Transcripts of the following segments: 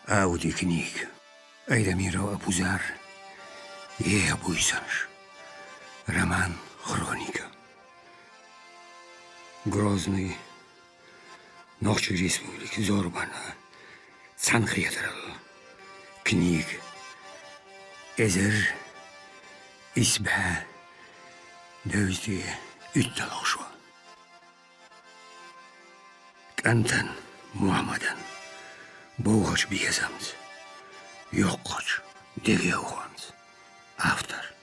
Ауди книг. Айдамира Абузар. Абуйсанш. Роман «Хроника». Грозный. Ночью республики Зорбана. Цанхетрал. Книг. Эзер. Исба. Дövzde üttaloşu. Kantan Muhammadan. Boğaç bir yazamız. Yokkaç. Dege oğanız. Автор.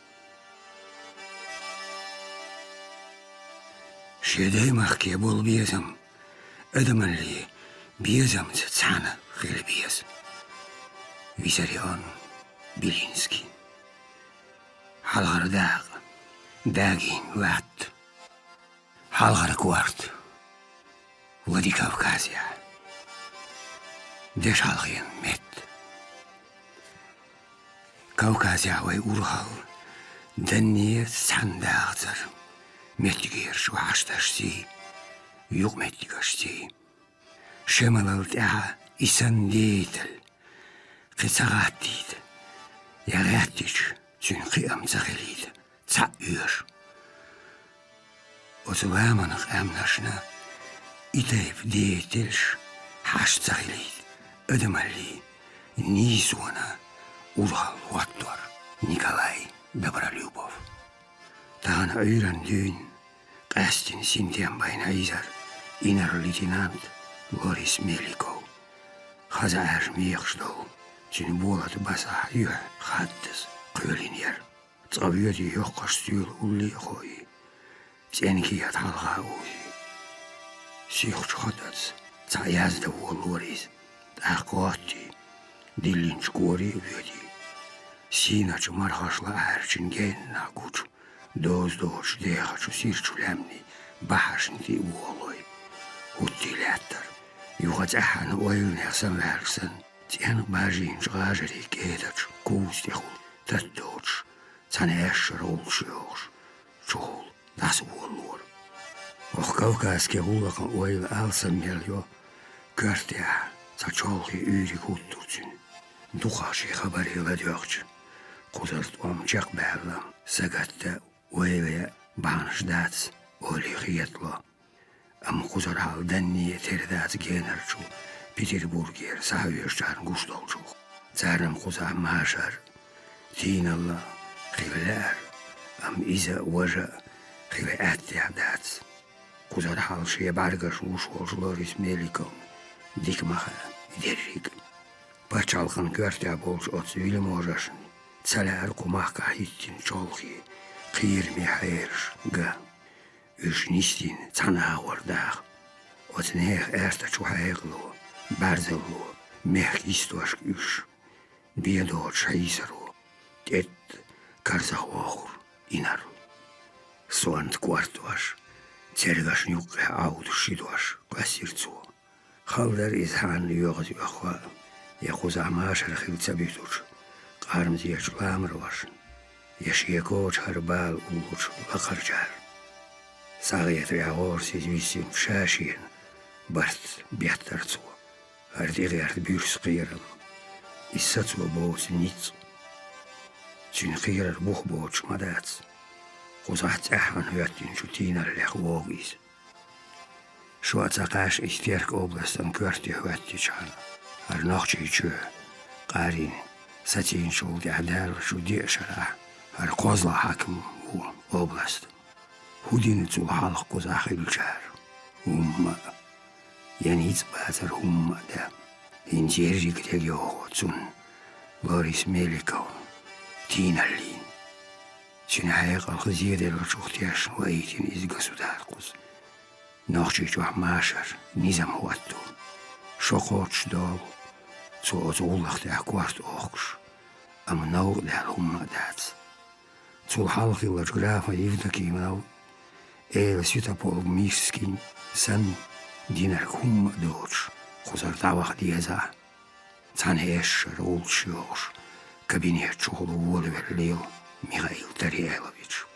Şedey mahkiye bol bir yazam. Ödemenliği bir yazamız sana khili bir yazam. Vizaryon Bilinski. Halgar dağ. Дагин ват, Халгар кварт, Владикавказья, Дешалгин мет. Кавказья вай Урал, Данне сандагзар, Метигер швашташси, Юг метигашси. Шемалал тя исан дейтел, Кицагатит, Ягатич, Зюнки амцахелит. Цаъюр. Оцваманах амнашна итайф дейтельш хашцахилит ödemali Низуна Урал Ваттор Николай Добролюбов. Тан öйрän дюн Кастин Синтиан Байнайзар инер-лейтенант Борис Меликов. Хазар миякштол Зин болат баса юа хаттес көлинер. Цавьёди ёққарстюл улли хой. Ценкият халга уи. Сихчхатац цаязда волорис. Таққати диллинч гори вёди. Синач мархашла арчинген нагуч. Доздоч дехачу сирчулямни бахашнти волой. Уттилаттар. Юхацахан ойнерсан варсан. Цен бажин жгажери кедач кустихул. Татточ. Zijn eerste rolsjoors, school, dat is woonwoord. Och Kaukaske hullakan oil alsamjel jo, körtiä, sa cholki yri kutturtsin. Duhasi habari ladjohtsin, kuzalt om tjakbäällä, sagatta oileja bansdats, oli rietlo. Am kuzar hal danni terdats genertsu, Peterburger sahyöstään gustoltsu. Zärnam kuzar maashar, tiinalla, خلال أم إذا وجه خلال تعداد كوزار حال شيء بعرقش وش لوريس ميليكم ديك مخا يدريك باتشالخن كارتيا بولش أتس ويلم وجشن تسالار قماخ هيتين شالخي خير ميحيرش غا إش نيستين تانا ورداخ أتنيخ إرتا شو هايغلو بارزلو ميخ إستواشك إش بيدوت شايسرو تيت Karzahor inar. Soant kvartuas. Cergas njuk aud shiduas. Klasirtsu. Khalder is han yogat yakhwa. Yakhuza mashar khiltsabitur. Qarm ziyach lamrwas. Yashiekoch harbal uluch akharjar. Sagiyat yagor sizvisim shashin. Bart biatartsu. Ardigert burs qiram. Issatsu bos nits. Zijn geer boegboot madats. Gozaat aan huitin jutina lechwogis. Schwarzakash is sterk oblast en kwartje huitjechan. Nachtje tje. Qarin satin schuld adal shudi shara. Kozla hakim oblast. Hudin zul halq gozakhil jar. Yanits bazar da. In jerjik tegyo zun. Boris Melikov. Тиналин. Чинайг алхазиедэл шухтяш ваитин из государкус. Нохчич вахмашар низам хуатту. Шохоч дол. Цуоз уллахт акварт охш. Ам наур дал хумма дац. Цул халхи лач графа Евдокимов. Святополк Мишскин. Сан динар хумма доч. Хузартавах диеза. Цан эшшер улшиош. Кабинет чухлу Воливер Михаил Тарелович.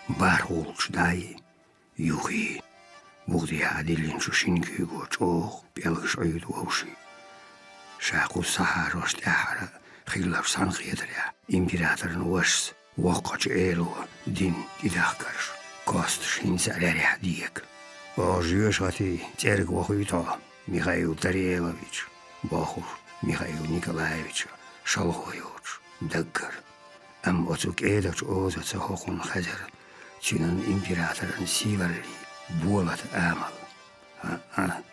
Бар улч дай, юхи, Бухдия дилин шушинки го чох, пелыш ают вовши. Шаку сахарош тяхара хиллар санхедря императорн вошс вокоч элу дин идахкарш кост шинсаляря диек. Ожьёшати церк вохуито Михаил Тариелович, Бохур Михаил Николаевич, Шалхойоч, Даггар. Оцук эдакч озаца хохун хазар, чинан императорн сиварли, болат амал.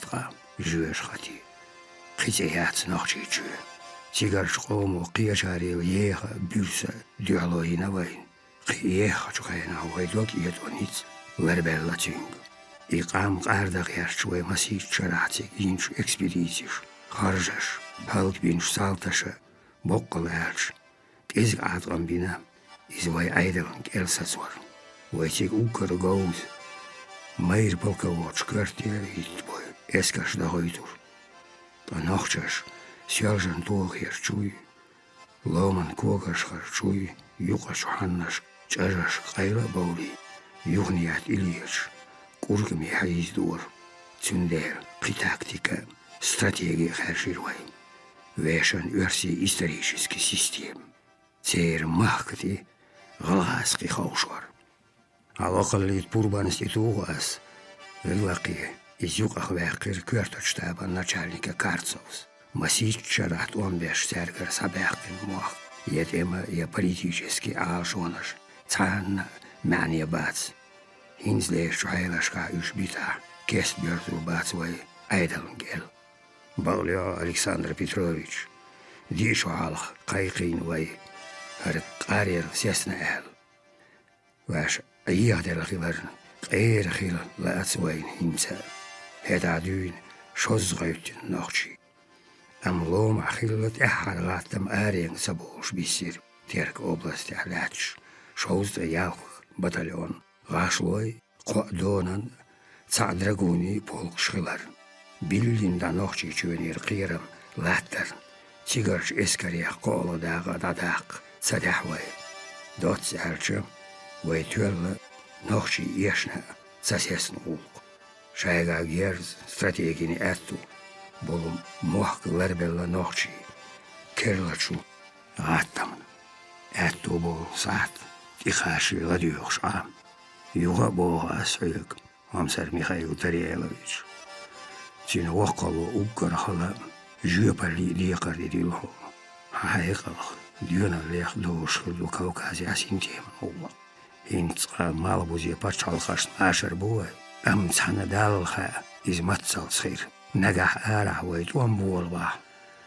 Тра, жуеш хати. Хитеяц нахчичу. Тигарч қому қиячарил еха бюса дюалой навайн. Еха чухайна вайдок едониц, вербелла тинг. Иқам қардақ ярчуай масич чаратик инч экспедитиш. Харжаш, палк бинч салташа, боққал әрч. Кезік атған бина, извай айдалын келсасвар. Вайтик уккар гауз. Майр полковоч квартира итбой, эскаш дағойдур. Панахчаш, сялжан туақ ярчуй. Ломан когаш харчуй, юқаш ханнаш, чажаш қайра баули. Юғният илияч. Кургами хайздур, цюндер, притактика, стратегия харширвай. Вешан версии исторической системы. Цейр махкати, галаски хаушвар. Алоқаллит пурбанности тугас, велваки, изюқах веккер кверточтаба начальника Карцовс. Масич чарат он беш сергер сабяхкин муах. Етема я политический алшонаш, цанна мяния бац. Hinsley шайлашка ушбита, кест бёрту бацвай айдалнгел. Баля Александр Петрович, дишу алх кайкин вай, хар карьер сесна эл. Ваш аядер хиларн, эйр хил лацвайн хинца. Хеда дюн шозгайтин нахчи. Лом ахиллат эхарлатам арен сабош бисир, терк области аляч, шозда ялх батальон. Ғашлой, қоъдонан, цадрагуни полк шғылар. Биллинда нохчи чуенер қирам, латтар. Тигарч эскарех қолыдағы дадақ, цадахвай. Дотс әрчі, вай түрлі, нохчи ешна, цасесн ұлқ. Шайға герз, стратегини әтту, болым мохк ларбелла нохчи, керлачу, ғаттамын. Әтту бол саат, тихаши ладюқш ам. Юга Бога асык, амсар Михаил Тариелович. Тин ваққалу уггархала, жүйепарли лиқар дедилху. Хайқалық, дюна лех доушқылу Кавкази асинтемін ула. Инцқа малбузе пачалхашн ашар буай, амцана далха изматсал схир. Нагах арах вайт уам буалба.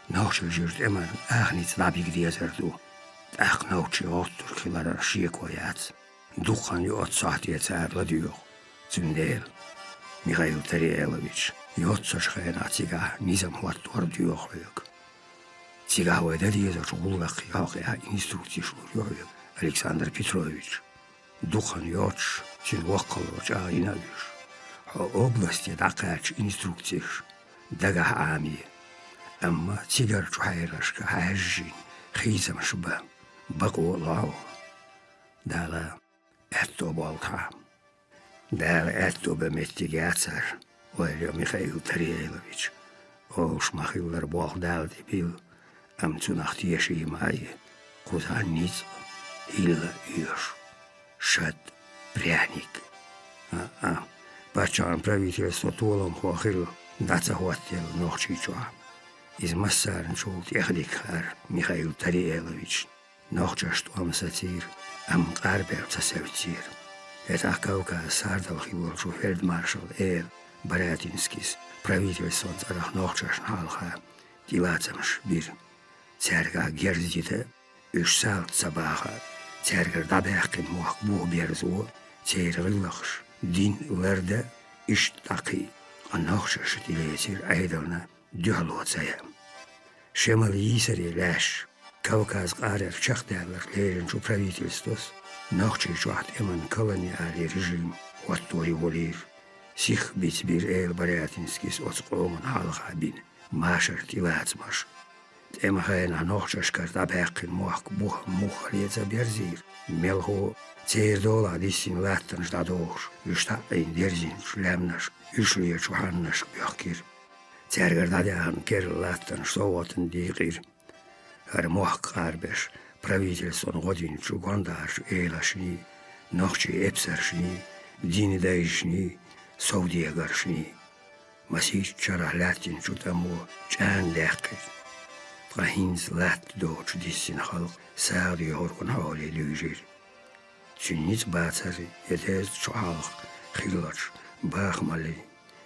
Научил жүрт эмар ахниц набиг дезерду. Ах научи оттур хиларар шиекваяц. Духан йот сахтиец ладюх, цюндел. Михаил Тариелович, йот сашхайна цига низам хуаттуар дюхойк. Цига вайда дезер улгах яхя инструкции шурьойк Александр Петрович. Духан йотш, цин ваққалоч айнавиш. Области дақач инструкцииш, дагах ами. Амма цигар чухайрашка хайжин, хизам шба, бақуалау. Дала Этто болта. Дала этто беметтигяцар, вайля Михаил Тариелович. Ош махиллар бог далди бил, амцунахтиеши имай, кузан ниц, илла юш, шат пряник. Парчан правительство толом хуахил, даца хуаттел нохчичуа. Из массарн шулт яхдикхар Михаил Тариелович. Нохчаш туам сатир, қарбер цасевтир. Это Кавказ сардал хилолчу фельдмаршал Барятинскис, правительство царах нохчаш халха, дилацамш бир. Церга герзита, ушсал цабаха, цергер дабяхкин муах бух берзу, цергыллахш, дин лерде, иштаки, а нохчаш тилетир айдална дюалоцая. Шемал Исари ляш, Кавказ арер чахталар леренчу правительствос, нохчи чуат эман колониальный режим, уаттури волир. Сих бить бир Барятинскис оцқоман халха бин, машар тилацмаш. Эмахайна нохчашкар дабяқин муах бух мухалеца берзир. Мелхо цейрдола дисин латтан ждадош, юштаин дерзин шлемнаш, юшлия чуханнаш бяхкир. Цергардадян керлаттан совотын дигир. Мох карбеш правительствон годин чугандаш эйлашни, нохчи эпсершни, динидайшни, саудиягаршни. Масич чара латин чутаму чан ляккет. Фахинс лат доч диссин халк сауди хоркон хали люжир. Чинниц бацари етез чуалх хилач бахмали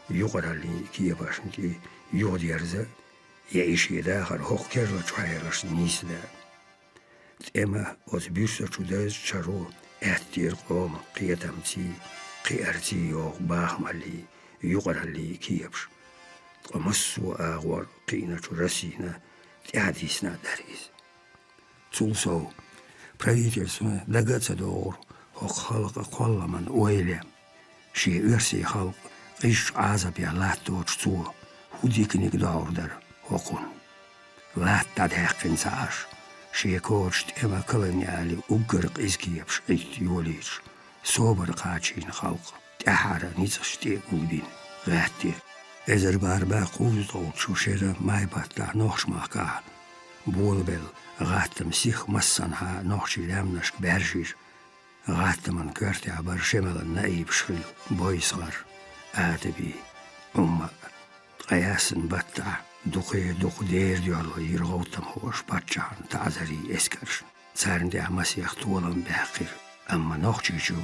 югарали киебашнки юдерзе яиши дахар хоккерла чуайлаш нисда. Эма от бюрса чудез чару эттир қом қиятамци қиарти йог бахмали югарали киебш. Қомассу ағвар қина чурасина тядисна дариз. Цулсоу правительство дагаться доор хок халка колламан ойле. Ши өрси халк қиш азап я латточ цу худикник даордар хокун. Латта дәқин сааш. Ши корчт эма колониали уггырq изкиепш ит юлич. Собор қачин халк. Тәхара ницашти улбин. Гәттир. Ezer barba qultol шушера майбатта нохшмака. Болбел гаттам сих массанха нохши лямнаш бержир. Гаттаман көрте абар шемелан наиб шхил бойсгар. Адеби умма қаясын батта духе дер диалу иргоутам хош батчан тазари эскерш. Царнде амасиях туолан бақир. Амма нохчичу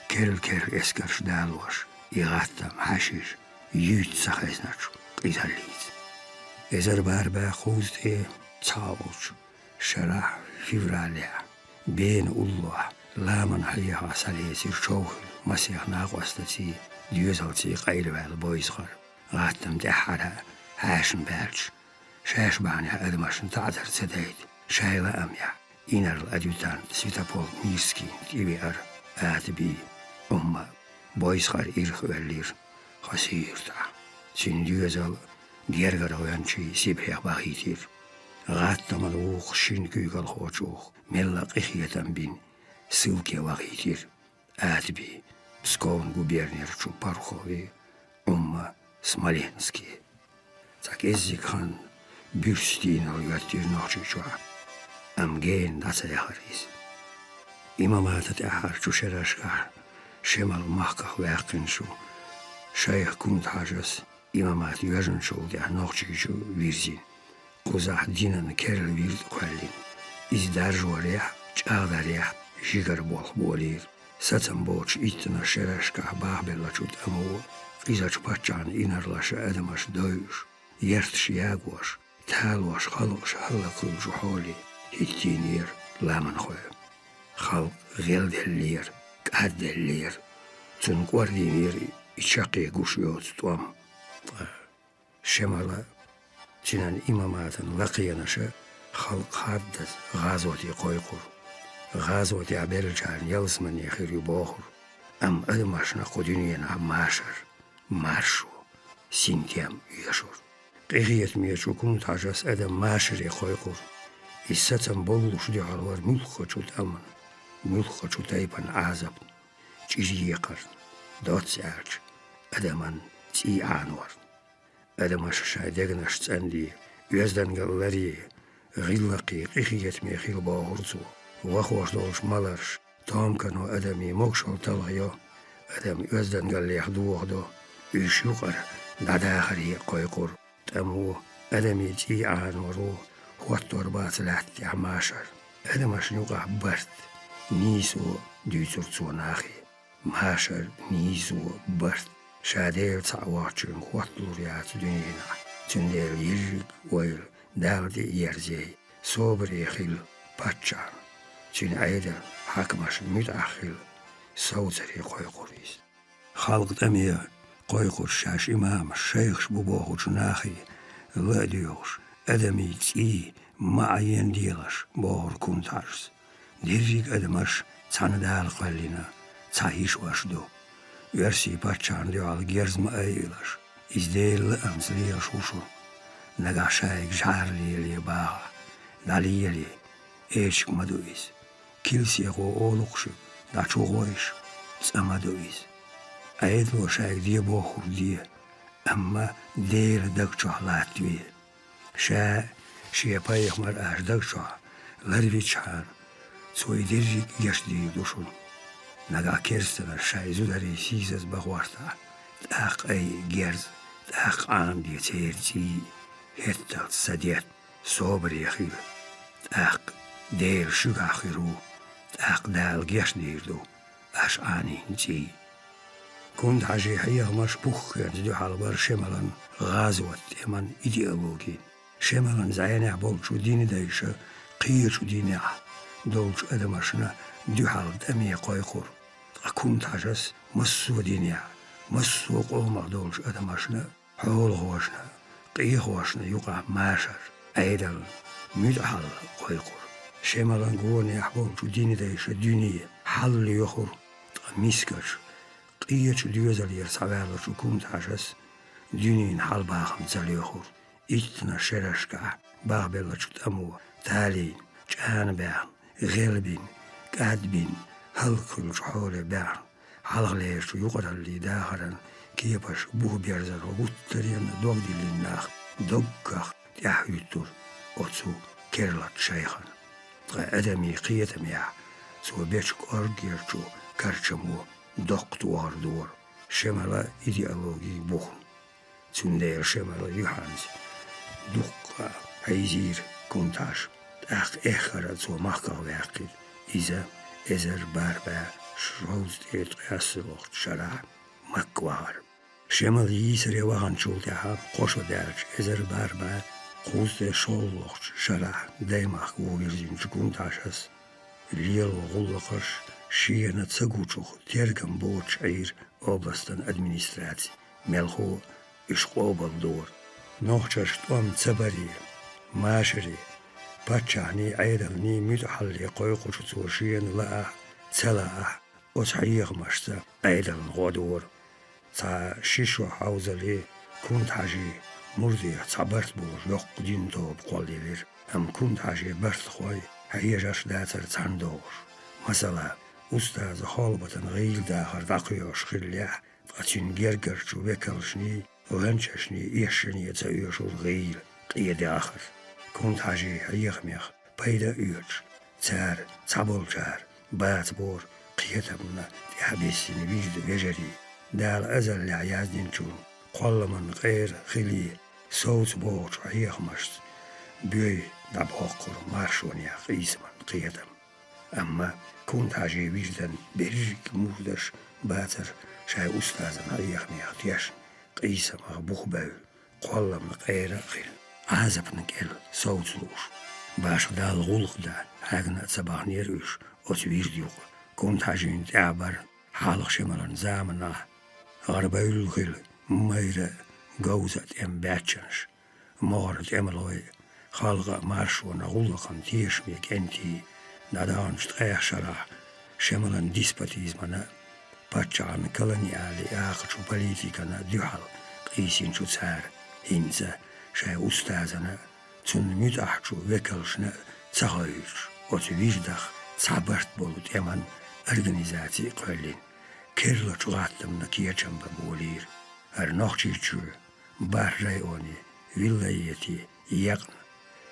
кер эскерш далуаш. Игаттам хашиш. Jüt sachaisnach qizaliz. Ezer barba khuzte tsavulch shara fevralia ben ullah laman hayha salesir shouh masih naqwastati düzelti qayrval boysgar g'attam dahara hashin belch shashbani admashin ta'zar sedayt shayla amya inar adjutant Svitopol Mirski tibir atbi umma boysgar irkhvelir Хасирта. Синдюзал гергаравянчи сибхя бахитир. Гаттамал ух шинкюгал хочух. Меллак ихиятам бин ссылке бахитир. Адби. Псковн губернер Чупархови. Умма Смоленский. Так эзикхан бюрстинал яттир нохчичуа. Амген дацаяхарис. Имаматат ахар чушерашка. Шемал махках вяқиншу. Шайх кунт хажас имамат южен шолде нохчичу вирзин. Кузах динан керл вирд қвалин. Издаржуаря, чағдаря, жигар бол болир. Сацам боч иттина шерашка бахбелла чут аму. Изач пачан инарлаша адамаш дойш. Ертш ягуаш, талуаш халуаш халакул жухоли. Хиттинир ламан хой. Халк гелделлир, кадделлир. Цун квардинир İçakı kuşuyor tutam. Şemala çinen imamatın lakiyanaşı halk haddas gazoti koykur. Gazoti abercan yalısman yahiri boğur. Am adamaşına kodüniyena maşar. Marşu. Sintiyam yaşur. Qeğiyet miyeçukun tajas adam maşiri koykur. İssatan bolluş diğalvar mülkha çut aman. Mülkha çut aypan azab. Çizi yakar. Dots erç. Adaman ti anwar. Adamaş şaydegnaş tsandi yüzden galleri gillaqi qixiyet mi xil bağurzu. Vaxwaş dolş malarş tam kanu adami mokşol talayo. Adam yüzden galli yahduğdu. Üş yuqar dadaxari qoyqur. Tamu adami ti anwaru huattor batslahti amaşar. Adamaş yuqa bart nisu düçurtsu naxi. Maşar nisu bart. Şadel savaşçın kuatluriyat dünyana. Tündel yirrik oyl dağdı yerzey. Sobri xil patçan. Tün ayda hakmaş müdahil. Savzari qoyquriz. Halk demiye qoyqur şaş imam şeyx bu boğuç nahi. Ladiyoş adami t'i ma'ayen dilaş boğur kuntars. Dirrik adamaş tanıdal qallina. Tahiş vaşdu. Versi patçan dial gerzma aylaş. İzdeyli amsliya şuşu. Nagaşayk jarliyeli bağa. Daliyeli eşk maduiz. Kilsiye go oluqşı. Daçu goyş. Tsamaduiz. Ayetlo şayk diye boğur diye. أما دير دقشة لاتوي شيا بايخ مر أش دقشة لرويتشان سوي درجك يشدي دوشون نگا کرستن شایزو داری سیزز بغورتا تاق ای گرز تاق آن دی تیرجی هتت سدیت صبر یخیر تاق دیر شگ آخیرو تاق دال گیش دیردو اش آنی جی كنت حاجي حياه مش بوخ دو حالبر شمالن غازوت يمن إيديولوجي شمالن زعينه بولشو ديني دايشة قيرشو ديني دولش أدمشنا دو حال دمي قايخور كنت حاجس مسو ديني مسو قوم دولش أدمشنا حول غوشنا قيه غوشنا يقع ماشر أيدل ميد حال قايخور شمالن قوني أحبولشو ديني دايشة ديني حل يخور ميسكش قيش ديوزل يرسعوال شو كنت حاجس دينين حال باخم تساليخور إتنا شرشكا باغبلا شو تأمو تالين جان باغن غلبين قادبين هلكل شحول باغن حلغلير شو يقرأ اللي داخلا كيبش بوه بيرزل وقترين دوغدي للناخ دقخ تحيطور أتسو كيرلت شيخا أدمي قيتميع سو بيشك أرجيرشو كارشمو دكتور دور شمال إيديولوجي بوخن تندير شمال يوحنز دق هيزير كونتاش أخ إخرت سو مخكا واقع إذا إزر باربا شروز ديت قاسلوخت شرع مكوار شمال يسري وغن شولتها قوشو دارج إزر باربا خوزد شولوخت شرع دايماخ وغيرزين كونتاشس ليل وغلقش شينا تسقوشوخ تيركم بوش عير областан администрации ملخو إشقوب الدور نوخشش توم تسبري ماشري باتشاني عيدلني متحلي قويقوش توشين لا تسلا وتحييغ مشتا عيدل غدور تا شيشو حوزلي كنت حاجي مردي تعبرت بور يوق دين توب قوليلير أم كنت حاجي برت خوي هيجاش داتر تاندور مثلا أستاذ خالبة غيل داخل دقيوش خليح فاتين جرجر شو بكرشني وغنششني إيشني يتسايوشو غيل قيد آخر كنت حاجي حيخ ميخ بيدا إيوش تار تابول جار بات بور قيتمنا تحبسني بيجد بيجري دال أزل لعيادين شون قل من غير خلي صوت بوش حيخ مشت بيوي دباقر مارشوني قيسمن قيتم أما كنت حاجي وجدا بريك مودش باتر شاي أستاذنا ريخني اختياش قيسة مغبوخ باول قولا من غير خير عازب نكيل صوت لوش باش دال غلق دا هاقنا تسباح نيروش أتوير ديوغ كنت حاجي نتعبر حالق شمالا زامنا غرباول الخيل ميرا قوزت ام باتشنش مغرد املوي خالق مارشونا غلقا تيشميك انتي ندان شتغيح شرح شمالا ديسباتيزمنا باتشان كولونيالي آخر شو بوليتيكنا ديوحل قيسين شو تسار هنزا شاي أستاذنا تون ميتاح شو وكلشنا تغيش وتويجدخ تعبرت بولد يمن أرغنيزاتي قولين كيرلا شو غاتمنا كيجم بمولير نوخشي شو بار رايوني ولايتي يقن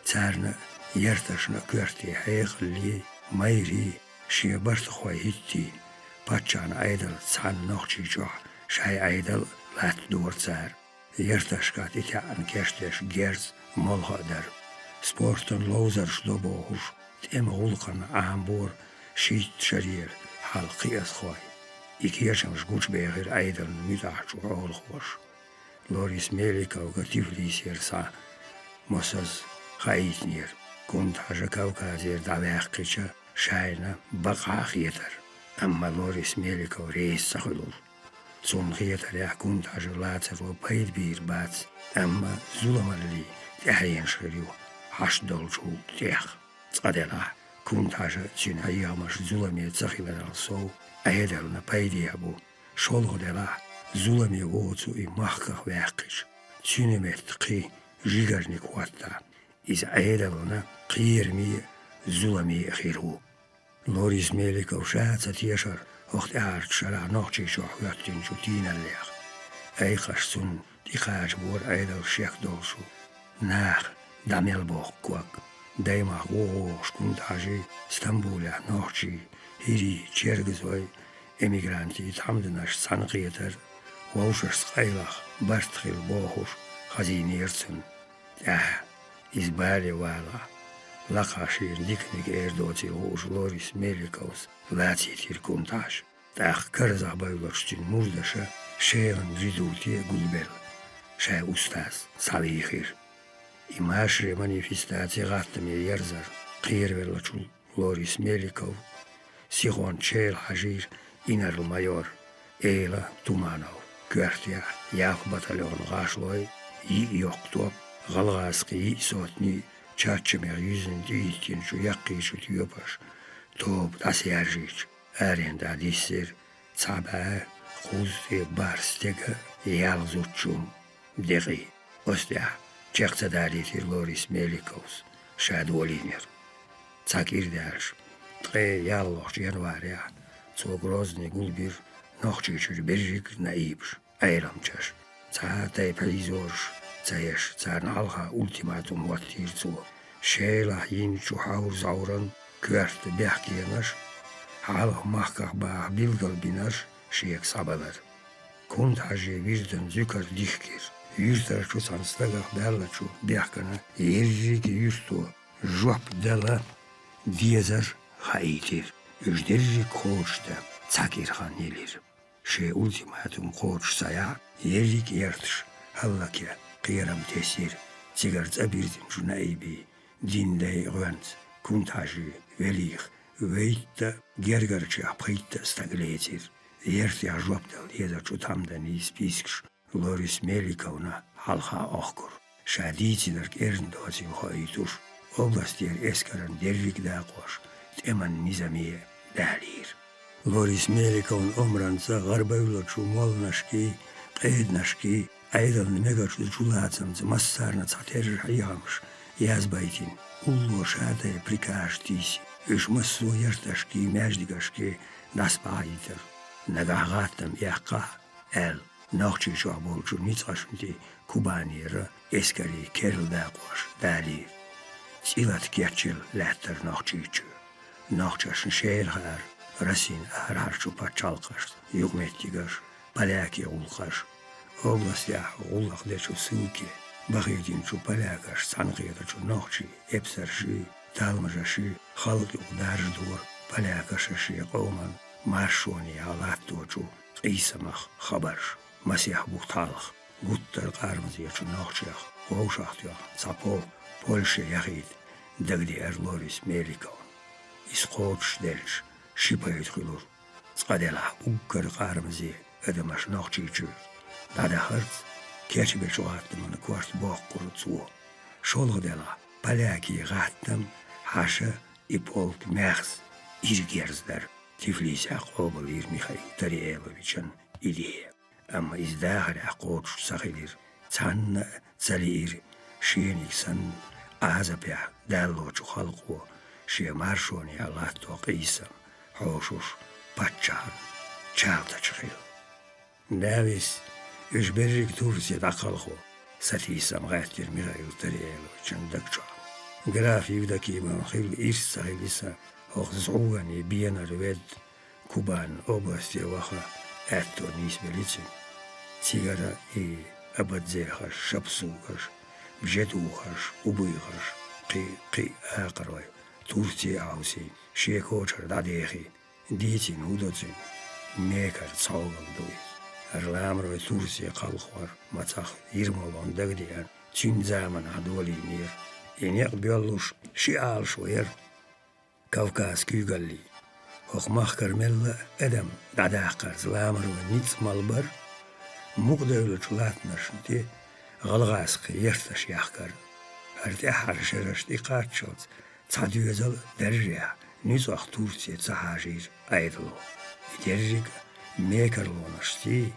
تارنا يرتشنا كورتي حيخ اللي مايري شي برت خوي هيتي باتشان عيدل تسعن نوخشي جوح شاي عيدل لات دور تسار يرتشكات إتعان كاشتش جيرز مولها در سبورتن لوزر شلوبوهوش تأم غلقن عامبور شيت شرير حلقي أسخوي إكيرشم شقوش بيغير عيدل ميتاح شو عول خوش لوريس ميليكا وكتيفليس يرسا موسز خايت نير كنت حاجة كوكازير دعواقيشة شاينا بقع خيتر أما لوريس ميليكا وريس سخلور تون خيتر يح كنت حاجة لاتر وبايد بير بات أما ظلم اللي تحيين شغريو حش دولشو تيخ تقدلا كنت حاجة تين أيامش ظلمي تسخيبنا الصو أيدلنا بايدي أبو شولغ دلا ظلمي ووتو إي محقق واقش تينمت قي جيجرني كواتا إذا أيدلنا قيرمي ظلمي خيرو لوريس ميليكا وشات تيشر وقت أعرض شرع نوخشي شو حياتين شو تين الليخ أي خشتون تقاش بور أيضا الشيخ دولشو ناخ داميل بوخ كوك دايما غوغوش كنت عجي اسطنبول نوحجي هيري تشيرغزوي إميغرانتي تحمدناش سانقيتر ووشش سقيلخ برتخيل بوخوش خزين يرسن إزبالي والا لقاشير ديكنيك إيردوتي غوش لوريس ميليكوس لاتي تيركونتاش تاخ كرزا بايلوشتين مردشا شيرن ريدوتي قلبل شا أستاذ صاليخير إماشري مانيفستاتي غاتمي يرزر قير بلچو لوريس ميليكو سيغون تشيل حجير إنر المايور إيلا تومانو كوارتيا ياخ بطليون غاشلوي يوقتوب غلغاسقي صوتني تشاتشمير يوزن ديتين شو يقيشو تيوباش توب تاسيارجيش أرين داديسير تابع خوزي بارستيغا يالزوتشوم دقي أستيا چقتا داريتي لوريس ميليكوس شادولينير تاكير دارش تقي يالوش ينواريا تو غروزني قلبير نوخشيشور بريك نايبش أيرامچاش تا تاي بريزورش تايش تا نالها أولتيماتوم واتير تو شيلا هين شو حاور زورن كوارت بيحكيناش حاله محكخ باع بيلغل بيناش شيك صابلر كنت حاجي بيردن ذكر ديخكير يرتر شو سانستغخ بيلا شو بيحكنا يرجيك يرتو جوب دلا ديزر خايتير يجدرجيك خوشتا تاكير خان يلير شي أولتيماتوم خوش سايا يرجيك يرتش هلاكيا قيرم تسير تيغرت أبيردن شو نايبي دين داي غوانت كنت حاجي وليخ ويتا جرجرچي أبخيتا استغليتير يرتي عجوبدل يدا شو تامدني سبيسكش لوريس ميليكونا حالها أخكر شاديتي درك إرن دوتي وخايتوش أوبلاستير إسكرن دريك داقوش تأمن نظامية دالير لوريس ميليكون أمرانسا غربيولوشو مولناشكي قيدناشكي أيضا نميغاشو جولاتسم زمسارنا تحتير حيامش يازبايتين أولو شادا بريكاش تيسي إش مسو يرتاشكي ماجدقاشكي ناسبايتر نغاغاتم يحقا أل نوخشي شعبولشو نيتغاشنتي كوبانير إسكري كيرل داقوش دالير تيلات كيرتشل لاتر نوخشيچو نوخشاشن شيرهار رسين أهرارشو باتشالقاش يغميتيغاش بالاكي غولقاش أوبلاستيا غولق ديشو سوكي بغيدين شو بالاكاش سانقيدشو نوخشي إبسرشي تالمجاشي خلقي ودارج دور بالاكاششي قوما مارشوني علاتوچو قيسمخ خبرش مسيح بوطالخ قطر قارمزيچو نوخشيخ ووشاختيخ صابو بولشي يخيد دقدي أرلوريس ميليكون إسقوتش دلش شبه يدخلور تقدلها أقر قارمزي أدمش نوخشيچو دادا هرت كيرش بيشو من كوارت بوق قرطسو شولغ دلا بالاكي غاتم حاشا إبولك ماخز إرجيرزدر تفليس عقوبة لير ميخايل تريالوفيتشن إليه أما إزداهر عقوبش سخيلير تان تسالير شينيك سن أعزبيع دالوچو خلقو شي مارشوني الله توقيسم حوشوش باتشان چالتا چخيل ناويس إش بريك تورسي داخلخو ستيسم غاتير ميخايل تريالوفيتشن دكچو غراف يودكي من خيل إيرس سخيليسا أخزعواني بيانا رويد كوبان أوبلاستي وخا أتو نيسبة ليتسن تيغارا أبادزيخاش شابسوغاش بجدوغاش وبيغاش قي آقروي تورتي عوسي شيكوشر داديخي ديتين هودوتين ميكر تصاوغم دويس أرلامروي تورتي قالخوار متاخ يرمولون دقديان تين زامن عدولي نير إنيق بيولوش شيال شوير كوكاس كيغالي هوخ مخكر ملا أدم داداقر زلامر ونيتس مالبر مقدر لچلات نشنتي غلغاسق يرتش يحكر هرتي حرشرش ديقاتشوت تصديوزل درجة نيزو أختورتي تسحاجير أيضلو يدرجك ميكرلونشتي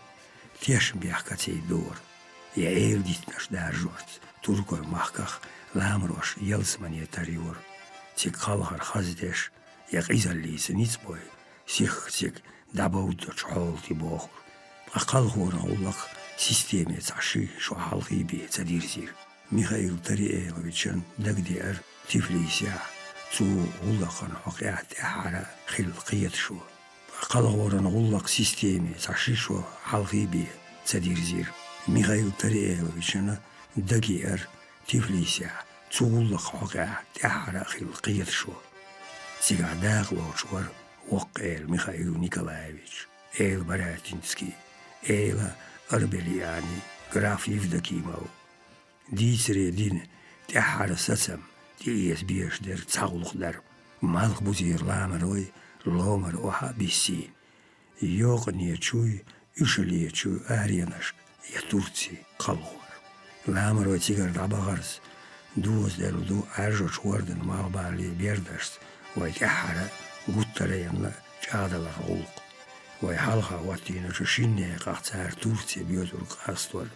تيشم بيحكتي دور يا إيل ديتنش دارجوت تركوي محكخ لامروش يلسمني تريور تيك خالهر خازدش يقيزاليس نيتسبوي سيخ تيك دابودوش حولتي بوخر أقل هورا أولق системе цаши шо халқи бе цадирзир. Михаил Тариэловичен дагдиэр Тифлисия цу уллахан хақиат яхара хилқият шо. Қалғоран уллақ системе цаши шо халқи бе цадирзир. Михаил Тариэловичен дагдиэр Тифлисия цу уллақ хақиат яхара хилқият шо. Цигадақ лочвар وقيل ميخائيل نيكولايفيتش إيل براتينسكي إيل أربلياني جراف يفدكيمو ديسري دين تحر سسم ديس بيش در تاولخ در مالك بوزير لامروي لومر اوها بيسين يوق نيتشوي يشليتشوي آرينش يتورتسي قلغور لامروي تيغر دابغرس دوز دلو دو أرجوش وردن مالبالي بيردرس ويتحر قطرين جادل غلق ويحلها واتينا ششيني قاعتار تورتي بيوتر قاستور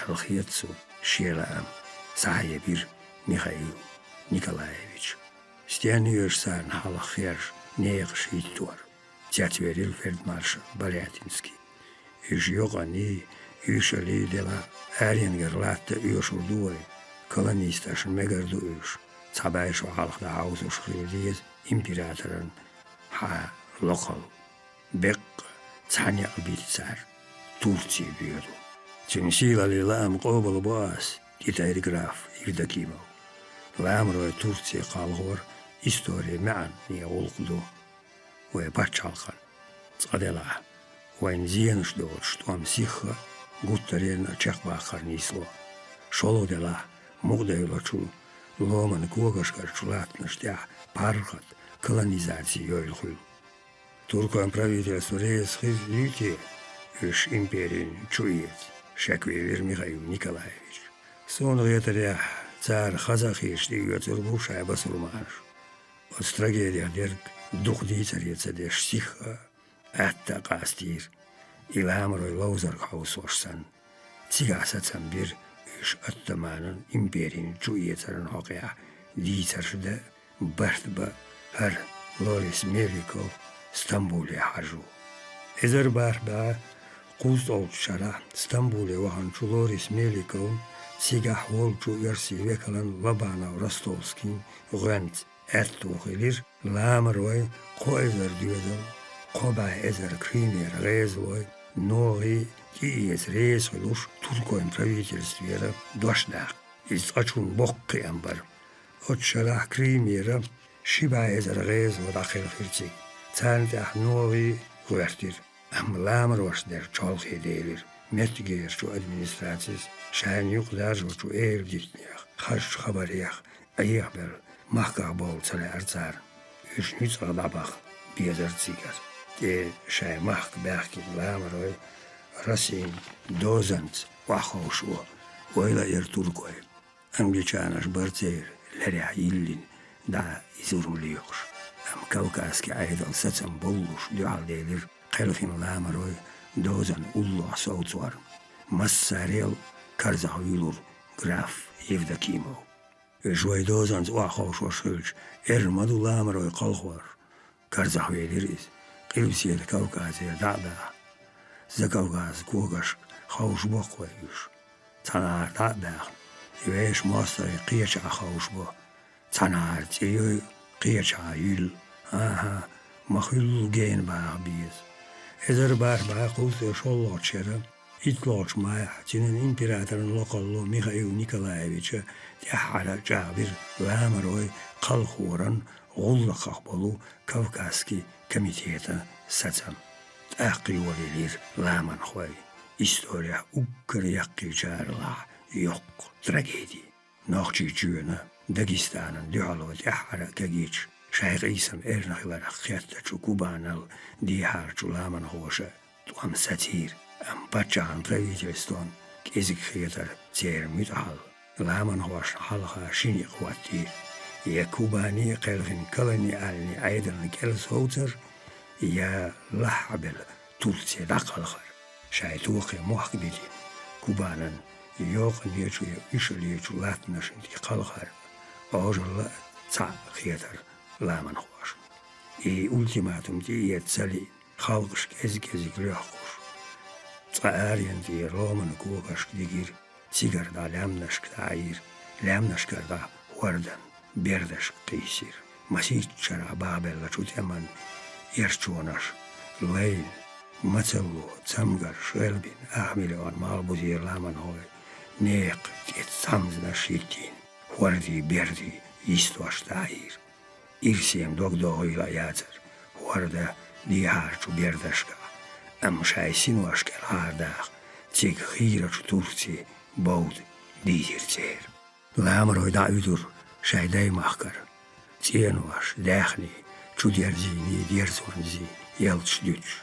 الخيتسو شيرام صاحبير ميخائيل نيكولايفيتش ستيانيوش سان حال خيرش نيغش يتور تياتويريل فيردمارش برياتينسكي إيش يوغاني يوشالي ديلا آرينجر لاتا يوشردوي колонисташын мегерду үш цабайш халықта ауыз ушхилиз императорын ха локал бек цаня билцар Турция бюро ченсила лилам қобыл бас китай граф Евдокимов ламрой Турция қалғыр история мән не олқду ой бачалхан цадела вайн зиенш до штом сиха гуттарена чахбахар нисло шоло дела мугдайлачу ломан кугашкар чулатныштя пархат колонизации йойлхул туркан правительство рейсхизлите үш империн чует шаквевер Михаил Николаевич сон ветря цар хазахишти йоцурбуша басурмаш от трагедия дерг дух дицарица деш сиха атта qastир иламрой лаузар хаусошсан цигасацан бир إيش أتمنى إمبارين جوية ترن حقيقة دي ترشد برتبة هر لوريس ميريكو استنبولي حجو إذا بربا قوز أول شرع استنبولي وهن جو لوريس ميريكو سيجح والجو يرسي وكلن لبانا ورستولسكين غنت أرتو خلير لامروي قو إذر ديودل قبع إذر كريمير غيزوي نوغي Тиес рейс луж туркоем правительстве дошдах из очун бокки амбар от шарах кримера шиба эзер рейс водахил хирци цантах нови гуэртир амламр вашдер чолхи дейлер мертигер чу администрацис шайн юқдар чу эрдитнях харш хабариях аябер махках бол цале арцар үш ниц гадабах биезер цигар те шай махк бахки ламрой Расин, Дозанц, Вахошуа, Ойла Иртуркой, Англичанаш Бартер, Леря Иллин, да Изурмлиош, Кавказский айдол Сацам Боллуш, Дюалдейлер, Кэлфин Ламарой, Дозан Улла Сауцвар, Массарел, Карзахуилур, граф Евдокимов. Жуай Дозанц Вахошуа Шульч, Эрмаду Ламарой Колхвар, Карзахуилерис, Килсиет Кавказия, да. Закавгаз кугаш хауш бокваюш цанаар табах ивэш мостер қияч хауш бо цанаар тиё қияч аюл аха махул ген ба биз эзер бар ба кулс шоллочера итлоч май тинен императорын локалло Михаил Николаевич яхара жабир ламрой қалхуран غلق болу Кавказский комитета сацам أقي وليلير لامن خوي история уггар яққи жаарла ёқ трагедия нохчи жуна Дагестанын дюалот яхара кагич шайх исам эрнахлар хятта чукубанал дихар чуламан хоша туам сатир ам пачан правительствон кезик хетар цермит хал ламан хош халха шини хвати якубани قلخن колони ални айдан келс хоутер يا لحبل تولتي دقالخر شايتوخي محكبتين كوبانا يوق نيجو يشليجو لاتنشن دي قالخر أوجل تا خيتر لا من خواش إي أولتيماتوم دي يتسالي خالقش كزي ليحقوش تقارين دي رومن كوغش ديجير تيجر دا لامنشك تعير لامنشك دا وردن بيردش قيسير مسيت شرع بابل لشوت يمن يرشونش ليل مثلو تسمجر شلبين أحمل عن مال بزير لامن هوي نيق تتسمزنا شيتين وردي بيردي يستوش تعير إرسيم دوك دوغي لا ياتر ورده دي هارشو بيردشكا أم شايسين واشكال هارداخ تيك خيرة تورتي بود ديزير تير لامر دا يدور شايداي مخكر تين واش داخلي شو ديرزيني ديرزونزي يلتش دوتش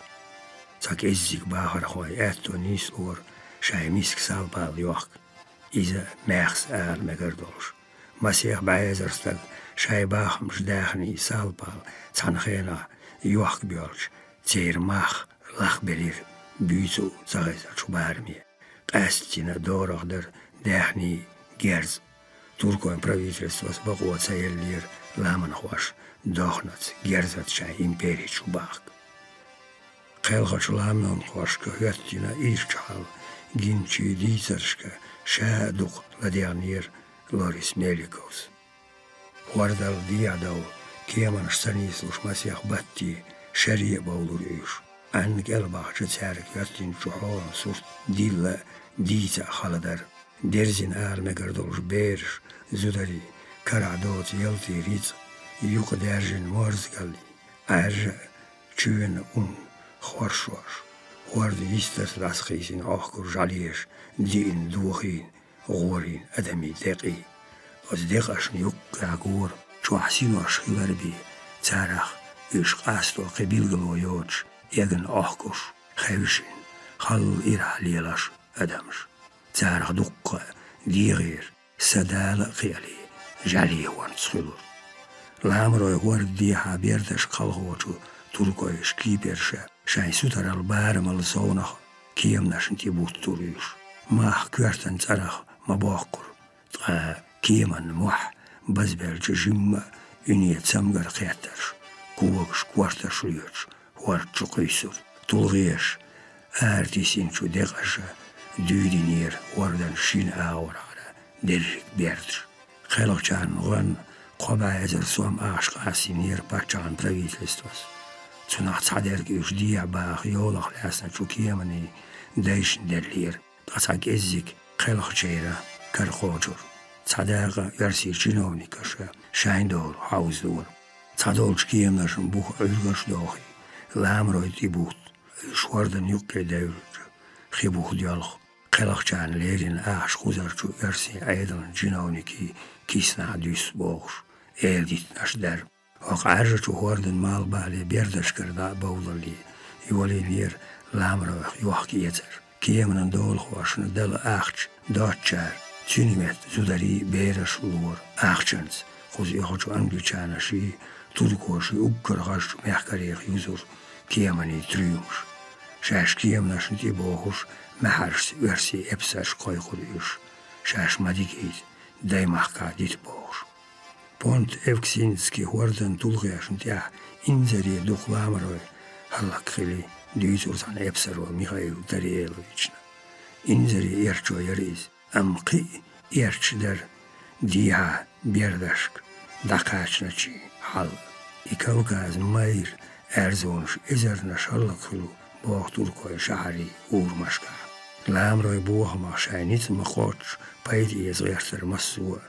تاك إزيك باخر خوي أتو نيس اور شاي ميسك سالبال يوخ إذا ماخس آل مقردولش مسيح بعيزرستك شاي باخمش داخني سالبال تانخينا يوخ بيولش تير ماخ لخ بلير بيزو زغيزة شبارمي قاستينا دور أخدر داخني جيرز توركوين правительствос بقوة يلير لامن خوش داخنت جيرزت شاي إمبيري شباك قيلخش لامن خوش كهيتنا إيرشحال جينشي ديزرشك شادوق لديانير لوريس ميليكوس وردل ديادو كيمن شتنيسلوش مسيح باتي شريع بولور إيش أن قلباق جتارك يتين شحوان سورت ديلا ديتا خالدر درزين آل مقردولش بيرش زودري كرعدوت يلتي ريز يوق درجن مورزقالي أرجع تشوين خورشوش ورد يسترس راسخيسين أخكر جاليش دين دوخين غورين أدمي دقي أصدقاشن يوق أقور شو حسين واشخيلر بي تارخ إيش قاستو قبيل قلويوش يغن أخكش خيوشين خل إرحليلاش أدمش تارخ دقة دي غير سدال قيالي جالي وانتسخلور لامروي ورد دي حابيردش قلغوشو تركويش كيبرشا شاي سوتر البارم الصونخ كيمناش انتي بوت توريش ماح كوارتن تارخ مباقر تقا كيمن موح بزبرج جمع ينيت سمجر قياترش كوغش كوارترش ريوش وارتشو قيسر تلغيش آرتيسين شو دقشة دودينير وردن شين آور على درجك بيردش خلق جان غن قبا ازر سوام آشق آسينير بارجان правительствос تناخ تصادرك يوش ديع باخ يولخ لاسنا شو كيمني دايشن درلير تقصاك ازيك خلق جيرا كرخوجر تصاداغا يرسي جنوني كشا شاين دور حوز دور تصادولش كيمناشن بوخ عرغش دوخي لامروي تيبوت شوردن يقي دايرج خيبوخ ديالخ خلق جان ليرين آش خوزرچو يرسي عيدن جنوني كيسنا دوس بوخش ديت ناش در وق عرجو هوردن مال بالي بيردش كردا بولرلي يولي لير لامروي يوحكي يتر كيمنن دول خواشن دل آخش داتشار تونيمت زودري بيرش لور آخشنز خوز يخوشو انجليشانشي تركوشي اقرغشو محكريخ يوزور كيمني تريومش شاش كيمناشن تيبوخش محرش ورسي ابساش قوي خوريوش شاش مديكيت داي محكا ديت بوخش بونت افكسينسكي هوردن تلغياشن تيح انزري دوخ لامروي هلق خيلي ديوزورتان ابسرو ميخايل داريلويچنا انزري يرچو يريز أمقي يرشدر ديها بيردشك دقاشنشي حل إكالكاز ماير أرزونش إزرنش هلقلو بوغ تركوي شعري أورمشكا لامروي بوغ مخشاينيت مخوش بايدي يزغيرتر مسوى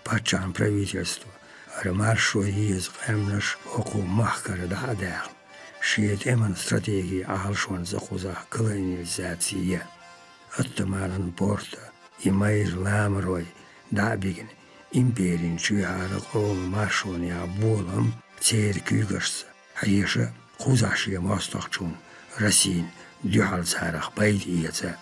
باتشان правительство أرمارشو يز قامنش حكوم محكر دعداغ شيت إمن استراتيجي أهلشون زخوزا كولونيزاتسية أتمارن بورتا يمير لامروي دعبيجن إمبيرين شويعار قول مارشون يعبولهم تير كيغرس حيشة خوزاشي ماستخشون رسين ديحال سارخ بايد إيتا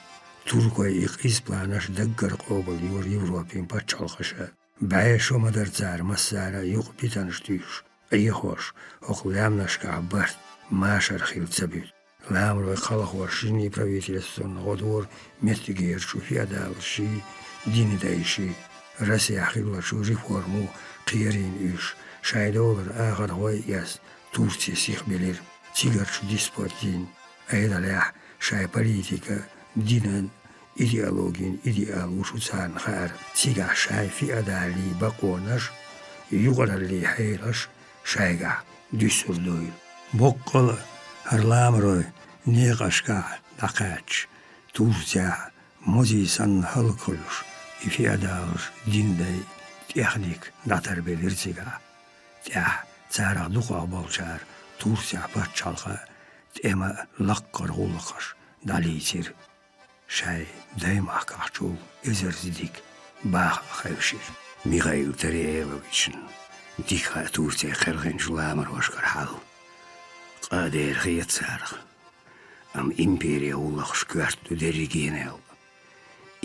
تركوي إقيس بلانش دقر قوبل يور يوروبين باتشالخشة بعيشو مدر زار مسارة يوق بيتنشتيش أيخوش أقلامنش كعبرت ماشر خيل تسبيل لامروي خلق ورشيني правительствон غدور متجير شو في أدالشي دين دايشي رسي أخيل شو ريفورمو قيرين إيش شايدولر آخر هوي ياس تورتي سيخ بلير تيجر شو ديسبوتين أيضا لاح شاي بوليتيكا دينا إيديولوجين إيديال وشوتان خار تيجا شاي في أدالي بقونش يغرى اللي حيلش شايقع ديسور دويل بقل هرلامروي نيغشكا دقاتش تورتيا موزيسان هلكلش في أدالش دين داي تيخنيك داتر بليرتيغا تيح تارا دوغا بالشار تورتيا باتشالخا تيما لقر غولقش داليتير شاي دايما كحشول إزرزديك باخ خيوشير ميغايل ترييلوفيتشن ديكا تورتي خلغين جلامر واشكر حال قادر خيط سارخ ام إمبيريا ولخش كوارتو دريجينيل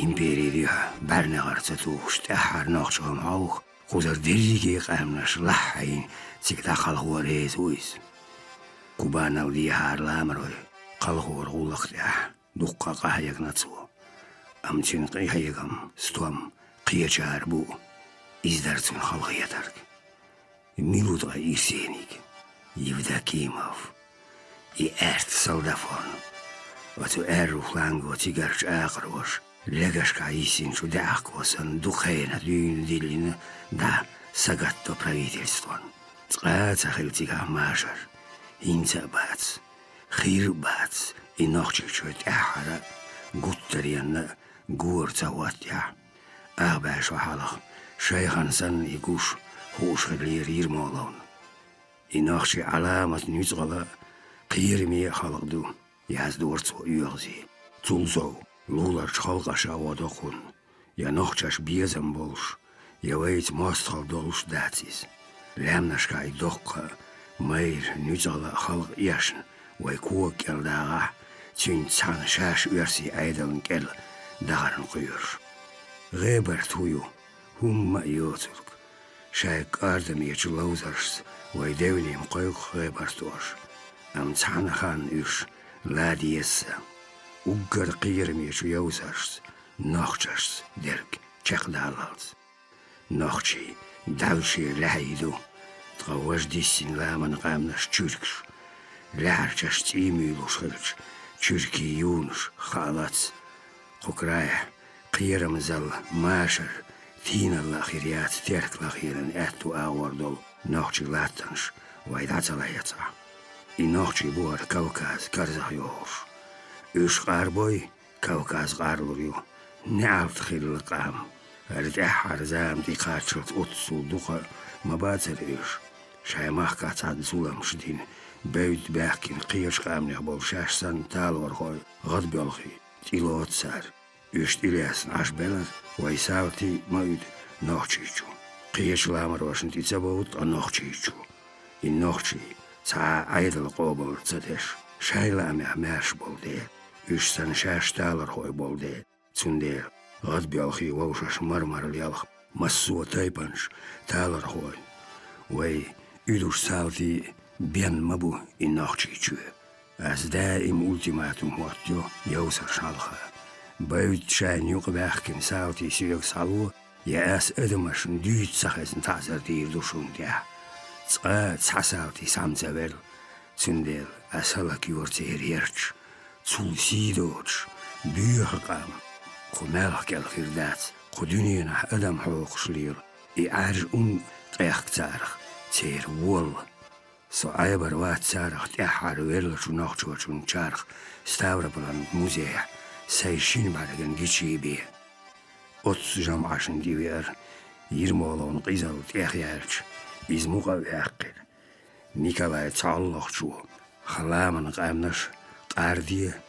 إمبيريا ديها برنغر تتوش تأحر ناقشهم عوخ قدر دريجي قامنش لحين تيك داخل غوريز ويز كوبانا وديها هرلامروي قلغور غولخ تأح دقا قهيق نتسو ام تنقي هيقم ستوم قيجار بو إزدارتون خلقية ترك ميلودا إيرسينيك يبدا كيماف إيرت سلدافون وتو إيروخ لانغو تيجارش آقروش لغاش كايسين شو داق وسن دوخينا دين ديلين دا ساقاتو правительствон تقاتا خيلتيكا ماشر إنتا بات خير بات إنوخشي شو تأحرا قطريان قور تواتيا أغباش وحالخ شيخان سن يقوش هوش غلير يرمولون إنوخشي علامة نيزغلا قيرمي خلق دو ياز دورتو يغزي تولزو لولار خلقش أوادقون يا نوخشاش بيزم بولش يا ويت ماستخل دولش داتيز لامناش كاي دوقا مير نيزغلا خلق ياشن ويكوك يلداغا تين تسان شاش ويرسي أيضا كل دارن قيرش غيبر تويو هم يوترك شايك أردم يجلوزرس ويدولي مقيق غيبر توش أم تحانا خان إيش لا ديسا وقر قيرم يجو يوزرس نوخشرس درك چق دالالز نوخشي دالشي لحيدو تغوش ديسين لامن قامنش چوركش لحرچش تيميلوش خلش چوركي يونش خالاتس قرايح قيرم زل ماشر تين الأخيريات ترك الأخيرا أتو أوردل نوخشي لاتنش ويدات لايتا إنوخشي بور كوكاز كرزح يوش إيش غاربوي كوكاز غارلوريو نعرف خير القام هرد أحر زام دي قاتشرت أتسو دوخا مباتر إيش شاي ماخكا تعد زولم شدين بيت باكين قيرش قام نخبول شاش سن تالور خوي غد بيالخي تيلوت سار إيش تيلياس نعش بلد ويساوتي مويد نوخشيشو قيش لامر واشن تيتسابوت نوخشيشو النوخشي تا عيد القوبل تدش شاي لامي عماش بولدي إيش سن شاش تالر خوي بولدي تندير غد بيالخي ووشش مرمر ليالخ مسو تايبنش تالر خوي وي إيدوش ساوتي بين مبو النوخشيشو از دائم ultimatum واتيو يوسر شالخا بيت شان يقباخكن ساوتي سيوك سالو يا اس ادمش نديت سخيسن تعزر دير دوشون ديا تسقا تسحساوتي سامزابل تنديل اسهلك يورتي ريرش تسول سيدوش بيوه قام خمالك الخيردات قدونينا ادم حوق شليل إعارج قيخ تارخ تير وول سو عيبر وات سارخ تأحر ويرلش ونوخش ونشارخ ستاورا بلان موزيح سايشين بعدين جيتشي بيه أتس جمعشن ديوير يرمولون قيزل تأخيارش إزموغا ويأقل نيكالاي تعلق شو خلامن قامنش قاردية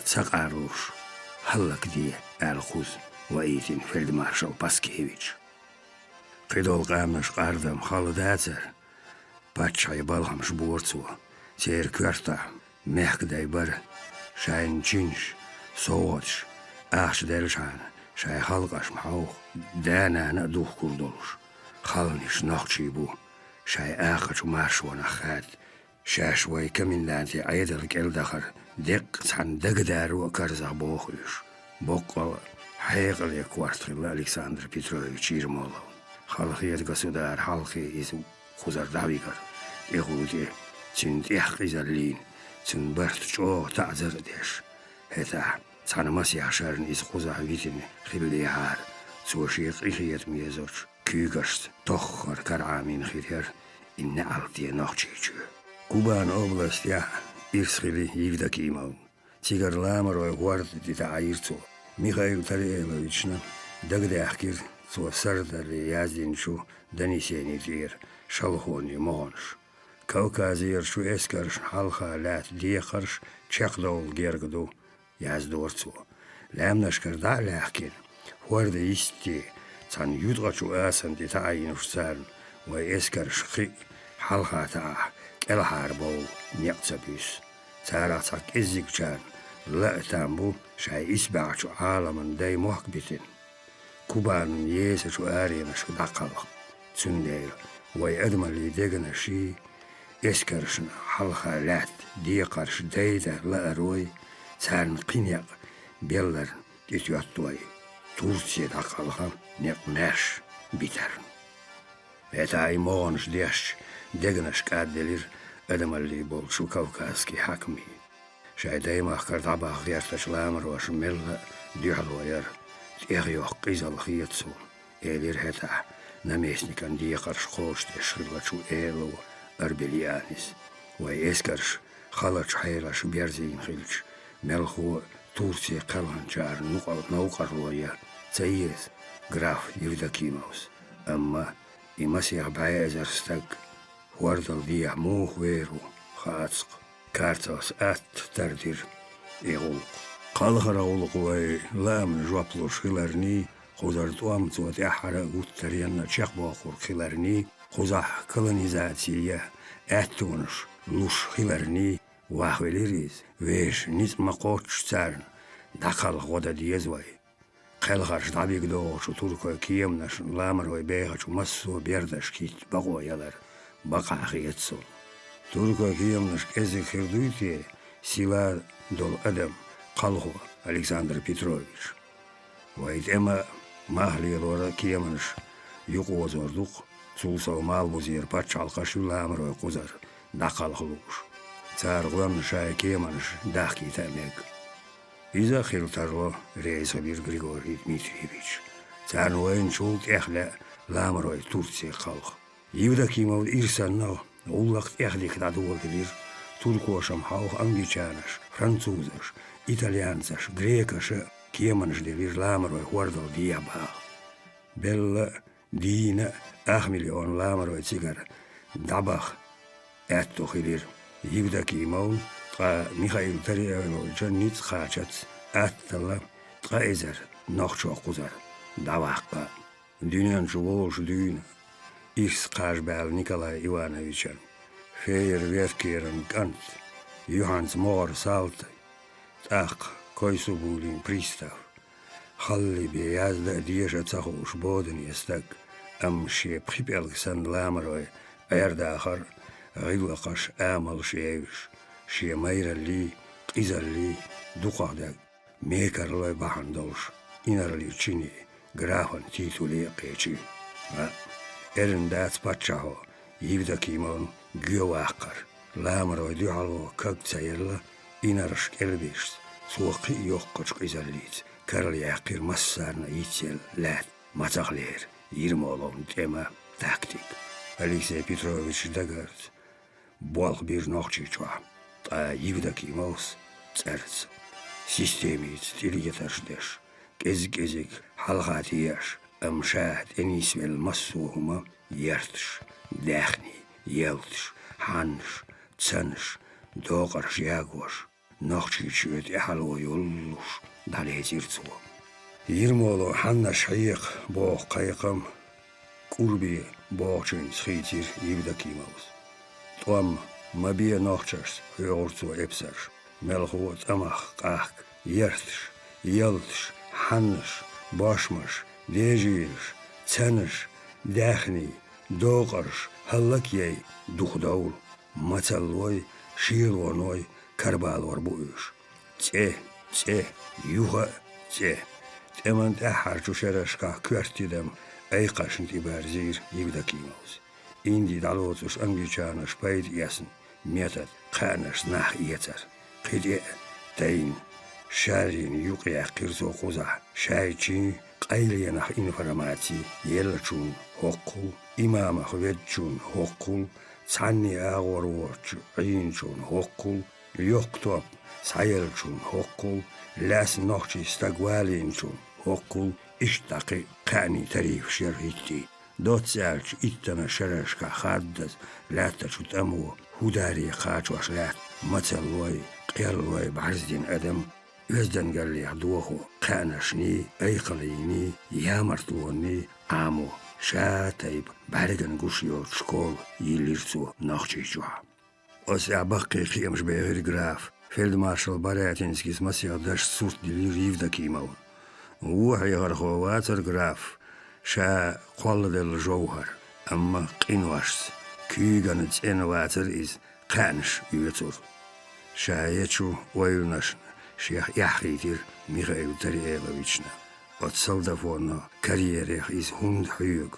تساقاروش هلك دي الخوز وإيتين فيلد مارشال باسكيفيتش قيدول قامنش قاردم خالداتر باتشاي بالهم شبورتسو تير كورتا مهك دايبر شاين تشينش صوتش أخش ديرشان شاي خلقش محوخ دانا ندوخ كردولش خلنش نخشي بو شاي آخش مارش ونخاد شاش وي كمين دانتي عيدلك الدخر دق تحن دقدار وكرزا بوخيش بقل حيقل يكوارتخل ألكسندر بيتروفيتش يرمولون خلقية قصدار حلقي إذ خوزر داويقر يقولي تن تيحقي زرلين تن برت جو تعزر ديش هتا Tanımas yaşarın iz xuza vitini xilli har. Zuoşiq ixiyet miyezoç. Kügast toxar karamin xilher inne altiye noxçiçü. Kuban oblast ya irsxili Yevdokimov. Tigar Lamaroy guardi di ta'ayirtu. Mikhail Tareelovichna dagdahkir so sardar yazdinchu daniseni dir shalxoni moğonş. Kaukazir şu eskarş halxa lat diyekarş çakdol gergdu yazdortu. Lamnaşkar da lahkin. Huarda isti tan yudgaçu asan di ta'ayinuf sarn ve eskarş xi halxa ta kelhar bol niqtabüs. Taratak ezzikçan لا تامبو شاي إسبعشو عالمن داي محكبتين كوبان يسشو آرينشو دقلق تسندير واي أدمالي ديغنا شي إسكرشن حلخالات ديقرش دايدا لا أروي تارن قينيق بيلر ديتيوتوي تورسي دقلقا نقماش بيترن ويتاي مونش ديش ديغنش كادلير أدمالي بولشو كوكاسكي حكمي شاي دايما خكرت عبا خيارتش لامر واش ملا ديحلو ير تيغيو قيز الخيطسو إلير هتا نميسني كان ديقرش خوش تشغلتشو إيلو أربليانيس ويسكرش خلتش حيلش بيرزين خلش ملخو تورسي قلن جار نوقر لويا تسيز غراف يفدكيموس أما إمسيح بايزر ستق وردل ديح موخ ويرو خاتسق كارتوس تردير إغلق قالخر أغلق وي لام جوابلو شغلرني خزرت وامتوت أحرا قوترينا تشيخ باخور خلرني خزح كولونيزاتية أتونش لوش خلرني واخوليريز ويش نيت مقوتش تارن دخل غدا ديزوي قالخرش دابيق دوغشو توركو كيمنش لامر وي بيغشو مسو بيردش كيت بقو يلر بقى خيتسو توركو كيمنش كزي خردويتي سيلا دول أدم قالخو ألكسندر بيتروفيش ويت إما ماهلي لورا كيمنش يقو زوردوق سولسو مالبوزير باتشالقاشو لامر وي قوزر دقال خلوش تار غلام شاي كيمنش داخكي تاميك إذا خيرتارو رئيسابير غريغوري دميتريевич تار وين شولت إخلا لامر وي تورسي قالخ Yevdokimov إرسالنا Уллахт эхлих дадуолдилир, туркошам хаух англичанаш, французаш, итальянцаш, грекаш, кеманждилир ламарой хуардал диабах. Белла дина ахмиллион ламарой цигар дабах эттохилир. Yevdokimov qa Mikhail Tareelovich ниц хачац аттала qa эзер нохчо quzar давахка. Дюнян жуволш дюна. Их скажбал Николай Ивановича, фейерверкерен кант, Юханс Мор Салтай, так, Койсубулин пристав, Халли беязда диежа цахуш боден естак, ше припелксан ламрой, аярдахар, гилакаш амал шеевиш, ше майрали, изали, духадак, мекарлой бахандолш, инарли чини, графан титули кечи. Эрендats патчаho, Yevdokimov gyovaqar, lamroy dialo kagtsayerla, inarsh elbishs, suqi yoqqach qizalliz, karl yaqir massarna itsel lat, matsaqler, 20 olon tema taktik. Алексей Петрович Дагard, болх bir noqchichwa, ta Yevdokimovs tsarts, системиц тилиеташдеш, кезик халгатияш, أمشاهد أنيس المصوهما يرتش داخني يلتش حنش تسنش دوغرش ياغوش نوخشي شويت إحلو يولوش دالي تيرتسو يرمولو حنش حيق بوغ قيقم كوربي بوغشين سخيتير Yevdokimov توام مبيا نوخشش يورتسو إبسرش ملخوت أمخ قاق يرتش يلتش حنش باشمش Лежиш, ценеш, дахни, доғарш, халлакей, духдаул, мацаллой, шилоной, карбалор буюш. Те, юха, те. Теман тахарчу шерашка квартидам, айқашын тибарзир Yevdokimov. Инди далоцуш англичанаш пайд ясн, метод, қанаш нах ецар. Қиде, тайн, شارين يقيا قرصو قوزا شايتشي قيلينخ إنفرماتي يلچون حقو إمام خويتشون حقو تعني آغوروچ عينچون حقو يقطب سايلچون حقو لاس نوخشي استقوالينچون حقو اشتاقي قاني تريف شرهيتي دوت سالش إتنا شرشكا خادز لاتا شوت أمو هداري قاچ واشلات مثلوي قيلوي بعرزدين أدم يزدن قال لي دوخو قانشني أيقليني يامرتوني عامو شاتيب بارغن قوشيو شكول يليرتو نوخشي جوها أسع بقي قيمش بيغير جراف فيلد مارشال باراتينسكيس مسيح داش صورت دي ريف دا كيمو وحي غرخو واتر جراف شا قول دل جوهر أما قينواشت كيغن تين واتر إز قانش يوتر شا يتشو ويلنش شيخ يحريتير ميخائيل تريالوفيتشنا أتصل دفونا كاريريخ إز هوند حيوغ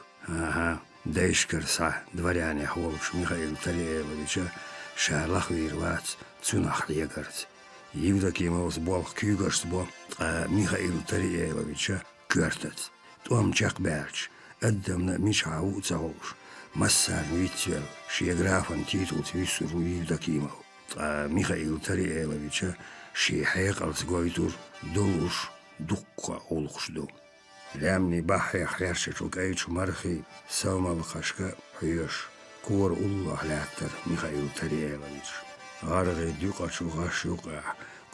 دايشكر صح دворяне حولش ميخائيل تريالوفيتشا شا لخوير وات تسونخ ليغرت يودا كيموس بولخ كيغرس بو ميخائيل تريالوفيتشا كورتت توم جاك بيرش قدمنا مش عاوز عوش مسار ويتسويل شيغرافن تيتو تيسر ويودا كيمو ميخائيل تريالوفيتشا شي حيقلت قويتور دوش دقة أولخش دو لامني بحي حيرشش وكايتش مرخي سوما الخشكا حيوش كور الله لاتر ميخائيل تريالوفيتش غارغي ديقة شو غاش يوقع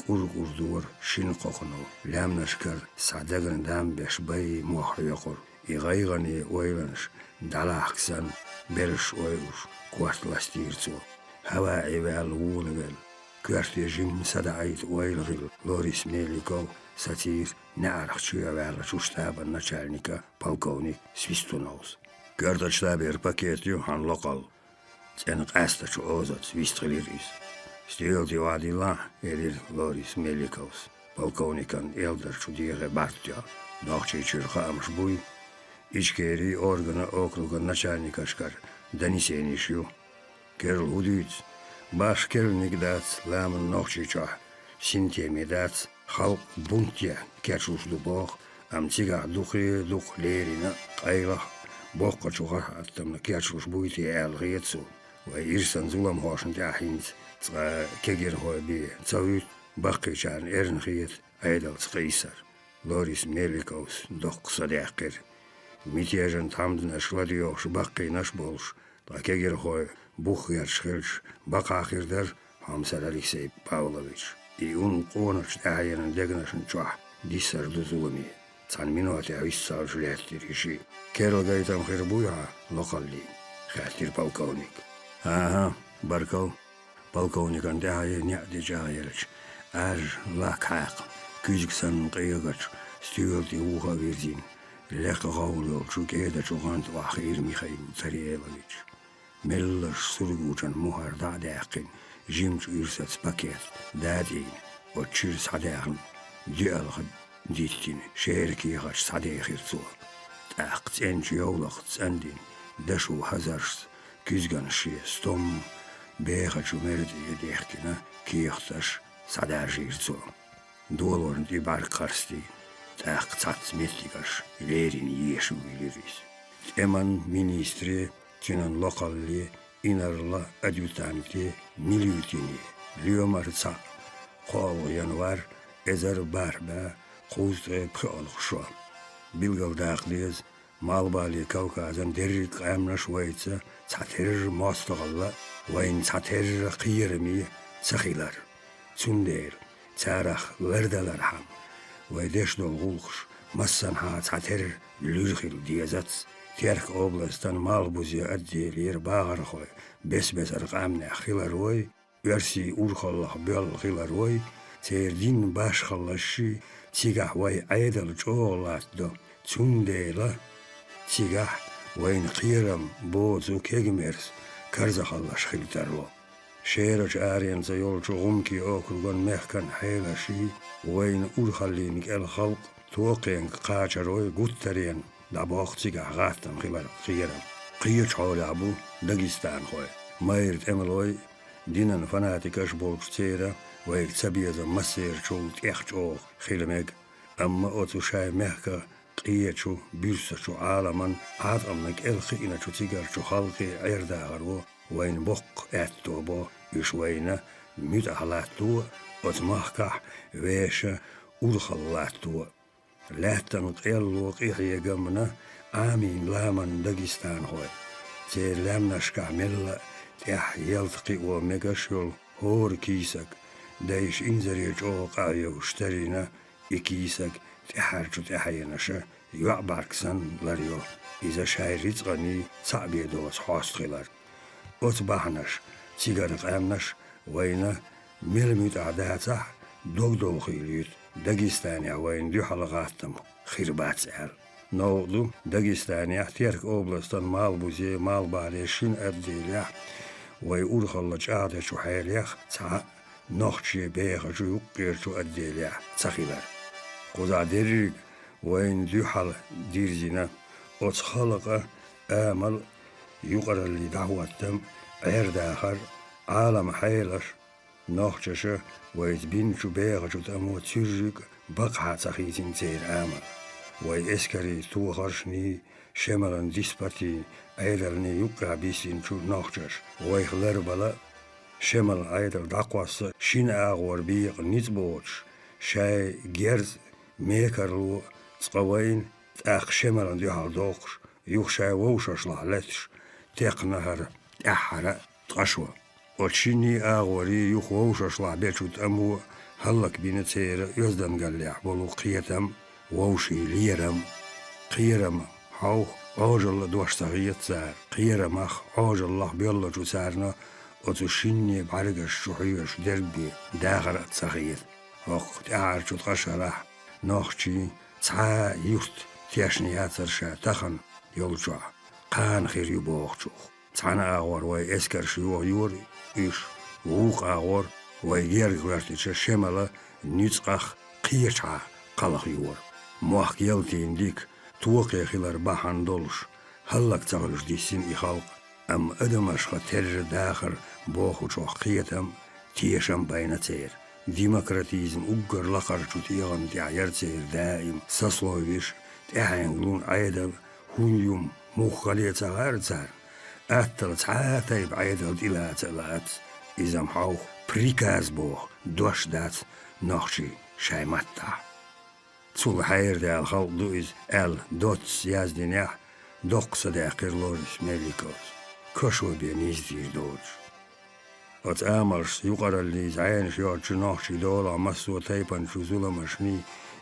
كور دور شين قوقنو لامنشكر سعدقن دام بيش باي موحر يقر إغايغني ويلنش دالاحكسن برش ويوش كوارت لاستيرتو هوا عيوال وولغل كوارت يجيم سدعيت ويلغل لوريس ميليكو ساتير نعرخ شوية وعلا شوشتابا начальника полковник Свистуновс كوارت شتابير باكيت يوحان لقل تنق أستش أوزت سويستغليريس ستيلتي وادي الله إلير لوريس ميليكوس полковникан элдер чудире бартя нохчи чирхамш буй ичкери органа округа начальника шкар донесенишью керл удиц баш керник дац ламн нохчи ча синтеми дац халк бунтя кершуш дубох амтига духри дух лерина айла бохка чуга аттамна кершуш буйти элгиетсу ва ирсан зулам хошн тахинц كجير هو بي تسوي باقي كان إرنخيت أيضا تقيسر لوريس ميليكوس دق صديقر ميتيجن تامدن أشلاديوش باقي نشبولش تا كجير هو بوخير شخلش باقا آخر در همسر أليكسي باولوفيتش إيون قونش دعاينا دقنشن چوح ديسر دو ظلمي تان منواتي عويسار جلياتي ريشي كيرو دايتام خير بويها لقلي خاتير بالكونيك بركو полковникан дяхае няди жагаелч ар лакхак күзгсэн кыйгач стюэлти уха вирзин лека гаулол чукеда чугант вахир Михаил Царевич меллаш сургучан мухар дадяқин жимч ирсац пакет дадин очир садяхн диалх диттин шеркигач садяхирцу тақценч ёлах цандин дашу хазарс күзган ши стом بيخشو مرد يديحكنا كيختش صداجيرتو دولورن دي بارقارستي تاق تات ميتيغاش ليرين يشو يليريس امان مينيستري تنان لوكالي инарла адъютанти милютини лиомарца қол январ эзер барба қузэ пхолхшо билгалдақлиз малбали кавказан деррик амна швейца цатер мостголла вайн цатер қиерми цахилар цундер царах вердалар хам вайдеш долгулхш массан ха цатер люрхил диязац تيرك أوبلاستان مالبوزي أديلير باغرخوي بس أرقامنا خيلاروي يرسي أورخالله بيال خيلاروي تيردين باش خلاشي تيجح واي عيدل جولات دو تنديلا تيجح وين قيرم بوزو كيجميرس كرزا خلاش خيلتارلو شيرج آرين زيول جغمكي أوكرغن مهكن حيلاشي وين أورخالينك الخلق توقين قاجروي قوترين دابوختيغا غاتم خيرم قيش حول أبو داغستان خوي مايرت أملوي دينن فناتيكاش بولكستيرا ويك تبيض مسير شو تيخجو خيلمك أما أوتو شاي مهكا قيتشو بيرسشو عالما عاد أمنك الخينا شو تيجر شو خلقي عيردا غرو وين بق اتوبو يشوينا ميت أهلاتو أتمحكح ويشا ودخلاتو لا تنقلو قيحي جمنا آمين لامن داغستان هوي تي لامنش كامل تح يلتقي وميغاشول هور كيسك دايش انزري جو قايو اشترينا إكيسك تحرجو تحينشا يعباركسن لاريو إذا شايريت غني صعبي دوت حاستخيلار أتباحنش تيغر قامنش وينا ملميت أعداتا دوغ خيليت داغستانيا وين دي حلقاتم خيربات سهل نوضو داغستانيا تيرك أوبلاستان مال بوزي مال باليشين أبديليا وي أورخلج عادة شو حيليخ تا نوخشي بيخ شو يقير شو أديليا تخيلار قوزا ديريك وين دي حل ديرزينا أتخلق آمل يقرر اللي دعوتم عير داخر عالم حيلش نوخشش ويتبين شو بيغ شو تأمو تسرق بقعة تخيتين تير آمل وي اسكري توخرشني شمرن ديسباتي عيرلني يقع بيسين شو نوخشش وي خلربلا شمل عيدر دقواس شين آغور بيغ نتبوش شاي جيرز ميكرلو تقوين تاق شمرن دي هالدوخش يوخ شاي ووشش لحلتش تاق نهر تأحرق تقشوه وشيني آغوري يوخ ووشش لحبيتشو تأمو هلك بين تير يزدن قال بولو قيتم ووشي ليرم قيرم حوخ عاجل دوش تغييت سار قيرمخ عاجل الله بيلا جو سارنا وتشيني بعرقش شوحيوش دربي داغر تغييت وقت أعرشو تغشرح نوخشي تسعى يوست تياشني هاترشا تخن يولجع قان خير يبوخشوخ تسعنا آغور وي اسكر شيوه يوري إيش ووق آغور ويجيرك ورتيش شمالة نيتقخ قيشع قلق يور موخ يلتين ديك توقي خلال باحان دولش هلك تغلش دي سين إخالق أم أدمش خطر داخر بوخو شوخ قيتم تيشم بين تير ديمقراطيزم أقر لقر شو تيغن تعير تير دائم ساسلويش تحينغلون عيدل هون يوم مخالية غير تار أتل تعاتي بعيدل إلى تلات إذا محوخ بريكاز بوخ دوش دات نوخشي شاي متع تسول حير دي الخلق دوئز دوتس يازدينيح دوق صداقير لوريس ميليكوز كشو بينيز دير دوج أتآمرش يقرر اللي زعينش يوجو نوخشي دولا مسو تايبان شو زولمشني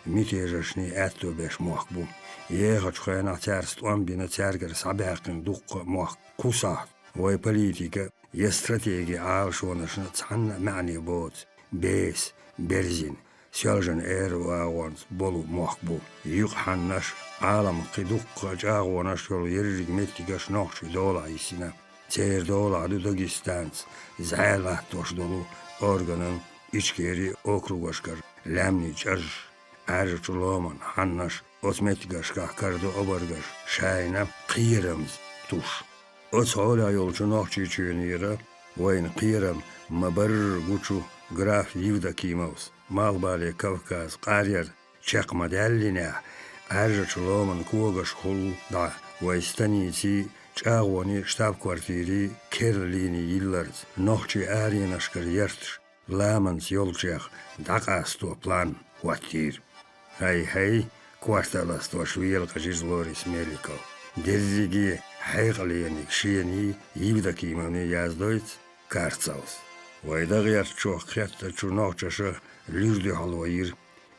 ميتيجشني أتو بيش موخبو ياخد خينا تارست بينا تارجر سابقين دوق موخ كوساح وي بوليتيكا يستراتيجي عالشونش نتحنى معني بوت بيس برزين سيالجن اير واغونز بولو موخبو يقحنش عالم قدوق جاغونش يول يرجي ميتيجاش نوخشي دولا يسينا تير دولا دو داغستانس زعيلة توش دولو أورغانن إشكيري أوكروغاشكر لامني جرج عرج لومن حنش أوتميتيغاشكا كاردو أوبرغاش شاينا قيرمز توش أتعالى يولجو نوخشي تشينيرا وين قيرم مبرر غوشو غراف يودا كيموس مالبالي كوكاز قارير شاق مدالينا عرج لومن كوغاش خلو دا ويستنيتي چاغواني شتاب كوارتيري كيرليني يلرز نوخشي آريناشكر يرتش لامنز يولجيخ داقاستو بلان واتير هاي كوارتالاستو شويل قجيز لوريس ميليكو ديرزيجي حيقليني شيني يبدا كيموني يازدويت كارتساوس ويدا غير شو خيات شو نوخشش ليردي حلوير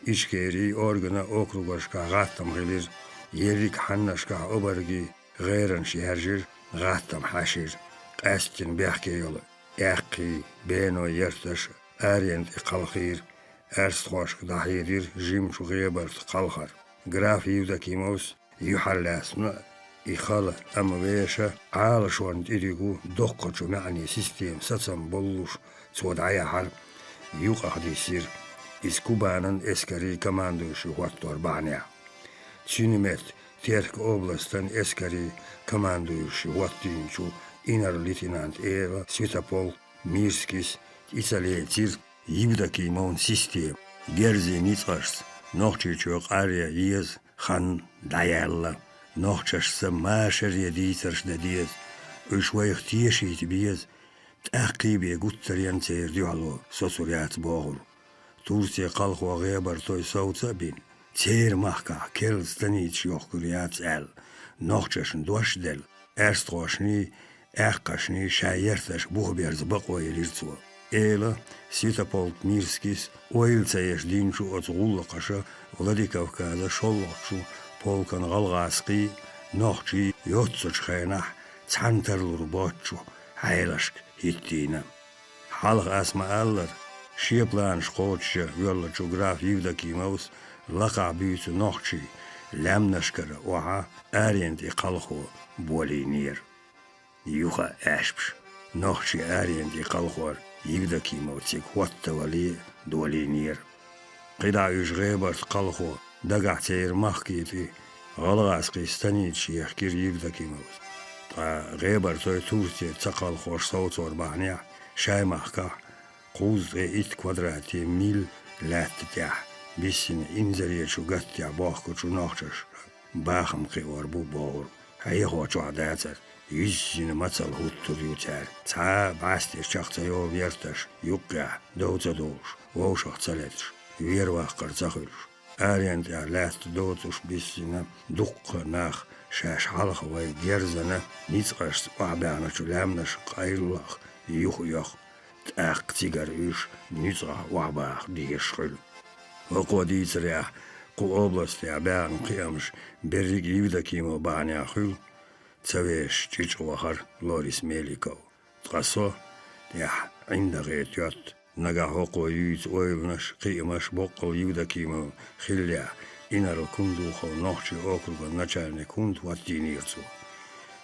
إشكيري أورغنا أوكروغاشكا غاتم غيلير يريك حناشكا أوبرغي غيرن شهرجر غاتم حاشر قاستن بيحكي يولا اقي بينو يرتش آرينت إقالخير أرستخوشك دحيرير جيم شو غيبرت قالخر غراف يودا كيموس يحلاسنا إخالة أما بيشا عالشوان تيريقو دوقجو معني سيستيم ستسم بولوش تود عيا حرب يوقع ديسير إسكوبانن إسكاري كماندوشو واتور بانيا تشينيمت تيرك أوبلاستن إسكاري كماندوشو واتينشو إنر ليتنانت إيرا سويتابول ميرسكيس إساليتير يبدأ مون سيستم جرزي نيتقرس نوخشي شو قاريا يز خان دايالا نوخشش سماشر يديترش دديز وشوي اختيشي تبيز تأقيبي قتريان تيرديو على سوسوريات بوغل تورسي قلقوا غيبر توي صوتا بين تير محكا كيل ستانيتش يوخكريات ال نوخشش ندوش دل ارستغوشني اقشني شايرتش بوغبيرز بقوي ليرتسوا إيلا سيتاполк Мирскис ойлцаеш динчу от гуллақаша Владикавказа шоллақчу полкан галгасқи нохчи йотсуч хайнах цантарлур ботчу хайлашк хиттина халх асма аллар шеплан шқотча вёрлачу граф Евдокимовс лақа бүйсу нохчи лямнашкара оха ариент иқалху болинир юха ашпш нохчи ариент иқалхуар Евдокимовцик хоттавали долинир. Когда уж гебарт калхо дагатер махкити галгаски станич яхкир Евдокимовц. Та гебарт той турти цакалхош саутор бахня шаймахка куз ит квадрати мил лаття бисин инзаречу гаття бахкочу нахчаш бахам киварбу баур хайхочу адацер Yüzünü maçal huttur yutar. Ta bastır çaxta yol vertaş. Yukka doğuta doğuş. Voğuşaq çaletiş. Vervaq qarcaqılış. Ariyant lat doğutuş bisine duqqa nax şaş halq ve gerzana nitsqaş abana çulamnaş qayrlaq yuq yuq. Taq tigar üş nitsqa wabaq diyişqil. Oqoditsriya qu oblasti aban qiyamış berrik Евдокимов baniaqil Цавеш чичвахар Лорис Меликов. Трасо я عندغيت يات نجاهوق ويوت ويلنش قيمش بقل Евдокимов خليا إنر كندو خو نخشي أكرغ نچارني كند واتينيرتو.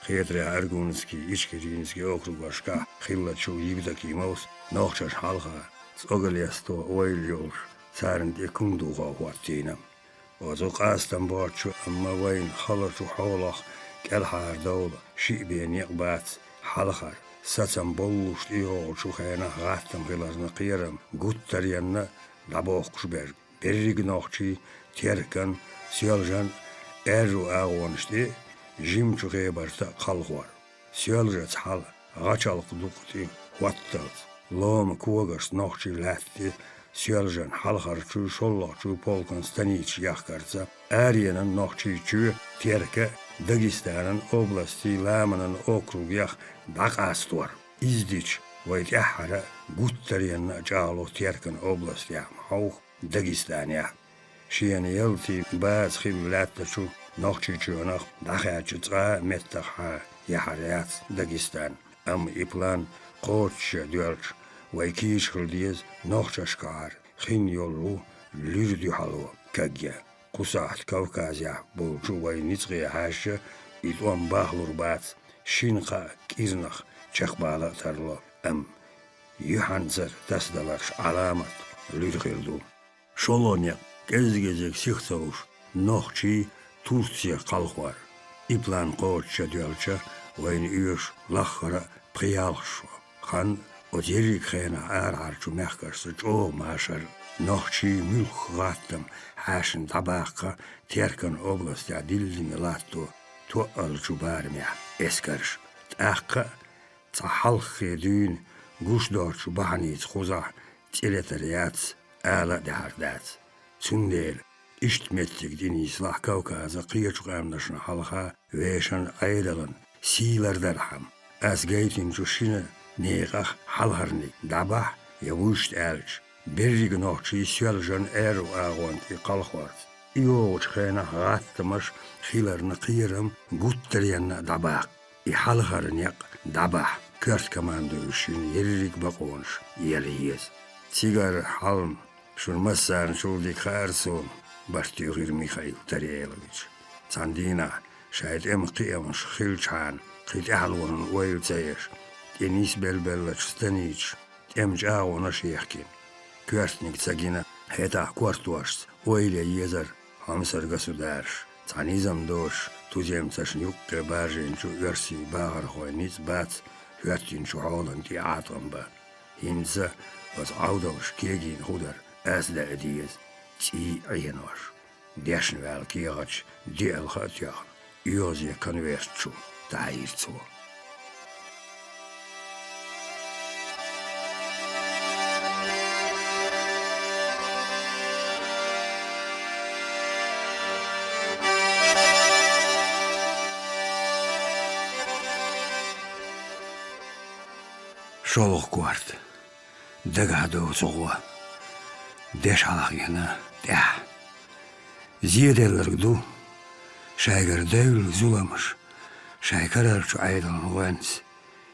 خيتري أرجونسكي إشكرينسكي أكرغ شكا خلا شو Евдокимовس نخشش حلقة تأغليستو ويليوش سارند كندو خو واتينم. وزوق أستن بارشو أما وين خلصو حولخ كالحار دولة شيء بين يقبات حلقر ستم بولوش إيغول شو خينا غاتم غلازنا قيرم قوترينا لابوخش برگ بريق نوخشي تيركن سيالجان ارو آغوانشتي جيم شو غيبرتا قلغوار سيالجات حال غاچالق دوقتي واتتالت لوم كوغش نوخشي لاتي سيالجان حلقر شو شولق شو بولكن ستانيچ يحكارتا آريانا نوخشي شو تيركه Дагестанın oblasti Lamanın okrugiyaq Daqastor izdiç ve yahara Guttaryanna cağlo tiyarkan oblasti hauh Dagestanya. Şiyani yelti baz xivlatta şu noxçiçuanaq Daqaçıqa mettaqa yaharayat Dagestan. Am iplan qoçça dölç ve kiş xildiyez noxçaşkar xin yolu lürdü halu kagya. قصاحت كوكازيا بولشو وينيتغي حاشا إدوان باخلور بات شينقا كيزنخ چخبالا ترلو أم يحنزر تسدلرش علامت ليرغيردو شولونيا كزيزيك سيختوش نوخشي تورسيا قلقوار إبلان قوتشا ديالشا وين إيوش لخرا بخيالشو خان وديريك خينا عارشو مخكرس جو ماشر نوخشي ملخ غاتم حاشن طباقة تيركن أوبلاست ديلين لاتو توقل جبارميا إسكرش تأقى تحلخي دين قوش دورشو بحنيت خوزا تيلتريات آلا دهاردات تنديل اشتمتك دين إصلاح كوكازا قيچو قامنشن حلقا ويشن أيدلن سيلر درحم أسجيتين جوشينة نيغاخ حلهرني دابح يوشت آلج بريق نوخشي سيالجان ايرو آغوان إقالخوارت إيوش خينا غاتمش خيلر نقيرم قوتريان داباق إحالغرن يق دابح كرت كمان دوشين يريق بقونش يليز تيغر حلم شون مسان شولدي خارسون بارتيغير ميخايل تريالويش تاندينا شايد ام قيامش خيلشان قيد أهلون ويل تايش تنيس بلبلش ستانيش ام جاونش يحكين Квертник цагина это квартуаш ойля езер хамсар государш цанизам дош тузем цашнюк баженчу версии багар хойниц бац хвертинчу холан театром ба хинца az ouders kégin hudar ez de ediz, ti ajenos. Desnvel kiacs, délhatja, józje kanvertsú, táírcó. Solokkuart, degado zoa, desalagina, Ziedelergdu, Scheiger Deul Zulamas, Scheikerer zu Eideln Wens,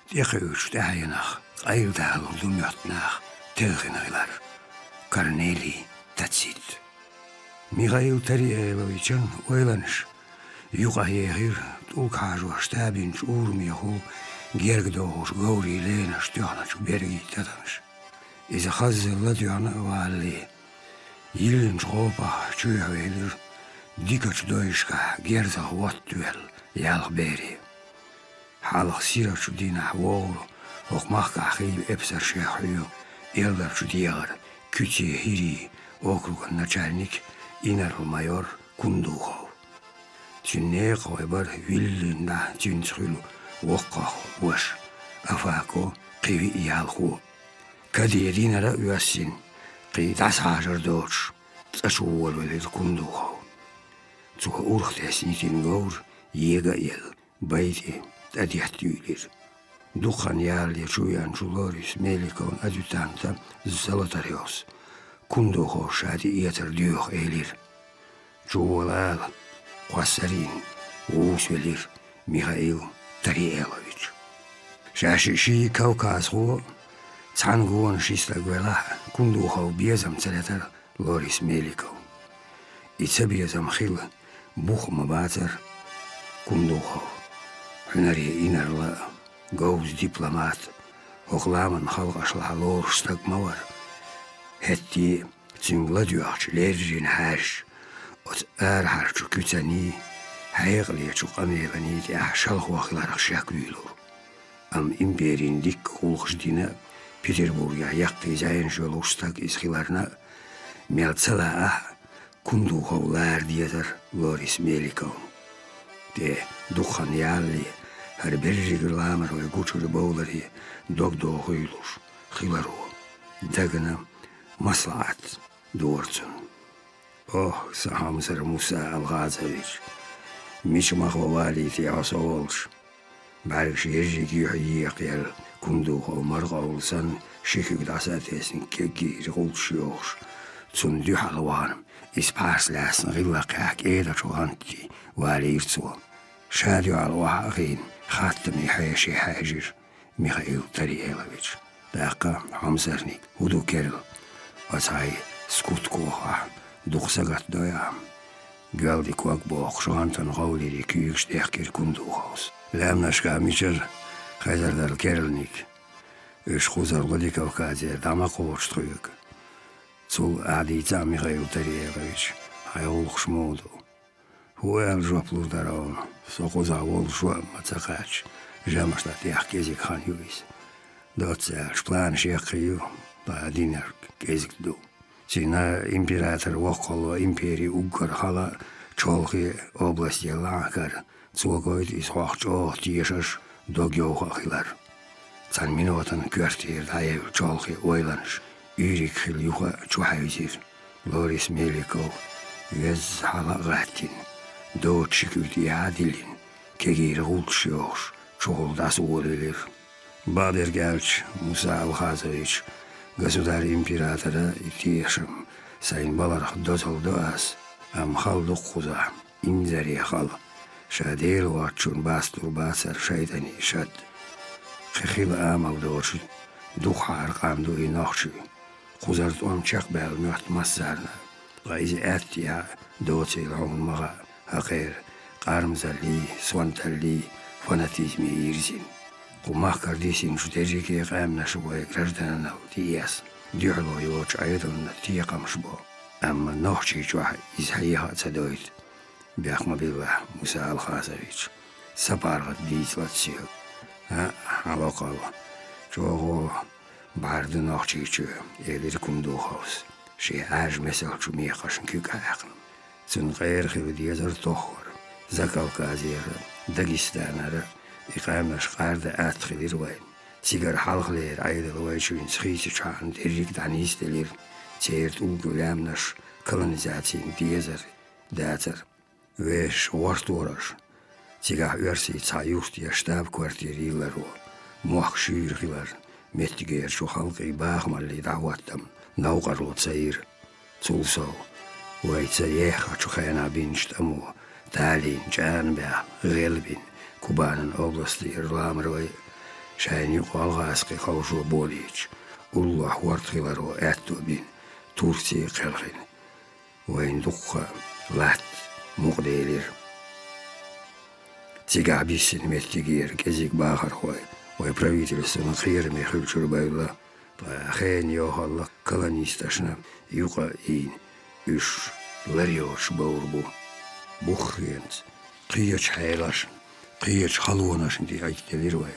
Diecheuts Dajenach, Eildal Dumjotnach, Telgenelar, Karneli, Tatsit. Mikhail Terielovichan, Oilans, Jukaheer, Tulkajo, Stabins, Urmiahu, Gergdohos, Gauri, Lena, Stjanach, Bergi, Tatans. Is a Hazel Ladjana Valley. Jillens Ropa, Tjöhvelir, Dikats Doiska, Gerza Wattuel, Jalberi. Halach Sirachu Dina Wol, Och Machka Hil Epser Shehyu, Eldar Chudiar, Kütje Hiri, Okrug Начальник, Inarl Major, Kunduhov. Tjineko Eber, Willinda, Tjinshul, Wokach, Wash, Afako, Kivi Jalhu. Kadirina Uasin. قيداس عشر دوش تشوول ولد كندوخو تسوه أورخ تحسنيتين غور ييغا يل بيتي تأديحت يولير دوخان يالي شويان شلوريس ميليكون أدوتانتا زلطريوس كندوخو شادي إيتر ديوخ إيلير شوول آل قواسرين ووسولير ميخائيل تريئيلوفيتش شاشي كوكاز هو Цангуон шистагвела, Кундухов безам целетер Лорис Меликов. И цебезам хил Бухма Бацер Кундухов. Хнари инарла гоуз дипломат. Охламан халгашла лор стагмавар. Хетти цюнгладюач лержин хаш. От архарчу кютани. Хайглиячу камевани тя шалхуахларах шаквилур. Am империн дик хулхждина Петербурга яқты зайын жол ұстак исхиларна мелцала Кундуховлар диетер Лорис Меликов. Де духан ялли her berjigir lamar ой гучур боулари догдо хуйлуш хилару дагана маслаат дуорцун. Ох, Сахамсар Муса Алгазович, Мичмахвали Тиасолш. Бариш ежиги яқел Кундухов маргаулсан шихиг дасатесин кеги рулшиош цун дюхалван испарсласын гилакак эдачуанти валирцу шадю алвахин хаттами хайши хайжир Михаил Тариелович дака хамсарник удукерл асай скуткоха духсагат доя Geldi kwakboog zohantan gaulirik kuyuks dechkir Kundуховs. Lemnaska micher Khazardal kerelnik. Khuzar Vladimir Kavkazier damakovstruyuk. Zul Adica Mikhail Taryevich Hayolch Shmodu. Huel joplur daron. Sokozavol shwa matsakach. Jamashtat yachkezik khan yuis. Dotsa shplan shekhiyu badiner kezik du. Цина император Воколо империи Угар-Хала Чолхи области Лакар Цугойд из Хохчо Тишаш Догьохахилар. Цан минутан квартир Таев Чолхи Ойланш Юрик Хилюха Чухайзир Лорис Меликов Вез Хала Гаттин Дочикют Ядилин Кегир Гулшиош Чухолдас Уолилир Бадер Гальч Муса Алхазович Государь императора и тешим, сайн баларах дозал доас, ам халдук хуза, инзари хал, шадел ватчун бастур басар шайтани шад. Хихил амал дорши, духа арқамду и нохши, хузарт он чакбел мёрт массарна, гайзи әттия доци лаун мага, хақер, қармзали, свантали, фанатизми ирзин. Кумах кардисин шутежики гамна шбой гражданина тиес. Дюрло йоч айдон тиекам шбо. Амма нохчи чуа из хайха цадоит. Бяхма билла Муса Алхазович. Сапаргат дийслатсио. Алокал. Чого Bardı nahçıçı, elir kundu haus. Şey mesel şu miyakaşın kükayakın. Zün gayr xili diyazar tohur. Zakalkaziyarı, Dagistanarı, İqameş qarda atxilir vayn. Sigar halqlayır aydalı vayçuyun sıxıysı çağın derrik danistelir. Çeyrt ulgulamnaş kolonizasiyin diyazar, datar. Veş ortoraş. Sigah örsi çayustiya ştab kvartiriler o. Muaq şüyrgiler. Mettigeer şu halqı bağmalli davattam. Nauqarlu çayır. Çulsav. Vayça yeha şu xayana binçtamu. Talin, Canbea, Gelbin, Kubanın oblasti Irlamır ve Şahin yuqalğasqı xavşu boliç. Ullah vartqilar o ettu bin Tursiya qelqin. Vayn duqqa lat muqdelir. Тига бисин меттигир кезик бахар хой. Ой правительством хирме хülчүрбайла. Хэн йохалла колонисташна юqa ин үш ларьош баурбу. Бухренц, қияч хайлашын, қияч халуанашын дей айтделер бай.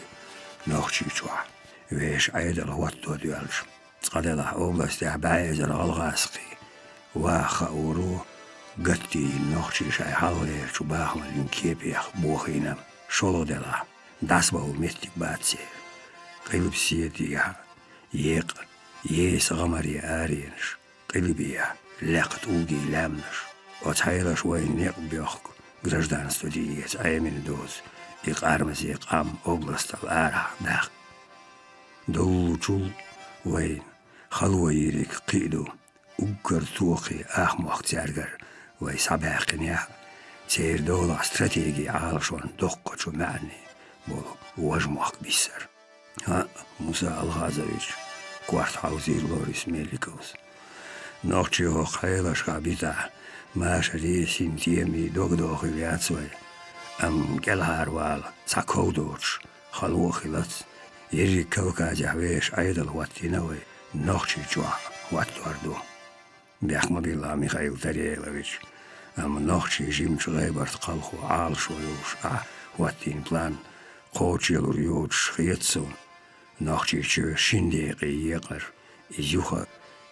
Нахчичуа, веш айдал ватту дюалш. Цқадала области абайзар алғасқи. Ваха уру, гатти нахчиш ай халлер чубахмал юн кепиях бухинам. Шолодела, дасбау меттик бацер. Қилипсиетия, еқ, ес ғамари аринш. Қилипия, ләқт уги ләмнаш. Отхайлаш войнек бёхк, гражданство диец, аймин доз, их армази қам областал ара дақ. Долучул войн, халуа ерек қиду, уггар туқи ахмақ тяргар, вай сабақиня, тер дола стратегия алшон доққачу мәни, бол уажмақ бисар. Муса Алғазович, квартхаузир Лорис Меликовс. Нохчио хайлаш хабита, Машари синтиеми догдохи вяцвай. Гелхарвал цакодоч халуахилац. Ери кавказя веш айдал ваттинавай. Нохчи чуа ваттуарду. Бяхмабилла Михаил Тарелович. Нохчи жимчугай барт қалху алшойуш. Ваттин план. Қочелур юдш хиетсун. Нохчи чу шиндеқи еқар. Изюха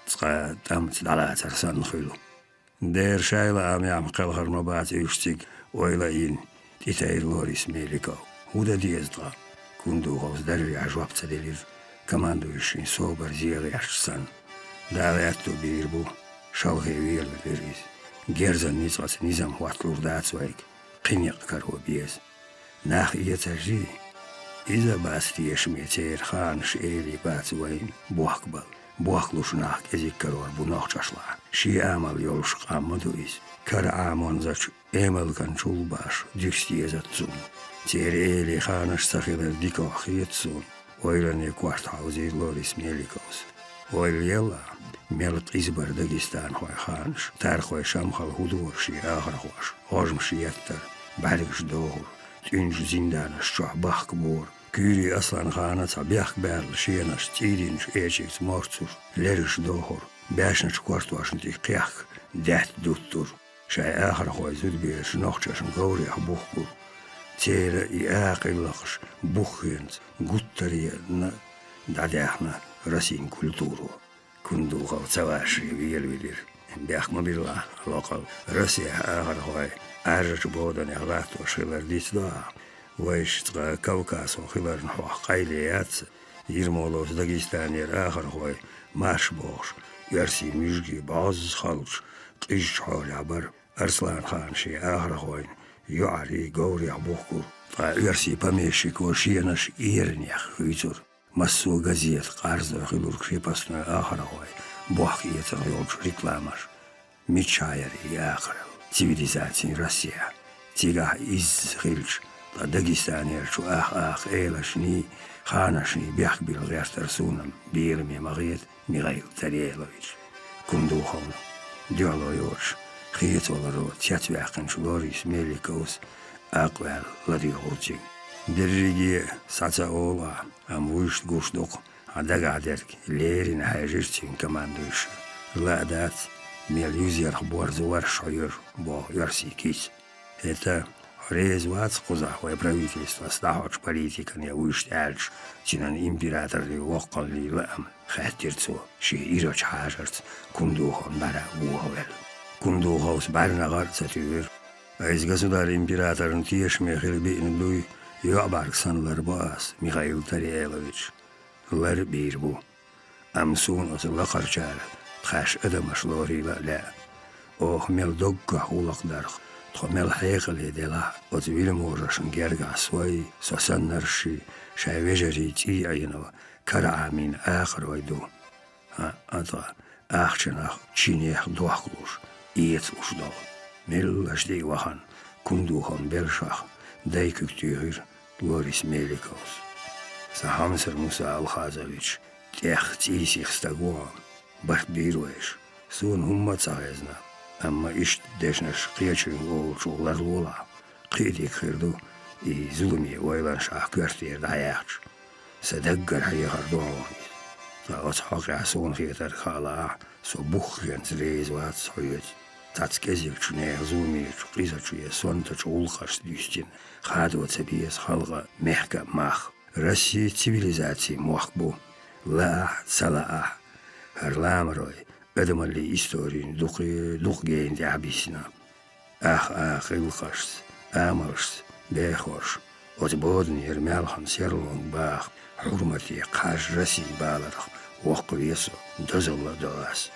цқа тамц дала царсан хилу. Der шайла амям қалхар мабац юштик ойла ин титайр Лорис Меликов. Худа диездга. Кунду гавз дарри ажвабца делир. Командующий собор зиягашсан. Давятту бирбу. Шалхи виелвериз. Герзан ницвац низам хуатлур дацвайк. Қинек каро биез. Нах иецажи. Иза бастиеш метер хан шери бацвайн буахкбал. Буахлушнах кезик карор бунах чашла. Ши амал йолш қаммадуиз. Кар амонзач эмал канчул баш дюстиезатцун. Тер эли ханаш сахилер дикох етсун. Ойлане квартхаузи Лорис Меликовс. Ойл ела мелт избар Дагестан хой ханш. Тархой шамхал худур ши ахрахош. Ожм шияттар. Баргш дохур. Тюнж зинданаш чуабах кбор. Küri aslan xana sabyak bərl şienaş tirinç eçik morçur leriş dohur bəşnç kvartvaşın dik qiyaq dət duttur şay axır xoy zülbiyə şnoxçaşın qavri buxkur tere i aqillaqş buxhent guttariya dadahna rasin kulturu kundu qav savaşı velvelir бяхма билла локал Россия axır xoy arj bodan yağlatı şılar ditda Вайшцга Кавказ хиларн хох қайлияц ирмолос Дагестанер ахар хой маш бош ярси мужги баз халш қиш хабар Арслан хан ши ахар хой юари гори абухкур ва ярси помещи кошиянаш ирнях хүйцур массу газет қарза хилур крепостной ахар хой бох ецер йолч рекламаш мечаяри ахар цивилизации Россия тига из хилш Дагестанер шо ах элашни ханашни бях бил гертарсунам бирми магит Михаил Тарелович кундухон диалойош хиетоларо тятвяхын Лорис Меликовс аквал ладиохочи дерриги сацаола амуш гушдок адагадерк лерин хайжиртин командуш ладат мелюзер борзуар шойер бо ярсикис это Рез вац кузахвай правительство стахоч политикан я уйштальч, чинан император ли воккал ли лам, хаттирцу, ши ироч хажарц, кундухон бара уовел. Кундухаус барнагарца тюр. Из государь-императорн тиешмехил бин луй, Йобарксан Ларбас, Михаил Тарелович, Ларбирбу, Амсун от Лахарчар, Тхаш Эдамаш Лорила ля, Ох Мелдогга Хулахдарх, Тхомел Хейхали дела, от Вильмурашн Герга Свой, Сосаннарши, Шайвежери Ти Айнова, Карамин Ахройду, Ата Ахчанах, Чинех Дуахлуш, Иецлуш дол, Меллашди Вахан, Кундухан Белшах, Дайкуктюр, Лорис Меликос. Сахамсер Муса Алхазович, тех тисих стагуам, бахбируеш, сун хуммацаезна, амма ишт дешнеш қиячын олчулар лула, қидик хирду, и зулуми ойлан шах квартир даяч, садаггар хайяхар дуауnis. Та отхақ ясун хитар хала, со бухген зрейз ват сойет. Тацкезик чунех зулуми чукриза чуе сонта чулхаш дюстин, хадва цепиес халга мехка мах. Россия цивилизации мохбу, ла цалаа, харламрой, эдамали истории духгейн дябисина. Ах, илхашс, амарс, бехош, от бодни ермялхан серлон бах, хурмати қаш Россия баларах, воквесо, дозалла доас,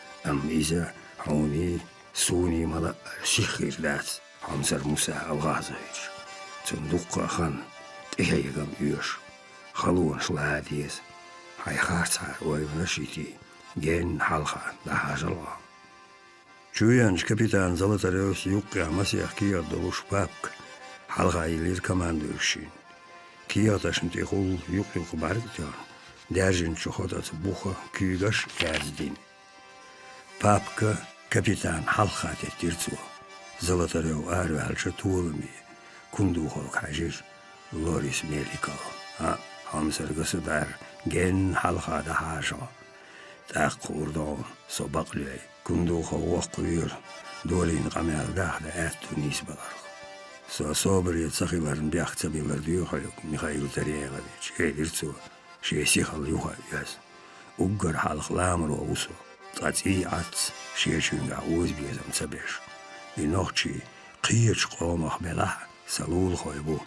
иза, хауни, суни мала сихир дац, Хамсар Муса Алгазович. Цундукка хан, тихаягам юш. Халуан шладиес, хайхарцар ойвнашити, ген халха дахажала. Чуянч капитан Золотарев юкка масях кият долуш папк, халха илир командующий. Кияташн тихул юк баргтян, дяжин чухотац буха кюгаш яздин. Папка капитан халха тетирцу, Золотарев арвалча тулами, кундухов кажир, Лорис Меликов. Хамсер государ ген халха да хажа. Так курдон собаклей кундуха вокуир долин гамел да Тунис баларх. Собрит сахиларн бяхцабилар дюхаюк Михаил Тарелович эдирцу шесихал юха яс. Уггар халх ламро усу. Таци ац шечунга узбезам цабеш. И ночи қиеч қомах бела салул хойбу.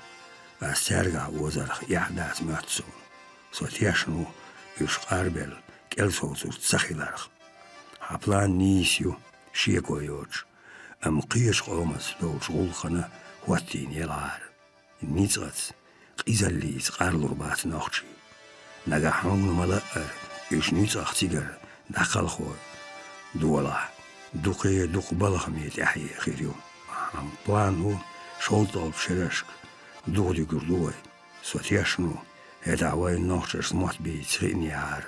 Астерга озарх яхдас матсу. Сотяшну юш қарбел келсоусур цахиларх. Хаплан нисю шекойоч. Қиеш қомас дол шғулхана хуаттин елар. Ницац қизаллиз қарлур бат нохчи. Нага хаун малаар юш ницах тигар дақал хой. Дуала дуқе дуқ балахмет яхи хирю. План ху шолтол шерашк. Доди гурдуай, сотяшну, это авай нохчаш мот бейц хиньяр,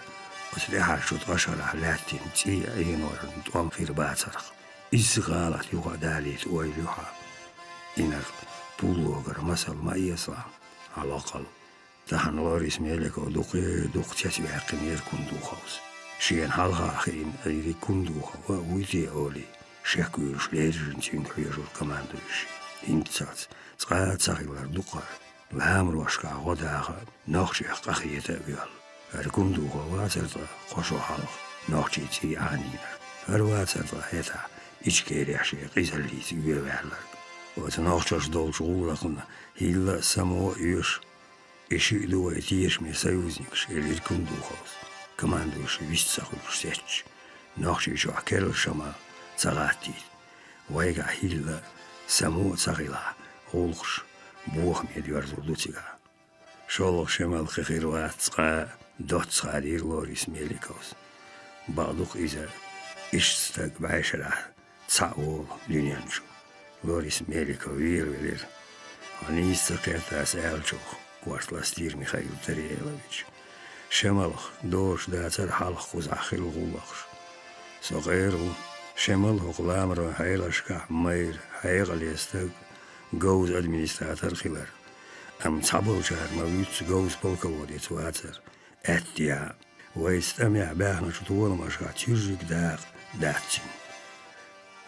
осрехар шут ашара латин ти айнорн том фирбацарх. Изгалат юга далит уайлюха. Инар пуллогар масал маиесла, алакал. Тахан Лорис Меликов дуқ тяти вяқин кундухаус. Шиен халха ахин айри кундуха ва уйти оли, шекуюш лежин тин хрежур командующий. Инцац. Цахилар дукар, ламрошка годаха, нохчих кахиета вял. Аркундуха вацерта кошо халх, нохчити анина. Арвацерта хета, ичкеряши кизаллити вявалар. Вот нохчаш дол шгулахна, хилла само юш. Иши дуай тиешми союзник шелир кундухаус. Командующий вистсахуш сеч. Нохчиш акел шама цагатит. Вайга хилла само цагила. Олхш, бух медвар зурдутига. Шолох шемал хихирвацка, доцка дир Лорис Меликос. Бадух иза, иштстаг байшара, цаол линянчу. Лорис Меликов вирвелир. Они истакетас элчух, квартластир Михаил Тарелович. Шемалх, дош да цар халх кузахил гулахш. Согеру, шемалх ламро хайлашка майр, хайгалестаг, Гоуз администратор хилар. Цаболчар мавюц гоуз полководец вацер. Эттия. Вайстамя бахна штуоламашка тюржик дах датчин.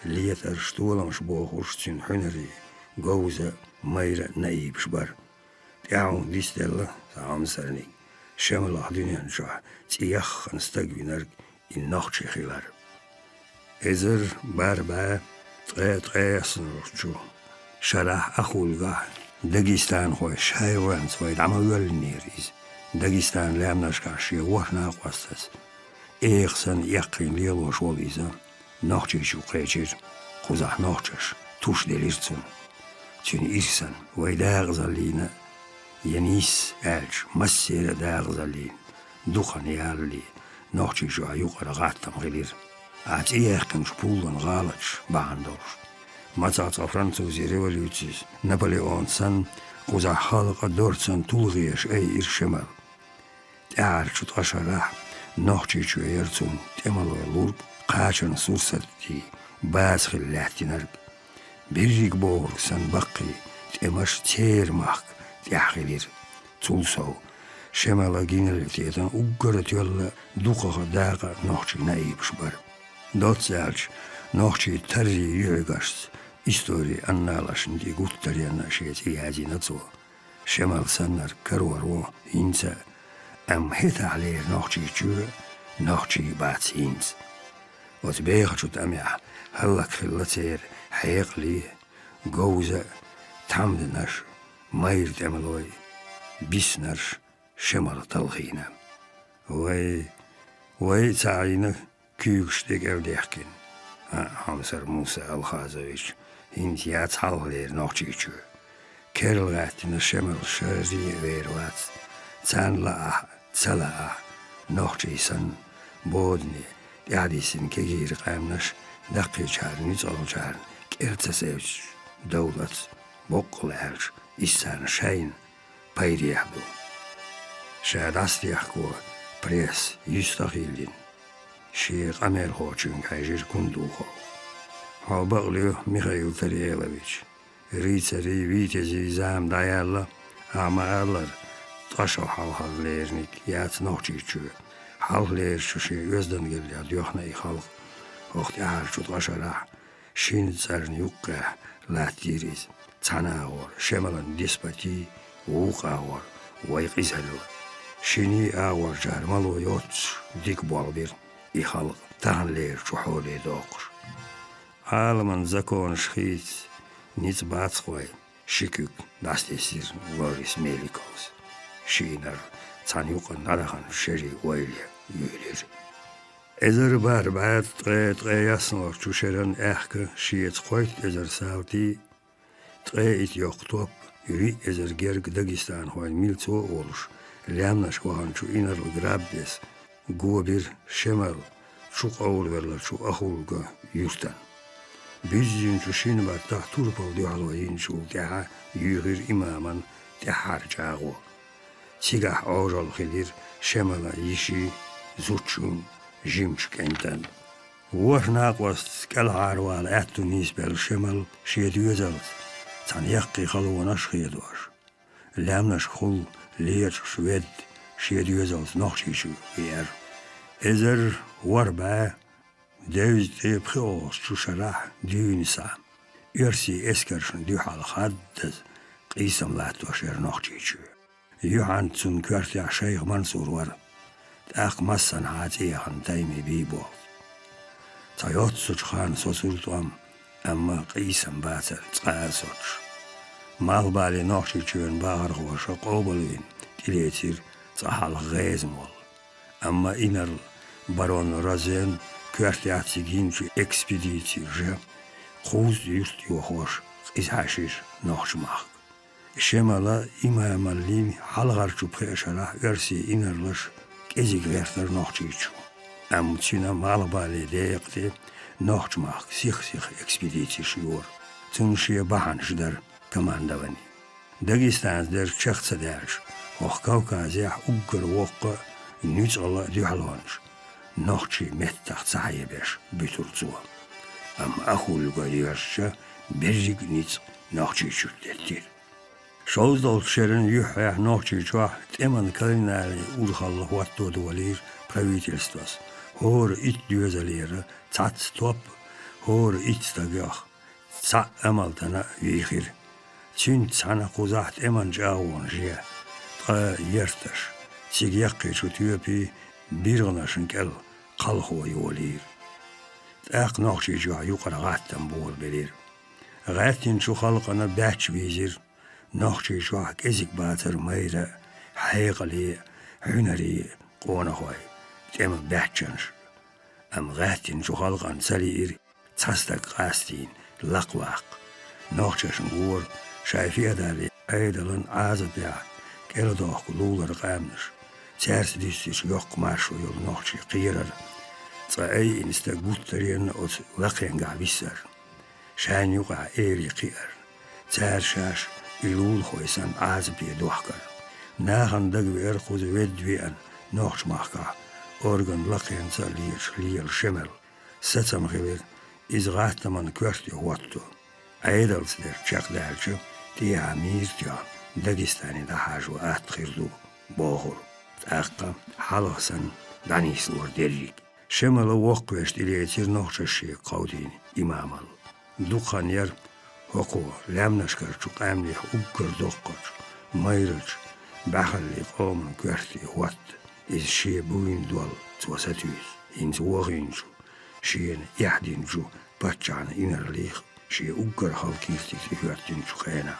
Летер штуоламаш бохуштин хюнери. Гоуза mayra naib şbar. Yaun listella samsarni. Şemalah dünyanın şu tiyah anstagvinar in nachtşehilar. Ezer barba tqayasnurçu. Şarah ahulga. Dagestan hoş hayvan soyt ama ölneriz. Dagestan lamnaş karşı vahna qastas. Eğsen yakın liyoş olisa. Nachtçı şu qeçir. Quzah nachtçış. Tuş delirtsin. Çünkü irsen vaydağzalina. Yanis elç massere dağzalin. Duhan yarli. Nachtçı şu yukarı gattam gelir. Aç yakın şu puldan galaç bağandolur. Maçaça Fransuzi revolütsüz Napoleonsan Quzah halqa dortsan tulğiyaş ey irşemal. Tağır çut aşarah nachtçı şu yertsun temaloy lurp qaçın sursatti bas xillahtinar. Birrik boğursan bakki temaş termak tyahilir. Tulsov şemala gineliteten uggara tyolla duqağa dağa nachtçı naibş bar. Dotselç nachtçı tarri yürgaşs. Истории анналашнди гуттарьяна шети язинацо. Шемал саннар каруаро инца. Ам хета алер нохчичу, нохчи бац инц. Вот бейхачут амя халлак хиллатер хайqli гоуза тамднаш майр демлой биснар шемал талхина. Вай царина küyüştek evdeyken. Hamsar Musa Al-Khazoviç Hintiyat halleri nachtçı. Kerlgatine şemel şerri vervat. Çanla çala nachtçısan bodni. Yadisin kegir qamnaş daqi çarni çalçar. Kertsevç devlet boqlar isan şayn payriyahdu. Şadastiyahko pres yüstahildin. Şeyh Amel Hoçun kayjir kunduho. Habaqlıyor Mikhail Karyelovich. Ritsari vitezi zam dayarla. Amalar taşo halhallernik yat nachtçı. Haller şu şey gözden geliyor yoxnay halq. Oxti arçut qaşara. Şin zarni yuqqa latiriz. Çanaor şemalan dispati uqawar vayqisalu. Şini awar jarmalo yot dik bolbir. İhalq tanler çuhole doğur. Alman zakon şhit nic batskoy şikük dastesir Boris Melikos. Şinar çanyuqan arahan şeri oyle yürür. Ezer barbat tqeyasnor çuşeran ehke şiyet qoyt ezer savti tqeyit yoqtop yuri ezer gerg Dagestan hoy milço oluş. Lamnaş qohançu inarlı grabbes Gobir şemal çok ağır verler çok ahulga yurttan. Bizin şu şin var ta turpal dialoyin şu daha yürür imaman tehar cago. Sigah ağral gelir şemala işi zuçun jimçkenten. Vahna qast kalhar wal attu nisbel şemal şediyozal. Tan yaqi khalwana şhedor. Lamnaş khul leer şved şediyozal nachtçı yer. Ezer warba devzde pxos çuşara düğünsa. Ürsi eskerşin dühal haddaz qisam latlaşer nachtçı. Yuhan tsun kvartya Şeyh Mansur var. Aqmassan hatiyan taymi bibo. Tayot suçxan sosultam amma qisam batar tsqasoç. Malbali nachtçıın bağır qoşa qobolun diletir tsahal gezmol. Amma inar baron Razen kvartiyatsiginci ekspeditiye quz yurt yoxoş izhaşir nachtçmaq. Şemala imamallin halgarçu preşara versi inerlaş eziglerler nachtçıçu. Am çina malbali deyekti nachtçmaq six ekspeditiyor. Tünşiye bahanşdar komandavani. Dagestan der çaxtsader. Och Kaukazya uggar wokka nüts alla dühalonç. Nachtçı mettax sahibeş büturtsu. Am ahulga yaşça berrik nüts nachtçı çürtettir. Şozdol şerin yuhya nachtçı teman kalinali urhallı huatto duvalir pravitelstvas. Hor it düözeleri tat top, hor it stagah. Sa amaltana vihir. تين سنة قزحت إمان جاوون جيه تا يرتش تيج يقي شو تيوبي بيرغناشن كل قلخو يولير تاق نوخشي جا يقر غاتن بول بلير غاتين شو خلقنا باتش بيزير نوخشي جا كزيك باتر ميرا حيقلي حنري قونا خوي تيم باتشنش أم غاتين شو خلقن سلير تصدق قاستين لقواق نوخششن غور شايفية دالي أيدلن عازب يا كيلو دوخ لولر قامنش تيرس ديستيش يوق مارشو يول نوخشي قيرر تأي إنستغوترين أوت لقين قابيسر شان يوقع إيري قير تار شاش إلول خويسان عازب يدوحكر ناخن دقوي إرقوز ويدويان نوخش ماخكا أورغن لقين تالير ليل شمل ستم غير إز غاتمان كورتي هواتو أيدلس در چق دالچو تيها ميرتيا داغستاني دا حاجو أتخيردو بوغر تأقا حالغسن دانيس لور دريك شمال وقوش دليتير نوخششي قودين إمامل دوخان ير هقو لامنشكر چو قامليخ أقر دوخقش ميرج بخلي قومن كورتي هوات إز شي بوين دول توساتيوز إنز وغينجو شين يحدينجو باتشان إنرليخ شي أقر خالكيرتي تهواتين چو خينا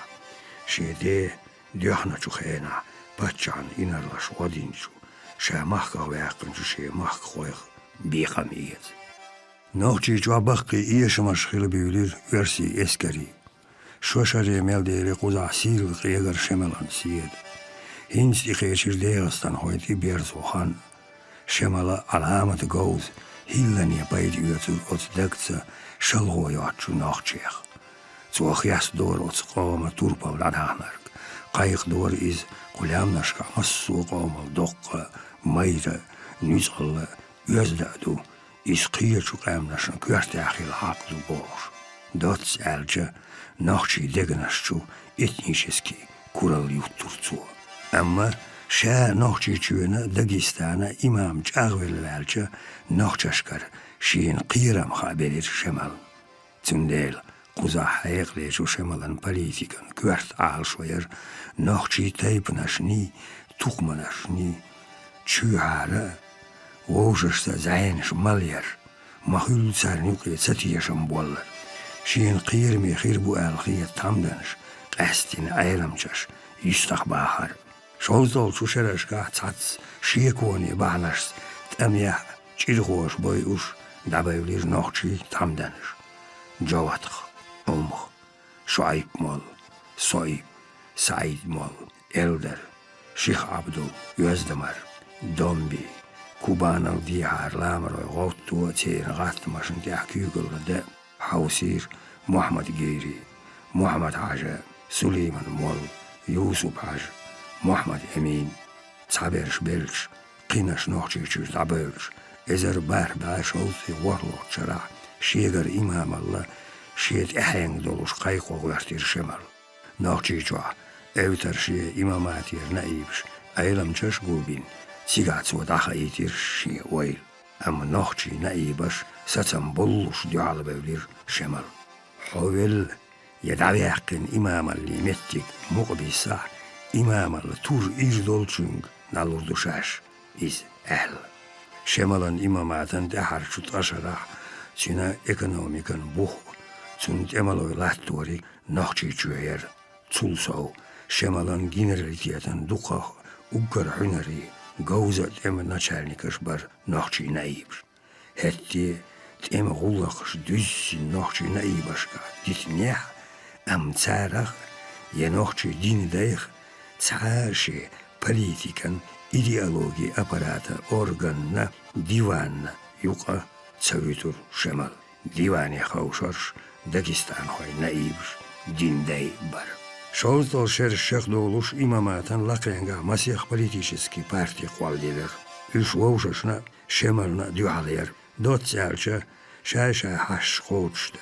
شي دي ديوحنا چو خينا باتشان إنرلاش ودينجو شا مخكا ويقنجو شي مخك خويخ بيقاميت نوخشي جو بقي إيش مشخيل بيولير ورسي إسكري شوشاري ميل ديري قوزع سيل قيغر شمالان سيد هينس دي خيشير ديغستان هويتي بيرزوخان شمالا علامة غوز هيلان يبايد يوتر أوت دكتسا شلغو يواتشو نوخشيخ توخ ياس دور أوت قوما توربا ولادهانرك قايق دور إز قلام نشكا مصو قوما الدقة ميرا نيزغل يزدادو إز قيرشو قام نشن كورتاخي الحاقدو بور دوتس ألجا نوخشي ديغنشو إتنيشسكي كورال يوتورتسو أما شا نوخشي چونا داغستانا إمام جاغويل والجا نوخششكر شين قيرم خابير شمال تنديل قوزا حيق ليشو شمالن بوليتيكن كورت آلشوير نوخشي تايبنشني تخمنشني چوهارا ووششتا زينش ملير مخيل سارنوكي ستيشن بولر شين قير ميخير بو آلخية تامدنش قاستين عيلمجش يستخباحر شوزدول شوشرشكا تاتس شيكوني بانش تأميح چيرغوش بويوش دابيولير نوخشي تامدنش جواتخ أمخ شعيب مول صعيب سعيد مول إلدر شيخ عبدو يزدمر دومبي كوبانا ديهار لامر غوتو تير غات ماشن تحكيقل ردا حوسير محمد جيري محمد حاجة سليمان مول يوسف حاجة محمد أمين صابرش بلش قينش نوخشي چوش دابلش إزر بار باشوتي ورلوت شرع شيغر إمام الله شيت إحيان دولوش قايقو غيرتير شمال نوخشي جوا أوتر شي إماماتير نايبش أيلم چش قوبين تيغات وداخا يتير شي ويل أما نوخشي نايبش ستم بلوش ديال بولير شمال حويل يدعي حقن إمام اللي متك مقبسة إمام اللي تور إير دولچنگ نالوردو شاش إز أهل شمالن إماماتن دهار شد أشرح تينا إكونوميكن بوخ تون تمالوي لاتوري نوخشي جوير تولسو شمالن جنراليتياتن دوخ أقر حنري غوزة تم ناچالنيكش بر نوخشي نايبش هتي تم غولخش دوزي نوخشي نايبشكا ديتنيح أم تارخ ينوخشي دين دايخ تارشي политикан идеологии аппарата органна диван юқа цавитур шемал дивани хаушарш Дагестан хой наибш диндей бар. Шоздол шер шехдолуш имаматан лакенга масих политический партий қуалдилер. Үш воушашна шемална дюалер доцялча шайша хаш хоучда.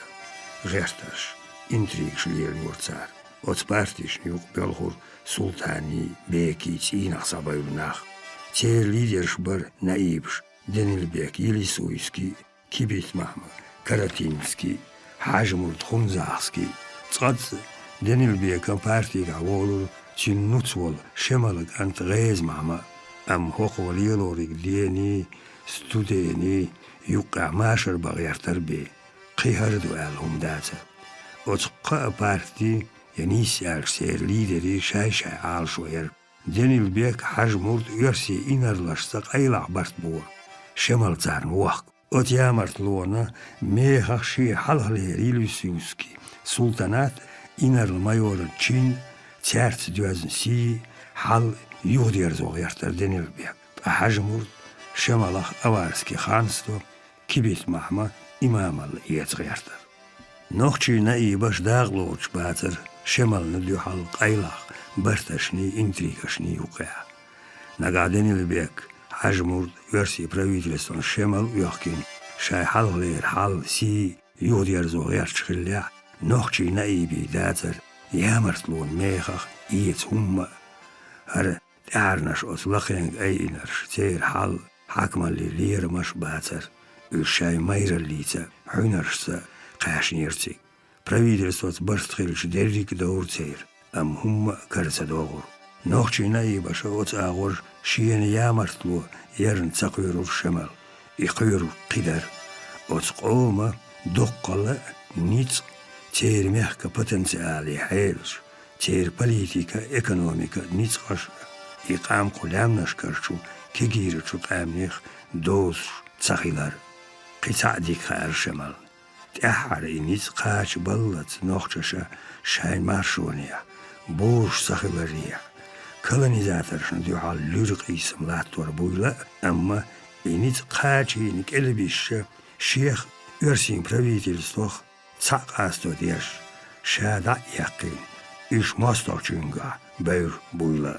Герташ интриг шлиер юрцар. От партиш юк белхур султани беки цинах сабаюнах. Те лидерш бар наибш Денилбек Елисуйский, Кибит Махмад, Каратинский, Хажмурт Хунзахский, Цадзе دنيل بيكا بارتيك عوولو تشين نوتسول شمالك أنت غيز معما أم هوق وليلوريك ديني ستوديني يوقع ماشر بغير تربي قيهردو ألهم داتا وتقع بارتي ينيس سير ليدري شاي عال شوير دنيل بيك حاج مورد يرسي إنر لشتق أي لعبرت بور شمال تارن وقت أتيامرت لونا ميخ شي حلغلي ريلوسيوسكي سلطنات إنر المايور تشين تيارت دوازن سي حل يودير زوغيرتر دنيل بيك حاج مورد شمالخ أوارسكي خانستو كبيت محما إمام الإيت غيرتر نوخشي نأي باش داغلوش باتر شمال نديو حل قيلخ برتشني انتريكشني يوقع نقعدني البيك حاج مورد يرسي правительствон شمال يحكين شاي حل غير حل سي يودير زوغير تشخليا نوخشي نأي بيداتر يامرتلون ميخخ إيت هم هر تعرنش أطلقين أي نرش تير حل حكم اللي لير مش باتر الشاي مير الليتا حينرشتا قاشنيرتي правительство برستخيلش دريك دور تير أم هم كرت دوغر نوخشي ناي باش أوت آغور شيان يامرتلو يرن تقويرو الشمال يقويرو قدر أوت قومة دقل نيت تير ميحكا بوتنسيالي حيلش تير بوليتيكا ايكونوميكا نيت قش يقام قلام نشكرشو كيجيرشو قامنيخ دوس تسخيلار قطع ديك خير شمال تأحر إنيت قاش بلت نوخششا شاي مارشونيا بوش سخيلاريا كولونيزاترشن ديو حال لورق إيسم لاتور بويلا أما إنيت قاش إنك إلبيش شيخ يرسين правительствох цақасту деш шада яқин иш масточунга бер буйла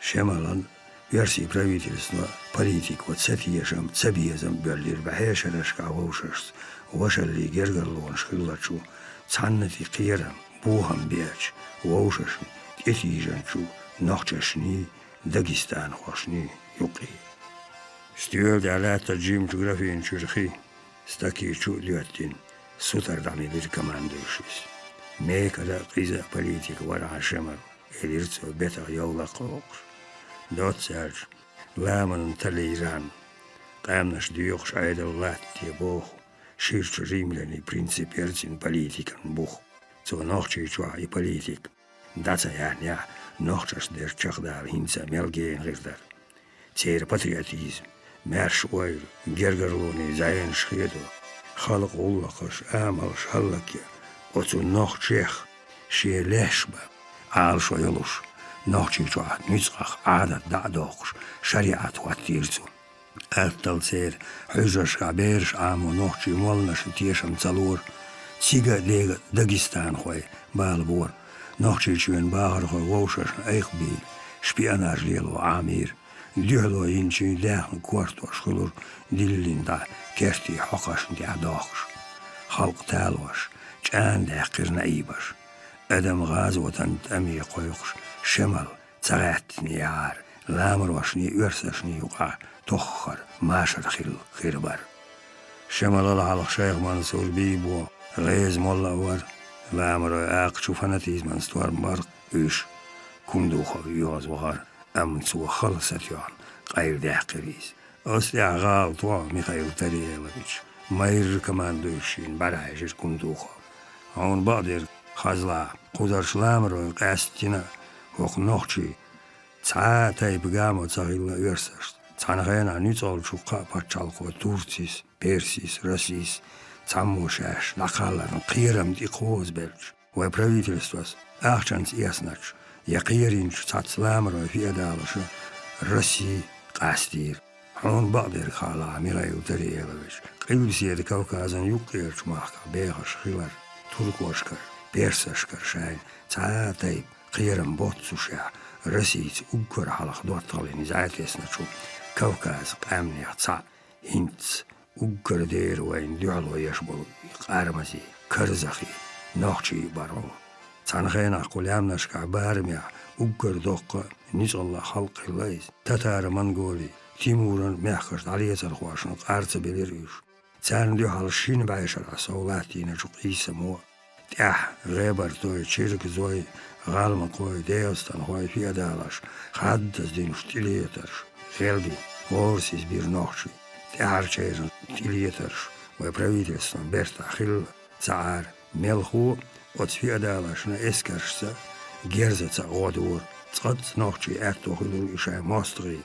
шемалан يرسي правительство политику цетиешам цебиезам берлир бахешереш кавошерс وشلي جرجرلون شخلتشو تصنتي قيرم بوهم بيش ووششن اتيجنشو نخششني داغستان خوشني يقي ستيول على ترجيم جغرافيين شرخي ستاكي شو ليوتين سوتر دامي بير كماندوشيس ميكا قيزة بوليتيك ورا شمر إديرتو بيتا يولا قوقش دوت سارج لامن تلي إيران قامنش ديوخش عيد الله تيبوخ شيرش ريملاني برينسيبيرتين بوليتيكن بوخ تو نوخشي جوا اي بوليتيك داتا يعني نوخشش دير تشخدار هينسا ميلجين غيردر تير باترياتيزم مارش ويل جرجرلوني زاين شخيدو خلق أولقش آملش هلكيا وتو نوخشيخ شي ليشبا عال شو يلوش نوخشي جوا نيزخ عادت دعدوخش شريعت واتيرتو أرتل سير حجرش كعبيرش عامو نوخشي مولنش تيشم تلور تيجا ديجا داغستان خوي بالبور نوخشي شوين باهر خوي ووشش ايخ بيل شبياناج ليلو عامير ديهلو ينشي داخن كورتو شخلور ديلين دا كيرتي حقش دي عداخش خلق تالوش جان داقر نايبش ادم غاز وتنت امي قويقش شمال تغات نيار لامر وشني يرسشني يقع تخر ماشر خيربر شمال الله شيخ منصور بيبو غيز مولا ور لامر اق شوفنتيز من ستوار مرق ايش كندوخ يوز وهر امن سو خلصت يان غير داقريز أصلي غال طوا ميخايل تريلوفيتش ماير كمان دوشين برايش كندوخ هون بعدير خازلا قدرش لامر قاستينا وق نوخشي تاي بقامو تغيلا يرسشت تانغينا نيتول شوقا باتشالقو تورتيس بيرسيس راسيس تاموشاش لقالن قيرم دي قوز بلج وبراويتلستوس اخشانس ياسناش يقيرينش تاتسلامر في ادالش راسي قاستير هون بعدير خالا ميغايل تريلوفيتش قيل سيد كوكازن يقيرش ماخا بيغش خيلر تركوشكر بيرسشكر شاين تاي قيرم بوتسوشا رسيت أقر على خدوات طالين زعات يسنشو كوكاز قامني اتصع هنت أقر دير وين دعلو يشبل قارمزي كرزخي نوخشي بارو تانخينا قوليام نشكع بارميع أقر دوق نيز الله خلق الليز تتار منغولي تيمورن ميحكشت عليه ترخواشن قارت بليريوش تان ديو حال الشين بعيشر عصولاتي نجوق إيسا موا غيبر توي تشيرك زوي غالما قوي ديوستان قوي في دالش خدز دينش تليترش خلبي ورسيس بير نوخشي هرچيرن تليترش وبراويدستان برتا خل цар мелху от фиадалашна эскаршса герзаца одур цац нохчи эртохлу иша мостри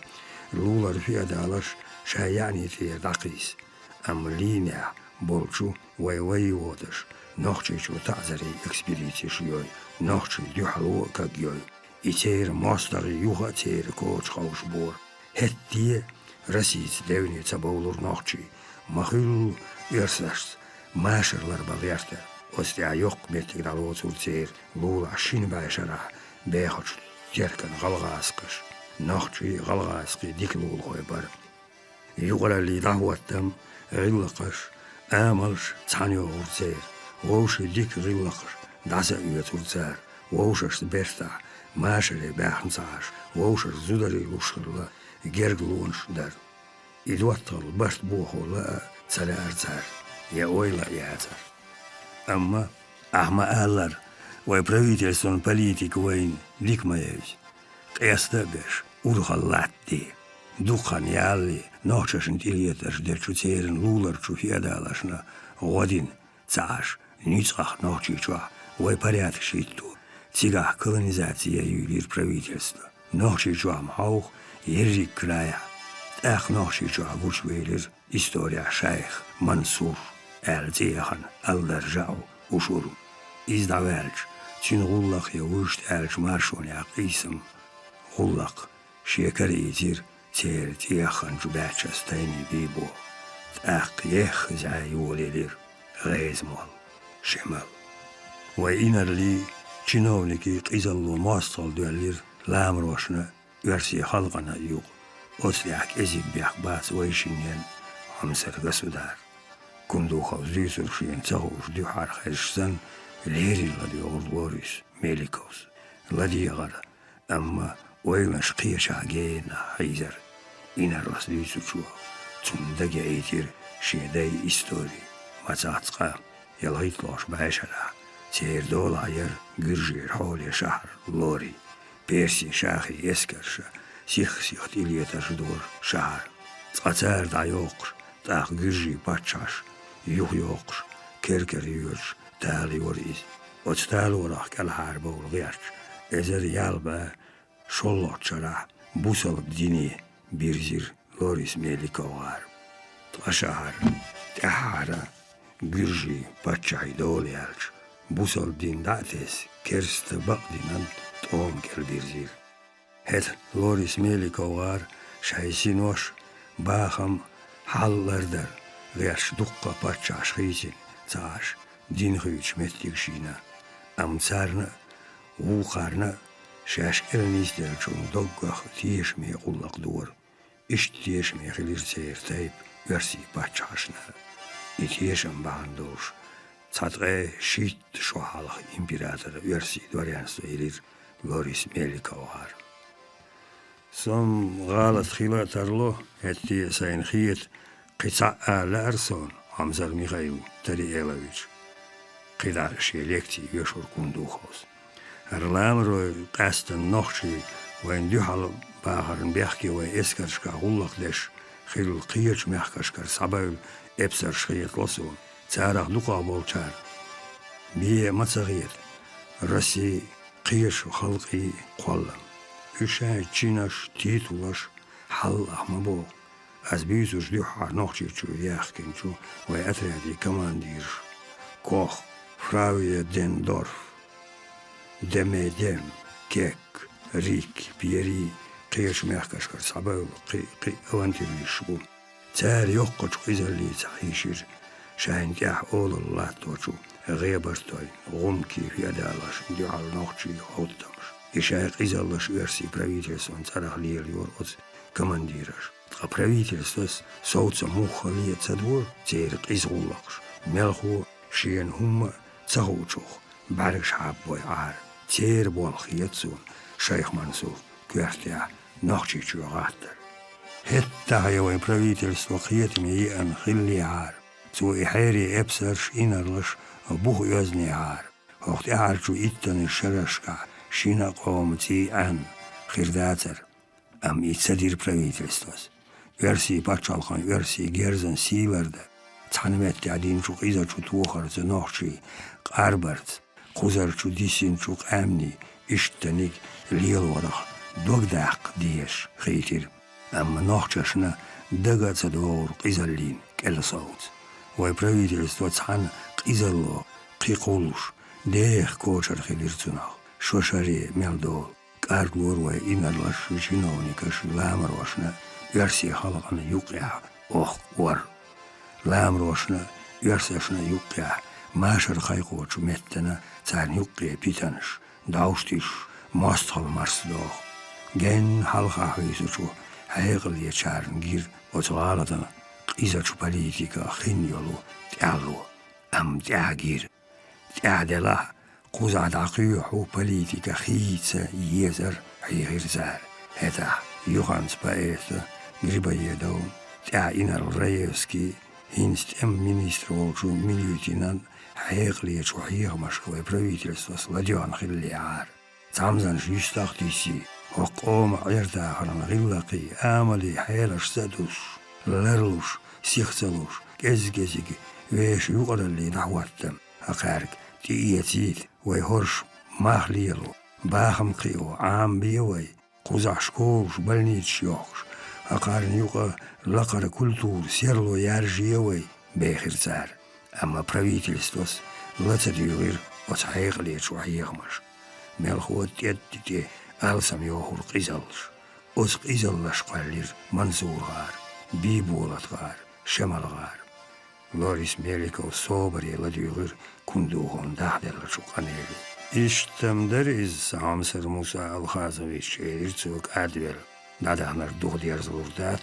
лулар фиадалаш шаяни фи дакис амлиня болчу вай одаш нохчи чу тазари экспедициш ёй нохчи дюхалу как ёй итер мостри юха тер коч хаушбор хетти расиц девни цаболур нохчи махил ерсаш ماشرلر بویرته استیا یوق میتیگ دالوت ورتیر لول عشین باشرا بیخش ترکن غلغاسقش نخشی غلغاسقی دیک لول خوی بر یوقلا لی دعوتم غلقش آملش تانیو ورتیر ووش دیک غلقش داسه یوت ورتیر ووشش برتا ماشری بیخنساش ووشش زودری لوشرلا گرگلونش در ایدواتل برت بوخولا تلارتر يا ويلا يا عتر أما أهما وبراويتلسون بوليتيك وين ليك ما يوز قياستبش ورخلاتي دوخان يالي نوخشن تيليترش درشو تيرن لولرشو فيادالشنا غودين цаш ницах нохчичва порядок шитту цигах колонизация юлир правительства нохчичвам хаух еррик края ах нохчичва гучвейлер история шайх Мансур әлтеяхан алдаржау ушур издавэлч чин гуллах явушт әлч маршоняк исм гуллах шекаритир тер тияхан жубачас тайни бибо ах ех заюлелир غيزمال شمال وإنرلي чиновники قيزلو ماستل دولير لامروشنا يرسي خلقنا يوق أسلحك إزيك بيح باس ويشينيان همسر قصدار كندو خوزيسر شين تغوش دي حار خيشسن ليري لدي غربوريس ميليكوس لدي يغر أما ويلنش قيشا جينا حيزر إنا رسليسو شو تندق ايتر شيداي استوري ماتاتقا يلغيتلوش بعشرة تير دول عير قرجير حولي شهر لوري بيرسي شاخي يسكرش سيخ تيليتر دور شهر تقاتار دا يوقش تاق قرجي باتشاش يوقش كركر يوش تالي وريز وتتال وراح كالحارب والغيرش ازر يالبا شولوت شرح بوصل ديني بيرزير لوريس ميليكوغار تقشهر تحارة قرجي باتشاي دوليالش بوصل دين داتيس كرست بقدينان تقوم كالبيرزير هت لوريس ميليكوغار شايسينوش باخم حلردر غيرش دقة باتشاش خيسين تاش دين خيوش متيكشينا أمسارنا وقارنا شاش إلنيستر جون دقة تيش مي قلق دور إش تيش مي خلير سير تايب يرسي باتشاشنا إتيشم باندوش تاتغي شيت شوحالخ إمبيراتر يرسي دوريانستو إلير لوريس ميليكوغار سم غالت خيلات أرلو هتي سين خيت قطع لأرسون همزر ميخايو تري إيلويتش قطع شيليكتي يشور كوندوخوس أرلام روي قاستن نوخشي وين ديوحال باخرن بيحكي وين إسكرشكا غلق ديش خيل قيتش ميحكشكر سبايل إبسر شخيت لسون تارخ لقا بولشار بيه متغير رسي قيش وخلقي قولم إشاي تشينش تيتولش حل أحمبو از بیزوش دیوحار نوخچی چو یخکن چو و اترادی کماندیرش کوخ فراوی دندورف دم کک ریک بیری قیش میخکش کرد سباول قی اوانتیریش بو تار یوقچ قیزلی تعیشیر شاینتیح اول الله توچو غیبرتای غمکی فیادالش دیوحار نوخچی خودتمش اشای قیزلش ورسی правительством царахлиер юр от командираш правительствос соуца мухалия цадвор церк изгуллакш мелху шиен хумма цагучух барыш хаббой ар цер болхиетсун шейх Мансур квертя нохчичугаттер хетта хайвай правительство хиетми ан хилли ар цу ихери эпсерш инарлаш бух ёзни ар وقت أعرجو إتن الشرشكا شينا قومتي عن خيرداتر أم يتصدر правительствос. Версии пачалхан, версии герзен силарда. Цханмет тядин чук иза чутухар зенохчи арбарт. Кузар чудисин чук амни иштаник лилворах. Догдак диеш хейтир. Ам нохчашна дага цадор изалин келсаут. Вай правительство цхан изало қиқулуш. Дех кочар хилирцунах. Шошари мелдол. Карглор вай инарлаш чиновникаш ламарвашна. Версия халaqana yuqya war laamroshna versiyashna yuqya mashar qayqochu mettana tsan yuqya pitanish daustish mosthal marsdoq gen halqa hisuchu hayql yecharn gir otwaladan izachu politika khinyolu tialu am tiagir tiadela quzad aqiyu politika khitsa yezer haygirzar heta yuhans paeta Грибоедов, Инар Раевский, Инстем министр Волчу, Милютинан, Хайекли, Чухиехмашковое правительство, Сладион Хиллиар. Тамзан Жистахтиси, Окома Айртахаран Гиллаки, Амали, Хайлаш Садуш, Лерлуш, Сихцелуш, Кезгезиги, Веш Югарали Нахваттам, Акарк, Тиетит, Вайхорш, Махлиелу, Бахам Кио, Ам Биовай, Кузашкош, Больнич Йохш, أقارن يقى لقر كلتور سيرلو يارجيوي بيخر زار أما правительствос لتديغير وتحيق ليش وحيغمش ملخوت يدتي ألسم يوهر قزلش أس قزلش قلير منزور غار بيبولت غار شمال غار لوريس ميليكو صوبري لديغير كندوغون داخدل شقانيلو إشتم دريز سامسر موسى الخازويش إيرتوك أدويل Надахнар духдер злурдат,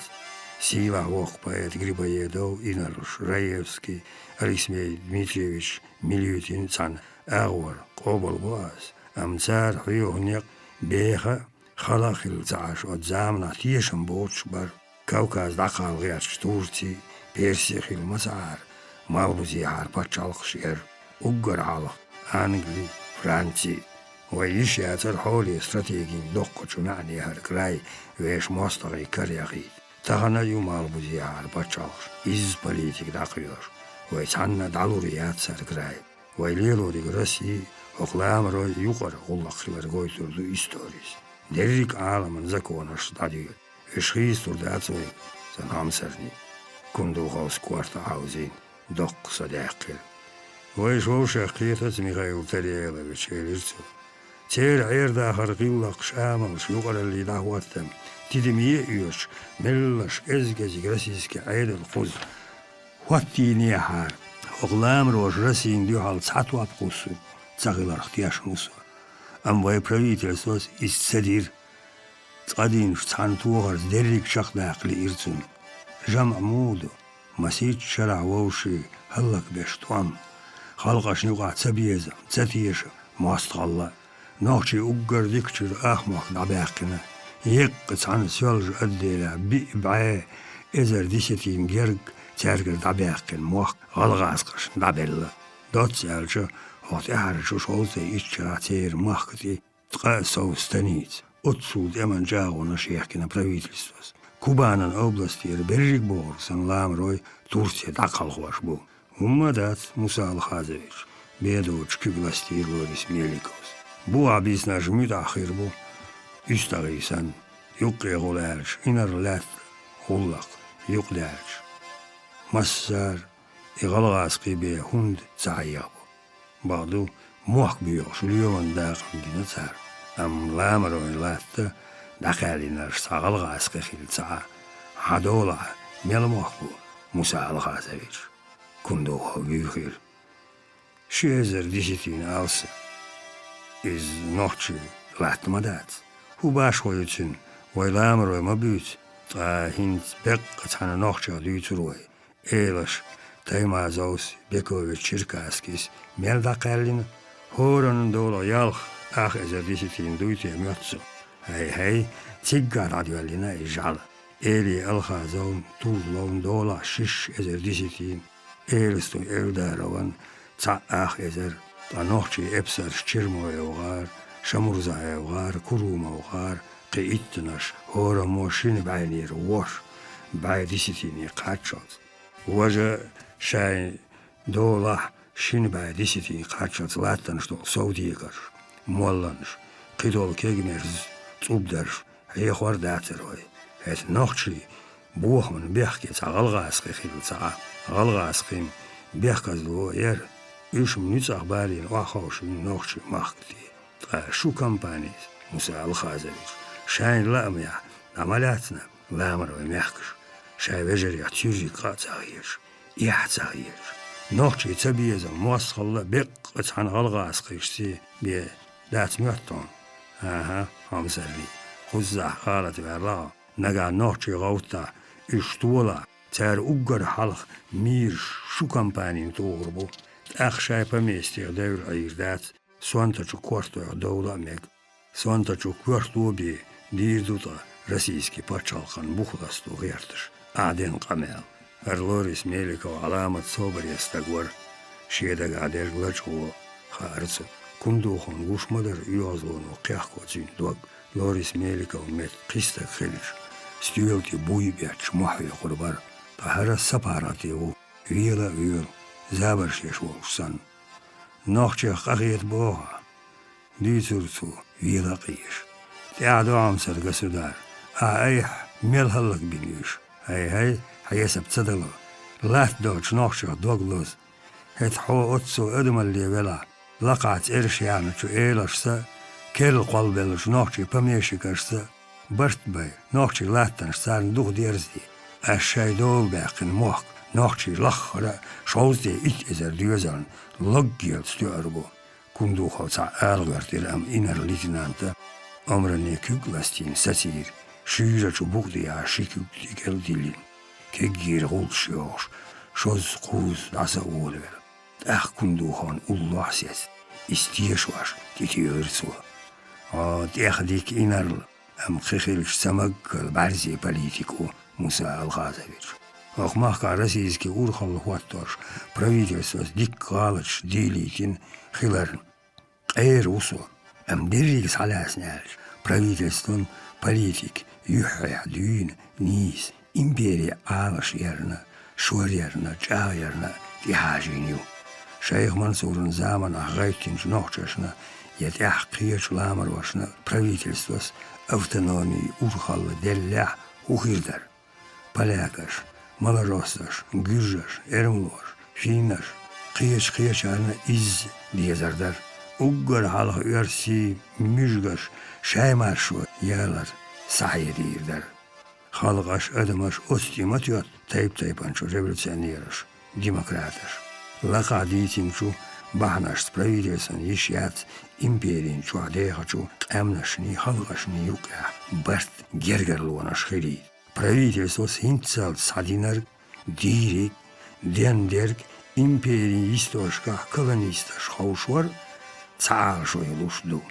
Сива вох поэт Грибоедов, Инаруш Раевский, Арисмей Дмитриевич, Милютин, Цан, Агвар, Кобол Боаз, Амцар, Хуйогнек, Беха, Халахил Цаш, от Замна, Тишем Бочбар, Кавказ, Дахал, Гяч, Турции, Персихил, Мазар, Малбузиар, Пачалхшер, Уггар Алах, Англии, Франции, ويش ياتر حولي استراتيجي دقة جمعني هرقراي ويش مصدري كريغي تغنى يوم البوزيار بچالش إز بوليتيك داقيور ويتعنا دالوريات سرقراي ويليلو ديك رسي وقلام روي يقر غلق خلر غويتر دو إستوريس ديريك عالم زكونش داديو إشخيص ترداتوي زنام سرني كندو غوز كوارتا عاوزين دق صداقل ويش ووشا قيتت ميغايل تريالويش إليرتو تير عيردا خرقيلق شاملش يقر اللي دعوتهم تدميه يوش ملش ازجزي رسيسك عيد القوز واتيني حار اغلام روش رسين ديو حال تسعتوا بقوسو تساقل اختياش نوسو ام واي правительствос استدير تقدينش تسعنتوغر ديريك شخ داقل إرتون جمع مودو مسيج شرع ووشي هلك بيشتوان خلقش نوقع تسبيزم تساتيشم ماستغلا نوشي أقر ديكتر أخمخ دعباقنا يقص عن سيولج أديلا بيبعي إذر ديستين جرق تارجر دعباقن موخ غلغاسقش دعبلا دوت سيالجا هات أعرشو شولتي إشترا تير مخكتي تقاسو ستانيت أتسود أمان جاغو نشيحكنا правительствос Кубанан областир Бережик Боргсан Ламрой Турция дақал хуашбу Уммадат Муса Алхазович Бедович Кюгластир Лорис Меликовс Bu abisna jmüt axir bu üstağıysan yuqya qolarç inarlat xullaq yuqlarç massar iğalğas qibe hund zayab badu muaq biyoq şulyoman daqam dina tsar am lamro latta daqalinar sağalğas qilsa hadola melmoq bu Musa Alxazevich kundu hobüxir şezer disitin alsa из ночи латмадат хубашхой için вайламрой мабют та хинт бек цана ноча дүйтрой элаш таймазаус бекович черкаскис мелдақалин хорон дола ялх ах эзердиситин дуйте мётсо хей тигга радиолина ижал эли алхазон тузлон дола шиш эзердиситин элсту элдарован ца ах эзер نوخشي إبسر شيرمو يوغار شمرزا يوغار كروما وغار قيتنش هورا موشين بعيني روش بعيدي ستيني قاتشات وجه شاي دولة شين بعيدي ستيني قاتشات لاتنش دول سوديكر مولنش قيدول كيجمرز تصوبدرش هي خوار داتر هاي هيت نوخشي بوخ من بيحكي تا غلغاسقي خيل تا غلغاسقي بيحكزلو ير إيش من يتساق بالين وآخوش من نوخشي مخكتي شو كمبانيز موسى الخازويش شاين لاميا عملاتنا لامر وميحكش شاي بجري تيجي قاتاغيش يحتاغيش نوخشي تبيزا موصل بيق اتحان غلغاسقيشتي بي دات ميوتون همسرلي خزع قالت بيرلا نقع نوخشي غوتا اشتولا تار أقر حلق مير شو كمبانين تغربو أخشاي بميستير دور عيردات سوانتا چو كورتو دولة ميك سوانتا چو كورتو بي ديردوتا رسيسكي باتشالخان بوخدستو غيرتش عادين قمال هرلوريس ميليكو علامة صوبر يستقور شيدا قادر غلجو خارسو كندوخون غوش مدر يوزلون وقيحكو زين دوغ لوريس ميليكو ميت قيستك خلش ستيولتي بوي بياتش محوي قربار طهر السباراتي و ويلا ويل زابر شيشو سن نوخشي قغيت بوها ديتورتو ويلا قيش تعدو عمسر قسودار ايح ميل هلق بنيش هاي حيسب تصدلو لات دوش نوخشي دوغلوز هيت حو اتسو ادم اللي بلا لقعت ارش يعني شو ايلاشسا كل قلبلش نوخشي بميشي كرسا برت باي نوخشي لاتنش سان دوغ ديرزدي الشاي دول باقن موخ نوخشي لخرا شوزدي ات ازر ديوزان لقيل ستياربو كندو خوصا آلغرت الام انر ليتنانتا امرني كوكلاستين ساتير شيرا چو بوغدي عاشيكوك ديگل ديلين كجير غولش يوش شوز قوز عسا اولوال اخ كندو خان الله سيت استيشواش تيتيرسوا تيخديك انر ام خيخيلش سمق البارزي политику موسى الغازович Ахмахка российский урхал хваттош правительство диккалыч делитин хиларн эйрусу дерриг салясняль правительствон политик юхая дюин низ империя алаш ярна шур ярна ча ярна тихажиню шейх Мансурн заман агайтин нохчашна ятях кияч ламар вашна правительство с автономией урхал делля ухилдар полякаш Малоросаш, Гюржаш, Эрмлош, Финаш, Кияч арна из дезардар. Уггар халах уярси мюжгаш, шаймаршо ялар сайрирдар. Халгаш адамаш остиматиот тайпанчо революционераш, демократаш. Лакадитинчу бахнаш правительствен ешят империинчу адехачу амнашни халгашни юка барт гергерлуанаш хирит. Правительство синцал садинар дирик дендерг империи истошка колонисташ хаушвар цаашо илушду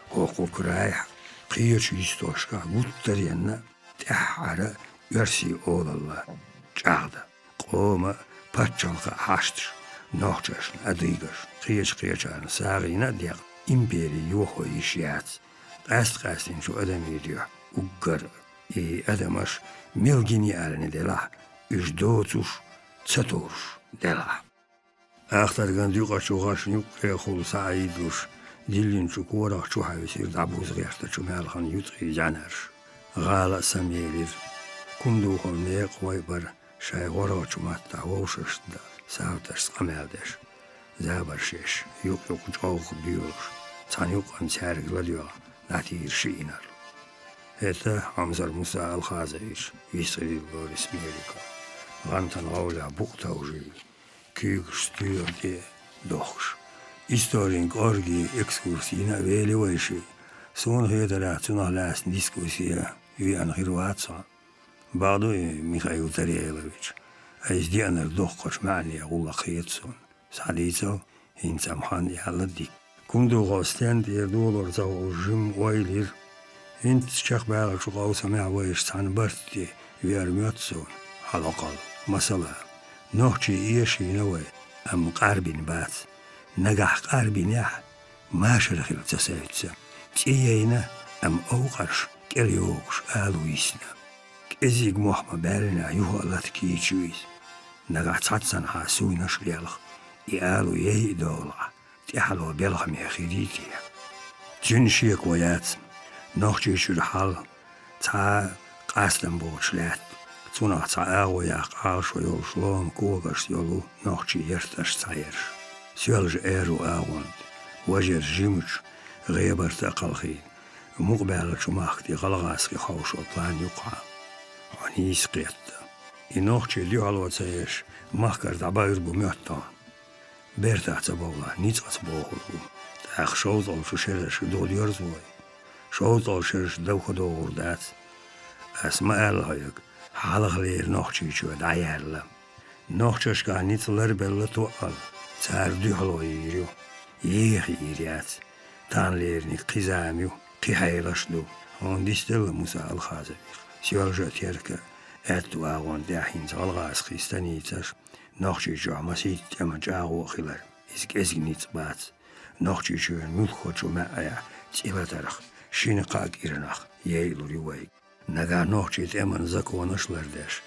хокукрая кияч истошка гуттаренна тахара верси олалла чада кома патчалка хаштш нохчаш адыгаш кияч сагина дер империи йохо ишяц qastin şu adam ediyor uggar adamaş milgini alene dela üjdotuş çatoruş dela Ахтарган дюqaçuqaş нюк хул саидуш дилин чукорах чухависир дабуз гяшта чумалхан ютри жанарш гала самелир кундухон не қойбар шайгора чуматта вошшда сауташ қамалдаш забаршеш юк чоух биош цанюк анчаргладио натир шинар это Амзар Муса Алхазович висрил Лорис Мелика вантан ауля бухта уже Күйгіш стүйерде доқш. Историнг орги экскурсийна веливайши. Сон хедера цуналасын дискуссия юян хирватса. Бадуй Михаил Тарелович. Айздианер доққош мәния ғула қиетсон. Садийцо инцамхан ялладик. Кунду ғостенд ердуолор зау жим ойлир. Инт чақ бағыр шуғауса мәвайш санбарти вермётсон. Халақал. Масала. نوخشي إيشي نوي أم قاربين بات نجح قاربينيا ما شرخل تسايتسا تيينا أم أوقرش كريوكش آلويسنا كإزيق محمى بالنا يوه الله تكيشويس نجح تحتسن حاسوي نشريالخ يالو يهي دولع تحلو بيلخ ميخيريتي جنشيك وياتم نوخجي شرحال تا قاسدن بوشلات تونا تا آغويا قاش ويول شلون كوغش يولو نوخجي يرتش تايرش سيولج ايرو آغوند وجر جيمش غيبر تقلخي مقبالة شماختي غلغاسكي خوش وطلان يقع عنيس قيت ينوخجي ليو على وتسايش مخكر دعباير بميوتان بيرتا تبولا نيتغت بوغلو تاخ شوطل شو شرش دول يرزوي شوطل شرش دوخ دوغر دات اسماء الهيك حالغ لير نوخجي شو دعيال نوخجش كا نيتلر بل توقل تار ديحلو يريو يخي يريات تان ليرني قزاميو قي حيلشلو هون ديستل موسى الخازبيخ سيولجا تيركا اتو اغوان داحين تغلغاس خيستانيتش نوخجي شو عمسيت اما جاغو خلر ازق نيت بات نوخجي شو ملخو شو معايا تيبا ترخ شينقاق إرنخ يايلو ريوي نغا نوخجي تأمن زكو نشلر داش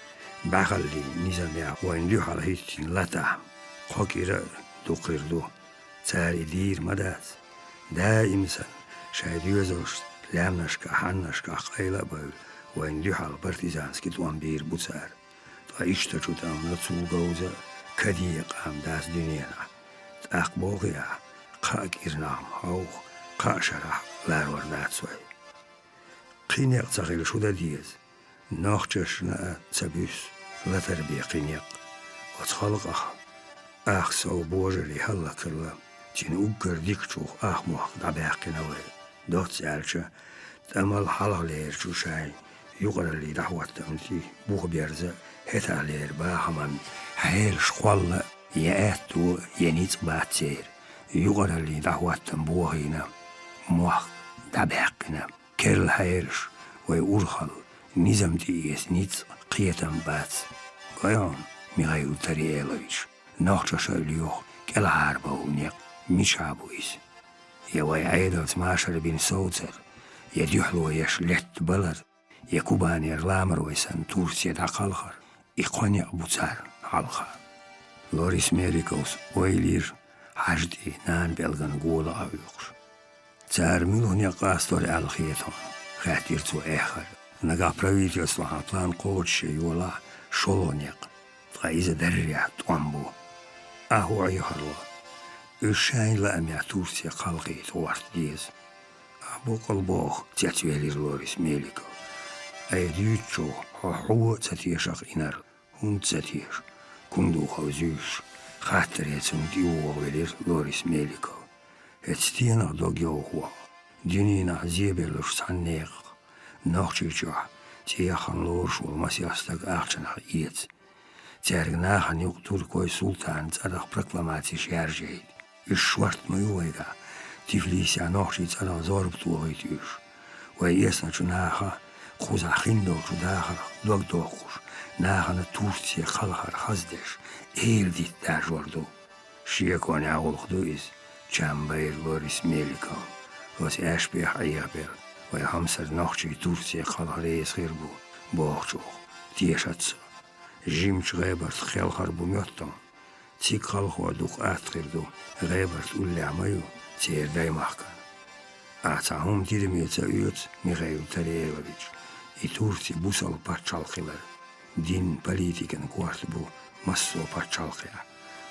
باخلي نيزم يا وين ليو حال هيتين لتا قوكيرا دو قردو تاري دير مدات دائم سن شايد يوزوش لامنشكا حنشكا قيلا بول وين ليو حال بارتيزانسكي توان بير بوتسار فايشتا شو تام نتسو غوزا كديق ام داس دنيانا تاقبوغيا قاق إرنام هوخ قاشرح لار وردات سوي قينيق تغيل شو دا ديز نوخجش نا تسبيس لا تربية قينيق وتخلق اخ سو بوجري هلا كلا تين اوكر ديكتوخ اخ موخ داباقي نوي دوت سالشا تامل حلق لير شو شاي يقرا لي دعوات تمتي بوغ بيرزا هتا لير باهمن هيل شخوال ياتو ينيت باتير يقرا لي دعوات تنبوهينا موخ داباقينا كيرل هيرش ويورخل نظام ديس نيت قيتم بات قيان ميغايل تريالويش نوخجش اليوخ كالعاربة ونيق مش عبويس يواي عيدت ماشر بين صوتر يديحلو يشلت بلد يكوبان يرلامر ويسان تورسيا دا قلخر إقواني أبو تار حلخر لوريس ميريكوس ويلير حجدي نان بلغن قول أويقش تار ميلون يقاستور الخيطان خاتير تو إخر نجا правительство план коучи يولا شولونيق فإذا دريع توامبو أهو عيهرلا الشاين لأمي تورسي قلقي توارت ديز أبو قلبوخ تيتوالي لوريس ميليكو أي ديوتشو هو تتيشق إنر هم تتيش كندو خوزيش خاطر يتسن ديوه ولير لوريس ميليكو هتستينا دوغيو هو دينينا زيبلوش سانيق نوخجيجا تيخن لورش والمسياستك أخشنها إيت تيرغناخن يقتل كوي سلطان تدخ بركلاماتي شارجيد الشوارت ميويدا تفليسيا نوخجي تدخ زورب توغيتيش ويسنا جناخا خوزا خندوش وداخل دوغدوخوش ناخن تورتي خلخر خزدش إيل ديت داجوردو شيكوني أغول خدويز جامبير لوريس ميليكو وس أشبيح أيغبير ويهمسر نوخجي تورسي خلغريس خيربو بوخجوخ تيشاتسا جيمش غيبرت خيالخر بميوتان تيك خلخوا دوخ آتخيردو غيبرت أولي عميو تير دايماخكن آتاهم تيرميتا ايوت ميغايل تريالوفيتش تورسي بوصل باتشالخيلر دين بوليتيكن كوارتبو مسو باتشالخيا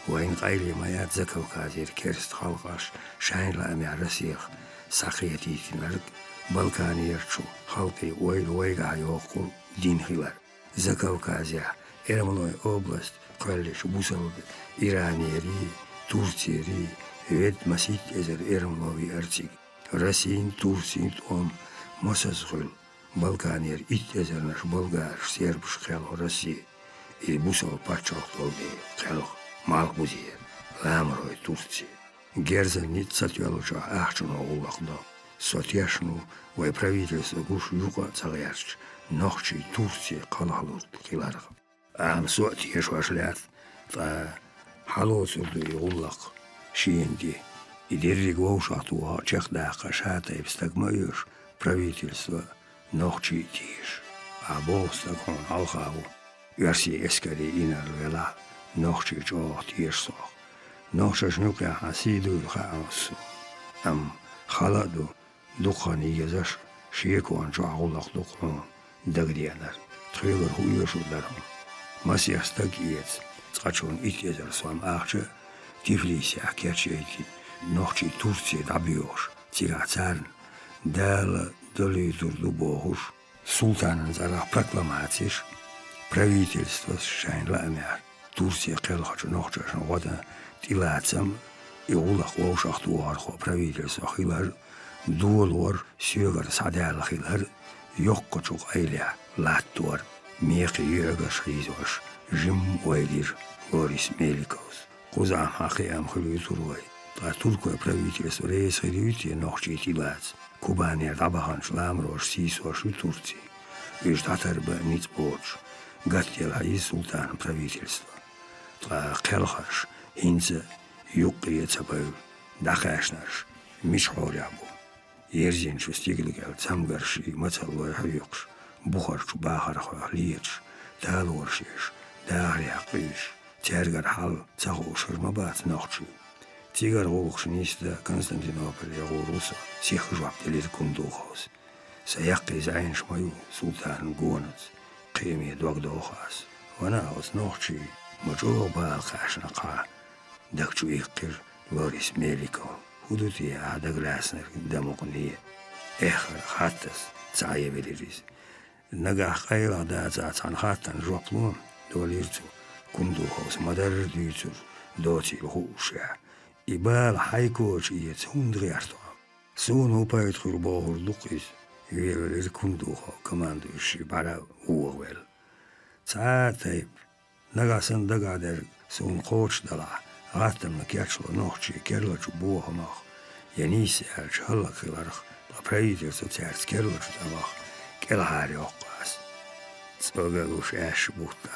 وين قايلي مايات زكو كازير كيرست خلقاش شاين لأمي عرسيخ ساقيتي تنرق بلكاني يرشو خلقي ويل ويقع يوقل دين خلال زكو كازيح إرملوي أوبلاست قلش بوصل إيرانيري تورسيري ويد مسيت إزر إرملوي أرتيك رسين تورسين توم مسسخل بلكانير إت إزر نش بلغار سيربش خيالو رسي بوصل باتشوخ طولي خيالو مالك بوزير لامروي تورسي جرزن نيت ساتيالوشا أحشنو أغلقنا سوتياشنو وي правительство гуш юга цагярч нохчи Турции каналут киларга суатиеш вашлят фа халосурду юллак Шиенди идерриг воушатуа чехдаха шата и стагмаюш правительство нохчи тиш. А бостакон алхаву версии эскари инарвела нохчи чо тишсох. Нохчаш нюкя хасиду хаосу. Халаду духани язаш шиекуан чоагулах духун дагдианар. Тригер хуюшударам. Масиастаг иец. Цачон итезер свам ахче Тифлисия керчейти. Нохчи Турции дабиош. Тигацарн. Дал долитур дубохуш. Султанан зарах прокламацииш. Правительство шайнламяр. Турция келхач нохчашн вода тилацам и улах воушахтуархо правительство хилар дуолор сюгар садял хилар йоккочук айля латтуар меқи югаш хизош жим уайлир Борис Меликос. Кузам хахиам хилуитуруай. Та туркое правительство рейс хилуития нохчи тилац. Кубания табахан шламрош сисош у Турции. Иш татарба ницбоч. Гаттела и султан правительства. Та келхаш инце юққиецапай дахашнаш мишхорябу. Ерзинчу стиглигал цамгарши мацаллой хаюкш. Бухарчу бахархо лиеч. Талоршиш. Дагряқиш. Тергар хал цагушыр мабац нохчи. Тигар голухшниста Константинополь ягуруса сихжвап делир кундухос. Саяққи зайнш маю султан гонец. Қими догдохас. Ванаос нохчи мачо баахашнақа. Дакчу иққир Борис Меликов. Худутия адагласнер дамоқния. Эхар хаттас цая велирис. Нагах қайла да цацан хаттан жоплун долирцу. Кундухос мадар дүйцур дотил хуша. Ибал хайкоч иец хундриартуа. Сун упайт хурбохур лукис. Юевелир кундухо командующий бара уовел. Цаатайп. Нагасын дагадер сун коч дала. Гаттам накячло нохчи керлачу бухамах. Яниси арч халлахиларх. Правительство царц керлачу тамах. Келхари оқас. Цогалуш эш бухта.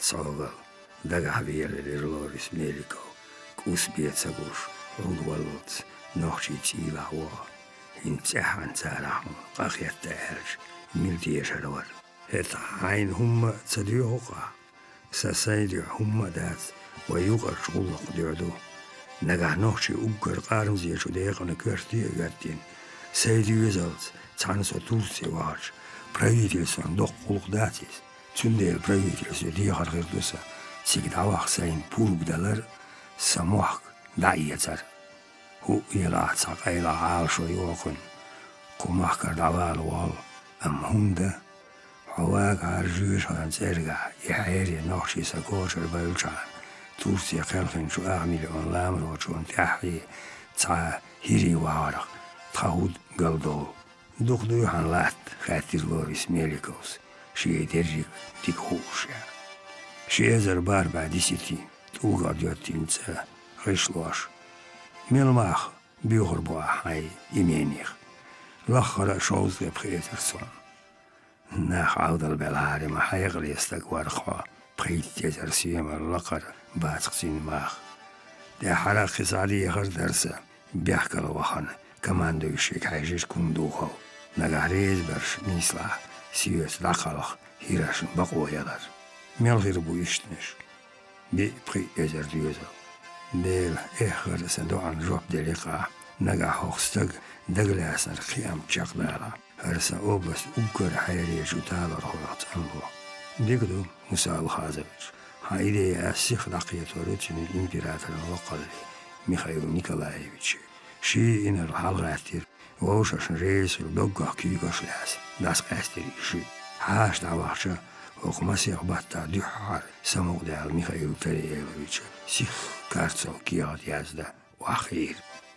Цогал. Дагавиелер Борис Меликов. Кусбецагуш. Ругвалуц. Нохчи тилахуа. Инцахан царахм. Қахетта эрч. Милтиешарвар. Это хайн хумма цадиоха. Сасайди хумма дац. ويوغر شغل قدردو نجح نخشي أوجر قارن زي شو ديقنا كرتي أجتين سيدي يزلت تانسو تورسي واج правительство дох قلقداتيس تندل правительство ديقر غيردوسا سيك دعوخ سين بوربدالر سموح دعيتر هو يلا عتساق ايلا عالشو يوقن قمح كردعوال وال أم هنده حواق عرجوش هان ترجع يحيري نخشي سكوشر بيلشان Турция خلقن شو أعمل عن لامر وشون تحيي تع هيري وعرق تخود قلدو دخدو عن لات خاطر بوريس ميليكوس شي درجك تكوش شي زربار بعد سيتي توقع ديوتين تسا خشلوش ملماخ بيغر بوا حي يمينيخ لخر شوز بخيتر سون ناخ عود البلاري ما حيغلي يستقوار خوا بخيت تيزر سيما اللقر باتقسين ماخ ده حرق خسالي يخر درسة بيحكى الوخن كمان دو يشيك حيجيش كندوخو نغاريز برش نيسلا سيوس لقلق هيراشن بقو يدر ميلغير بو يشتنش بي بخي يزر ديوزو ديل اخر سندو عن جوب دليقا نغا خوخستق دقلاسن خيام تشاقلالا هرسا اوبس اوكر حيري جوتالر خوغت انبو ديقدو موسى الخازويش هايدي أسيخ لقيت ورتني إمبراطور وقال ميخائيل نيكولايفيتش شي إن الحلقاتير ووشاشن رئيس الدوغا كيغاش لاس داس قاستري شي هاش دعواشا وقماسيخ باتا ديحار سموق دال ميخائيل فريلويتش سيخ كارتسو كياد يازدا وأخير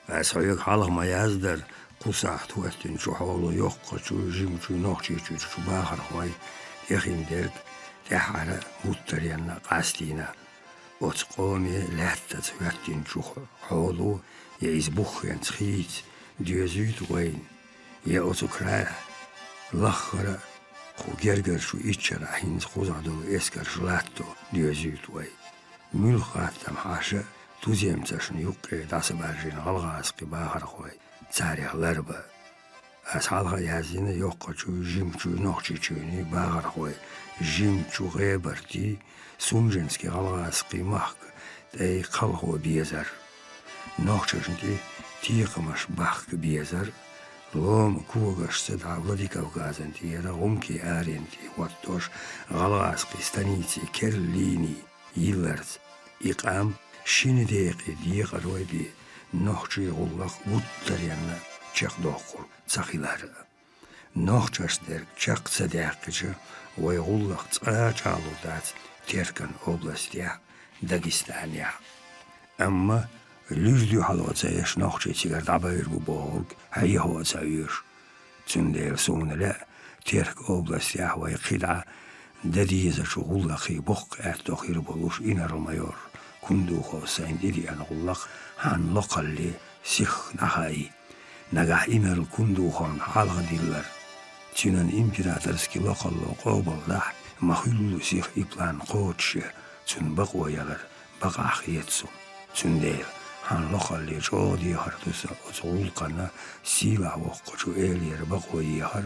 أسويك حلق ما يازدر قصاح تواتن شو حولو يوقع شو جيم شو نوخشي شو باخر خواي يخيم ديرك تحرى مطرينا قاستينا وتقومي لاتت وقتين شوخ حولو يزبخ ينتخيت ديوزيت وين يا أوتوكرا لخرا خو جرجر شو إتشرا حين خوزعدو إسكر شلاتو ديوزيت وين ملخات تمحاشا تزيمتشن يقي داس برجين غلغاس قباهر خوي تاريخ لربا أسعالها يازين يوقع جو جيم جو نوخشي جوني باغر خوي جيم جو غيبرتي سونجنسكي غلغاس قيمحك تاي قلخو بيزر نوخشنتي تيقمش بحك بيزر لوم كوغش سدع ولاديكوكازنتي رغمكي آرينتي واتوش غلغاسقي ستانيتي كرليني يلرت إقام شين ديقي ديق روي بي نوخشي غلق وطريانا چق دوخور تساخيلار نوخشش درك چق صداقچ وي غلق تساچالو دات تيركن اوبلاستيا داغستانيا أما لوزدو حلواتسايش نوخشي تيغر داباير بوغ هاي هو تسايش تندير سون لا تيرك اوبلاستيا وي قيدع دديزا شغل خي بوق ارتوخير بولوش إنر المايور كندو خوسين ديدي أنا غلق هان لقلي سيخ نهاي نجح إنر كندو خون حالغ ديلر تينن إمبراطرسكي لقلو قوبل لح مخيلو سيخ إبلان قوتش تن بقوى يغر بقى خيتسو تندير هان لقلي جودي هردوسا وتغلقنا سيلا وقجو إلير بقوى يغر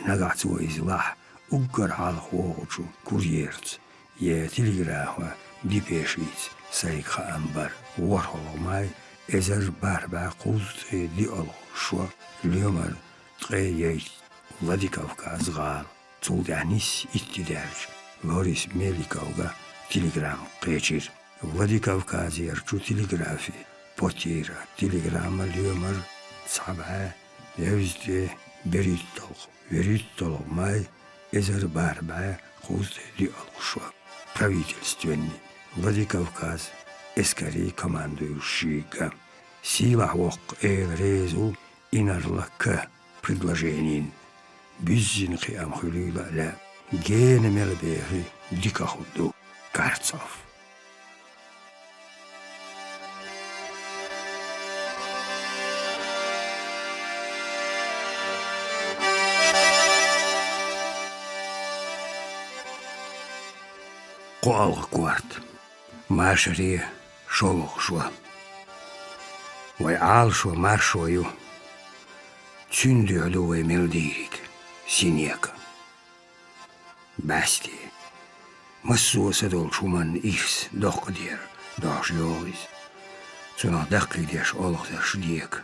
نجح تو إزلاح أجر على خوجو كوريرت يا تلغراها دي بيشيت سايق أمبر ورهلو ماي إزر باربع قوزت دي ألو شو اليوم تغييت ولاديكوكاز غال تولدانيس اتدارج لوريس ميليكوغا تلغرام قيجير ولاديكوكاز يرجو تلغرافي بوتيرا تلغرام اليوم صعبها يوزدي بريتولو ماي إزر باربع قوزت دي ألو شو правительственный Владикавказ эскари командующийга сила вок резу инарлака предложений бюзин хиам хулила ла гене мелбехи дикахуду Карцов. قوالغ كوارت ماشري شولغ شوا ويعال شوا مارشويو تشندو علوي ملديريك سينيكا باستي مسو سدول شومان إيس دوق دير دوش يوغيز تنا دقي ديش أولغ درش ديك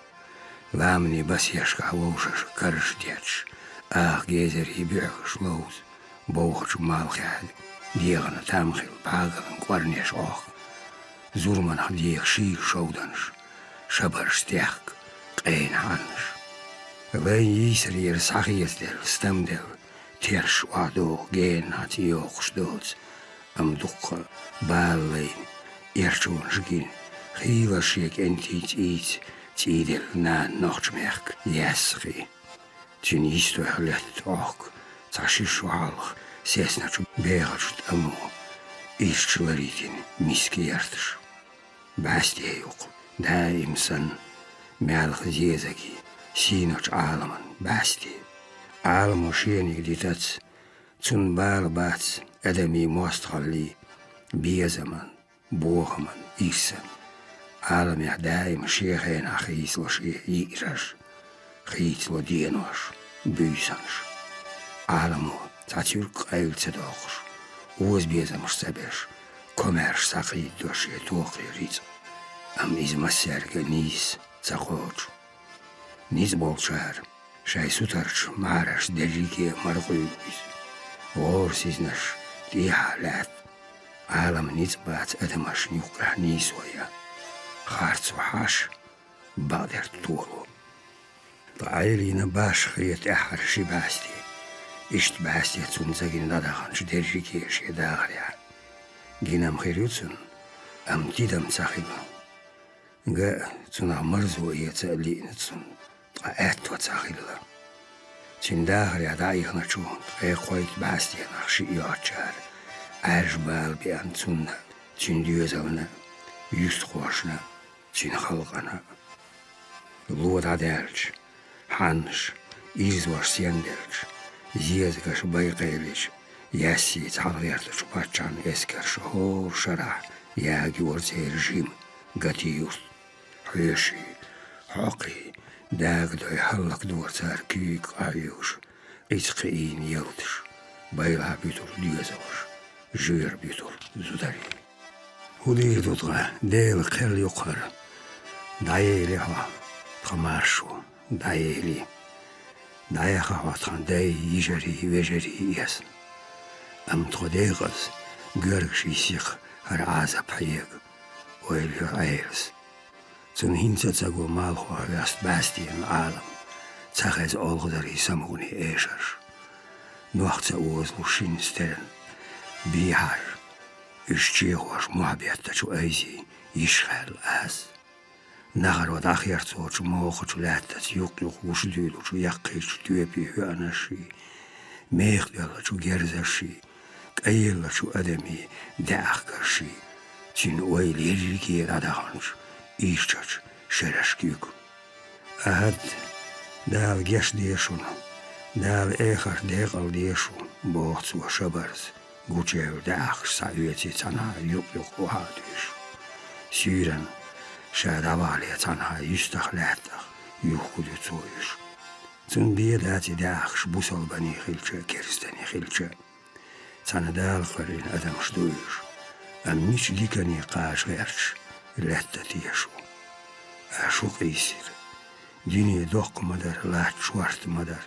لامني بس يشكا ووشش كرش ديتش جيزر يبيعش لوز بوغش مالخيال ديغنا تامخيل باغلن قوارنيش أوخ زورمان ديغ شير شودنش شبرش ديغ قين عنش لين يسر يرساخيس دير ستمدل تيرش وعدو جين هاتي يوخش دوز أم دوق بالين يرشون شجين خيلا شيك انتي تيدل نان نوخش ميخك يسخي تنيستو حلت أوخ تاشيشو عالخ سيسناچو بيغرشت أمو إيشتشلاريتين ميسكي يرتش باستي يوق دائم سن مالخ زيزاكي سينوش عالمان باستي عالمو شينيك ديتاتس تون بالباتس أدمي موستخلي بيزمان بوغمان إيسان عالم دائم شيخين أخيس وشي يئرش خيت ودينوش بيسانش عالمو تاتيرك قايل تدوخش وز بيزمش سبش كوميرش ساقيد دوشي توقي ريز أم إز مسيرك نيس تاقوش نيز بولشار شاي سوترش مارش دريكي مرغويز غورسيزنش دي حالات عالم نيز بات أدمش نيوقع نيسويا خارت وحاش بادر طولو طعيلين باش خيط أحر شي باستي إشت باستي تونزاقين دادخان شدرجي كيش يداغريا جينام خيريوتسون أم تيدام تساخيبا غا تنا مرزو يتسألي نتسون تقاعت وتساخيلا تين داغريا دايخنا شو تقاي قويت باستي نخشي يوتشار أرجبال بيان تسونا تين ديوزونا يست خوشنا تين خلقنا لود عدالج حانش إيزوش سيندلج زيزكش بايقيلش ياسي تعريرتش باتشان اسكر شهور شرح ياجي ورزي رجيم قتيوس حيشي حقي داق داي حلق دور تار كيك عيوش إتقين يلتش بايلها بيتر ديزوش جير بيتر زدري ودير دوتغا ديل قل يقهر دايلي ها تخمارشو دايلي دايخا واتخان داي يجري ويجري يسن أم تغديغز جرق شيسيخ هر عازب حيق ويليو عيرس تون هينتا تاقو مالخو هواست باستي العالم تاخز أولغدري سموني إيشر نوخت أوز وشين سترن بيهار إشتيغوش محبيت تشو أيزي يشخل أز نغر وداخير توچو موخ لاتت يقلق وشديلو شو يقيش تيبي هو أناشي ميخ يلا شو جرزشي قيل شو أدمي داخكشي تين ويل يريكي رادهانش إيشتش شرشكيكو أهد دال جيش ديشون دال إيخر ديقل ديشون بوغت وشبرز قوچيو داخش سعيوتي تنها يقلق وهاديش سيرن شاید عوالی تنها یستخلاتخ یوخود تویش تون بیاداتی داخش بوسل بنی خیلچه کرستنی خیلچه تن دال قرین ادمش دویش ام نیچ دیکنی قاش غیرش لاتتیشو اشوق ایسیر دینی دوق مدر لات شوارت مدر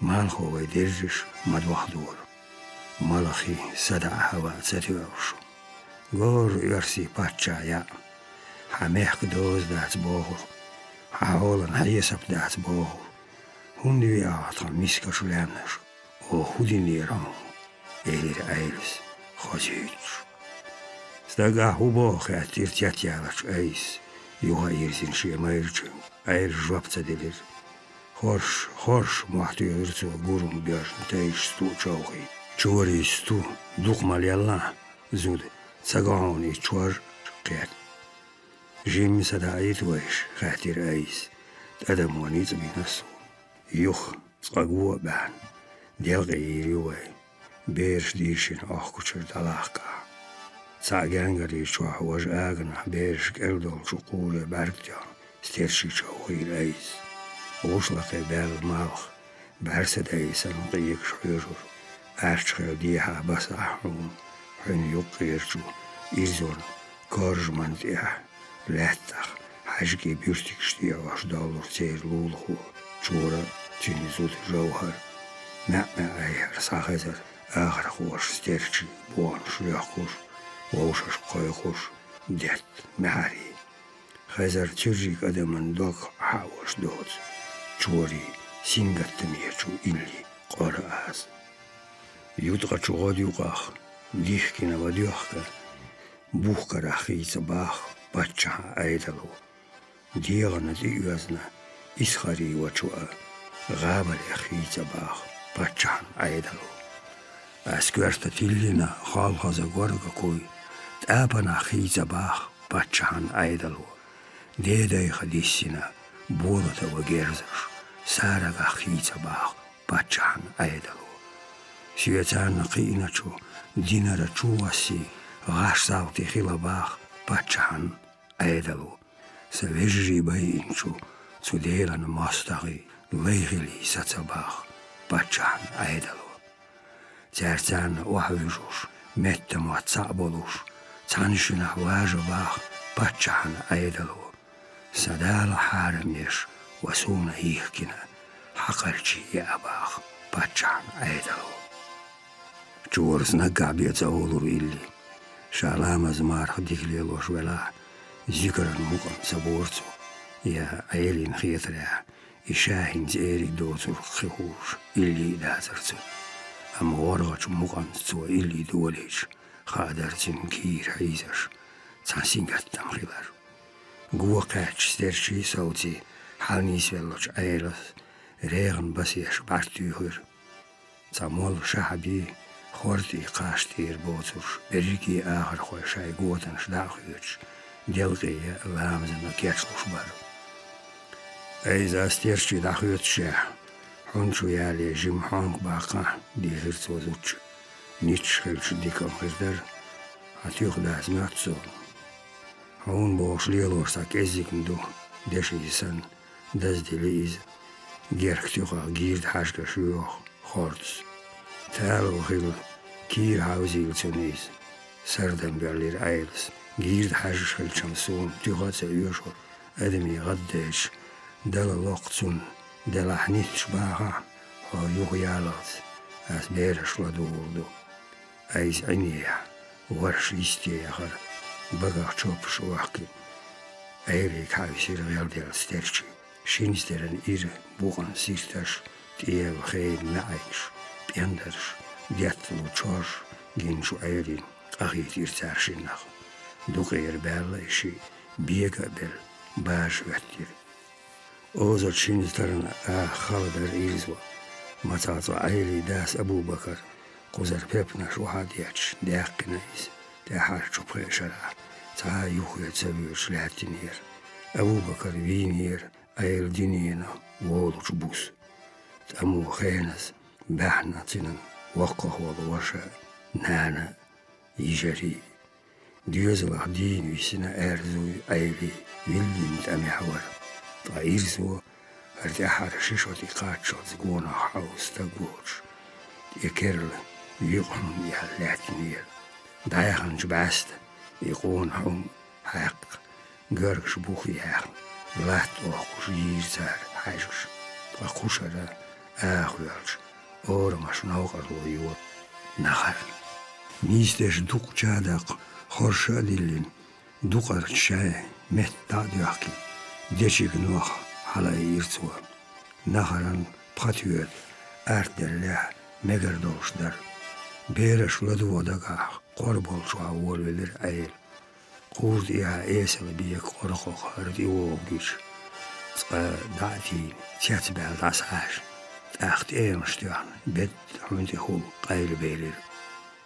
مالخو وی درجش مدوخ دور مالخی صدع هوا تتیوشو گور یرسی پاچا یا حميح دوز دات بوهر حاولن هيسب دات بوهر هندي أعطى ميسكا شلامنش وخودي نيران إير أيلس خزيج استقع هو خاتير تياتيالش أيس يوها إيرسين شي مايرجن أير جوابتا ديلر خورش محتو يرتو قورم بياش نتايش ستو جوغي چوري ستو دوق ماليالله زود تساقعوني چور قياد جيمي سداعيت ويش خاتير أيس تأدم ونيت بنفسه يوخ تقوى بان ديال غيري وي بيرش ديشين أخكوشر دلاقا تساقانغري شوح وج آغن بيرش كالدول شقولة باركتيان ستيرشي شوخير أيس وغشلقي بال مالخ بارسد أيسا نقيك شعيرور أرشخيل ديها بس أحرون حين يقيرشو إيزون كارج منتيح لاتخ حاجكي بيرتك شتيا واش دولار تير لولخو چورا تيني زود جوهر مع ايهر ساخزر آخر خوش ستيرشي بوانش ليخوش ووشش قايخوش ديت معاري خزر ترجيك أدمن دوك حاوش دوت چوري سينغت تميرشو إلي قرآز يوتغا چوغاد يوغاخ ديخكينا وديوخكا بوخكا رخي صباخ بچه ایدلو دیغن دیوزنا اسخری وچوا غابل خیت باخ بچه ایدلو اسکورت تیلینا خالخز گورگ کوی تابنا خیت باخ بچه ایدلو دیدای خدیسینا بولت و گرزش سارگ خیت باخ بچه ایدلو سیوتان قینا چو دینر چو وسی غاش سالتی خیلا باخ بچهان ایدلو سویجی باینچو سودیلان ماستغی لیغلی ستباخ بچهان ایدلو ترتان وحویجوش متم و تصعبلوش تانشن حواج باخ بچهان ایدلو سدال حارمیش و سون هیخکنا حقرچی اباخ بچهان ایدلو جورس نقع بيت أولور إلي شعلام زمار خديك ليلوش ولا ذكرا مقام سبورتو يا عيلين خيثرا إشاهن زيري دوتر خيوش إلي داترتو أم غورغش مقام تو إلي دوليش خادرتن كير عيزش تنسينغت تمخيلر قوة قاتش سترشي صوتي حالنيس ولوش عيلس ريغن بسيش بارتيوهر تمول شعبي خورتي قاشتير بوتر بريكي آخر خوي شاي قوتن شداخيوش دلقي لامزن كيرشلوش بارو أيزا استيرشي داخيوش شاح حنشو يالي جيم حانك باقا دي غيرتو زوتش نيتش خيلش ديكم خيردر هاتيوخ داز ماتسون هون بوش ليلورسا كزيكندو دشيسن دز دليز جيركتوغا جيرد حاشكا شيوخ خورتس تالو خيل كير هاوزيل تونيز سردن برلير ايلس جيرد حاشكا الشمسون تيغاتsa يوشور ادمي غدش دل لوقتون دل حنيتش باها هو يغيالات اس بيرش لدولدو ايز عينيح ورش يستيخر بقى تشوبش وحكي ايريك حاوسير غير ديال ستيرشي شينسترن إير بوغن سيستش تيال خيل نعيش بيندرش دياتلو تشوش جنشو ايرين أغيت يرتارشينخ دوغير بالله بيغا بل باش وحتير اوزر شينسترن خالدر إيزوا متاتو ايلي داس أبو بكر قزر بيبنش وحادياتش داقنايز تاحارشو بخيشرا تا يوخي تسويش لاتينير أبو بكر وينير أيل دينينا وولوش بوس تأمو خينس بحنا تنن وقه وضوشا نانا يجري ديوزلخ دين ويسنا أرزو أيلي ويلين تأمي حور طايرزو ارتاحر شيشوتي قاتشو زقونا حوس تقوش يكرل يقهم يحلاتنير دايخن جبعست يقون حوم حق قرق شبوخي حق لات وخوش يزار حاجش وخوش را آخوالش أورمش نوغر ويور نخر ميستش دوق جادق خورشا دلين دوقر شاي مهت دادوحكي ديشيك نوخ حلا يرتوا نخرن بخاتيوت أرد الله مگر دوش در بيرش لدو دقا قربل شو أول ولر أيل قورد إيها إيسل بيك قرقو خارد إيوغيش دعتي تياتبع العساش تاخت إيمشتيان بيت حمنتي خول قايل بيلر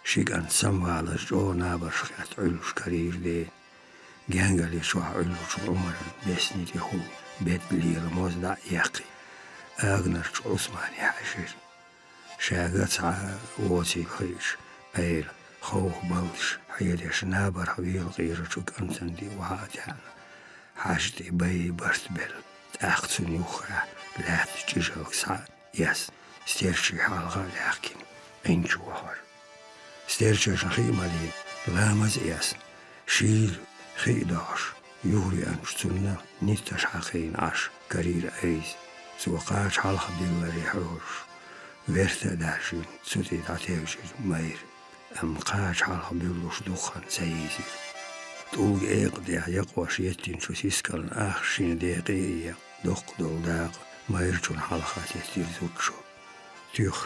شيك أن سموال جو نابرشخات علوش كرير دي جانجلي شو علوش عمرا بيسني دي خول بيت لير موزدع يقي أغنر شو عثماني حشير شاقت ووتي خيش أيل خوخ بلش حيدش نابر حويل غير شوك أنتندي وهاتان حاجتي بي برتبل تاختن يوخا لا تجيجوك سعد يس ستيرشي حالغا لكن انجو وهر ستيرشي شخيمة لي لامز يس شيل خيداش يوري أنشتنا نيتش حقين عش كرير أيز سوقاش حالخ ديواري حوش ويرتا داشين سوتي داتيوشي ماير أم قاش حالخ بيلوش دوخان سيزي توق إيقدي يقوش يتين شو سيسكالن آخشين ديقية دوق دول داق ما يرجون حالخات يتير زوتشو تيخ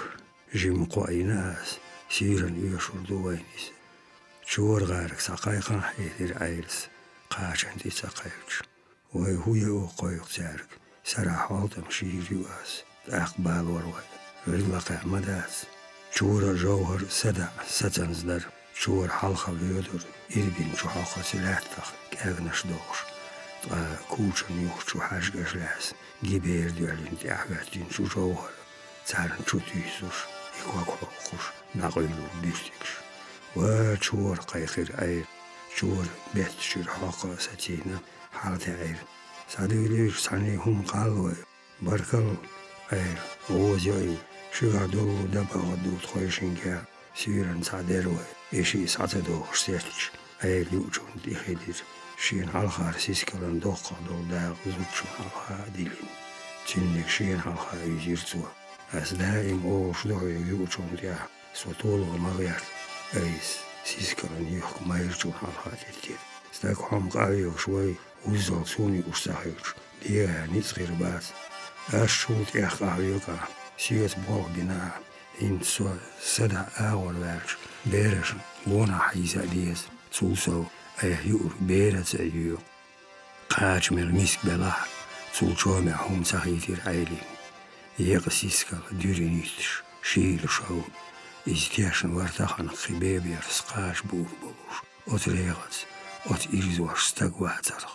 جيم قوي ناس سيرن يشور دوينيس شور غارك ساقايقان حيثير عيلس قاش عندي ساقايقش وهو يوقويق تارك سراح والتم شير يواس أقبال وروي غلق مداس شور جوهر سدع ستنزدر شور حلقة بيودر إربين شو حلقة سلاتخ كأغنش دوش كوشن يوخ شو حاجة شلاس جيبير ديالين دي أحباتين شو جوهر تارن شو تيسوش يكواك حقوش نغيلو بيستيكش وشور قيخير عير شور بيت شور حلقة ستينة حالة عير سادويليش ساني هم قالوا بركل عير ووزيوي شغا دولو دبا ودوت خويشين كا سيرن سادروي إشي ساتدو خشتيتش عير يوجون دي خيدير شين حلقة سيسكالن دوقا دول داغ زوتشو حلقة ديلين تنك شين حلقة يجيرتوا أس دائم أوش دوغي يوجون ديا سوطولو مغير أيس سيسكالن يوخ ما يرجون حلقة تتير ستاك حم قايو شوي وزال سوني وستاحيوش ديها نتغير باس أشوت إخ قايوكا سيوت بوغ بنا إن سوا سدع أول وارش بيرش ونا حيزا ديس تولسو أيه يور بيرت أيوك قاج مرميسك بلاح تولشو معهم سخيتير عيلين يقسيسكال ديرينيتش شيل شو إزتياشن وارتاخن خبيبي رسقاش بور بولوش أتريغت أت إرزوش ستاقواتر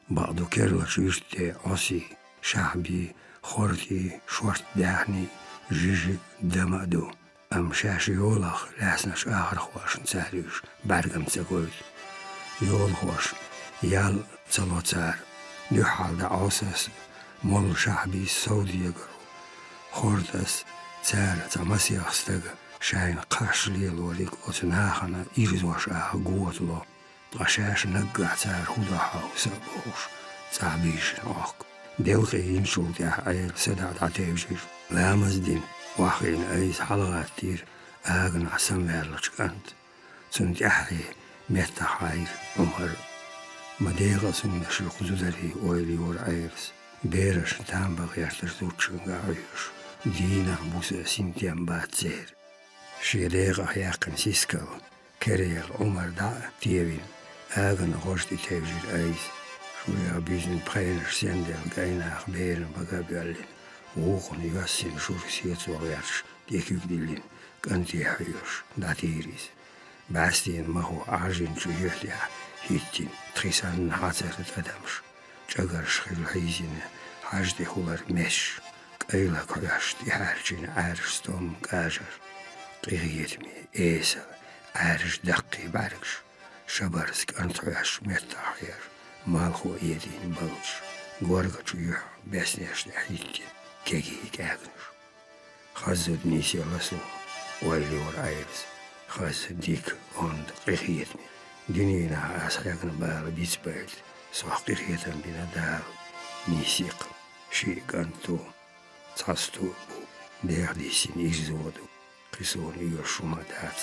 بعضو كيرلش يشتي عصي شعبي خورتي شورت داحني جيجي دمادو أم شاشي يولخ لاسنش آخر خواشن سهليش برقم تقويت يول خوش يال صلوتار نحال دا عوسس مول شعبي السعودية قرو خورتس تسارة تمسي أخستغ شاين قرش ليل وليك أتناخنا إيرزوش قوة الله غشاش نقع تار هدا حاوسا بوش تعبيش نوك ديوخي ينشو تاح أيل سدع تعتيبشيش لامز دين واخين أيس حلغات تير آغن عسن ويرلش أنت سنت أحي ميتا حاير أمهر مديغة سنة شلقزودري ويلي ور أيرس بيرش تامبغ يرترزوتشن غايش دينا بوسا سنتيان بات زير شيريغة ياقن سيسكو كريل عمر دا تيوين آغن غوشتي تيوجير أيس شويا بيزن بخينش سندل غايناخ بيرن بغا بيالين ووخن يغسين شورسيت وغيرش ديكيك ديلين كنتي حيوش داتيريس باستين ما هو عاجين شيوحليا هيتين تخيسان حاترت أدمش جاقرش خيل حيزين حاجدي خولر مش قيلة كوياش دي حارجين عارش ستوم قاجر قيغيتمي إيسا عارش دقي باركش شبرسك أنتوياش ميتاحير مالخو إيدين بلش غورغا جيوح بسنيش نحيتين كيكي كاغنش خزود نيسي لسو ويلي ور عيرس خاص ديك عند قيخيتني دينينا أسحيقنا بال بيتبايل صح قيخيتن بنا دار نيسيق شي قانتو تحستو دير ديسين إجزودو قيسون يوشوما دات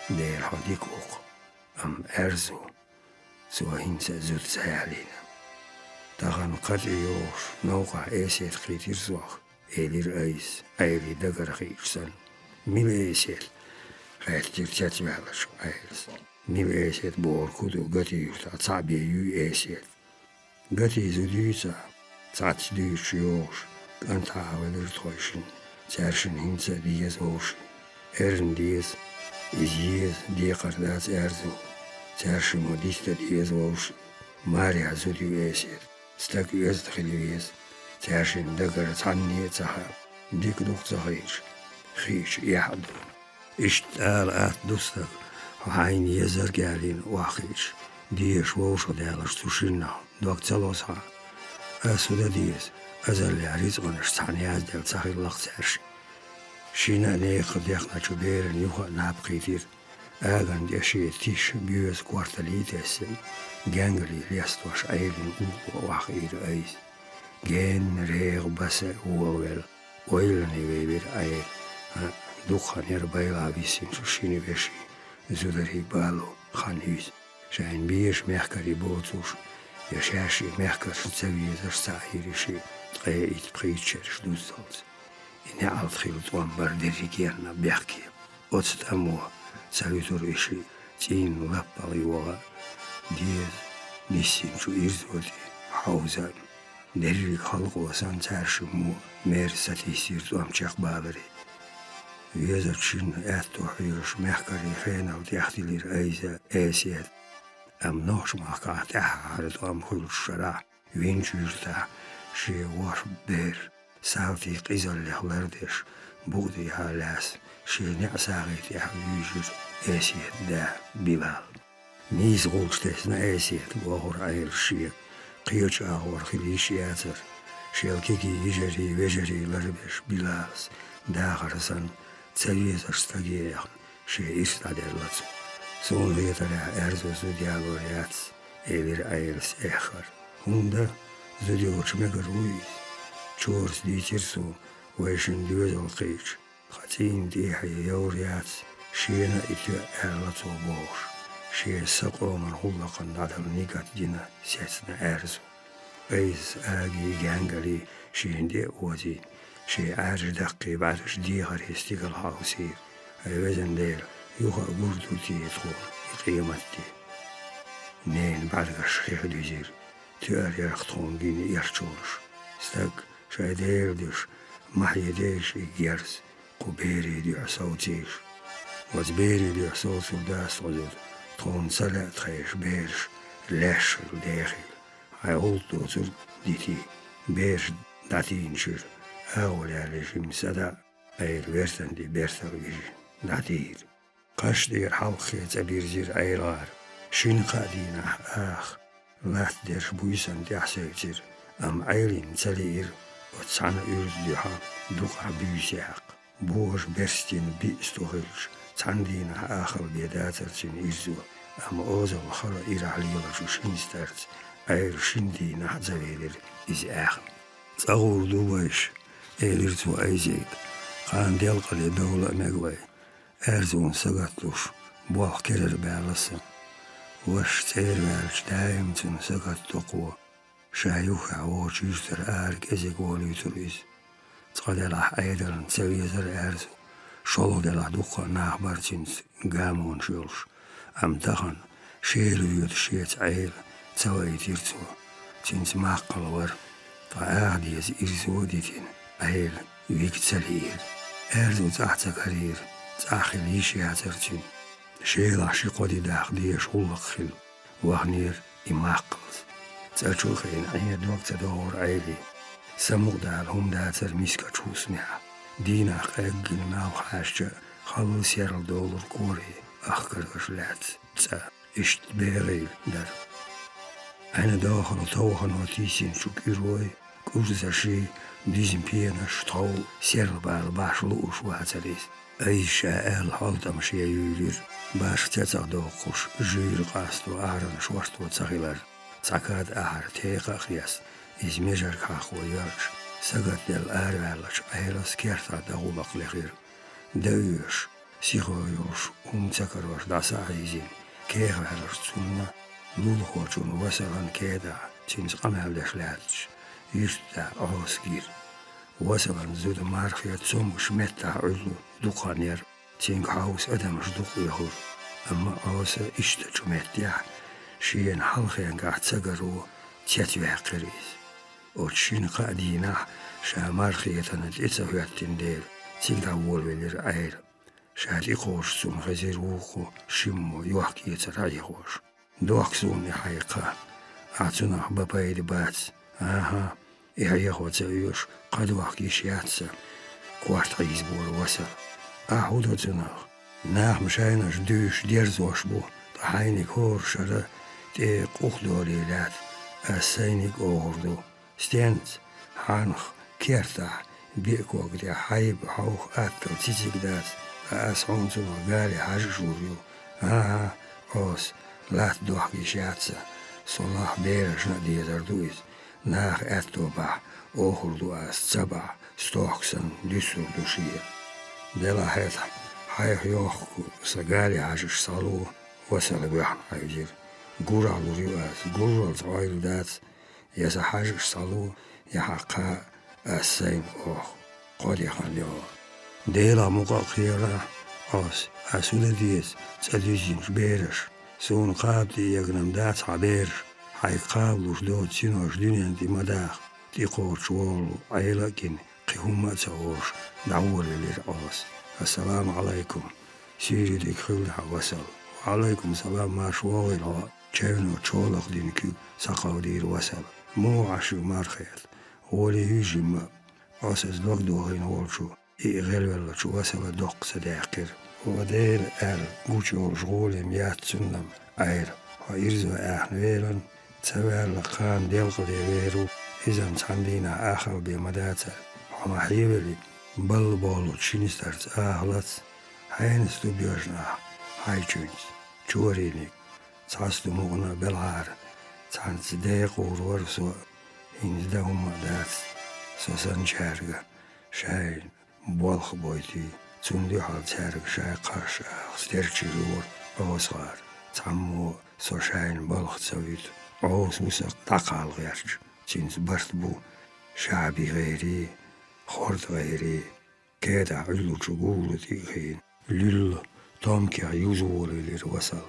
دير حديك وق أم أرزو سوا هنسا زود سيالينا تغن قد يوش نوقع إيسيت قيتير زوخ إيلير أيس أيلي دقر خيرسن ميل إيسيت خيرتير تاتمالش أيلس ميل إيسيت بور كودو قتي يوتا تعبي يو إيسيت قتي زوديوتا تعت ديوش يوش كانت عاولر تويشن تارشن هنسا ديز ووشن إرن ديز إزيز دي قردات أرزو تارشن مديستا ديز ووشن ماريا زوديو إيسيت ستاك يوز تخليويز تارشن دقر تعني تحاب ديك دوق تخيش خيش يحضر اشتال آت دوستك وحين يزر قالين واخيش ديش ووشو دالش تشينا دوق تلوسها أسودا ديز أزل يعريز غنش تحنياز دال تخيل لغ تارشي شينا نيخد يخنا جبيرن يوخا نابقيتير آغن ديشي تيش بيوز كوارتالي تسن جانجلي ليستوش أيلين واخير أيز جين ريغ بس وويل ويلني ويبير أيل دوخان يربايلا بيسين شوشيني بيشي زودري بالو خانيز شاين بيش ميحكري بوتوش يشاشي ميحكر تسوي زرسايري شي تقايت بخيتشرش دوزالز إني عالت خيلت وانبر ديريكيرنا بيحكي أوتت أموه تسويتور إشي تين لبالي وغا ديز نسين شو إرزودي حوزان ديريك خلق وسان تارشمو مير ستيسير توامشيخ بابري ويزا تشين آتو حيوش محكري خينا وتيحتي لير أيزا آسيات أم نوش محكات أحارت وام خيل الشراح وين جيرتا شي واش بير ساوتي قيزل لحلردش بودي هالاس شي نعساغيت يحويجر آسيات دا بلال نيز غولشتسنا آسيات وغور عير شي قيوش أغور خليش ياتر شيلكيكي يجري ويجري لربش بلاس داخر سن تسويز اشتاقيخ شي إستادر لاتسو سون غيطرع أرزو زودياغو رياتس إلير أيرس إخر هوندا زوديوش مقرويز چورس ديتيرسو ويشن ديوز القيش خاتين ديحي يورياتس شينا إتو أرلاتو بوش شي سقو من خلقا عدل نيقات دينا سيتنا أرزو أيز آجي جانجلي شي ندي وزين شي عاج دقي بعدش ديغر يستيقل حاوسير أي وزن دير يوخا قردو تيتخون قيمتي نين بعدش خيخ ديزير تيار يرختون جيني يرشورش ستاق شاي دير ديش محي ديش يجرس قبيري دي عصوتيش وزبيري دي عصوتو داس وزود تون سلات خيش بيرش لاش داخل هيغلطو تر ديتي بيرش داتين شير أول عليش مسدا أير ويرتن دي بيرتر ويجي داتير قاش دير حلقي تبير زير أيرار شين قادينا آخ لات ديرش بويسان ديحسيتر أم عيلين تلير وتسعنا يرديها دوقع بيسيحق بوش برستين بيستوغلش تاندينا آخر بيداترتين إرزو أم أوزا وخلا إيراليلا شوشينسترت عير شندينا حزويلر إز آخر تغور دوباش إيلرتو أيزيك قان ديالق لدولة مقوي أرزون سقطلوش بوح كرر بالسا وش تير بالش دايم تن سقط تقوى شايوخ عوش يشتر آرك إزيك وليتريز تقدلح أيدرن تسويزر أرزو شلو دلح دوقا ناخبرتينز قامون شولش أم تخن شيلو يوت شيت عيل تسوي تيرتو تنس ماقل ور فآهديز إرزوديتين عيل ويك تسليل أرزو تحت كرير تاخل يشياترتين شيلح شقودي داخ ديش غلق خل وغنير إماقلز تأشوخين عيد وقت دور عيلي سموق دال هم داتر ميسكا تشوسنها دينا قاقل ماو حاشا خلص يرل دولار كوري أخكر غشلات تسا اشت بيغيل در أنا داخل توخن وتيسين شوك إروي كوزا شي ديزم بيناش طو سيرل باش لوش واتريس أي شاء حالت أمشي يولير باش تتاق دوقوش جير قاستو أعرن شوارتو تساقلر تاكاد أعر تيقا خياس إز ميجر كاخو يارش ساقات دل أعرالش أهلاس كيرتا داغولق لغير دايوش سيخو يوش تاكروش داسا عيزين كيخ علش تسونا لول خوشون وسلان كيدا تنس قمال دشلاتش يشتا أوسكير وسلان زود مارخيا تسوم شمتا علو دقانير تنك هاوس أدمش دق يخور أما أوسا إشتا شمتيا شين حلخيان قاعد تسقرو تيتوها قريز وتشين قادينا شا مارخيا تنت إتسوياتين دير تنكا وولويلر عير شاتي خوش سون غزير وخو شمو يوحكي يتراي خوش دوخ سون حقيقة أعطونا بابايد بات آها إيهاي خو تسويوش قد وحكي شياتسا كوارت غيز بور وسل أحودو تناغ ناخ مشايناش دوش ديرزوش بو طحاينيك هور شرا تيق أخدو ليلات أساينيك أغردو ستينت حانخ كيرتاح بيك وقتي حايب حوخ أكل تيتيك دات أسعون تنو غالي حاجة شوريو آها أوس لات دوحكي شياتسا صلاح بيرش ندي دردويز ناخ أتو بح أخردو أستبع ستوحكسن ديسور دوشية دلا حيث حيخ يوخكو سغالي حاجش صالو وسل بيحن حيجير قورع لوريو أس قورع لطوائل دات يسا حاجش صالو يحقا أسين أوخ قد يخليو ديلا مقا خيرا أس أسودة ديس تسديجين بيرش سون قابتي يقنم دات عبيرش حي قابلوش دوت سينوش دنيا دي مداخ تي قوش والو عيلكين قيهما تاورش دعور للرأس السلام عليكم سيري ديك خلها وسل وعليكم سلام ما شواغل تشينو تشولق دينكو ساقو دير وسل مو عشو مارخيل ولي يجي ما أساس دوك دوغين والشو غير ولا شو وسل دوق صداقر ودير قوشو شغول ميات سنم عير وإرزو أحنويلا تسوال لقان ديالق ديويرو إذا تحندينا آخر بمداتا وما حيبلي بل بولو تشينسترت أهلت حينستو بيوشنا هاي تشونس تشوريني تحستو مغنى بالعار تحنت ديق ورورسو هنزدهم دات سوسن شارقة شاين بولخ بويتي تندي حال تارق شاي قرش ستيرتشي رور أوصار تعمو سو شاين بولخ تسويت عوس وسق تقال غيرش تنس برتبو شعبي غيري خورد غيري كيدا علو تشغولو تيغين ليل تومكي عيوزو لير وصل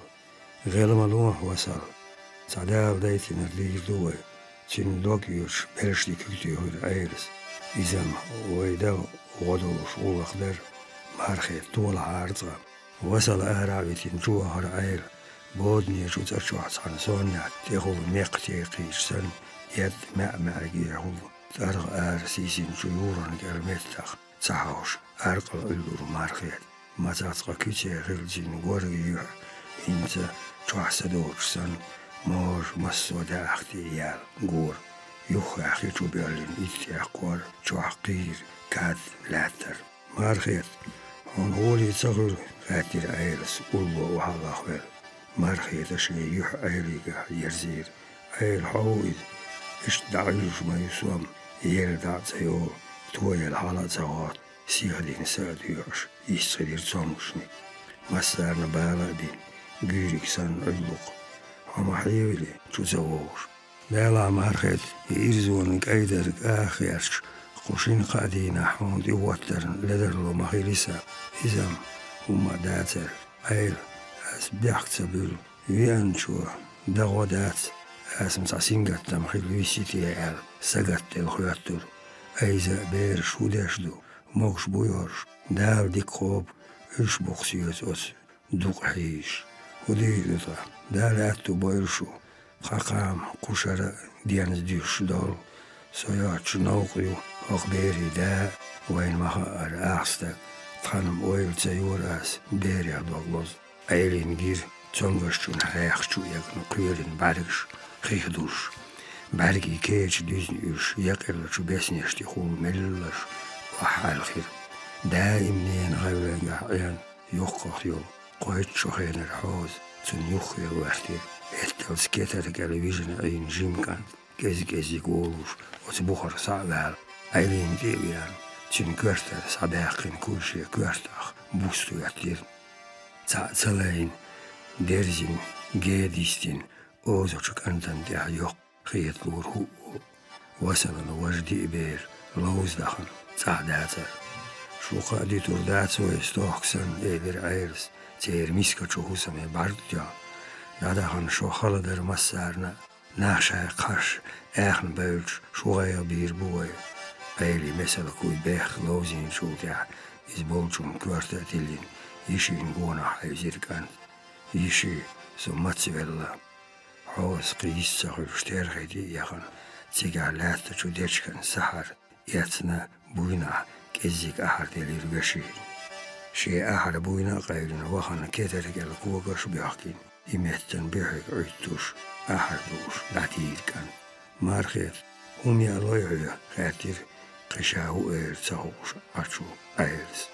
غير ملوح وصل تعداو دايتي نرلير دوي تين دوكيوش برشتي كيكتي هور عيرس إزام ويداو غدوش وغدر مارخيت طول عارضة وصل أهرابتين جوهر عير بودني شو ترشو حسن سونيات تيخو ميق تيقيش سن يد معرقي يهو ترغ سيسين جيوران كرميتاخ تحوش أرقل اللور مارخيت ما تاتقى كيتي غير جين غوريوح إنت تحسدوش سن مور مسودا اختيال قور يخ أخي جبالين إتياقور جوحقير كاد لاتر مارخيت هون غولي صغر خاتر أيلس أولو وحالا خويل مارخيت أشي يح أيليقا يرزير أيل حويد إش دعيش ما يسوم يردع زيو توي الحالة زغات سيغلين ساديوش يسغلير زومشني مسارنا بالا بين جيريك سان علق هما حيولي تزووش بالا مارخيت يرزون قيدر آخرش قوشين قادين حوند يوتر لدرلو مخيلسا إزام هما داتر أيل أس بيحكتبل يانشو دغودات أس مساسينغات تمخيل ويسيتي أل ساقات الخياتر أيزا بير شوداشدو موش بويورش دال ديك خوب إش بوخسيوت أس دوق حيش وديدتا دال أتو بويرشو خاقام قشرة ديانز ديوش دول سوياتش نوقيو أخبيري دا وين مخا أرأخستك خانم أويل تزيوراس بيري أدوغلوز أيلين جير تونغشتون حيخشو يقن قيرين باركش خيخدوش باركي كيش ديزنيوش يقلش بيسنيشتي خول مللش وحال خير دائم نين غيولين قحيان يوقف يول قويت شخين الحوز تن يوخي وارتير اتل سكيتر تلفزيون اين جيم كان كيزي قولوش وتبخر صعبال ايلين ديويان تن كورتر صباقين كلشي كورتاخ بوستو يعتير تسلين ديرزين جيديستين اوزوشك انتن ديها يوق خيط لور هو وصلنا وجدي بير لوز دخن تعداتر شو قادي ترداتو استوخسن ايبر ايرس تير ميسكا چوهوسمي بارديا يادخن شو خلدر مسارنا ناشا قرش اخن بيلش شو غيا بير بوي ايلي مثل كوي بيخ لوزين شو تاع izbolčum kvartatilin يشين قونا حيزير كان يشي سمتسبلا حوز قيس سخر شتير غيدي يخن تيقالات تشو ديشكن سحر ياتنا بوينا كيزيك أحر دليل بشين شي أحر بوينا قيلنا وخن كترك القوقش بيحكين يمتن بيحك عيتوش أحر دوش دعتير كان مارخيت هم يالويعي خاتر قشاهو اير تسهوش أشو ايرس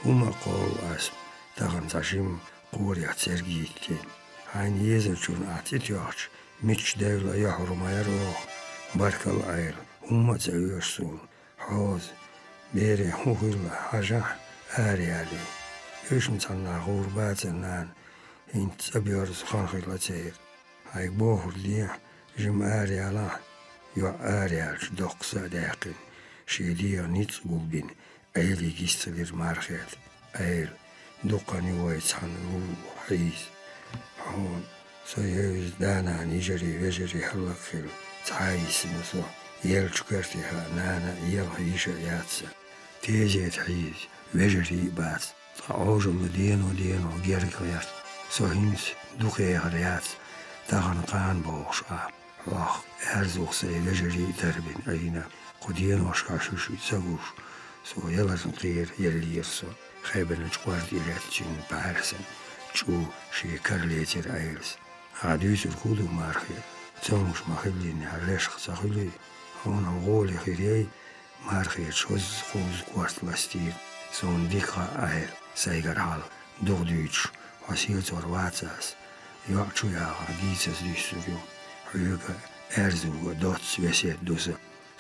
هما قول اسم تغن تشيم قوريات سرگيتين هاين يزرچون اتيتيوش ميتش دولة يحرم يروح بارك العير هما تسويشسون حوز بيري خوخيلا حاجة آريالي يوش متنا غوربات النان هين تسبيرز خانخيلا تير هاي بوهر ليه جم آريالا يو آريالش دوقسا داقين شيديا نيتس قلبين ايلي جيستلير مارخيت ايل دوقاني ويتسحن روح حيز هون سيوز دانا نيجري وجري حلق خيل تعايس نسو يل شكرتها نانا يل هيشا ياتسا تيجي تحيز وجري بات تعوجل دينو جيرك سوهينس دوقي هريات تغن قان بوشا واخ ارزوخ سي وجري دربين اينا قدين وشكاشوش يتسوش سو يلازم غير يلي يرسو خيبن جوارد إلاتشين بارسن شو شي كارليتر ايلس عاديس الخودو مارخي تسومش مخبلين هرلش خساخلي هون غولي خيري مارخي شوز خوز كوارت لاستير سون ديكا ايل سايقر حال دوغدوش وسيلت ورواتساس يوعشو يا عديسس ديستوريو حيوغا ارزو دوتس وسيت دوسا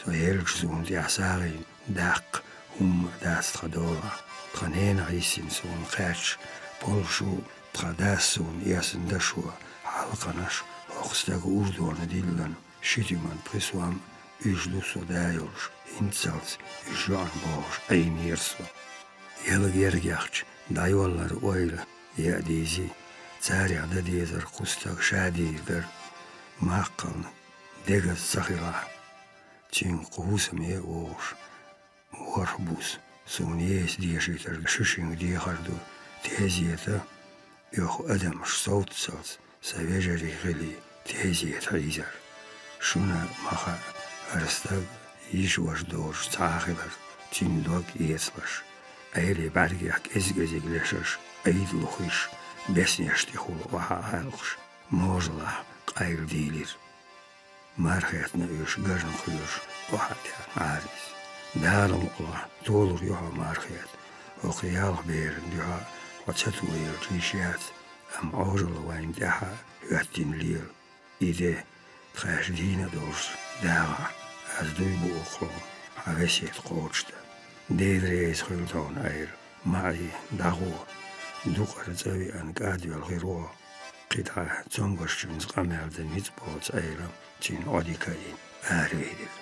سو يلجزون دي عساغين داق هم داست خدورا تخنين عيسين سون قاتش بولشو تخداسون ياسن دشوا حلقناش وخستاق أردوان ديلن شتيمان بريسوام يجلوسو دايولش إنتسالس يجوان بوش أين يرسو يلق يرجعش دايولر ويلا يأديزي تاري عدا ديزر قستاق شادي در ماقلن ديغز سخيلا تين قوسم يأوش وربوس سونيس ديشيتر شوشين دي خردو تهزيتا يخو أدمش صوت سالس سويجري غلي تهزيت عيزر شونا مخا أرستاق يشوش دورش تعاخبر تين دوك يسلش أيلي برگيك إزگزيق لشش أيد لخيش بسنيشتي خلو وحا هالخش موزلا قايل ديلير مارخيتنا يوش قرن خيوش واحد عارس دارم الله دولر يوها مارخيت وقيال بيرن يوها وتتوير ريشيات أم أوجل وين داها يوتين ليل إذا تخاش دينا دورس داغا از دوی بوخلو حوشيت قوشتا ديد ريس خلطون اير معي داغو دوقر زوي ان قادي الغيرو قطع تنقش جنز قمال دنيت بوت ايرا تين اوديكاين اهريدر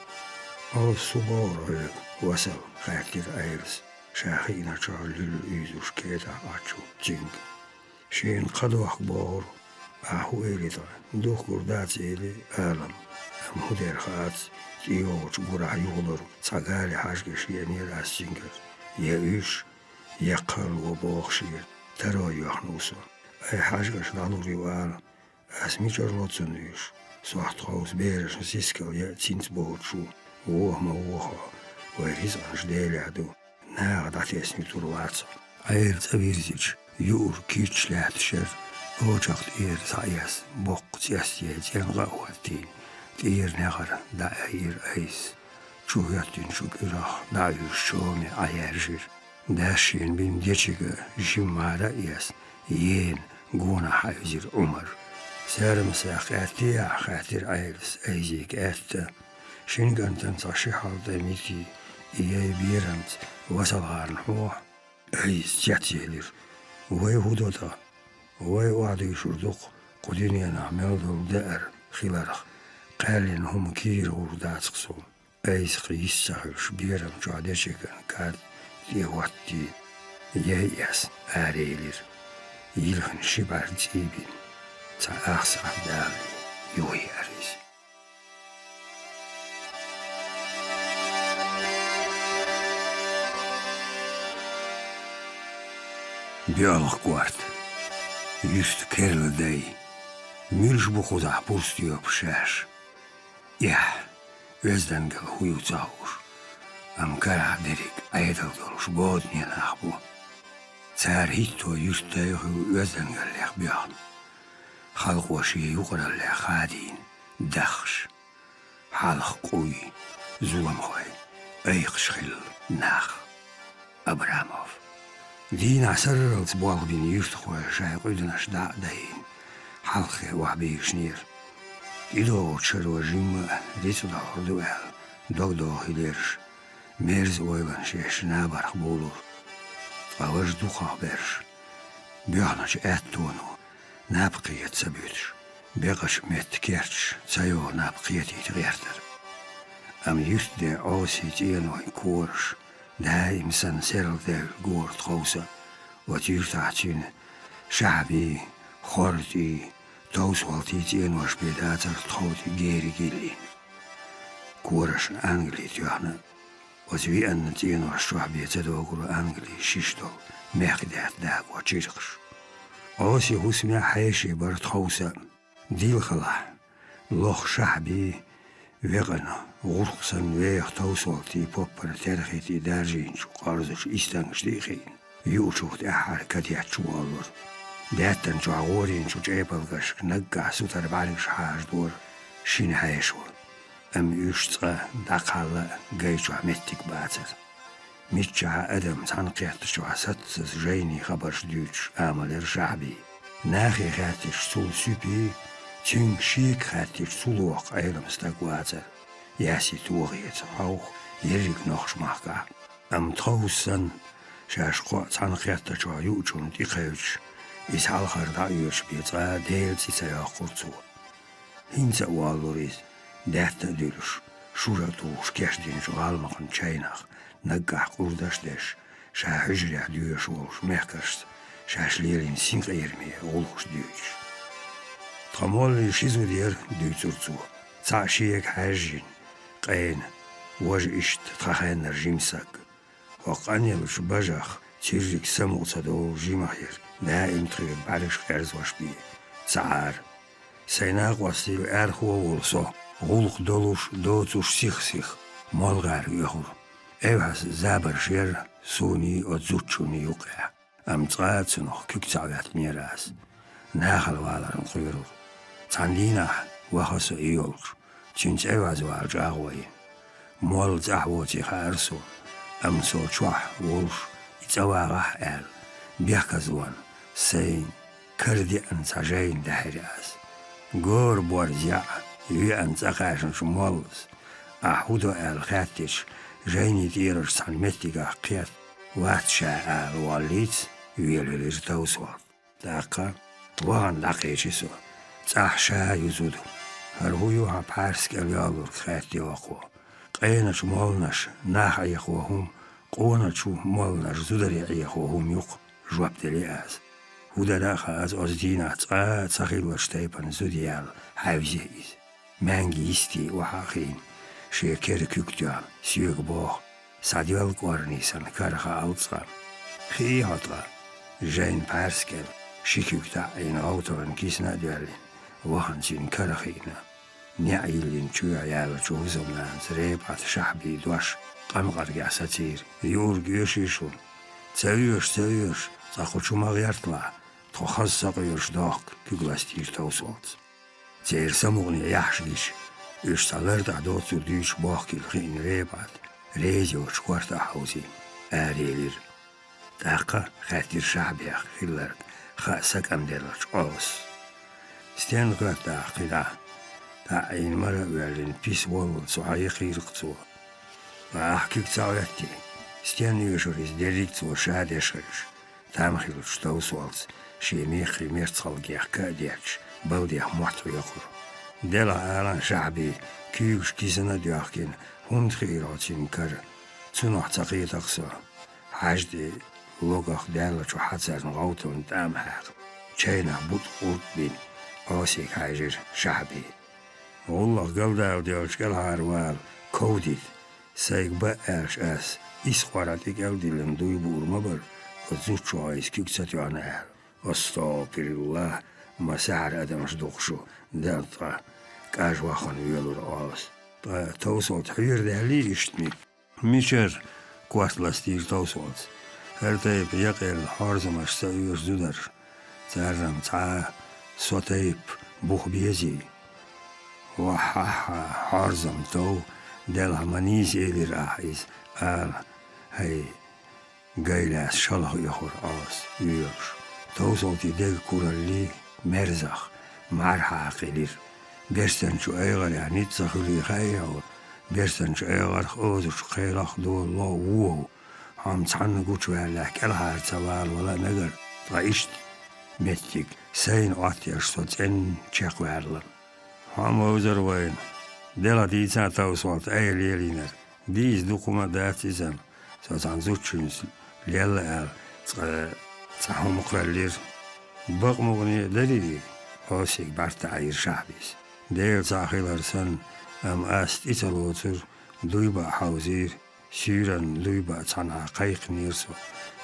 او الصبور وصل خاكتر ايرس شاخينا شارلل ايزوش كيتا اتشو جنك شين قدوح بور اهو ايريتا دوخ قردات ايري آلم ام هدير خات يوش قرع يغلر صقالي حاجش ينير اسجنكر يعيش يقل وبوخشير ترى يخنوسو اي حاجش دالوري وال اسمي جرلوتسون يوش صحت خوز بيرش سيسكل يأتينت بوتشو ووه ما ووها ويريز انش ديلي عدو ناغد عتيسني ترواتسا اير تبيرزيج يور كيتش لات شر اوجاقت اير ساياس بوق تياسيا جنغا واتين تير نغر دا اير ايس شو ياتين شو كراخ دا يوشومي عيارجر داشين بين ديشيغا جمارا ياس ين قونا حايزر عمر سارم ساقاتي خاطر ايرس ايزيك اتا شنغان تنصاشي حال دميتي اياي بيرنت وصل غارن حوح ايس جاتيلر وي هدوتا وي وعدي شردوق قديني نعمل دول دائر خلالخ قالين هم كير ورداتقصو ايس قيس ساقل شبيرم جعدشيكن كاد ديواتي يايس اريلر يلخن شبار جيبين تا اخسر دالي يوهي اريس بيالخ قوارت يست كيرل داي ميلش بخوضع بوستيو بشاش يح وزدنگل خويو تاوش ام كارع ديريك ايدل دولش بودني ناخبو تار هيتو يستايخو وزدنگل ليخ بيان خلق وشي يقرا ليخ خادين دخش حالخ قوي ظلم خوي ايخش خل ناخ ابراموف دين عسر التبوغ بين يفتخو شاي قيدناش دا داين حلقي وحبي شنير إدو تشرو جيم ريتو دا هردو دو هيديرش ميرز ويغن شيش نابرخ بولور فاوش دوخا برش بيعناش اتونو نابقية سبيتش بيغش ميت كيرتش تسايو نابقيتي تغيرتر ام يست دي اوسي تينو كورش دايم سن سيرل دير قور تغوصة وتيرتاعتين شعبي خورتي توسوالتي تينوش بيداتر تخوتي جيري جيلين كورش انجلي تيوحنا وتوي ان تينوش شعبي تدوغرو انجلي شيشتو ميخدات داق وتيرقش اوسي هسمي حيشي برتخوصة ديل خلا لوخ شعبي ويغنا غرقسن ويغ توسوالتي بوبر ترخيتي دارجين شو قارزش إستانش ديخين يوشوخت أحار كديات شو والور داتن شو عغورين شو جايبلغش نقع سوتر بعلش حاج دور شين حيشو أم يوشتغا داقالا جايشو عمتك باتر ميتشا أدم تنقيت شو عساتس جيني خبرش ديوش آمالر شعبي ناخي خاتش سول سوبي تين شيك خاتش سولوق ايلم ستاقواتر ياسي توغيت حوخ يريك نوخش محكا ام تخوصن شاشقو تنقيت شو يوجون ديقيوش إسحال خردا يوش بيطا ديل تيسايا قرطو هنسا والوريز داتا ديلش شورتوش كاشدين شو غالمقن چايناخ نقع قرداش ديش شا حجري عديوش وش ميحكرشت شاش ليرين سينق ايرمي غلوش ديوش تخمول شيزو دير ديوتورتو تعشيك حاجين قين وج اشت تخاين نرجيم ساق وقانيل شباجاخ تيرجيك سمو تدو جيماهير دائم تغير بعدش قرز وشبي سعار سيناق وستيل ارخو وولسو غلق دولوش دوتوش سيخ مالغار يخور ايوهاس زابر شير سوني وزوتشوني يوقع ام تغات سنوخ كيكتعوات ميراس ناخل والارن خيرو تاندينا وخصو إيولش تشنت أيوازو أرجاغوين مول زحوتي خارسو أمسو شوح وولش يتواغح آل بيحكزوان سين كردي أنساجين دهرياز غور بورزيا يوي أنساقاشن شمولز أحودو آل خاتش جيني ديرش سانمتيغا قيت واتشا آل واليت يويلو توسوال داقا وان داقيشيسو تاحشا يزودو هرهويوها بارسك اليالور خاتي وقو قينش مولنش ناح يخوهم قونش مولنش زودري يخوهم يق جواب دلياز هودا داخا از دينا تساخيل وشتايبان زوديال حاوزيز مانجي يستي وحاقين شيكير كيكتيان سيوك بوخ ساديوال قوارنيسان كارخا ألتسان خي هطلا جين بارسكل شيكيكتا اين أوتوان كيسنا ديالين وخنسين كارخينا نعيلين تشو عيال جوزمنان زريبات شحبي دوش قمقر قاساتير يورق يوشيشون تساويوش تاخد شو مغيرتلا تخصق يرشداق كيغلاستير توصوت تير سمغني يحشيش يش سالرد عدوت سرديش باقي الخين ريبات ريزي وشكورتا حوزي آريلير داقا خاتير شعبي خيلر خاسك أمدلش عوس ستين غير داقي تا این مرا ولین پیش وول صحایی خیرقتو و أحكيك تعويتي ستين يشوريز ديريكت وشادشش تامخيل شتوسوالز شيميخي ميرتصال جيحكا ديتش بوديح محتو يقر دلا آلان شعبي كيوش كيسنا ديوحكين هند خيراتين كر تنوح تقيتقصو حاجدي لوغاخ دالش وحاتسار نغوتون تام حاق تشينا بود قرد بين آسيك حاجر شعبي والله قلدا وديوش قال هاروال كوديت سيك بقاش اس إسخواراتي قلدي لندوي بور مبر وزوتشو عايز كيكساتي عنها أستغفر الله ما سعر أدمش دوخشو دالتا كاج واخن ويلو رأس توصلت حير دهلي اشتني ميشر كوات لاستير توصلت هرتايب يقل حارزمش سايوش زودر تارم تا صوتايب بوخ بيزي وحاحا حارزم تو دلها منيز إلي راحيز هاي قايلاس شلخ يخور آس يورش توصلتي ديك كورا لي مرزخ معرحة قليل بيرستن شو أيغر يعني تسخلي خير بيرستن شو أيغر خوز شو خيرخ دو الله ووهو هم تحن قوش وهلاك كلها ارتوال ولا نقر رئيشت متك سين واتي اشتوت ان تشيق وهرلن هم وزر وين دلا ديزا توصلت أي ليلينر ديز دوكما داتيزن سوزان زوتشنز ليلا تحهم مقرلير بق مغني دليلي هاسيك بارت عير شعبيس ديل تاخيلر سن أم أست إتلوتر دويبا حوزير سيرن دويبا تنها قيق نيرسو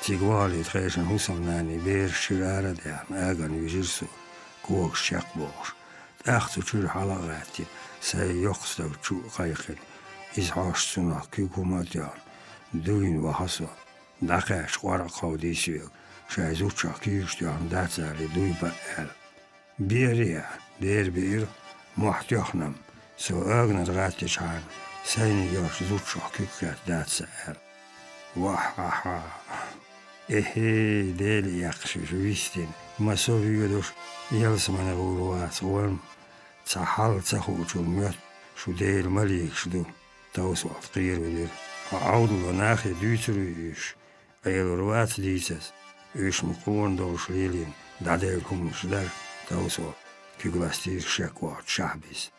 تيقوالي تخيشن هوسم ناني بير شرارة ديان آغان يجرسو كوغ شاق بوغش تاختو تشور حلقاتي سي يقصدو تشو قيقين إزحاش سنة كيكوما ديان دوين وحسو داقاش ورق قودي سيوك شايزوت شاكيش ديان داتزالي دويبا آل بيريا دير بير محتيخنم سو أغنى غاتش عن سيني يوش زوت شاكيك داتزال وحاحا إهي ديلي يقشي جويستين ما سوفي يدوش يلسمنا غولوات وان تحال تخوش الميت شو ديل مليك شدو توسوات قير ودير عودو وناخي دويترو يش أيضا روات ديسس يش مقون دوش ليلين داديلهم شدر توسوات كيغلاستير شاكوات شعبيس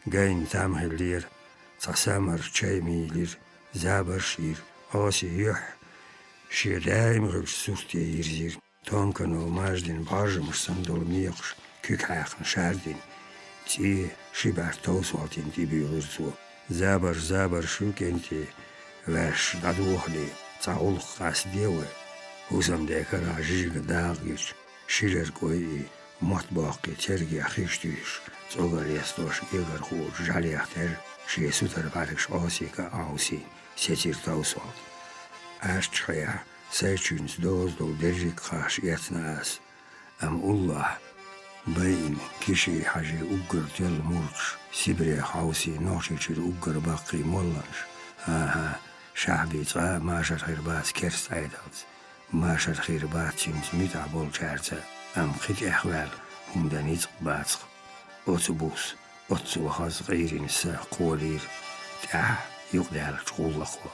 جاين تامه لير تسامر تشايمي لير زابر شير آسي يح شير دايم غلش سوستي يرزير تونكنو ماجدين باجمش صندول ميقش كيك حاقن شاردين تي شبار توسواتين تي بيغرزو زابر شوك انتي واش دادوخلي تعولق قاس ديوه وزم ديكر عجيج داغيش شيرر كوي مطباقي ترجي أخيشتيش صغر يستوش إيغر خوش جالي أختر شي سوتر باركش آسيكا آوسي سيتير توسوات أشتخيا سيتشنز دوز دو درجيك خاش يتناس أم الله بين كشي حاجة أجر تل مرش سبري حوسي نوشي تشير أجر باقي مولنش شعبي تغا ماشر خيربات كرست عيدات ماشر خيربات تيمت ميتع بول جارتا أم خيت أحوال هم دانيت باتخ أوتوبوس أوتو خاز غيرين السا قولير تاع يقدر تقول لخوا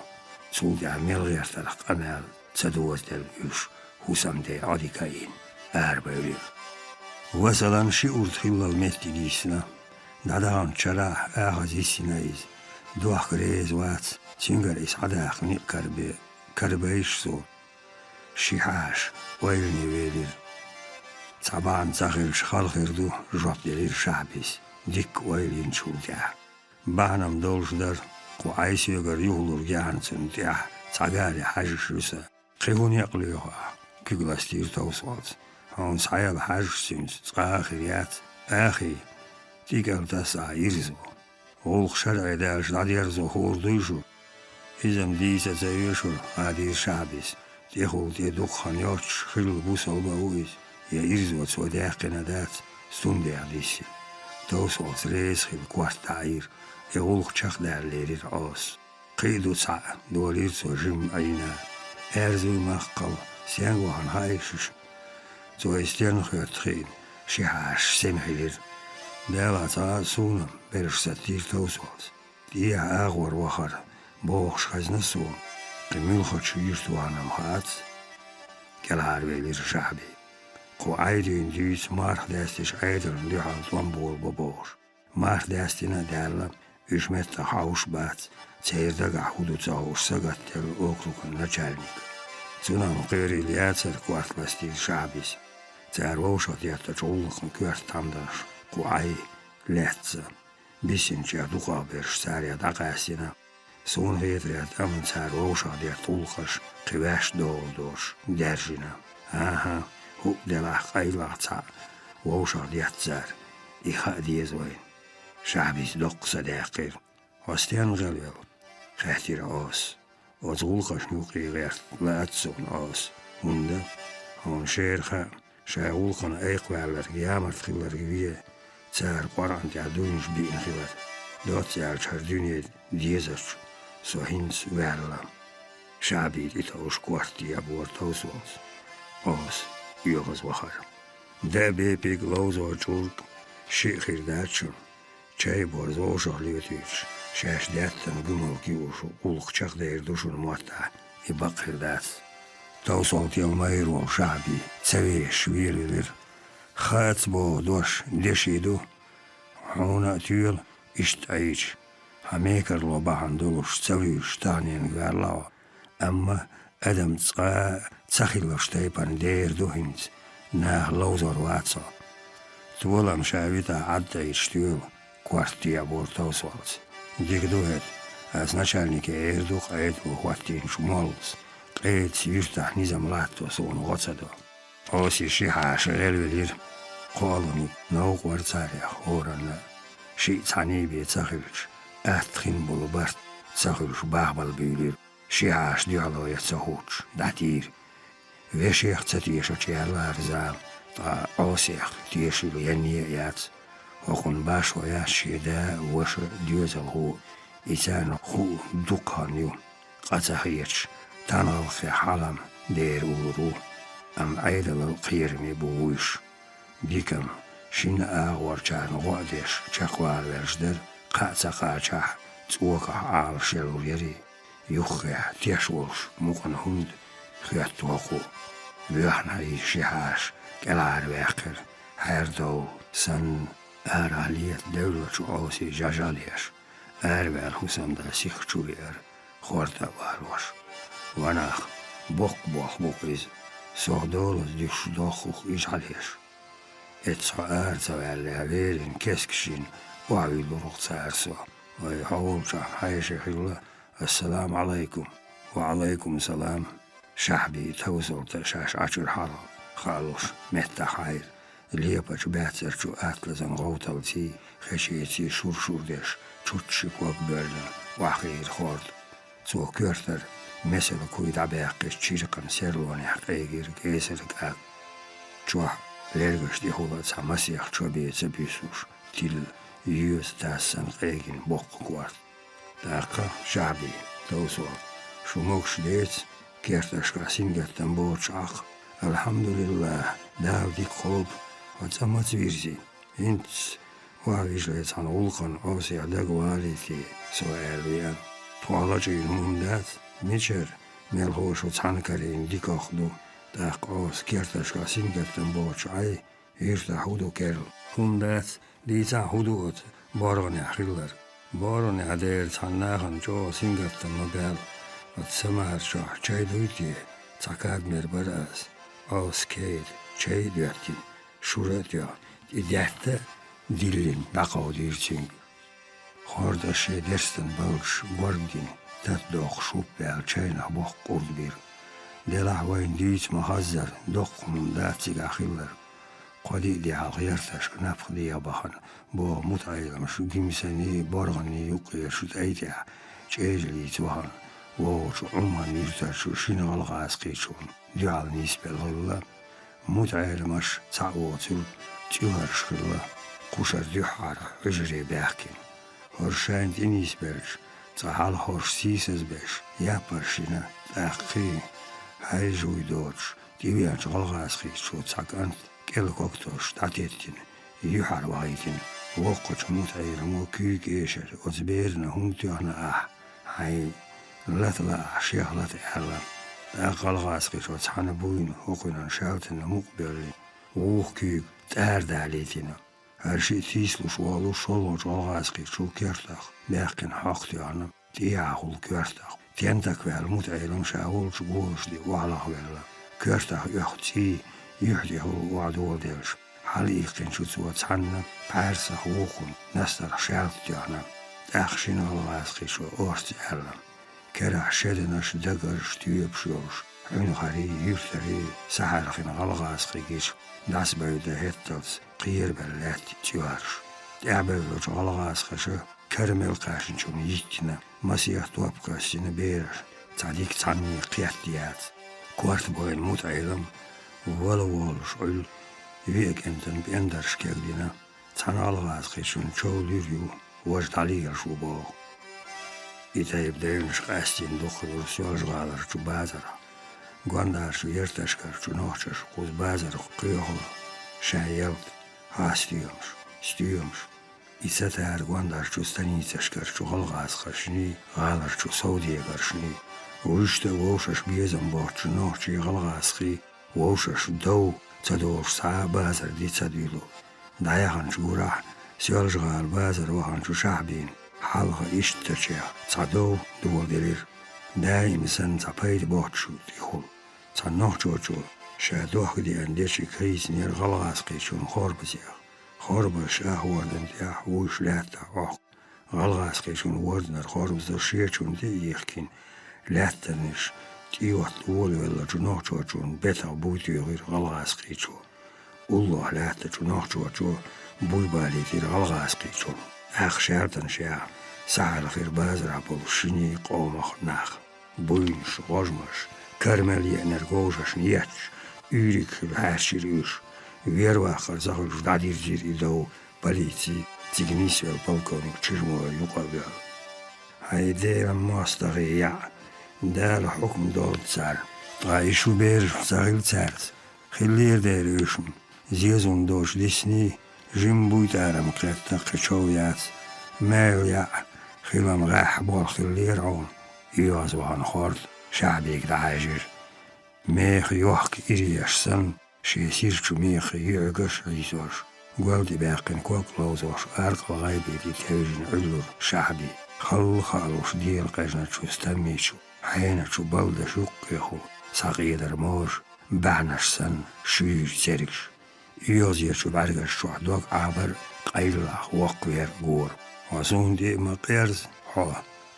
تقول تاع ملغير تلق أمال تدوز دل يوش هسام دي عادي كاين أربعين وصلا شيء أرتخيل المتي ديسنا دادان شراه آغازي سينايز دوح كريز وات تنقر إسعداق نقر كربيش سو شيحاش ويلني ويلير طبعا تاخير شخال خيردو جواب دلير شعبيس ديك ويلين شولتاع بعنام دولش در قو عايس يقر يهلور جاهن سنتاع تاقالي حاجة شوسا قيهون يقليوها كيقلاستير توصوات هون سعيال حاجة سنت تقاخريات آخي تيقر تسع يرزو غولق شرعي دالش داد يرزو خور دوشو إذن ديسة زيوشو غادير شعبيس تيخول تيدوخان يوتش خيل بوسو باويس يا يرزو تسوداقنا دات ستوندي عديسي توصوات ريس خيل كوارت تعير يغولق شخ دار ليرير عاس قيدو تسع دولير سو جم أينا أرزو مخقل سيانغوهان هايشش تو استيان خيات خيل شيحاش سمحيلير دالا تا سونا برش ستير توصوات ديها آغور وخر بوخش خزنا سون قميل خدش يشتوانا مخات كالهار ويلير شعبي قو عايدين ديس مارخ داستش عايدر نديحال طنبول ببوش مارخ داستنا دالا يشمت حوش بات تير دقع حدو تاوش سقط تل اوكلوك النجالنك تنا مقيري لياتر كوارت لاستير شعبيس تار ووشا دياتا جولق مكوارت تامدنش قو عاي لاتزا بيسين جا دوغا برش ساريا دقاسينا سون غيدريات أمن تار ووشا ديار طولقش قواش دوش دارجنا هو دلاح قايلاح تا ووشا ديات زار إخاء ديزوين شعبيس دق صداقير وستيان غليل خاطر آس وطولقش نوقي غير لاتسون آس هنده هون شيرخا شاولقن أيقوالر يامرت خلر جوية تار قران تعدونش بين خلر دوت تار شردوني ديزرش سوهينس وعلا شعبي ديتاوش كوارتي أبور توسوانس آس يوغز وخر دا بيبيق لوزو جورك شيخير داتشن چای بارزوش آلیوتیش شش داتن گمال کیوش قلق چخ دیر دوشون موتا يبقر دات توصلت يوميرو شعبي تسويش ويرير خات بو دوش ديشيدو حونا تيول اشتعيش هميكر لو باحن دولوش تسويش تانين غارلاو أما أدم تسخيلوش تايبان دير دوهنز ناه لوزور واتسا تولم شعبيتا عدتا يشتيول كوارتي أبور توصلت ديك دوهت از начальники эрду قايدو خواتين شمالس قايد يفتح نظام لاتو سون غصدو اوسي شيحا شغال ولير قالوني نوق ورتاري خورنا شي تاني بي تسخلش اتخين بولوبارت تسخلش باغبال بيولير شيحاش ديالو يتسخوش داتير ويشيخ تتيشو تيالا رزال تا اوسيخ تيشو ينيات وخون باش وياشي دا وش ديوزل هو إنسان خو دقانيو قاتخيرش تنال في حالم دير أورو أم عيدل القيرمي بويش ديكم شين آغور جان غادش چقوار ورشدر قاتخاچه توقع عال شلو يري يخيح تيشولش مقن هند خيات توقو بيحنا يشيحاش كالعار واقر هردو سن آرالية دولة عوسي جاجاليش أربع حسام دا سيخ شوير خورتا واروش وناخ بوق إز سوخ دولة ديش داخوخ إيش عليش اتسا أرتا وعلي هبيرين كسكشين وعوي لروق تارسو ويحاول شام حيشي خلا السلام عليكم وعليكم السلام شعبي توصل تشاش عشر حرام خالوش مهتا خير ليباش باتر شو أتلزن غوتلتي خشيتي شور ديش تشوتشي كوك بيرنا وعخير خورد تو كورتر مثل كويد عباقش تشيرقن سيرلوني حقيقير كيسرك أك جوح Lergös die holat samasiach chobietse büsush. Til yüz tassan qegin bokkuart. Daqa shabi tawsol. Shumoksh deets kertashka singattan borchaq. Alhamdulillah davdik qolb atsamat virzi. Ints وعيش عن أولقن أوسع دقوالي في سؤاليان طوالجي الممدات ميشر ميلهوش وتحنكرين ديك أخدو داق أوس كيرتش قاسين قتن بوش عي يرتاح هدو كيرل ممدات ليتا هدوت بارغني أخيلر بارغني عدير تحناغن جو سنقتن مبال وتسمعر شاح جاي دويتي تاكاد مير براز أوس كيد جاي دويتي شورت يا إدياتا Dillin baqaudirting. Hordashe dersten balsh gordin. Dat doch schupel chayna boch qurdbir. Delah wain diit mahazzar doqmun datsig akhiller. Qadi di aghyartash knafqdi yabahan. Bo mutaylam shu gimsani bargani yuqir shut ayta. Chejli tuhan. Wo umman yurtar shu shinal qasqichun. Dial nisbel gilla. Mutaylash ta'watul tjuhar shkhilla. قوشر ديحارة عجري باكين هرشان دينيس برش تحال هرسيسز بش يابرشينا تاقي هاي جوي دوش ديويانش غلغاسخي شو تساقانت كيل كوكتوش تاتيتين يحار وايتين وقوش متعير مو كيك ايشر وزبيرنا هم تيانا هاي لاتلا شيخ لاتعلم تاق غلغاسخي شو تحان بوين وقنا شاوتنا مقبلين ووخ كيك تارد عليتنا Her şey tisluş oğlu şolmuş olğazqi şu kertaq. Lakin haqti anam tiyahul kertaq. Tientak vel mut'aylam şahul şuğuşdi wa'laq vella. Kertaq yuhti yuhdihu wa'du delş. Hali iqin şu suat sanna parsa huqun nastar şalti anam. Axşin olğazqi şu orti allam. Kerah şedinaş dagar ştiyep şuş. Ün xari yurtari saharqin olğazqi geç. Das böyde hettals قير بلات تيارش تعبر وجعلغاس خشة كرمل قاشن شون يكنا مسيح توابقى سنة بيرش تعديك تعني قياديات كوارت بوين موت عيلم ولا والش عيل يبيك انتن بيندرش كيردينا تعنالغاس خشون شول يريو وجد عليك شو باو يتايب دينش قاستين دخل ورسيوش غالر شو بازرة قواندار شو يرتشكر شو نوحشش قوز بازر قيوغل شايلت стюемш. И сатар гуандар чу станицашкар чу галгасхашни, галар чу саудиегаршни. Уште вошаш безам борчу нохчи галгасхи, вошаш дау цадош са базар ди цадилу. Даяхан чура, сёлжгал базар вахан чу шахбин. Халга иштача, цадоу дуолделир. Даим сан цапайд борчу дихул. Цаннохчу شادوح دي أنديشي كريس نير غلغاسقي شون خوربزيخ خوربش أهوردن دي أحوش لاتا أخ غلغاسقي شون وردنر خوربز درشيه شون دي يخكين لاتنش تيوات أولي ولا جنوح شون بيتا بوتي غير غلغاسقي شون الله لاتا جنوح شون بوي بالي تير غلغاسقي شون أخ شاردن شاع سعر خير بازر عبول شيني قومخ ناخ بوينش غجمش كرمالي أنرغوشش نياتش Ürik hashirish verwaxar zaxul dadir jir ido polici tignisvel polkovnik chirmo yuqavel hayde mastaghiya dal hukm dort sar aishu ber zaxil tsart khilir derishum zezun dosh disni jimbuit aram qetta qchowyat maya khilam rah bol khilir on yozwan khord sha'bik dajir ميخ يوحك إرياشسن شيسير شو ميخ يعقش عيسوش قولدي باقين كوك لوزوش أرق الغايبي دي تهجن علور شعبي خلوش ديال قجنة شو استميشو حينة شو بلدة شوق يخو ساقيدر موش بعنش سن شير سيركش يوزير شو بعرقش شو عدوك عبر قيلة وقوير قور وصون دي مقيرز حوا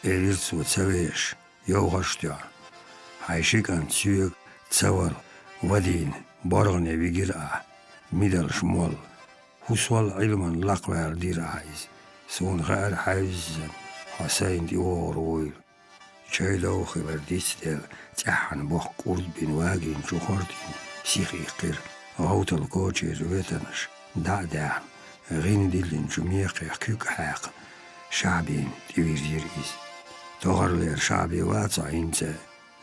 إليرس وتسويش يوغشتيا هايشيكان تسيوك تصور ودين بارغني بيجرأ ميدل شمال وصل علما لقوار دير عايز سون غير حايزن حسين دي ورويل شايدو خبر ديستيل تحن بوح قرد بين واجين شو خردين سيخي قير غوت الكوتشي زويتنش دعم غين ديلين جميق يحكيك حاق شعبين تيويزيريز تغر لير شعبي واطع انت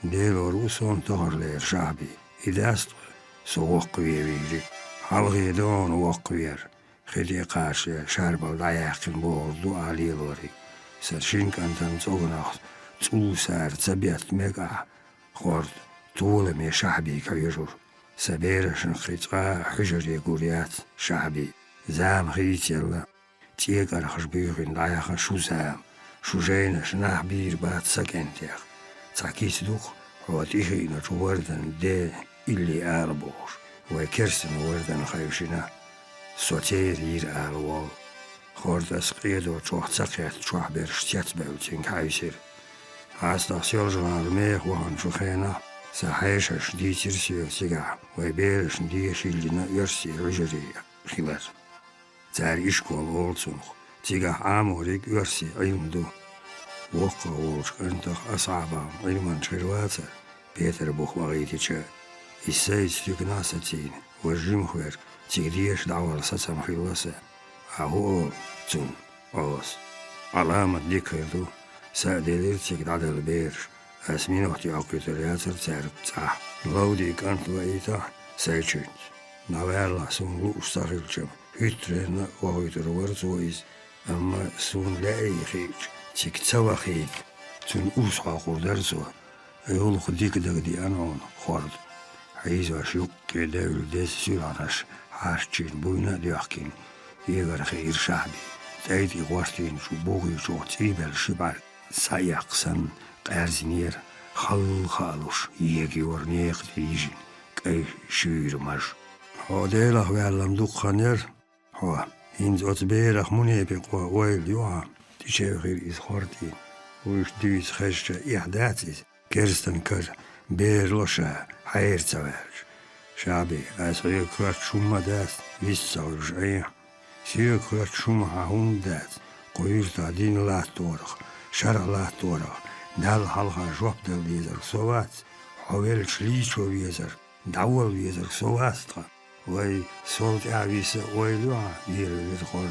ديلو روسون تغر لير شعبي إداست سوق ويري حلغي دون وقوير خدي قاش شارب العياق بوردو علي لوري سرشين كانتن تغنخ تو سار تبيت مقع خورد طول مي شعبي كيجر سبيرشن خيطا حجر يقوليات شعبي زام خيط يلا تيقر خشبيغين لايخ شو زام شو جينش ناح بير بات سكنتيخ تاكيت دوخ هو تيخينا جوردن دي اللي آلبوش وكرسن وردن خيوشنا سوتير ير آلوال خورد اسقيدو تشوح تسقيت تشوح بيرشتيت بيوتين كايسير هاستا سيولجنا الميخ وهن شخينا ساحيشش دي ترسيو سيقع ويبيرش دي شيلنا يرسي عجري خلال تار إشكول أولتسنخ تيقع عاموريك يرسي علم وقع ولش انتخ أصعبا علما شرواتر بيتر بوخ وغيتي السيد تيقنا ستين والجيم خوير تيقديش دعوة لساتم خلصة أهو تون أوس علامة ديكردو سادير تيقد عدل البيرش أسمين وقتي أقويت الرياتر تعرف تاح لودي كانت وإيتا سيتشنج نوال سون لو استغلتم هيترنا وهيتر ورزويز أما سون لاي خيج تيكتسوا خيج تون أوسع قردرزو يقول خديك دقدي أنا خورد عايز أشوك كده ولداس سيلانش عاشتين بوينا ديوحكين يقر خير شعبي تايدي غوارتين شو بوغي شو تيبل شبال سايقسن قارزنير خالوش يجي ورنيق تيجين كي شير مش هو ديلخ ويعلم دوخانير هو هينز أتبيرخ منيبق وويل يوعى تشيو خير إسخورتين ويش ديس خشة إحداثيس كرستن كر بيرلوشا حير تواج شعبي أسغير كرات شوما داس ويساورش أيه سير كرات شوما هون داس قوير تعدين لا تورخ شرع لا تورخ دال حلقة جواب دل بيزر سوات حويل شليشو بيزر دعوال بيزر سواتها وي صوت عبيسة ويلوع يلو يدخل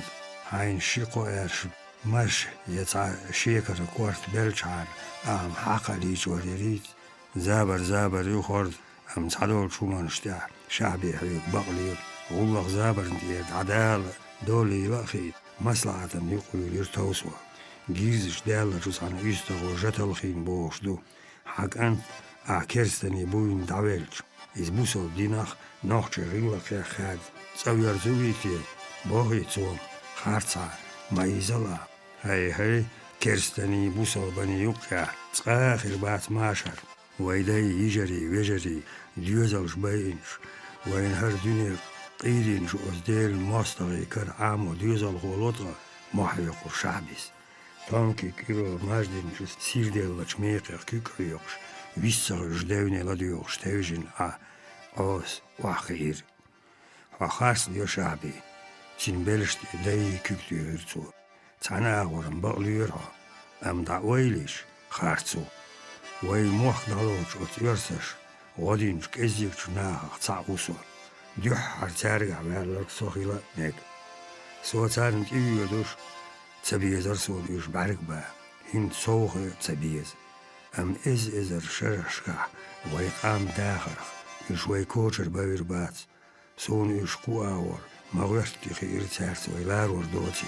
هاين شيقو ارش مش يتع شيكر كورت بلشعر حقا ليش وريريت زابر يخورد تعدول شو ما نشتاح شعبي حيوك بقليل والله زابر انتياد عدال دولي لأخي مصلحة يقول يرتوسوا جيزش دالة جسعنا يستغو جتل خين بوش دو حق أنت أعكرستني بوين دعويلش إزبوسو ديناخ نوخش غيلك يا خاد تسوير زويتي بوغي توم خارصة ما يزلا هاي كرستني بوسو بني يوكا تقاخر بات ماشر ويدي يجري ويجري ديوزلش باينش وين هر دنيا قيرين شو أزدير الماستغي كر عامو ديوزل غولوطة محيق شعبيس تانكي كيرو ماجدين شو سير ديل لچميق كيكريوكش ويسر جداوني لديوكش تاوجين أوس وخير وخاص ديو شعبي تنبلشت داي كيكتو هرتو تانا غورن بقليرها أم دعويليش خارتو وي موخ دالوش وتيرسش غادينش كيزيكش ناخ تعوسو ديوح هرتارجع بهالك صخيلة نيك سو تارن تيويدوش تبيزر سو ديوش بارك با هين صوخي تبيز أم إزر شرشكح ويقام داخرخ يشوي كوشر باوير بات سون يشكو آور مغرفتي خير تارت ويلار وردوتي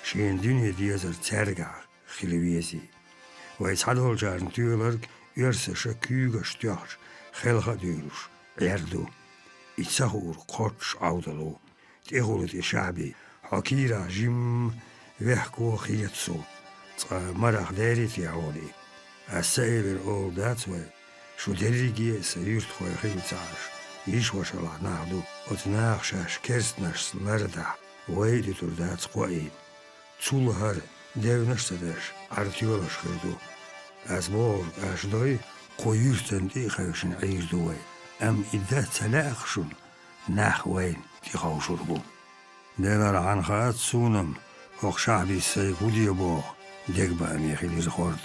شين دنيا ديزر تارجع خلويزي ويتحدول جارن تيولرك يرسى شكيوغش تيوش خلخة ديولوش يردو يتسهور قوتش عودلو تيغولت شعبي حكيرا جيم ويحكو خيتسو مرخ داري تيعوني السائل أول داتوي شو دريجي سيرت خوي خيتاش يش وشلا ناخدو وتناخ شاش كرسناش لردع ويدي تردات قوئين تولهر ديونش تداش عرتيولش خيدو أزبور أشدوي قويرتن دي خيوشن عيردوي أم إذا تلاخشن ناخوين تيخاو شربو دينار عن خات سونم وق شعبي سيقودي بوخ ديك بأمي خيلي زخورد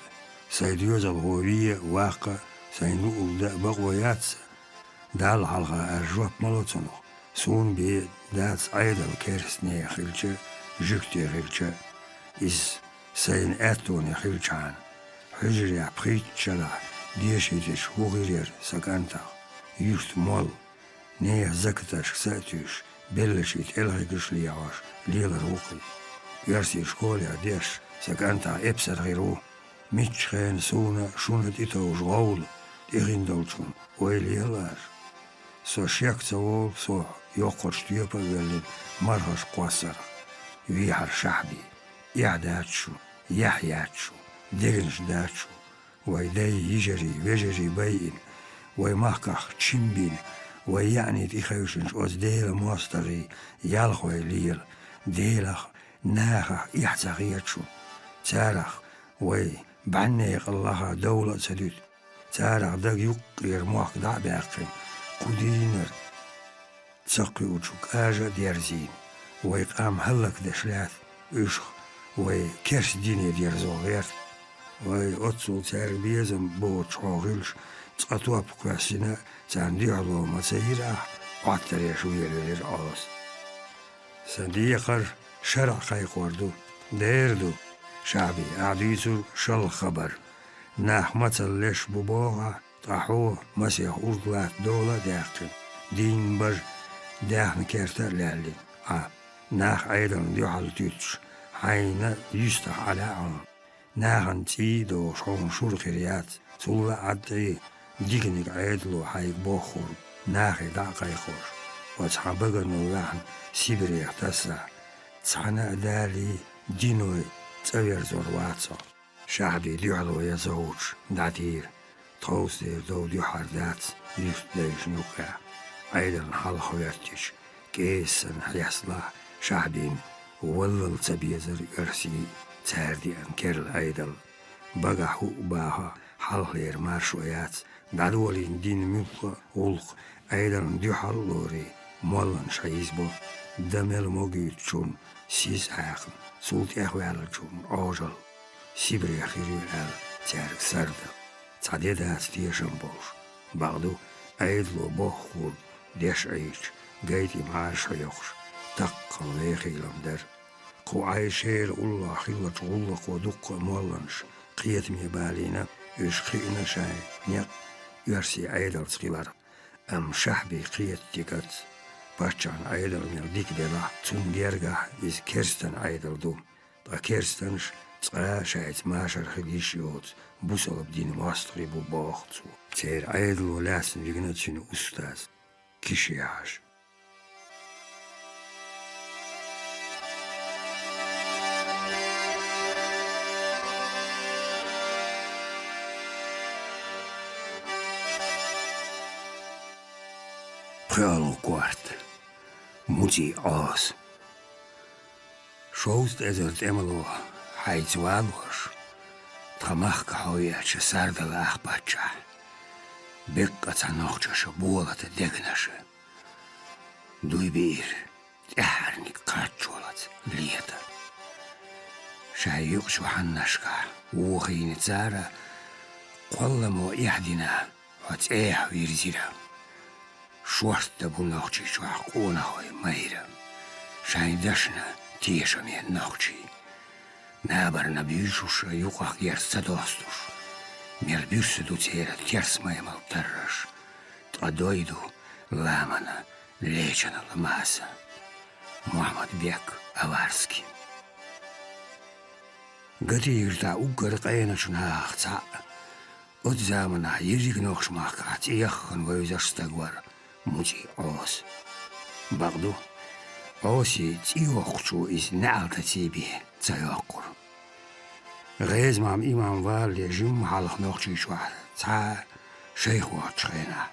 سيديوز الغورية واقع سينو دا بغوياتس دال حلقة أرجوات ملوتنو سون بي داتس أيضا كيرسني خلجة جكتي خلجة إز سين أتوني خلجان حجري عبخيت شلا ديشيتش هوغيرير سكانتا يوست مول نيه زكتاش ساتيش بلشيت إلغيكش ليعاش ليل روقي يرسي شكولي عديش سكانتا إبسر غيرو ميتش خين سونا شونت إتو جغول إغين دولشون ويلي يلاش سو شيك تسوول سو يوقر شتيوبا قال مرهش قواسر ويحر شعبي يعداتشو يحياتشو ديرنش داتشو ويدي يجري ويجري بيئن ويمحكخ تشمبين ويعني تيخيوشنش أوز ديلا موستغي يالخوي ليل ديلخ ناخخ يحتغياتشو تارخ وي بعنيق الله دولة سدود تارخ داق يقرير موحك دع باقين قدينر تسقي وشوك آجا ديرزين ويقام هلك دشلاث إشخ وكرش ديني دير زوغير وأتصل تربيزم بوت شوغلش تقطوع بقاسنا تاندي علو مسيرة وعطر يشوية للرأس صديقر شرع خيق وردو ديردو شعبي أعديتو شل خبر ناح مثل ليش ببوغا طاحوه مسيح أردلات دولة داقن دين بر داحن كيرتا لالي ناح أيضا ديوحل تيتش حين يستح على عام ناحن تيدو شون شورخيريات تولى عدي ديكنيك عيدلو حيك بوخور ناحي داقاي خوش وتحبقنو لحن سيبري اختسا تحنا دالي دينوي تسوير زورواتسو شعبي ديوحلو يزوج داتير توس دير دو ديوحر دات يفت ديش نوكا أيضا حال خويرتش كيسن حيصلا شعبين ولل تبيزر يرسي تاردي أنكر أيضا بقى حق باها حلخير مارشويات دادولين دين ميوكا أولق أيضا ديوحر لوري مولن شايزبو دمل موجود شون سيس عاقل سولت أخوال شون أوجل سيبري أخيري الآل تارك سردل تعديدات تيشن بوش بعدو أيضلو بوخور ديش عيش جايتي معاش يخش تقل ويخي لمدر قو عايشير الله خيلة غلق ودق مولنش قيت ميبالينا يشخينا شاي نيق يرسي أيضل تغيلر أم شحبي قيت تيكت باشان أيضل مرديك ديلا تنجيرغا إز كيرستن أيضل دوم دا كيرستنش تقرا شايت ماشر خليشيوت بوصل بدين ماستري بباختو تير أيضل ولاسن بيغنتشن أستاذ كيشياش Pjalo kwart, muti aus. Schoust het emelo heiz walos. Tramach gehoyatje sardel achbatja. Bekkat anochtje shabola te degnashe. Duibir, tjaharnik katcholat, lieta. Shayuk shuhannashka, wuchini tsara, qollamo ihdina, wat wirzira. شوارت دبو ناخچی شوار قونا های مهیرم شایدشنا تیشم یه ناخچی نابر نبیشوش یوقاق یر صداستوش میر بیرسدو تیره تیرس مایمال ترش تقدویدو لامنا لیچنا لماسا محمد بیک اوارسکی قدی یرتا اوگر قینا شناخ تا اد زامنا یریگ نوخش ماقات ایخن ویزشتگوار موتي عوس بغدو عوسي تيوخشو إز نعلت تيبي تيوقر غيز مام إمام والي جم حالخ نوخشي شوح تا شيخ واتشخينا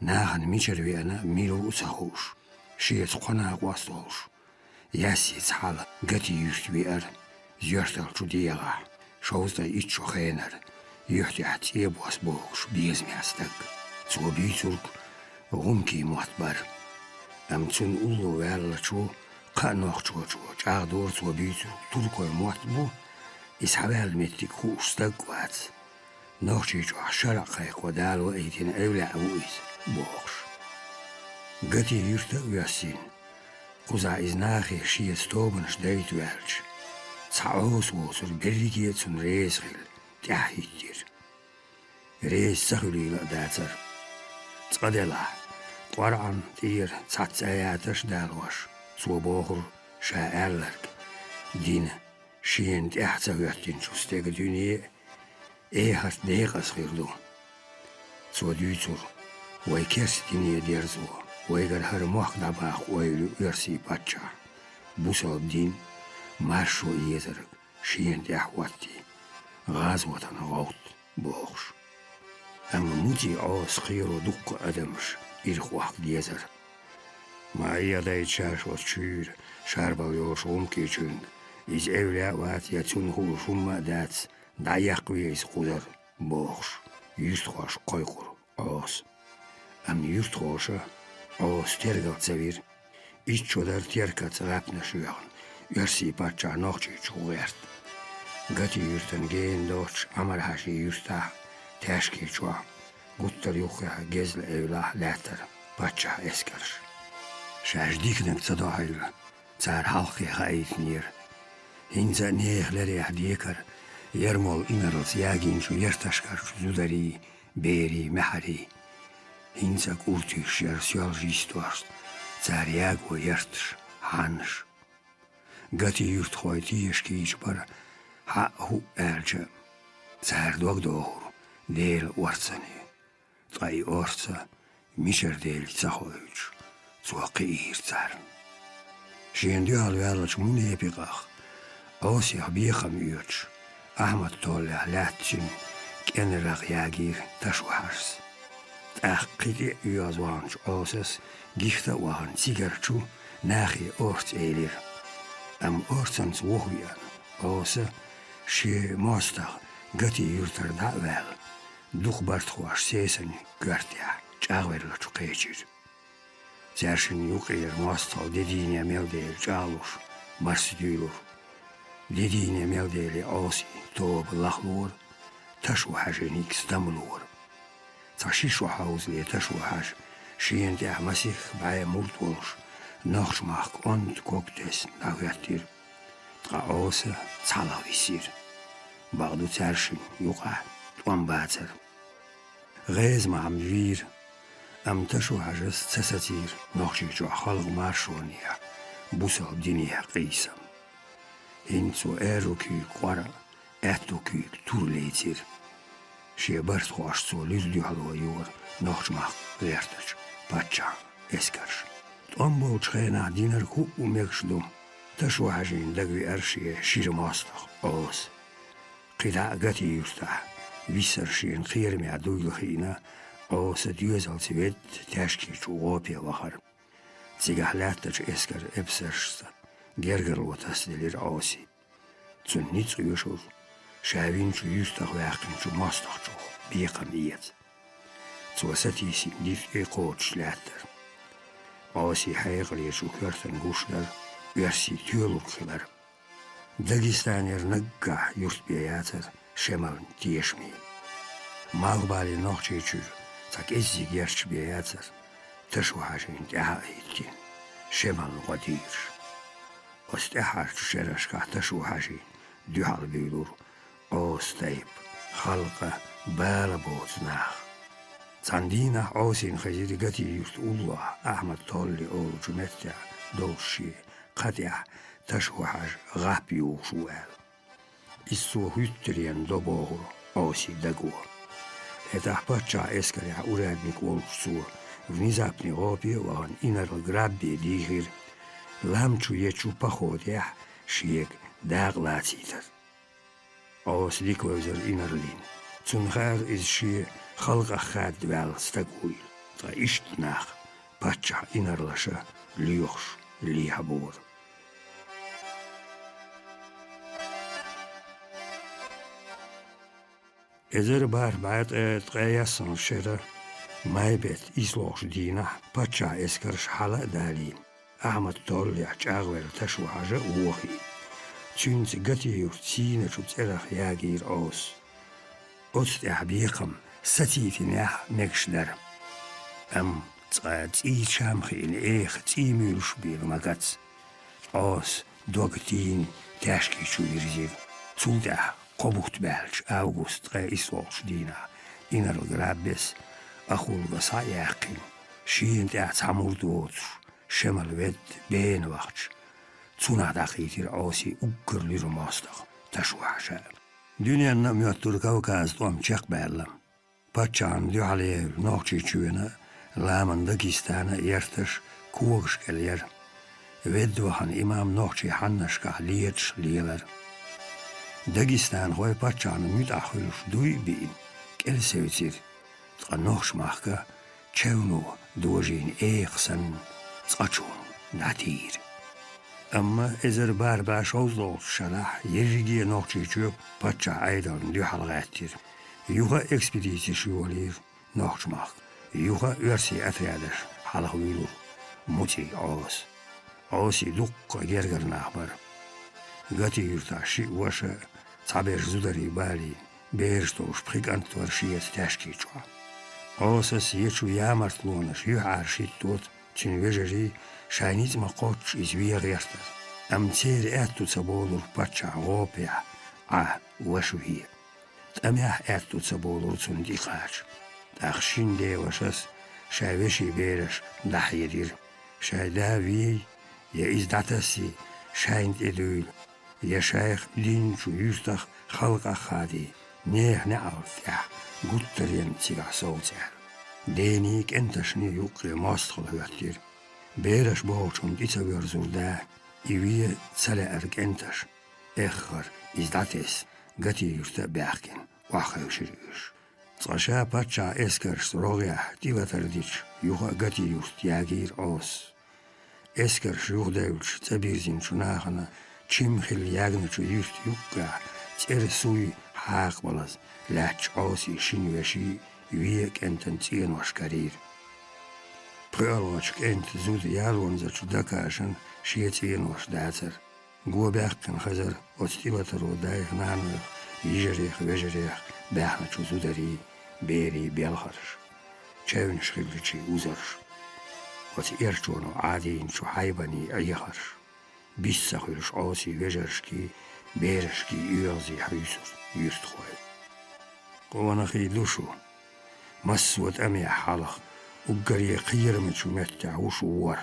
ناهن ميشروي أنا ميلو أسخوش شيت قنا قواستوش ياسي تحال قتي يشتوي أر زيرتل شديغا شوزدا إتشو خينر يحتي حتيب واسبوش بيزمي أستق سو بيترك غمكي معتبر أمتن أولو وعلى قانوخ شو جاغدور سو بيتو تركو معتبو إسحابال متك خوش تقوات نوخشي جو شرق خيق ودالو أيتين أولع وإيس بوخش قتي يرتق ياسين قزع إزناخي شيء ستوبن شديت وارج تعوس وصر بريجيت سن ريسغل تحيتير ريس سخلي لقداتر تقدلا قرعن تير تاتساياتش دالوش سو بوخر شاعرلك دين شين تحتغيتين شستيق دنيا هات ديقس غيردو سو ديوتر ويكيرس دنيا ديرزو ويقر هر موخ دباخ ويلو يرسي باتشا بوسو الدين مارشو يزرق شين تحواتي غازوة غوط بوخش أما موتي عوس خيرو دق أدمش إرخوخ ديزر ما يداي تشاش وتشير شاربال يوش ومكي جنگ إز أولا وات يتون هو شما دات دايق ويز قدر بوخش يستخوش قيقر عوس أم يستخوش عوس ترغل تسوير إيش شدر تركت غابنا شويان يرسي باتشا نوخشي چوغيرت قتي يرتن جين دوش عمر حاشي يرتاح تاشكي شوا قطر يوخيها جزل أولا لاتر باتشا اسكرش شاش ديكنك تدوحيل تار حلقي خايت نير هنزا نيخ لريح ديكر يرمول إنرلس ياجين شو يرتشكر شو زودري بيري محري هنزا كورتي شير سيال جيستوارست تار ياغو يرتش حانش قتي يرت خويتي يشكيش بر حق هو أرجع تار دوغ دوغر ديل ورسني طاي أورسا ميشر ديل تساخويج سواقير تار شين ديال ويالج موني بيقاخ أوسيح بيخم يوتش أحمد طولع لاتشن كان رغياجير تشوحرس تأخيدي يازوانش أوسس جيختا وان سيجرتشو ناخي أورت إيلير أم أورتنس وهويان أوسا شي ماستغ قتي يرتر دعوال دوخ برتخواش سيسن قرتيا جاغوير لچو قيجير زرشن يوقير ماستغ ديدينيا ميوديل جالوش مرسديلور ديدينيا ميوديل أوسي توب لخلور تشو حاجنيك ستملور تشيشو حوز لي تشو حاج شين دي مسيخ باي مورتولش نخش ماخ أنت كوكتس نغيرتير تقاوسة تسالاوي سير بعدو ترشن يوقع توان باتر غيز مع مجير أم تشو حاجز تساتير نخشي جو خلق مارشونيا بوسا دينيا قيسم هنسو ايرو كي قوارا اتو كي تورليتير شي برد خواش سو لزدي حلوة يور نخش ماخ غيرتش باتشا اسكرش تقوم بوچخينا دينر كو وميكشدوم تشو حاجين دقوي أرشي شير ماستخ أوس قداء قتي يرتاح ويسر شين خير مع دويل خينا أوس ديوزل سويد تاشكي شو غوبيا وخر تيجحلاتش اسكر ابسرشتا جرجر وتسدلير أوسي تسن نيتس يوشور شاوين شو يستخ واقن شو ماستخ شو بيقميت توساتيسي ديف ايقوتش لاتر أوسي حيقلي شو كرتن غوشلر يرسي تيولوك خبر داغستانير نقع يرت بياتر شمال تيشمي مالبالي نوخشي چور تاك ازي گرش بياتر تشو حاجين تحايتين شمال غدير استحار شرشكا تشو حاجين ديحال بيدور أوستيب خلقه بالبوت ناخ صندينا عوسين خزيري قتي يرت الله أحمد طولي أول جمتع دوشي قطع تشو حاج غابي وشوال إسو هيتريان دوبوغر أوسي دقور هتاح باتشا اسكريا أورادنك والسو внезапный غابي وغن إنر الغرابي ديغير لامچو يچو پخوديح شيك داغ لاتيتر أوس ديك وزر إنرلين تنخار إز شي خلق خاد دوال ستقويل تا إشتناخ باتشا إنرلشا ليوخش ليهبور إذر بار بعد تغيسن شرا ماي بيت إسلوش دينا باتشا إسكرش حالا دالين أحمد طولي عجاغوير تشو حاجة ووخي تشينز قتي يرتسين شو تسرخ ياغير أوس أوست أحبيقم ستي في ناح مكشدر أم شامخي إيخ تيميلش بيل مقاц أوس دوغتين تاشكي شو يرزيف تولدا قبوت بالش أوغوست إسولش دينا إنر الغرابس أخول غصاياقين شين تاعت عمور دوتش شمال ود بين وقتش تسونا داخيتير أوسي أقر لرماستغ تشوح شاب دنيا نميوتر كوكاز دوم تشيق بالم باتشان دي عليه نوغشي تشوينا لامن داغستانا يرتش كوغش كالير ودوحن إمام نوغشي حنشكا ليتش ليلر داغستان خوي باتشان ميت أخلوش دوي بين كل سويتير تقنوغش ماخكا تشونو دوجين إيخسن تقاتشون ناتير أما إذا بار باش أوزلوش شرح يرجي نوغشي تشوب باتشا أيضا دي حلقاتير يوغا إكسبيديتي شوالير نوغش ماخ يوغا يرسي أثريادش حلق ويلور موتي أوسي دوق جرجر ناخبر غاتي يرتا شي واشا تعبير زودري بالي بيرشتوش بخيق أنت ورشية تاشكي جوا أوسس يتشو يامرت لونش يعارشي توت تين ويجري شاينيت ما قوتش إزوية غيرتر أم تير آتو تسابولور باتشا غوبيا واشو هي تأميح آتو تسابولور تنديقاش تأخشين دي وشس شايوشي بيرش دحيدير شاي داوي يا إزدعتسي شاينت إدويل يا شايخ لينشو يستخ خلق خادي نيح نعرف يا قطرين تيغا صوتير دينيك انتشني يقري ماستخل هواتير بيرش بوچون إتسابير زوردا إيوية تسالي أرك انتش إخر إزدعتس غتي يرتا باقين واخا يشريش تغشا باتشا إسكرش روغيح تيغا ترديش يوغا غتي يرت ياغير أوس إسكرش يوغداولش تبيرزين شناخنا تشيم خيل ياغنشو يرت يوغا تيرسوي حاق بلز لاتش أوسي شينيوشي يويك انتن تين وشكارير بريالوشك انت زود يالون زاتشو داكاشن شيتين وش داتر قوة باقن خزر وستيلتر ودايخ نعنوخ يجريخ ويجريخ باقن شو زودري بيري بيالخرش تشاون شخيلتشي وزرش وتيرشونو عادين شو حيباني ايخرش بيساخيرش اوسي ويجرشكي بيرشكي يوزي حيسر يستخوي قوانخي دوشو مسوت أمي حالخ وقري قيرمت شو متع وشوور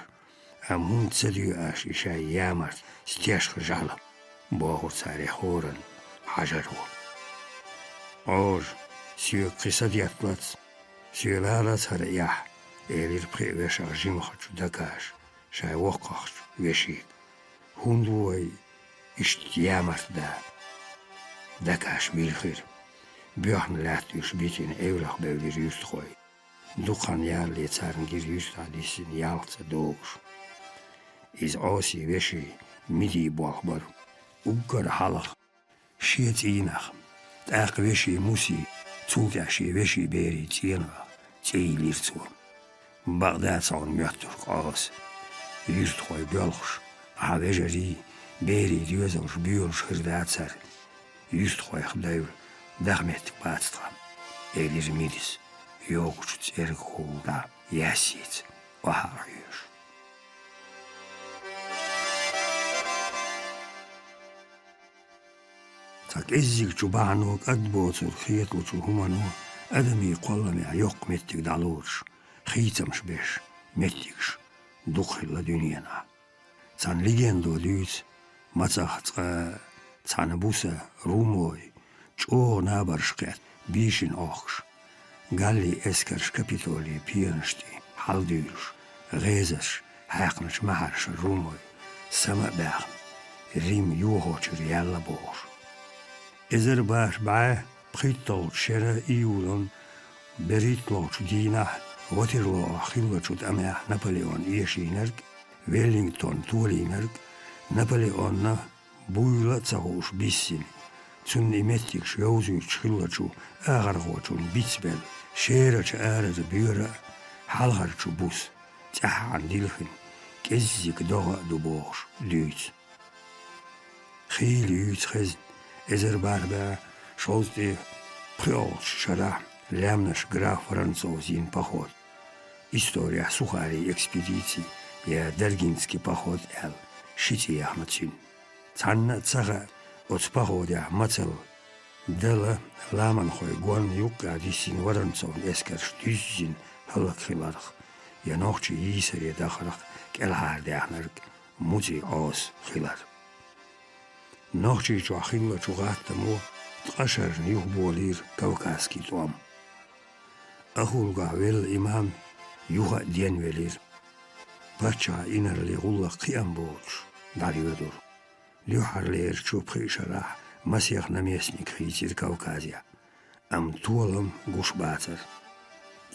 أمون تسديو آشي شاي يامرت ستياش خجالة باغر ساري خورن حجرو أور سيو قصة دياتلت سيو لالت هرياح إلير بخي ويش أرجيمخ شو دكاش شاي وقخ ويشيك هندوي إشت يامرت دكاش بالخير بيوحن لاتيوش بيتين ايولخ بيولير يستخوي دوخان يال ليتسارن جير يستعديسين يالت دوش إز أوسي وشي ميدي بوخبر وقر حلق شيت إينخ تاق وشي موسي تولتاشي وشي بيري تينغ تيلير تور بغداد صار ميوترق أوس يستخوي بيولخش عاوجري بيري ديوزوش بيولش خردات سر يستخوي خبدايول دغمت باتستغم إلير ميدس يوغش تيرغولدا ياسيت وحاريوش تاك إزيك جبانو قد بوتر خيطلو جو همانو أدمي قولمي يوق متك دالورش خيتمش بيش متكش دخل دنيانا تان ليجندو ديوت متاخ تان بوسا روموي چو نابرشقت بيشن أخش قالي إسكرش كابيتولي بيانشتي حالديوش غيزش حاقنش محرش الروموي سما باغ ريم يوهوش ريالا بوش إزر باش بعه بخيطول شرا إيولون بريتلوش دينا وترلو خيلوشود أميح نابليون إيشينرك ويلينغتون تولينرك نابليون بويلة تغوش بيسين تون إمتك شوزو تشخلوشو أغرغوشون بيتسبل شيرش آرز بيورا حلغرشو بوس تح عن ديلخن كزيك دوغا دوبوش ديوت خيل يوت خزن إزر باربا شوزدي بريولش شرح لامنش غراف فرنسوزين بخود История Сухарей экспедиции я Дергинский поход эл шити ахматин. Цанна цага от походя мацел дела ламан хой гон юка дисин варанцов эскер штюзин халакхиларх. Я ночи исере дахарх келхардяхнарк музи ос хилар. Ночи чуахилла чугаттаму тқашар юхболир кавказский туам. Ахулга вел имам юха денвелир. Бача инарли гулла қиям болш дарюдур. Люхарлер чупхишара масех наместник хитир Кавказия. Ам туалам гушбацер.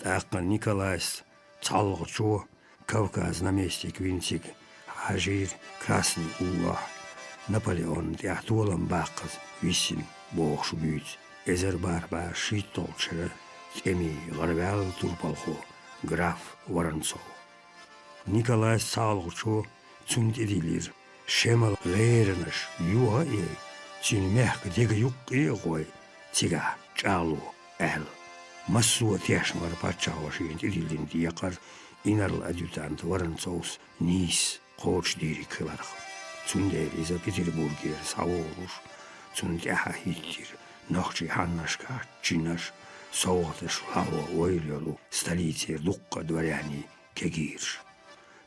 Аққан Николайс цалғычу Кавказ наместник винтик Хажир Красный Уллах. Наполеон туалам бақыз висин боғшу бүйт. Эзер барба шит толчыры теми ғарвал турпалху граф Воронцов. Николай Салгучу цундирилир, шемал лейрныш, юга ей, цин мягко дега юг ей, тига чалу эл. Массуа тешмар пачавашин ирилин диякар, инарл адъютант Воронцовс нис, коч дири кыларх. Цундер иза Петербургер саворуш, цундяха хиттир, нохчи ханнашка, чинаш, соғатыш лаво ойлолу, столице лукка дворяне кегирш.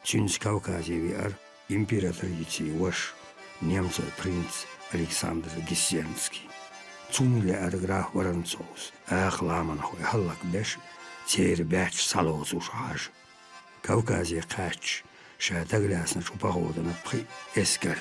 Цюнс Кавказеви ар император яйцей ваш немца принц Александр Гессенский. Цунле ар граф Воронцовс, ах ламан хой халлак беш, цер бяч салоз ушаш. Кавказе кач, ша таглясна чупаходана пхи эскер,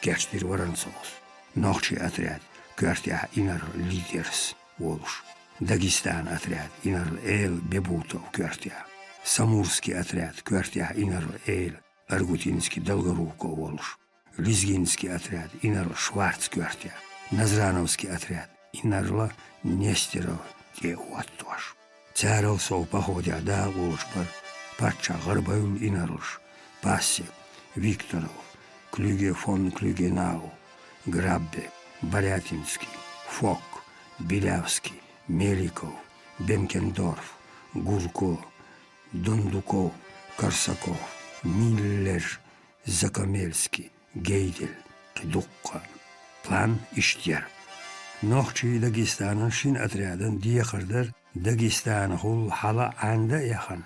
кяштир Воронцовс. Нохчи отряд, квартя инар лидерс волш. Дагестан отряд, инар эл бебутов квартя. Самурский отряд, квартя инарл эйл, Аргутинский Долгоруков волш. Лизгинский отряд, инарл Шварц квартя. Назрановский отряд, инарла Нестеров теуаттуаш. Царел сол походя да волшбар, патча Гарбаюл инарлш, Пассек, Викторов, Клюге фон Клюгенау, Граббе, Борятинский, Фок, Белявский, Меликов, Бенкендорф, Гурко, Дондуков, Корсаков, Миллер, Закамельский, Гейдель, Кедукка. План Иштер. Нохчи Дагестанан шин отрядан диехардар Дагестан хул хала анда яхан.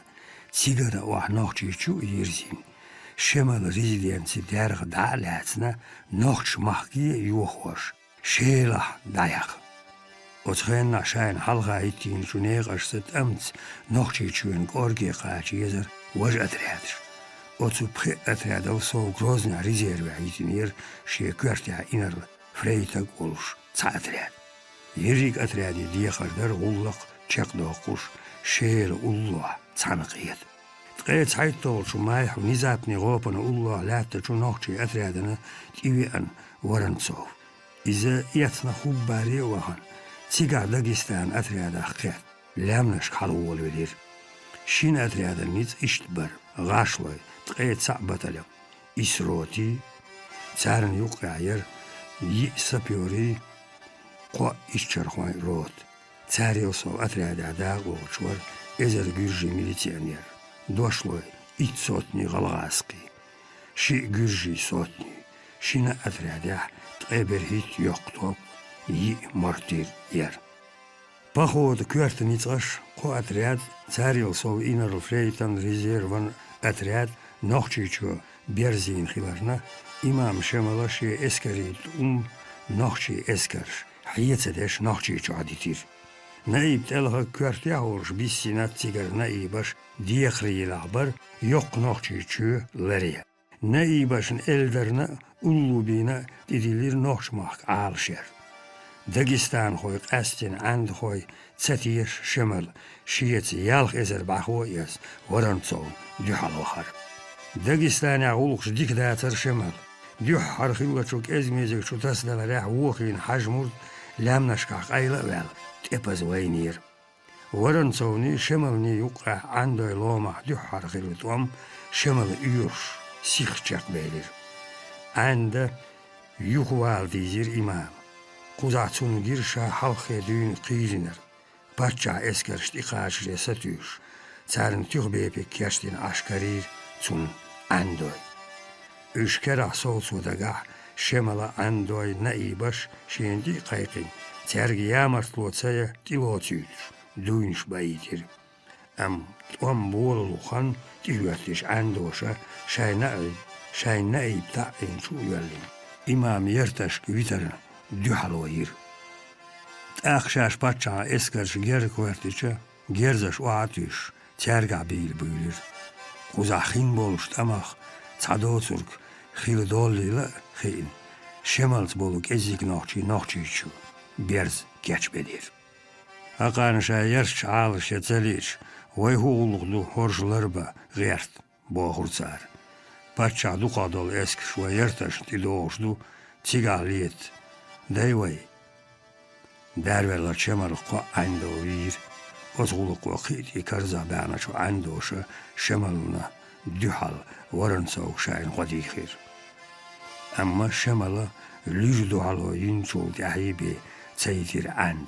Цигара вах нохчи чу ирзин. Шемал резиденци дерг даляцна нохч махки юхваш. Шела даях. Отхенна шайн халга итин чунег ашсет амц нохчи чуен горги қачи езер важ отрядш. Отцу пхе отрядов со грозня резерве итинер ше квартя инар фрейтаг улш ца отряд. Ерик отряди диехардар гуллах чекдоқуш шер улла цанқиет. Тқе цайтол шумай внезапный гопана улла лятта чунохчи отрядана тивиан Воронцов. Иза ятна хуббари вахан. Цигар Дагестан отряда хкет. Лямнаш халуол велир. Шин отряда ниц иштбар. Гашлой. Тқе цабаталям. Исроти. Царн юқайер. Сапиори. Ко исчархуай рот. Царилсов отряда дагочвар. Эзер гюржи милиционер. Дошлой. Ит сотни галгаски. Ши гюржи сотни. Шина отряда. Тқе берхит йоқтоп. И мортир ер. Поход квартаницаш, ко отряд, царилсов инарл фрейтан резерван отряд, нохчичу берзин хиларна, имам шемалаши эскарит нохчи эскарш, хайецедеш нохчичу адитир. Наиб телха квартяурш биссинат цигар наибаш диехри лабар, йоқ нохчичу лария. Наибашын элдерна уллубина дидилир нохчмах алшер. Дагестан хой қастин анд хой цатиш шимал шиец ялх эзер бахо ес Воронцов дюхалохар. Дагестан яулуш диктатор шимал дюхар хилачук эзмезик чутасдала рях вохин хажмурт лямнашках айла вел тепаз вайнир. Воронцовни шимални юқра андой лома дюхар хилутом шимал юрш сихчак белир. Анда юхвал дизир имам. Кузацун гирша халхе дюн қиринер. Пача эскершт иқаш ресатюш. Zaren tügbepik kerstin aşkarir zun andoy. Üşkera solsudaga şemala andoy naibaş şendi kaykin. Tergi yamartlotsaya tilotüt. Duyunş bayitir. Am boğuluhan tilötliş andoşa şayna ipta ençu yöllin. İmam yertaş vitarın dühaloyir. Akşaş paça eskarşı ger kvartiçe gerzaş o atış terga bil buyulur. Kuzahin boluş tamaq çadoturk xil dollila xin. Şemalt boluk ezik nohçiçu berz geçbedir. Aqanşa yer çalış yeteliş vay huğuluklu horşlarba gert boğurtsar. Paça duqadol eskiş ve yertaş tiloğuşdu tigaliyet. Deyvay derverler şemalık ko andovir. Ozguluk vakit ikarza bana şu andoşa şemalına dühal varın soğuk şahin qadihir. Amma şemala lüj duhalo yinçol dahibi çaytir and.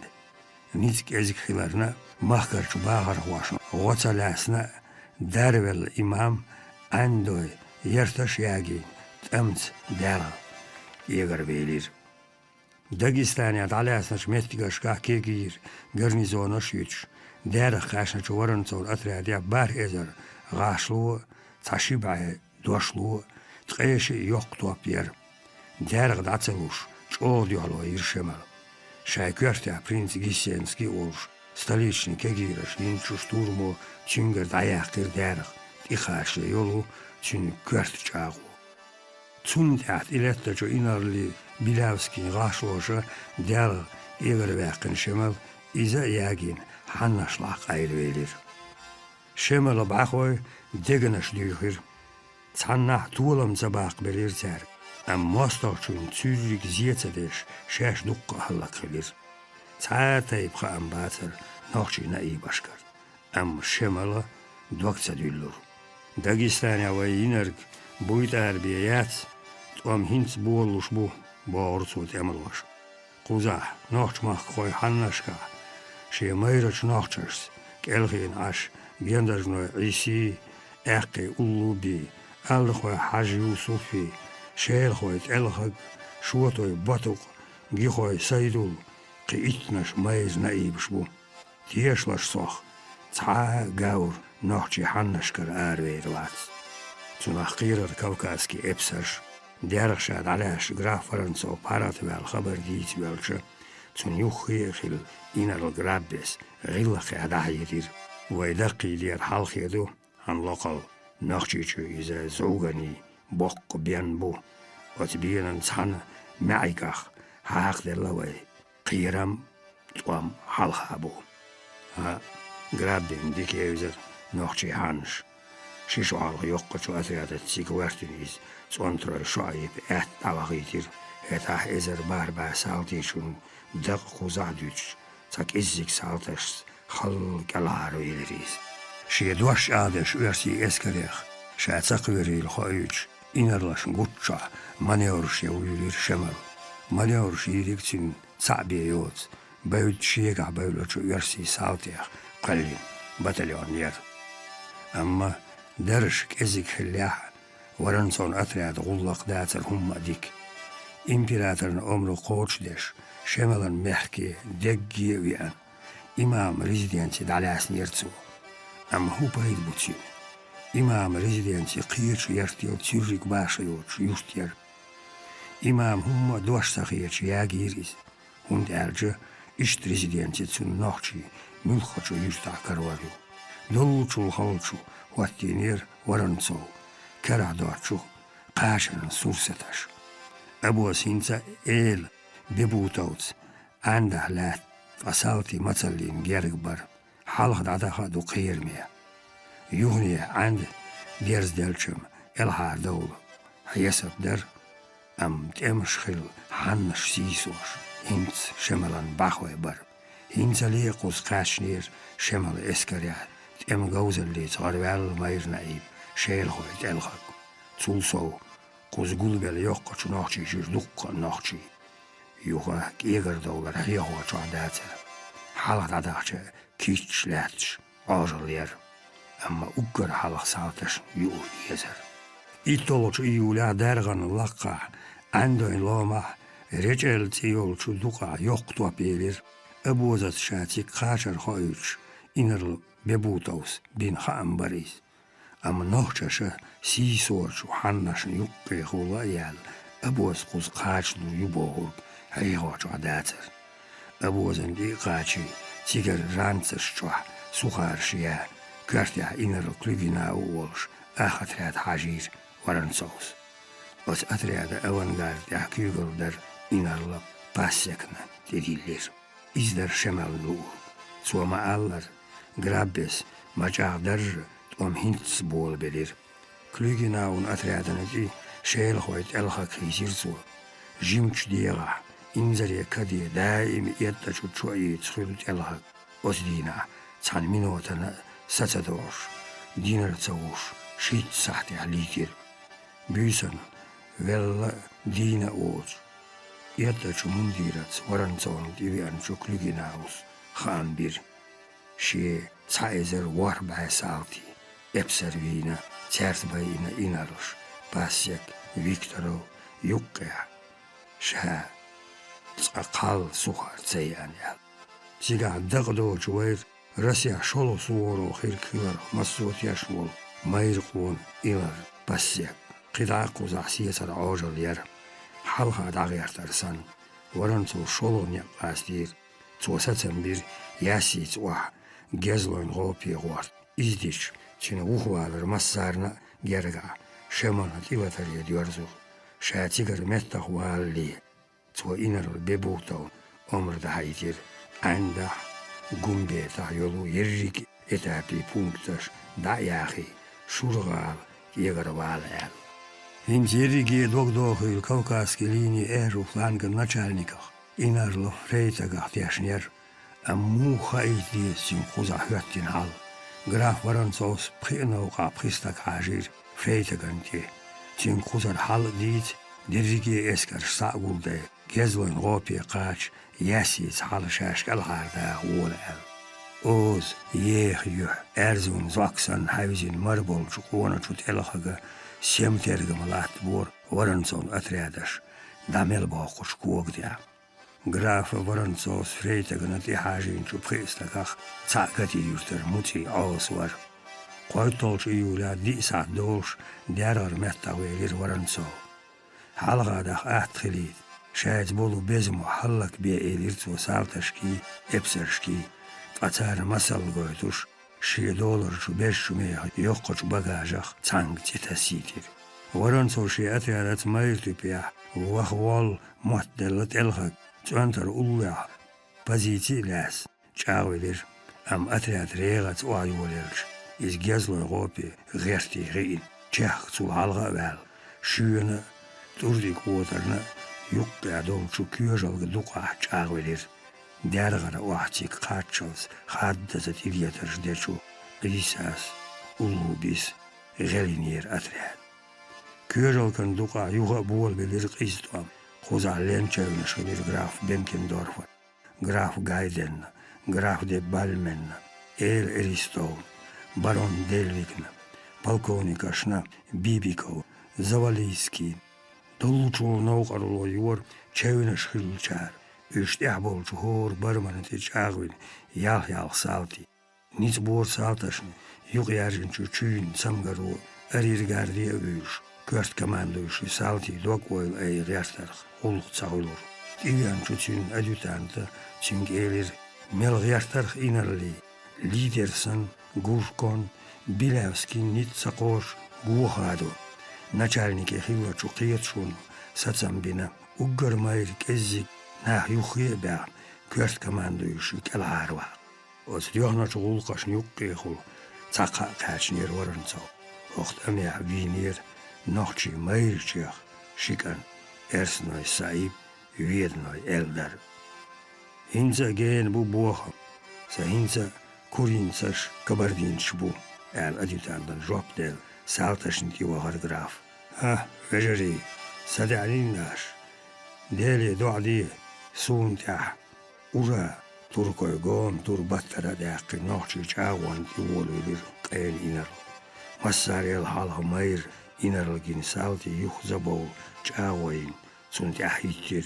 Nitk ezikhilarına mahkarçı bağır hoşun. Gotsalasına dervel imam andoy yertaş yagi temt dera yegar beylir. Dagistaniyat alasnaç mettigaşka kegir garnizona şüç. Derek kaşnaç varınçol atradiya bar ezer gaşlu taşibay doşlu tqeşi yok top yer. Derek datseluş çoğ diyalo irşemal. Şaykörte princ Gisenski oluş. Stolichni kegiraş inçu sturmo çünger dayakir derek. İxaşlı yolu çün kört çağı. Tsundat iletteço inarli Bilavski gaşloşa derek eger vekin şemal iza yagin hannaşlaq ayrıvelir. Şemala baxoy degenaş düyhir. Çannah tuğulam zabaq belir zer. Mostaqçun çürük ziyetsedeş şeş dukka hallak gelir. Çatayıp xan batır nohçina iyi başkar. Şemala doksa düllür. Dagistanya ve inerg buyt erbiyat hint boğuluş bu bağırtut emelvaş. Kuza nohçmaq koy hannaşka şey mayraç nohçars gelgin aş gendarno isi eqi ulubi alxoy haj yusufi şeyrxoy elxag şuatoy batuk gixoy saydul qi itnaş mayz naibş bu tiyeşlaş sox ça gavur nohçi hannaşkar arveyrat Tuna qirar Kavkazki epsarş derxşad alaş graf Franso parat vel haber dit velçe tun yuxi xil inal grabbes gillaqi adahidir ve daqi diğer halk yedu han lokal nohçiçu ize zogani bok bian bu otbiyanan san maikah haq derla ve qiram tuam halha bu ha grabbin dike evzer nohçi hanş Şişo algı yokka şu asriyadet sigvertiniz kontrol şayip et tavagitir etah ezer barba saltişun dak kuzadüç sak izzik saltaş hal galar veliriz. Şe duaş adeş versi eskereh şatsak veril xoyuç inerlaşın gutça manevr şe uyulir şemal manevr şirik için sabiyot bayut şega bayloçu versi saltih qallin batalyon yer. Amma درشك ازيك حلاح ورنصون أثرات غلق داتر هم ديك إمبراطرن أمرو قوتش شمالا محكي دقي ويان إمام ريزيدنتي دعلاس نيرتسو أما هو بايد بوتسين إمام ريزيدنتي قيرش يرتيو تسيرك باشا يوتش يوستير إمام هم دوش سخيرش ياغيريز هند أرجع إشت ريزيدنتي تسون نوخشي ملخشو يوستا كرواريو دولچو خالچو واتينير ورنصو كرادوچو قاشن سورستاش أبو سينتا إيل ببوتوت عنده لات فصالتي مثلين جيرجبر حلق دعدها دو قيرمية يغني عند ديرز دلشم إلها دول حيسب در تمشخل حنش سيسوش هنت شمالان باخوي بر هنت ليقوز قاشنير شمال إسكريات تم جوزل لي تغربال ماير نايب شيل خويت الخك تولسو قوز قلبل يوقع نوخشي جير دوقع نوخشي يوغا كيغر دولار هي هو تعداتر حالة عداقشة كيتش لاتش آجل ير Amma ukkar halak saltaş yuğur yezer. İttoluçu iyula derganı lakka, andoyn loma, reçelti yolçu duka yok tuapelir, ebozat şati kaçar hoyuç, inarlı bebutavus bin haam bariz. Amma nohçaşı si sorçu hannaşın yukkı hula yal, eboz kuz kaçlı yuboğur, haygoçu adatır. Ebozun di kaçı, tiger rantsışçu, suharşıya, körtya inarlı klügina uolş, ahatrat hajir, Воронцовс. От отряда авангарда кюгелдер инарлы пассекна дедиллер. Издер шемеллу. Суама аллар граббес мачагдер том хинтс бол белер. Клюгинаун отряданы ди шейл хойт элха кризирцу. Жимч диера инзаре кади даим еттачу чуи цхулт элха. Оздина цан минутана сацадош. Динер цауш. Шит сахти аликир. Büysen vella dina oos. Jättäču mundirats varantsonut ivian čuklyginaus haan bir. Šie caizer varbai salti. Epser viina, tjärtbaina inarus. Pasjak Viktorov jukkea. Šää tsaqal suhar tseyan jal. Siga daqdoču vair Russia šolo suoro hirkilar massuot jasvol. Mairkuun ilar pasjak. قداق وزعسية العوجل ير حلها داغير ترسان ورنتو شولون يقاستير توساتن بير ياسي توح جزلون غوبي غوارد إزديش تين وخوالر مسارنا جرغا شمانا تيواتر يديورزو شاتيغر متخ والي تو إنر ببوتو عمر دهايتير عنده قنبيتا يولو يريك إتابي بونكتش دا ياخي شورغال يغر والعال Инжириги догдохил Кавказской линии эру фланга начальниках, инарло фрейтагах тяшнер, а муха идти симхуза хваттин хал. Граф Воронцовс принаука пристакажир фрейтаганти, симхузар хал дит, диржиги эскар сагулде, гезлон гопи кач, ясиц хал шашкал харда уолал. Оз ех ю эрзун заксан хайзин марбол чукона чут элахага, Семтергамалат бор Воронцов отрядаш, дамел бахуш куогдя. Графа Воронцов с фрейтагана тихажинчу пристаках цакати юртер мути аосвар. Qoytolç iyula disa dolş derar mettaveylir Воронцов. Halgadaq atxilit, şayet bolu bezmu hallak bir elirtu saltaşki, epserşki, atar masal goytuş, $6 500 yoqqoç bagajaq çang titasitir. Воронцов şi atyarat mayirtüpya, vahwal muhdellat elhaq, çantar ulla pozitilas, çağvelir, am atyat regat oayvolerş, iz gezloy gopi, gerti rein, çah zu halga vel, şüyene, turdik otarna, yuqqya dolçu küyöjalgı duqa çağvelir. Dergara oahtik kaçals, haddazat ilyatar deçu, qisas, ulubis, gelinir atriyat. Küyöjalkan duqa yuğa bol belir qistuam, qoza lençevne şelir Graf Benkendorf, Graf Gayden, Graf de Balmen, El Eristov, Baron Delvikna, Polkovnikaşna Bibikov, Zavaliyski, Doluçul nauqarlo yor, çevne şılçar. Üsteh bolçu hor barmanı çağvin yah salti. Nic bor saltaşni yuq yarjinçu çüyün samgaru arir gardiya üyüş. Kört komanduyuşu salti dok oil ay gyarstarx uluq çağılur. Diyan çüçün adjutantı çingelir mel gyarstarx inarli. Lidersan Gurkon Bilavski nitsaqoş guhadu. Начальники хилочу қиетшун сацамбина уггармайр кеззик Nah yuxuya bär, kört komanduyuşu kelharwa. Os diogna çulqaşn yuqqihul, çaqa qaçnir Воронцов. Oxtamya vinir, noxçi mayrçıx, şikan, ersnoy sahip, viednoy eldar. Hinza gen bu boha, sa hinza kurinsaş kabardinç bu, el adjutandan jopdel, saltaşn tivagar graf. Ha, vejeri, sadalin naş, deli do'di, Sunta, ura, Turkoy gom tur battara daqi noqchi çağwan diwolulir qen iner. Massarel halha mayr inerlgin salti yuh zabol çağwayin sunt ahittir.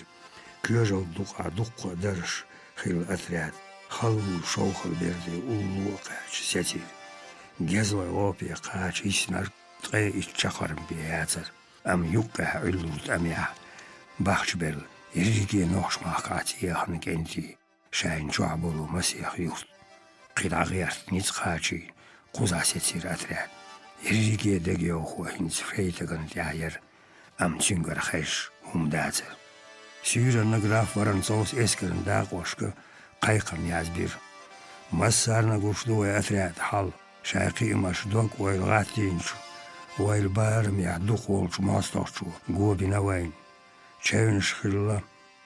Köjol duqa darış xil atrad. Halvu şoxal berdi ullu qaç setir. Gezloy opiya qaç isnar tqe iççaqarım biyatsar. Am yuqqa ullurt amya. Baxçbel irige noqşmaq qaç yaxın genti. Şahin çoğabolu masih yurt. Qidağıyart niz qaçı quza setir atrad. Irige dege oxu hins freytagan dayar. Am çıngar xeş humdatsar. Sýranna graf Vorontsov eskirin daqoşka qayqam yazbir. Massarna guşdu ve atrad hal. Şayqi imaş dok oyl gattinç. Oyl barım ya duq olç mastoqçu gobina vayn. Çevin şkhilla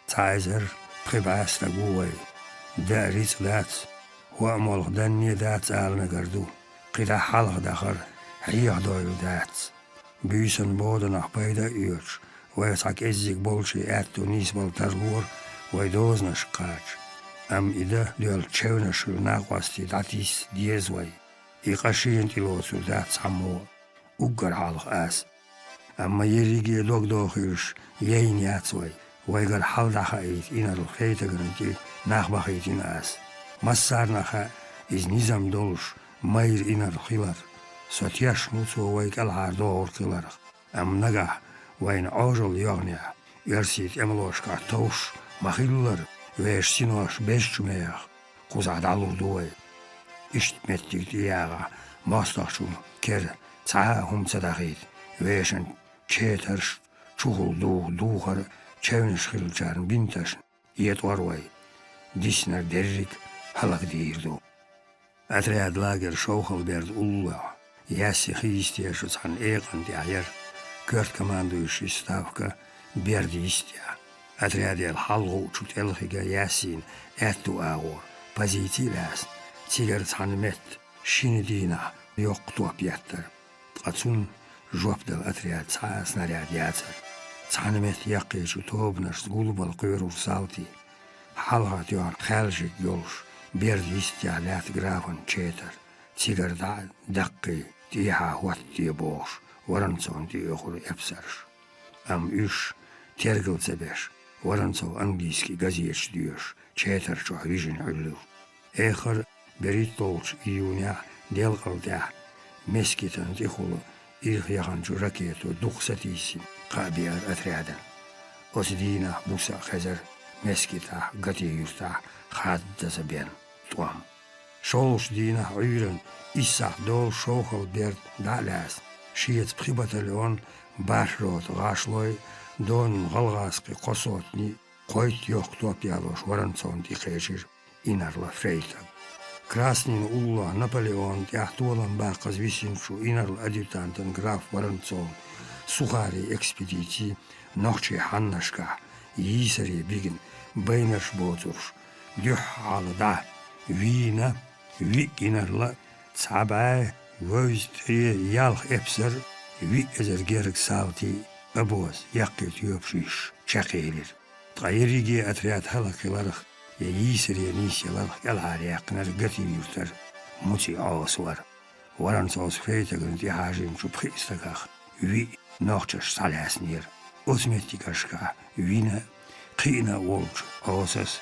tayzer pribasta guway. Daris dats. Wa molgdan ni dats alna gardu. Qida halq daxar hiyah doyl dats. Büysen bodan ahbayda üyoç. Ve sak ezzik bolşi ertu nisbal tarlur ve dozna şkaç. Am ida diol çevna şul naqvasti datis diyezvay. İqaşiyen tilosu dat samu. Uggar halq as. Amma yerigi dogdoğuyuş yeyin yatsvay. Ve gar haldaha it inaru xeytaganti naqbaxitin as. Massarnaha iz nizam doluş mayr inar xilar. Sotyaş mutsu ve kalhar doğur xilaraq. Am nagah Vayn ajol yağnıya, yersit emloşka tavş, mahillar ve eşsinoş beş cümeyaq, kuzad alur duvay. İştmettik diyağa, mastaxçun ker, saha hum sadaqid, ve eşen çeterş, çuğul duğar, çevniş xilçarın bintaşın, yet varvay, disner derrik, halak deyirdu. Atrad lager şoğal berd ulla, yassi xiistiyaşı çan eğan diyayar, Kört komandующий ставка берди истя. Отрядел халгу чуть элхига ясин эту агор. Позитивляс. Тигр цанмет. Шинидина. Йоқту апьяттар. Ткацун жопдал отряд ца снаряд яцар. Цанмет яқичу тобнаш сгулбал кuyruq salti. Halga diyor xelжик yolş. Берди истя лят графан четар. Тигр да даққи диha huat diye boğuş. Vorontsov diyor epsarş. Am üç tergilsebeş. Vorontsov angliski gazetç diyor. Çeterço vijin ülü. Ehir berit dolç iyunya delqalda meskitan dihulu irhyagancu raketu duqsatisi qabiyar atradan. Osdina busa xazar meskita gati yurta xaddasa ben tuam. Şolş dina uyran isah dol şoxal bert dalas. Шиец прибатальон башрот гашлой дон галгаски косотни койт йоқтоп ялош Воронцов дихешир инарла фрейта. Краснин улла Наполеон тяхтолан бақыз висиншу инарла адъютантын граф Воронцов Сухари экспедиции нохчи ханнашка йисари бигин бейнаш боцурш дюх алда вина ви инарла цабай Vöztüye yalq epsar, vi ezer gerek salti, aboz, yaqqet yopşiş, çaqeylir. Tqayirigi atriyat halakılarıq, ya yisiriye nisyalarıq, galhari yaqnar gati yurtar, muti ağası var. Vorontsov freytagın dihajin şu pristakaq, vi noqçaş salasnir. Osmetikaşka, vina, qina olç, ağasas,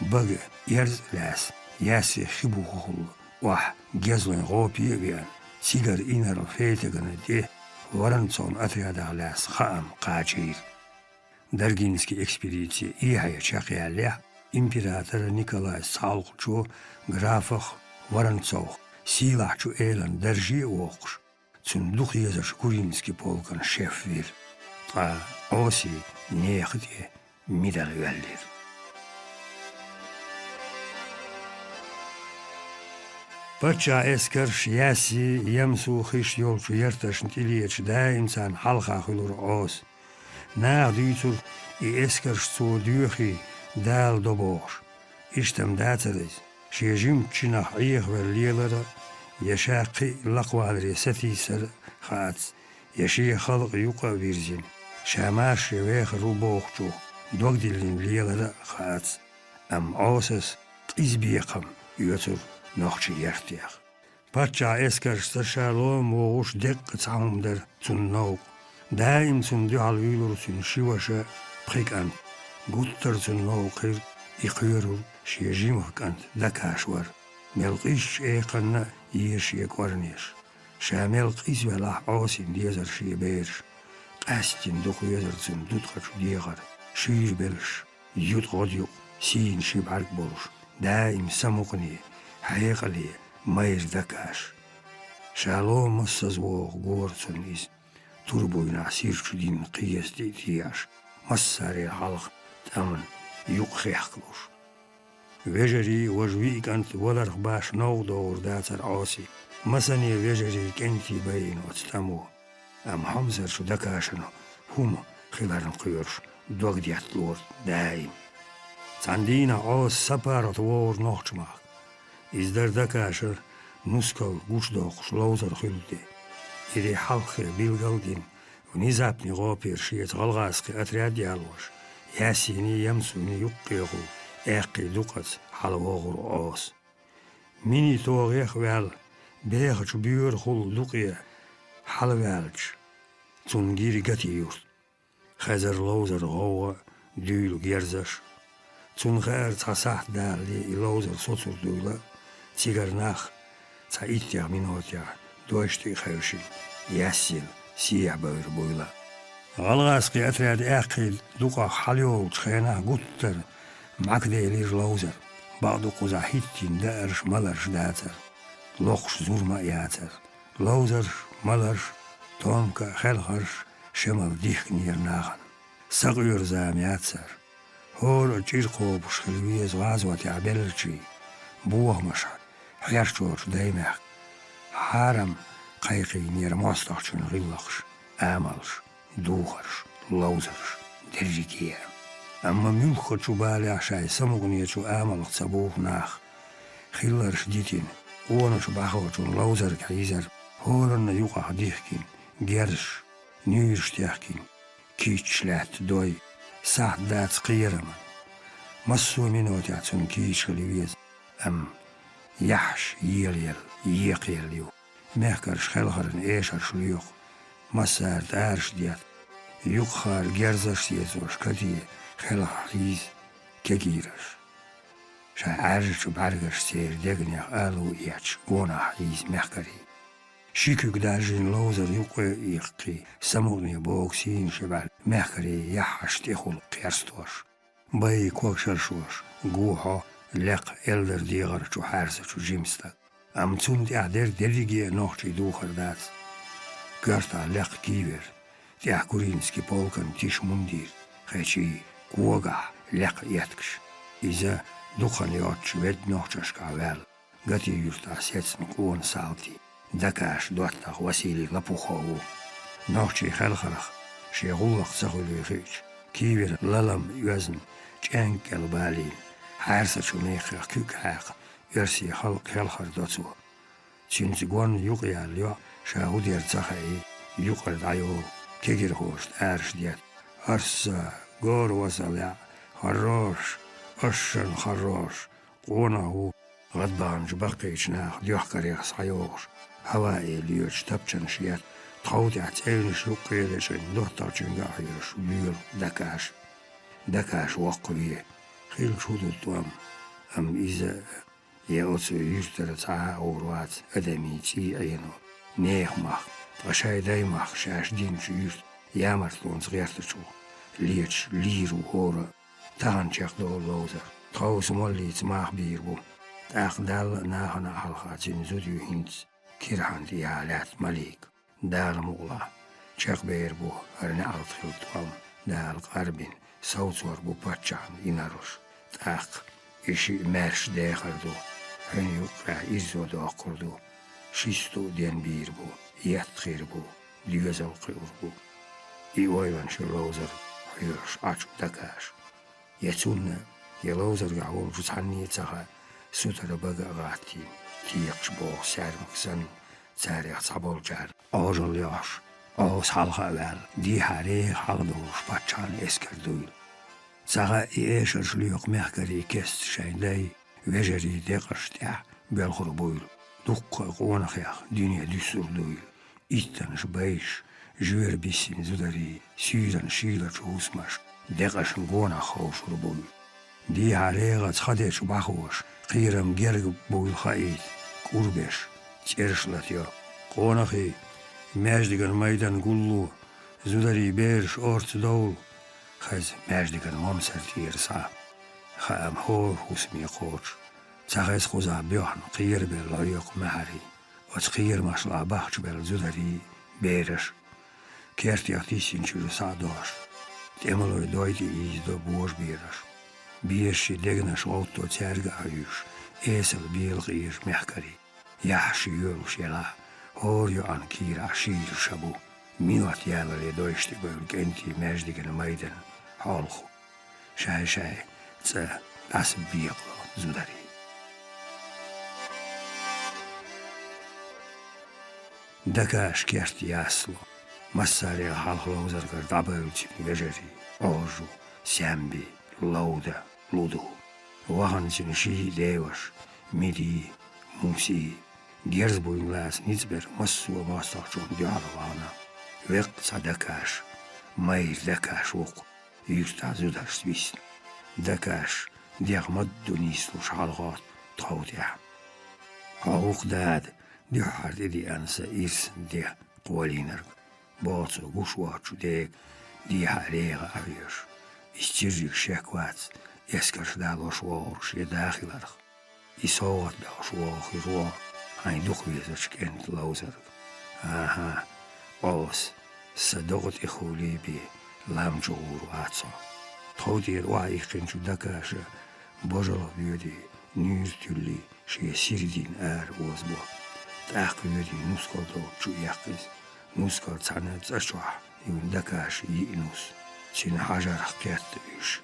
bagı, yerz las, yasi xibuğul, Wah, gezloin ropiye vian. Sigar inar feytegane de Vorontsov atriadalas xaam qaçir. Darginski ekspedisiya ihaya çaqiyalya imperator Nikolay Salqçu grafıq Vorontsov silahçu elan darji oqş. Tsunduk yezaş Kurinski polkan şef vir. Osi neyxdi midal vellir. Paça esker şiyasi yemsu xiş yolçu yertaşın tiliyeç da insan halqa xulur os. Na duytur esker su duyxi dal doboş. İştem datsariz. Şejim çinah iyih ve liyelara yaşaqi laqvadri satisar xats. Yaşi xalq yuqa virzin. Şamaş şevex ruboqçu. Dogdilin liyelara xats. Am osas izbiyekam yötür nohçı yertiyek. Patça eskerster şalom oğuş dekk tamamdır tunnauk. Daim tundu hal yülürsün şivaşa prekant. Guttar tunnaukir iqyurur şiyajimukant dakaş var. Melqiş eqanna yeşiyek varniş. Şamelqiz vela asin diyezer şiyeber. Qastin dokuyazersin dutqaç diyegar. Şiir beliş. Yut qodyuk. Sin şibark boluş. Daim samuqni. Hayiqali. Mayır dakaş. Şalom massaz voğ gorsun iz. Turboyna sirçudin qiyesti tiyaş. Massari halq tamın yuk xeqluş. Vejeri vajvikant valarq baş navda ordatar asi. Masani vejeri kenti bayin otstamu. Am hamzar şu dakaşını hum xiların qıyırş. Dogdiyat lord daim. Sandina ağız saparat voğur nohçmaq. İzler dakaşır nuskal guçdoq şlauzer xildi. İri halqı bilgaldin. Внезапный гопир шиет галгаски отряд ялваш. Ясини ямсуни юққиғу. Эққи дуқат халвоғур ос. Мини тоғех вәл. Беғач бүйір хул дуқия. Халвәлч. Цунгири гати юрт. Хазар лаузар ғауға. Дүйл герзаш. Цунгар цасах дали и лаузар соцур дүйла. Цигарнах. Ца иттяг минотяг. Дойшти хайшил. Ясил. Siyah böğür boyla. Galgaski etriyad eqil duqa halyoğ çıxayana guttar. Makdelir lauzer. Bağdu quza hittin dərş malarş dağıtar. Loqş zurma yatar. Lauzer malarş. Tomka xelxarş. Şemal dixnir nağan. Sağıyor zam yatsar. Hor çirqob şxilviyez vazvat yabelirçi. Buğmaşa. Xyarçor daymaq. Haram. Qayqinir mostaqçın gillaqş, amalş, duğarş, lauzarş, derrikiye. Amma mümkü çubali aşay samuğniye çu amalıq sabuğ nax. Xillarş ditin, onu şu baxoçun lauzar kayizar, horanna yuqaq dihkin, gerş, nüyirş tiyaqkin, kiçlat doy, sahdat qiyiraman. Massu minot yatsun kiçqiliviyez, am yaxş yel yeqyeliyo. Mehkar şxelxarın eşar şuluyuq. Masart arş diyat. Yuqxar gerzaş yezoş katiye xelxariz kegiraş. Şa arş bargaş ser degniq alu iyaç ona iz mehkari. Şikük darjin lozar yuqı iqqi. Samuğni boğsin şebal mehkari yaxaş texul qiyarstoş. Bay kokşar şoş. Guha leq elder diğar çu harsa çu jimstak. Am zund der derrigie nohçi duğardat. Görta leq giver. Tiah kurinski polkan tiş mundir. Xeçi kuoga leq yetkş. İza duqan yotç ved nohçaşka vel. Gati yurta setsn kuon salti. Dakaş dottaq Vasili Lapuxovu. Nohçi xelxaraq. Şeğullaq saxulu xiç. Kiver lalam yözn. Çenkel balin. Harsa çu meqaq kükaq. Ersi halk xelxar dotsu. Çinziguan yuqyal yo şahud yertsaxay yuqar dayo kegir hoşt arş diyat. Arsa gor wasalya harroş aşşan harroş qonahu gadbanj baqiyçnaq diyoxkariq sayoş. Hava eliyoç tapçan şiyat. Tavdiyat evniş yuqyeleşin dohtarçınga ayırış lüyül dakaş. Dakaş waqqiye. Xil şuduttuam. Am iza يأوتو يجتر تعا أوروات أدمي تي أينو نيخ مخ غشاي داي مخ شاش دين شو يجت يامرتلون صغيرتشو ليتش ليرو هورا تاغن شاق دو لوزر تغوس مولي تماخ بيربو تاق دال ناخنا حلقاتين زوديو هنت كيرحان ديالات مليك دال مغلا شاق بيربو أرنا ألطخل طوام دال قربين صوتور بو باتشان يناروش تاق إشي مارش داخردو Hön yuqra izzodu oqurdu. Şistu den bir bu. Yatqir bu. Dügezal qiyur bu. I oyvan şu lozar. Hıyırş açıp dakaş. Yatsunna. Ya lozar gavul jutanni tsaha. Sutara baga gati. Tiyaqş boğ sərmiksan. Tsariq sabolcar. Ağzıl yaş. Ağız halqa vel. Dihari halduş patçan eskerduyl. Tsaha i eşarşluyuq mehkari kest şayday. vejeri deqarştya belxur boyul. Dukka qonaqyaq dünya düsur doyul. İttanış bayış, jüver bisin zudari, suyran şiila çuhusmaş, deqaşın qonaq hoşur boyul. Di halega txadeç baxoş, qiram gerg boyul xait, kurbeş, çerşlat yo. Qonaqi, mejdigan maydan gullu, zudari berş ort dol, xaz mejdigan momsert yersa. Xam hor husmi qoç. Çağız xuza biohan qiyir bel layoq mahari. Oç qiyir maşla baxç bel zudari berş. Kertiyaqti sinçülü sadoş. Temaloy doydi izdo boş berş. Birşi degnaş olto çerga ayuş. Esel bil qiyir mehkari. Yaxşı yol şela. Hor yo an kira şiir şabu. Minat yalali doyşti böl genti mejdigen maydan halxu. Şay. Це нас бігло зударі. Дакаш керт ясло, массария халхлоузаргар дабайлчипни вежери, ожу, сямби, лоуда, луду. Ваханчин ши леваш, миди, муси, герзбуинлас ницбер массуа мастахчун дярована. Векца дакаш, майр дакаш ук, юста зудар свисн. دكاش ديغ مدو نيسلو شعالغات تخوتيا حقوق داد دي حارد دي أنسا إرسن دي قوالينر باطو قوشواتشو ديك دي حاليغ أغيش استيرجيك شاكوات يسكرش دالو شوارش يداخل أرخ يصوت دالو شوار يروار هاي دوخويزش كنت لوزرق آها قوس صدقت إخولي بي لام جغور واتصا Taudir vaayıqın şu dakasha bojala büyüdü nürtülli şey sirdin ozbo. Taq büyüdü nuskalda şu yakız nuskal sana zaşwa yun dakash yinus. Çin hajar hakkert iş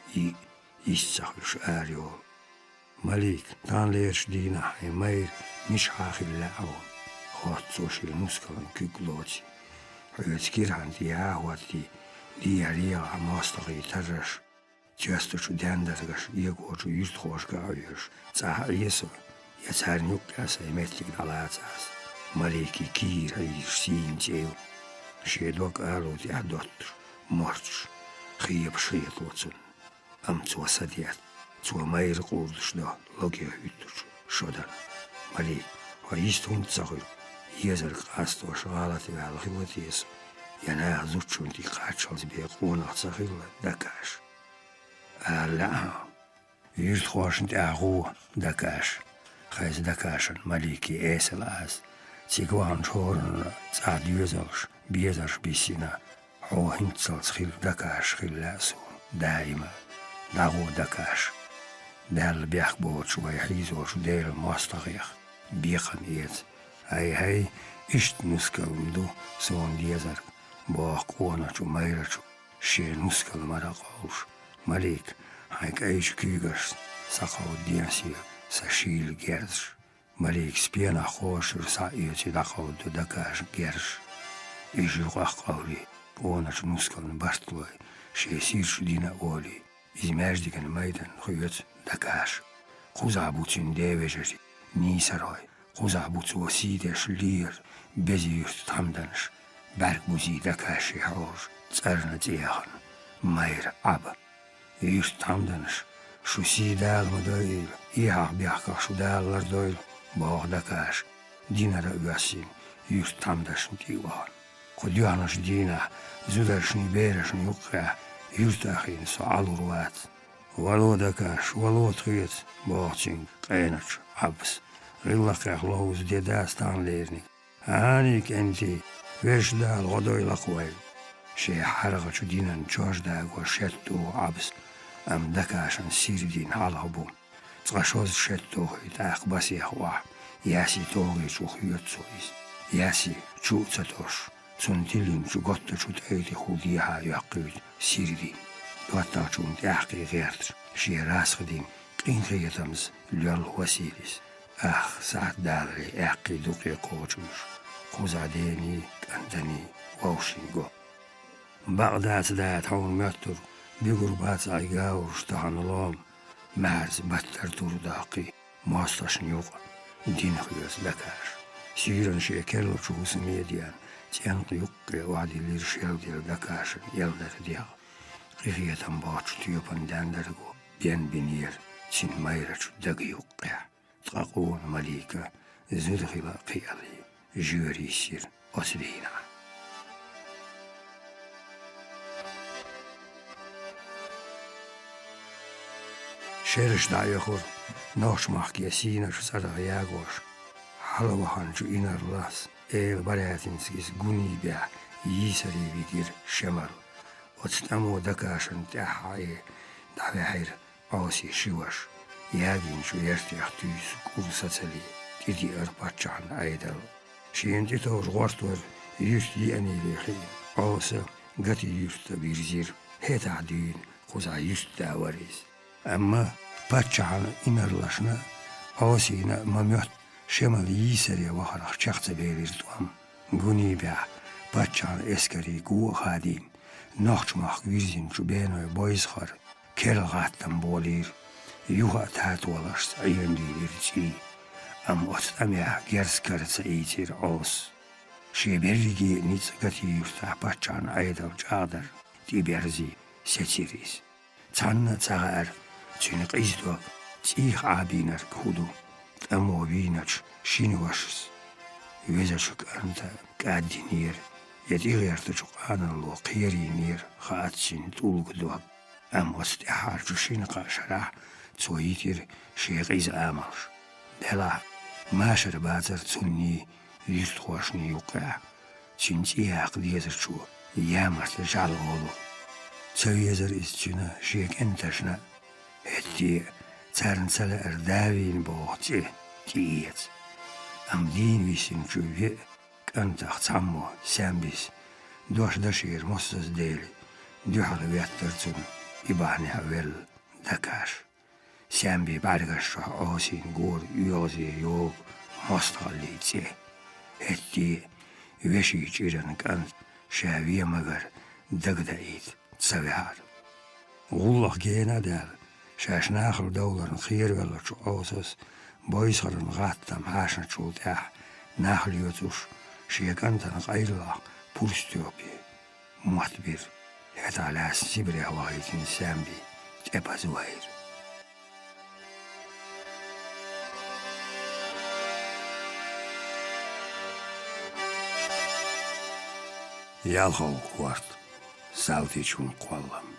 işsahış yol. Malik tanleş dina haymayr mish hakhilla aw. Xot soşil nuskalan kükloti. Hayatskir hanti ahwati diariya mastaqi tarrash. Часто чудендергаш егочу юртхошка айш. Цаа есо яцарнюк яса иметлик далацас. Малики кир айш синчеу. Шедок алут ядоттр. Морч. Хиеб шиет лоцун. Амцуа садият. Цуа майр курдшда логия үттүр. Шодан. Малик. Аист хунцахыр. Езер қастош ғалаты вәлғилат есо. Янаа зучунти қачалз бе қонақцахилла дакаш. لا يرد خواشن تأغو دكاش خايز دكاشن مليكي إيسل آس تيقوان شورن تسعد يوزرش بيزرش بيسينا هو هنتصل خيل دكاش خيل لاسو دائما داغو دكاش دال بيحبوش ويحيزوش دير المستغيخ بيخن إيت هاي إشت نسكل مدو سون ديزر باق قوناچو ميرچو شي نسكل مرقاوش Malik, hij eis kugers, sakau diensie, sa schiel gers. Malik spiena khosher sa ieti dakau do dakash gers. Iju qaqauli, onach nuskaln bartloy, she sirsh dina oli. İzmerdigen maydan khuyet dakash. Quzabutin devejeri, nisaroy. Quzabutu wasidesh lir, beziyurt tamdansh. Berkbuzi dakash hor, tsarna tiyahan. Mayr aba. Yurt tamdanış, şu sidal mı doyul, İhaq biyaqaq şu dağlar doyul, bağdakaş, dinara üyasin, yurt tamdaşın divan. Kudyanış dina, züdarşını berişini yukka, yurt axin sual urvat. Valodakaş, valodkıyet, bağçın, qaynaç, abs. Rillaqaq loğuz dedastan-lernik. Anik enti, veşdal godoyla qoyl. Şey harqa şu dinan çojdaq o şettu abs. Am dakaşan sirdin halabum. Tqashoz şettu hıytaq basiyahwa. Yasi toği şu hıyotsoyiz. Yasi şu tsatoş. Suntilin şu gotta şu taydi hudiha yaqıyt sirdin. Doatta çun taqi gert. Şey rasqdin qinqiyatamız lyol wasilis. Ah saat dalri aqi duqi qoçmuş. Quzadeni kantani wawshingo. Bagdad'da taun möttür. Bir gurbat ayga uruştahan olam. Merz batter turdaqi. Maastasın yok. Din hıyas lakaş. Siren şekerli çoğusu medyan. Tiyank yok ki vadilir şeldir lakaşın yelder diya. Kıhiyetan bağçı tüyopan denler go. Ben binir. Çin mayraç dagi yok ya. Taqoon malika. Zülhila qiyali. Jüri sir. Osrina. Şeriş dayıqur. Noşmaq gesiner sarı yagoş. Halavahancı inerlas. El baratinskis gunibe. Yisari vigir şemal. Otstamo dakaşın tehayı. Davahir ağsi şivaş. Yagin şu yertiyah tüys kursatali. Tidi erpaçan aydal. Şimdi tavır vartvar. Yürst yenili xiyim. Ağsı gati yürsta bir zir. Heta düğün. Kuza yürst davariz. Ama paçağını inerlaşına ağsıyına mamyot şemal yiseriye vakarak çakça belir tuam. Gunibe paçağını eskeri guva hadim. Nakçmak virzin şu benoy boyzhar. Kelgattan bolir. Yuha tatualaş ayındilir çi. Am otlamya gerskarsa eğitir ağız. Şeberrigi nitsgati yurta paçağını aydal çağdır. Diberzi seçiriz. Tanna çağır. Çünkü izdo, tih abiner kudu, tamo vinaç, şinvaşız. Veze çok anta kadinir, yetiğerde çok analı qiyerinir, xaatsin tulgudu. Amos harcı şin qaşara, çoyitir şeyiz amalş. Dela, maşer bazar sunni, yüst hoşni yuqa. Çünkü yaqdiyezer şu, yamarsa jal olu. Çoyezer isçina, şeyk entaşna, Etti çarnsala erdavin boğçı tiyet. Am din visin çüvye kantaq çammo sembis. Doşda şehir mossuz değil. Dühal vettırtun ibani havel dakaş. Sembi bargaş ağsin gur yozi yok mosthallici. Etti veşi çiren kant şaviye magar dagdayit savihar. Gullah gene der. Şaşnağır dağların xiyir veler şu ağsız, boysarın gattam haşın çultah, nahl yotuş, şeykantanı ayrılaq, pulstiopi, muhtbir, hetalas sibri havayitin sembi, tepazı vayır. Yalxol kvart, salti çun qallam.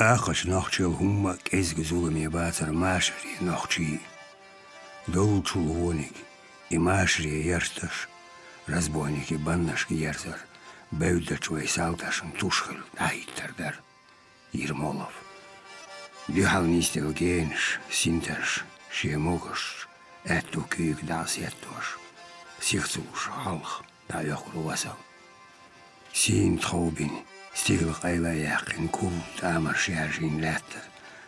Ağaç nakçıl humma ezgi zulümi batır maşri nakçı. Dol çulvonik, imaşri yerstış. Razboyniki bannaşki yerzer. Bevde çuay saltaşın tuşkıl ayittir der. Yirmolov. Dühal nistel geniş, sinterş, şemoguş. Ettu kıyık das ettuş. Sihtuş halk, dayakuru vasal. Sin tħobin. Stigl qayla yaqin kul tamar şerjin latter.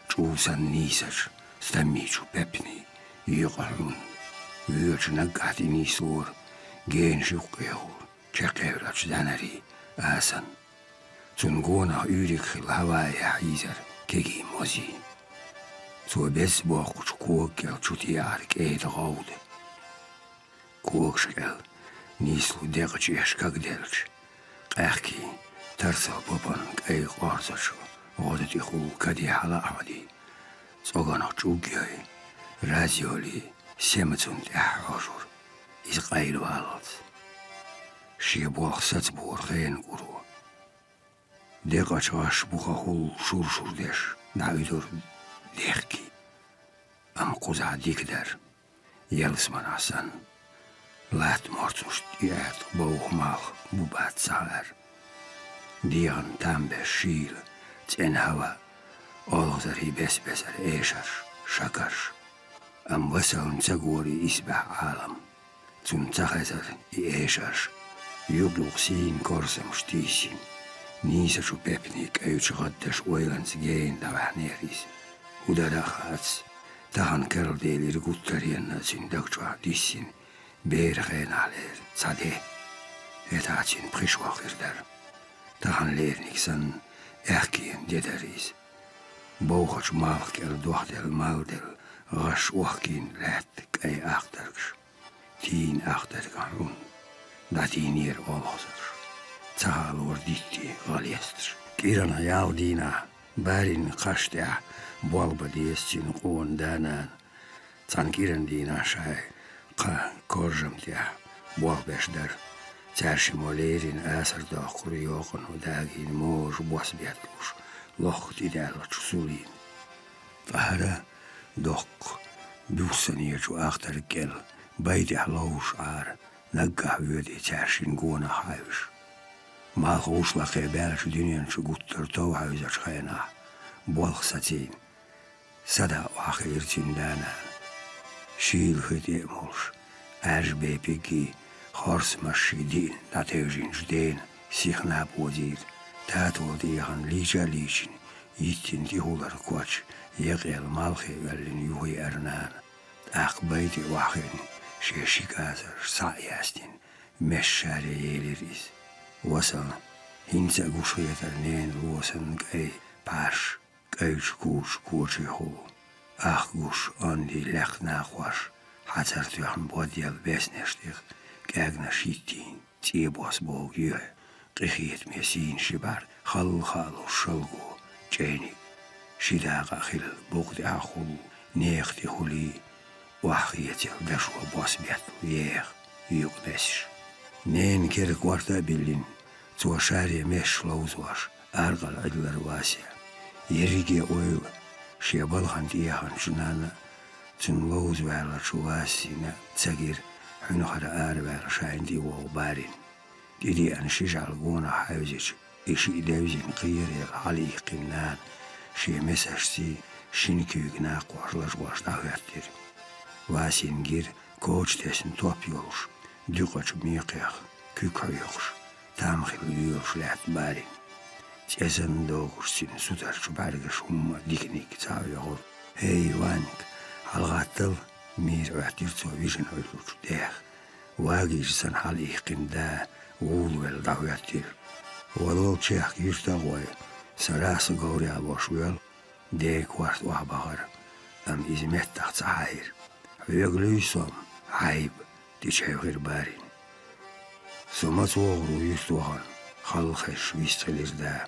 Çuğsan nisar, stammiçu pepni, yuqahun. Yürç nagati nisur, genç yuqyahur, çekevraç danari, asan. Tungona yürük xil havaya izar, kegi mozi. Su bes boğuç kuğkel çutiyarik eyd gavd. Kuğşkel, nislu deqç eşkak delç. Qahki, Tarsal baban kayık arzaşı, odeti hul kadi hala ahadi. Soğanak çugyay, razyoli, semetun tehajur, iz qayl valat. Şibuaq sats buğur xeyn guru. Deqaç aş buğa hul şur deş, naydur dehki. Am kuza dikder, yelsman asan. Lat mortust diyat boğumaq bubat sağar. Diyan tambe şiil, tsen hava, olazar hi besbeser eşar, şakar. Am vasalın çagori isbah alam, tsun çahazar i eşar. Yubluk sin korsam ştisin, nisa şu pepnik ayuç gaddaş oylans geyin davahneris. Udara xats, tahan kerdelir guttariyanna tsin dakçua dissin, berxen aler, sade. Etaçin prişvakirder. Tahan leerniksan erkien dederiz. Boğaç malk el dohdel maldel غش وحكين لاتك أي أخترش تين أخترك عون داتينير أولوزر تهال ورديتي غاليستر كيرانا يالدينا بارين قشتع بوالبا ديستين قون دانان تان كيران دينا شاي قا كورجم تيا بوالباش در تارشي موليرين آسر داخل يوقن وداقين موج بوس بيتلوش لوخ تدالة سولين فهذا دوق بوسنيرجو أختر الجل بيدي حلوش عار نقع ويدي تارشين قونا حايوش ما خوش لقي بالش دنيا شو قطر تو حايوزش خينا بولخ ساتين سدا وحخيرتين دانا شيل خدي مولش أرجبي بيجي خارس مشيدين نتيجين جدين سيخنا بودير تاتو ديهان ليجا ليجين يتين دي هولر كواتش يغير مالخي ولن يوهي أرنان أقبيتي واخين شيشي كازر ساياستين مش شاري يليريز وصل هنسا قوشية النين روسن كي باش كيش كوش كوشي هو قوش أندي لخ ناخوش حتر تيخن بوديال بيس نشتيخ كاغنا شيتين تيبوس بوغ يوه قخيت ميسين شبار خالو شلغو جيني شداغ خل بوغد أخو نيختي خلي وحخيتي دشوا بوس بيتو يخ يقبسش نين كيرك ورتا بلين تو شاري مش لوزواش أرغل أدلر واسع يريجي أويل شيبالخان تيهان شنانا تن لوز وعلا شواسينا تساقير حنو خدا وعلا شاين دي وو بارين دي أن شجع الغونا حاوزيش إشي داوزين قيري الحالي قنان شي مساشتي شينكيوك ناقواش لجواش داوياتير واسين جير كوش تسن توب يولش دقوش ميقيخ كيكو يوخش تامخي اليولش لات بارين تيزن دوغش سين سوترش بارغش هما ديكنيك تاو يغور هاي وانك حلغاتل مير وعتيرتو ويجن هيلوش داخ واجيش سن حالي قندا وولوال داوياتير ولول تشيخ يشتغوي سراس غوري الوشويل ديك وارت وحبغر أم إزمت تحت عاير ويغليسهم عيب تشيخ غير بارين سمت وغرو يشتوغن خلخش ويستغلر دا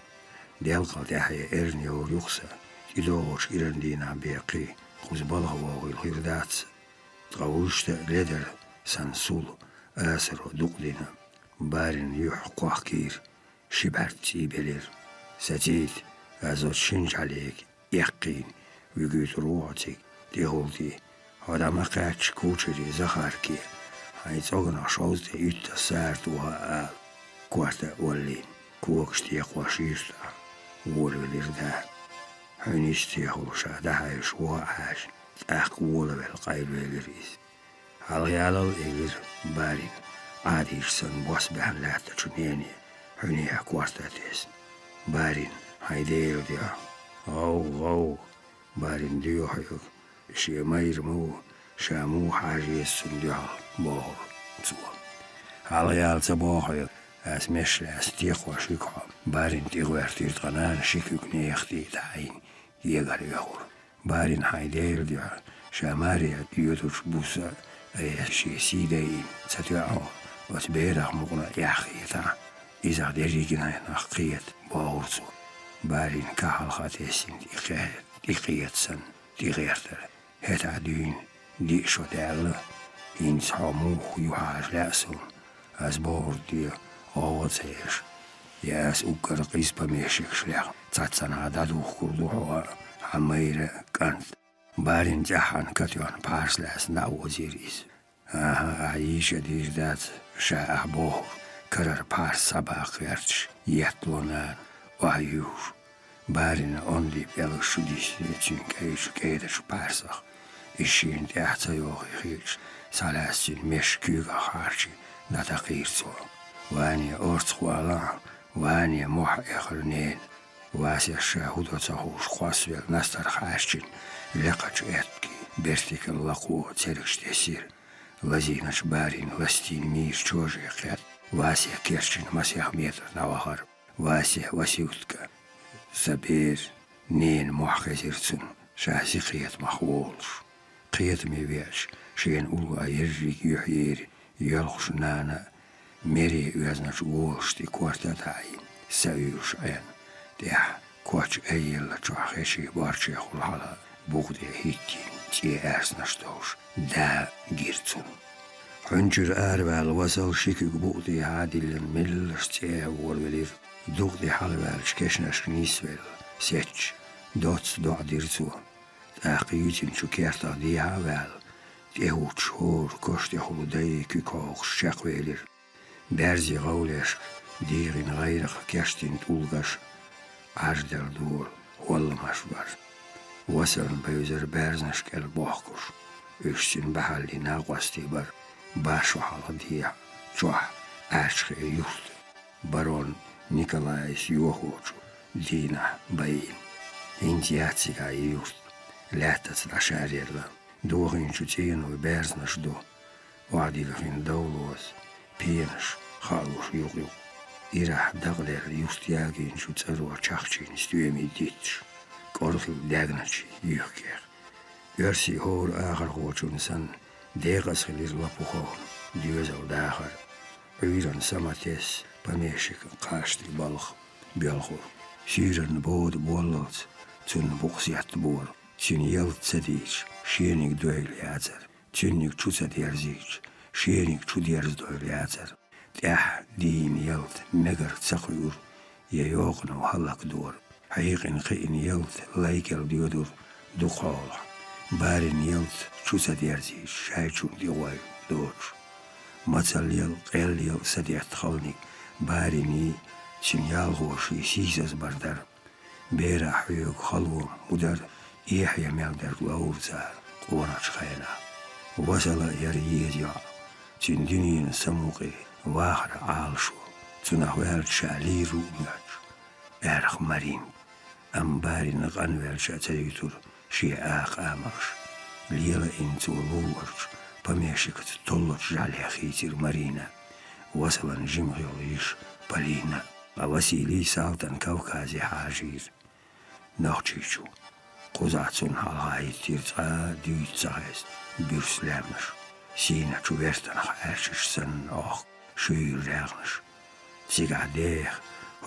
ديالقا تحيا إرني وريخسا تدوغش إرندينا بيقي خوز بالغ وغي الخيردات تغوشتا لدر سنسول آسر ودقدنا بارين يحقو حكير شبرتي بلير ستيت أزود شنج عليك يقين ويقيت روحتك ديغولتي هذا ما قاتش كوشري زخاركي هاي تغنى شوزتي يتا سارت وها كوارتا ولين كوكشتي يقواشيرتا وولولير دا حنيشتي يخلوشا دا هايش وهاش تأقوول بالقايل بالريس هالغيالل إلير بارين عاديش سن بوس بهن لاتا چونيني حنيها كوارتا تيس بارين هايدير ديا غو بارين ديو حيوك شي ماير مو شامو حاجي السنديا بوهر تسوى هالغيال تبوه حيوك اس مش استيق وشيكها بارين تيغوير تيرتغنان شيكوك نيختي تعين يغار يغور بارين هايدير ديا شاماريا ديوتوش بوسا اي شي سيدين ستيعو وتبيرخ مغنى يحخيتا إذا ديريجنا نحقيت بوهرتو بارين كحل خاتيسين ديقيت سن ديغيرتر هت عدوين دي شو دعلا إنس حموخ يوحاج لأسون از بوهر دي غواتيش ياس اوكر قيس بميشك شليخ تاتسان عدادوخ كردوحوا حميرة كانت بارين جاحان كتيوان بارس لاس ناو وزيريس عيشة دير دات شاء بوهر كرر بارس سباق يرتش يطلونان وعيوش بارين اوندي بيلغ شديش تين كيش كيدش بارسخ إشين تحت يوغي خيش سلاسين مش كيغا خارجي نتقيرتو واني أرتخوالا واني موح إخرنين واسي الشاهدو تخوش خواسويل نستر خاشجين لقاش إتكي برتك اللقوة تركش تسير لزينش بارين لستين مير جوجي قياد واسي كيرشين مسيح ميتر نواهر واسي وسيوتك سبير نين موح خزيرتون شاسي قياد مخولش قيت ميبيش شين أولغا يرجيك يحيير يلخش نانا ميري ويزنش غوشتي كورتا تاعي سايوش عين ديح كواتش أيلا تشوحيشي بارشي خلحلا بوغدي هيتين تي أسنشتوش دا جيرتون حنجر أربال وصل شيك بوغدي عادل الملش تيه والولير دوغدي حالبال شكشنش نيسويل سيتش دوتس دو ديرتو تاقيتين شو كيرتا ديها وال تيهوت شهور كوشتي خلودي كيكوخ شاقويلر برزي غولش ديغين غيرخ كيشتين تولغش عجدر دور والله مشبر وصل بيوزر برزنش كال بوحكوش اشتين بحالي ناقوستي بر باشو حالا ديع جوح عشق يوست برون نيكولايس يوهوچو دينا باين انتياتسيكا يوست لاتت العشاريلا دوغين شتين وبرزنش دو وعديلخين دولوز بينش خالوش يوغيو إيراح دغلر يوستياغين شو تسروا تشاخشين ستويمي ديتش كورخل داغناتشي يوكير يرسي هور آخر غوچون سن ديغس خلير لابوخون ديوزو داخر عيران سماتيس بميشك قاشتي بالخ بيالخور سيرن بود بوللت تون بوخسيات بور تون يلت سديش شينيك دويل ياتر تونيك چو سديرزيش شينيك چو ديرز دويل ياتر تاح دين يلت مجر تسقيور يوغن وحلق دور حقيقين قين يلت لايكل ديودور دقال بارين يلت شو سديرزيش شايشون ديواي دوش مثل يل قيل يل سديرت خلني باريني سنيال غوشي سيساس بردر بيرا حيوك خلوم مدر إيحيا مالدر الأورزار قوناش خينا وصل يرييزيا تن دنيا سموقي واخر عالشو تنحوال شالي رومياج ارخ مرين ام بارين غنوال شاتريتور شي آخ آمرش ليلا انتو لولرش بميشكت طلت جالي خيتير مرينا وصلا جمغيوليش بالينا ووسيلي سالتن كوكازي حاجير نوخشيشو قوزاتسون حالغاي تيرتا ديوت زغيز بيرسلامش سينا شو بيرتنخ ارشش سن اوخ شوير راغنش تيغا ديخ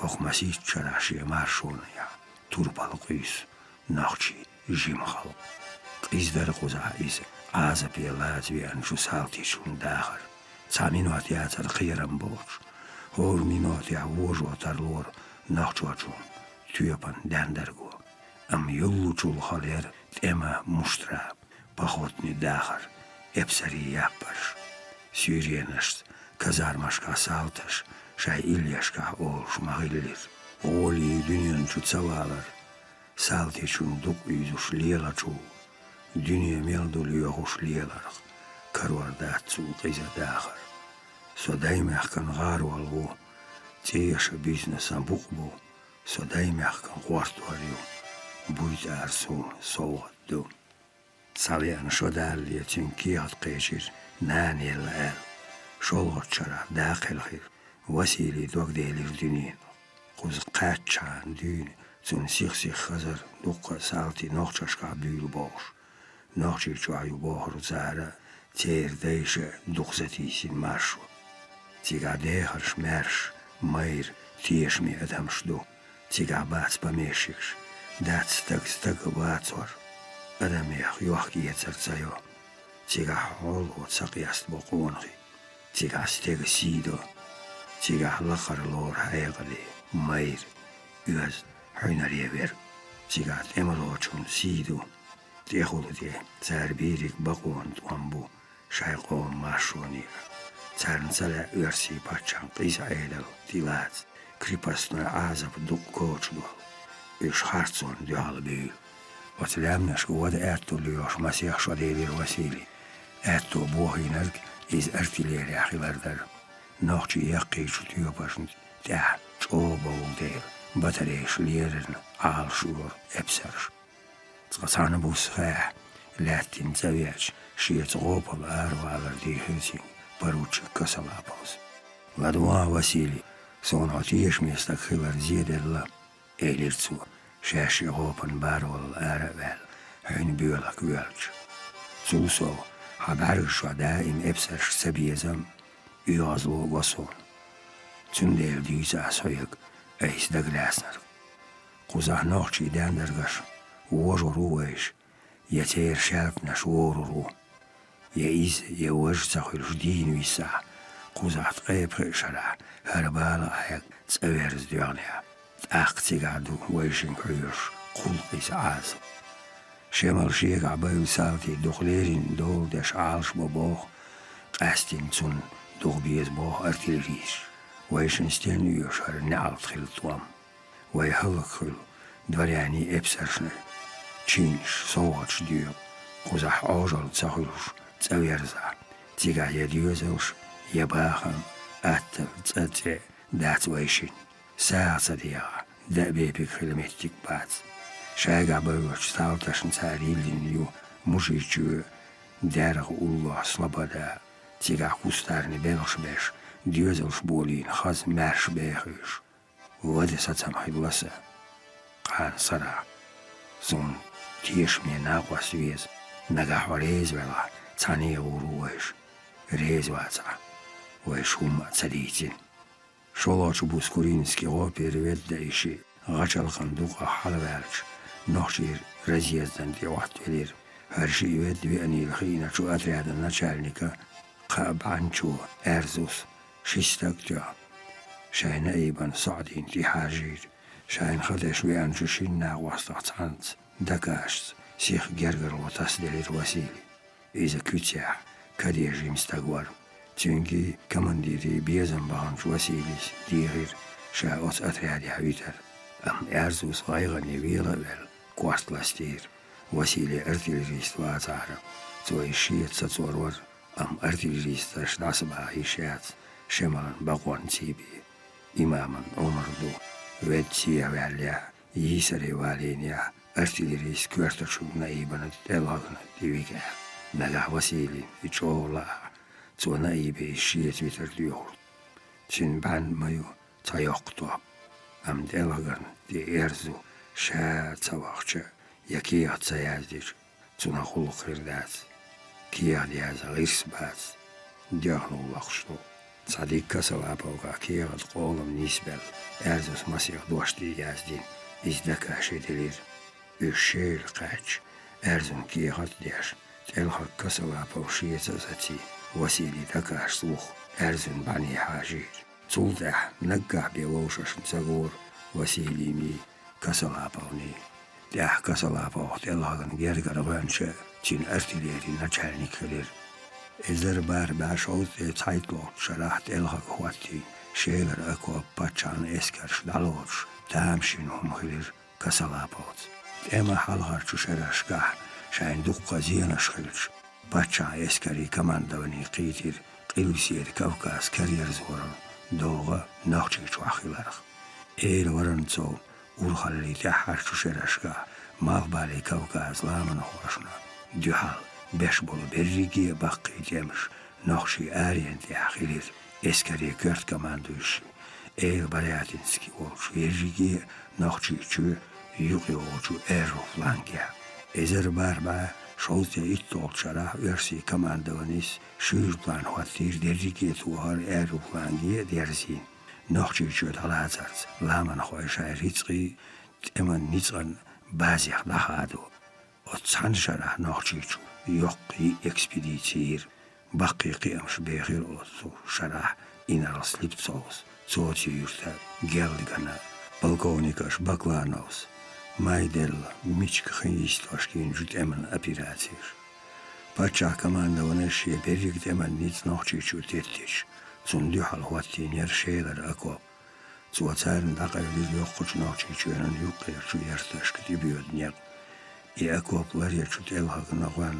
اوخ مسيت شراشي مارشونيا توربال قيس نوخشي جمغل قيس در قوزا إيسا عازا بيلات بيانشو سالتيشون داخر تامينوات ياتر قيرم بوش هور مينوات يعوج وترلور نخجوچون تيوبان دندرگو ام يلو چول خالير تيما مشترا بخوتني داخر ابسري يابرش سيرينشت كزارمشكا سالتش شاي إليشكا اولش مغيلير اولي دنيان چو تسوالر سالتي چون دوك يزوش ليلا چو دنيا ميلدو ليوخوش ليلارخ كروار داتسو قيزا داخر سو دايمخ كان غار والغو تيش بيزنس بوقبو سو دايمخ كان غوارت واريو بويت ارسو صوت دو ساليان شو دال يتين كيات قيشير ناني الآل شولغت شرع داخل خير وسيلي دوك ديلي الدنيا قوز قاتشان دين تون سيخ خزر دوق سالتي نوخشاشكا بيل بوش نوخشي شوعيو بوخر زارا تير ديشة دوخزتيسين مارشو تيغا ديخرش مارش مير تيشمي ادمش دو تيغا باتس بميشيكش دات ستك باتسور ادميخ يوحكي يتسرزايو تيغا حول وتسقياست بقونخي تيغا ستيغ سيدو تيغا لخر لور هايغلي مير يوز حينر يبير تيغا تيملوچون سيدو تيخولو دي تساربيريك بقون توانبو شايقون ماشونير تارنسلا يرسي باتشان قيس عيدل تيلات كريباسنا عازب دوق كوچدو إيش خارتسون ديال بيل وتلامنش قواد اتو ليوش مسيح شديدي الوسيلي اتو بوهي نرك إز ارتليري أخي بردر نوخشي يقيشو تيوباشن تاح چوبو ديل بطريش ليرن عال شور ابسرش تغطان بوسخاح لاتين زوياج شيت غوبل أروالر دي هيتين باروتش كسلابوز لدوا وسيلي صنعتيش ميستقخلر زيد الله إليرتسو شاشي غوبن بارول أروال حين بيولك ويلج سوسو حبرش و دائم ابسرش سبیزم یازلو وصول تندر دیز از هایگ ایس دگلاسنر قزح ناخچی دندرگش وجه رویش یتیر شرف نشور رو یعیز یوج تخیلش دین ویسا قزحت قیب خیشره هر بالا هایگ تسویرز دیانیا تاقتی گادو ویشن کریش خلقیس عازم شمال شيك عبايو ساوتي دخليرين دول داش عالش بابوخ قاستين تون دوغ بيز بوخ ارتلريش ويشنستين يوشهر نعال تخيل طوام ويحلق خيل دورياني ابسرشنه تشينش صوتش ديو قزح عوجل تسخيلوش تسويرزا تيقع يديوزوش يباخم اتل تساتي دات ويشين ساعة ديغا دا بيبك خيلميتك بات شايق عبايوش ستاوتاشن ساريلين يو مجيجو دارغ الله صلبادا تيقع كوستارني بيلش بيش ديوزلش بولين خاز مارش بيخيش وودي ساتسام حيدلسا قان صرا زون تيش مي ناقواس ويز نقاح وريز ولا تاني ورويش ريز واتسا ويش هم تسديتين شولاش بوسكورينسكي غو بيريويد دايشي غاچل خندوق حلوالش نوشير رزيزدن دي واحد ولير هرشي يود بأني الخينة شو أتريد النشالنكا قاب عنشو أرزوس شيستاكتيا شاين أيبان صعدين دي حاجير شاين خدش ويانشو شينا واسطة عنت دكاشت سيخ جرجر وتصدير الوسيلي إذا كتيا كديجي مستقور تينجي كمانديري بيزن بانش وسيليس ديغير شاوت أتريد حويتر أم أرزوس غيغني ويلا ويل كوارت لاستير وسيلة أرتيلريست واتعرى توي شيت ستورور أم أرتيلريست أشناسبها هيشات شمالا بقوان تيبي إماما عمردو ويد تيا واليا يسري والينيا أرتيلريست كورتشو نايبنا تلاغنا ديويكا نجح وسيلي يتشولا تو نايبي شيت ويتر ديور تنبان مايو تايوقتو أم دلاغن دي إرزو شا تواخشا يكي هتسيازديش تنا خلق ردات كي هدياز غيرس باز دياغنو اللخشتو صديق كسوابوغا كي هد قولم نيسبل أرزوس مسيح دوشتي يازدين إزدكا شدلير الشيل قاتش أرزون كي هد دياش تلخ كسوابو شيتا زتي وسيلي دكاش صوخ أرزون باني حاجير تولدح نقع بيوشش نساقور وسيلي مي كسلابوني داح كسلابو تلاغن جرجر غانشا تين ارتليري نچالني كلير ازر بار باشوت تايتلو شراحت الغا خواتي شيلر اكو باتشان اسكرش دالوش تامشين هم خلير كسلابوت اما حالغار چو شراشگاه شاين دوق زينش خلش باتشان اسكري كمان دواني قيتير قيلوسير كوكاس كارير زورن دوغا نوچي چو اخيلارخ ايل ورن تو ورخالي تحر چو شراشگاه مغبالي كوكاس لامن خوشنا ديحال بيش بولو بريجي باقي ديمش نوخشي آرين تحخيلير اسكري كرت كمان دوشي ايل برياتنسكي ولش يريجي نوخشي چو يوغي وچو ايرو فلانكيا ازر باربا شوزي اتول شرح ورسي كمان دوانيس شوز بلان خواتير دريجي توهار ايرو فلانكيا ديرزين نوخشي چو دلازرز لامن خوشا ريتقي تمن نيتغن بازيخ لخادو وتسان شرح نوخشي چو يوقي اكسبيديتير باقي قيمش بيغير اوتو شرح إنر سليب صوص صوتي يرتا جيلدغنا بالكونيكاش باكلانوس مايديلا ميچك خيستاشكين جوت امن ابيراتير باتشا كمان ونشي بريك امن نيت نوخشي چو تيرتيش تسندي حلواتي نير شيلر اكو توتارن دقل يوقش نوخشي چو يوقير چو يرتاشك ديبيود نير I akoplarje čut elhag nagwan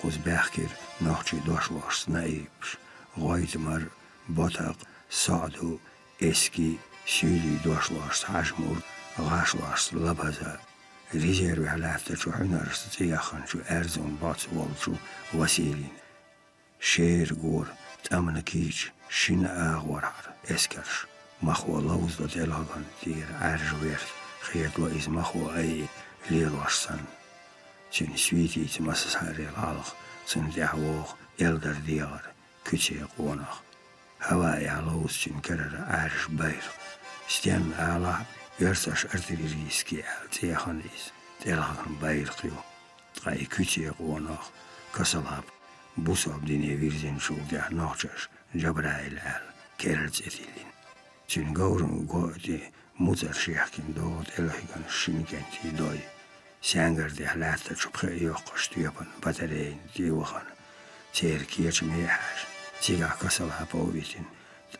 خوز بحكر نوخشي دوشلوش نايبش غايتمر بطاق سعدو اسكي سيلي دوشلوش حجمور غاشلوش لبزا ريزيرو حلافتا شو حنرس تياخن شو ارزون باتس والشو وسيلين شير غور تامن كيج شين اغورار اسكرش مخو لوز دوت الهغن تير عرج ويرت خيطلو از مخو اي ليلوش سن Tjün sviitiit massas harjel alg. Tjün dehwoog elder diar. Kütje qoonag. Hawa ja loos tjün kerere äärs beir. Stien ala Yörsas artilleriiski tehanis. Telhagan beirqiu. Trai kütje qoonag. Kasalab. Busab dine virzen schuldia nachtjas. Jabrail al. Kerelzetillin. Tjün gaurun gooti. Muzer sheekin dood elhigan shinkenti doi. Säängerde lähtä tjuphe joqqastujapan baterein tiuhan. Tjeer kiech meehäs. Tiga kasala povitin.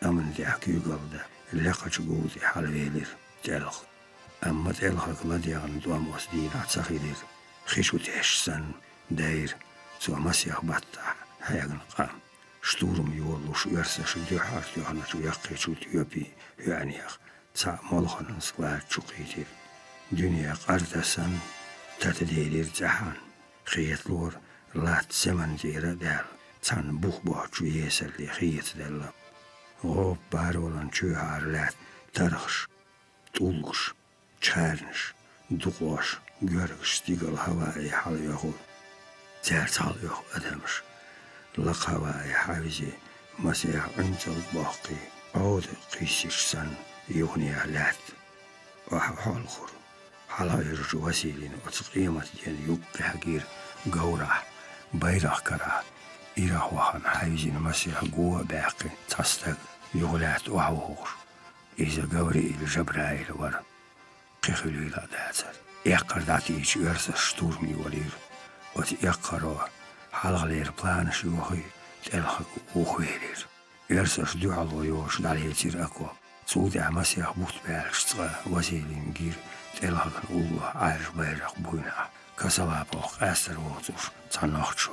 Ammendia kygalda. Leqach guudi halvelir. Telg. Amma telg gladiagan tuamos diinat sahilir. Khishut essan. Dair. Tuamasiak batta. Hayagan qam. Sturm juollus yörsas dyhart johannatu jaqqitsut yöpi hyäniak. Tsa molghanan sklaat tjuqitir. Dünya qardasan. Tatdelir zahan. Khiyatloor. Laat semandira dal. Tsan buhbohtju yeserli khiyat dalla. Goob barolan tjuhar laat. Targsh. Tulgsh. Tjärnsh. Duqosh. Görgsh stigal havai halyohu. Zert halyoh adamsh. Laq havai havizi. Masih anjal baqi. Aud qisishsan. Yuhniya laat. Halkhur. Halayırcı vasilin otqiymat diyen yuqqi hagir gaurah. Bayraq kara. İrah vahan havizin masih guva baqi. Tastag. Yuğlat uavuğur. İza gavri il Jabrail var. Qihilila dācer. Eqqar dati iç örsa sturm yuvalir. Ot eqqaro. Halglir planas yuhi. Telhaq uhuelir. Örsa dualu yoş dalyetir akwa. Suudia masih buht bälgstqa vasilin gir. Telhagan ulla ayr bayraq buyna. Kasalapoq äster votur. Tsannahtsu.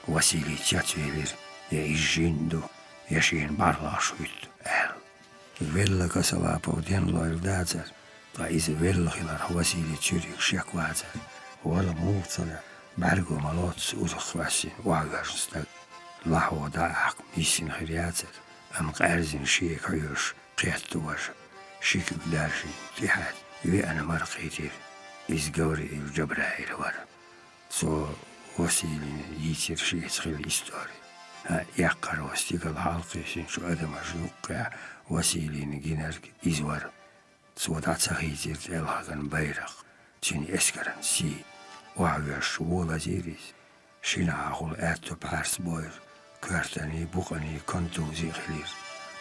Vasili tjatvelir. Ja izhindu. Yaşayan barlaşuyt. El. Vella kasalapoq denloil dācer. Ta izi vellahilar vasili tjurik şakvacer. Wala muutsala. Bargo malots uzaqvasin. Wagarsstag. Lahwa daaq missin khiriacer. Am qarzin shiik hayush. Qiyattu var. Şikik dersin. Tihad. Ve ana marqitir. İz gavri il Jabrail var. So vasilin yitir şiitxil istori. Yaqqar vastigal halqisin şu adamaş yuqqa vasilin ginerg iz var. So datsahitir elhagan bayraq. Tjini eskaran si. Wa'gash wolaziris. Shina ahul äättu päärs boir. Kvartani buqani kontuzi qilir.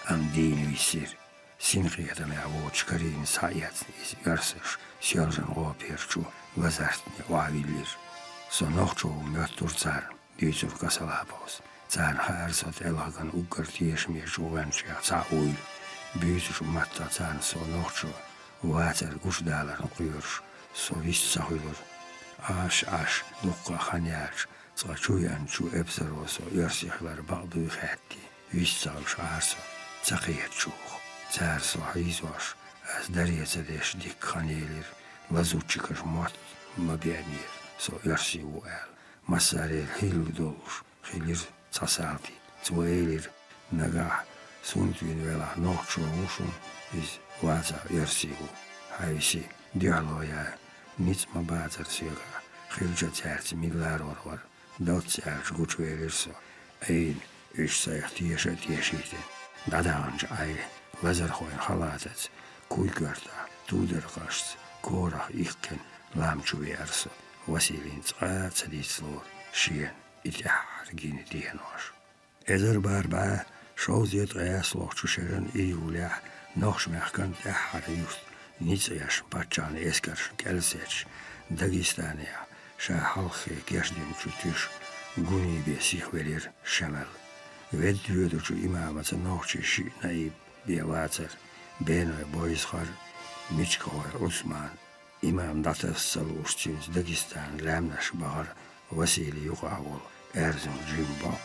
Am dini visir. Sinqiyata me'avuçkarin sayatnis yörsüş sjölsen råpirçu vazartni vavillir. Sonoqçu mötturtsar dytsur kasalapos. Tsan harsot elhagan ukkar tiesmir juventia tsa uil. Byysus matta tsan sonoqçu vater gusdalan quyurs. So vissahulur. Ash nuqqa khanyaç. Tsa çuyançu epsaroso yörsihlar baqdu khatti. Vissahul harso. Tsaqiyatçu. Цар сохизош, аз дарьяца деш дик ханелир, лазучикаш мот, мабианир, со ерси уэл, масарел хил долуш, хилир цасалти, цуэлир, нагах, сунтвин вела нохчу ушун, из ваза ерси у, хайси, диалоя, ницма базар сега, хилча царци мигларор вар, дот царч гучуэлирсо, эйн, үш сайх тиешите, дадаанж ай, Vazarhoin halatet, kuikerta, tuuderkast, koorah ikken, laamtsuversa, Vasilin tsaadsaditsloor, sien, itjahar gini tienoas. Ezerbaarbaa, shoziet ääslohtsuseren iuliah, noxmehkan tähar just, nitsajas patjaan eskars kelsets, Dagestania, sha halkhe kersdin tsutysh, gunibe sihvelir shemel. Vedrödutsu imamatsa noxtsi naib, Biavacer, Benoy Boyzhar, Michkoy Osman, İmam Datassalushchins, Dagestan, Lamnash Bahar, Vasili Yuqavol, Erzun Jimbo,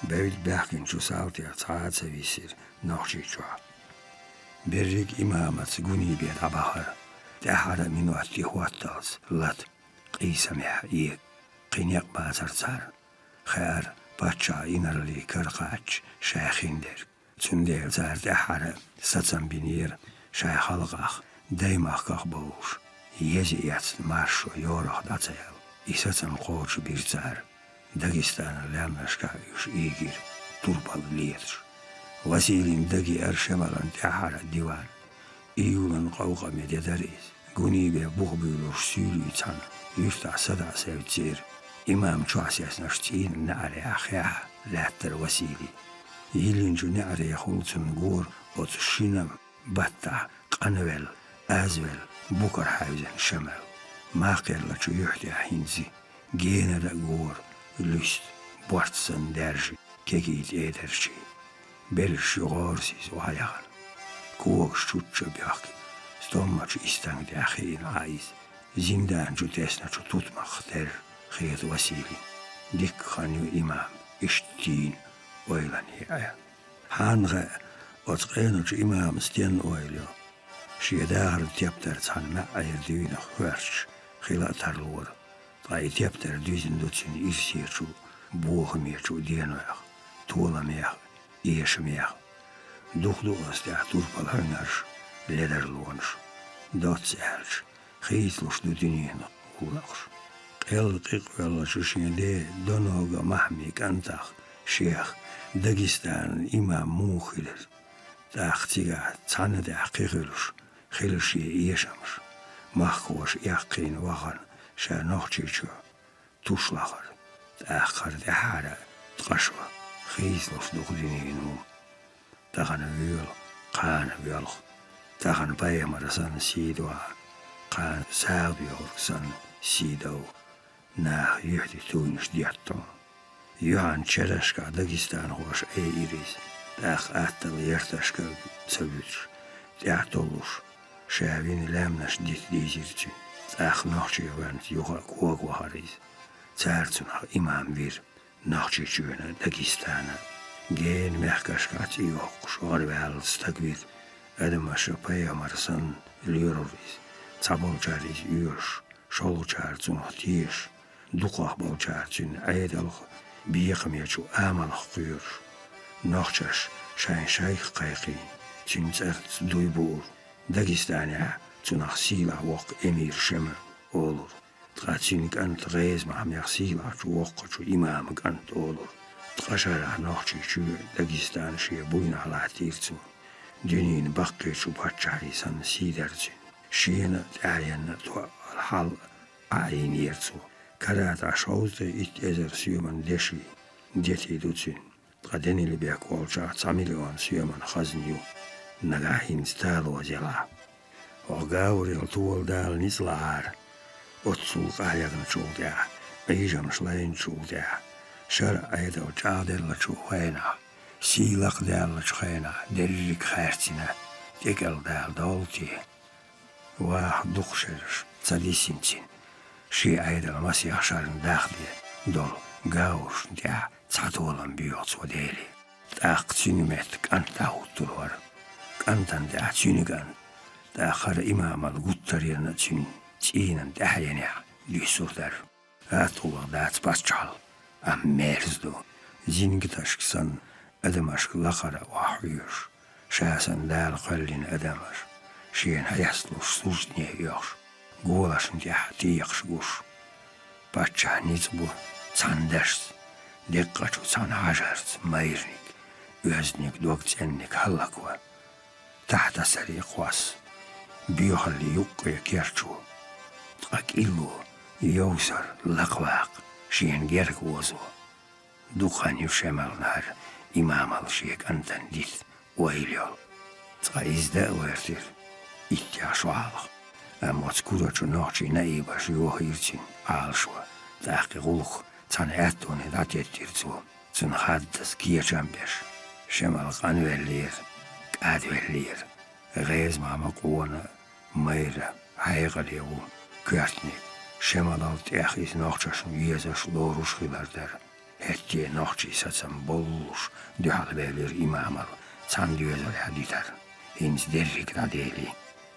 Bevil Berkin Chusaltia, Tsaatsavisir, Nochichua. Berrik imamat Gunibet Abahar, Tahara Minuati Huatals, Lat, Qisameh Yek, Qinyak Bazar Tsar, Khair, Pacha Inarli Karqach, Shaykhinder. Tündel zerde hara satsan binir şay halqaq daymaqaq boğuş yezi yats marşo yoraq datsayal İsatsam koçu bir zar. Dagistan'a lamnaşka yuş igir. Turbal liyetir. Vasilin dagi erşemalan tehara divan. İyulan kavga medederiz. Gunibe buğbülür sülü çan. Yurta sada sevcir. İmam çoğasyasına ştiğin nare ahya. Lattır vasili. Yilincu nare yahultun gur. Otu şinam. Batta. Qanvel. Azvel. Bukar havzen şemel. Maqerlaçu yuhti ahinzi. Gene de gur. Lüst. Bortsan derji. Kegit ederşi. Belşi gorsiz o ayağın. Kuok şutça byak. Stommaçu istangdi ahin aiz. Zindancu tesnaçu tutmak der. Xiyet vasili. Dik xanyu imam. İştin oylan hiya. Hanğa otqenuçu imam stien oylu. Şiedar tepter çan ma ayırdığına hörç. Xila tarlur. Tay tepter düzün duçun irsiyeçu. Buğmiyeçu dienoyak. Tuğlamayak. Yeşmayak. Duhdu astea turpal höngar. Lederluğunç. Dotselç. Xiyitluş du dünyanı ulağır. Qelqiq yolaçu şinde donoga mahmik antaq. Şeyh. Dagistan imam muhilir. Dağtiga çanıda qiqilüş. Xilşi yaşamış. Mahkoş yaqqin vağan. Şanoqçiçu. Tuşlağır. Dağqar dehara. Tqaşva. Xiyitluş du dünyanı. Tağanı viyol. Qanı viyol. Tağanı bayamarasan sidwa. Qan sağdiyorsan sidav. Nah yuhdi tuynuş diyatton. Yuhan çeleşka Dagistan hoş iris. Dağ attal yertaşka sabütür. Diyatoluş. Şavini lamnaş dit dizirçin. Dağ nohçıya vant yuha kuak vahariz. Çarçuna imam vir. Nohçı çüğüne Dagistan'a. Gen mehkaşkaç yok. Şorvel stakvir. Adamaşı payamarsan lüruriz. Çabolçariz yürüş. Şolçarçun tiş. Dukaq bolçarçun aydalık. Biyaqmeçu amalık kuyur. Nohçaş şayn şayx qayqin. Çün çert duybur. Dagistan'a çunaq silah vok emir şeme olur. Tqaçinik ant rezma hamyaq silah çu vokçu imam ant olur. Tqaşara nohçı çü Dagistan şeye buyna halatirçu. Dünyin baqqı çu paçaysan siderçin. Şiyena ayana tu hal ayin yerçu. Karat aşağıda it ezer süyeman deşi. Deti duçin. Qadenili bek olca çamilyon süyeman xazniyu. Nagahin stalo zela. O gavril tuol dal nislar. Otsul ayagın çulda. Ayjam şlayn çulda. Şara ayda o çadella çuhayna. Silaq dalla çuhayna. Derrik xerçina. Tekel dal dolti. Vah duqşeriş. Çadisinçin. Şi ayda masih şarın dağdi. Dol gavur dia çatolan biyots o deli. Dağ çinimet kanta uttur Kantan da çinigan. Dağar imamal guttar yerine çin. Çiğnen dahayene lüsurdar. Atullah da çpaçal. Am merzdu. Zingi taşksan adam aşkı laqara vahuyur. Şasan dal qallin adamar. Şiyen hayasluş suzniye yok. Golaşın diye tiyaqşguş. Paça niz bu çanders. Dekkaçu çan hajars mayrnik. Öznik dokçennik hallakva. Tahta sari qwas. Biyohalli yuqqaya kerçu. Tqak illu yowsar laqvaq. Şiyen gerk ozu. Duqan yuşemal nar. İmamal şiyek antan dit. Oilyol. Tqa izda uertir. İhtiyaşu alıq. Amma skuraçu nohçi naibaş yohirçin alşva. Daqi quluq. Çan ettoni dat ettirçu. Çın haddas kiyeçambeş. Şemal qanvellir. Qadvellir. Gezmama quvana. Mayra. Hayqaliyavu. Körtnik. Şemal alt exiz nohçaşın yezaş loruş xilardar. Hette nohçi satsam bolluş. Dühal belir imamal. Çan düyezal haditar. Hins derrik da deli.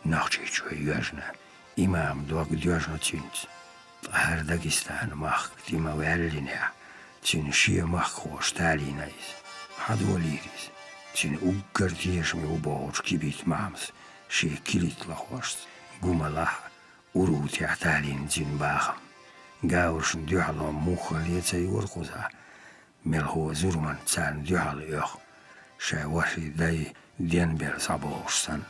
Nohçi çöy yöjna. İmam doğu döjna çünç. Her Dagistan mah dima verline. Çin şiye mah hoş talinayız. Hadoliris. Çin uggar diyeşmi uboğuç kibit mams. Şiye kilitla hoş. Gumalah. Uru teatalin çin bağım. قاورشن ديحلهم موخلية يورقوزا ملهو زرمان تسان ديحل يخ شاي وحي داي دين بير صابوشسن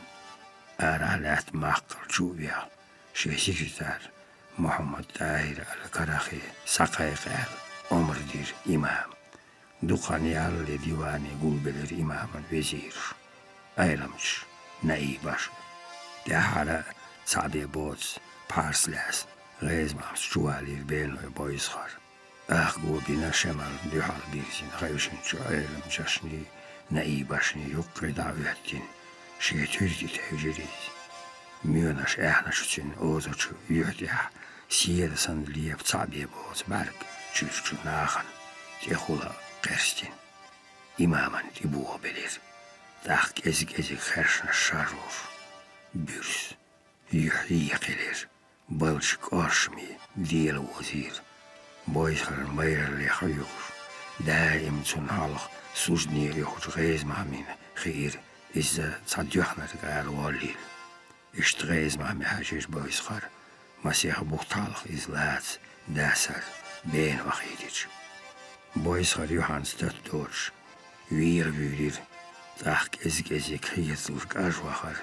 أرالات ماقر جوبيا شي سكرتار محمد طاهر الكراخي سقايق عمر دير إمام دقاني على ديواني قول بلر إمام الوزير أيلمش نايباش دهارا صعبي بوتس بارسلاس غيز مامس جوالي البين ويبويسخر أخقو بنا شمال ديحال بيرسين خيوشن شو أيلم جاشني نايباشني يقري دعويتين شي ترتي تهجريز ميوناش احنا شتين اوزوچو يحديح سيادة سن ليب صعبي بوز بارك چوچو ناخن تيخولا قرستين إماما ديبوه بلير داخ ازيك خرشنا الشارور بيرس يحيي قلير بلشك أرشمي ديال وزير بويسخر المير اللي خيوش دائم تنهالخ سوجني يخوش غيز مامين خير إذا تصديحنا تقال والليل اشتغيز مامي حاجيش بويسخر مسيح بوختالخ إزلات داسر بين وخيديش بويسخر يوحان ستدورش وير تاخك ازيك خيطلك أجوخر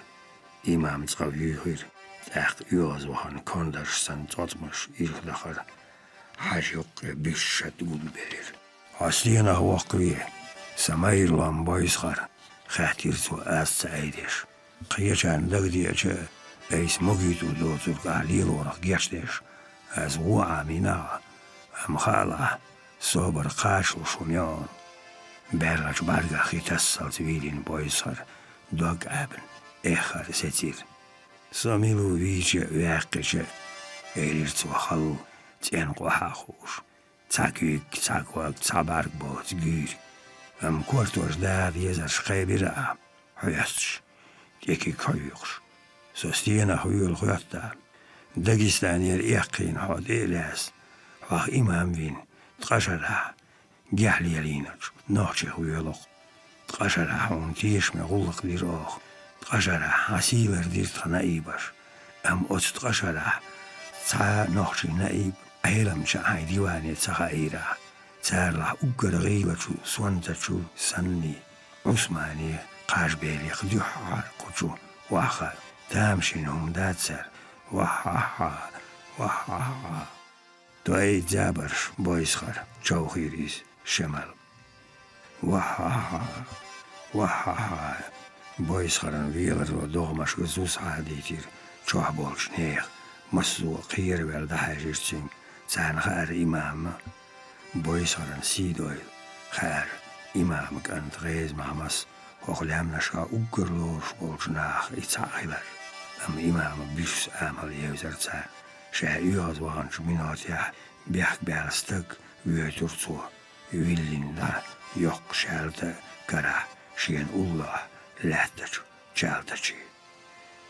إمام تغويخر تاخ يوز وخان كوندرش سن تطمش إلخدخر حاجيق بيشت قول برير عسلينا هو قوية سماير لام بويسخر خاتيرتو آس سعيدش قيشان دقدي أجا ايس مجيتو دوتو قاليل ورق جشتش از هو عامينا ام خاله صبر قاشل شميان برج برگا خي تسال تبيلين بويسخر دوغ ابن اخر ستير ساميلو ويجا وياقجا ايرتو خل تينقو حاخوش تاكيك تاكواك تابارك بوت جير ام كورتوش داد يزرش خيبرا حياتش تيكي كويوش سوستينا خويل خوياتا داغستاني اليقين حود إلاس وخ إمام فين تقشرها جحلي يلينج نوشي خويلوخ تقشرها حون تيش مغلق ديروخ تقشرها حسيلر دير تنايبش أم أوت تقشرها تا نوشي نايب أيلم شاعي ديواني تخايرا تارلح أقر غيبتشو سوانتشو سني عثماني قاش بيلي خديو حار قجو واخا تامشينهم داتسر وحاحا وحاحا توي جابرش بويسخر جو خيريس شمال وحاحا وحاحا بويسخرن ويلر ودوغمش وزوس عاديتير چوح بولش نيخ مسو قير ولده حاجرتين تان خار إمام بويسخرن سيدويل خار إمام كانت غيز محمس وخلهم نشا أقرلوش بولجناخ إتاقلر أم إمام بيش آمل يوزرتان شا يوز وانش مناتيح بيحك بالستك ويترتو ويلين دا يوق شالتا كرا شين الله لحتج شالتشي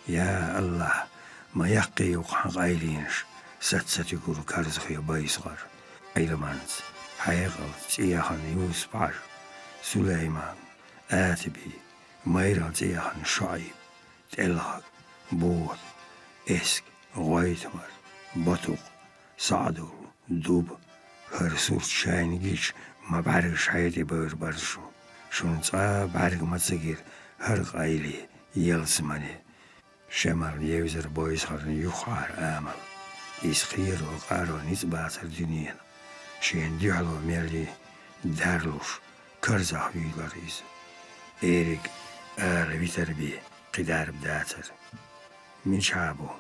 يا الله ما يقي وقحن غايلينش ستكور كارزخي بايصغر أيلمانت حيغل تياخن يوسف عر سليمان آتبي ميرا تياخن شعيب تلغك بود اسك غويتمر بطوق صعدو دوب هرسوت شاينجيش ما بعرق شايدي بير برشو شون تا بعرق متسجير هرق ايلي يلسماني شمر يوزر بويسخر يخار آمل إسخير وقارو نتبات الدنيا شين ديعلو ميلي دارلوش كرزح ويلاريز إيريك آل بيتربي قدار بداتر من شعبه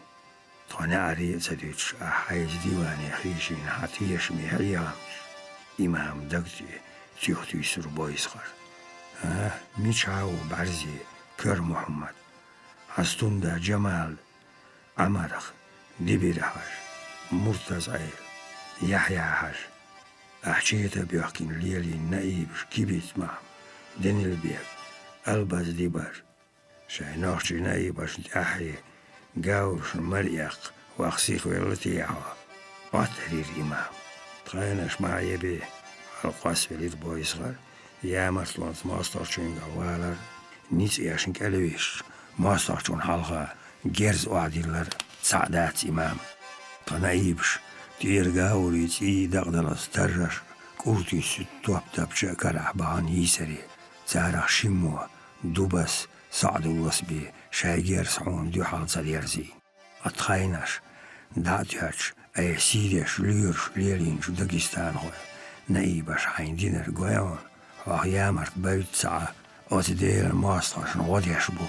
طانا عريق سديتش أحايز ديواني خيشين حتيش ميحيامش إمام دقتي تيختي سر بويسخر من شعبه بعرزي كر محمد حستون دا جمال عمرخ دبير حاج مرتزعير يحيى حاج أحشيتا بيحكين ليلي النائب كيبيت معهم دني البيك الباز ديبار شاينوخشي نائباش نتاحي قاورش مريق واخسيخ ويلتيعها واترير إمام تخيناش معي بيه القاس وليد بويسغر يا مرسلون ماسترشون قوالر نيت إياشن كالويش ماسترشون حلقة جيرز وعديلر سعدات إمام تنايبش تيرغاوري تي دغدلس ترش كورتي ستوب تبشا كرح بان يسري تارخ شمو دوبس صعد الوصبي شايجير سعون دي حال صديرزي أتخينش داتياتش أي سيديش ليرش ليرين شو داغستان هو نايبش حين دينر قويون وغيامرت بيت ساعة أتدير ماستاش نغوديش بو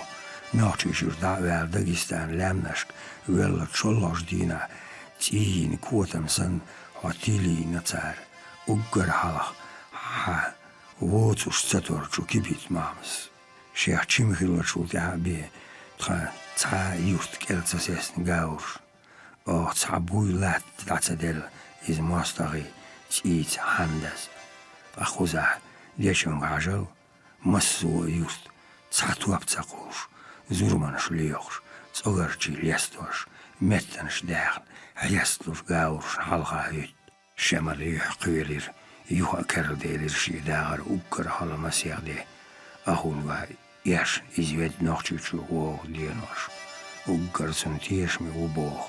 ناچيشور دعوال داغستان لامنشك ويلا تشولش دينا تيين كوتم سن هاتيلي نتار أجر حلق ها ووتوش تتور شو كبيت مامس شيخ تشيمخيل شو تعبي تخا تا يوست كيلتس سيسن غاور أو تعبوي لات تعتدل إز ماستغي تيت هاندس أخوزه ديشون عجل مسو يوست تعتواب تقوش زورمانش ليوش تغرجي ليستوش متنش داخل هيستوش غاورش حلقة هيت شمال يحقيلير يوها كرديلير شي داغر أكر حالا مسيح دي أخون وهي ياش إزيد نوختيشو ووغ دينوش أكر سنتيش مي وبوغ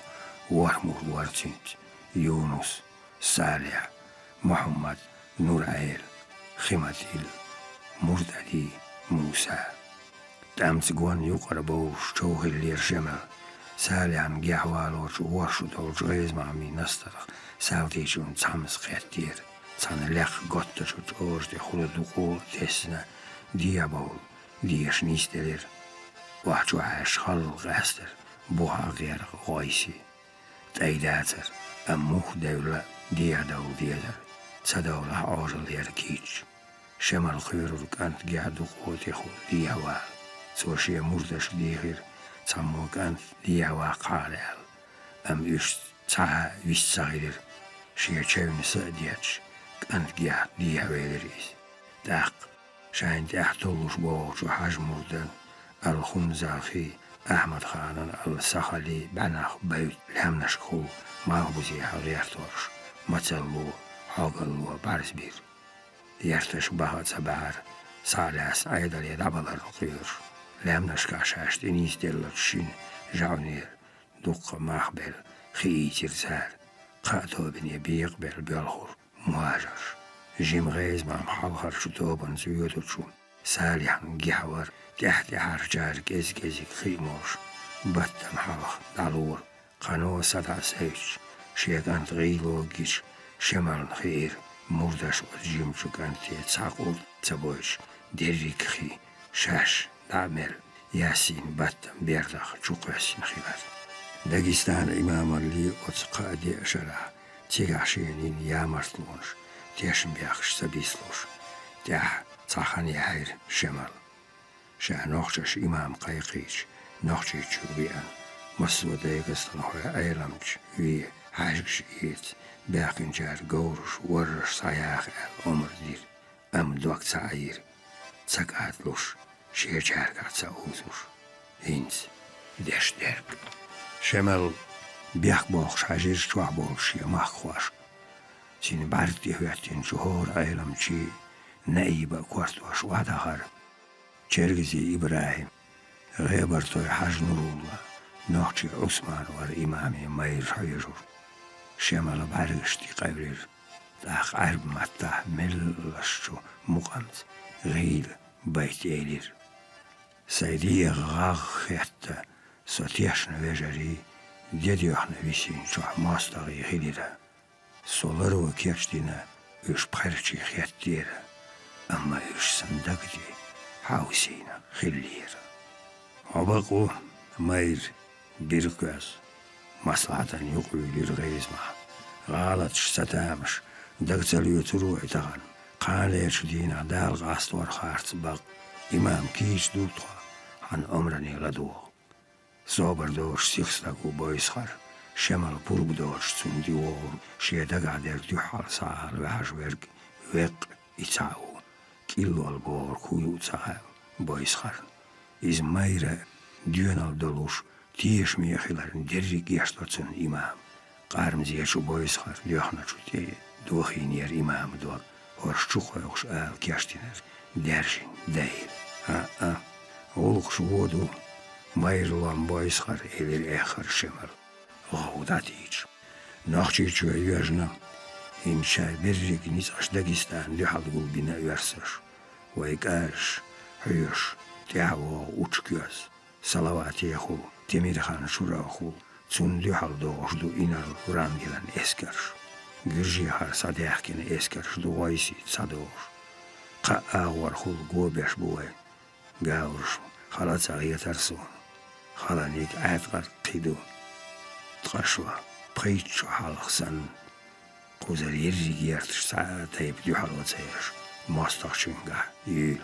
ورمور ورتينت يونس صالح محمد نور عيل خمتيل مرتدي موسى تامت قوان يقربوش توغي اللير شمال سالعن جحوالوش وورشو دولش غيز معمي نسترخ ساوتيشون تحمس خياتير تان لخ قطش وتورش دي خلو دقول تسنا ديابول ديش نيستلر وحجو عاش خلق غاستر بوها غير غايسي تايداتر أموخ دولة ديا دول ديادر تدولة عاجل يركيج شمال خيرو كانت قاعدو قوتي خل دياوال سوشي مردش ديغير تمو كانت دياوا قالال أم يشت تا ويستغير شيا تشاون سادياتش كانت قاعد دياوالريس داق شاين تحتولوش بوغش وحاج مردن الخنزاخي أحمد خانن السخلي بعناخ بيت لهمنش خو مغبوزي حغيرتوش متسلو حاقلو بارزبير يرتش بها تبار سالاس أيضا يدعبال الرقير لهمنش كاشاش دينيس ديلت شين جاونير دوق مخبل خيتير زار قاتو بن يبيق بالبيلخور مهاجر جيم غيز مع محلخر شتوبن زيوتو شون سالح جحور تحت حرجار جزجزك خيموش بطم حلخ دالور قانو سدع سيش شيغان غيلو جيش شمال خير مردش وجيم شو كانت يتساقول تبوش ديريك خي شاش دعمل ياسين بطم بيردخ شوقسين خيبر داغستان إمام اللي أتقادي أشرح تيغاشينين يا مرتلونش تيشن بيخش سبيسلوش تاح تاخاني حير شمال شا نوخشش إمام قيقيش نوخشي تشوبيان مصو داغستان هو أيلمش وي حاجش إيت باقين جار قورش ورش صياخ الأمر دير أم دوك تعير تساقاتلوش شير جارقات ساوزوش هنت ديش درب شمال بيخ بوخش حجير شوح بوخش يماخ خواش سين باردي هواتين شهور أيلم شي نايبة كورتوش وادخر چرگزي إبراهيم غيبرتوي حاج نور الله نوخشي عثمان ور إمامي ماير حيجور شمال بارغشتي قبرير داخ عرب متاح ملشتو مقامت غيل بيت إيلير سيدي غاغ خيحتا سوتيشن ويجري ديديوحنا ويسين شوح ماستغي غيليرا سولرو كيرشتينا يوش بخيرشي خياتيرا أما يوش صندقدي حاوسينا خليرا عبقو ماير بيركواز مصلحة يقوي للغيز مع غالط شتامش دقتل يتروع تغن قال يشدين عدال غاستور خارت بق إمام كيش دوتها عن أمرني غدوه صابر دوش سيخستاكو بويسخر شمال بورب دوش تندي وور شيدا قادر ديحال ساعال وحشورك ويق إتاو كيلو البور كويو تاعال بويسخر إز مايرة ديونال دلوش تيش ميخيلر دريك يشتوتسن إمام قارم زيشو بويسخر ديوخنا شوتي دوخين ير إمام دوغ ورشوخ ويخش آل كيشتينر درشين داير أولوخ شوودو ماير لان بويسخر إلي الآخر شمر غوداتيج نخشي شو يجنا إن شاء بريك نيس أش داغستان دي حد قول بنا يرسش ويكاش حيش تعوى وتشكيس صلوات يخو تمير خان شراخو تون دي حد دوغش دو إنال رانجلان إسكرش جرجي هار صديق كن إسكرش دو وايسي تصدوش قا أغور خول قوبيش بوي قاورش خلاص يترسون خلانيك عادقر قيدو تقشوا بخيتشو حالق سن قوزر يرجي يرتش ساعة تايب ديو حلوة سيرش ماستخشنگا يل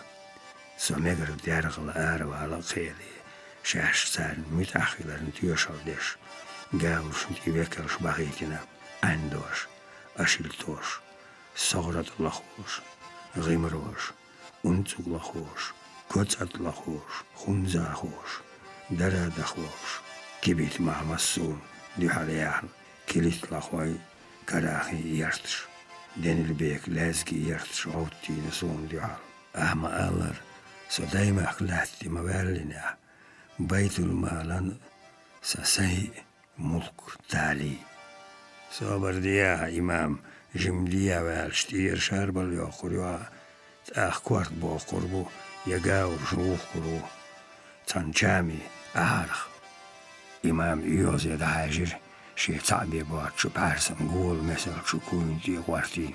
سمجر دارغل آرو على خيلي شاش سان متأخلر تيوشل ديش قاورش تيوكرش بغيتنا عندوش أشيلتوش صغرت لخوش غيمروش انتوك لخوش كوتسات لخوش خنزا خوش دراد خوش كبيت مع مسون دي حاليان كليت لخوي كراخي يرتش دين البيك لازكي يرتش عوتي نسون دي حال أهما ألر سو دايما أخلاتي موالينا بيت المالان سسي ملك تالي صابر ديا إمام جمديا والشتير شاربل يوخريوا تأخ كوارت بو قربو يقاور شروخ قرو تنجامي أهارخ إمام إيوز يدهاجر شي تعبي بات شو بارسن قول مثل شو كون دي غوارتين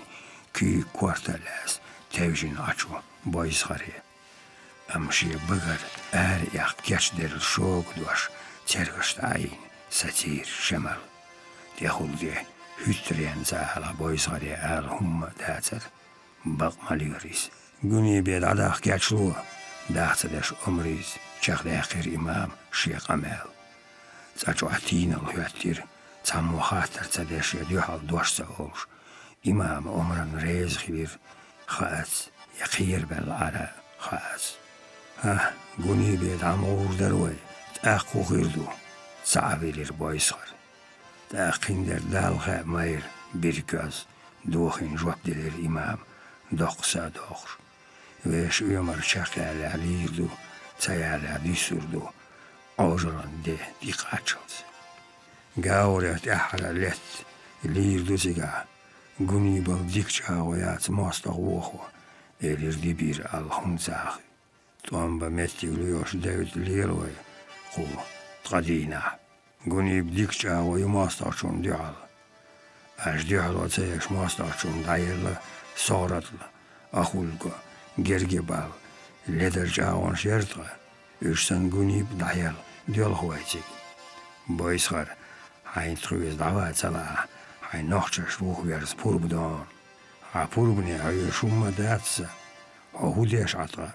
كي كوارتلاس تاوجين أشو بايز خري أمشي بغر يخ كيش در الشوق دوش ترغشت عين ستير شمال تيخول دي هترين زاهلا بايز خري هم داتر بق ماليوريس قوني بيد عداخ كيشلو داتدش أمريز شخ داخر إمام شيخ أمال تأجو عتين الهياتير تامو خاطر تدش يديوحل دوش سأولش إمام أمرن ريز خبير خاص يخير بالعراء خاص ها قوني بيد عمور دروي تأخو غيردو تعبير بايسخر تأخين در دالخاء ماير بيركاز دوخين جواب دلير إمام دوخسا دوخر ويش يومر شاقي على عليردو تيالي على سردو أوجران دي قاتشلز قاوريات أحرى لت ليردو زيقا قوني بالديك جاويات ماستغ ووخو إلير دي بير الخنزاخي توان بمتي ليوش داود ليروي قو تقدينا قوني بديك جاوي ماستغ شون ديعال أش ديعال وتسيش ماستغ شون دايلا صورتلا أخولكو جرجي بال لدر جاوان شيرتغا إشتن قوني بدايل ديال خواتيك بايسخر هاين تخويز دعوات سلا هاين نوخشش روح ويرز بورب دان ها بوربني هاي شوما داتسا هو ديش عطا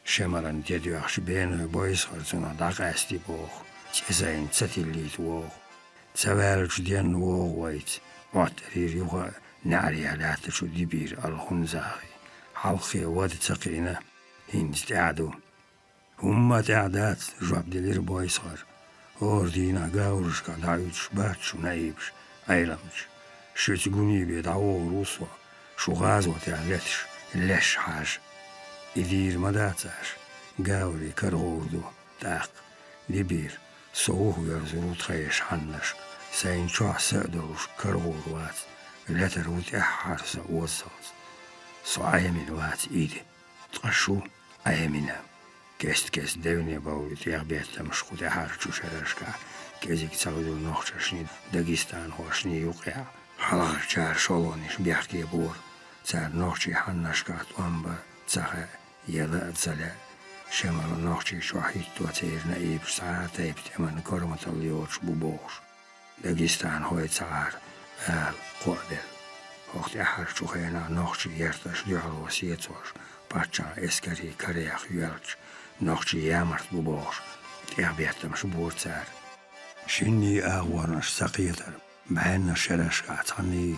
شمرن ديديو أخش بين بايسخر تنا داق أستي بوخ تيزاين تساتيليت ووخ تسوالج ديان ووخ ويت معترير يوغا نعري على شو ديبير الخنزاخي حلقي واد تقينا هين استعدو هما تعدات جواب دلير بايسخر أوردينا قاورش كدايوش باتش ونايبش أيلمش شتقوني بيدعوه روسوا شو غازو تعلتش لش حاج إدير مداتاش قاوري كرغوردو تاق ديبير صوه يرزرو تخيش حنش سين شوح سأدوش كرغوروات لتر وتأحرس وصلت صو أيمن وات إيدي تقشو أيمنا كيست دوني باولي تيغبيت مشخو تحارجو شرشكا كيزيك تساودو نوخششني داغستان خوشني يوقع حلار جار شولونيش بيحكي بور تسار نوخشي حنشكات وانبا تساخا يلا اتزلا شمال نوخشي شوحيت توتير نايب ساعة تايب تمن كرمة اليوش بوبوش داغستان هوي تسار قعدل وقت أحرجو خينا نوخشي يرتش ديعو وسيتوش باتشا اسكري كريخ يلش نوخشي يامرت بوبوش تيغبيتم شبور تسار شني أغورنش سقيتر بعيننا شرشكا تغني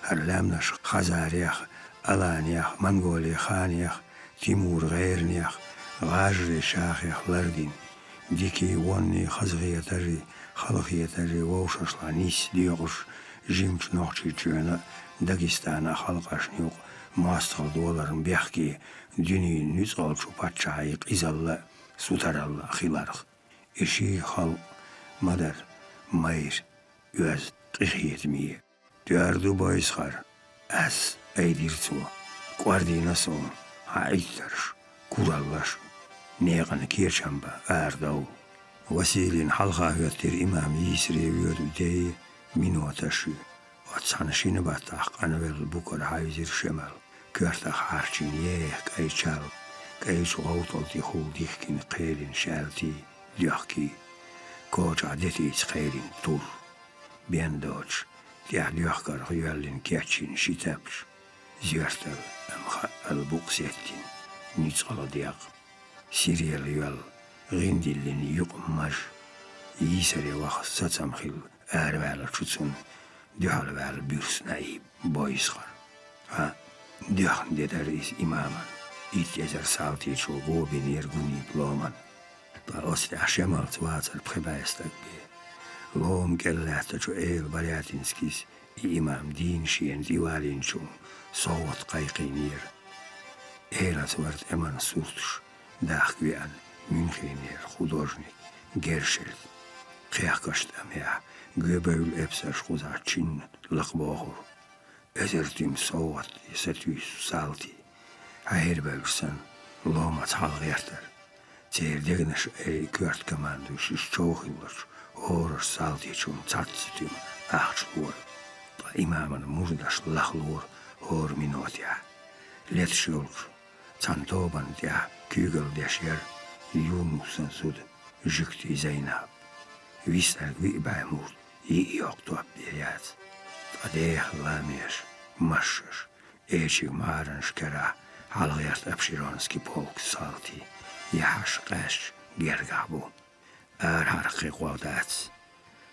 هرلامنش خزاريخ ألانيخ منغولي خانيخ تيمور غيرنيخ غاجري شاخيخ لردين ديكي وني خزغيتري خلقيتري ووشش لانيس ديغش جيمش نوخشي جونا داغستان خلقش نيوق ماستغل دولار بيحكي ديني نيزغل شو باتشايق إزالة سوتر الله خلارخ إشي خلق مدر ماير يوز قشيت مية Dördu boyskar. Az eydirtu. Guardina son. Haittar. Kurallar. Neğanı kirçamba erdav. Vasilin halqa hüyattir imam yisri viyödü dey minuataşı. Atsanışını bataq anvel bukar hayzir şemal. Körtaq harçin yek ayçal. Kayç gavtolti huldihkin qeylin şalti liyahki. Koç adeti iç qeylin tur. Ben doç. Diğer liyahkar hüyallin keçin şitabş. Ziyartal amha albuqsettin. Nitsala diyaq. Siriyal yal. Rindillini yuqmaj. Yisari vax satsamxil ervala çutsun. Dühalvala bürs naib boyskar. Ha, dühn deder is imaman. İtyezer salti ço gobin erguni ploman. Ta oste aşemal tvatsar prebæstak bi. Lom kellahta ço el baryatinskis. İmam din şien divalin ço sovat qayqinir. Elat vart eman surtuş. Dağkviyan. Münchenir, художник, Гершель. Қияқашта мя, гөбөйл эпсаш хузачин лақбоғыр. Эзертим соғат, есетүйс салти. Хайрбөлсен, ломат халғертер. Тердегнеш көрт команду шиш чоғылыр. Орыр салти чун цатсытым ақчылыр. Имамын мұрдаш лақлыр, ор минотя. Летшілғыр, цантобан дя, күгіл дешер. Yunus'un sud, jükti Zeynep. Visler gvibamur, yok tuap diyaz. Tadeh lameş, maşış, eçik maranş kera, halgert apşironski polk salti, yaş qaş gergabu. Harqi qodats.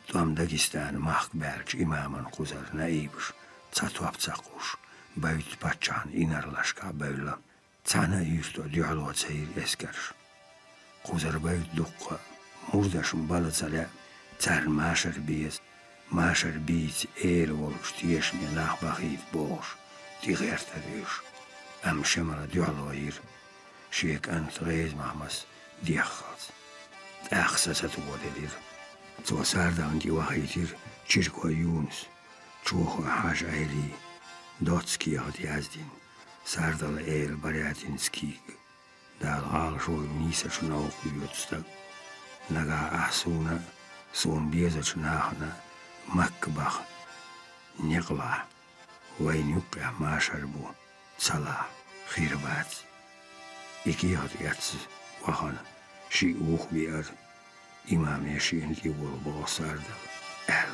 Tom Dagistan mahkberç imamın kuzar naibuş, çatuap çakuş, bayt paçan inarlaşka böyle. Çana yüsto diyalo çayir eskerş. Kuzarbay dukka, murdaşın balıtsala, çar maşar biyz el olmuş, diyeşme nahbaqid boğuş, diğertadıyış. Am şemala diyaloğayır, şek ant gayz mahmas, diyakhaz. Aqsasatı godelir. Çoğsardan divahitir, çirko Yunus, çoğu haş ayli, dotski yad yazdin, sardal el baryatinski. Dal halşoy nisach nauquyutstak. Naga ahsuna, son biezach nahna, makbach, niqla, waynyukya masharbu, tsala, khirbat. İkiyat yats, vahan, şi uğbiyar, imam yaşayın divul boğsarda, el,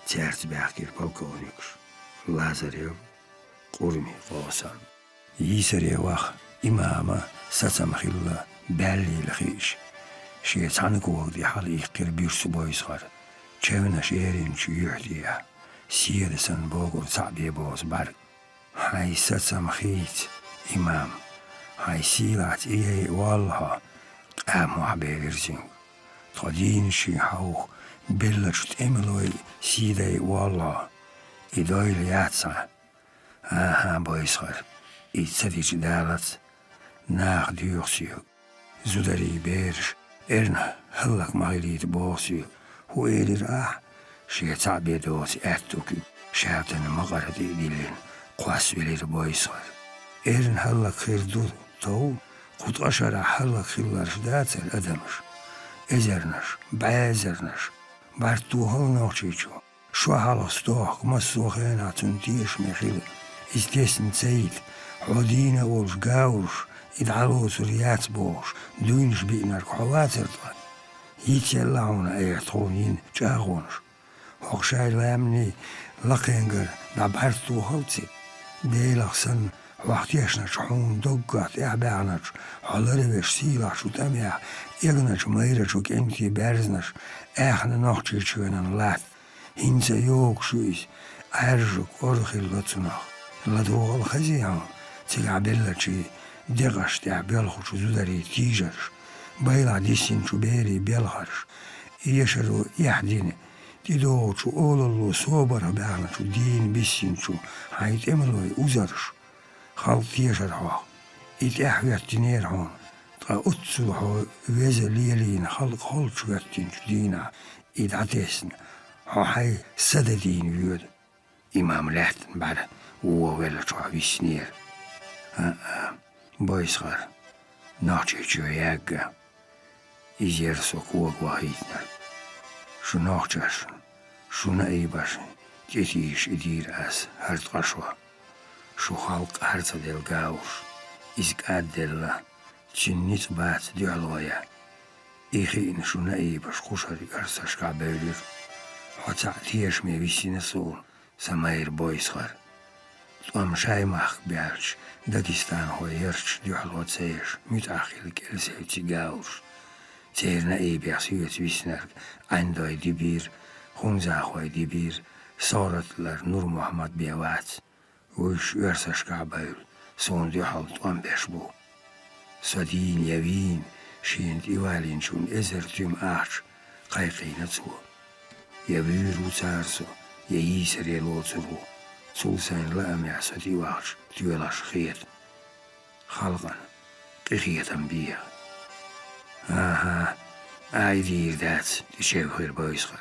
Terzbergir polkovnikš, Lazarev, Qurmi qosan. Yisere vah, imama, satsamxilla, belli lxish. Şeytanı kovdi halı ikkir bir su boyzgar. Çevna şerin çü yuhdiya. Siyerisan bogur tabi boz bar. Hay satsamxit, imam. Hay silat iye vallaha. Qamu haberirsin. Tadin şi hauh. Bellaçut emiloy sidey vallaha. İdoyle yatsa. Aha boyzgar. İtsadiç dalat. Nağ diyoksiyok. Zudari beriş. Erna hallak mağiliyet boğsuyor. Hu elir ah. Şeyta bedoğuz ertukü. Şahatını mağara dilin. Kuas velir boyzgar. Erin hallak hırdur. Tavu. Kutaşara hallak hırlar şidatsel adamış. Ezernaş. Bazernaş. Bartuhal noçiço. Şu halastok masuhenatun diyeş mehil. İstesin seyit. Hodine olş gavruş. İdalus riyat boş. Duynuş bi'nar kuhatırdan. Yitellağına eytonin çağonuş. Hoqşaylamni laqengar dabartuhaltsi. Deylaqsan vaxtiyaşnaç hun doggat ehbanaç. Halları veş silaç utamya. Ignaç mayraçuk emti berznaç. Ehne noqçiçönen lat. Hinse yok şuiz. Erjuk orxillatsunaq. Ladoğal xaziyan. Tigabellaçı. Degaş belxuç zudari tijarş. Bayla disin çuberi belharş. Yeşeru yahdini. Didoğuçu oğlulu sobara bağnaçu din bisinçu. Hayt emiloy uzarış. Halk yeşer ha. İt ehviyat diner hon. Ta utsul ha veze liyelin halk holçu yattinçu dina. İt atesin. Ha hay sadedin yöd. إمام لحتن بعد وولا تعبي سنير بايصغر ناچه جوياغ إزير سوكوغ وحيدنا شو ناچهشن شو نأيبشن جتيش إدير أس هرد قشوة شو خلق هرد دل غاوش إزك أدل تشنيت بات ديالويا إخي إن شو نأيبش خوشري أرسش كعبالير حتى عتيش مي بيسين سول سماير بايصغر طوام شاي ماخ بيارش داكستان هو يرش ديالو تسيش متأخر كالسيو تيغاوش تيرنا إيبيع سيوت بيسنرك عنداي ديبير خونزاخوي ديبير صارت لر نور محمد بيوات وش يرسش كعبال سون ديحل طوام بيشبو صدين يبين شين إيوالين شون إزر تيم آخش قايقين تسو يبير وتارسو ييسر يلوتسرو سلسان لأم يحسدي واخش تيولاش خيط خلقا قيخية بيها دير دات تشيو خير بايصغر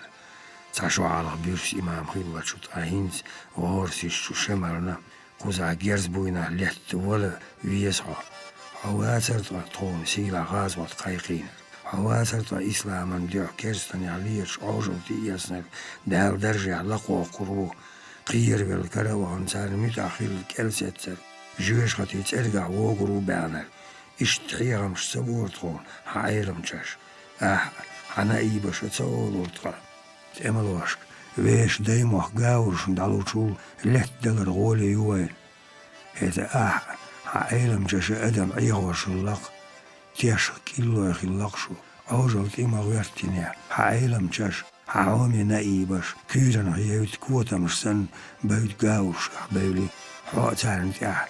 تعشو على بيرش إمام خيلة شو تاهينز وهورسيش شو شمرنا قوزا جيرز بوينا لحت ولا ويسعى حواتر طون سيلا غاز وتقايقين حواتر إسلاما ديع كيرستن يعليش عوجو تياسنك داو درجع لقوة قروه قير بالكرا وانسان متأخر الكلسة جوش خطي ترجع وقرو بعنر اشتعيها مش سبور تخون حايرم تشاش حنا إيبش تسول ورطقا تعمل واشك ويش دايموح قاورش ندالو شول لحت دلر غولي يوين هذا حايرم تشاش أدم عيغوش اللق تيش كيلو يخلق شو عوجل تيما غيرتيني حايرم تشاش حاومي نايبش كيرن هيوت كوتا مش سن بيت قاورش حبيلي حوتان تاح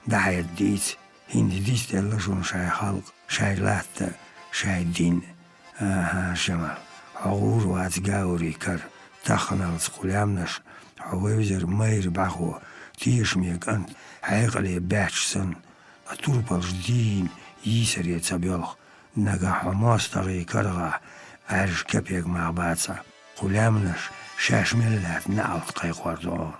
دعيت ديت هند ديت تلشون شاي خلق شاي لاتة شاي دين شمال حغور وات قاوري كر تخنا لسقلامنش حويزر مير باخو تيش ميك انت حيقلي باتش سن أتوربالش دين يسر يتسابيلخ نقا حماس تغي كرغا عرش كبيك مع باتسا قلامنش شاش ملات نعلت قيق وردون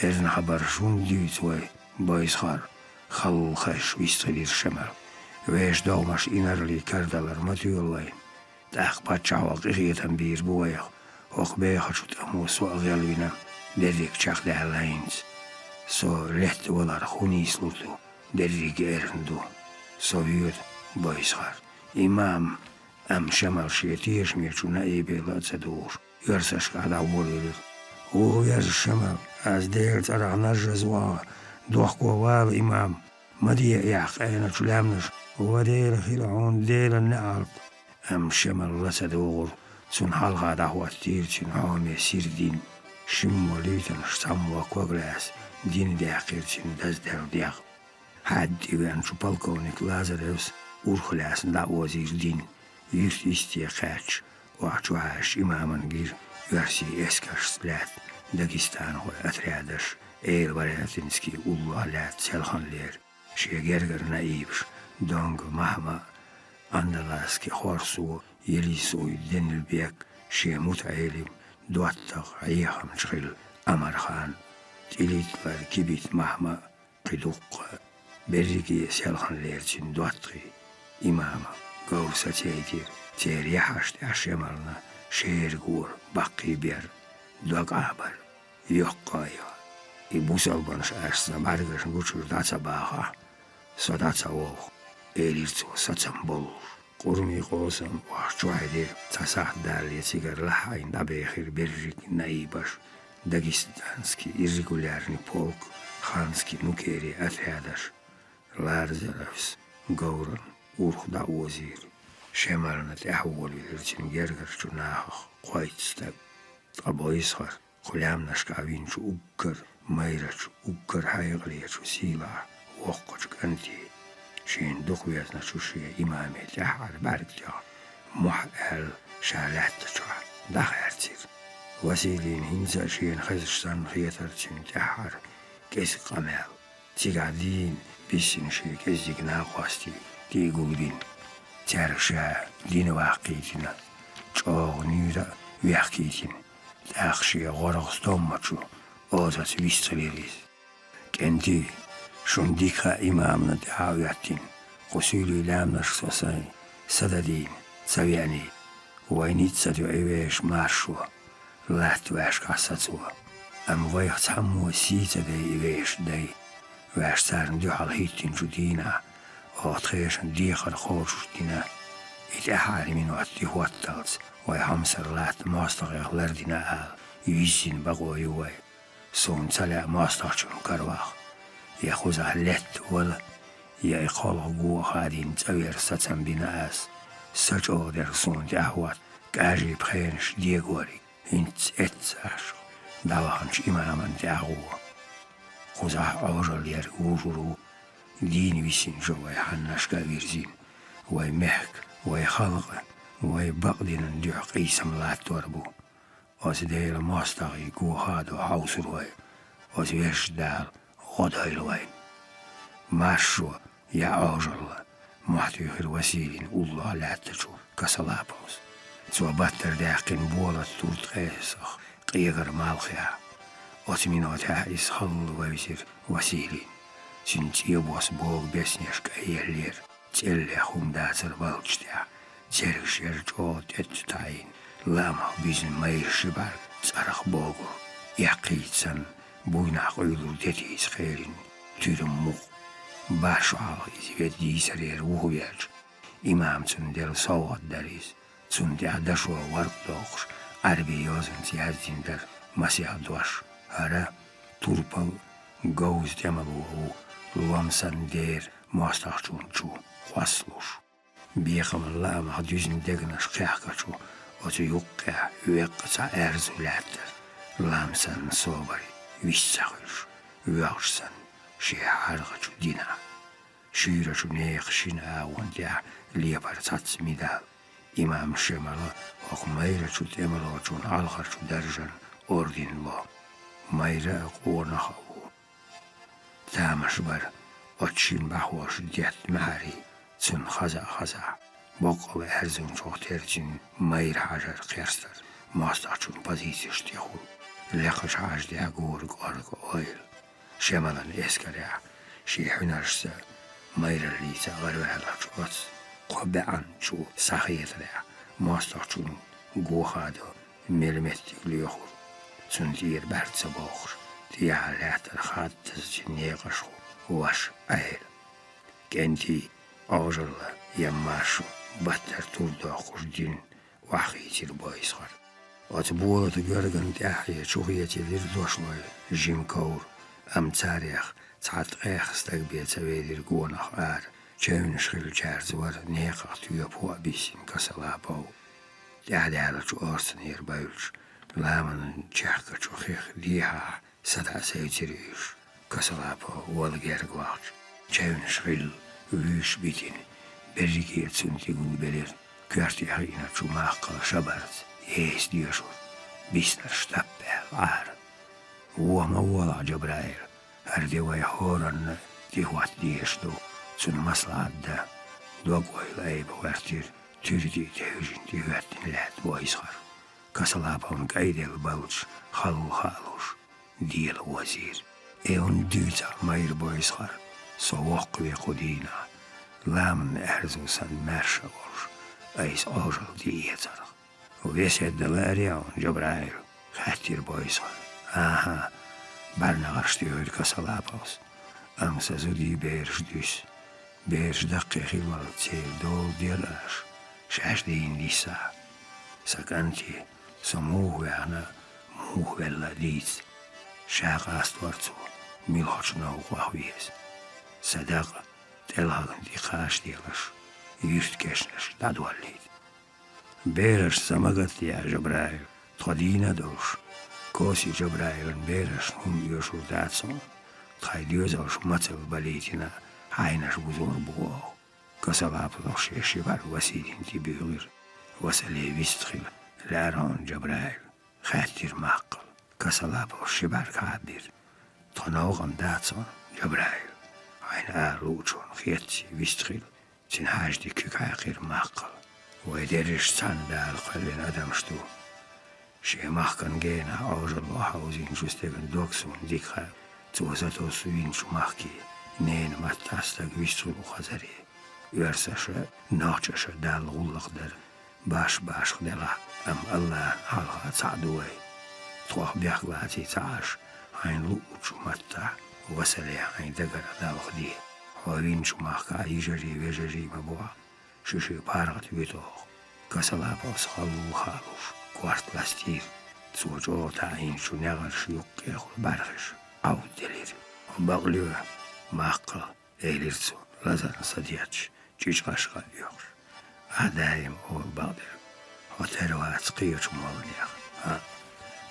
إذن حبرشون ديتوي بايصغر خل خش ويستغير شمال ويش دومش إنرلي كردلر متيولوين تاق باتشا وقيقية بير بويخ وقبيخ شو تأموس وأغيالوينا دريك شاق دهلاينز سو لحت ولار خوني سلوتو دريك إيرندو سو بيوت بايصغر إمام أم شمال شيتيش ميشو نايبي لا تدور يرسش قاعد عولي هو يرس الشمال از دير ترى نجز وا دوخ ووال إمام مدي يعق أين تلامنش هو دير خلعون دير النعرب أم شمال لا تدور سن حلقة دعوة تير تن عامي سير دين شم وليتن شتم وكوغلاس دين داقير تن دز دار دياق حد يوان شو بالكونيك لازاروس ورخلاس دا وزير دين يرت استيقاتش وعجوهاش إماما غير يرسي إسكاش سلات داكستان هو أتريادش إيل برياتنسكي الله لات سيلخان لير شي جرجر نايبش دونغ مهما أندلاسكي خورسو يليسو دين البيك شي متعيلم دواتغ عيخم شغل أمر خان تليت كبيت مهما قدوق بريكي سيلخان لير تين دواتغي إماما قوسة تيدير تيريحش تعشمرنا شير قور بقي بير دوق عبر يقايا يبوسل بنش أرسنا بارغش نقوشر داتا باخا صداتا ووخ إليرتو ستنبول قرمي قوسم وحشوحي دير تساح دالي تيجر لحاين دابيخير بريك نايبش داغستانسكي إريغولارني بولك خانسكي نوكيري أثيادش لارزرفس قورن ورخ دا وزير شمالنا تحول ويرتين جرجر جناخ قويت ستاب طبو يسخر خلام نشكاوين شو أكر ميرش أكر حيغلي شو سيلا وقجك أنتي شين دخويتنا شو شي إمامي تحر بارك جار محقل شالات تشعر دخيرتير وسيلين هنزا شين خزشتان خيطرتين تحر كيس قمال تيقعدين بيسين شي كيزيك ناقواستي تيقودين تارشا دين واقيتنا جوغ نيدا ويحكيتين تاخشي غرغ ستومتشو آزاد ویستریز کنتی شندیکا امامنا دعویتین قسیلی لام نشسای صددین سویانی وینیت سدو ایوش مارشو لات وش قصتو ام ویخت هم وسیت دی ایوش دی وش سرن دو حال هیتین جدینا آتخیشن دیخر خوش دینا ایت حالی من وقتی هوتالز وی همسر لات ماستقی لردینا آل یویسین بقوی وی سون سلع ماستقشون کرواخ ياخذ علت ولا يقال جوا خادين تغير ستم بناس سجو درسون دعوات كاجي بخينش ديغوري انت اتساش دعوانش اماما دعوة خزع أورل يرغوجرو دين ويسين جوا يحنش كاويرزين وي محك وي خلق وي بقدين نديع قيسم لا توربو أزدير ماستغي جوا هادو حوصر وي أزويش دال غدايلوين ماشو يا أجل محتوى الوسيلين الله لا تجو كسلابوس سو باتر داقن بولت تورت قيسخ قيغر مالخيا أتمنات هايس خل ويسير وسيلين سنت يبوس بوغ بسنيش كايلير تيلي خم داتر بالجتاع تيرش يرجو تتتاين لما بيزن ماير شبار تسرخ بوغو يقيتسن بوينا قيلو تتيس خيرين تيرمو باشو عايز يدي سرير وهوياج إمام تندل صوت داريس تندي عدشو ورق دوخش عربي يوزن تيازين در مسيح دوش هرا توربل جوز تملو لوامسن دير ماستخشون شو خواصلوش بيخم الله مخدوزن دقنش خيحكشو وتيوقع يوقع أرزو لاتر لامسن صوبري ويسخش ويغشسن شي حرغة دينا شيرة نيخ شينا وندع ليبر تاتسميدال إمام شمالا وخميرة تملا جون علغر درجن أردين الله ميرا قورنا خاو تامش بر أتشين بحوش ديت مهري تن خزا بقل أرزون شو ترجين مير حجر قيرستر ماستعجون بزيتش تيخول لقش عاج دي أقورق أرق أويل شمالا إسكريع شي حنرشتا مير الليتا غربها لجوات قبعا شو صحيت لع ماستعجون قوخادو ملمتك ليخور تندير برد سباخر تيعالات الخاد تزجنيقشو واش أهل كنتي أجل يماشو بطر تردو خردين وحقيتي البايسخر أتبولا تجرجن تحيا شوخيتي لردوشلوي جيم كور أم تاريخ تعتقيخ استقبيت سويدر قونخ جاون شغل جارزور نيقا تيوبوا بيسين كسلابو تعدالة أرسنير بايلش لامن جاكا شوخيخ ليها سدع سيتريش كسلابو والغير قواج جاون شغل ويش بيتين بريكي تسنتي قول بلير كارتي حقينا شو ماقا شبرت يس ديشور بيسنر شتبه عار وما ولا جبرايل هردي ويحورن تيوات ديشدو سن مصلحة دا دوغوي لايب وارتير تيردي تهجين تيواتن لات بويسخر كسلابون قايد البلج خالوش ديال وزير ايون ديوتا ماير بويسخر سوق ويقودينا لامن ارزو سن ماشا ورش ايس اوجل ديتر ويسيد دلاريون جبرايل خاتير بويسخر آها برنغرشتيوير كسلابوس امسا زودي بيرش دوس بيرش دقيقي والتسيل دول ديالاش شاش دين ليسا سكنتي سموه يعني موه بلا ديت شاق استورتو ميلوش نوق وحويز صداقة تلهاقن دي خاش ديالش يرت كشنش دادواليد بيرش سمغت يا جبرايل تخدينا دوش كوسي جبرايل بيرش هم يوشو داتسون تخيديوزوش متل بليتنا حينش بزور بوغو كسباب نوشيشي بار وسيدين دي بيغير وسلي بيستخيل لارون جبرايل خاتير ماقل كسلاب وشبار كعبير تنوغن داتسون جبرايل عين آلوچون خيتي بيستخيل تنهاج دي كيك عقير ماقل ويدرش سان دال قلبين أدمشتو شيء محكن جينا أوج الله عاوزين شو استيقن دوكسون ديكها توزاتو سوين شو محكي نين ما تاستق ويستول خزري يرسش ناچش دال غلق در باش خدلا أم الله حالها تعدوي توخ بيخلاتي تعاش عين لوق شو متى وسلي عين دقر دال خدي وين شو محكا يجري ويجري مبوا شو بارغت ويتوخ كسلا باس خالوش كوارت لاستير سوجو تعين شو نغر شو يقيخ برخش أو دلير وبغليو ماقا إيليرسو لازر صدياتش جيش غشغل يوخش دايم أول بغدر وتروات قيوش مولنيخ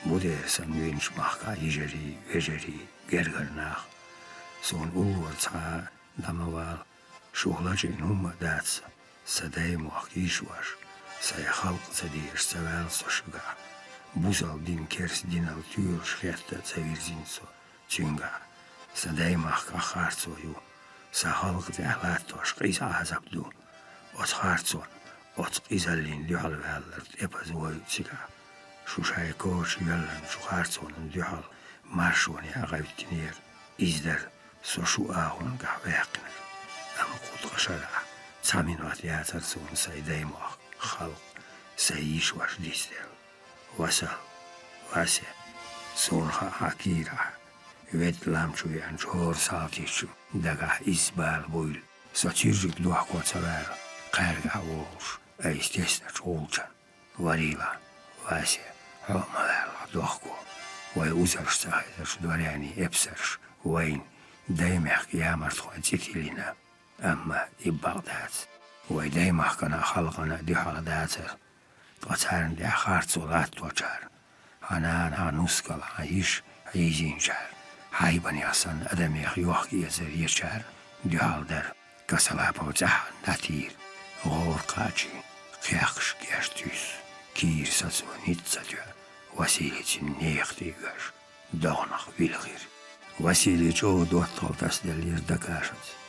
مدير سنوينش ماقا يجري غرغرناخ سون أول تعا دموال شغلجين هم داتس سدايم وحكيش واش سيخلق سدير سوال سوشغا بوزال دين كيرس دين التيور شخيطة سوير زينسو تيونغا سدايم أخكا خارتسو يو سخلق دعلات توش قيس عزبدو أتخارتسون أتقيزالين ديحال بالرد إبازوي تسيكا شو شايكوش يلن شو خارتسون ديحال مارشوني أغايبتنير إزدر سو شو آهون قحواقنر أم قد غشرع تامين واتياترسون سيدايم خلق سيش واش ديستل واسا واسا سونخا حكيرا ويت لامشو يان جور سالتيشو دقا إزبال بويل ساتيرجك دوح قوات سوال قارقا وولش أيستيسنا جولجان وريلا واسا حومال دوحكو ويوزرش سايدرش دورياني إبسرش وين دايمح قيامرت خواتيكي لنا أما إباغدات ويدايمح كنا خلقنا دي حالداتر قطارن دي خارتسو لات وجار هنان هانوسكال عيش عيزين جار حيبان ياسن أدميخ يوحكي يزر يجار دي حالدر كسلابو زح ناتير غور قاجي قياقش قياشتوس كير ساتسو نيتساتو وسيلة نيختي غاش دونخ ويلغير وسيلة جو دوطل تسدلير دكاشت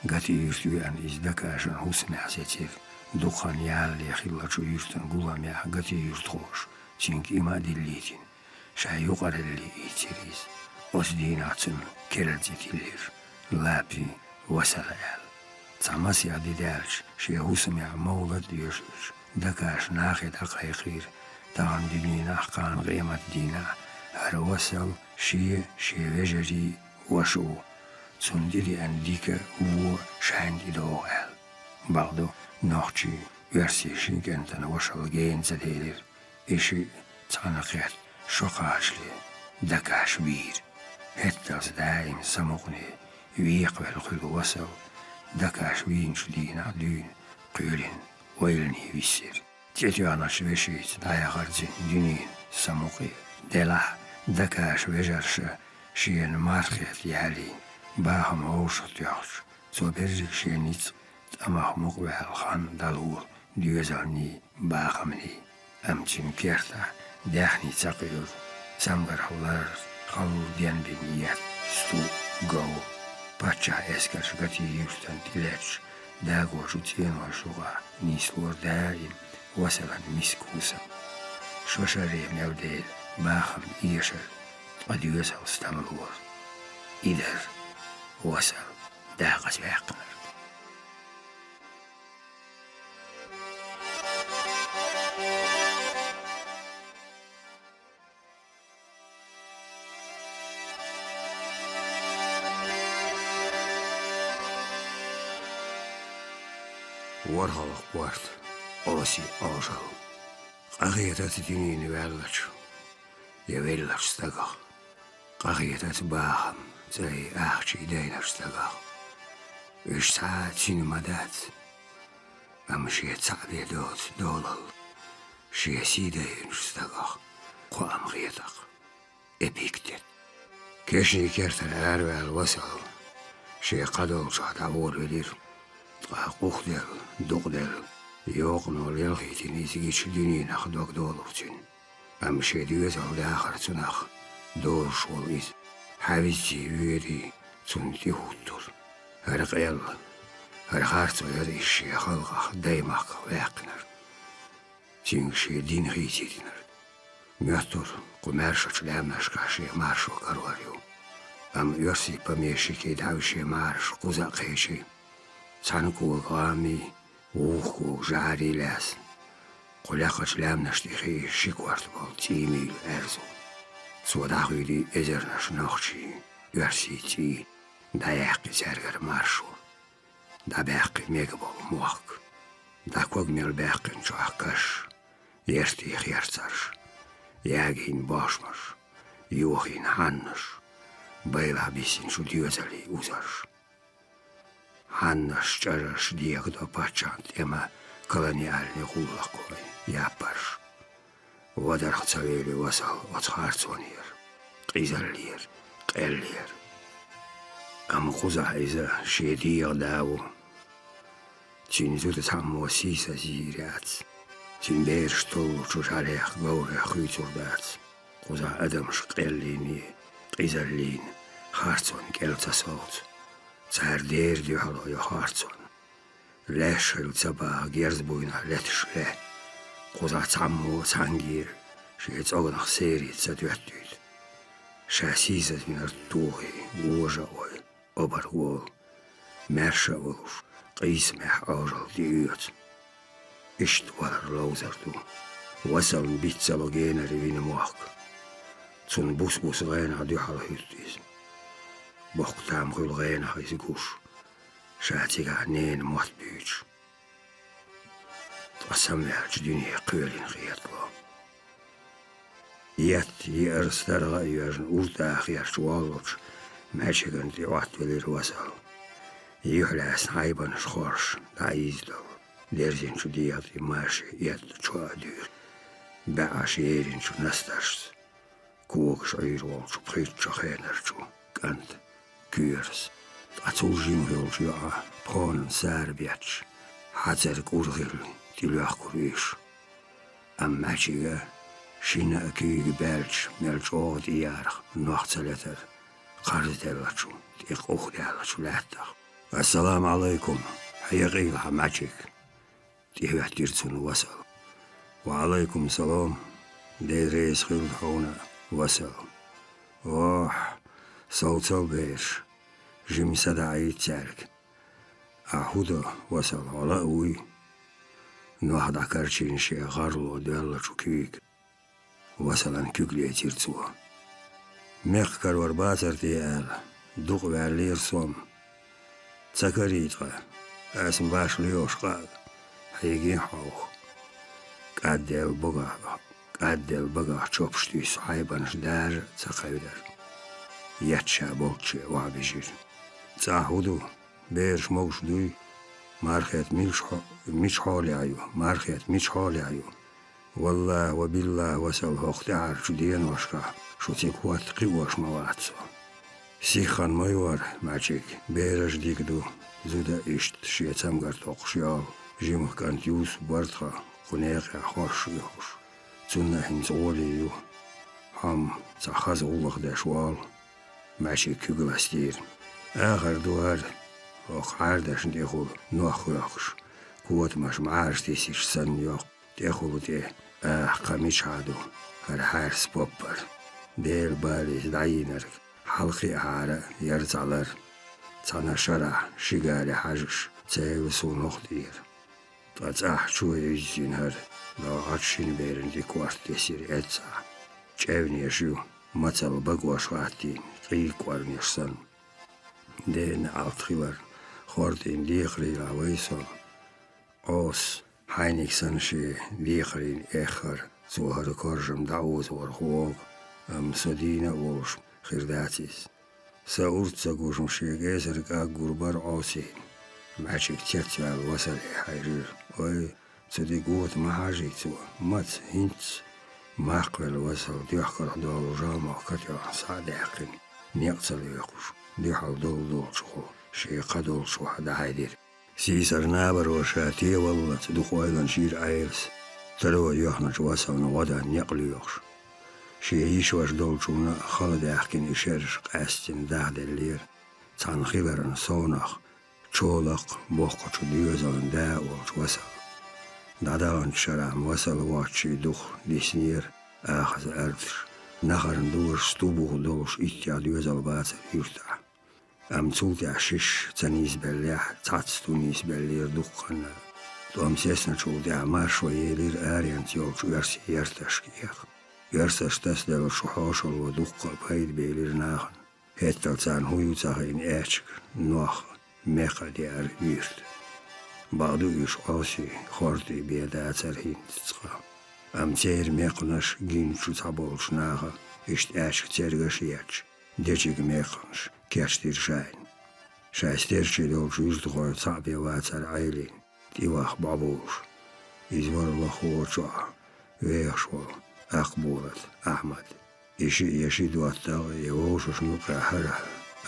قاتي يرتويان إز دكاشن حسن حسيتير دخان يالي خلاتشو يرتن قولام يا قاتي يرتخوش تينك إما دليتين شاي يقر اللي إيتيريز أسديناتن كيرلتي لير لابي وسلال تسامس يادي دالش شي حسن يا مولد يشوش دكاش ناخي دقايقير تان دينا قان قيمة دينا هروسل شي وجري وشو تندري أنديك و شاندي دوغال بعضو نوخشي يرسي شنكنتن وشل جين زدير إشي تانقيت شقاشلي دكاش بير هتلز دايم سمغني ويقبل خل وصل دكاش وين شدينا دين قيلين ويلني ويسير تيتيانا شويشيت دايا غرزين دينين سموقي دلا دكاش ويجرش شين مارخيت يالي باهم هوشت يوش تو برزك شينيت أماخ مقبل خان دالور ديوزالني باخمني أمتين كيرتا داخني تقير تمغر حولار خلو ديان بنيات ستو جو باتشا اسكرش غتي يوستن تلاتش داغو شوتين وشوغا نيسلور دايم وصلا مسكوسا شوشري موديل باخم إيشر قد يوصل استمرور إذر وصل داغس يقنر ورهالق بورت أوسي أوشل قاقية تدينيني واللش يويلش استقا قاقية باهم زي أخشي دينر استقا إش ساعات سينو مدات أمشي تعبي دوت دولل شي سيدين استقا قوام غيتق إبيكتت كيشني كيرتر أروال وصل شي قدول شاد عبور ولير قوخدل دوغدل يوقنو ليلخيتين يتيجيش دينين أخدوك دولرتين أمشي ديوز أو داخر تناخ دور شول إز حاوزي ويري تنتي هوتور هرقيل هرخارتو يدي الشي خلقه دايماق ويقنر تينشي دين خيتينر Mjöttur kumersoch lämmäskashi marsho karuariu. Am yossi pamieshiki daushi marsh kuzakeshi. Tsanku gami uuhku jari les. Kulakach lämnästihi shikwartbol tiimil erzu. Suodahudi ezernas nochi yossi ti dajaki zerger marshu. Da bäki megabol muak. Da kogmel bäkin choakash. Yerti hjertsarsh. Jägin basmas. Juhin hannas. Baila bisin su diözeli uzars. Hannas csaras diagda pacsant ema koloniálni hullakoi, jápars. Vadarhcavéli vaszal az harconir, qizellir, qellir. Am kuzahaiza sédia dávu. Csin zudet hammo szísa zírjác. Csin bérs tollu csusalech gaure hűcurdác. Kuzah adams qellini, qizellin, harcon kelcaszót. Cár dérgyű halaja harcon. Lesel cabá gerzbújna letesle. Kuzah cammo cangír, séc aganach szérit szedvettűt. Se szízet vinar túhi, ózsa oly, obar hol, merse olus, qízmeh árzal di őt. Ist valar lauzartu, vasalun bitsalo géneri vine muak. Cun busbus reina dyhala hyttis. Bohtaam kul reina haisi gus. Säätsiga neen muatpyyts. Tassammerts dynia köölin rietlo. Jätti järstärga jörn ultaah järts vallots. Mätsigan ti vaatvelir vasal. Juhläs haibanas hors, da izdal. Dersin su diati maasi jättu tjuadyr. Bääs jeerin su nastarst. Kuoks airuol su pritsa heenertsu. Kant, kyörs. Tatsulsin hyls jaa, poonan särbiäts. Hatser kurhil, tilyahkur yys. Mätsiga, sinä kyygi bälts, melts oot iärg, nohtsaleter. Kartellatsu, tiek uhdeallatsu lähtag. Assalamu alaikum, hayaqiilha mätsik. Tihvät tirtsun vasal. Wa alaikum salam, deed reis guld hona vasal. Oh, sautsal beers, jim sadai tserk. Ahuda vasal ala ui. Nohda karchin she garlo duellatsu kyig. Vasalan kyglie tirtsua. Mekar var bazar diel, dug verlir som. Tsakaritga, asm vash lioshqag. Haygin hauch. Qaddel baga chopshtys haybans dar tsaqaydar. Yatcha bolche wabishir. Tsahudu beers mogsduy. Markhet michhali ayu, markhet michhali ayu. Wallah wa billah wasal hoqtar chudien washka. Shutik wat qiwash mawatso. Sikhan maywar machik beerash digdu. Zuda isht shietsamgar toqshial. Jimh kant yus bartha qunega horsh yosh. Tsunna hins oliyu. Ham tsakhaz ullah dashwal. Machik kuglastir. Agar duar och hardash dehul noachyosh. Kuot mash maarstisish san yoch. Dehul te qamichadu. Har hars poppar. Deel balis dayinark. Halqi ahara yarzalar. Tsana shara shigari hajish. Tsevisu nochdir. Tatsah chuy izzinhar. La atshin berin di kwartesir etsa. Chevnieshu. Matsal bagwashwatin. Qikwarnishsan. Den altgivar. Khordin likhri awayson. Os. Heiniksan shi likhrin ekhar. Zuhar korjam dauz war huog. Sodina wolsh khirdatis. Saurtsa gushum shigezer ka gurbar osin. Machik tjertjal wasali hayrir. Oy, tsudi gut mahajitsu. Mats hints. Maqvel wasal diyakar dol jama katya sadeqin. Niqtsal yakush. Dihal dol shuhu. Shiqadol shuhada haydir. Sisar nabar wa shati wallat dukhwailan shir ayrs. Taro yahnaj wasal nawada niqli yaksh. Shiish was dolchuna khaladakin isherish qastin dahdelir. Tan khilaran sonach. Cholaq boqchu diyozan da walch wasal. Dadalan sharam wasal wachi dukh disnir. آخذ أردش نخرن دور ستوبوغ دولش إتيا دوزال باتر يرتع أم تولتع شش تنيس بليح تعتستونيس بلير دقنا دوام سيسنا شولتع مارشوية لير آريان تيولش يرسي يرتشكيخ يرسش تسدل شحاشل ودقل بايد بيلير ناخن هتل تان هويو تاخين آتشك نوخ ميخا ديار يرت بعضو إيش آسي خورتي بيداتر هين تتقام أم تير ميقنش جين شو تابولش ناخا إشت آشك تيرغش ياتش ديشك ميقنش كاشتير شاين شايستيرشي دولش يزدخور تعبي واتر عيلين تيواخ بابوش إزوار الله خوشوا ويخشوا أقبولت أحمد يشي دواتاغ يووشش نوكا حرح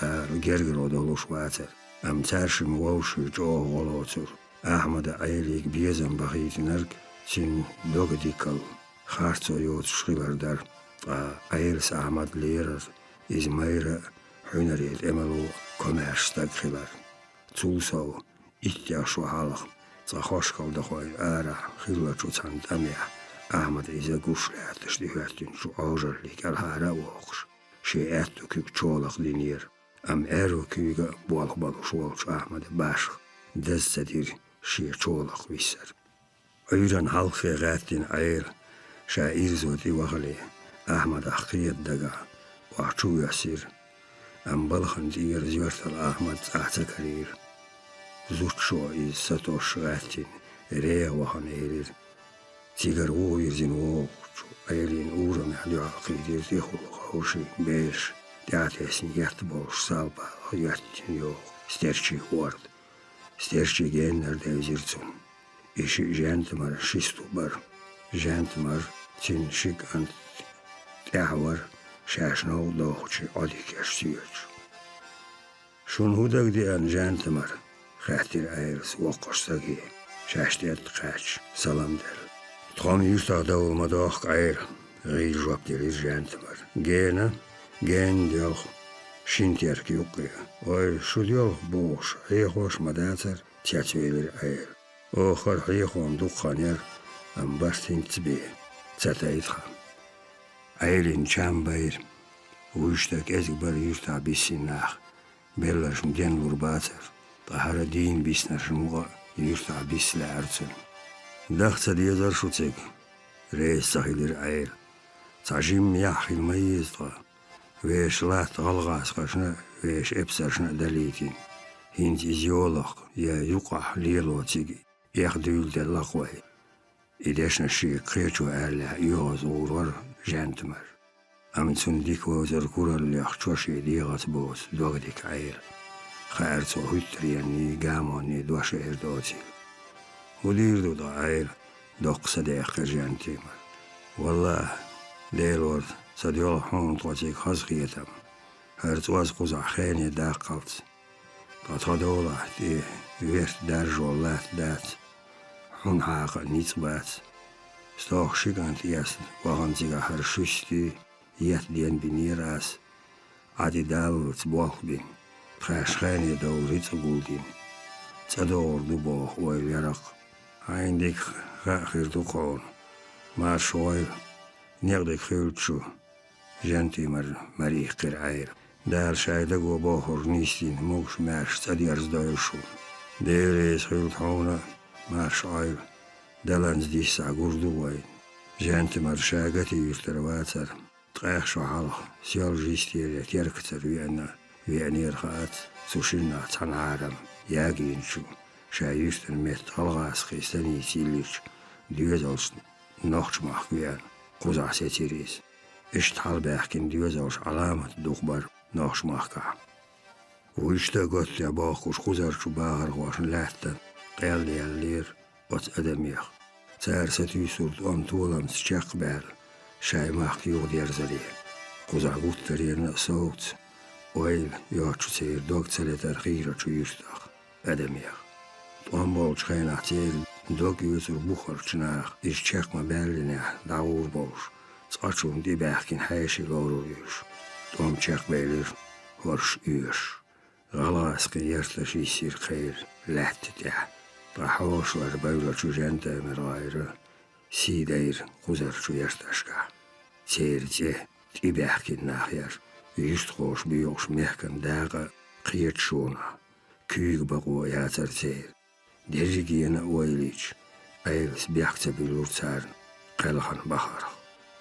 الجرجر ودولوش واتر أم تارشم ووش جوه غلوتر أحمد عيليك بيزن بخيت نرك تين دوغديكال خارتو يوت شغيلر در عيلس أحمد ليرر إز ميرا حنريت إملو كوميرش تاكخيلر تولسو إتياشو حالخ تخوشكال دخوي آرا خيلا شو تان دميح أحمد إذا قوش لاتش ديهاتين شو عوجر ليك الهارا ووخش شي آتو كيك تشولخ دينير أم إيرو كيك بوالخ بالو شوالش أحمد باشخ دز تدير شي تشولخ ويسر أيران حلقي غاتين عير شا إيرزوتي وغلي أحمد أخيط دقا وحشو يسير أم بلخن دير زيورتل أحمد أحتكرير زوتشو إز ستوش غاتين ريه وحن إيرير تيجر ويرزين ووقشو أيلين أورا محدو عقيدير تيخلق خوشي بيش دعتيسن يحتبوش صالبا يحتين يوغ ستيرشي وارد ستيرشي جينر ديزيرتون إشي جانتمر شيستو بر جانتمر تين شيك أنت تعور شاشنو دوخشي عديكش سيوش شون هودك دي أن جانتمر خاتر أيرس وقشتاقي شاشتيت قاتش سلام دل تخام يوستا دول مداخ عير غير جواب دير جانتمر جين ديالخ شينتير كيوقيا وي شو ديالخ بوش هيخوش مداتر تياتويلر عير آخر حيخوام دقانير أم برتين تبيه تتايدخا عيرين چام باير ويشتاك ازك بر يرتع بيسيناخ بيلرش مدين لورباتر طهر دين بيسنرش مغا يرتع بيسلا عرتن داخت ديزر شوتيك ريس سخيلر عير تعجيم يحخي الميز ويش لات غلغاس قشنا ويش ابسرشنا دليتين هينت إزيولخ يا يقع ليلوتيك يخدول دلقوي إداشنا شي قيتو أهلا يوز ورور جانتمر أمنتون ديك وزر كورا اللي أخشوشي ديغت بوس دوغديك عير خيرتو هترياني قاموني دوشير دوتيل وديردو دا عير دوق صديق جانتمر والله ليلورد صديول حون طوتيك خزقيتم هرتواز قزع خيني داقلت تطدولا دي ويرت درجو لات دات حون حاقا نيتبات ستوخ شيغانت ياسن وغانتيغا هرشوشتي يات دين بنيراس عادي دالت بوالبين تخاش خاني دوريت قولدين تدور دبوخ ويليرق عندك خاخر دقون مار شوير نيغدك خيلتشو جانتي مريخ قرعير دار شايدق وبوخر نيستين موش مارش تديرز دايشو ديريس خيلت حونا مارش عير دلانز ديسا قردو وين جانتي مرشاقتي يرترواتر تقايخ شو حالخ سيال جيستير يتيركتر ويعني رخات سوشينا تنعارم ياقين شو شايشتن ميت غلغاس خيستاني سيليش ديوزالش نوخش محكويان قوزع سيتيريس اشتحال باحكين ديوزالش علامة دوخبر نوخش محكا ويشتا قوت يا باخوش قوزر شو باهر غواشن لاتن قيال ديالير وات ادميخ تار ستيسورت طولم تشاق بال شاي محكي ودير زليه قوزع قوت ترين صوت ويل يوتشو تير دوك تلتر خيرا شو يشتاق ادميخ طوامبولش خين احتير دوك يوتر بوخر چناخ إش چاق ما بالينه داور بولش تقاتشون دي باحكين حيشي لورو يوش طوام چاق بالير ورش يوش غلاسقي يرتش يسير خير لحتتح طاحوش ورباولا شو جانتا مرايرة سيداير قزر شو يرتشكا سيرتي تبحكي الناخير يشتغوش بيوش مهكن داغا قيت شونا كيك بقو ياتر تير درجينا ويليش ايلس بيحكت بلورتار قلخن بخارخ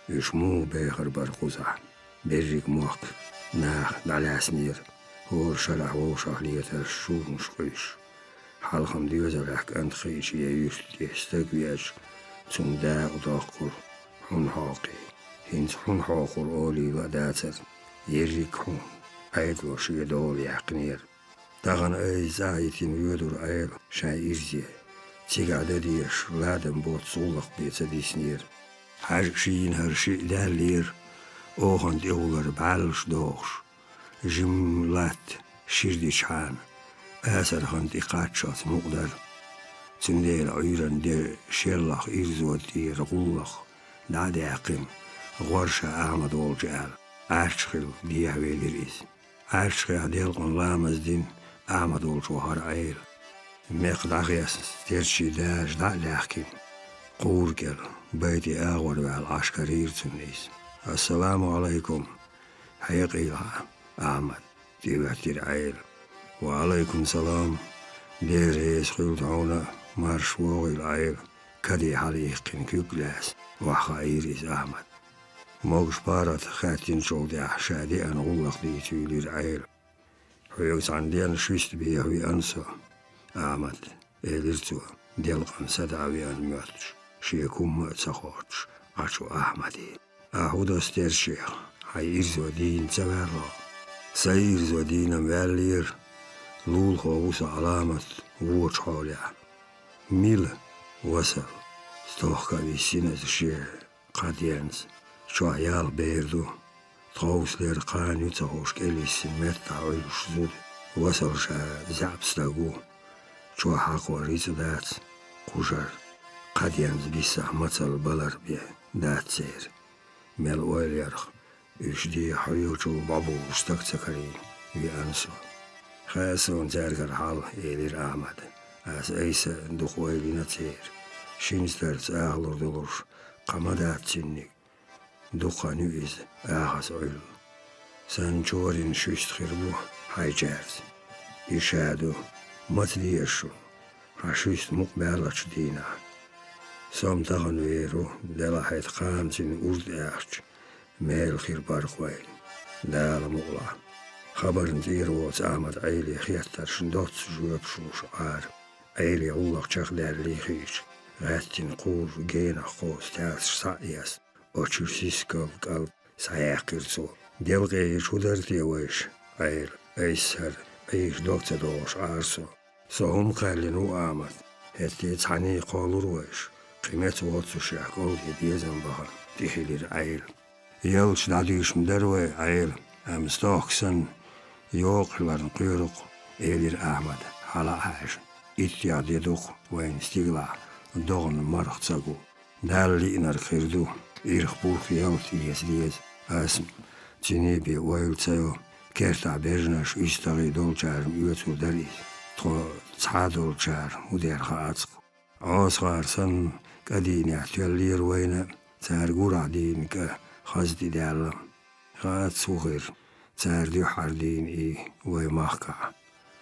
يشمو بيخر برقوزح بريك موك ناخ دعلاسمير هور شرع ووشح ليتر الشون شقيش حالخم ديوزلحك انت خيش يستقوياش تندا وداقر حون حاقي هنت حون حاقر اولي وداتر يريك حون ايدلو شي دول يحقنير داغن اي زايتين يودر ايل شاي ارزي تيقعد ديش لادم بوت صولق بيتا ديسنير حاج شين هرشي دالير اوغن ديولر بعلش دوغش جملات شيردي شحان آسر خان ديقاتشات مقدر تنديل عيران دي شيرلخ إرزوت دي رغولخ دادي عقيم غورشا أحمد والجعل عاشخل دي هويلي ريس عاشخل ديلقن لامز دين أحمد والجوهر عيل ميقد عغيس تيرشي داش دعلي حكيم قوركل بيتي آغور بعل عشكرير تنيس السلام عليكم حيقي لها أحمد دي بحتير عيل وعليكم سلام دير ريس خلطعونا مارش ووغي العيل كدي حليقين كيكلاس وحا إيريس أحمد موغش بارت خاتين شولدي أحشادي أن غلق دي تيولي العيل حيوز عندين شوست بيهوي أنسى أحمد إيليرتو ديلقن سدعوي أن ميوتش شيكم مأتسخوتش عشو أحمدي أهودو ستيرشيخ حييرزو دين تبارا سيرزو دين مالير لول خوص علامة ووش حولها ميل وصل ستوخكا بيسينة شيء قاديانز شو عيال بيردو تغوص لير قاني تغوش كيليس ميتا عيلوش زود وصل شا زعب ستاقو شو حق وريت دات قجر قاديانز بيسح مطل بلر بيه دات سير ميل ويل يرخ يشدي حريوشو بابو وستاك تكرين يأنسو خاسون زاركر حال إيلير أحمد أس أيسا دخويلي نتير شينسترز أغلر دلوش قمدات سنك دخا نويز آخس عيل سانجورين شوست خربو هاي جارز يشادو متليشو هشوست مقبالش دينا سام تغن ويرو دلا حيث قامتين أرد أحش ميل خير بارخوين دالا مغلا خبر ندير وات أحمد عيلي خياتر شندوت جواب شوش عار عيلي الله تشخ دار لي خيش غاتين قور جينا خوز تاس ساياس أوشو سيسكو قلب سايقر سو ديلغي شو درتي ويش عيل أيسر أيش دوكتا دوش عارسو سهم قالنو أحمد هتي تعني قالور ويش قيمت واتسو شاك قولي بيزن بها تخيلير عيل يلش داديش مدروي عيل أمستوكسن يوق لارن قيرق إيلير أحمد حالا عاش إتياد يدوق وين استيغلا دوغن مرخ تساقو دال لينر خيردو إيرخ بوخ يوت ديز اسم تنيبي ويل تسايو كيرتا بيجناش إستغي دول جارم يوتو داريس تو تعادل جار ودير خاطق عوصغار سن قدين يحتيالير وين تارقور عدين كخزدي دالم غات سوغير تاردي حردين إي ويماخكا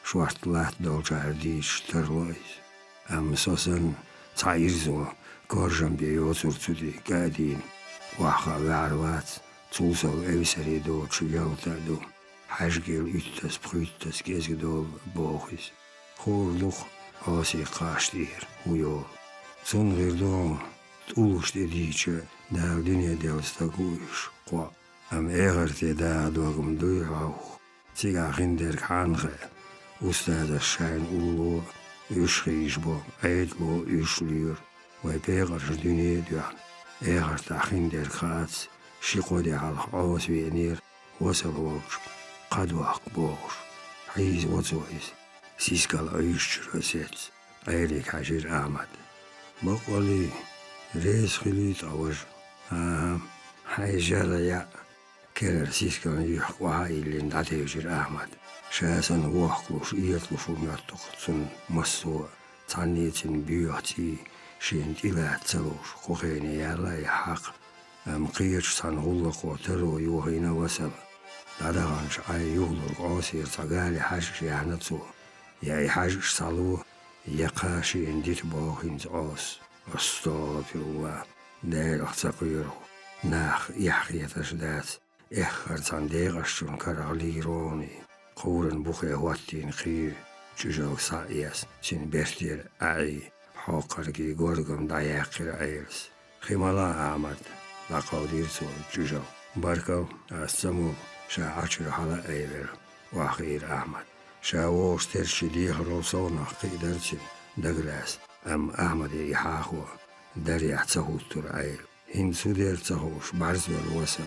شوارت لات دول جارديش ترلويز سوسن تعيرزو كورجم بيوتر تودي قادين واخا وعروات توصل ايسري دول شيالتا دو حاجيل إتس بخيتس كيزك دول بوخيز خور لوخ آسي قاشتير ويول سن غير دون تقولوش ديديچه دال دنيا ديلستاقويش قوا ايغر تيدا دوغم دويعوخ تيغا خندر خانخه أستاذ الشاين أولو يشخيش بو عيدلو يشلير ويبيغر دنيا دوان ايغر تاخين دير خاتس شيقودي على عوز وينير وصل ووش قد واق بوش حيز وطويز سيسكال عيش رسيت عيريك حجير أحمد بقولي ريس خليت عوج حيجر يا كرر سيسكال يحق وهاي اللي ندعتي يجير أحمد شاسن وحقلوش إيطلوش وميطلقتن مسوع تعنيتن بيوحتي شين إلا تلوش خوخيني يالا يحق قيش سنغلق وترو يوهينا وسل دادغانش أي يغلق عصير تقالي حشش يعنتو يا حشش صلوه يقاشي انديت باخين عص استغفر الله دير اختقيره ناخ يحقي تشدات اخر تنديغشتون كرغلي روني قورن بخي واتين خير جوجو سايس سين بيرتير اي حوقرقي غورغم داياقر ايرس خيمالا احمد لقودير سو جوجو باركو السمو شا عشر حلا ايبر واخير احمد شا ووش ترشي ديه روسونا قيدرتين دغلاس احمد يحاخو دريح تهوتر ايل هين سودير تهوش برزو الوسل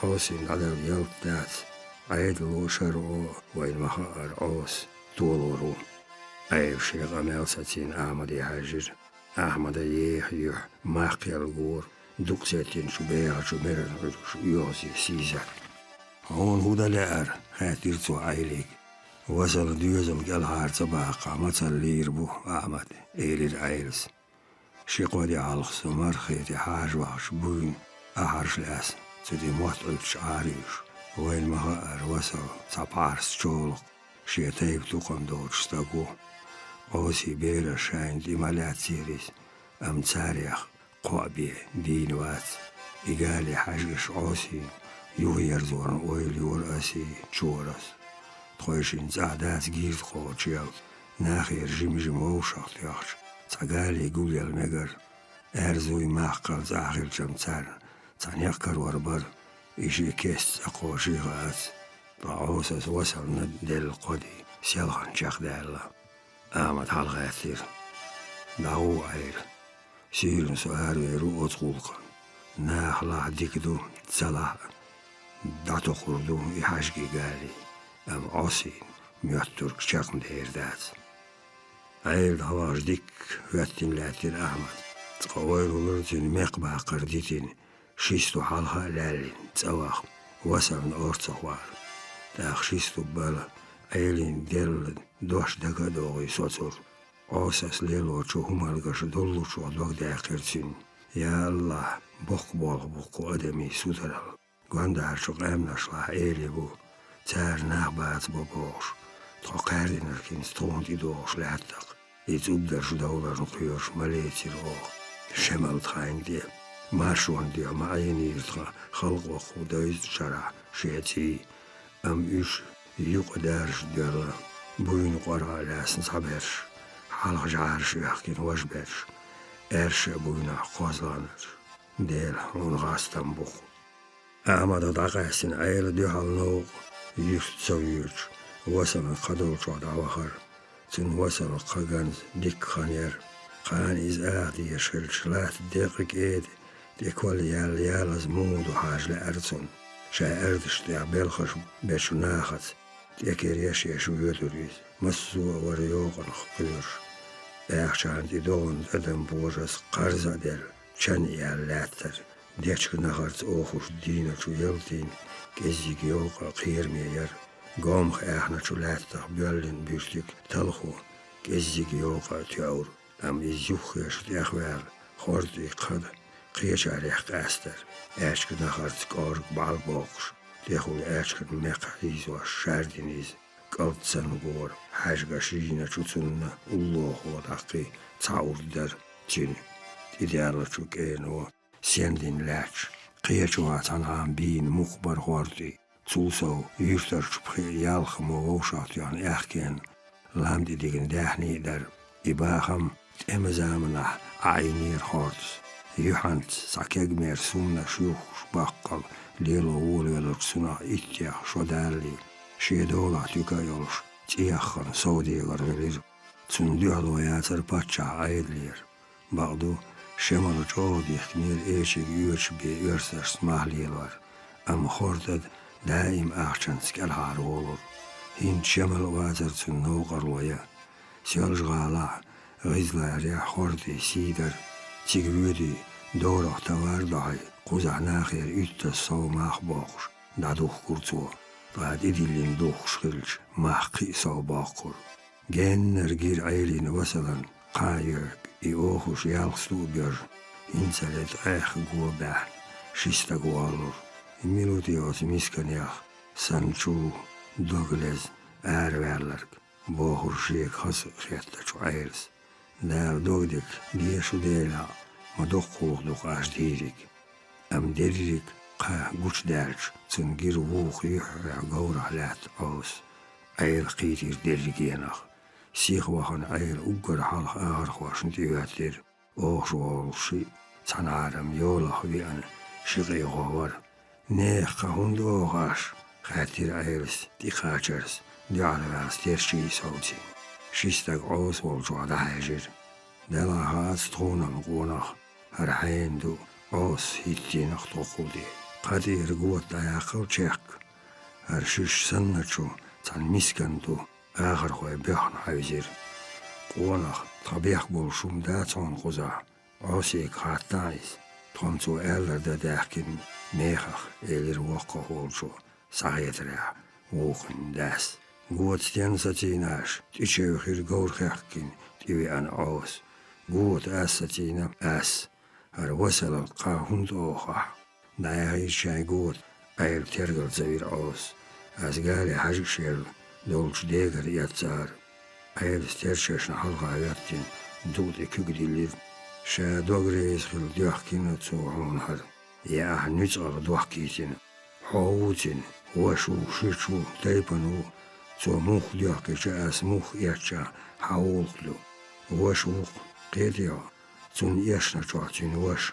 عوسين عدل يلتات عيد الوشر وين مخار عوس طولورو أي شيخ أمال ساتين أحمد يحجر أحمد يح ماقي الغور دوك ساتين شبيها شميرن يوزي سيزر هون هودا لأر خاتير تو عيليك وصل ديوزم قالهار تباقى مثل ليربو أحمد إيلير عيلس شيقودي عالخ سمر خيتي حاج وحش بوين أحرش الأس تدي موتعلش عاريش وين مهار وصل تبارس جولق شيتايب توقن دوش تاقو عوسي بيلا شاين دي مالات سيريس تاريخ قوابي دين وات إيقالي حاجش عوسي يغيرزورن ويل يور أسي تشورس تخويشين زعدات جيرت قوتشيال ناخير جيم ووشاخت يخش تقالي قولي المقر أرزوي ماقل زاخر جمتان تانيقر وربر إشي كيس أقوشي غات طاعوسس وصل ندل القدي سيلغن شاخ دالا آمد حلقة أثير داو عيل سيرن سؤال ويرو أطغولقا ناخلا ديكدو تسلح داتو خردو يحاشكي قالي عصين ميوترك شاقن دير دات عيل هواش ديك واتين لاتين أحمد تقويل ولرتين ميقبع قرديتين شيستو حالها لالين تسواخ وصل أورتخوار تاخ شيستو بالا عيلين ديل دوش دقا دوغي سوتر عوسس ليلو چو همالغش دولو چو دوغ داقرتين يا الله بوق أدمي سوترال گواندار شو قامناش لا عيلي بو تار ناخبات بوبوش تخو قاردين اركين ستوند إدوش لاتق يتوبدر شو دولار نقيوش مليتي روغ شمال تخاين دي مارشوان دي معيني يرتخا خلق وخو دايز شرع شيتي إيش يقدرش ديالا بوين قرا لاسن صبرش حالق جعارش يحكين وجبرش ارش بوينا قوزلانر ديل ونغاستن بوخ أحمد دقاسن عيل دي هالنوغ يفتسويرش وصل قدول شعد عوخر تن وصل قاقنز ديك خانير قان إز آدي يشغلش لات ديقك إيد ديك والي يالز مود وحاج لأرتون شا أردش دي بلخش بيشو ناخت ديكير يشو يدريز مسوا وريوغن خقيرش اخشان دي دون ادم بوجس قرزا دير چن يالاتر ديچك نخرت اوخوش دينا چو يلتين كزيك يوغا قير ميير قومخ احنا چو لاتخ بيولين بيشتك تلخو كزيك يوغا تيور يزيوخيش ديخوال خوردي قد قيش عليح قاستر اچك نخرت قارق بالبوخش ديخول اچك مقعيز وشاردينيز قلت سنغور حاجة شينا چوتنا الله ودقي تعور در تين إدارة كينو سيندين لاتش قيچوات عن بين مخبر خوردي توسو يفتر شبخي يالخ مووشات يعني احكين لام دي ديگن داحني در إباخم امزامنا عينير خوردس يحنت ساكيق ميرسونا شوخ شباقل ليلو وليلو سنا إتياخ شودالي شيدولا تيكايولش تياخن سودي غرغلير تنديالو ياتر باتشا عيدلير بعضو شمال جود يحكمير ايشيك يورش بي يرسر سماهليلوار خوردد دائم اخشن سكالهار وولور هين شمال واتر تنوغر ويا سيالج غالا غزلار يا خوردي سيدر تيجودي دورو توار داي قوزع ناخير ايتا سو ماخ باقش دادوخ كورتو بعد إدلين دوخ شغلش محقي سو باقر جن رجير عيلين وصلا قاير إيوخوش يالخستو بير إنسالت آخ قوة بحن şista guallur. Minutios miskaniach, sanchu, doglez, verlerk. Bohur şiek has xetta çu ayrs. Dar dogdik diyeşu deyla, ma dokkuluk aşdirik. Am deririk, qa guç derç, tsungir vuh yuhra gaurah lat aus. Ayr qitir derigienach. Sich wahan ayr ugar halch aarch waschen diyatir. Oogschwol shi, tanaram yolach wian, shiqi gowar. Neech hund oogash, khatir ayrs, die khachers, die alwaas tershi sauti. Shistag auswol jwada hajir. Dela haat stronan gonach, har heindu, aus hittinach tochudi. Qadir guat ayaqal tjek. Har shish sannachu, tan miskandu, agar khoy behn hajir. Gonach, tabiach bol shum daatson goza, ausik khatais. Tonso eller da derkin neechach elir wokka holcho, sagetra, wochen das. Goed stien satinash, ticheu hir gaurchachkin, tiwi an aus. Goed satina as, har wasel qa hund ocha. Daai shay goed, eir tergel zavir aus. As gali hajshel, dolch deger yatsar. Eir sterchesh na halga yattin, dood ikugdilir. Sha dogrees khil diachkin tsohon har. Ja, nuts al doachkitin. Houtin, washu shichu teipanu. Zo moch diachkish as moch yacha haulklu. Washu qedia. Zun yashna chatin wash.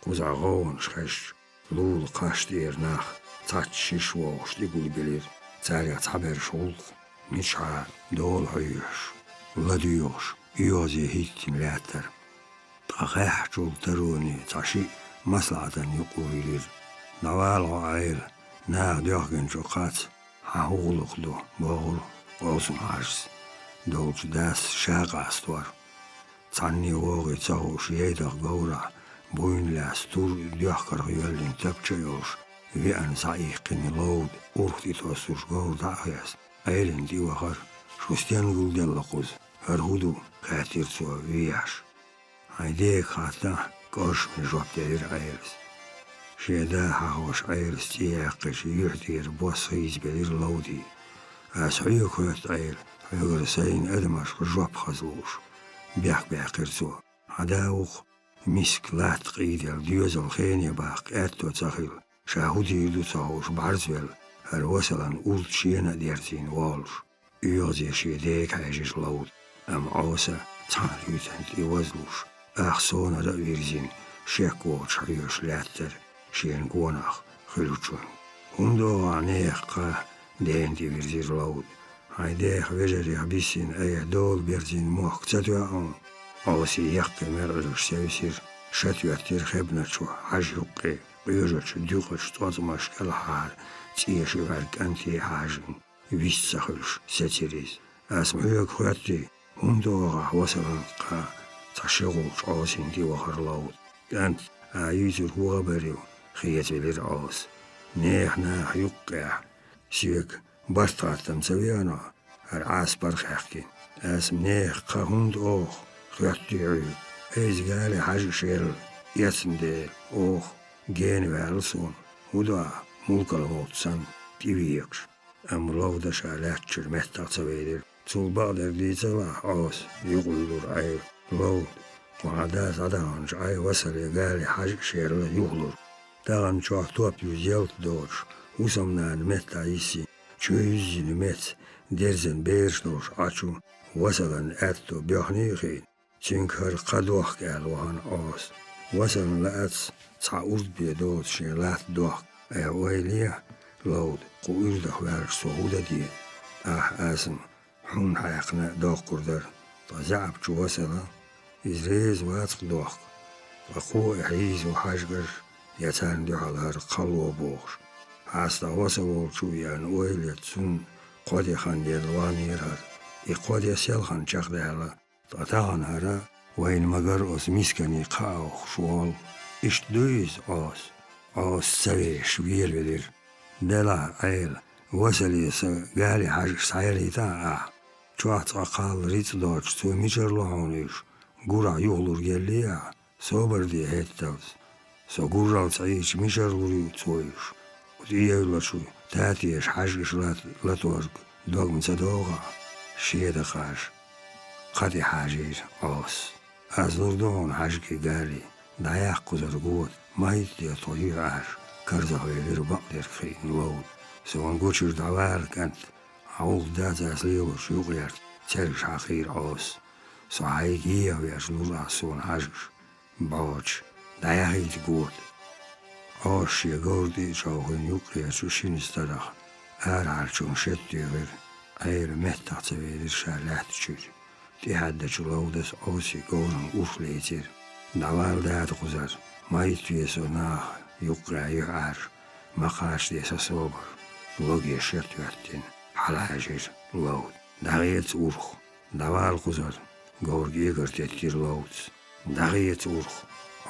Kuzagon shkhash. Lul qashtir nach. Tatshish wash digulbilir. Tsariat haber shulk. Misha dol hayush. Ladiosh. Iozi hittin later. Taqahjul taruni tashi maslahatan yuqulir. Nawal ayl na diogin choqat hahuluqlu boğul olsun hars. Dolç das şaqastvar. Tanni oği tsahuş yedag gavra boyunlas tur diaqar yolin tapçayoş. Ve an saiqin load urti tosuş gavda ayas. Aylin diwaqar şustian guldellaquz. Harhudu qatir so viyash. Haydi khata koş joptelir ayrs. Şeda hahoş ayrs tiyaqış yuhtir bosayız belir lawdi. As'uyu koyt ayr. Hayır sayın edmaş jop khazluş. Biak biakirso. Hadauq misk lat qidel diyozal khayni baq etto tsakhil. Şahudi yudu tsahuş barzvel. Her wasalan ult şiyana dersin walsh. Uyoz yeşidek hajish lawd. Am awsa tsaryutan diwazluş. Ahsona da virzin, şekko çayış latter, şen gonach, hülüçün. Hundo aneqa dendi virzir laud. Hayde vejeri habisin aya dol berzin muhqtatu an. Awsi yaqi mer'uş sevsir, şatyatir khebnaçu hajyuqi, buyujaç duqaç tozmaş kalhar, tiyeşi verkanti hajin, vissahülş setiriz. Asmüyük khwati, hundo wasalan qa, تشغل عاصين دي وخرلاود كانت عايزر هو بريو خيات للعاص نحنا يقع سيك برطعتم سويانا العاس برخاكين اسم نيخ قهوند اوخ خياتيعي ايز قالي حاج شيل يسم ديل اوخ جين والسون ودا ملك الموت سن تيويكش ام لودا شالاتشر مهتا سويدر تول بعضر دي صلاح عاص يقولوا عيب لود وعادات عدانج عي وصل يقالي حاج شير يغلر داغن شوح توب يزيلت دوش وسمنا نمت عيسي شو يزي نمت درزن بيرش دوش عشو وصلا اتو بيخنيخين تنكر قدوح قال وهان عاص وصلا لأتس تعود بيدوت شيلات دوح اي ويليه لود قوير دخوارش سهودة دي اسم حون حيقنا دوح قردر طزعب شو وصلا إزريز واتق دوخ وقو إحيز وحاجقر يتان دي على قلو بوخش عاستا وصول شويان ويل يتسون قودي خان ديالوان يرهر إقود يسيل خان چاق ديالا تطاغن هرا وين مگر أس ميسكني قاوخ شوال إشت دويز أس سويش ويل بدر دلا عيل وصل يسا قالي حاجق سعيري تا چوات أقال ريت دوش تو ميشر لهونيش Gura yolur geldi ya, sober diye hettavs. So gurral تعيش مشاروري تويش وديولا شو تاتيش حاجش لا تورق دوغ من صدوغا شيدا خاش قدي حاجيش عوس أزلور دون حاجكي قالي داياق قدر قوت ما يتدي طويع عاش كرزه ويدير بقدر خين لود سوان قوتشر دوار كانت عوض دات أسليو شيوغيار ترش حقير عوس سو عايقية ويأجلور عصون حاجش باوش داياقيت قوت عوش يقوردي شاوغين يوقيا شوشين استدخ عالشون شتي غير عير مهتع تبيدر شالات تشير دي حد شلودس عوسي قولن أوفليتر دوار دات قزر ما يتويسو ناخ يقرأ يعار ما قاش ديسا صوبر لوغي شرط يحتين حلاجر لود دغيت أورخ دوار قزر قورق يقر تتكير لود دغيت أورخ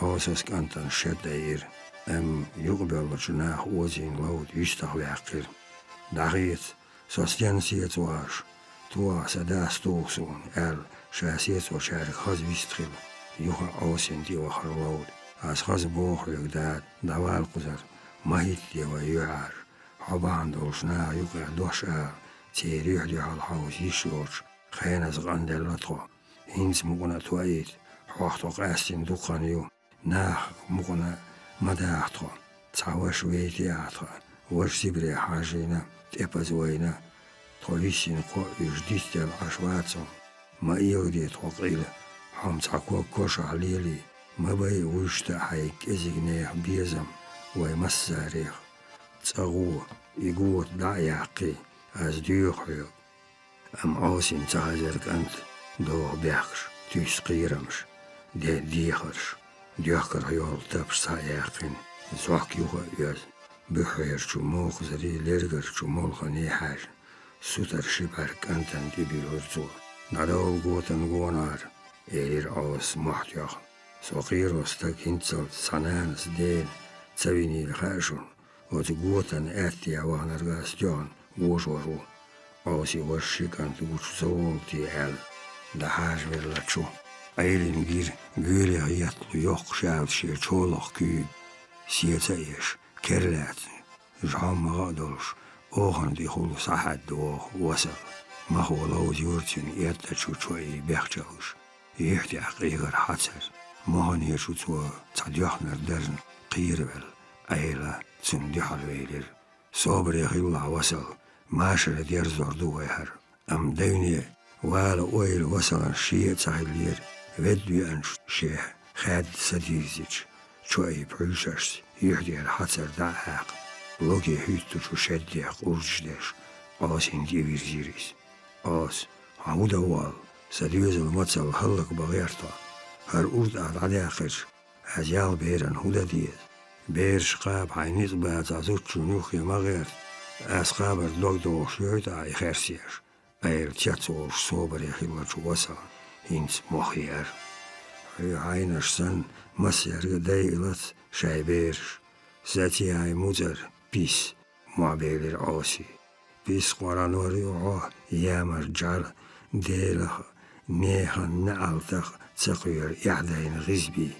عوسس كانتن شداير يقبل جناح وزين لود يشتغل يحقر دغيت سوستيانسيت واش توا سداس توسون شاسيت وشارك خاز بيستخل يوها عوسين دي وخر لود از خاز بوخ يقداد دوال قزر ماهيت دي ويعار حبان دوشنا يقع دوش تيريح دي على الحوز يشورش خينا زغان دلتو هينز مقنا تويت حوحتو قاستين دوقانيو ناخ مقنا مداحتو تعواش ويتي عطا وش سيبري حاجينا تيباز وينا طويسين قو يجديد دي العشواتو ما يودي توقيله حم تعكو كوش عليلي ما بي وشتا حيك ازيقنيح بيزم ويمساريخ تغو يقوت دعياقي از ديوخيو عوسين تعزرك انت دوغ بيخش تيسقيرمش دي ديخرش ديخر يول تبش تعياقين زوك يوغا يز بخير شو موخ زري لرغر شو مولخني حاج سوتر شبارك انتن دي بيورزو نداو قوتن قونار عوس محتيخ صغير استك هنتزل سنانس دين تسويني الخاشون وتقوتن اتيا وانرغاس جون وشورو عوسي وشيكن تقوش زولتي عال دحاج بلاتشو ايلين غير قيلي هيطلو يوق شال شي تشولخ كي سيتايش كرلات جعام مغادلش اوغن دي خلو صحد دوغ وصل ما هو لو زيورتين يتشو شوي بيخجلش يحتي عقيقر حتر مهن يشو تو تديحنر درن قيربل ايلا تنديح الويلر صبر يخيلا وصل ماشر دير زردو يهر ديني والا اويل وصل شيء تحلير ودو انش شيح خاد سديزيش شوي بريشرس يحتي الحتر دعاق لوكي هيتو شو شديق ورجدش آسين دي ويرزيريس آس عمود أول سديوز المتصل هلق بغيرتا هر أورد عداقش أزيال بيرن هودا ديز بير شقاب عينيز بات عزوت شنوخي مغير أسقابر دوغ شويت عي خيرسيش أير تياتور صوبر يخيلا شو وصل هينس مخير عينش سن مسير دايلت شايبيرش ذاتي عي مزر بيس معبير عوسي بيس قرانوري وعوه يامر جار ديلخ نيخا نعلتخ تقير يعدين غزبي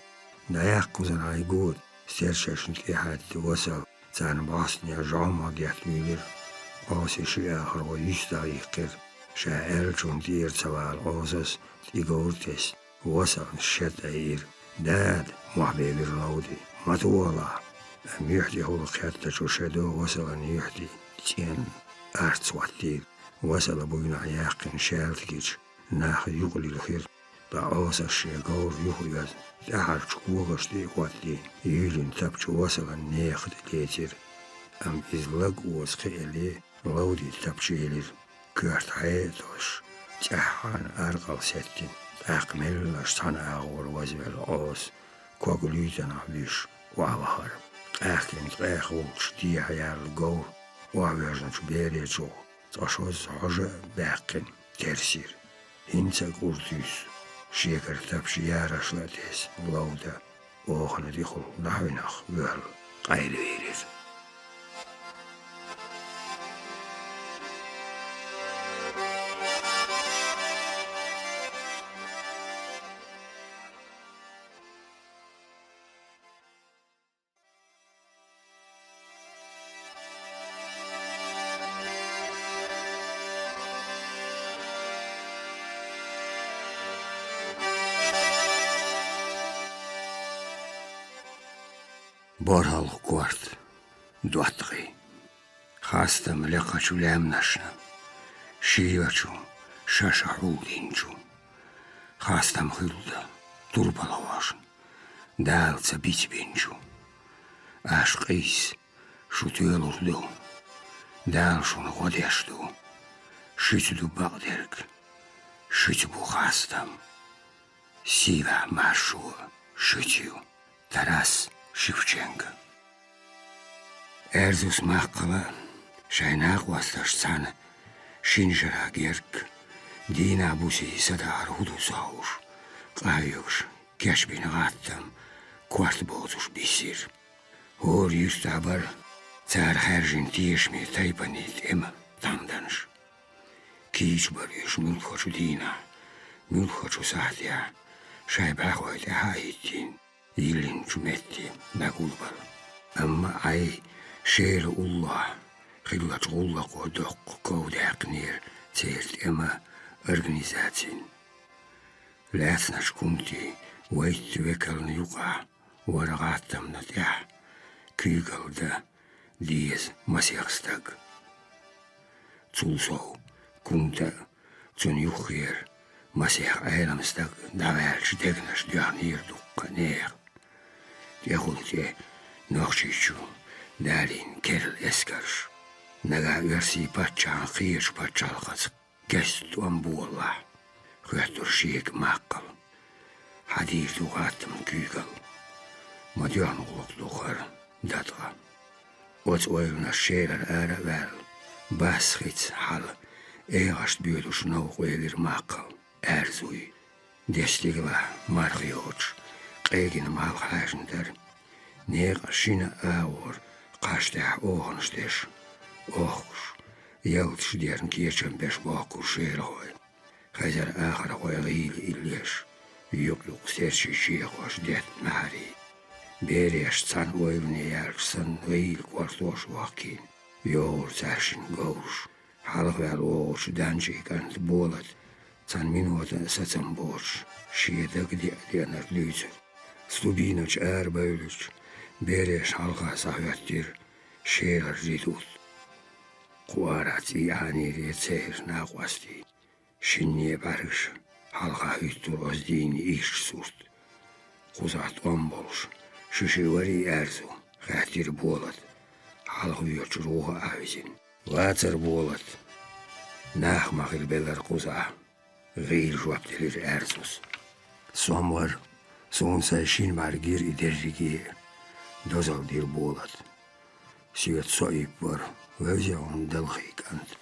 دايق قزن عيقود سيرشاشن كيحات وصل تان باسني جامع ديات ويلر عوسي شي آخر ويشتا يقر شاعر جون دير سوال عوسس تيقورتس وصل شد اير داد معبير لودي مطولة يحدي هو القيادة شدو وصل أن يحدي تين أرتس واتير وصل بوين عياقين شالتكيش ناخ يغلي الخير بعوص الشيقور يخيز دعر شكوغش دي واتي يلين تبش وصل النيخ ليتر إزلق وسخيلي لودي تبشيلر كورت عيتوش تحان أرقل ستين أقمل لشتان أغور وزبل عوص كوغليتن عبيش وعوهر أخين تغيخوش دي حيال الجور وعويرجن شبيري جو تشوز عجا باقين ترسير هنسا قرطيس شيكر تبشي يارش لاتيس لودا وخنا ديخل نحوينخ بيهل قايل ويرير Borhal kuart duatri. Hastam lekachu lemnashna. Shivachu shashahudinchu. Hastam hilda turbalavashn. Dalca bitbinchu. Ashqis shutelurdu. Dalshun godeshdu. Shitudu bagderk. Shitubu hastam. Siva marshua. Shitiu. Taras Shevchenko. Erzus makkala. Shaynak wastash san. Shinjara gerk. Dina busi sadar hudu saush. Qayush. Keşbin ghattam. Kwart bozush bisir. Hor yustabar. Tsar herjin tiyeshmi taypanit ema tandansh. Kiç barış mülkoçu dina. Mülkoçu sahtiya. Şaybaqoyt hayitin. Yılın cümetti nagulbar. Ama ay şehir Allah. Xillat Allah kodok kovdak nir. Tert ema organizatsin. Latsnash kunti. Wait vekaln yuqa. Waragatam natya. Kügalda. Dies masyakstak. Tulsov. Kunta. Tun yukhir. Masyak aylamstak. Davelch degnash dyanir dukka neer. Yahulje noxchichu. Dalin kerl eskarsh. Naga versi patchan khirsh patchalqas. Gest ambulla. Khyatur shik maqqal. Hadir dugatam kügal. Madyan uluk dugar. Dadga. Ots oilna sheler ära väl. Baskhits hal. Egast bjödus noqwelir maqqal. Erzui. Destigla margioch. Qegin malghaajnder. Nega shina aor. Qashtah oognstes. Oogsh. Jeltsch deren kiertjen bes wakur sheerhoy. Gijzer agar hoy riel illes. Jukluk stersi sheegwas det mari. Bereest san oilne san riel kwartos wakin. Joor zashin goos. Halgwel oors danjik aan het bolet. San minuten satsam boors. Shiedag diener luizer. Stubinoch erbuilch. Berees halga sahwattir. Sheeler ridut. Quarat ianir yetseer naqwasti. Shinnie bargs. Halga hüttur osdien ish surt. Quzat ombolsh. Shishiwari erzu. Gahtir bolet. Halguyot ruha avizin. Water bolet. Nachmachil beller quza. Geel jwaptelir erzus. Somwar. Sonsa shin margir iderrigi. Dozal dir bolet. Siet soip war. Weuze on delgik ant.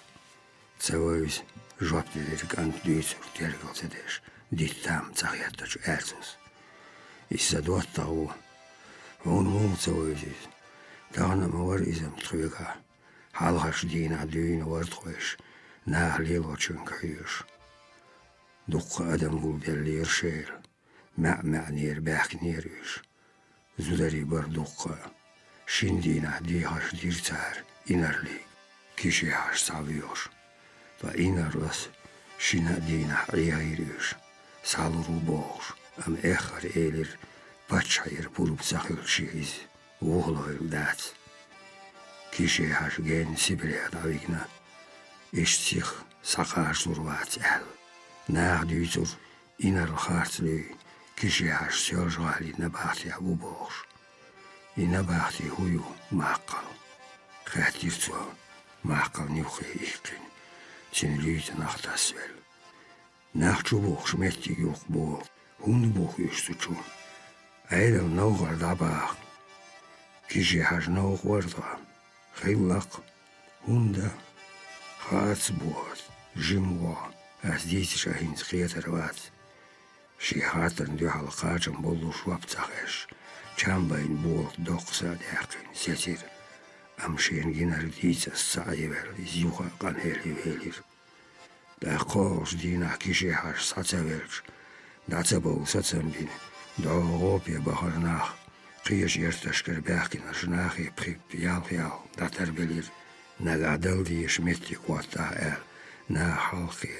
Tsawois. Jwaptelir kant duitsur tergelsedesh. Dit tam tsagiatach erzus. Issa doattau. Von tsawoisis. Dana mawar izam truga. Halgash dina duin wartwish. Na lilochun kayush. Dukka adam guldellir sheer. Ma'nir bäknirish. Zudari bar dukka. Shindina dihash dirtar inarli. Kishi hash saviyosh. Va inarlas shina dina riyairish. Saluru bosh. Am echar elir. Patshayir purup zakhil shiiz. Wohloil dats. Kishi hash gen Siberia davigna. Ishtich sakash surwats el. Naar duitur inar hartlu. Kishi hash sjolzwali nabahti abu bosh. Inabahti huyu maqqal. Gahtirtso maqqal niuche ichkin. Tsin lyte nachtasvel. Nachtjubuch schmetti juch boor. Hundebuch justuchun. Eidel nogar dabach. Kishi hash nog warda. Gillak. Hunda. Haatsboord. Jimwa. As dit shahin schieter wat. She hatten du halqajan bollu schwaptsagesh. Chambain boord doksa dekin setir. Am shen ginar ditsa saayever izjuha kanheli velir. Da qoos dina kishi hash satsaverch. Datsabol satsambin. Da Europje baharnach. Qiyas yertashker bakin ashnachi prip yal datar belir. Nagadal die schmetti kwata el. Na halqi.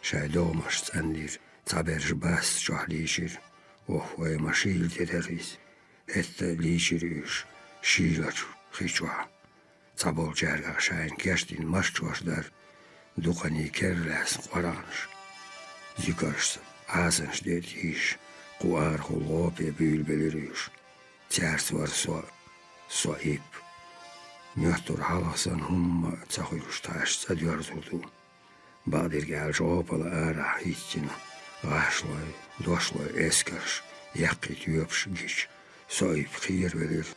Shaidomash tsandir. Taberj bas shohlishir. Ohwe mashil tereris. Et lishirish. şiilaç hiçva. Tabol cerga şahin geçtiğin maşçuaşlar dukani kerles qaranış. Zikarıştı. Ağzınış dedi iş. Kuar holope bülbeliriş. Ters var so ip. Mühtur halasan humma çahırış taş sadiyar zuldu. Badir gel jopalı ara hittin. Gaşlay, doşlay eskarış. Yakit yüpş giş. So ip khir velir.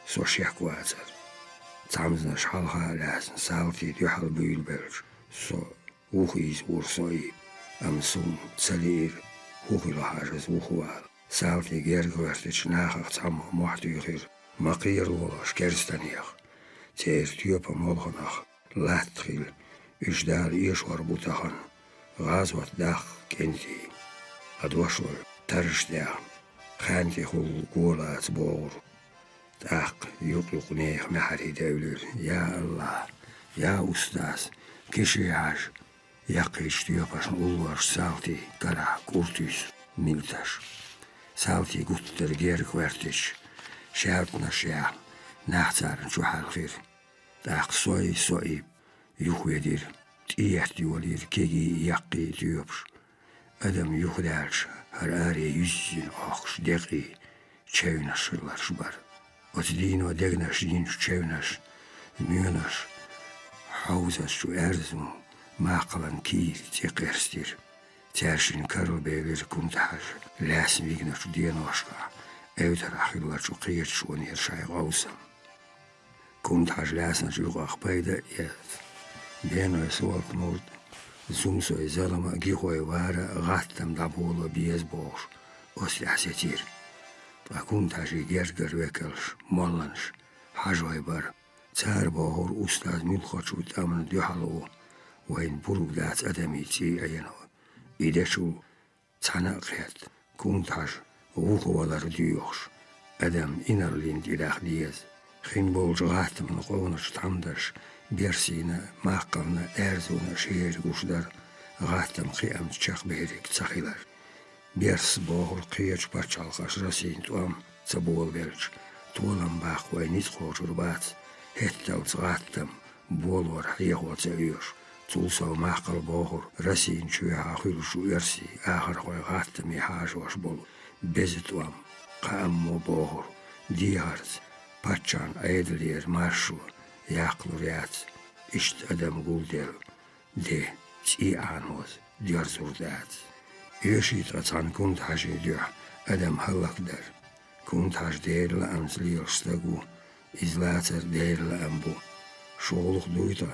So şekvazar. Tamzına şalha lazın salti dühal bülbeliş. So uhiz ur so ip. Amsun salir. Uhila hajız uhual. Salti gergvertiç nahaq tamma muhtuyhir. Maqir olaş kerstaniyaq. Ter tüyopa molğanaq. Latkhil. Üjdal işvar butahan. Gazvat dağ kenti. Advaşlar tarışdağ. Khanti hul gulat boğur. Dağ yukluk neyh mehari devlir. Ya Allah. Ya ustaz. Kişi yaş. Yakış tüyopaşın ulvar salti. Kara kurtüs. Miltaş. Salti guttur gergvertiç. Şertna şer. Nahtarın çuhalgir. Dağ soy. Yuhvedir. Tiyet yolir kegi yakki tüyopş. Adam yuhdarş. Her araya yüzün akş deki. Çevnaşırlar şubar. Otdin o degnaş din çevnaş. Münaş. Havzas şu erzum. Maqalan kir tekerstir. Terşin karıl beyler kuntahar. Lasm vignaş diyen oşka. Evtar ahillar şu qiyet şu onir şay gavsam. Kuntahar lasna şu akbayda yaz. Beno sualt mord. Zumsoy zalama gihoy vara gattam dabolo biez boş. Osli hasetir. Kuntahar gerger vekelş. Mollanş. Hajoy bar. Tsar bohor ustaz mülkoçut amın dühalu. Vayn burugdat adamiti ayano. İdeşu tanaqet. Kuntahar uhuvalar diyoş. Adam inerlind ilahliyez. Xin bolcu gattamın qovunuş tamdaş. Bersine, maqalna, erzuna, şehir guşdar. Gattam qiyam çaq berik tsaxilar. Bers boğul qiyaç parçalqaş rasin tuam tsabol belç. Tuolam baq vaynit qoçur bat. Hettal gattam bolor yehotsa üyoş. Tulsav maqal boğul rasin çüya ahil şu ersi. Ahar qoy gattam yahajoş bol. Bezi tuam qammo boğul. Diharz. Paçan ayedliyer marşu. Yaqlur yats. İşte adam guldel. De çi anhoz. Diyar zurdat. Eşit atan kuntaş ediyor. Adam hallak der. Kuntaş değerli amzliyor stagu. İzlatır değerli ambu. Şoğluk duyta.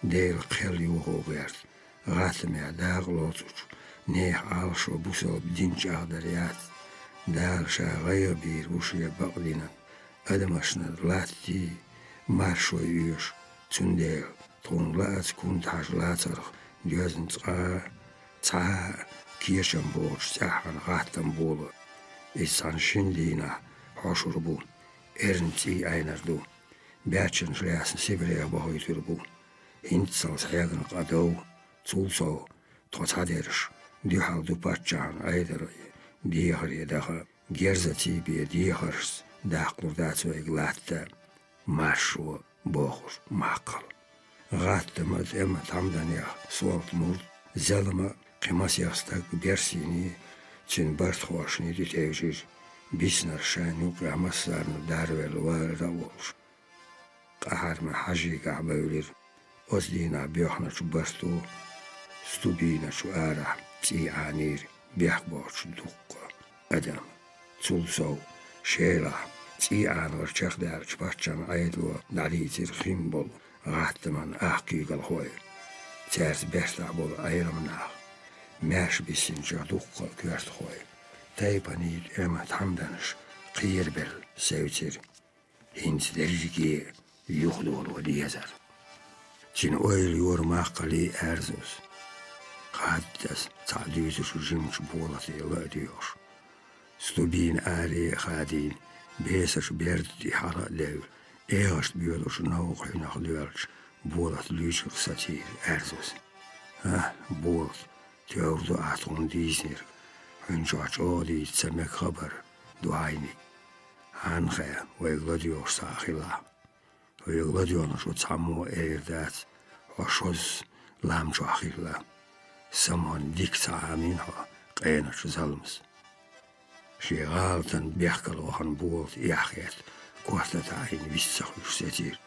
Değerli qel yuhu gert. Gatmaya dağıl otuç. Neh al şo busal dinç ağdar yat. Dağıl şağaya bir uşuya bağlinan. Adam aşnar latti. Marşoy üyoş. Tündel. Tonlat kuntaş latarıq. Gözün tsa. Kieşen borç. Sahan gattan bolu. İnsan şindina. Hoşur bu. Ernti aynardu. Berçin şlayasın Sibirya boğuytur bu. Hintsal sayagın qadav. Tulsav. Totaderiş. Dühaldu patçağın aydır. Diyahır yedağı. Gerzati bir diyahırız. Dağlur datsvay glatta. Marşu boğur maqal. Gattamad ema tamdan ya sualt murd. Zalama qimas yastak bersini. Çin bart hoşni ditevjir. Bisnar şanuk amasarını darvel var ravolş. Qaharma haji ga'bevlir. Ozdina biohna şu barstu. Stubina şu ara. Ti anir. Bihboç dukka. Adam. Tulsov. Şela. Ti anvar çakdar çparçan ayedlu. Nalitir khimbol. Gatman ahqiqal hoy. Ters berta bol ayramna. Mesh bisin jadukka kürt hoy. Taypanid emat hamdanış. Qirbel sevtir. Hint derjiki yuhdol diyazar. Çin oyl yor maqali erzus. Qaddas ta'düzü şu jimç bolatı yıla diyor. Stubin ali khadin. Besaş berdi hala lev. Eğaşt biyoloş nauqinaq lüelç. Bolat lüçük satir erzus. Bolat. Teordu atun diznir. Hünç aç odi tsemek haber. Duayni. Hange, wegladior sachila. Wegladior شو تسمو إيردات وشوز لام جاخيلا. سمان ديك تعامينها قينا شو زلمس. شي غالتن بيحكل وخن بولت يحكيت كورتا تعين ويسخوش ستير.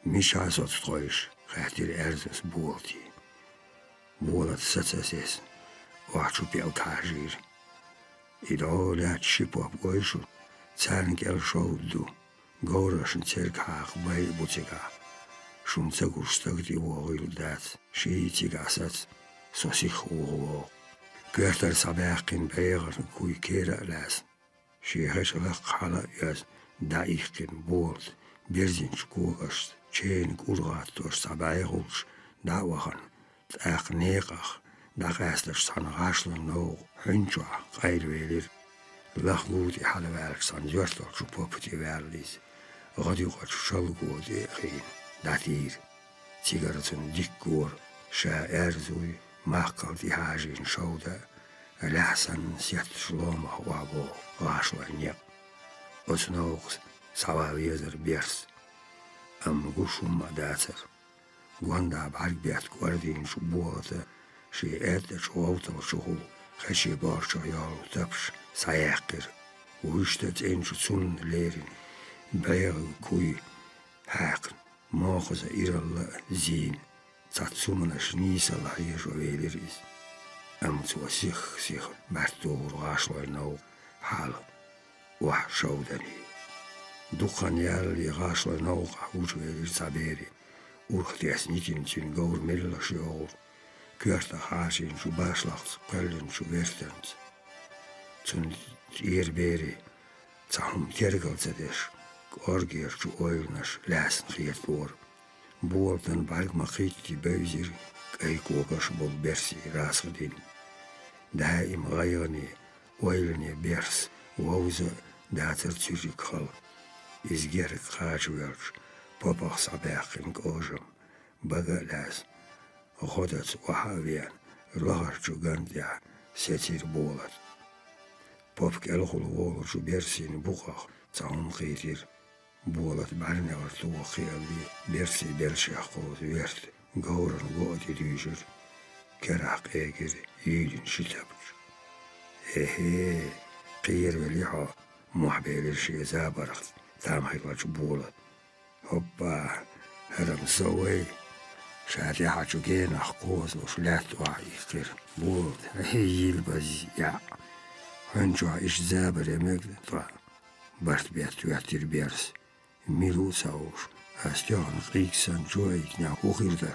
مش عايزة تطويش خاطر أرزس بولتي. بولت ستسيس وحشو بيو كاجير. إذا لا تشيبو بويشو تسالنك الشودو غورشن تيركاخ باي بوتيكا شون تساقوش تاقدي وغيل دات شي تيقاسات سوسيخ وغوغ كيرتر ساباقين بيغر كوي كيرا لاس شي هش لق حالا ياز دايخين بولت بيرزين شكوغشت چين كورغات توش سابايغولش داوخن تاق نيقاخ داقاستش سانغاشلن نوغ هنجوا غير ويلير لخلوتي حالا والك سان جورتل شو بوبتي والديز غادي يقعد شلقو دي خين داتير سيجارتون ديكور شا ارزوي ماقل دي حاجين شودا الأحسن سيات شلومه وابو غاشو انيق وسنوغس سواويزر بيرس أم قوشو ما داتر قواندا بعرق بيات كواردين شو بوغتا شي اد شو اوتل شو خشي بارشا يالو تبش سايقر وهشتت انشو تسون ليرين بيغ كوي حاقن ماخذ إيرال زين تاتسومنا شنيسا لحيش ويليريز أم توسيخ سيخ برتور غاشلو النو حالا وح شودني دخان يالي غاشلو النو قحوش ويلير سابيري ورختي أسنيتين تين غور ميلا شيور كيرتا حاشين شو باشلخت قلن شو ويرتنت تون إيربيري تاهم تيرغل تدش كورجير شو أويلنش لاسن خيرت بور بولتن بالك مخيتي بيزير كأي كوكش بول بيرسي راس غدين دائم غيرني أويلني بيرس ووزا داتر تيجي خل إزجيرك خاج ويرش بابا صباحين كوجم بقى لاس غدت وحاويان لغر شو غنديا ستير بولت بابك الخل وولر شو بيرسين بوخخ تاهم خيتير بولت بعرني ورتو خيالي بيرسي بيرشي أخوز ويرت غورن غوتي ديجر كراق ايجر يجن شتبج هي قير وليحا محبيل الشي زابرخت تام خيلاتش بولت هوبا هرم سوي شاتي حاجو جين أخوز وشلات وعي خير بولت هي البز يا هنجو إيش زابر يمجد طا برت بيت ويعتير بيرس ميلو ساوش أستيان قيكسان جويك نعو خيردر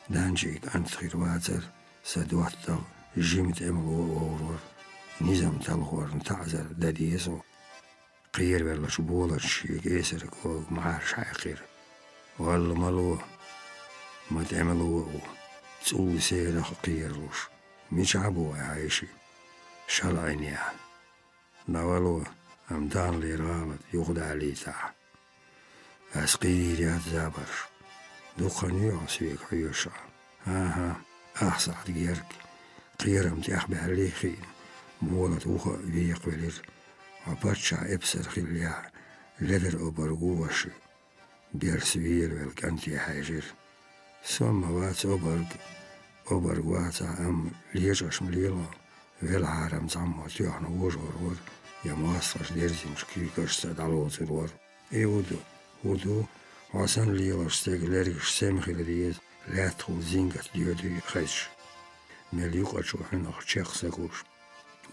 دانجيك أنت خير واتر سدواتر جيمت أملو أورور نظام تلغور نتعزر داديسو قير بلا شبولة شيك إيسر كوغ معاش حقير والله ملو ما تعملو تقول سيرخ قيروش مش عبو عايشي شلعينيا نوالو أمدان لي رالت يخدع لي تاع أسقير يا زابرش دخن يعصيك حيوشا ها أحصح دقيرك قيرم تأخبع لي خين مولت وخا بيق ولير وباتشا إبسر خليا لذر أبرغوشي بيرسوير والكنتي حاجر ثم وات أبرغواتا أم ليجش مليلا والعالم زعما تيحن وجور يا ماستر ديرزين شكيكش سدالوت الور ودو عسان ليلاش تيغليريش سامخي لديز لا تخل زينغت ديودي خيش مليوقا شوحن أخشيخ ساكوش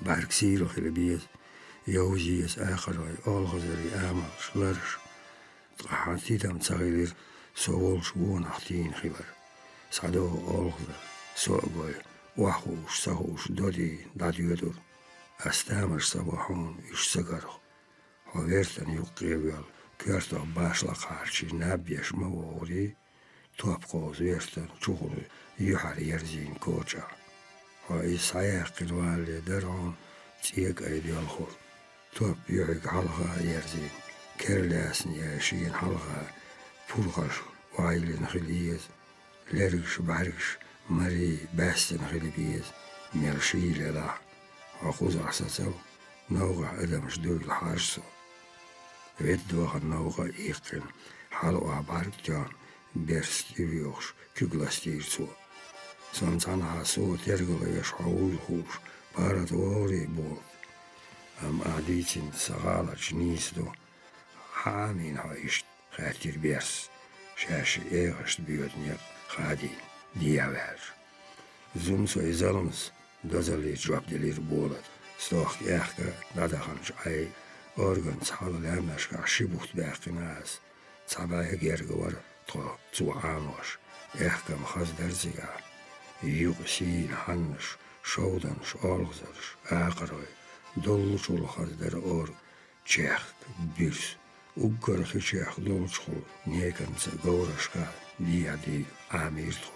بارك سيرو خلبيز يوزيس آخر ألغزري آمال شلرش تقحاتي دام تغيلير سوول شوون أحتين خلر سعدو ألغزر سوء وحوش سهوش دودي داديودور أستامر صباحون إش سقرخ وويرتن يقيبيال كيرتا باشلق هارشي نابيش مووري توب قوز ويرتن شغل يحر يرزين كوچا وإسعيق الوالي درعون تيق أيدي الخور توب يحق حلقة يرزين كيرلاسن ياشين حلقة فولغش وعيلين خليز لرقش بعرقش مري باستن خلبيز ميرشي للا وخوز أحساسو نوغع أدمش دوي الحارسو Veddohan nauga ikin halua barkjaan berstivios kyglastiirsuo. Se on sanaa suo tergolla jos haulhuus parat volleyball. Aditsin sagalach niisto haamin haist hätir bers. Schäsch eerst buurtnier gadin diaver. Zumso izalms dozali jwabdelir bolat. Stoch ehke nadachans ai organs halalemnaska shibucht berkinaas. Zabay gergewar zu amos. Ehkam khazderziga. Yuqsin hannes shoudans olgzars aqroy. Dolchul khazder or Tsjech birs. Uggorchi Tsjech dolchul nekans gauraska diadi amirtho.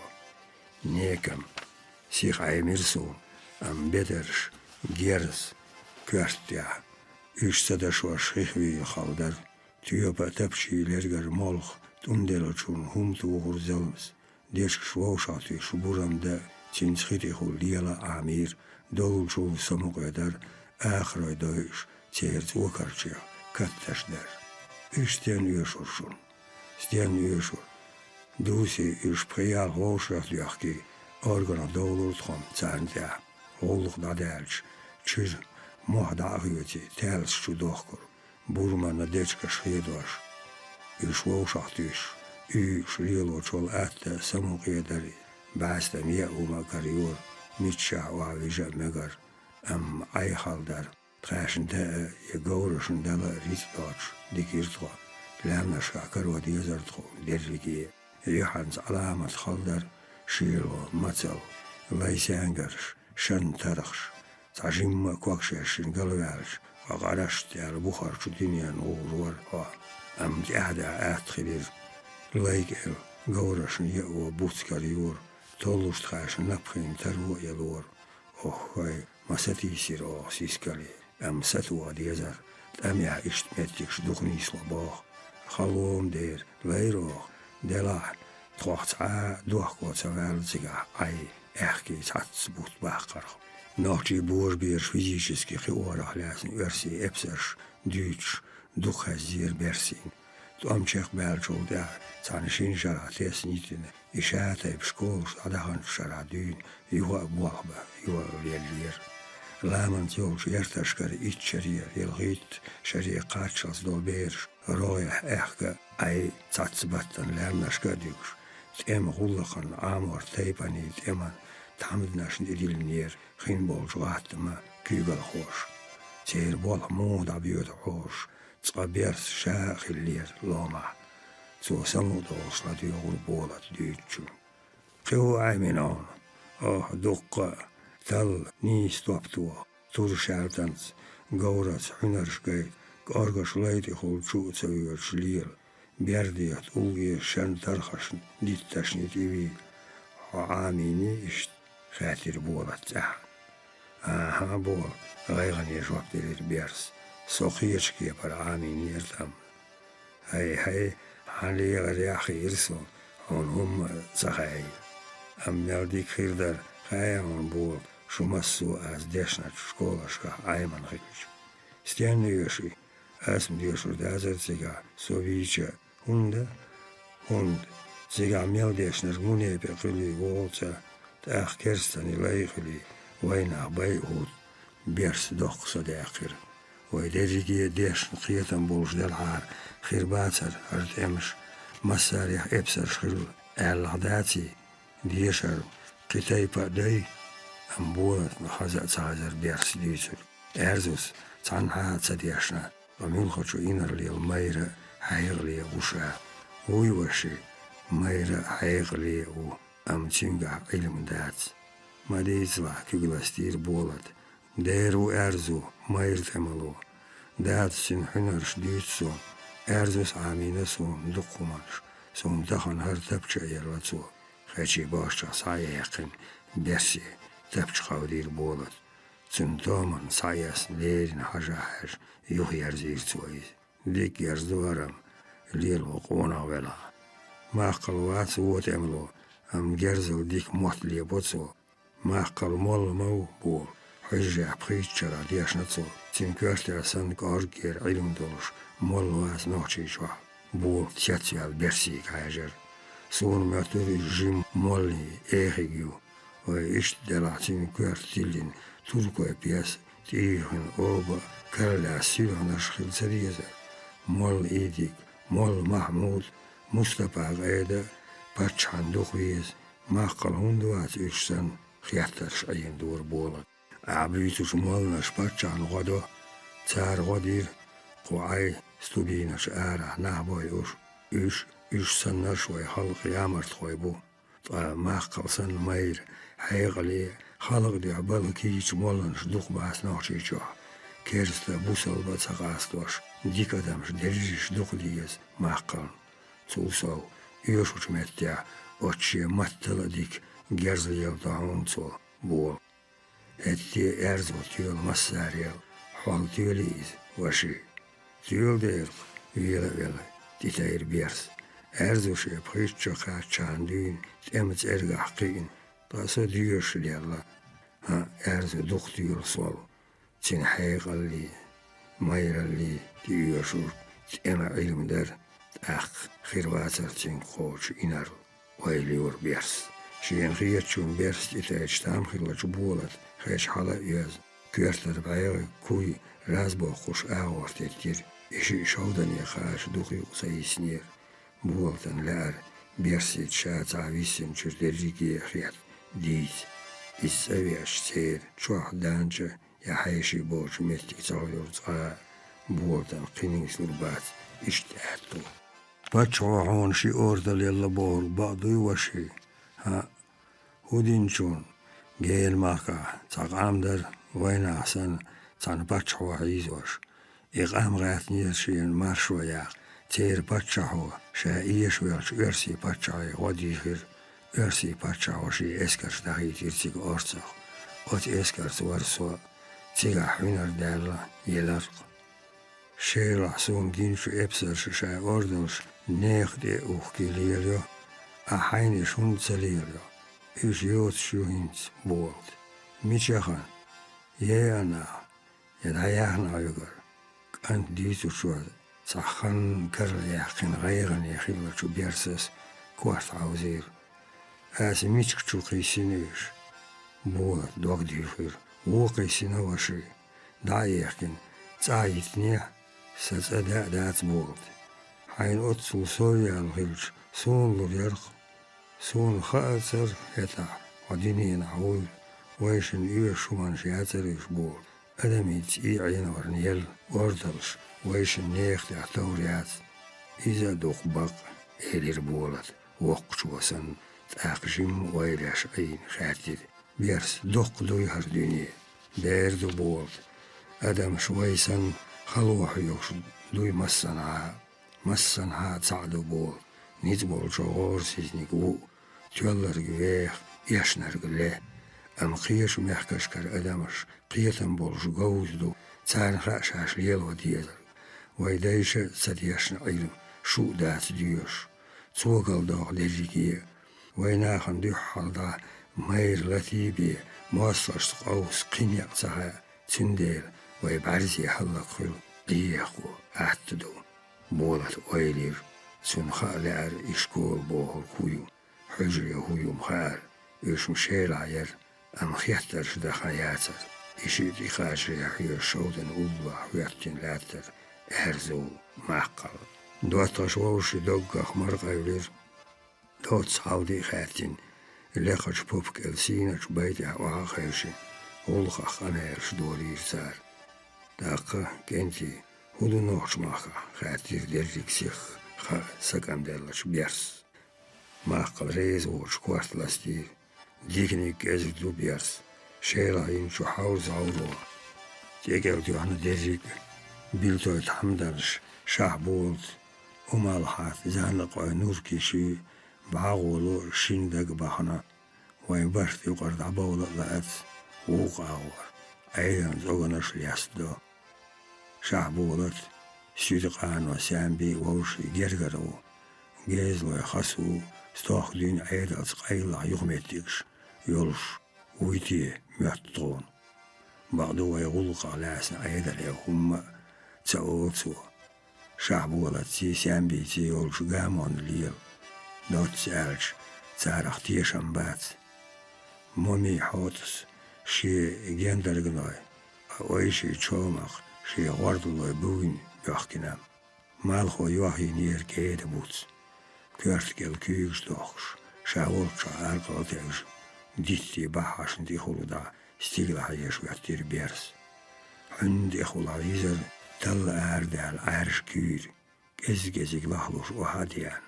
Nekam sich aimirsu am beders gers kvartja. Üstadashwa schrichwi khaldar. Tjöpa tapshi lergar molch tundelachun humtu zelms. Desk schwosati shuburam da tinschitichu liela amir dolchul samogedar akhroy doish tserz ukarchia kattashder. Üsten uursursun. Stien uursur. Dusi ursprial hoosrachtjachki organa dolurtchom tsandja. Holch dadelch tjur mohdagjuti tels chudochkur. Burma na dechka schreedwas. Urswoosachtish. Shrilochol atta samogedari. Bastam ya karior. Mitcha wavija megar. Am Eichaldar, Trashen de Gauruschen della Ritbach, Dikirtwa, Lamnaska Karodiazartro, Derrigi, Johans Alamat Haldar, Shilo, Matzel, Weisangers, Shantarach, Tajim Quakshesh in Galvals, Agarash, the Bukhar Chudinian, or Am Jada Athilir, Lake El, Gaurushen Yeo, Butskariur, Tolustrash, Naprin, Taru Yelor, Oh, Masatisir o siskali, satua dezar, ja istmettiks duchnis labach, halom der, leiro, dela, trochtsa, dochkotsa velziga, ai, ehki satsbut bakar. Nachti borsbier физически geoorach lasen, ursi epsers, Duits, duchazir bersin. Amchech belchol da, zan shinjara tesnitin, ishata eb skols, adahan sharadun, juha boalba, juha lielier. Lamant jolch ertaskar itcherir, jelgit, shari qatchas dolbers, roya ehka, ai tsatsbatan lernaskaduks. Tem hullakan amor teipani, teman, tamdnasn idilnier, ginbol zwaatma, kugelhoos. Zeer bola moda biot hoos. Tsabers shaakhilier loma. Zo samudals la duur bolat duitju. Geo aimenon. Dokka. Tal ni stoptua. Turshaltans. Gaurats hunarskei. Gargas leidi hol tjuutsa uur sliel. Bjerdiat ulgi shantarchasen. Dittasnit ivi. Amini ist. Khatir bolat zahan. Aha bol. Gaigani zwaptilir bjers. Sochierski per aminiertam. Hei, hanleger jachi irson, on zahai. Am meldik hirder, hei on boord, shumassu as desnat skolaska aiman rich. Stjernjöshi, as mjöshur dazerziga, sovicha, hund, ziga meldesner munepe gulli wolza, taach kerstani leiguli, waina bijhoed, bers doch sadakir. ويدرجي ديش قيتم بولش دلعار خير باتر هرت امش مساريح ابسر شخل العداتي ديشر قتايبا دي امبولت نخزع تازر بيرس ديسر ارزوس تعنها تديشنا ومنخدشو إنر لي الميرة حيغلي وشا ويوشي ميرة حيغلي و امتنقع علم دات ما ديزلا كيغلاستير بولت Deru erzu, mairtemelo, dat sin huners duitso, erzus amineso, dukumans, son dahan har tapcha yerlatso, hechi bascha sayekin, bersi, tapchaudir bolat, zuntoman sayas lerin hajahaj, yuh yerzirtsoiz, dik yerzduaram, lil okona vela. Maqal wats wotemlo, am gerzel dik motli botso, maqal mol mau bol. حجة بخيت شرع ديش نتصور تين كورتر سن كارجير علم دولش مول واس نوشي شوا بول تشاتسي البرسي كاجر سون مرتوري جيم مولي إيخيجيو وإيش دلعتين كورتيلين تركو بياس تيهن أوبا كرلا سيلو نشخل سريزة مول إيديك مول محمود مصطفى غيدا باتش عندوخويز ما قلون دوات إيشسن خياترش أين دور بولك عبيتوش مولناش باتش عن غدو تار غدير قوعي ستوبيناش آرح نهبوي إيش سنش وي خلق يامرت خويبو ما قلسن مير حيغلي خلق دي عبالك يجي مولناش دوخ باس نوشي جوه كيرستا بوسل باتساقاستوش ديك أدمش درجيش دوخ ديز ما قلن تولسو إيشوش متيا أتشي متلا ديك جرزل يلطعون تو بول هتي أرزو تيول مساريل حول تيوليز وشي تيول دير ويلا تيتاير بيرس أرزو شي بخيش شخات شاندين تأمت أرقع حقين باسو ديوش ليلا ها أرزو دوخ تيول صول تين حيق اللي ماير اللي تيوشور تأمع علم در أخ خيرواتر تين خوش إنر ويليور بيرس شين خيتشون بيرس تيتايش تام خيلش بولت خيش حالا ياز كيرتر بعيغ كوي رازبو خوش آغور تيتير إشي شودن يخاش دوخي قصي سنير بولتن لار بيرسيت شات عويسن شردرجيكي خيات ديت إساويش سير شوح دانجا يحيشي بوش مستك تعودر تقا بولتن قيني سلبات اشتاعتو باتشوحون شي أوردل يلا بول بعضي وشي ها هودينشون جيل ماكا تقام در وين أحسن تان باتشوح عيزوش إقام غاتني شين مارشو ياق تير باتشوح شايش ويرش إرسي باتشوح وديخير إرسي باتشوح شي إسكرش دخي تيرتيك أرسخ أت إسكرت ورسو تيغا حينر دالا يلرق شيل حسون جينش إبسرش شا أردنش نيخ دي أوخكي ليليو أحيني شون تسليليو إيش يوت شو هنت بولد ميشاخان يانا يدعياخنا يقر أنت ديتو شو صحن كرل يحقن غيغن يخيل شو بيرسس كوارت عوزير آسي ميشك شو قيسينيش بولد دوغ ديفير وقيسينا وشي دعي يحقن تعيتنيه ستأداء دات بولد حين أتصل سوريا الغلش سون لريرق سون خاطر يتع ودينين عول ويشن إيش ومن شياتر يشبول أدمي تي عين ورنيل وردلش ويشن نيخ تعتوريات إذا دوق بق إلير بولت وقش وسن تأقشم ويلاش عين خاتر بيرس دوق دوي هرديني بيردو بولت أدم شويسن خلوح يوش دوي مسنها تعدو بول نيتبول شغور سيزنيكو تولر جويخ يشنر قليه أم قيش ميحكشكر أدمش قيتن بولش جوزدو تسان خاشاش ليل وديزر ويدايش سديشن علم شو دات ديوش توقل دوغ لجيكيه ويناخن ديح حالدا مير لثيبي موصلش قوس قينيق سها تندير ويبعرزي حلق خل قيخو أحتدو بولت ويلير سن خالعر إشكول بوهر كويو حجر هويو مخال إيش مشيل عير أم خيحتر دخاياتر إشي دي خاشر يحيو شودن أولا حويتين لاتر أرزو معقل دواتش ووش دوغخ مرقا يلير دوت صعودي خاتين لقش بوبك السينة بيتي وها خيشي ولخخ أنا يرش دوري سار داقا كنتي هودو نوش ماخا خاتير درجيك سيخ خا سكام دلش بيرس ماقل ريز وش كوارت لاستير ديكني كازك دو بيرس شيلا ين شو حاول زعورو تيجل جوهنا درجيك بيلتو يتحمدرش شعبولت ومالحات زانق نور كيشي بعاولو شين دق بحنا وين برت يقرد عبولة لأت وقاور أيضا زوغنش ياسدو شعبولت سيدقان وسامبي ووشي جرجرو جيزلو يخسو ستاخدين عيدة قيلة يغمتيكش يولش ويتي ميتطون بعضو يغلق لاسنا أيضا هم تأوتو شعبو ولا تسيسيان بيتي يولش قامون ليل دوت سألش تارخ تيشن بات مومي حوتس شي جندر جناي ويشي تشومخ شي غردلو بوين بيحكينا مالخو يوحي نير كيد بوتس كيرتكل كيوش دوخش شاولش عارقل تيوش ديتي بحاشن دي خلودا ستيغلا حيش ويحتير بيرس عندي خلا يزر تل آردال عارش كير كزيك لحلوش وحاديان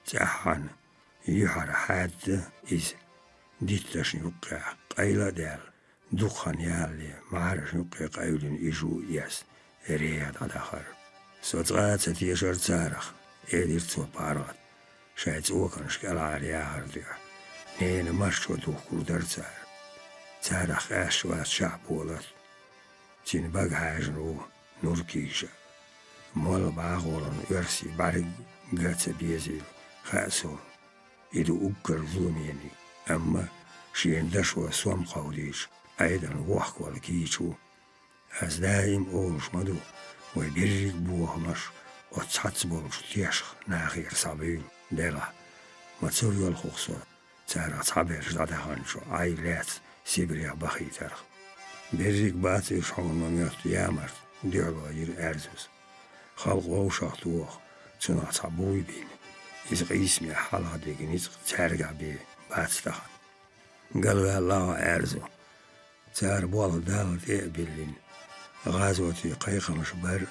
تحان يحر حاد إز ديتش يوقع قيلا دال دخان يالي معرش يوقع قيلين إجو يس رياد عدخر سوتغات ستيشر تارخ إيدير تو بارات شايت اوكن شكال عاليا هرديع نين مشو دوخو در تارخ أشوات شعبولت تين باق حاجنو نوركيشا مول باغولن يرسي بارق قاتس بيزيل خاسون إدو أكر ظلميني أما شين دشوة سوام قوديش أيضا وحك والكيشو أز دايم أولش مدو ويبريك بوهمش وتحتس بولش تيشخ ناخير صابيل ديلا ما تسوريو الخوصو تارا صابيرش دادهانشو عايلات سيبريا بخي تارخ بريك باتي شعون مميوت يامرت ديالو ير أرزوز خلق ووشاق توخ تنا صابوي بين إزق اسمي حالها ديكن إزق تارقع بي باتستخن قالوا الله أرزو تار بوال دال دي بلين غازوتي قيقمش بر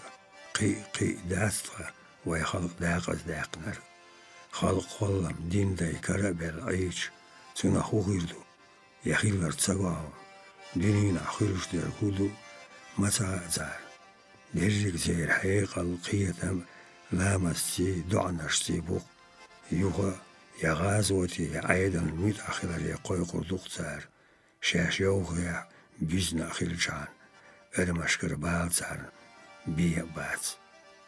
قي داستخ ويخلق داقز داقنر خلق خلم دين داي كربل عيش تنا خوغيردو يخيلر تساقاهم دينينا خيرش دير كودو متى زار ديرجك زير حقيقة القيتم لامستي دعنشتي بوق يوغا يغازوتي عيدا الميت أخير يقوي قردوق زار شاش يوغيا بيزنا أخير جان أدمشكر بال زار بيه بات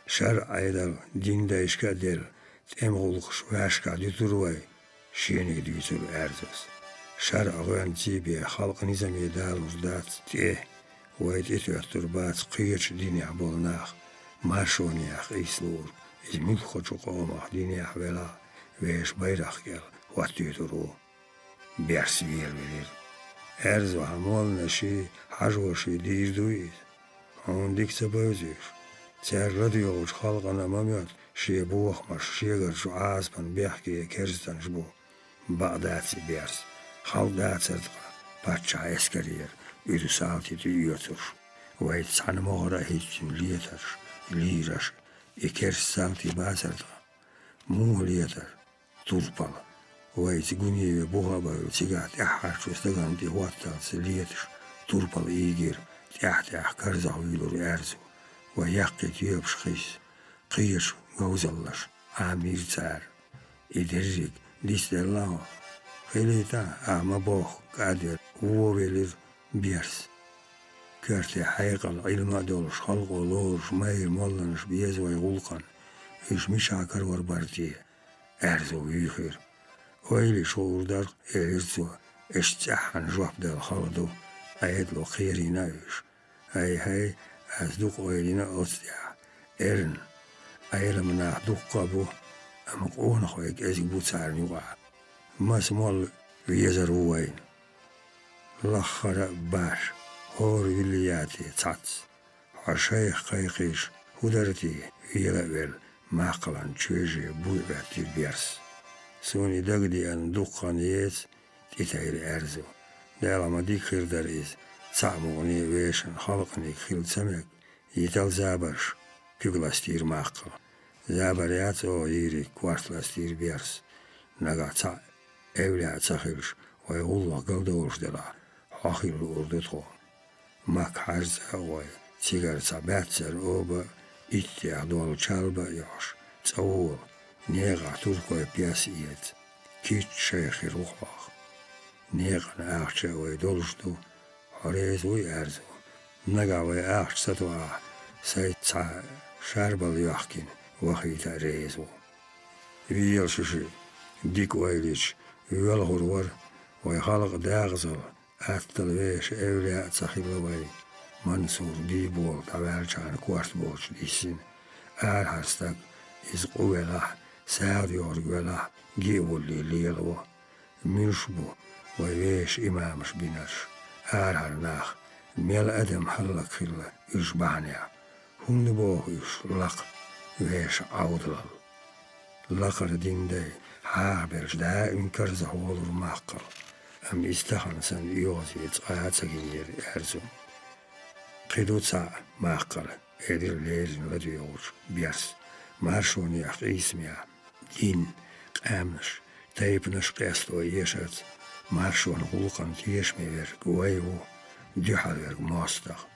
شر عيدا دين دايشكا دير تأمغلق شواشكا ديتروي شينيك ديتر أرزوس شر أغوان تيبي خلق نظام يدال وزدات تيه ويديت يحتربات قيش ديني عبولناخ مارشوني أخ إسلور إزميل خوشو قومخ ديني أحولا ويش بيرخ كيل واتيترو بيرسويل بلير أرزو همول نشي حجوشي دير دويز هون ديك سبوزيش تير راديوش خلقنا مميت شي بوخ مش شيغر شو عازبن بيحكي كرزتن شبو بغداتي بيرس خلدات صدقة باتشا اسكرير يدو سالتي تيوترش ويت سان مغرا هيتشن ليترش ليرش يكرس سالتي باسردقة مو ليتر توربال ويت قوني بوغابا تيغات احاش وستغان دي واتالس ليتش توربال ايجير تيح كرزا ويلور ارزو ويحكي تيوبش قيش غوزلش عامير تار إدريك ليست الله خليتا أما بوخ قادر ووبيلر بيرس كرتي حقيقة العلم دولش خلق ولورش ماير مولنش بيز ويغلقن إيش مشاكر وربارتي أرزو يخير ويلي شعور در إرزو اشتحن جواب دل خلدو أيدلو خيري نايش هاي أصدق ويلينا أصدع إرن أيلمنا دقابو أما قونا خويك أزيك بوتسار نيوغا ما سمول ويزرو وين لخر باش هور ويلياتي تاتس عشايخ قيقيش هدرتي ويلابل ماقلان تشويجي بويباتي بيرس سوني دقدي أن دقان ييت تيتاير أرزو دالما ديك خير داريز تعمغني ويشن خلقني خيل سمك يتال زابرش كيغلاستير ماقل زابريات او يري كوارتلاستير بيرس نغاتا اوليا تخيلش ويغولا قلدورش دلا حاخيل الأردتو ماك حرزا وي تيغر تاباتسر اوبا إتي أدوال چالبا يوش تاول نيغا توركوي بياس إيت كيت شيخي روخلاخ نيغا ناخشا وي دولشتو حريز وي أرزو نغا وي آخش ستوا سايت شاربال يوحكين وخيتا ريزو ويل ششي ديك ويليش ويلغر ور ويخلق داغزل أتل ويش أولياء تخيل وي منصور دي بول طوال كان كوارت بولش ديسين هرستك إز قوله سعد يورجوله جيبول ليلو ميرشبو ويش إمامش بينرش هرناخ ميل أدم حلق خلا يشبعنيا هون بوه يشلق ويش عودل لقر دين دي حابرش دا انكرز هولر ماقل أم استخنسن يوزي يتقاعد سجينير أرزون قيدوت ساعة ماقل إدر ليرن لديوش بيرس مارشوني أخ إسميا دين قامنش تايبنش قيستو يشت مارشون غلقن تيشمي ورق ويو ديحال ورق ماستخ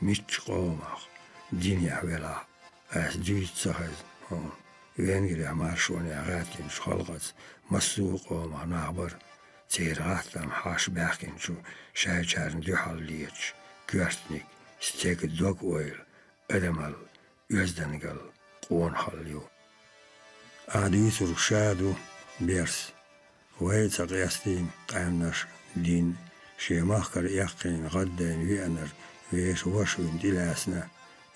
ميتش قومخ دين يحويلا أس ديت سخز هون وينجري مارشوني أغاتين شخلقت مسوق قومخ نعبر تيرغاتم حاش باقين شو شايشارن ديحال ليتش كورتنيك ستيك دوك ويل أدمال يزدنقل قون خليو عديث رشادو بيرس ويت قياستين قامنش دين شي مخكر يقين غدين ويأنر ويش وشوين دلاسنا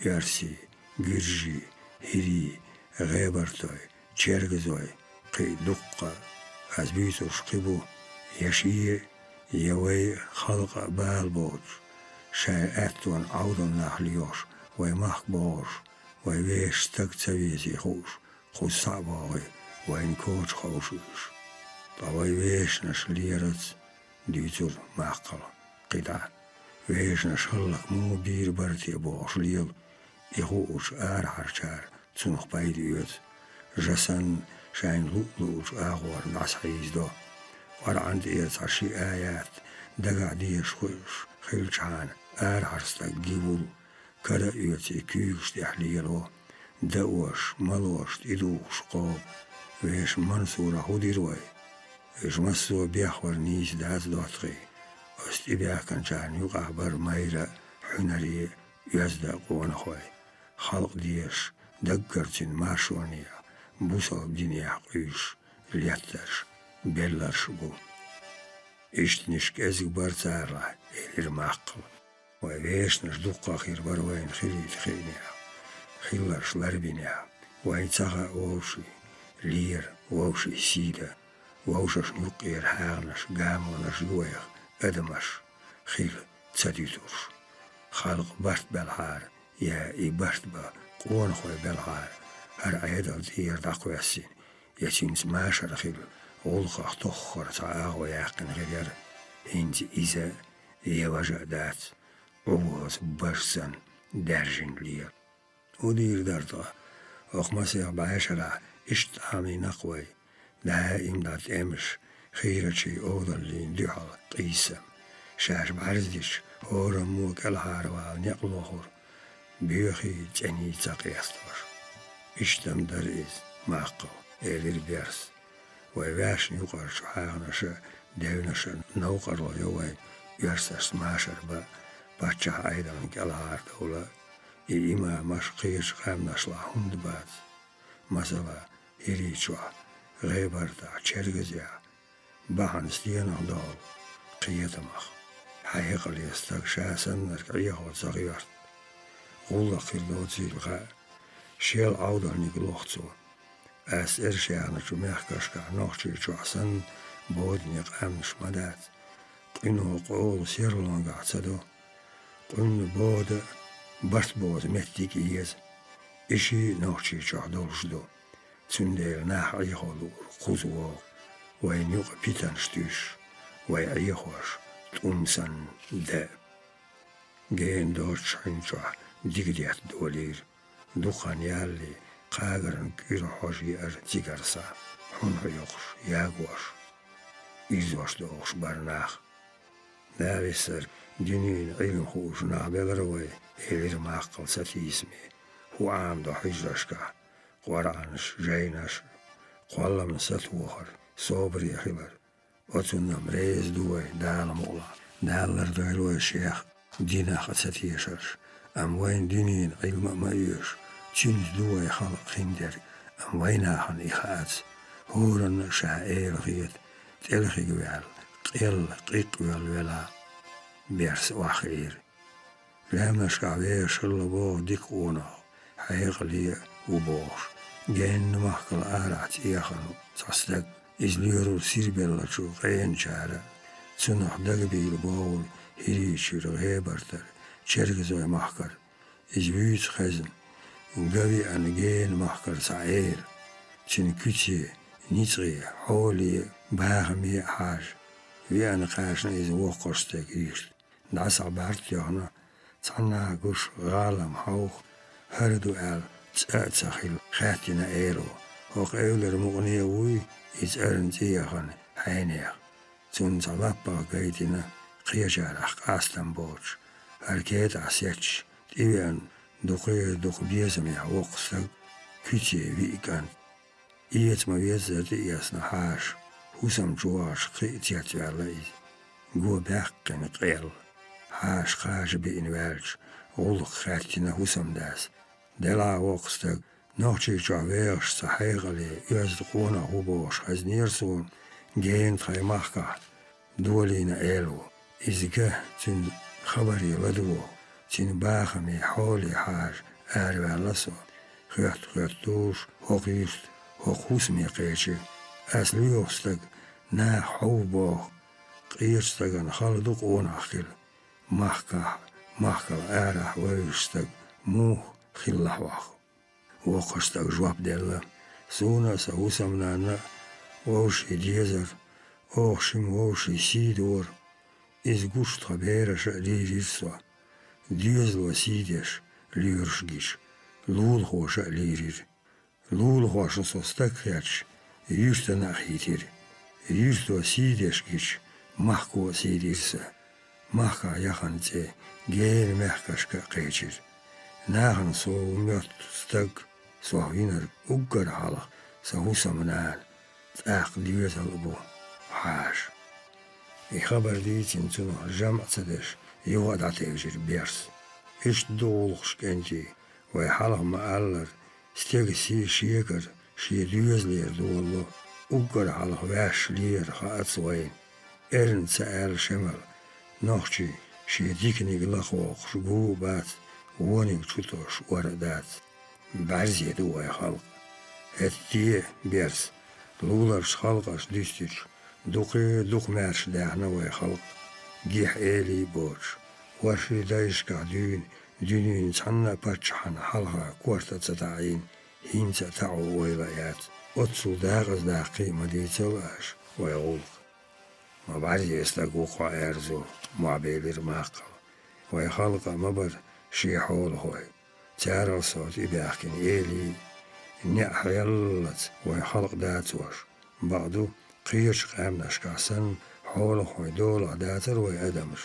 يرسي جرجي هيري غيبرتوي تشيرغزوي قي دقة أزبيتوش قبو يشي يوي خلق بالبوج شاي أتون عودن نحليوش وي مخبوش وي ويش تكتسويزي خوش خوش صعباوي وين كوش خوشوش طوي ويش نشليرت ديتور معقل قطع ويش نشلق مو بير برتي بوش ليل يخوش حرشار تنخ بايديوت جسن شاين لوش آغور ناس حيزدو ورعند إيرت عشي آيات دقع ديش خوش خيل شان حرستك جيبول كدا إيرتي كيوش تحليلو دوش ملوش إدوش قوب ويش منصورة هوديروي إيش مسو بيخور نيس داز دوتغي أست إبياكن جان يقع بر ميرا حنري يزدا قون خوي خلق ديش دقرتين ماشونيا بوصل دنيا قيش ليترش بيلرش بو إشتنش كازك برتارة إلير ماقل ويش نشدق خير بروين خيريت خينيا خيلرش لربينيا ويتسغى ووشي لير ووشي سيدا ووشش نقير حاغنش قامونش جويخ أدمش خيل تسديتوش خلق برت بالحار يا إي برت با قون خوي بالحار هر عيدل دير داقواسين يتينز ماشر خيل غلقه تخر تعاغو ياقن غير هنز إذا يوجع دات عوض برسن درجن لير ودير درطة أخمسيح بعشرة اشتعامي نقوي دائم دات امش خيرتشي أوضل لين ديحل قيسم شاش بعرزدش هورم موك الحاروال نقلوخور بيوخي جاني تقيستوش اشتم در إز ماقو إلير بيرس ويواش يقر شحاغنش ديونش نوقر يوين يرسس ماشر با باتشا أيضا كالهار دولة إما مش قيش خامنش لهند بات مثلا إريتشوا غيبرتا تشرغزيا بحن ستينا دول قيتمخ حقيقة ليستغشى سنرك عيهو صغيرت غولا خيردوتي الغا شيل عودر نيقلوختو أس إرشيانا جميح كشكا نوخشي جوحسن بودني قامنش مدات قينو قول سيرلون قاعتدو قلن بود برت بود مهتيك إيز إشي نوخشي جوحدولشدو تندير ناح عيهولور خوزوو وين يوق بيتان شتوش وي عيهوش تونسن دا جين دورش حنجوح ديجديات دولير دخان يالي قاقرن كيرو حوشي تيجرسا حنو يوخش ياغوش إيزوش دوخش برناخ دارسر دينين علم خوش نابل روي إلير ماقل ستيسمي هو عام دو حجرشكا قرانش جينش قوالم ستوخر صوبري خبر وتنم ريز دوي دالم أولا دالر دويلوي الشيخ دينا ستيشرش أم وين دينين علم ما يوش تشينز دوي خلق خندر أم ويناخن إخاات هورن شائر غيت تلخي ويال قيل قيق ويال ولا بيرس وخير لما شعبية شل بوغ ديك اونا حيق لي وبوغ جين محكل آرعت إيخانو تصدق إزليرو سيربيلا شو غين شارع تنح دقبيل بول هيريشير غيبرتر شرقزوي محكر إزبيت خزن قوي أن جين محكر سعير تن كتي نيتغي حولي باغمي حاج وي أنا قاشنا إذا وقرستك إيش نعسع بارت يغنا تانا قش غالم حوخ هردو آل تسخيل خاتنا إيرو وق أولر مغنية وي إز أرنتي يغن حينيغ تون تلابا قيدنا قيجارح قاستن بوش هركيت عسيتش تيوان دوق بيزمي وقستك كتي ويكان إيت ما بيزد إياسنا حاش وسم جواش قيتيات والله جو باقن قيل حاش خاش بين والج غلق خاتنا وسم داس دلا وقستك نوچي جاويرش صحيغلي يزدقونا هوبوش هزنيرسون جين تخي محكا دولينا إيلو إزكه تن خبري لدو تن باخمي حولي حاج واللسو خيط دوش هقيشت هقوسمي قيشي أسليوستك نا حوبوخ قيشتك خلدق ونخل محكا آرح ويشتك موخ خلحوخ وقشتك جواب ديلا سونا سوسمنا ووشي ديزر أوشم ووشي سيدور إز قشت خبيرش ليريرسوا ديزلو سيدش ليرشجيش لول خوش ليرير لول خوش سوستك خياتش يشتنا خيتير يشتو سيدشجيش محكو سيديرسا محكا يخنتي جير محكشك قيشير ناخن سو ميوت ستك سوهينر أقر حالق سهوسا منال تاق ديوزا لبو حاش خبر دي تنتنو جمع تدش يوغد عتيجير بيرس إش دولخش كنتي ويحالق مقالر ستيق سي شيكر شي ديوز لير دولو أقر حالق واش لير خاات سوين إرن سأل شمال نوخشي شي ديكني غلقوخ شقو بات وونيك تشوتوش وردات بعزي دو خلق هتي بيرس لولرش خلقش ديستيش دوق مارش داحنا خلق جيح إيلي بورش واشي دايش قاعدين دينين تحنا باتشحن حلقة كورتا تتعين هين تتعو ويلايات أتصل داغز داقي مديتلاش ويغلق ما بعزي يستقوق وعيرزو معبيلير ماقل ويخلق مبر شي حول هوي تارى الصوت إباحكن إيلي نيح يلت ويخلق داتوش بعدو قيرش قامناش كاسن حول هوي دول داتر ويأدمش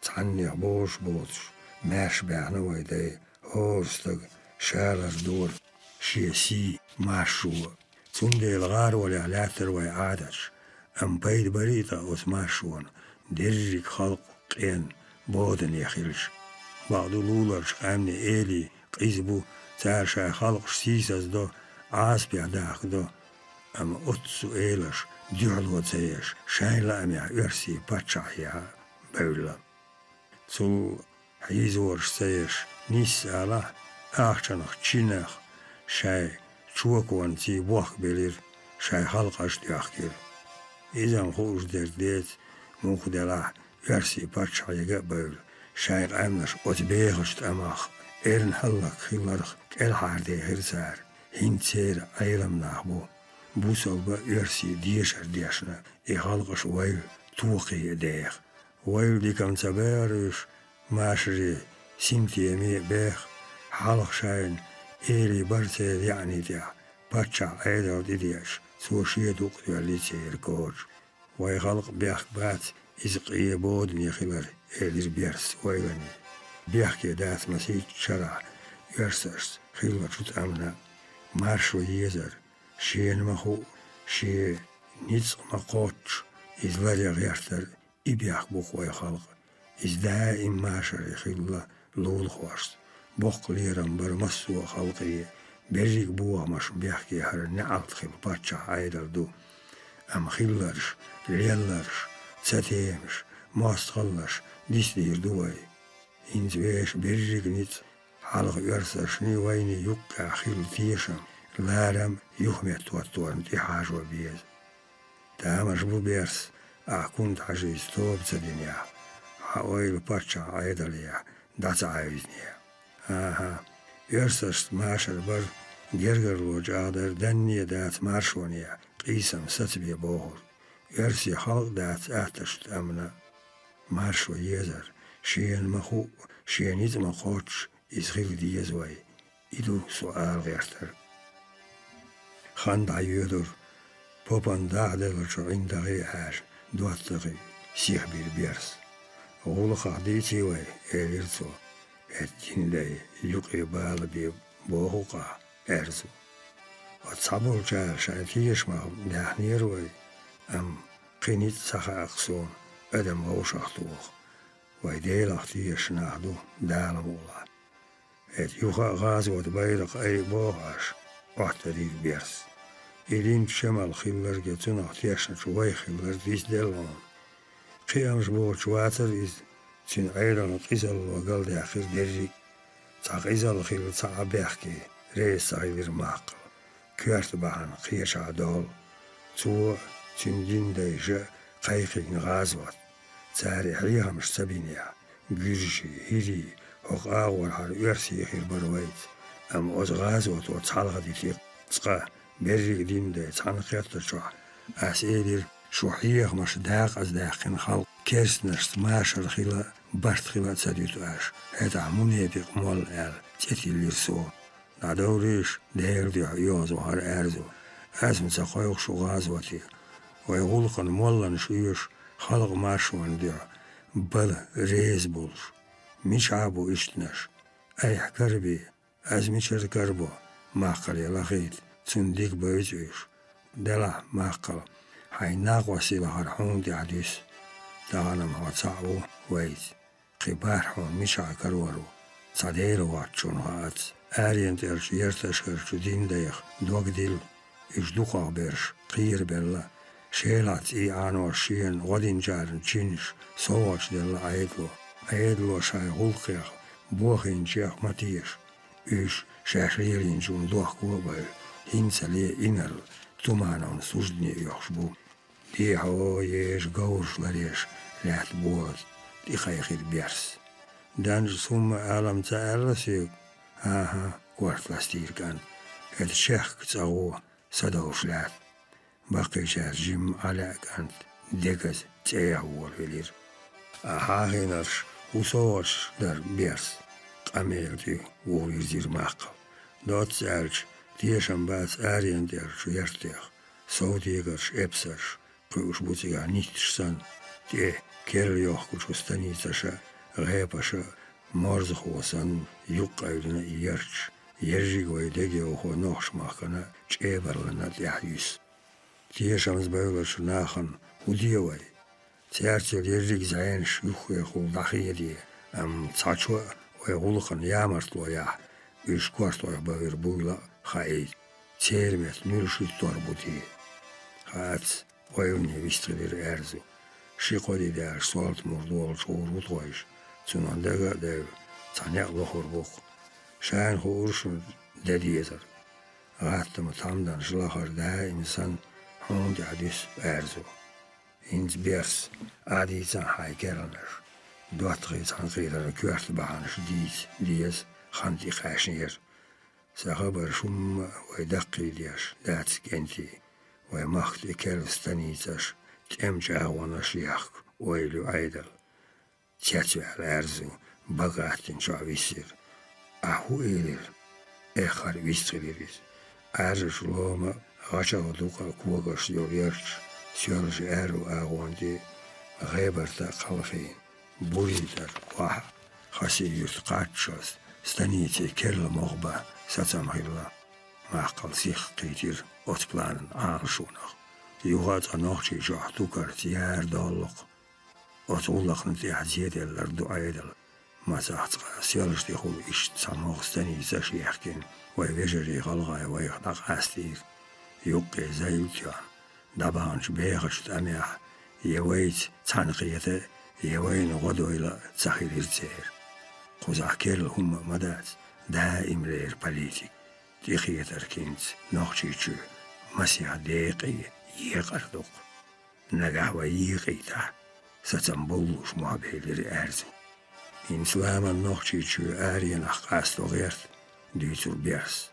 تعني بوش بوتش ماش باعنا ويدي هورستق شالر دور شي سي ماشو تندي الغار والإعلاتر ويعادش أم بيد بريطة وثماشون درجك خلق قين بودن يخيلش بعض لولرش قامني إيلي قيزبو تارشا خلق سيساس دو عاسبيع داخ دو أم أتسو إيلش ديعلو تيش شايلا أميع إرسي باتشاحيا بولا تسو حيزورش تيش نيس آلا آخشنخ تشينخ شاي تشوكوان تي بوخ بلير شاي خلقش دياخكير إذا خوش درديت موخ دلاح إرسي باتشاحيا بولا شايق أمنش أتبيغشت أماخ إرن حلق خلارخ كالحاردي هرسار هنتسير أيلم ناخبو بوصل بإرسي ديشر ديشنا إخلقش ويل توقي ديخ ويل دي كان تبارش ماشري سمتي مي بيخ حلق شاين إيلي برتي يعني ديع باتشا أيدر ديش سوشي دوق ديالي تير كوج ويخلق بيخ بات إزقية بودن يخلر إيلير بيرس ويلني بيحكي دات مسيج شرع يرسرس خيلة شوت أمنا مارشو يزر شي نمخو شي نيتس مقوتش إز لاري غيرتر إبيح بوخ ويخلق إز دائم ماشر خيلة لول خوارست بوخ ليرم برمسو خلقي بريك بوه مش بيحكي هر نعلت خيل باتشا عايدر دو أم خيلرش ليلرش تساتيمش ماستخلش ديستير دوي إنز ويش برجنيت حلق يرسشني ويني يقع خيل تيشم لارم يخمت وطورن تحاج وبيز تامش بو بيرس أكون عجيز توب تدنيا حويل باتشا عيدليا دات عايزنيا يرسشت ماشر بر جرجر لو جادر دنيا دات مارشونيا قيسم ستبي بوهر يرسي خلق دات أتشت أمنا مارشو يزر شين مخو شين يزم خوش إسخيل ديزوي إدو سؤال غيرتر خان عيودر بوبان داعدل شعين دغي عاش دواتغي سيخ بير بيرس غول خاديتي وي إليرتو الدين لي يقي بال بي بوهوقا إرزو وتصابول جار شانتيش ما نحنير وي أم قينيت سخا أقصون أدم غوش أخطوخ ويديل أختيش ناخدو دالم والله يوخا غازوة بيرق أي بوهاش واحترير بيرس إلين شمال خيلر جتون أختيشن شوي خيلر ديس دلون قيام جبور شواتر إز تين عيران قيزل وقال دي أخير درجي تاقيزل خيل تعبيحكي ريس عيدر ماقل كوارت بحن قيش عدول تو تين دين ديجا قيقين غازوات تاري حليها مش سبينيا جيرجي هيري وقاور حال يرسي خير برويت أم أوز غازوات وتحالغ دي تيق تقا بريق دين دي تانقيات تشوح أسئلير شوحيخ مش داق از داقين خلق كيرسنش ماشر خيلا برت خيلا تساديتو اش هيت عموني ديق مول ال تيتي ليرسو نادوريش دير دي يوز وهار ارزو اسم تقايق شو غازواتي ويغلقن مولن شويش خلق ماشوان دي بلا ريز بولش مش عابو اشتنش اي حكربي از ميشر كربو ماقل يلاغيت تنديك بيزوش دلع ماقل حيناق وسيلة هرحون دي عديس دغنم هو تصعبو ويت قبار حون مشع كرورو صدير واتشون هات آرين ترش يرتشكر شدين ديخ دوك ديل إجدوقا بيرش قير بيلا شيلات إي آنور شين غدين جارن تشينش صوش ديلا عيدلو شاي غلقيخ بوخين جيخ ماتيش إيش شاشريرين جون دوخ كوبايل هنسا ليه إنر تمانون سوجدني يخشبو دي هو يش غورش لريش لات بود دي خيخي بيرس دانج ثم عالم تعالسيك كورت لاستير كان الشيخ تساو صدوش لات باقي شهر جيم على كانت ديكز تيهو الفلير هاهينرش وصوش در بيرس قمير دي ويزير ماقل دوت سالش ديشن باس آرين دير شويرتيخ سوديغرش إبسرش قوش بوتيغا نيتشسن دي كيرل يوخكوش وستانيتشا غيبشا مرزخ وسن يقايلنا يرش يرجي ويدجي وهو نوخش ماخنا جيبرلنا ديحيس ديشن زبايلش ناخن وديوي تيارتيل يرجي زعينش يخوي خول دخيه دي أم تساتشوا ويغلقن يامرت وياه إشكوارت ويباير بويلا خايد تيرمت نورشي توربوتي خات ويوني بيستغير أرزو شيقودي دار سوالت مردوال شغور وطويش تنان دقا داو تانيق لخور بوق شاين خورشن داديزر غاتم تامدان شلاخر دا إنسان هون دي عديس أرزو إنز بيرس عادي تان حاي كيرنر دواتغي تان غيرا كوارت بحانش ديز خانتي خاشنير سخبر شم ويدقي ديش دات كنتي ويمخت كيرستانيتش تمجع ونشيخ ويلو عيدل تياتو على أرزو بقاتن شعبيسير أهو إيلير إخار بيستغيريز أرش لوما غاشا دوكا كوغش يوريرش سيورش أرو أغواندي غيبرتا قلفين بوليدر واحد خاسي يرتقاتشوز ستانيتي كيرل مغبا ساتام هيلا معقل سيخ قيتير أتبلانن آنشونخ يوغات أنوخشي جوح توكر تيار دولق أتولق نتي عزيد الأردو عيدل ما تحتقى سيالش تيخول إش تساموغ ستانيتش يحكين ويبجري غلغاي ويخدق أستير يوقي زيوتيان دابانش بيغش تأميح يويت تانقيته يوين غدو إلى تسخير التير قزع كيرل هم مدات دائم رير بوليتيك تيخيتر كنت نوخشيشو مسيح ديقي يقردق نقعوا يقيتا ستنبولوش معبيلر أرزي إنسلام النوخشيشو آريان أخقاستو غيرت ديتور بيرس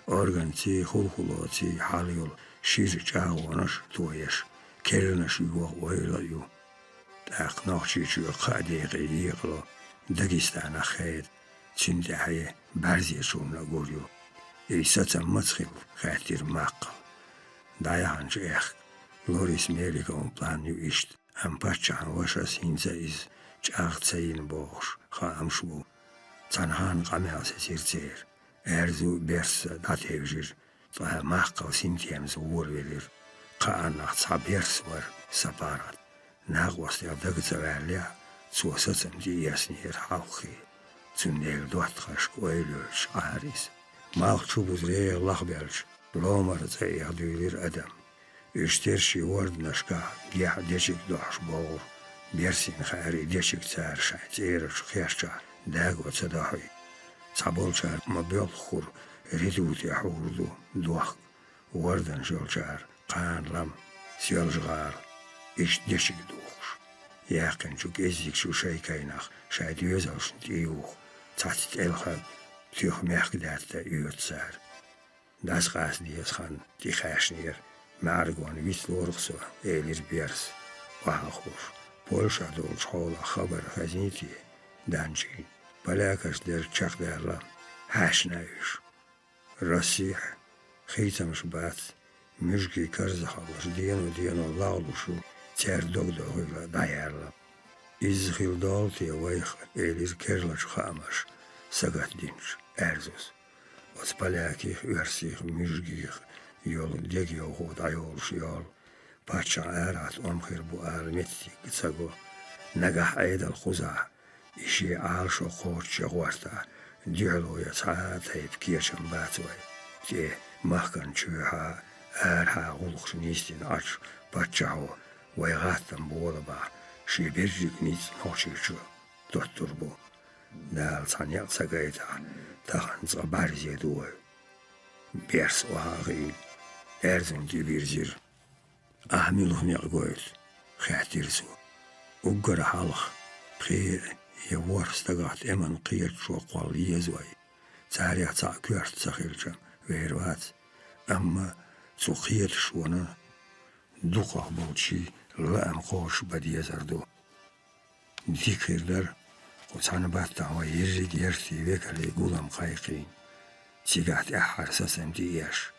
أورغانتي خلخلوتي حاليول شير جاوانش تويش كيرنش يوغ ويليو تاق نوخشيشو قاديقي يقلو داغستان خيد تشندحي برزيشون لغوريو إيساتا متخل خاتير ماقل دايهانش إخ لوريس ميليكون بلانيو إشت أم باتشان وشاس هينزا إز جاغ تساين بوغش خامشو تنهان قامل سير أرزو بيرس داتيوجير طه ماقل سينتيام زور ويلير قانا تصابيرس ور سبارات ناغوست يبدأ واليا سوساتم دي ياسنير حالخي تنيل دوات خشك ويلوش عاريس مالك شوبوز ريه الله بيلش لومر زي يهدويلير أدم يشترشي ورد نشكا جيح ديشك دوحش بور بيرسين خاري ديشك تار شايتيرش خيرشا داغو تداحي صابولشار مبيل خور ريدوتي حوردو دوخ وردن جولشار قان لم سيولجغار إش ديشك دوخش ياقن شوك إزيك شو شاي كايناخ شايد يوزوش تيوخ تحت الخد تيوخ ميخدات يوتسار داس قاس ديس خان تي خاشنير مارغوان ويسلورخسو إيلير بيرس وحاخوش بولشا دول شحولا خبر خزينتي دانجين بلاكش در چاق درلا هاشنايش رسيح خيتمش بات مجگي كرز خالش دينو لاغلوشو تير دوغلا دايرلا إز خيل دالتي ويخ إليز كيرلش خامش سقات دينش أرزوس وز بلاكيخ ورسيخ مجگيخ يول ديگيو خود عيولش يول باتشا آرات أمخير بو آرمتي قتساقو نقح عيد الخزع إشي عالشو قوتش غورتا ديعلو يتعاد هيب كيرشن باتوي تي مخكن شوها آرها غلقش نيستين عش باتشاو ويغاتن بولبا شي بيرجيك نيس نوشيشو دكتور بو دال صانيال ساقايتا تاخن صبارزي دوي بيرس وهاغين أرزن دي بيرزير أحميلهم يقويل خاتيرسو وقر حالخ بخير يوار استقعت إمن قير شو قوال يزوي تاريخ تاع كورت سخيلشم ويروات أما تو قير شونا دوقه بوتشي لا أم خوش بدي يزردو ذكر در وتانا باتا ويرجي يرتي بك اللي يقولهم قايقين تيقعت أحر ساسم دياش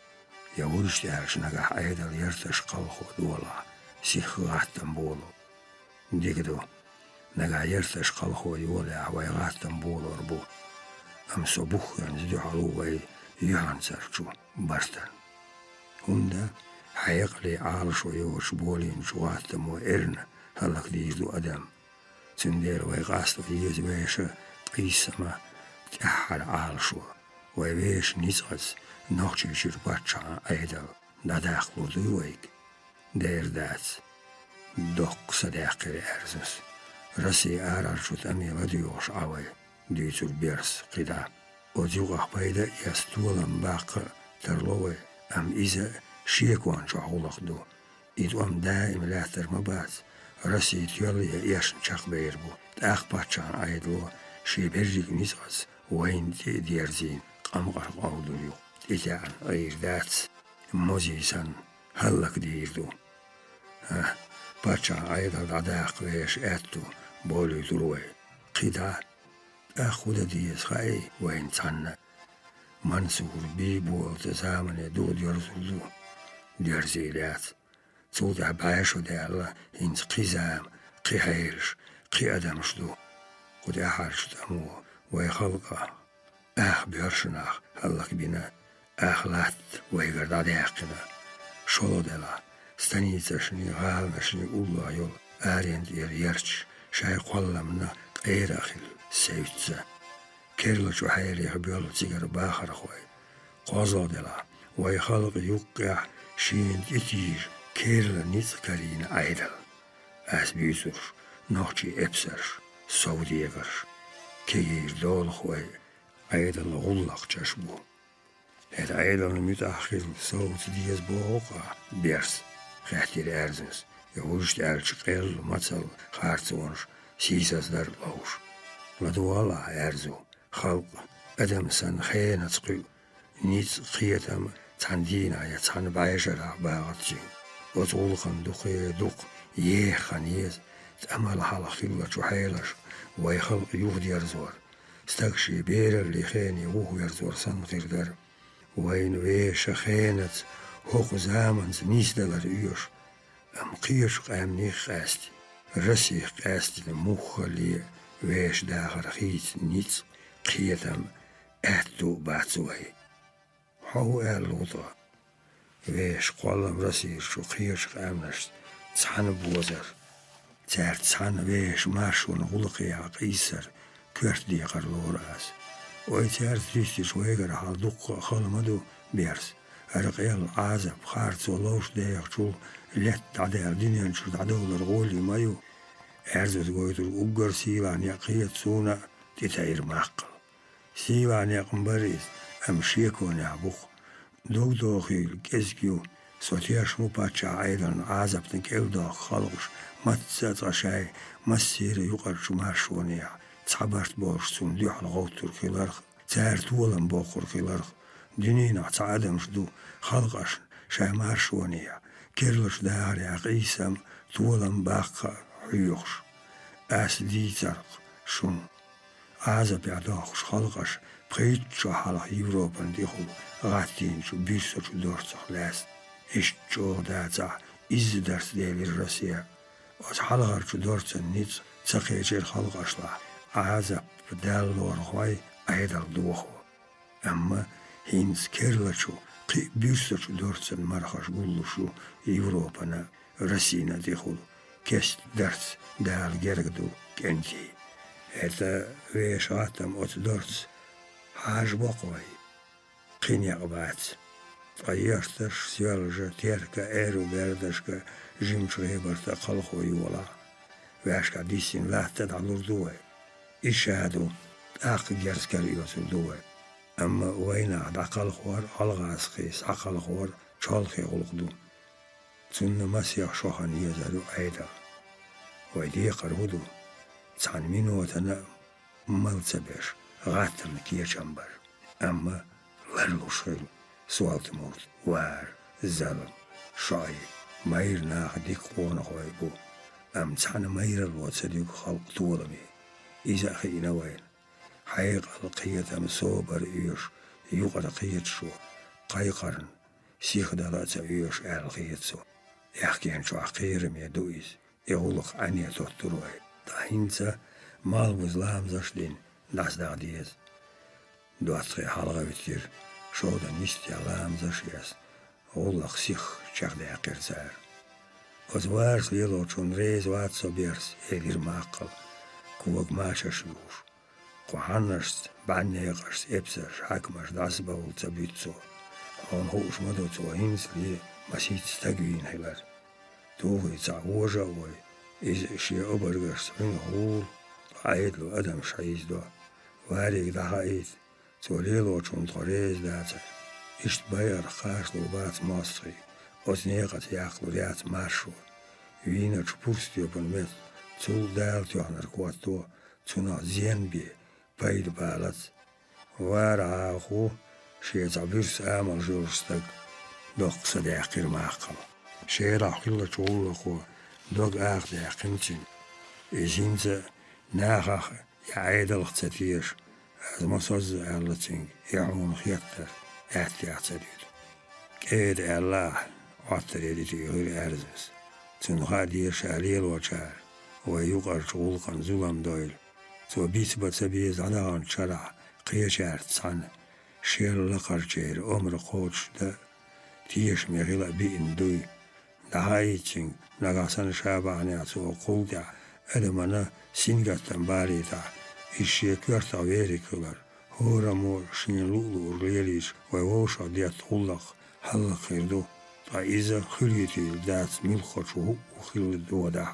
يورش تيارش نقح أيضا يرتش قلخو دولا سيخغات تنبولو ديكدو نقع يرتش قلخو يولا ويغات تنبولو ربو أم صبوخ ينزدو علوه يهان سرشو برتن هندا حيقلي عالشو يوش بولين شواتم وإرن هلق ديزدو أدم تندير ويغاستو يزويش قيسما تأحر عالشو ويبيش نيزغز نوخشي شرباتشا أيدل داداخلو دويك دير دات دوق صداقي أرزس رسي آرارشوت أميلا ديوش عوي ديتو البيرس قدا وديوغ بيدا يستولم باق ترلوي أم إذا شيكوان شعولق دو إدو أم دائم لا ترمبات رسي تيولي يشن شاق بيربو تاق باتشان أيدلو شي برجيك نيزغز وين ديرزين قمقر قودو إتان غير ذات موزيسان هلك ديردو باتشا أيضا داداق ويش أتو بولي دروي قدا أخودا ديس خاي وين تانا منصور بيبو تزامن دود يرزلو ديرزيلات توضع بايشو ديالا هنز قزام قي حيرش قي أدمشدو قد أحرش تأمو ويخلقه بيرشناخ هلك بنا لات ويقر داداقنا شولو دلا ستانيتشني غالنشني أولا يول آرين دير يرش شاي قولمنا قيراخل سيوتزا كيرلش وحيريخ بيول تيجر باخر خوي قوزو دلا ويخلق يوقع شين إتير كيرل نيتكارين عيدل بيسوش نوخشي إبسرش سوديغرش كير دول خوي عيد الغلق جشبو هذا عيد المتأخر صوت ديز بوقع بيرس خاطر أرزنس يوجد أرشقيل مثل خارتونش سيساس در لوش لدوالا أرزو خلق أدم سن خينة قيو نيت خيتم تندينا يتحن بعيشرة باغتجين وطولقن دقي دق خنيز تأمل حال خيلة شحيلش ويخلق يوهد يرزور استكشي بير اللي خيني وهو يرزور سن غير در وين ويش خينة هوق زامن نيس دلر يوش أم قيش قامني خاستي رسي قاستي المخلي ويش داخل خيت نيت قيتم أهدو باتوهي هو الوضع ويش قولم رسي شو قيش قامنش تحن بوزر تار تحن ويش ماشون غلقي عقيسر كورت دي قرلوراس ويتار تريستي شويقر حال دقة خالمدو بيرس أرقيال عازب خارت ولوش ديق شو لت عدال دنيا شو عدول الغولي مايو أرزو تقويتر أقر سيوان يقيت سونا تتاير ماقل سيوان يقنبريز أمشيكون يعبوخ دوغ دوغيل كيزكيو سوتياش مو باتشا أيضا عازب تنكيو دوغ خلوش متسات غشاي مسير يقر شو ماشونيا تعبرت بوش سون ديوح الغوتر خيلارخ تارت ولن بوخر خيلارخ دينينا تعادم شدو خلقش شاي مارشونيا كيرلش داري عقيسم تولن باقا حيوخش أس دي ترق شون عازب يعداخش خلقش بخيت شو حالة يوروبان ديخل غاتين شو بيرسو شو دورتخ لاس إش جو داتا إز درس ديالي الرسيا وات حلغر شو دورتن نيت تقيجير خلقش لا عازب بدال لور غواي أيدر دوخو أما هينز كيرلشو قي بيرسو شو دورتن مرخش قولو شو يوروبانا رسينا ديخل كست درس دال جرقدو كنتي هذا ويش عاتم أوت درس حاج بقوي قين يقبات طيارتش سيالجا تيركا ايرو بردشكا جيم شريبرتا قلخو يولا واشكا ديسين لا تدعلور دوي إشهادو أخ جرس كريوت دوي أما وين عدا قلخور ألغاس قيس عقل خور شالخي غلقدو تن مسيح شوخان يزالو أيدا ويدي قرودو تان مينوتنا ملتبش غاتم كي جنبر أما لرلو شغل سوالت موت وار زلم شاي ماير ناخ ديك قونا خويبو أم تان ماير الواتس ديك خلق طولمي إذا خينا وين حيق القية أم صوبر إيش يقر قية شو قيقرن سيخ دلات إيش القية سو يحكي شو عقير ميدويز يغلق عني تطروي داينتا مال بزلام زشدين ناس داغديز دواتخي حلقة بتير شو دا نيستي علام زشياس غلق سيخ شاق دا يقير زار وزوارس ليلو چون ريز واتسو بيرس إلير ماقل كوغ ماشا شلوش قوحانشت بعنيقشت إبسر حاكمش داسبا والتبيتسو هون هوش مدو توهينس ليه مسيت ستاقوين هلار توغي تعوجا وي إذا شيء أبرغش من هول عيد له أدم شعيز دو واريك دا عيد توليلو چون طريز داتر إشت باير خاش لو بات مصري أثنيقت ياقلو ريات مارشو وينا چپوستيو بنمت تول دال تيوانر كواتو تونا زين بي بايد بالت وارا خو شيء تعبيرس آمل جورستك دوق صداقير ماقل شيء راقل چول خو دوق آخ داقنتين إزينتا ناخخ يعيدل اختتيش از مصوز أهلتين يعون خيطر احتي اعتديد كيد الله عطريدي غير أرزس تنغادير شاليل وشار ويقر شغلقا زلم دويل تو بيت بتبيز على شرع قيشار تسعن شير لقر شير أمر قوش دا تيش مغيلا بيئن دوي دهايتين نغاسان شابعني تو قلدع أدمنا سنغة تنباري تا إشي كورتا ويري كولر هورا مور شين لولو رليليش ويوشا ديات خلق حلق خيردو تا إذا خليتي دات ملخش وخيل دودا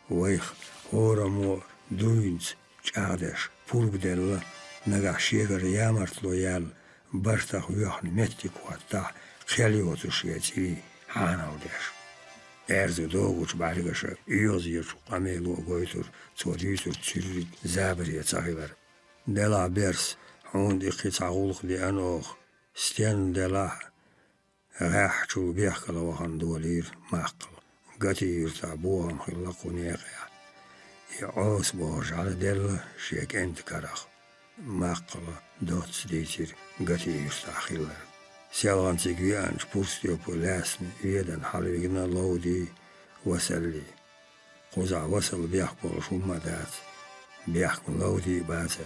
ويخ هورا مور دوينت Чаадеш, пурбдella, нагах шегар ямартло ял, бартах вяхн меттикуатта, хелиотушьяти, ханаудеш. Эрзу догуч баргаша, иозиеш камелу гойтур, цодитур циррик, забрия цагилар. Дела берс, хонд иқицагулх ли анох, стен дела, غاحشو بيحكى لو هندولير ماقل قتي يرتعبوهم خلقوا نيقيا يعوس بورج على دل شيك انت كرخ ماقل دوت سديتير قتي يرتع خلال سيالغان تيقيان شبورستيو بولاسن يدن حريقنا لودي وسلي قوزع وصل بيحكو شوما دات بيحكو لودي باتل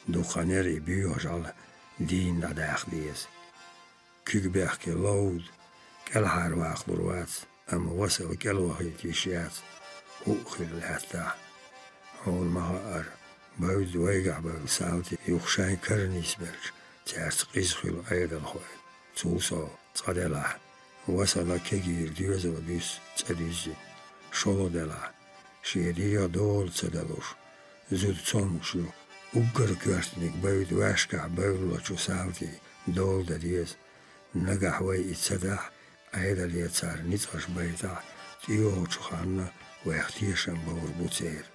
دوخانيري بيوج على دين دا داخ ديز كيكبيحكي لود كالحار واخلر وات أما وصل كالوحي تيشيات هو خلال حتى هون مهار بود ويقع بود ساوتي يخشاين كرنيس برج تارس قيس خلو أيضا خوي توصو تصدلا وصل كيجير ديوزل بيس تديزي شولو دلا شيديا دول تدلوش زود صنشو وقر كوارتنك بود واشكع بولو شو ساوتي دول دديز نجح ويتسدح أيضا ليتسار نتغش بيتا تيوه تخانا ويختيشن بور بوتير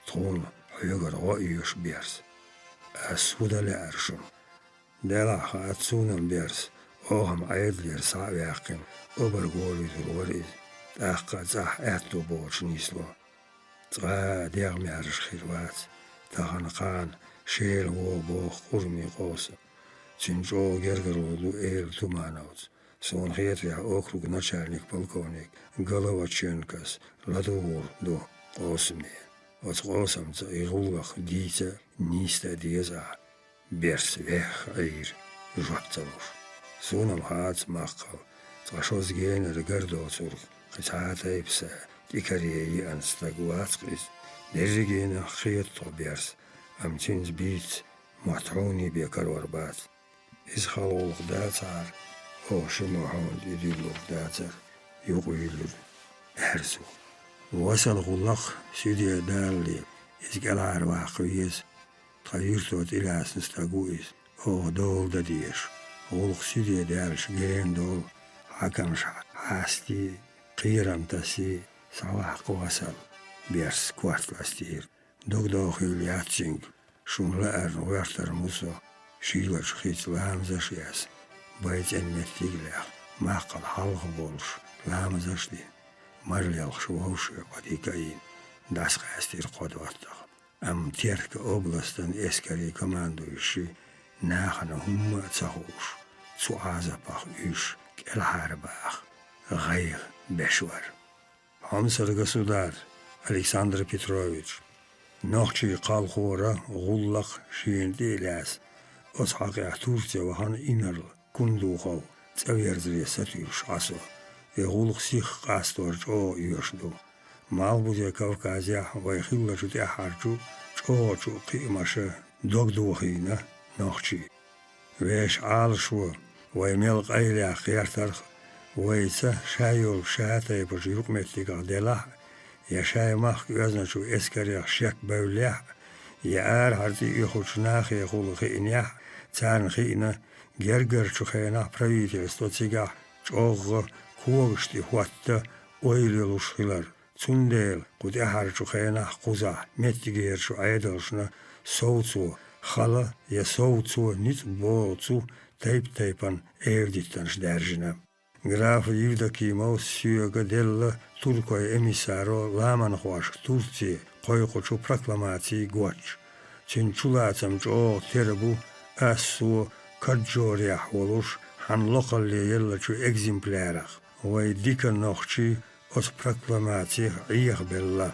طول حيقر غايوش بيرس أسودا لأرشم دلا خاتسونا بيرس أوهم أيضا ليرسع ويقن أبرغولي درواريز تاقا زح أتو بورش نيسلو تغا ديغ ميارش خيروات تغنقان شيل وبوخ قرمي قوسا تنجو جرجرولو إيل تومانوت سون خيتريا أوكروك نشارنيك بالكونيك قلوا تشينكس لدور دو قوسمي وتقوسم تيغولغ ديتا نيستا ديزا بيرس ويخ عير جوبتلوش سونم هات مقل تغشوز جين رقردو تورغ قطعات ايبسا تيكاريي انستاقوات قيس درجين خيطو بيرس امتينز بيت محتعوني بيكر وربات إز خلوق داتار أو شمعون يديلوك داتر يقويلو أرزو وصل غلق سيدي دالي إز قلع رواقويز تغيرتوت إلاس نستاقويز أو دول داديش غلق سيدي دالش جين دول حكمش حاستي قيرم تسي سواحق وصل بيرس كوارت لاستير دوك دوخيل ياتشنج شون لأر ويرتر موسو شيلش خيت لامزش ياس بايت ان متيغلح ماقل حلق بولش لامزش دي مرليالخ شوهوش وديكاين داس قاستير قدواتخ ام تيرك اوبلاستن اسكري كماندو يشي ناخن هم تسخوش تسوعازا باخ يش كالحار باخ غير بشور همسر государь Александр Петрович نوخشي قال خورا غلق شيندي لاس أصحاق احتورتي وهان إنر كندوخو تأويرزري ستيوش عصو يغلق سيخ قاستور جو يوشدو مالبوزي كوكازيا ويخيلا جوتي أحارجو جو قيماشا دوغدوخينا نوخشي ويش عالشو ويميل قايلي خيارترخ ويسا شايول شاتي بجيوك متلقا ديلا يا شاي مخ يوزنشو اسكريخ شك بوليح يا هرتي يخوش ناخي يقول خينيح تان خينا جرجر شو خينا برايتي استوتيغا جوغ كوغشتي هواتا ويلوش خيلر تنديل قد احر شو خينا قوزا متجير شو عيدلشنا صوتو خلا يا صوتو نيت بوتو تيبان ايرديتنش درجنا Граф Евдокимов сүйегі делі Туркой эмиссаро ламан хуаш Турции қойқучу прокламации гуач. Чинчулацам жо тербу ассу каджориях волуш хан лоқалли еллачу экземплярах. Вай дика нохчи от прокламациях иях белла.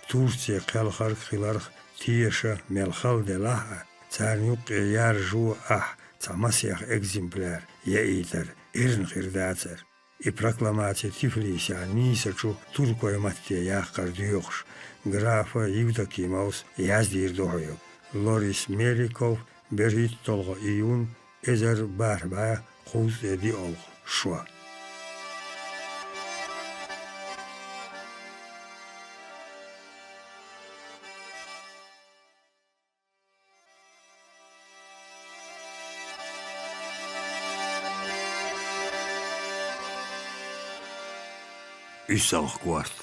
Турция қалхар хиларх тиеша мелхал делаха. Царнюк яржу ах цамасиях экземпляр яитер. إرن خرداتر إبراكلاماتي تفليسا نيسا تركوي ماتي ياقر ديوخش غرافا يوداكيموس يازدير دوحيو لوريس ميريكوف بريت طلغ إيون إزر باربا خوز دي ألغ شوا üssalh kuart,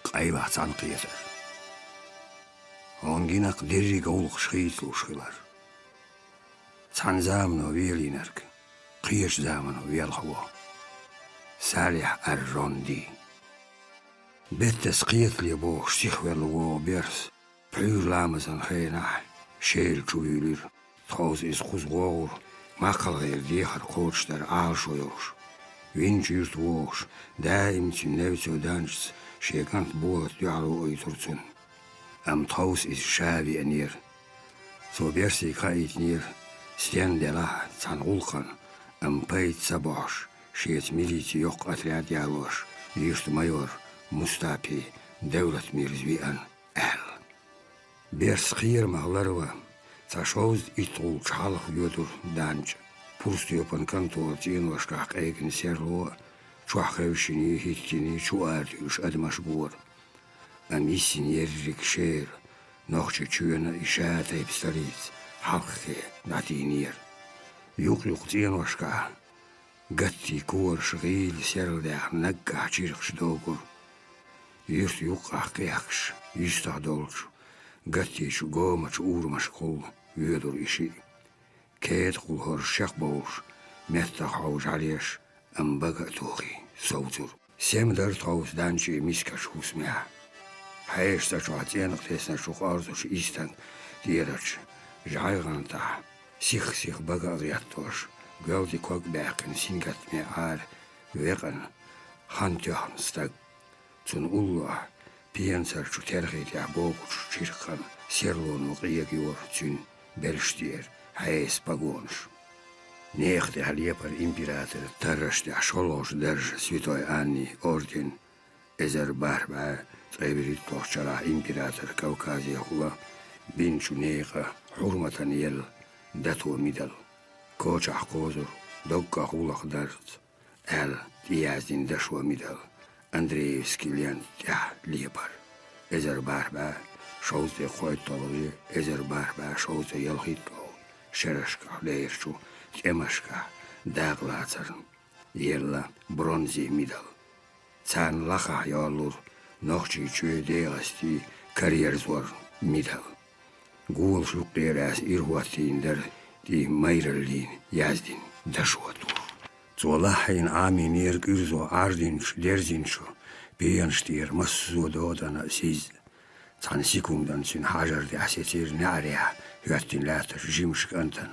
qaivah zanqieter. Onginak dirri gaulch schietluschiller. Zanzamen o wielinerk, qierszamen o wielhawa. Salih rondi. Bettes qietli boog sichwelwo bers, puur lames en geenah, scheel tjuilir, trouwens is goedwoor, makkelijker die haar coach der aalschoyos. Windjuurt woos, daimtje nevtje dans, schekant boot jalo uitrutsen. Trouwens is shavi en hier. Zo bersi kait neer, stien de la, zan ulkan, peit sabosh, scheet militie jok atriad jalos, eerste major, Mustafi, devlet mirzvian, el. Bers schier maglarwa, zashoz itul chalach jodur danj. Purstu op een kantoor tien was kak eigen serlo, chwachevshini hittini chuardius admashboor. Amissin yerrik sheer, nochtje tjuna ishaat heb starit, halke natinier. Juk tien was ka, gatti koor schriel serldach nagga chirchdogur. Eerst juk achkeaks, istag dolch, gatti chugomach urmashkol, judur ishi. Keet hor shakboos, mettach haus alias, baga togi, sautur. Semdar trouwens dansje miskas husmea. Hij is dat wat enig is naar zo'n ouders istan, die dat jaiganta, zich baga reactors, gweld die kokberken singat me aar, wegen, handjahan stag. Toen ulla, pienser chutergit ja bogus chirkan, serlon nog reagior, toen belstier. Hij is pagons. Nechte halieper imperator Taras de Asholos derž Svitoj Anni orden Ezerbarba treberit tohčara imperator Kaukazija hula binču nega hurmatan jel datu midal. Kočah kozur dogga hulak dart el dijazdin dashua midal Andreevski ljant ja liepar. Ezerbarba šauzde khoitologi Ezerbarba šauzde jelhitlo. Šereška, leirču, tjemaška, daglacarn, jella, bronzi midal. Can lacha jallur, nochtji tjue deegasti, karrierzwar midal. Goel slukleeras irhuatin der, die meirerlin, jazdin, dashwatur. Zo lachain amin erg urzo ardinch, derzincho, bianstier, maszo dodana siz. Can sekundan sin hajar de asetir narea, Hüattin later jimsk antan.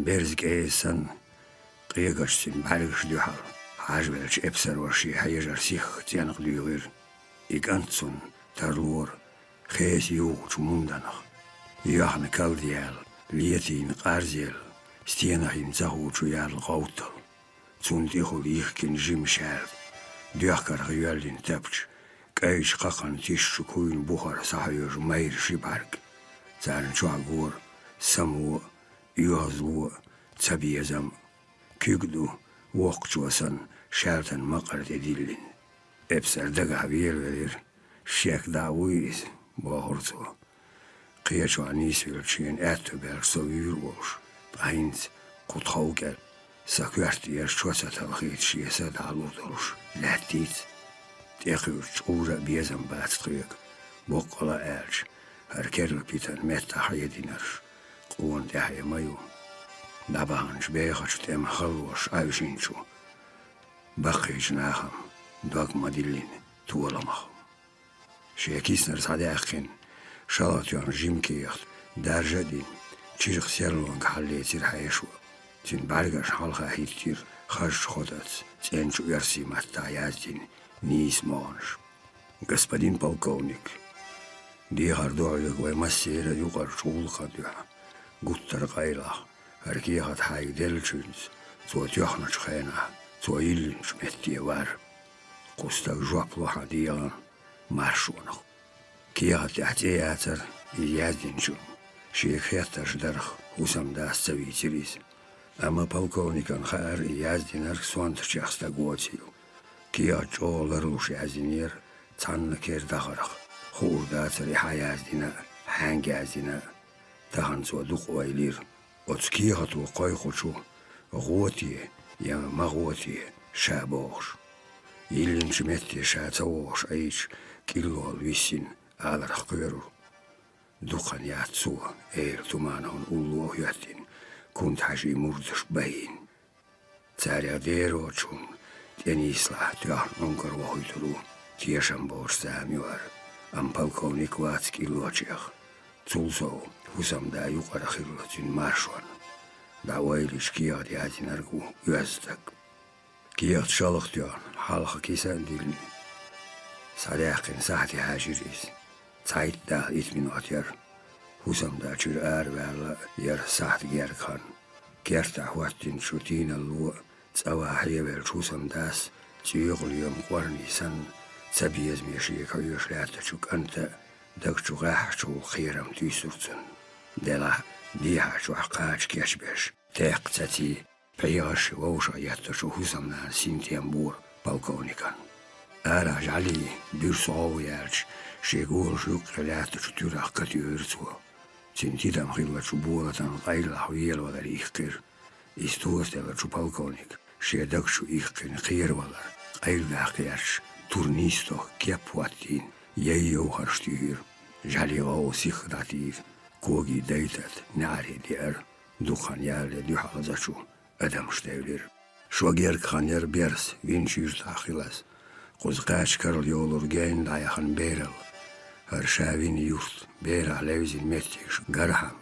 Berzg eesan, qeegashtin bargish duhal. Hajvelch epsar warshi hayajar sich tianag duhir. Antson tarloor, gees joog mundanach. Jahne kaldial, lietin qarziel, stienachin zahuchu jal gautal. Zun dichul ichkin jimshal, duakar gyaldin tapch. Keish qakan tishu kuin buhar sahayur meir shibarg. Zaren chuagur, samu, yuazlu, tabiyazam, kugdu, wokchuasan, sheltan maqart edillin. Epsar daga verir, shek dawiz, bahorzo. Qiyachwa nisvilchien ettuber sovirwosh, bahins, kuthauger, sakuartier chuasatalchit shiesad aludolsh, latit. Tekhurch ura biazam batstruk, bokola elch. Kerel pitan metta hayedinars, qoon dahe mayu. Nabahans beegats tem halwas uitzinchu. Bakij naham, dag madillin, tuolamach. Sheekisner sadaqin, shalatjan jimkeert, darjadin, chirch serlong halletir hayeshwa. Tin bargash halga hittir, khash khodat, tsenchu versi matta yazdin, nis mansh. Господин полковник, Die hardoolik või massieer jugar suulkadja, guttar kaila, kiihat haig deltsyns, tuot johnats khena, tuo illins mettiä var, kustag juaploha dialan, marsuunok. Kiihat jähtijätsär, jäzdinsun, shiek jättärs darh, usam daassa viitiris. Amma polkovnikan khär jäzdinark suantarchaksta guotsiu. Kiihat joolarus jäzdinir, tsanna kerdagarach. Hurdatsari hayazdina, hangazdina, tahanso duqwailir, otskihatu qoyquchu, ghuotie, ya maghuotie, shabosh. Ilin metti säätsäuos eich killoal vissin äälarah kyöru. Dukan jäätsua eiltumaan on ulluo hyötin, kun täsi murtus päin. Tsärjä derootsun, tienisla työhön onkarvohoitelu, tiesamboos säämjuar, ampalkoon ikvaatski luotsiak. Zulsoo, husamdaa jukarahillatsin marsuan. Da oilis kiat jäätin arku yöstäk. Kiat shalahtiaan, halha kisändilni. Sadähken sahti häsiris. Zaittaa itminuat jär. Husamdaa tjyr äärväällä jär sahti järkan. Kertaa huottin shutiinal luo. Tsawaa häjevel husamdaas. Tjyöglium kuarnisan. Tsabiesmiesieka yös lähtätsuk anta. Dagtsu rähtsul khiram tyssurtsun. Dela dihatsu ahqaats kiasbes. Teqtsati peyaashi wausa jättäsu husamnaan sintien buur balkoonikan. Äära jali byrsoavjärts. Sheguul sjukre lähtätsu tyrahkati yrsua. Sintidam hillatsu buolatan qailla huielvalar ihkir. Istuostellatsu balkoonik. She dagtsu ihkin khirvalar. Qailvähkjärts turnisto kieppuattiin. Jäi jouharstyhir. Jali au sikhdatir. Kogi deitat näri dier. Dukan jälle dyhaldatsu. Adamstevlir. Şogerkan yer bers vinçir tahilas. Quzqaç karl yolur gen dayahan berel. Her şavin yurt bera levzin mettiş garham.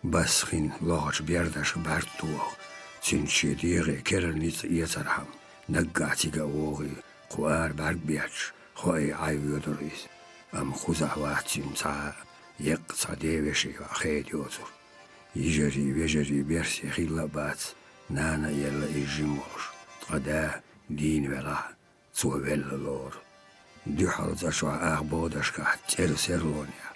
Basxin loğaç berdaş bartuğ. Çinçi diğe kerelnit yetarham. Naggatiga oği. Kuar barbiyaç. Hoy ayvyoduris. Am khuzahvatim sa yeqsa deveşi axed yotur. Yijeri vejeri bersi khillabat. Nana yella ijimosh. Qada din vela. Tsuvella lor. Dyhalza shwa ahbodashka tserserlonia.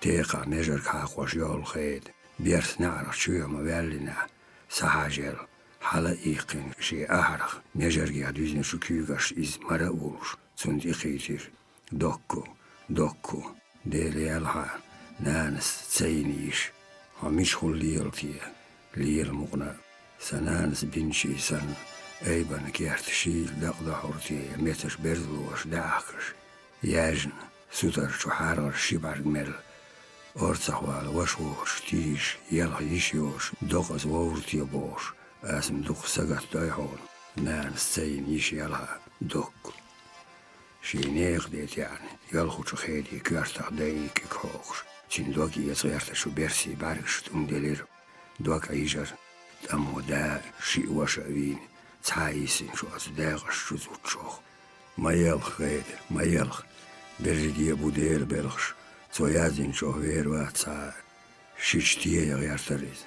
Teqa mejer ka khosh yol khed. Bers nara shuyama vellina. Sahajel. Hala iqin shi ahraq. Mejer gyadüzne şu kügash iz mara ulush. Tsund iqitir. Dokku. Deli alha. Nanas tsaynish. Hamish hulliyaltiya. Liyal muqna. Sananas binshi san. Eyban kertşil dağda hortiye meteş berzluş dağkış. Yajn sutar çuharar şibarg mel. Ortsahval vaşvoş tiş yalh yişyoş dokaz vavurtiye boş. Asm duk sagat dayhol. Nan seyin yiş yalha dok. Şineğ det yani. Yalhuçu khedi kürtah dayik kokş. Çin doki yatırta şu bersi barış tundelir. Doka ijar. Amoda şi vaşavin. Tsaisin şu az dağış şu zutçoğ. Mayalх gaydir, mayalх. Berrigiye bu değer belğış. Soyazin çoğ verva tsa. Şiçtiye yartarız.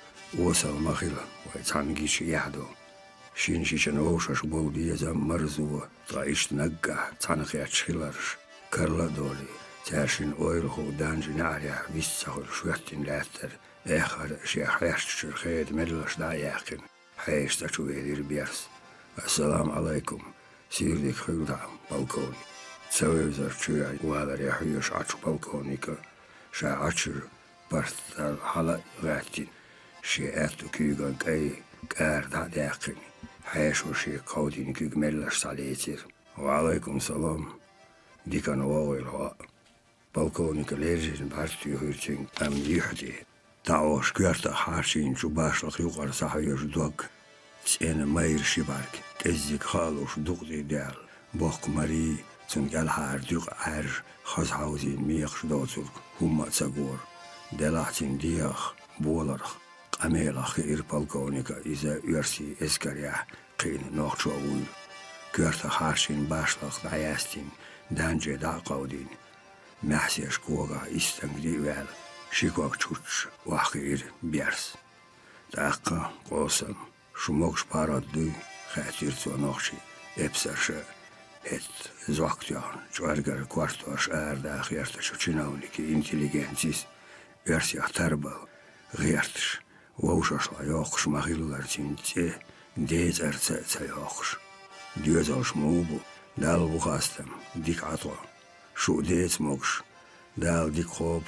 Osal mahila, vay tsangiç yahdo. Şin şişen oğuşaş bol diyezam marzuva. Tsaişt nagga, tsanıqya çıxilarış. Karla doli. Terşin oyrğu dancı na'rya vissahul şuattin lahtar. Ehar şehlaşçır xeyed medlaş da yakin. Hayışta şu verir biyars. Assalamu alaikum. Sirdik hülda balkon. Sevevzar çüyay ualar yahuyuş açı balkonika. Şa açır barstar hala gâtin. Şi ettu kügan kay kârda dâkin. Hayşu şi kavdini küg mellaş saletir. Wa alaikum salam. Dikan oğil ha. Balkonika lerjin barstü hürçin am yuhdi. Taoş kürta harçin şu başlıq yuqar sahayır dok. Sene mayır şibark. Gezzik haluş duqdi del. Bok mari tun galhar duq ar. Khazhauzi miyaq dotur. Humma tsagor. Delahtin diyaq bolarıq. Qamelaq ir balkonika iza ürsi eskarya. Qin noqçu ul. Kürta harçin başlıq dayastin. Dance da qavdin. Mahsiyaş koga istangdi vel. Şikok çuç vahir bers. Daqqa qosam. Şumokş paraddı. Khatir tsonoxi. Epsarşa. Et zoktyan. Çvargar kvartoş erda xiyarta çuçinavniki inteligentis. Versiya tarba. Gıyartış. Vavşaşla yokuş mahillar tinti. Dezertsa yokuş. Diyozalş mubu. Dal buxastam. Dik atla. Şu dez mokş. Dal dik xob.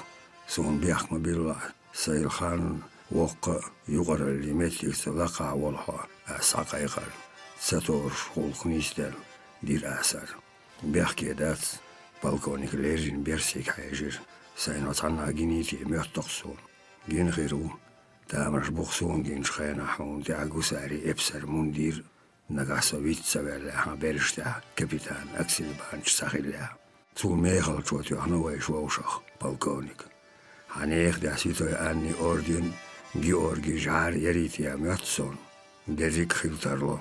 Son biyakma billah. Sayılxan. Vokka yuqarı limetlik salaqa volha. Saqayqar. Sator xulqın istel. دير آثار بيحكي دات بالكونيك ليرجين بيرسيك حيجر ساينو تانا جينيتي ميرتقصون جين غيرو تامرش بوخسون جين شخينا حون تعقو ساري إبسر مندير نقاسو بيت سبالها بيرشتا كابيتان أكسل بانش ساخيلها تو ميخل شوتو أحنويش ووشخ بالكونيك هنيخ داسيتو أني أوردين جيورجي جار يريتيا ميرتسون دريك خيلترلو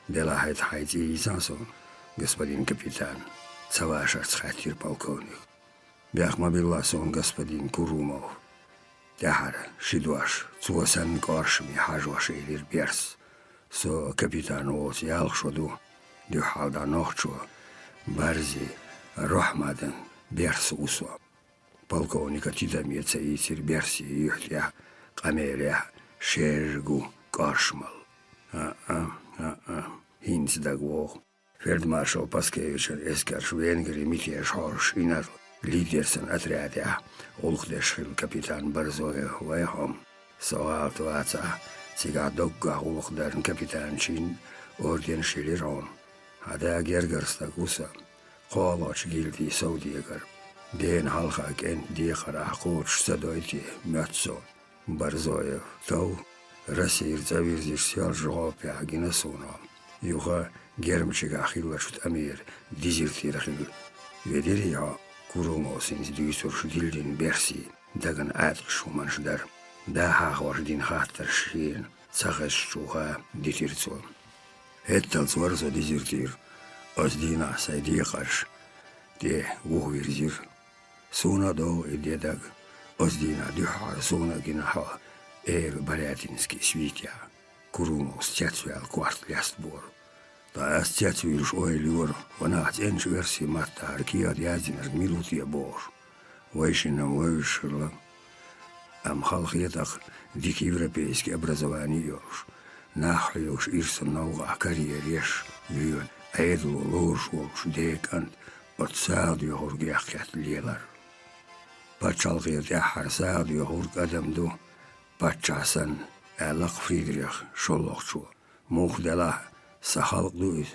دلا هيت حيتي إيسانسون господин капитан, цаваша схатир полковник. Бяхма биласон господин Курумов. Тяхара, шидваш, цуасан коршми хажваш илир берс. Со капитан оос ялшоду, дюхалда нохчо, барзи, рохмаден, берс усо. Полковника тидамеца итир берси юхтя, камеря, шержгу, коршмал. Хинц дагвох. Фельдмаршал Паскевич эскерш Венгрии Митяш Хорш инар лидерсен отряда улхдешхил капитан Барзоев Вайхом соалт ваца цигар догга улхдерн капитан чин орден шилирон хада гергерста гуса қолоч гилди саудиегар ден халха кен дихара хурш садойти мёцо Барзоев тау Россия завирзиш сял жопя гинасуно юха Гермчик ахиллашут амир дизертир ахил ведерия курумосинс дюсурш дилдин берси даган атшуманшдар да хахвардин хаттер шин цахаш шуха дитирцо Эттал цварзо дизертир оздина сайдиқарш де вухвирзир суна до идедаг оздина дюхар суна гинаха барятинский свитя курумос тяцвял кварт лястбор Та стятвиш ойлюр, вона тенш версии матта аркиад язинер милутия бор. Вайшинам вайшила. Ам халхиетах дик европейский образование ёж. Нахлюш ирсэн науга карьереш лүйön. Айдлу луш волш декант от саад ёхур гяхят лелар. Пачалгиет яхар саад ёхур кадамду. Пачасан Элак Фридрих шоллохчу. Мухдела Сахалк дуис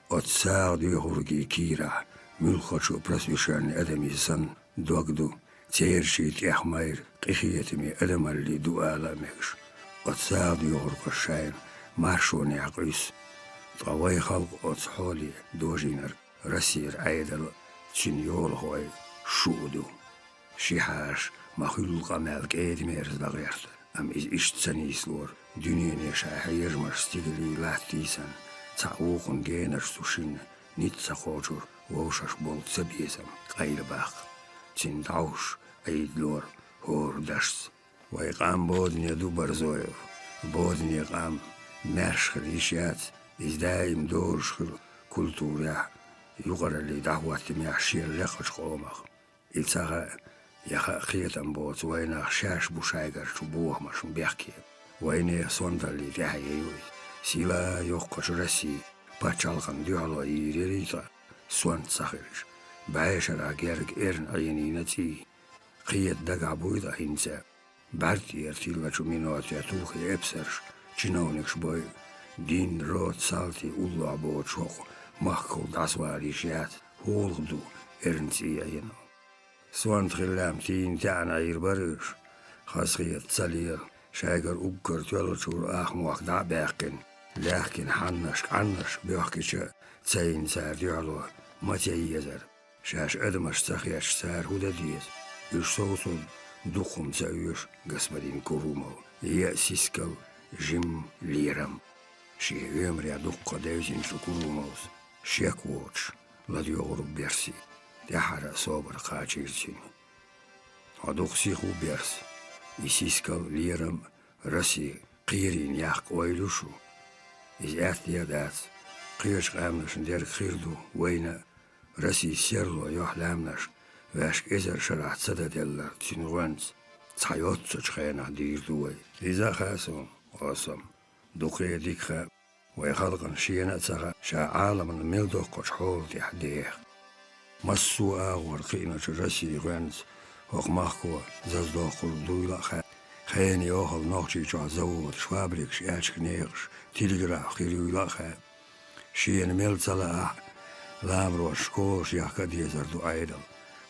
от саадуя хурги кира мюлхочу просвещальный адамисан догду цершит яхмайр кихиетами адамалли дуала мекш от саадуя хурга шайн маршони акрис тавай халк от холи дожинар расир айдал чиньол хой шуду шихаш махул камелк эдмерз лагерт ам из иштсанислор дюнене шахайермар стигли латисан Цаухон генер сушин, ницца хочур, вошаш бол цебезам, кайлбах. Цинтауш, айдлор, хордашц. Вайкам бодня ду Барзоев, бодня кам, мершхр ишяц, издаим доршхр, культура, югарали дахватим яшир лехач холомах. Ицага, яха хиетам боц, вайнах шаш бушайгар чубуахмаш бяхки. Вайне сондали дяхайюй. Сила ёхкоч России, пачалхан дюало и рерита, суан цахириш. Байшара герг эрн айнинати, қиет дагабуйда хинца. Барти ертилвачу минуатия тухи эпсерш, чиновникш бой. Дин рот салти улла боочох, махкул дасваришят, холгду эрнция ено. Суан триллам тин тяна ирбарыш, хасхиет цалир, шайгар уггар тюалочур ахмуах да бяхкин. لكن عنش بيحكيش تسين سار ديالو متيزر شاش ادمش سخياش سار هودا ديز يشصوصل دخم سايوش господин Курумов يأسيسكال جيم ليرم شي يمريا دقا داوزين شو كوروموس شيك ووتش لديوغرو بيرسي تحرا صابر قاچيرتين هدوخ سيخو بيرس يسيسكال ليرم رسي قيرين يحق ويلوشو Is echt ja dat. Qiyos qamnash der khirdu wayna rasi serlo yohlamnash vash ezer sharat sadadellar tinwans tsayot chkhayna dirduway. Liza khasom qasam duqi dikha way khalqan shiyana tsaga sha alaman mildo qochhol tihdih. Massu agwar qina rasi wans hoqmaqwa zazdaqul duila kha خيني أهل نوتي جازود شوابريك شياش كنيرش تيلغراف خيريو لاخا شين ميل صلاح Ламро школш яка дезарду айдал.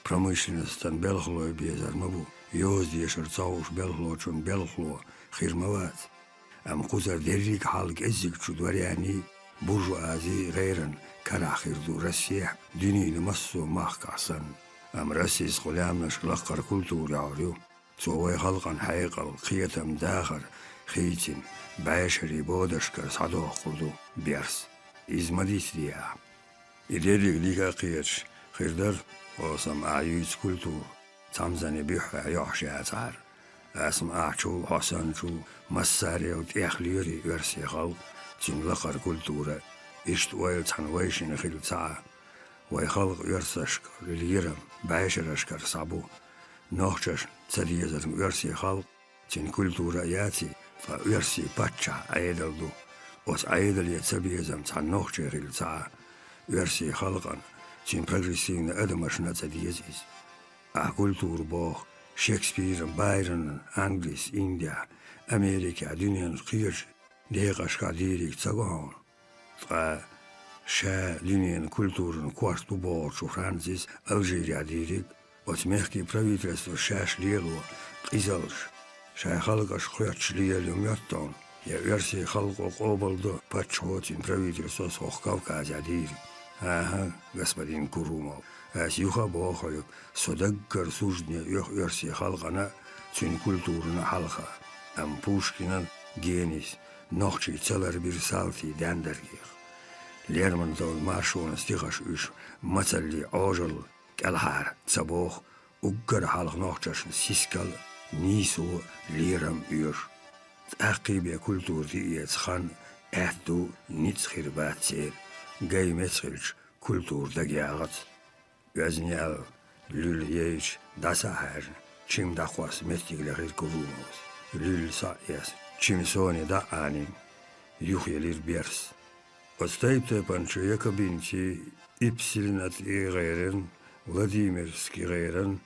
Промышленностан белхлой безар мабу. Йоз дешер цауш белхлочун белхло хирмават. Ам кузар деррик халк ازик чудваряни буржуазии غيرن كراخيردو رسيح دينين مسو ماخكاسن. ام رسيس غلامنش لقر كولتور يعريو. سوى خلقا حقيقة قيتم داخر خيتين بعشري بودشكر صدوق قردو بيرس. إزمديت ديا. إدريك ليكا قيتش خيردر وصم أعيوز كولتور. تامزاني بيحا يحشي عطار. اسم أعشو حسن شو مساري وتأخليري ورسي خلق تين لقر كولتورة إشت ويل تنويشن خيل ساعة ويخلق يرسشكر لليرم بعشرشكر صابو نوحشش تسليزر ورسي خلق تين كولتورة ياتي فورسي باتشا عيدلدو وس عيدل يتسبيزم تن نوحشي خيل ساعة ورسي خلقا تين بروغريسين أدمشنا تديزيز كولتور بوخ شكسبير بايرن انجليس انديا امريكا دنيا قيرش ديقش قديريك تساقون شا دنيا كولتورن كوارتو بورش وفرانسيس الجيريا ديريك وتمحكي براويترستو شاش ليلو قيزلش شا خلقش خياتش ليلو يطون يا ورسي خلقو قوبلدو باتشوتين براويترستو سوخ كوكازا ديري господин Курумов. Сюха бохаю, содаггар суждня ёрси халгана, цюн культурна халха. Ам Пушкинан генис, нохчи целар бир салти дендергих. Лермонтов маршуна стихаш үш, мацалли ажал, калхар, цабох, уггар халх нохчашн сискал, нису лирам үш. Тақибе культур диец хан, эхту ниц хирбат сер. Гай месхилч культур дагиагат. Газнял люл ейч даса хэр. Чим дахвас местиглэр курумос. Люл са яс. Чим сони да анин. Юхелир берс. Остайте панчо якобинти ипсилнат игэрэн Владимирский гэрэн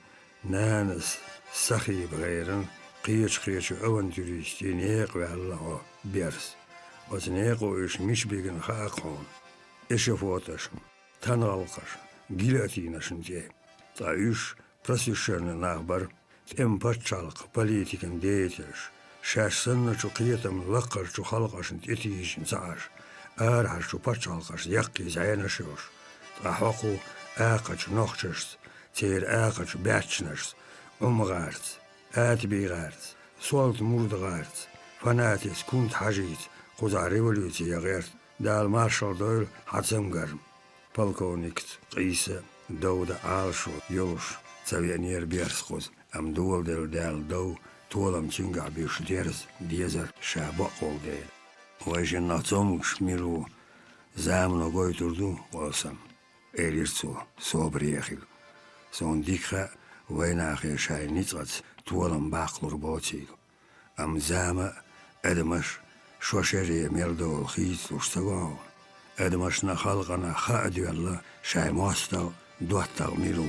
нанас сахиб гэрэн qiyç avantüristi neq ve Allah'a bers. Os neq o iş mişbegen xaqon. Эшефоташн, таналкаш, гильотинашн те. Таюш просвещенный нахбар, тем патчалк политикан деятельш. Шашсынна чукиетам лаккар чухалкашн этишн цааш. Архар чу патчалкаш якки зайнашош. Тахаку акач нохчаш, тер акач бячнаш, умгарц, атбигарц, солт мурдгарц, фанатис кунт хажит, куза революция герт. دال مارشال دويل حتسمجر полковникт قيسة دودة عالشو يوش سويانير بيرسخوز ام دول دال دو طولم تنقع بيش ديرز ديزر شابقول ديل ويجن ناتومش ميرو زامنو قويتردو والسم إيريرتو صوبريخيل سون ديكخا ويناخي شاي نيتغت طولم باقلور بوتيل ام زامة ادمش شوشري ميردو الخيس وشتغون ادمشنا خلقنا خادي الله شاي موستو دوتو ميرو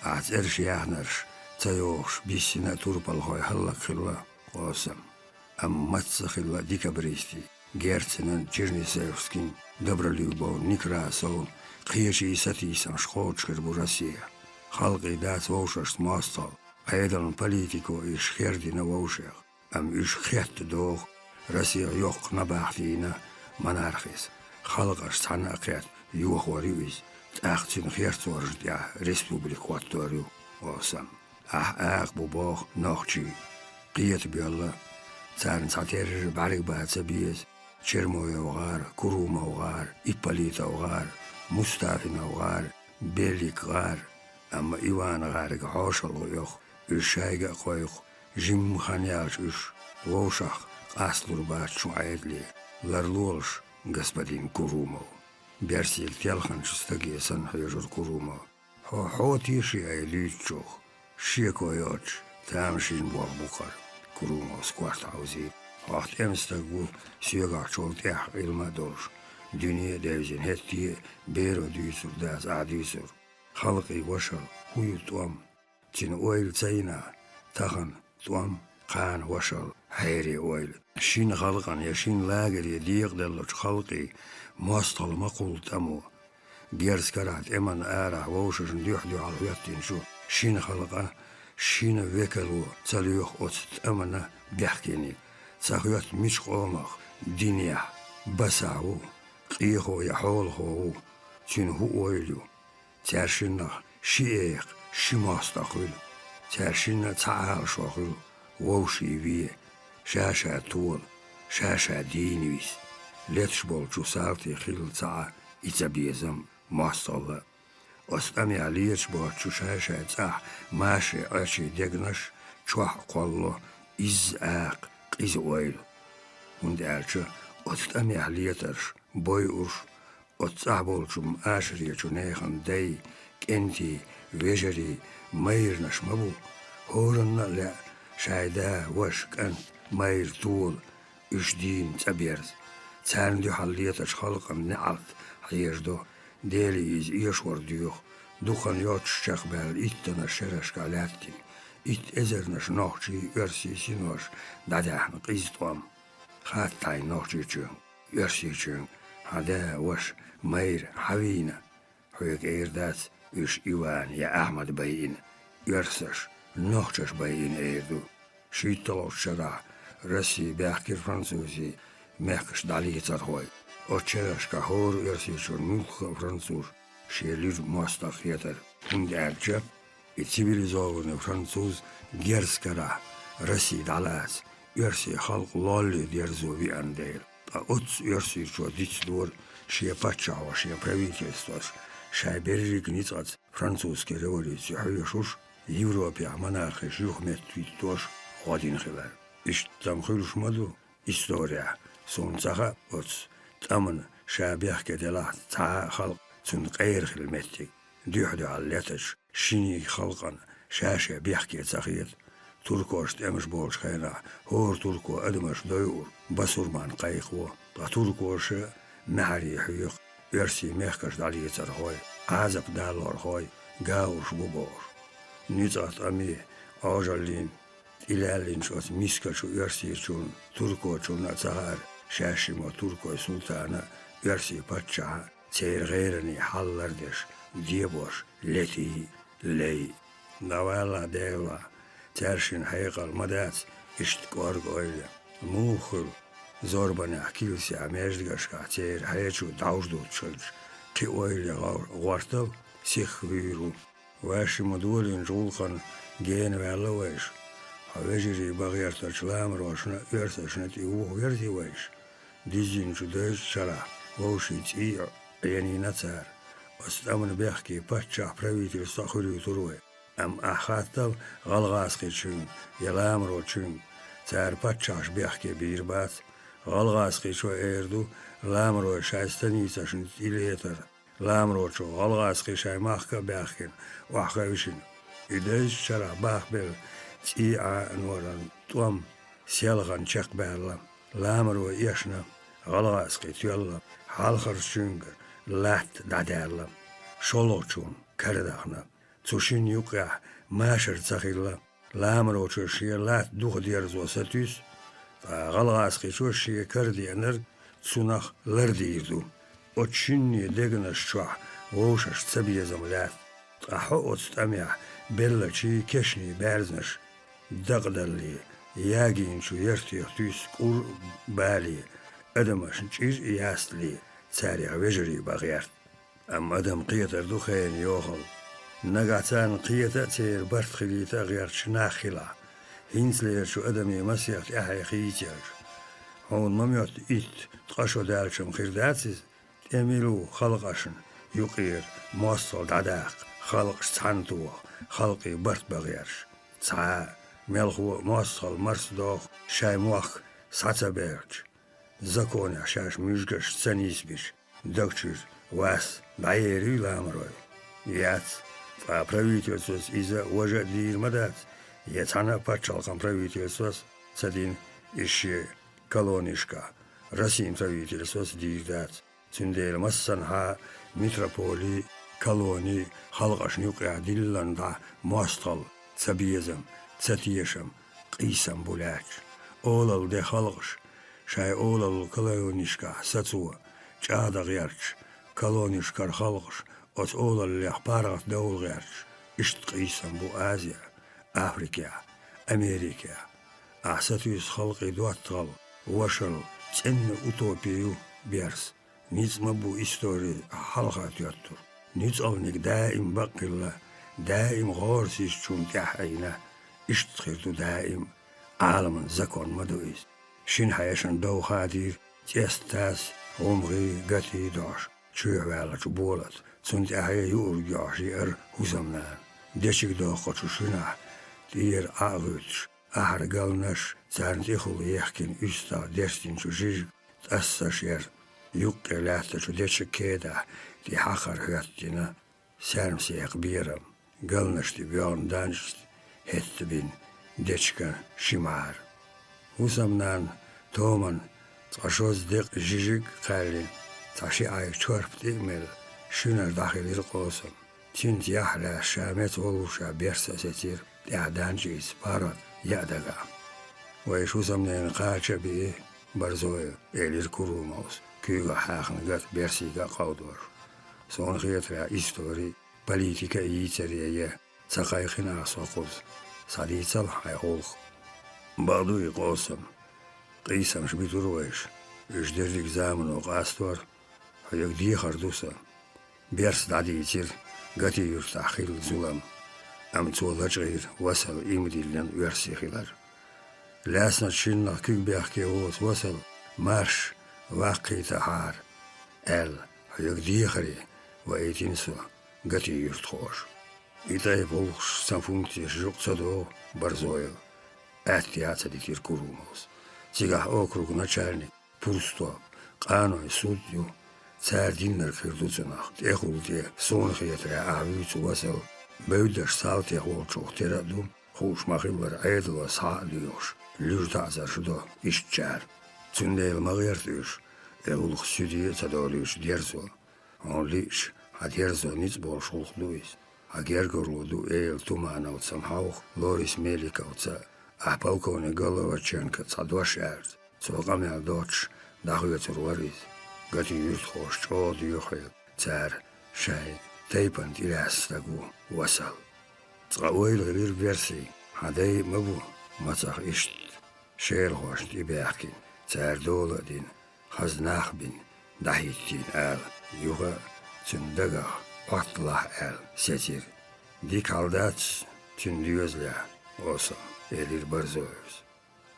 عز ارش يحنرش تيوش بيسينا توربال هاي هلا خلا قاسم ام متسخ الله ديكا بريستي جيرتنن جيرنيسيفسكين دبرليوبو نيكراسون قيشي ساتيسان شخوتشكر بوراسيا خلقي دات ووشش ماستو ايضا بوليتيكو ايش خيردينا ووشيغ ام ايش خيرت دوغ Россия yok nabahtina monarchis. Халгаш цанакет юхориуис. Ахтин херцорж я республикаторю осам. Бубох нохчи. Қиет биалла. Царн сатер барик бацабиес. Чермоевгар, Курумовгар, Ипполитовгар, Мустафиновгар, Беликгар. Amma Ивангар гашал йох. Ушайга койх. Жим ханяш уш. Вошах. Аслур бачу айдли, ларлуолш, господин Курумов. Берсик телхан шестагесан хайжур Курумов. Хо тиши айличох, шекойоч, тамшин бог бухар. Курумов скварт аузи. Ахт эмстагу сюгах чолтях илмадолш. Dünya devzin hettiye bero düsur daz adüsur. Halkı başar huyu tuam. Çin oil çayna, tahan tuam. قان وشل حيري ويل شين خلقان يا شين لاجر يديق دلوش خلقي موصل مقول تمو جيرس كرات إمان آرا ووششن ديوح على وياتين شو شين خلقا شين ويكلو تليوخ أوتت أمنا بيحكيني تساخيات مش قومخ دينيا بساو قيخو يحولخو تين هو ويلو تارشنا شيخ شماستقل تارشنا تعال شوخل ووشي بيه شاشة طول شاشة دينيس لتشبول جو سارتي خيل تعا إتبيزم ماستولا أستمع عليش بو جو شاشة تعا ماشي أشي ديغنش چوح قولو إز آق إز ويل وندارچه أستمع عليترش بوي أوش أتصعبول جو مآشري جو نيخن دي كنتي ويجري ميرنش مبو هورن لا شايدا وش كنت مير طول إشدين تبيرز تاندو حليتش خلق من نعرض حيجدو ديلي إز إيشور ديوخ دوخن يوتش شخبال إتنا شرش كالاتين إت إزرنش نوخشي يرسي سينوش داداحن قيزتوام خاتاي نوخشي جون يرسي جون هذا وش مير حوينا حويك إيردات إش إيوان يا أحمد بيين يرسش نوخشش بيين إيردو شيطلو شرع رسي بيحكي فرنسوسي ميحكش دالي ترهوي أتشرش كهور يرسي شون ملخ فرنسوس شيلير مواستخيتر هندارجة التبيليزاون فرنسوس جيرس كرا رسي دالات يرسي خلق لالي ديرزو بي أندير أتس يرسي شو ديت دور شي باتشا وشي بريفيتيستوش شاي بريك نيتات فرنسوس كريوليسي حيوشوش يوروبيا منارخش يخمت تويتوش غادين خلال إش تمخيلش مدو إستوريا سونتاخا أتس تأمن شابيخ كدلا تا خلق تن غير خلمتك ديحدو علاتش شيني خلقا شاشة بيحكي تخيط تركوش تأمش بولش خينا هور تركو أدمش ديور بسرمان قيقو تركوش معري حيق يرسي ميخكش دالي ترهوي عازب دالور هوي قاوش بوبور نيزات أمي آجالين إلالين شوت ميسكشو يرسي شون تركو شون أتهار شاشي ما تركو سلطانا يرسي باتشا تير غيرني حلردش ديبوش لتي لي نوالا ديلا ترشين حيقا المدات اشتكور قويلة موخل زورباني حكيلسي عميجدقش تير حيشو دعوشدو تشلج كي قويلة غورتل سيخ بيرو واشي مدولين جولخن جين وعلا ويش حويجري بغيرتش لامر وشنا يرتشنا تيوه ويرتي ويش ديزين جدوش شرع ووشي تيع يعني نتار واستامن بيحكي باتشا براويتي الصخوري وتروي أم أخاتل غلغاسقي تشون يلامرو تشون تار باتشاش بيحكي بيربات غلغاسقي شو إيردو لامرو شايستاني تشون تيليتر لامرو شو غلغاسقي شاي ماخكا بيحكين وحخاوشين إداش شرع باخبل تيعا نوران توم سيالغان شاق بالا لامرو يشنا غلغاسقي تيولا حالخر شونغر لات دادالا شولوچون كرداخنا تشين يوقع ماشر تخيلا لامرو شي لات دوخ ديرزو ستيس غلغاسقي شي كردي انر تسونخ لرديردو وتشيني دغنش شوح ووشش تسبيزم لات طاحو تستمع بلا شي كشني بارزنش دغدلي ياجين شو يرتي تيس قور بالي ادمش نشيز ياستلي تاريخ وجري بغيرت أم أدم قيتر دوخين يوخل نقعتان قيتة تير برت خليتا غير شناخلا هينسلير شو أدمي مسيحت أحي خيتير هون مميوت إيت تقاشو دالشم خيرداتيز تأميلو خلقاشن يقير موصل داداق خلقش تحنتو خلقي برت بغيرش تسعى ملخو موصل مرس دوخ شاي موخ ساتا بيرج زكون عشاش ميجقش تسانيس بيش دكتور واس بعيري لامروي يات فبراويتيوسوس إذا وجد لي المدات يتعنا باتشالقان براويتيوسوس تدين إشي كالونيشكا رسيم براويتيوسوس ديردات تنديل مسنها متروبولي كالوني خلقش نيوقع ديلان دا موستل تسبيزم تساتيشم قيسم بولاج أولال دي خلقش شاي أولال كالونيشكا ساتوا جادا غيرش kolonisch kar halgers, als oorlog parag doolgers, is het geïsam bu Azië, Afrika, Amerika. Asatuus halqi duatral, washal, tenne utopiju bers. Niets ma bu historie halgat jattur. Niets alnik daim baqilla, daim غارسيش چون تحينا اشتخرتو دائم عالم زكون مدويس شين حيشن دو خادير تيستاس عمري قتي داش شوية والا بولت سنت احيا يور جاشي هزمنان ديشك دو قطشو شنح تير اغوتش احرقالنش زارنت اخو يحكين استا ديستين شو جيج تأسسير يوقع لاتا شو ديشك كيدا دي حقر هاتينا سارمسيق بيرم قالنشتي بيان دانشت هت بين ديشكا شمار وسمنان تومن تاشوز ديق جيجيك قالين تاشي عايك شورب تيمل شنر داخل القوسم تنت يحلى شامت ولوشا بيرسا ستير تعدان جيس بارد يعدقا ويشو سمنان قاچا بيه برزوي إلير كروموس كيغا حاقن قات بيرسيغا قودور سون غيترا إستوري политика итерия цахайхина сокуз садицал хайхолх бадуи қосым қисам шбитуруэш үждерлик замыну қастуар хаяк дихардуса берс дадиитир гати юртахил зулам амцуалачгир васал имдиллен версихилар ласнат шиннах кюгбяхке оос васал марш вақи тахар эл хаяк дихари ваитинсуа гати юртхош. Итай волш санфункции жукцадо барзоев. Атиаца дитир курумос. Тига округ начальник пурсто qaanoy судью цаардиннер хирдуцнах. Техулде сонхиятра авиц wasal бөйдер саутя холчохтераду хушмахилар айдла саалиош. Люртазар шудо ишчар. Цундел магертуш. Эулх сүдие цадолиш дерзо. Он лиш Адерзо ниц болшулх Луис. Агергорлуду эйл туманау цамхаух Лорис Меликауца. Ахпалковне Головаченко цадвашерт. Цогамял доч дахуецур варис. Гати юртхош чод юхел. Цар шай тейпан тирастагу васал. Цауэйл грир верси. Хадей мабу мацах ишт. Шейлхош тибяхкин. Цар доладин. Хазнахбин. Дахиттин ал. Юга Tündega atlah el setir. Dik aldats tündüözle olsa elir barzoyuz.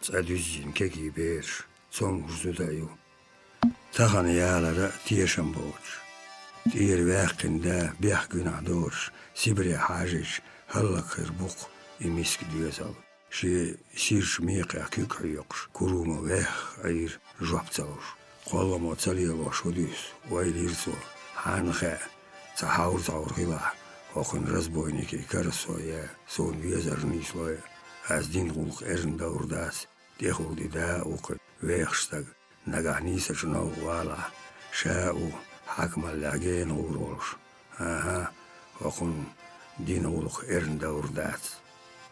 Tsadüzcin keki bir son huzudayı. Tahan yağlara tiyeşen boğuç. Tiyer vakinde beh günah doğur. Sibri haciş halla kırbuk imisk düözal. Şi sirş miqya kükü yokş. Kurumu veh ayır joptsalur. Kollamo tsalielo şudüz. Vaylirso. Ханха цахаур заурхила охын разбойники карсоя сон везерни слоя аздин гулх эрнда урдас техулди да ук вехштаг нагахниса чно вала шау хакмалаген уролш ага охын дин улх эрнда урдас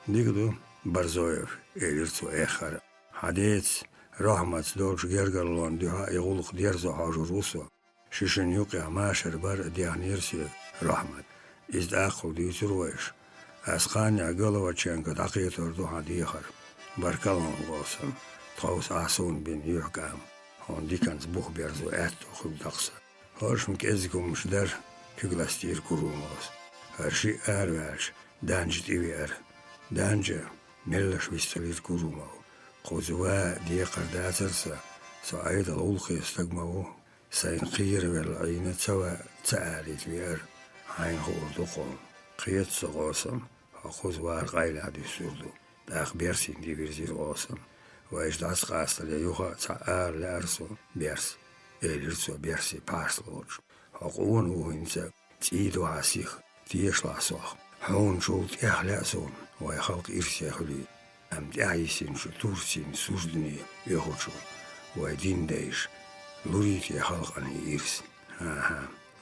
дигду барзоев элирцу эхар хадец рахмат долж гергалон диха игулх дерзо хажурусо ششن يوقع ماشر بر ديانيرسي رحمت إز داخل ديترويش أسقاني أقلوا تشانك دقيت وردو هديخر بركالهم غوصم طوس أحسون بين يحكام هون دي كانت بوخ بيرزو أتو خب دقصة هرشم كأزكم مش در كغلاستير كروموس هرشي أروالش دانج تيوير دانج ملش ويستلير كرومو قوزوا دي قرداترسا سعيد الأولخي استقموه سين قير والعين توا تعالي وير عين خردقون قيت سقاسم أخذ وار قايل عدي سردو داخ بيرسين دي بيرزير قاسم وإيش داس قاست ليوخا تعال لأرسو بيرس إليرسو بيرسي بارس لوج أقون وهنسا تيدو عسيخ تيشلا صاخ هون شولت إحلاسون ويخلق إرسي خلي أم تعيسين شو تورسين سوزدني يخوشو ويدين دايش لوريت يخلق أن إيرس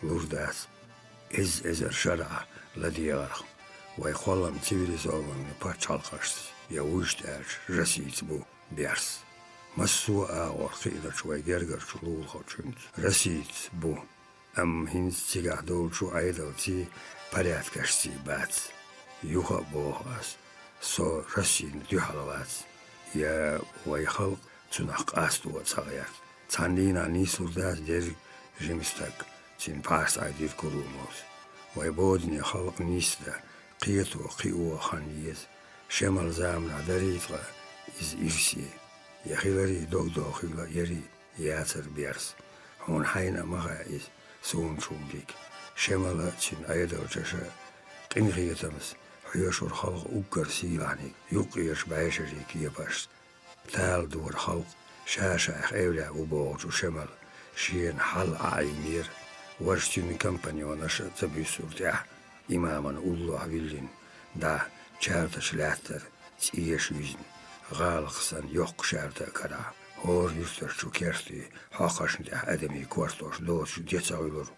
لورداس إزر شرع لدي غرق ويخولم تيفيليزوغن باتشالقش يوشتاش رسيت بو بيرس مسوء ورقيدة شوي جرجر شلول خوشنت رسيت بو هنز تيجا دول شو عيدلتي بريات كشتي بات يوها بوهاس سو رسين ديحلوات يا ويخلق تنق أستو وتصغير تانينا نيسو داس دير جيمستك تين باس عيدير كروموس ويبودني خلق نيستا قيتو قيوة خانيز شمال زامنا دريتغا إز إرسي يخيلري دوخيلا يري ياتر بيرس هون حينا مغا إز سون شومبيك شمال تين أيدو جشا قنغيتمس حيوشور خلق أوكر سيلاني يقيش بعيشري كيباش تال دور خلق شاشا خيولا وبوغجو شمال شين حل عايمير ورشتين كمبانيوناش تبيسور تاح إماما الله ويلين دا چارتش لاتر تيش ويزن غالقسن يوق شارتا كرا هور يستر شو كيرتي حاقشن تاح أدمي كورتوش دوتش ديتاغيلور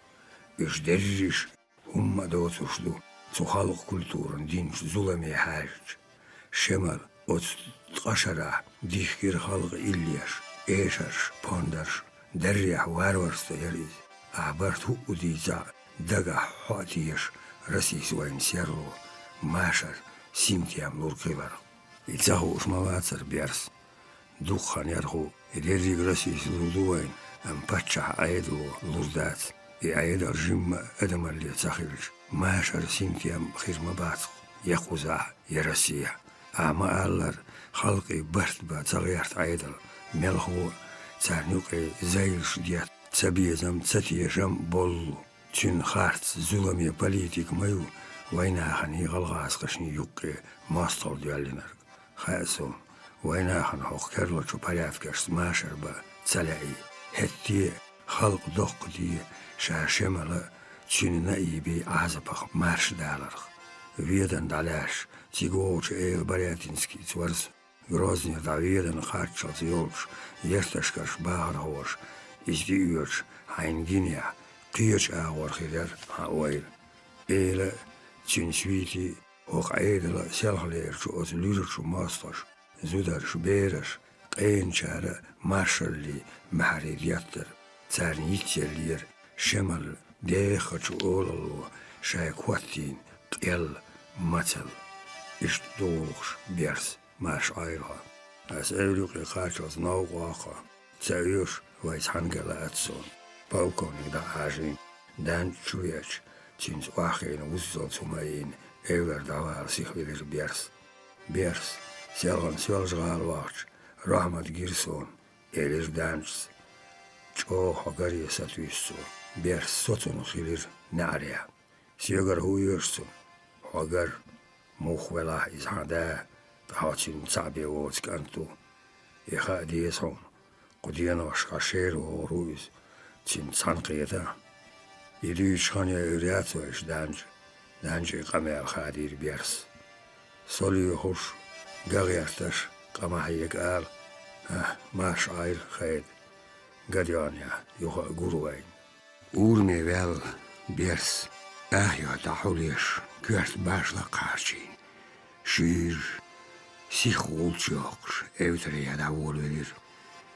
إش دريش هم دوتوش دو تو خلق كولتورن دينش ظلمي حاج شمال أوت تقشرا ديخير خلق إلياش إيشرش باندرش دريح وارورست يريز عبرت هو ديزا دقا حاتيش رسيس وين سيرلو ماشر سيمتيام لوركيبر يتساهوش مواتر بيرس دوخان يرخو يديريق رسيس لودوين أم باتشح عيدو لوردات عيد الجيم أدم اللي تساخيرج ماشر سيمتيام خير مباتق يخوزا يرسيح أما ألر خلقي برت بتغيرت عيدل ملخو تعنيقي زيلش ديات تبيزم تتيجم بولو تشن خارت زولمي بوليتيك مايو ويناخن يغلغاس قشني يقي ماستول ديالينر خاسون ويناخن حق كرلوشو بريافكش ماشر با تسلعي هتي خلق دوق دي شاشملا تشن نايبي عزبخ مارش دالرخ ويدن دالاش تيغوش ايل برياتينسكي تورس Grozny Davieden Hartschals Jolsch, Jertashkas Baharhosh, is die uurts, hein Guinea, Kiers Aorgider, Hawaii, Ele, Chinswiti, hoch edele, zelgeleerd, als Ludertje Masters, Zuders Beres, Qeenchare, Marshalli, Maharidiatter, Tsarnitjelier, Schemmel, Degertje Olalo, Shaikwatin, El, Matzel, is Dolgs, Bers. ماش عيرها أسألك خاشوس نوقاقا تسايوش ويس هنجلا أتسون باوكوني دا عاجين دان شويش تينز واخين وزول سمايين إيور دوار سيخويلر بيرس سيالغن سيالجغال واقش رحمة جيرسون إليش دانش جو حقاري ساتويسو بيرس سوتون خيلر نعريا سيغر هو يرسون حقار موخولا إزهادا هاتين تعبي واتكانتو يخا ديسون قدينا وشكاشير ورويز تين تنقيتا يديش خانيا يرياتو إش دانج قمي الخادير بيرس سولي يخوش قاغيرتش قما هيك قال ماش عير خيد قديانيا يخا قروين أورمي ويل بيرس يا تحوليش كيرت باشلا قارشين شير Sichholtjoks, uitreed dat woorder.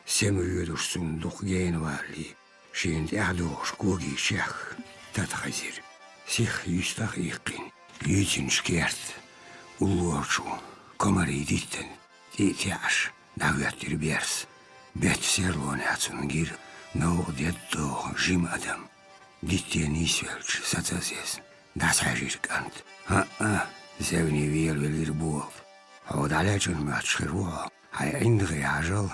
Semruiders zondag geen waarlie. Sint erdoors kogi chech. Dat gezir. Zich justag ikin. Jutjen skeert. Ulwoortjo. Komari ditten. Dit jas. Dat werd er beers. Bet serlon het zo'n gier. Nou dit toch jim adam. Dit je niet welch. Satsas. Dat hij hier kant. Zevni weer wel hier boord. هود عليجن ما تشخروها هاي عندغي عجل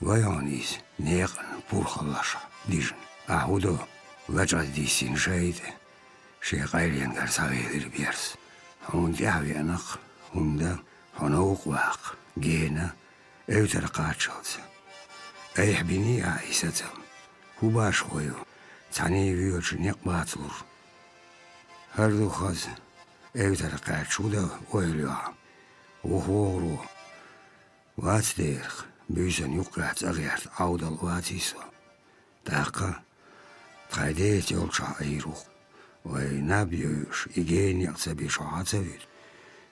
ويونيس نيقن بور خلاشا ديجن أهودو وجد دي سين شايد شي قايلين غير صغير بيرس هون ديهوي أنق هوندا هنوق واق جينا اوتر قاتشوز ايح بني عيستم هو باش خويو تعني ويوش نيق باتلور هردو خز اوتر قاتشودا ويلوها وهورو واتديرخ بيزن يقرأت أغيرت عودل واتيسو داقا تخيديت يولشا أيروخ وينابيوش إيجين يقتبي شعاتبيت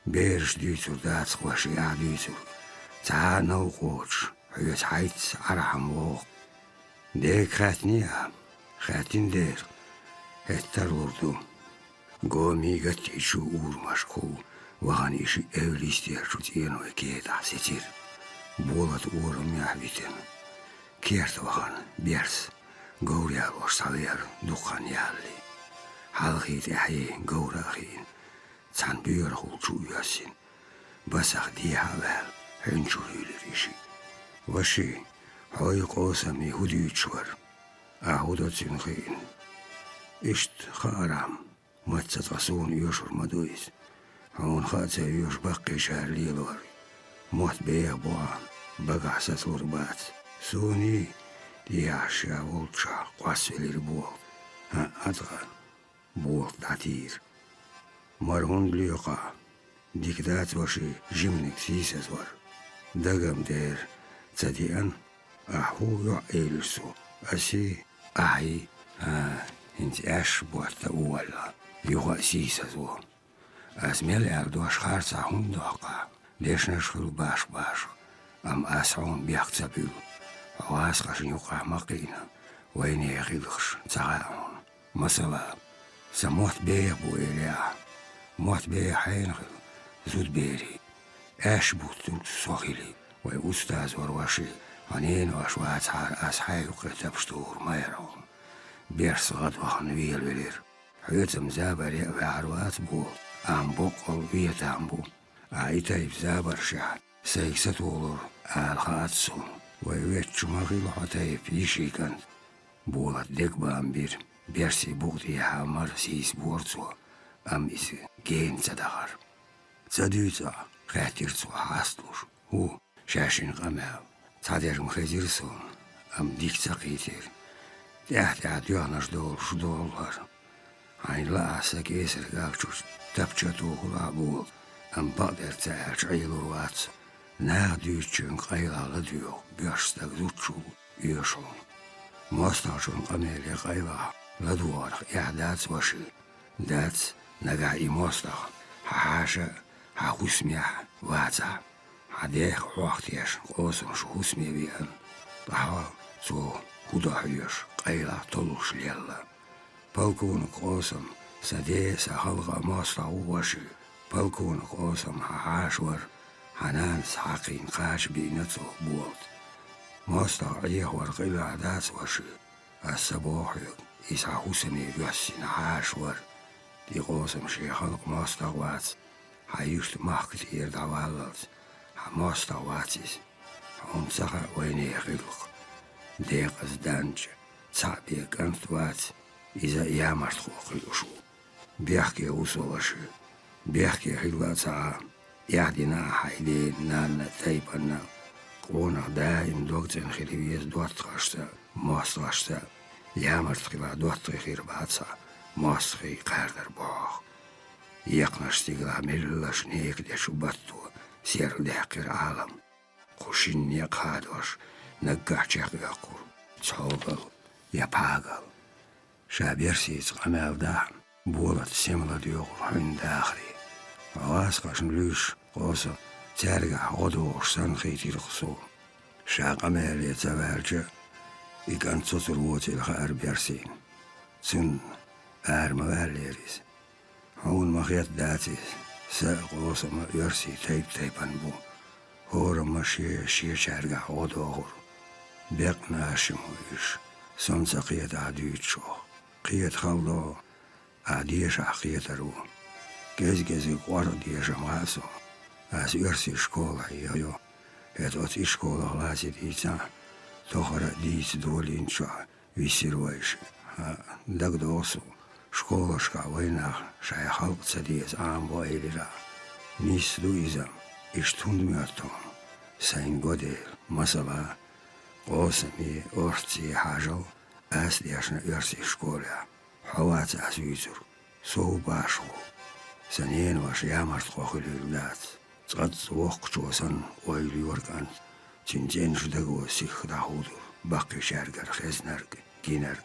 بيرش ديتور دات خوشي عديتور تا نوقوش حيوت حيت عرحم ووق ديك خاتنيها خاتين دير Hettar lurdu. Gomi gatti şu uğurmaşku. Vahan işi evlistiyer şu tienoy keeta setir. Bolat uğrum yahvitin. Kert vahan biers. Gauria var saver dukhan yalli. Halgit ehi gaurahin. Tan büyür hulçu yasin. Basak diye vel. Hünçürüler işi. Vaşi. Hay qosami hudüçvar. Ahudatsin khin. İşt kharam. Matsatasун يشر مدويس هون خاتsa يش بقي شهر ليلور موت بيا بوان بقع ستور بات سوني دياشا ولتشا قاسولير بول ها أدغى بول داتير مرهون ليقع ديكدات وشي جمنك سيسة ور دقم دير تديان أحو يعيلسو أسي أحي انت أش بوات أولا يوغا سيسة زو أسميل أردوش خارسا هون دوقا ليش نشغل باش أم أسعون بيختبيل واسقش يوقع مقينا وين يغيلخش تغاون مثلا سموت بيه بو إليا موت بيه حينغل زود بيري أش بوتو صغيلي وأستاذ ورواشي هنين واشوات عار أسحاي وقتبشتور ما يرون بيرس غد وخن ويل ولير حيتم زابر يأبي عروات بول أم بقل ويتام بو عايتاي بزابر شعر سيكسة ولور آل خاتسون ويويتش مغيل حتاي بيشي كانت بولت ديك بامبير بيرسي بوغدي حامر سيس بورتسو أم إسي جين تدغر تدويتا خاتيرتسو حاستوش هو شاشين قماو تادير مخيزيرسون أم ديك تقيتير تحت عديانش دول شدولار عين لا سكيسر قاكتوش تبجتو غلابول أم بقدر تعالج عيلو واتس ناديوتشن قيلا لديو بيرستك دوتشو يوشون مستاشون قميلي قيلا لدوار إعداد وشي دات نقعي مستخ حاشا حخسميح واتسع حديخ وقتيش قوسم شو خسمي بيان طحا تو هداحيش قيلا طلوش ليلا بالكون قوسم سدي سخلق مستخ وشي بالكون قوسم حاشور حنان سحقين قاش بينتو بوت مستخ عيه ورقيلا عدات وشي السبوحي إسا حسني يحسن حاشور دي قوسم شي خلق مستخ وات حيشت مح كتير دعوالات حماستا واتيس هم سخا ويني خلق ديق ازدانج تعبي كانت وات إذا يامرت خوخيوشو بيحكي وصولشي بيحكي حلوة ساعة يعدنا حيدين نانا تايبنا قونا دائم دوقتين خليويز دوات خاشتا ماست خاشتا يامرت خلا دوات خير باتسا ماست خي قاردر باخ يقنش تيقلا مللاش نيك دي شباتو سير دحقر عالم خوشين يقادوش نقع يقور تصوبل يباقل شابيرسيز قمال داهم بولت سيملا ديوغر حين داخري واسقاش نلوش قوسا تارقع غدوش سنخيتي الخصوم شا قمال يتبارجا إيقان تطر ووتي الخار بيرسين تن مواليريز هون مخيط داتيس ساق وصم يرسي تايبان بو هورم ماشي شي شارقع غدوغر بيقنا شمويش سنسا قيت عديتشو قيت خلدو عديش قيت رو جز قوار ديش مغاسو اس يرسي شكولا يو ات شكولا لاتي ديتا تخرى ديت دولين شو ويسير ويش دق دوسو شكولا شكا ويناخ شاي خلق سديس عام بوئيلي نيس دويزم اشتوند ميرتون سين قدير مثلا قوسمي أرتي حاجل أس ديشنا يرسي شكولا حوات أسويتر سو باشو سنين واش يامرت قوخلي الولاد تغد وقت وسن ويلي ورقان تنتين شدقو سيخ داخودر باقي شارقر خزنرق جينر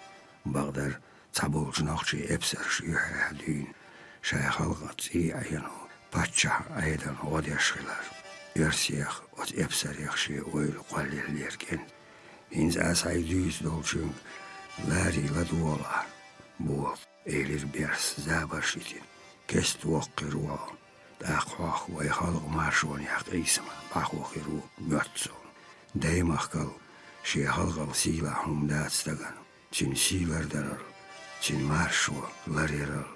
بغدر تابول جناخشي إبسر شيحي حدين شاي خلقت إي عينو باتشا أيضا ودي أشغلر يرسيخ وات إبسر يخشي ويل قولي الليركين إنز أسعي ديس دولشن لاري لدولا بوط elir bers zabarşitin. Kest vokkiru daqoq ve halq marşon yaq isma baqoqiru mörtson. Daymaqal şey halqal sila humdatstagan. Çin silar darar. Çin marşo lareral.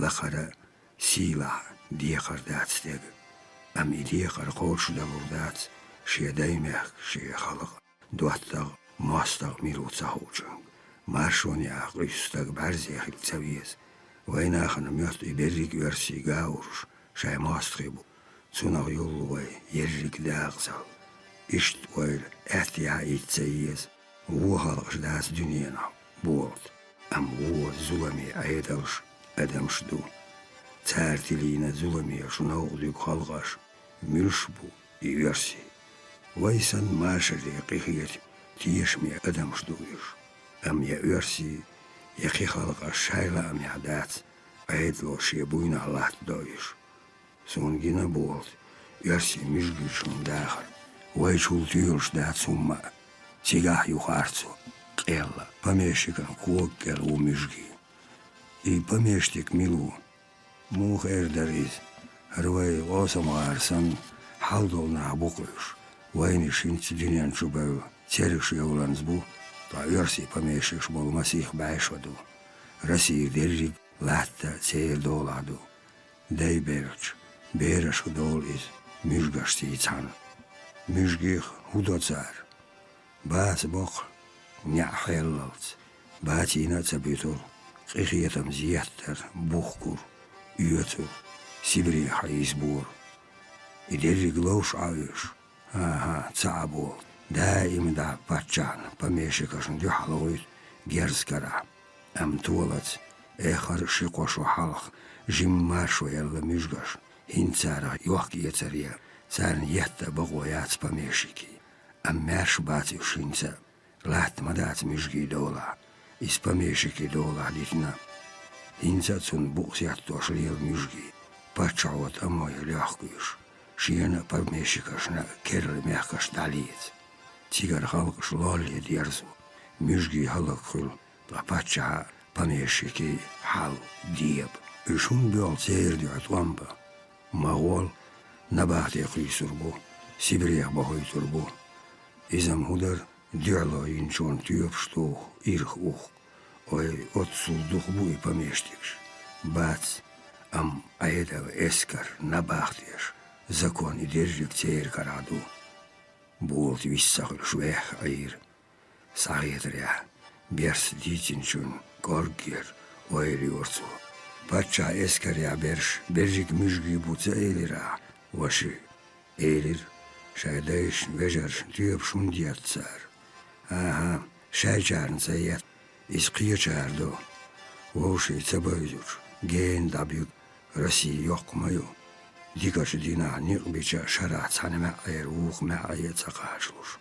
Laqara sila diqar datsteg. Am diqar qoşu da burdat. Şey daymaq şey halq. Duattaq mastaq miru tsahucun. Marşon yaq istag barzexil tsaviz. Vaynaxın mört iberrik versi gauruş. Şey mastqibu. Sunaq yolu vay yerrik dağzal. İşt oil etya itseyiz. Bu halq das dünyana boğd. Am bu zulami aydalış adamşdu. Çartiliğine zulami şuna oğduk halqaş. Mülş bu iversi. Vaysan marşari qihiyet tiyeshmi adamşduyuş. Am ya versi yaqi halqaş şayla am yadat. Aydlo şey buyna Allah doyuş. Songina boğd. Versi müjgüşün dağır. Vay çultuyuş da summa. Sigah yukarsu. Qella. Pameşikan kuokker u müjgi. I pameştik milu. Muh erderiz. Harvay osam arsan haldolna bukuyuş. Vayni şinç dünyan çubayu. Çeriş yavlanız bu. Ta versi pameşik bol masih başodu. Rasi derrik latta seyir doladu. Dayberç. Bereş dol iz. Müjgaşti içan. Müjgih hudotsar. Bas bok. Nya xellalt. Batina tabitul. Qihiyetam ziyatter buhkur. Üyetur. Sibri haizbur. İderi gloş ayış. Aha tsabul. Daim da patcan. Pameşikaşın dühalıgıyt. Gerskara. Am tuolat. Ehar şikoşu halq. Jimmar şu yalla müjgaş. Hintsara yok yeteriye. Sarn yetta bogoyat pameşiki. Am merş bati şinsa. Lat madat müjgi dola. Is pameşiki dola ditna. Hinsa tsun buqsiyat toşliyel müjgi. Paçavat amoya laqkuyuş. Şiyana pameşikaşna kerli mehkaş daliyet. Tigar halkış lolli diyarzu. Müjgi halakıl. Da paça pameşiki hal diyeb. Üşün biyol seyir diyat vamba. Mağol nabahti qisur bu. Sibriyah bahoytur bu. İzam hudar diyarla inçon tüyöpştuğ irh uq. Oy otsulduq bu ipameştikş. Bats am aydav eskar nabahtiyş. Zakon iderrik seyir karadu. Bolt vissaqıl şveh ayır. Sağyedir ya. Bers ditinçün gorgir oyliyorsu. Paça eskar ya berrik müjgi butsa eylira. Vaşı eylir. Şaydayış vejer tüyöp şun diyatsar. Aha şayçarın sayet. İskiye çağırdı. Voşi tabaydur. Gen dabük rasi yok mayo. Dikaşı dina nikbiça şara sanime ayır uğuk me ayet sakaşlur.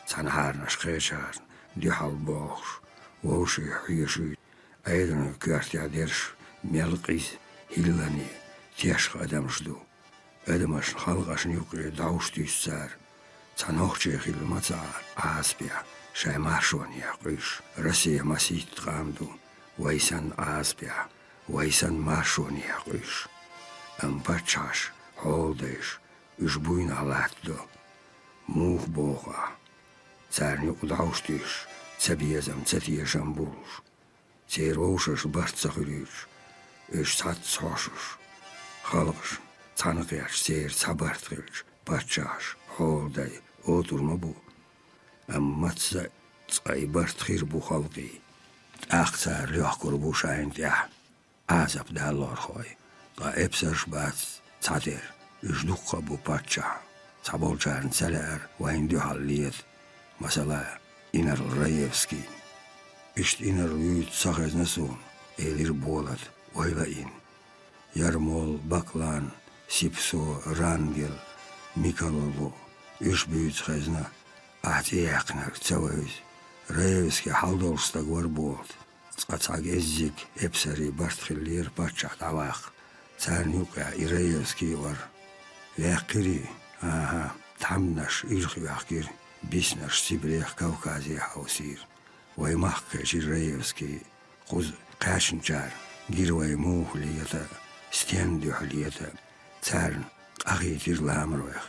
Sanharnaş kayçar. Dihal boğur. Voşi hıyışı. Aydın kürtya derş. Melqiz hillani. Teşk adamşdu. Adamaşın halqaşın yuqri davş düşsar. Sanoqçı xilmatsa asbiya. Şay marşon yaqiş. Rasiya masit qamdu. Vaysan asbiya. Vaysan marşon yaqiş. Ampaçaş. Holdayş. Üçbuyun alatdu. Muh boğa. Sarni udavş düş. Sabiyazam çatiyaşam buluş. Çeyr oğuşaş bartsaqırıyış. Üç sat soşuş. Halqış. Tanıqyaş seyir sabartqırış. Paçaş. Holday. Oturma bu. Ammatsa tsaybartqır bu halqı. Aqsar lyoqkur bu şaynt ya. Azap dallar xoy. Da epsarş bats çadir. Üçdukqa bu paça. Sabolçarın seler. Vayn dühalliyet. Masala İnar Rayevski. İşte inar yuyut sağezne son. Elir bolat. Oyla in. Yarmol, Baklan, Sipso, Rangel, Mikalolo. Üç büyüt xezna. Ahti yaqnar çavayız. Rayevski haldolstag var bolt. Tsqatsaq ezzik epsari bartxillir paçak avaq. Tsarnyuqa Rayevski var. Vaqiri. Aha. Tamnaş irxi vaqir. Bisnaş Sibriyah Kavkaziya hausir. Vaymaqqa Rayevski. Quz qaşıncar. Girvay muhliyata, stenduhliyata, cern agitir lamroich.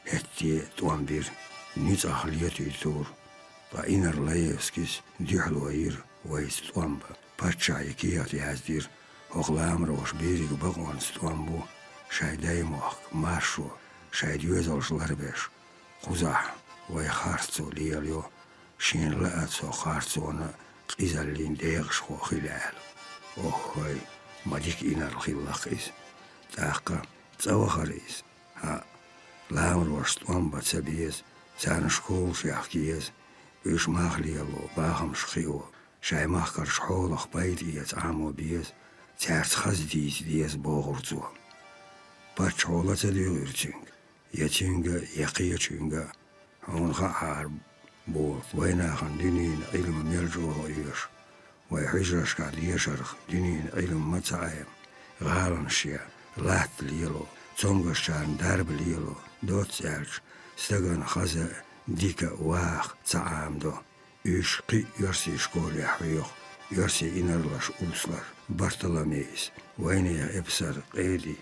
Hetti tuan bir nits ahliyatütur. Va inar laevskis duhlwair weist tuamba. Patchai kiat yazdir. Och lamroch birig bagons tuambu. Shaidaymoch marsho. Shaidjuezals larbesh. Kuzah. Vai hartso lieljo. Shin laatso hartsona. Qizallin deegscho khilal. Ohoi. Madik inar khillakis. Taqa. Tsawaharis. Ha. Lamroch tuamba tsabies. Zijn school schachkies. Us maglielo, bagam schio. Zij mag er scholig bij die het amobies. Zert gazdies die es bogorzo. Pachola te duurting. Yetinga, yekiyetinga. Onga haar boord. Wij gaan dinin ilm meljo is. Wij hijraska dieserg dinin ilm matzaim. Galansia, laat lielo. Zongerstaan darbe lielo. Doodzerg. Stegan gaza. Dika waag tsaamdo. Ushqi yorsi shkoli ahwiyoch. Yorsi inarlash ulslar. Bartolomees. Wijnia epsar qedi.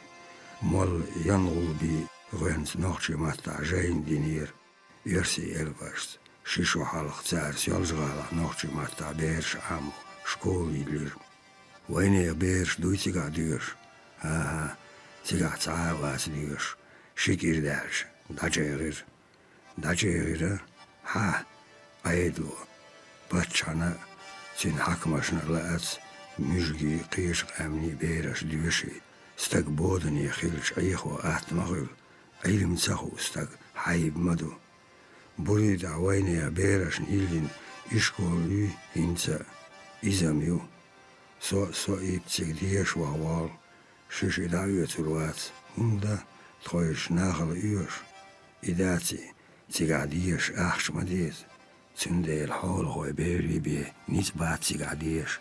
Mol jangulbi. Gwens nochtje matta zijn dinier. Yorsi elvast. Shisho halch tsar sjolzgala nochtje matta beers amo. Skoli lir. Wijnia beers duitiga duur. Aha. Tiga tsaarwaas duur. Shikir dersh. Dajerir. Dajeira, ha, aedlo, Bachana, Sin hakmasna laats, Mujgi, Kish, Amni, Beras, Dushi, Stag Bodani, Hilch, Echo, Atmagul, Ailim Tsahu, Stag, Haib Madu, Burida, Wainia, Beras, Nilin, Ishkoli, Hinza, Izamiu, so ipzig Diashwa wal, Shishidavia Turwats, Hunda, Troish, Nahal, Urs, Idati, Zigadiers achschmadies, zündeel hol hoi beri be, niet baat zigadiers.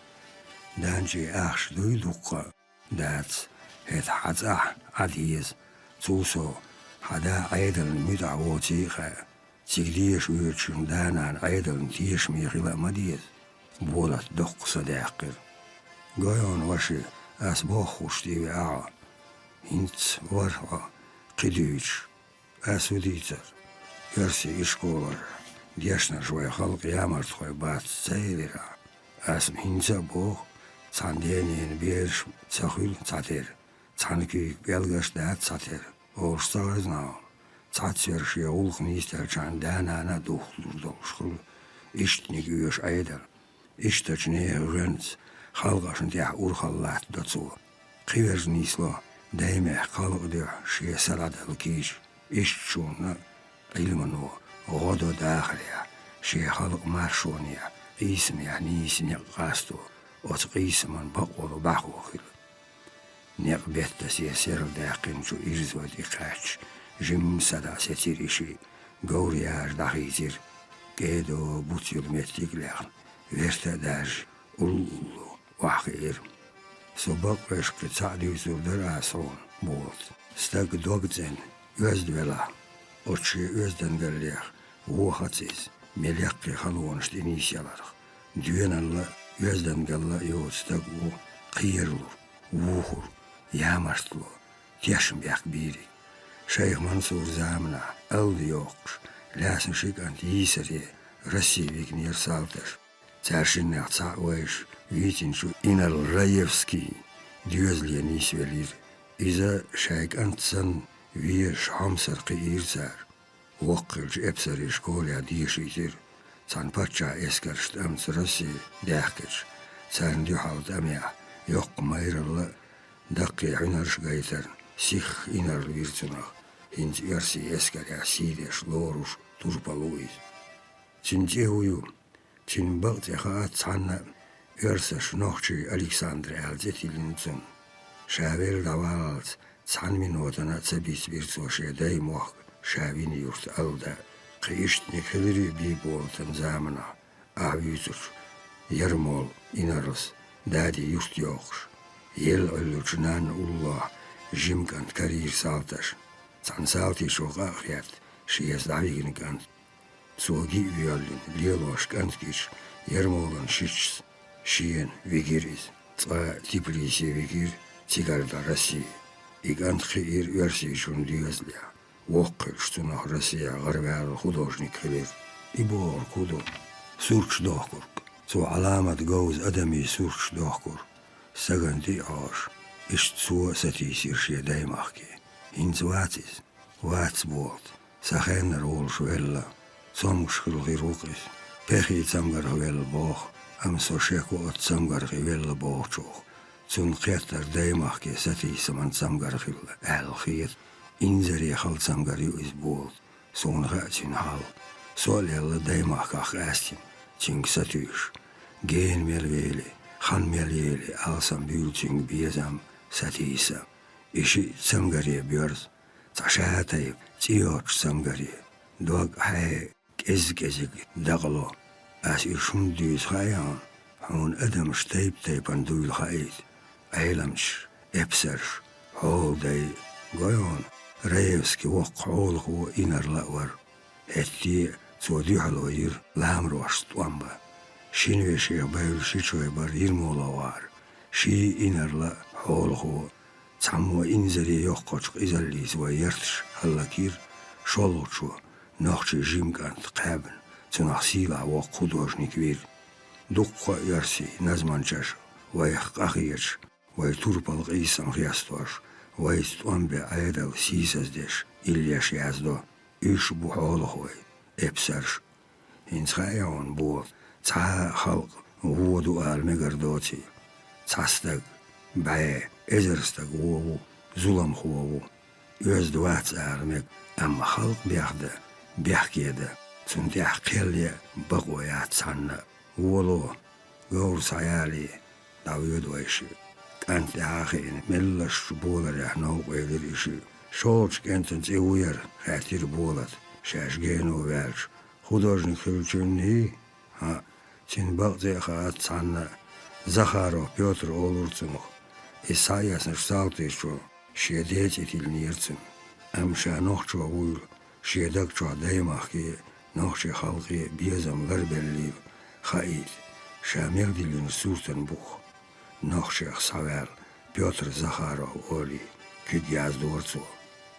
Danji achsch duidukka, dat het hazah adies, zuso, hada eidelen muda woziga, zigdiers uurtschen danaan eidelen tiersmierila madies, bolat dok sadakir. Goyon washi as bochustiwe a, hint warha, kiduch, as uditzer. Yorsi ishkolar, diashna shway khalq yamart khoy bat tsaylira. Asm hinza bo, tsandeni beers tsakhul tsater. Tsanki belgash dat tsater. Orstaz na. Tsatsver shi ulkhnister chan danana dukhlu shkhul. Ishtnik yush aider. Ishtachne rents. Khalgashn dia urkhallat datsu. Khivers nislo. Daime khalq dia shi salad alkish. Ishtchuna. علمنا غدو داخليا شي خلق مارشونيا قيسم يعني سنيق قاستو وتقيس من بقول وباقو خير نيق بيت سيسير داقين جو إرزو ديقاتش جم سدا ستيريشي قورياج داخيزير كيدو بوتيل ميتيق لغن ويرتا داج أولو وحقير سبق وشك تعدي زودر آسون بوت ستاق دوغزين يوزدولا Otçı özden geliyek, vuhatsiz, melekki halonşt inisiyalarıq. Düyenalla özden gella yoğustak u, qiyirlur, vuhur, yamarstlu, teşmbyak biri. Şeyh Mansur zamına, aldı yokş, lasın şikant yisari, Rassivik nir saltaş. Çarşinne tsağvayş, vitin şu inal Rayevski, düözliye nisvelir. İza şeyh antsan, Vier hamser qiyirzer, waqilj epseri shkolja diishiter, San pacha eskerst amtsrasi dahkij, San duhalt amia, Yok mayralla, Daqi inarsh gaitar, Sikh inarl virtunach, Hint yarsi eskerja sidesh lorush turpaluiz. Cinjehuyu, Cin baltjaha tsanna, Yarsash nochchi Alexandre alzetilinzun, Shavel davalt, Цан минутана цабис вирцошия дай мох шавини юрт алда қиштни хилри би болтан замана авюзур ярмол инарс дади юрт йохш ел оллучнан улла жимкант карир салташ цан салти шоғахят шиес давигин кант соги виолин лелош канткиш ярмолан шичс шиен вигириз Тбилиси вигир тигарда Россия. Иган хир версии шун диазля. Воккер, что на Россия гарвял художник хилир. Ибор кудо. Сурч дохкурк. Цо аламат гоуз адами сурч дохкур. Саганди аш. Ишт цо сатисир шия даймахки. Инц ватис. Ватсболт. Сахенер ол швелла. Цомгшхил гирукис. Пехи цамгар хвел бох. Am so sheko at samgargi vella bochog. Zun qetter deimachke satis man samgargi el khiet. Inzeri khal samgari is bold. Son ratsin hal. Sol yalla deimach ach astin. Ching satish. Gen melveli. Khan melveli alsam bülching biezam satisa. Ishi samgari björz. Tashatayb tioch samgari. Dog hay gezgezig daglo. As ishun duis hayan, hun adam steyp an duil hayt, eilamsh, epsersh, hol day, goyon, reevski wok holgu inar lawar, etti zuodihalloir lamroast wamba, shinveshi bayul shichoy bar irmolawar, shi inar la holgu, tammo inzeri yokkoch izallis wa yertsh hallakir, sholchu, nochchi jimgant qaben, Цунах сила вок художник вир. Дукха ярси назманчаш, ваях кахиеш, вай турпалг исам хястваш, вай стуамбе айдал сисаздеш, ильяш яздо, иш бухолохвай, эпсарш. Инцхаяон бу, ца халк, воду ал мегардоти, цастаг, бае, эзерстаг вову, зулам хувову, өздвац армек, амма халк бяхда, бяхкеда. Цундях келли багоя цанна воло гор саяли давюдвайши кант яхин меллаш болар наугелиши шолч кентен зеуер хатир болат шашгено верш художник хülчүнни а чин багзе хат цанна Захаров Петр Олурцумов Исайяс ншталтышу шедетилнирцум амша нохчо вул шедакчо даймахки Нохши халқи биязам гарбелли хаид шамер дилин суртен бух нохши савер Петр Захаров оли кидяз дворцу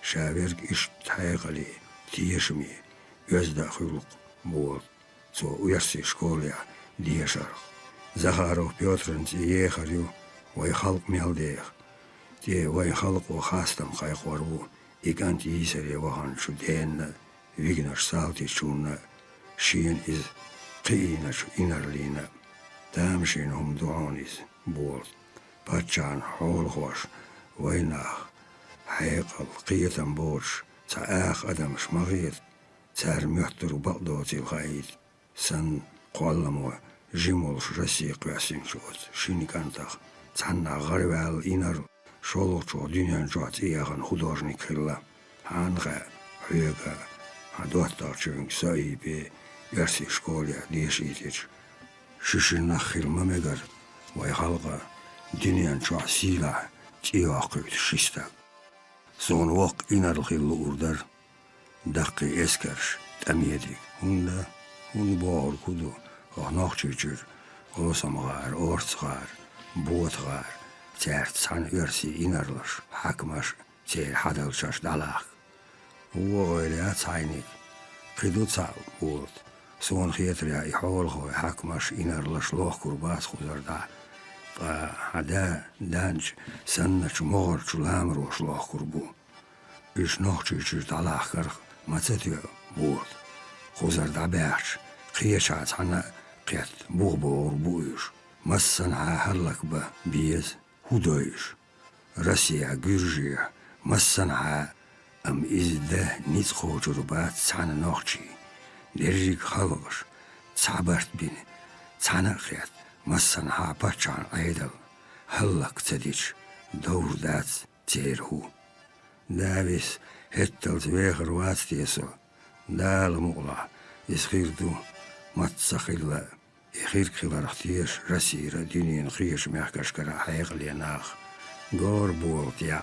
шаверг иш тайгали тиешми өзда хулук бул цо уярси школя диешар Захаров Петрн ехарю вай халк мелдех те вай халк о хастам хайхорбу иганти исере вахан шуден Вигнаш салти чуна, шиен из қиинаш инарлина, тамшин дуанис болт, пачан холхош, вайнах, хайқал қиетан борш, цаах адам шмағиет, цар мөхтір бақдоти ғайд, сан қолламуа, жимолш расиқ вәсин шуот, шиникантах, цанна ғарвал инар, шолуқчо дүниян жуат ияған художник хилла, ханға, хүйега, Адуаттарчын сайбе верси школя дешитич. Шишин нахил мамегар вай халга диниян чуа сила тиоақыт шистак. Сон вок инарлхилу урдар даққи эскерш тамедик. Hun боор куду охнохчичир осамгаар орцгаар буутгаар церт сан верси инарлаш хакмаш цер хадалшаш далах. Уойле цайник придуца вот сон хетря и холхо хакмаш инарлаш лох курбас хузарда хада данч саннач мор чуламрош лох курбу иш нохчи далахар мацетё вот хузарда баш қиешат хана қет буғбор буиш массан харлак ба биез худоиш Россия Гюржия массан Am izde niets gojurubat sana nochi. Derjik halgos. Sabart bin. Sana khiyat. Massan ha pachan aydal. Hallak tsadich. Dourdats tserhu. Davis hettalt weger waatstieso. Dal muqla. Iskhirdu. Matsakhilla. Ikhirkilarachtiers rasira dünien khiers mehkashkara hayqlianach. Gorbolt ja.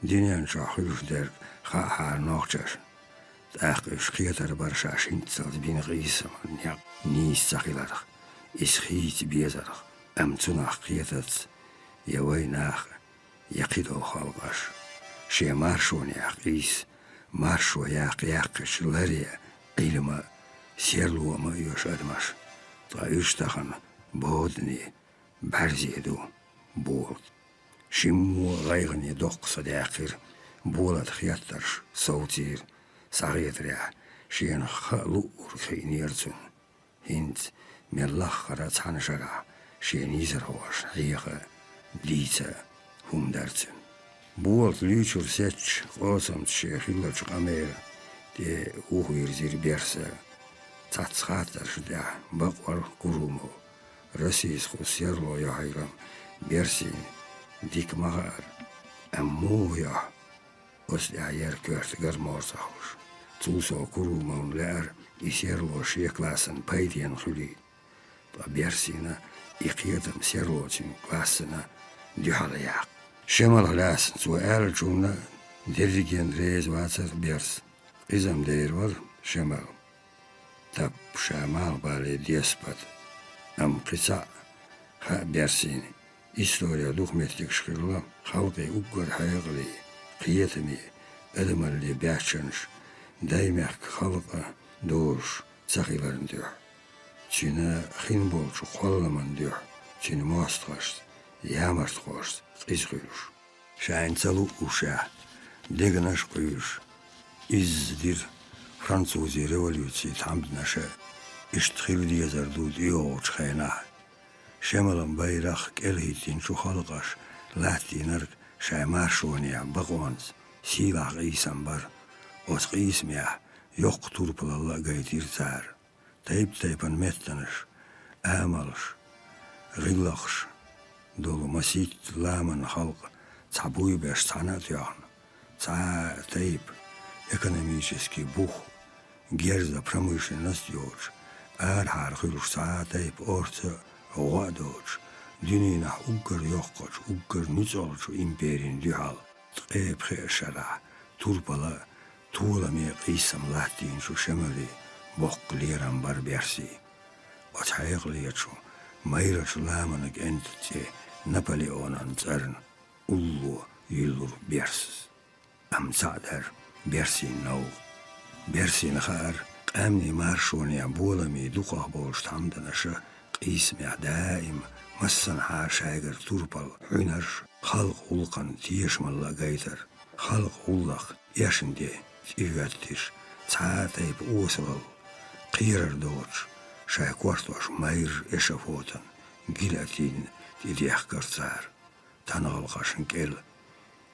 Dünien shahulsderk. Haar nochtjes. Ach, schieter barsha shintzels bin gisam. Ja, nies sachilarach. Is giet bezig. Am tunach gietet يويناخ يقيدو خلقش شي مارشون يقيس مارشو يقش لريا قيلما سيرلو ما يشادمش طايشتخن بودني برزيدو بود شمو غيغني دق صداقر بولت خياترش صوتير صغير شين خلو خينيرتون هند ملخرة تحنشرع شين يزرهوش عيغة ليتا هم درتون بولت ليتشور سيتش قوسم تشيخ إلاج قمير دي اوهير زير بيرسا تاتسخاتر دا بقور قرومو رسيس خو سيرلو يحيرم بيرسين ديك مغار أمويا أسد عيار كورت غرمورتاوش توسو قرومون لار يسيرلو شيكلاسن بايدين خلي بيرسينا يقيدم سيرلوتين كلاسنا دي حالياق شمال لاسن تو أرجونا درجين ريز واتر بيرس إزم ديرور شمال تب شمال بالي ديسبت أم قصة خا بيرسيني إستوريا دوخمتك شخيرلا خلقي أقر حيغلي قيتمي أدم اللي بيعشنش دايمك خلقه دوش تخيلرن دوح تينا خين بولش قولا من دوح تينا ماستغشت يامرت خوشت قيزغيوش شاين تلو وشا ديغناش قيوش إز دير فرانسوزي ريوليوتسي تعمدنا شا اشتخيل دي زردود يوغوش خيناه شمالن بايراخ كالهيتين شو خلقاش لاتي نرك شاي مارشونيا بقوانز سيلاخ إيسان بار أوس قيسميا يوق توربل الله قايتير تار تايبن متنش آمالش غيلخش دولو مسيت لامن خلق تعبوي باش تعنات يعني تايب экономический бух герза промышленность ёж архар хилуш таип орца غادوش دينينا أوكر يوقش أوكر نزالش إمبيرين ديال تقيب خير شرع توربلا طولا مي قيسم لاتين شو شمالي بوق ليران بربيرسي وتحيق ليتشو ميرش لامنك انتتي نابليونان ترن أولو يلور بيرسس أم تعدر بيرسين نو بيرسين خار قامني مارشوني بولمي دوقه بولش تحمدنا شا قيسمي دائم مسن حاشاقر توربل حينرش خلق أولقن تيشمال لقايتر خلق أولق يشندي تيغاتيش تعاتيب أوسبل قيرر دوش شاي كورتوش ماير إشافوتن جيلاتين تيديخ كرتار تنغلقاشن كيل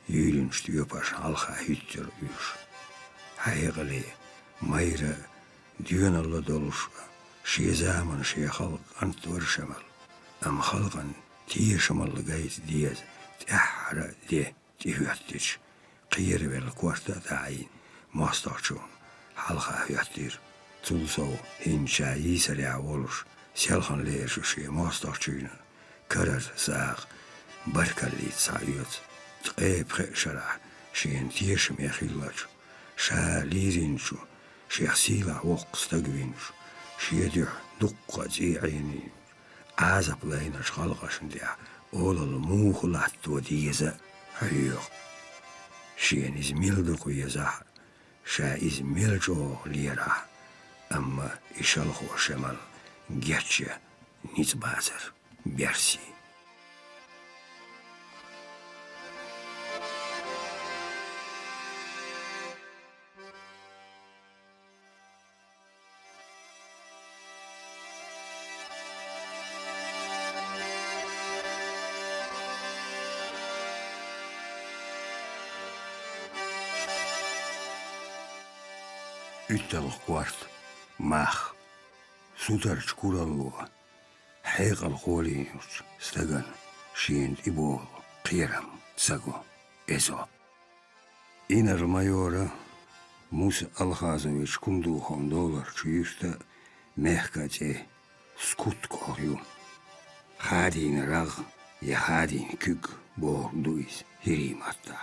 يولين شتيوباش علخا هيتر يوش حيغلي ماير ديون الله دولش شي زامن شي خلق أنت ورشمل أم خلقا تي شمال لقايت ديز تأحر دي تيهاتيش قير بالكورتا تعين ماستاچون حلقا هياتير تولسو هين شاي سريع ولش سيالخن ليش شي ماستاچون كرر ساق بركالي تسايوت تقيب خير شرع شين تيشم يخيلاج شا ليرينشو شيخ سيلا وقس تقوينشو شيديح دقة زي عيني عازب لينش خلقشن ديع أول الموخ لحتو ديزا هيوخ شين إزميل دقو يزاح شا إزميل جو ليرا أما إشالخو شمال جاتشا نتبازر بيرسي Yttälq kuart, mah, sutarch kurallua, heiqal qooliinus, stagan, shiint ibool, qiram, tsago, eso. Inar majora, Musa Alhazovich kunduhon dollar čystä, mehkate, skutkorju. Hadin rag ja hadin kyk, boorduis, hirimatta.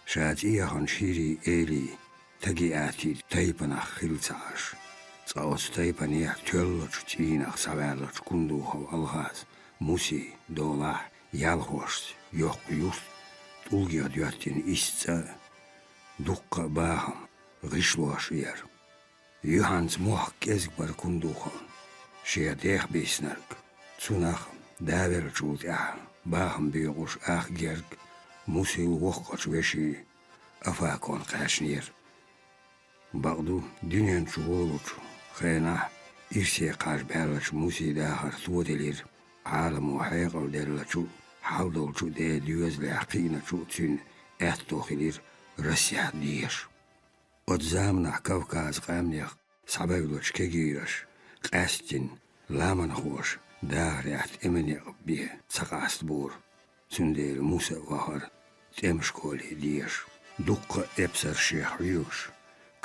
Shaat iahon shiri eli, تجياتي تايبنا خلتاش صوت تايبني تولج تينا سوالج كندوه الغاز موسي دولا Yalhoş yok yurt tulgiya düettin istse dukka bağım gışloş yer. Yuhans muhak gezg bar kunduhon. Şeye deh besnark. Tsunah daver çult ya. Bağım büyüğüş ah gerg. Musil vokkaç veşi. Afakon kaşnir. Bağdu dünyen çuğuluç. Khayna irse kaş berlaç musi dahar suodelir. Alamu hayqal derlaçu. Havdolçu de düözle aqina çu tün. Ehtohilir. Rasya diyer. Od zamna Kavkaz qamniq sabagloch kegirosh qastin laman xosh daariat emeni bi tsaqast bur tsundel musa wahar temshkoli dish dukka epsar shehriush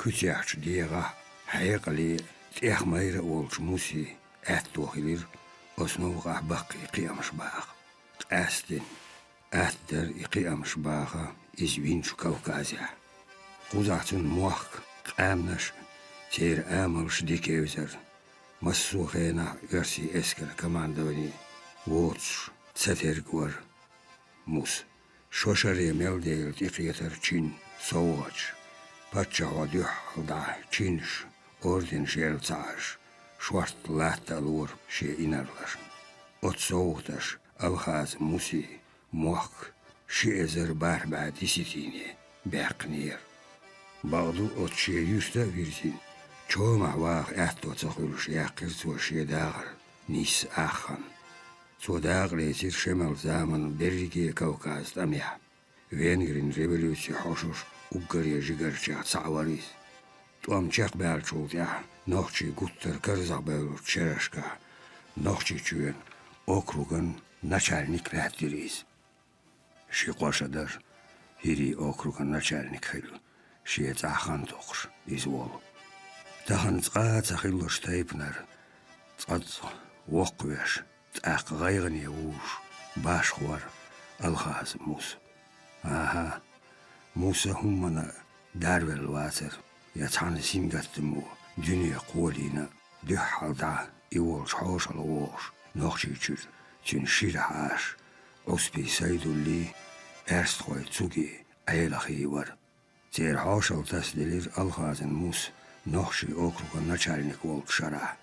kutyach diega hayqali tehmayra olch musi attohilir osnovqa baqi qiyamsh baq qastin atder iqiyamsh baqa izvinch Kavkazya Kuzatın muhak qamnaş ter amalş dikevzer massuhena versi esker komandovani vots tsatergvar mus şoşare meldeyl iqyeter çin soğaç patça odih da çinş orden şeltsaj şvart lahtalur şe inarlar ot soğutaş alhaz musi muhak şezer barba disitini beqnir Bağdu otçuya yüzde virsin. Çoğuma vaq ehto çakılış yakir çoğuşuya dağır. Nis ahhan. Ço dağır esir şemal zaman berrikiye Kavkaz damya. Vengrin revolüsü hoşuş uggariya jigarça sağvariz. Tuam çak bel çoğut ya. Nohçi guttar karzak bel çereşka. Nohçi çüyen okrugan начальник rahdiriz. Şi qoşadar. Hiri okrugan начальник хил. Şiye zahan toqur izvol. Tahan zqa zaxilloş taypnar. Zqad voqveş. Zaq gaygani uş. Baş xwar. Alxaz mus. Aha. Musa hummana darvel vaser. Yatan simgattimu. Dünya qolina. Dühhalda ivol çoşal oş. Noxçiçür. Çün şirahaş. Ospi saydulli. Erstqoy tsugi. Aylaxi var. Ter haşal tasdilir alxazın mus noxşi okruga начальник oldu şara.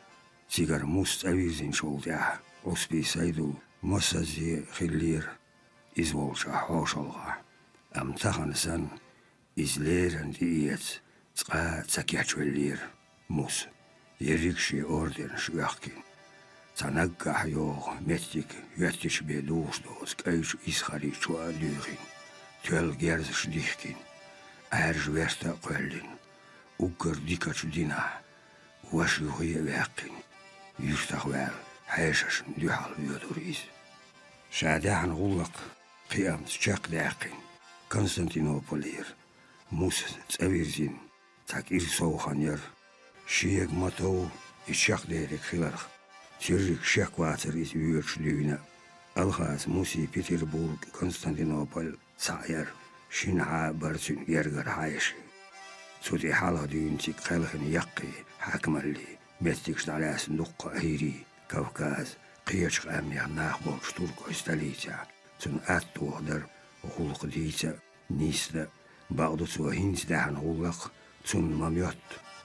Sigar mus avirzin şoldu ya. Ospi saydu masazi xillir izvolşa haşalga. Am taxansan izleren diyet tsqa tsakyaçvellir mus. Yerikşi orden şuyaqkin. Tanaggah yoğ mettik yettiş be doğuşdoğuz kayış ishari çua düğün. Töl gerziş dihkin. Erjversta qallin ugar dikaç dina waşuhiye vaqin yustaqbal hayşaş duhal yoduriz şadahan gullaq qiyam çaq daqin Konstantinopolir mus tsavirzin takir soğan yer şiyeg matov içaq derek xilarx çirrik şakvatır iz yürçlüğüne alxaz musi Peterburg Konstantinopol sayar شنعا برسن يرغر عايش سوتي حالها ديونتي قلخن يقي حاكم اللي بيتكش على صندوق هيري كوكاز قيش أمي ناخبو شتوركو استاليتا تن أتو هدر وخلق ديتا نيستا بعضو سوا هنز داحن غلق تن مميوت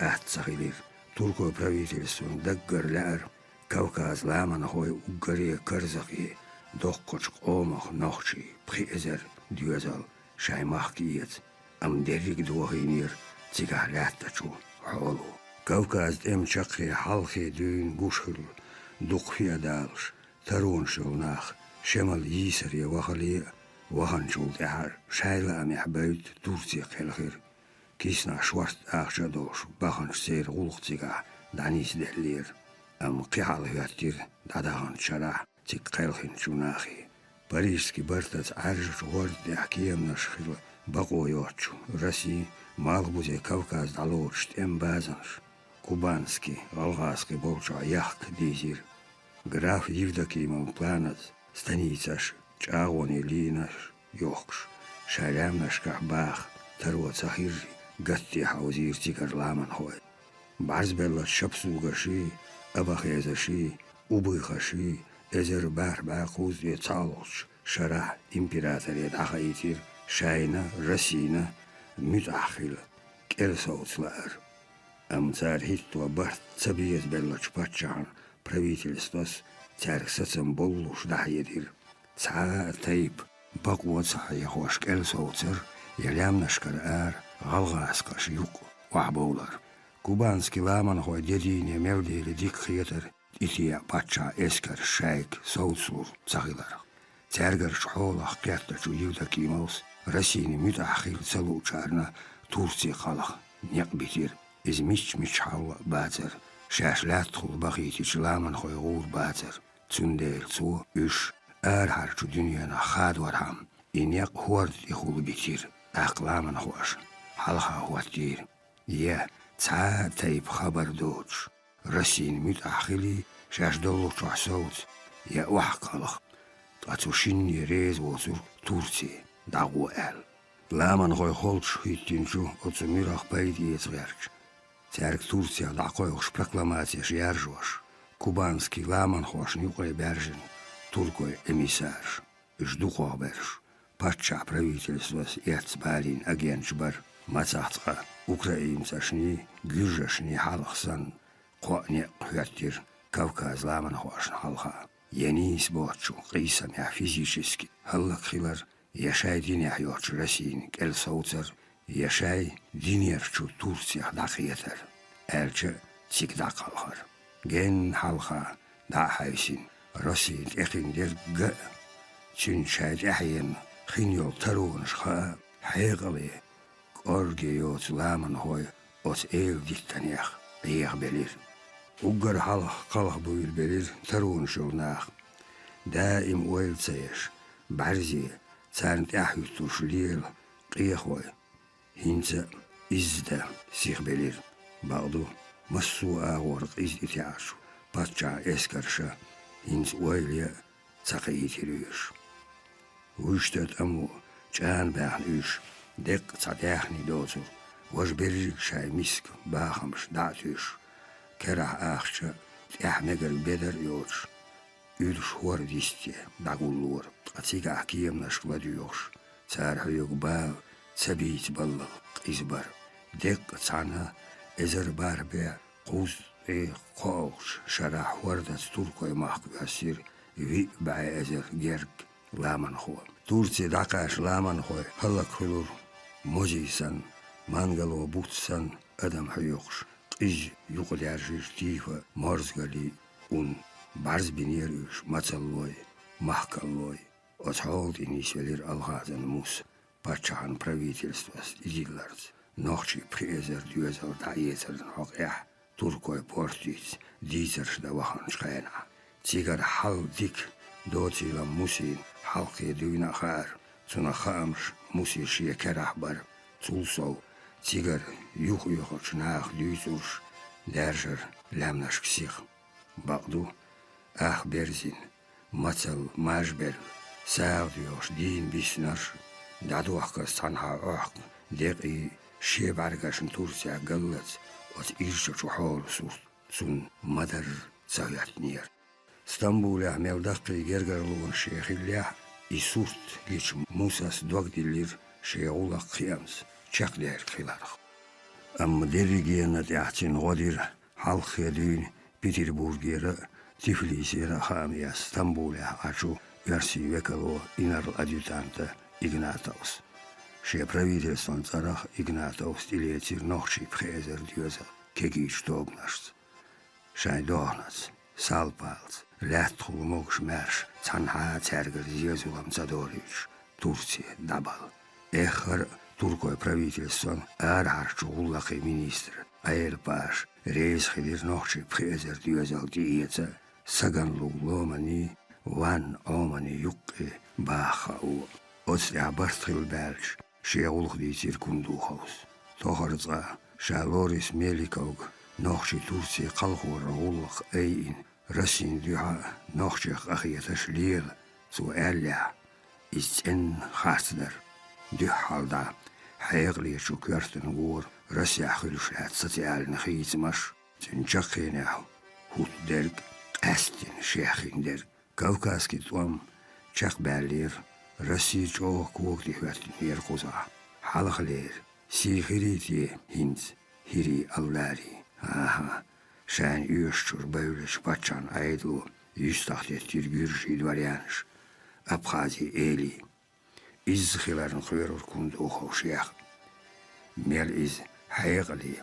أهت سخيلير تركو براويتي سن دقر لأر كوكاز لامان خوي وقري كرزقي دوقوش قومخ نوخشي بخيزر ديوزال Şaymahkiyet, am derik doğinir, cigarlattaçu, holu. Kavkaz emçakhi halkhi düğün guşhul, duqfiya dalş, tarun şulnaq, şemal yisariya vahaliya, vahançul dehar, şayla am yahbayt, Tursiya qelxir, kisna şvart ağça doş, baxanç seyr gulqciga, danis dellir, am qihal hüyattir, dadahan çara, cik qelxin çunaxi. Парижский бартац аржуч горд ахкием нашхил бaqoyochu Россия Малбузе Кавказ далоч эмбазанш Кубанский Алгазский болча яхк дизир граф Евдокимов планац станицаш чагони линаш йохш шалямнашка бах таро цахир гатти хаузир тигар ламан хой барзбелла шапсугаши абахезаши убыхаши Ezer bar ba khuz ye çaloç شرع إمبراطورية أخيتير شاينا رسينا متأخل كيرسوت لار أمتار هيتوا برت تبيز بلش باتشان правительствос царксацам боллуш дахедир ца тайп баквоца яхош келсоуцер ялямнашкар галгаскаш юк вахболар кубанский ламан хой дедине мелдели дикхетер ития патча эскер шайк соуцур цагилар царгар шхолах кертачу юдакимос Россини мутахил целучарна Турция халах некбитир измич мичхал базер شاشلات بقيتي شلامن خوي غور باتر تنديل تو إش هرچو دنيانا خاد ورهم إن يق هورد يخول بيتير أقلامن خوش حلها هواتير تا تايب خبر دوش رسين متأخلي شاش دولو تحسوت وحقلخ تاتوشيني ريز وصور تورسي داغو لامن خوي خولش هيتينشو أتسميرخ بايدي يتغيرش Царк Турция дакойлш прокламация шяржош. Кубанский ламан хош нюкой бержин. Туркой эмиссарш. Ждухо берш. Патча правительства Эрцбалин агентшбар. Мацахтха. Украинцашни, гюржашни халахсан. Қоне хвертир. Кавказ ламан хош халха. Янис бочу. Қисамя физически. Халлак хилар. Яшай диня йоч Российн. Кел соуцер. Яшай динерчу Турция дақиетер. Элче цикда қалхар. Ген халха да хайсин. Российн эхиндер г. Чүншайд эхиен хиньол тарунш ха. Хайгали. Оргиот ламан хой. От диттанях. Ех белир. Угар халх қалх буйл белир. Таруншул нах. Даим уйл цеш. Барзи. Царнт эхютуш лил. Қиехой. هنزا إزدا سيخبلير بعضو مسو آغورق إزدتعشو باتشا إسكرشا هنز ويليا تقيتريش وشتت أمو جان باحن إيش دق تداخني دوتر وجبريك شاي مسك باخمش دعتيش كرح آخشا تأحمقر بدر يوش يدش هور ديستي داقولور تقتيق أحكيم نشكلا ديوش تارح يقبال سبيت بالله إزبر دق تعنا إزر باربع قوس قوش شرح وردة تركي محق أسير في بعي إزر جرق لامن خو تورتي دقاش لامن خو هلا كلور موجيسن مانغلو بوتسن أدم حيوخش إج يقول يرجيش تيفا مرزغلي ون برز بنيريش ماتلوي محكالوي أتحول إنيسيلير الغازن موسى Патчахан правительствос изилларц. Нохчи презер дюзер да ецерн хок туркой портиц дизерш да вахан шхайна. Цигар хал дик дотила мусин халқи дюйна хар. Цуна хамш муси шие керахбар. Цулсов цигар юх чнах дюйзурш. Держер лямнаш ксих. Багду берзин мацал мажбер. Саудиош дин биснаш. Дадуахка санха ах деqi шебаргашн Турция галлац от иршчу хол сус цун мадар цагятнир Стамбуле мелдақи гергарлуун шехилля исурт гич мусас догдилир шеулақ қиямс чақдер қиларх ам деригена тяхчин годир халхедин Петербургера Тифлисера хамия Стамбуле ачу верси векало инар адъютанта Игнатовс. Ше правительством царах Игнатовс илетир нохчи презер дюза кегич тогнашц. Шай дохнац, салпалц, лятхул могш мерш, цанха цергер зезулам задорич, Турция дабал. Эхар туркой правительством архарчу гуллахи министр, аэлпаш, рейс хидир нохчи презер дюзал диеца, саганлу ломани, ван омани юкки бахау. Оцля барстхил бэлч, шеулх дитир кундухаус. Тохарца, шалорис меликауг, нохчи Турции қалхуар гуллах эйин, Россин дюха, нохчих ахияташ лил, цу элля, изцен хасдар, дюхалда, хайгли шуквертен гур, Россия хилшат социальный хизмаш, цинчахиняу, хут дерг, эстин шехин дерг, Кавказский туам, شق بالير رسي جوه كوك دي هوات نير قوزا حلق لير سيخريتي هنز هيري اللاري آها شان يوشتر بيولش باتشان ايدلو يستخدي تيرجيرش يدواريانش أبخازي إيلي إز خلال خير كنت أخو شيخ ميل إز حيغلي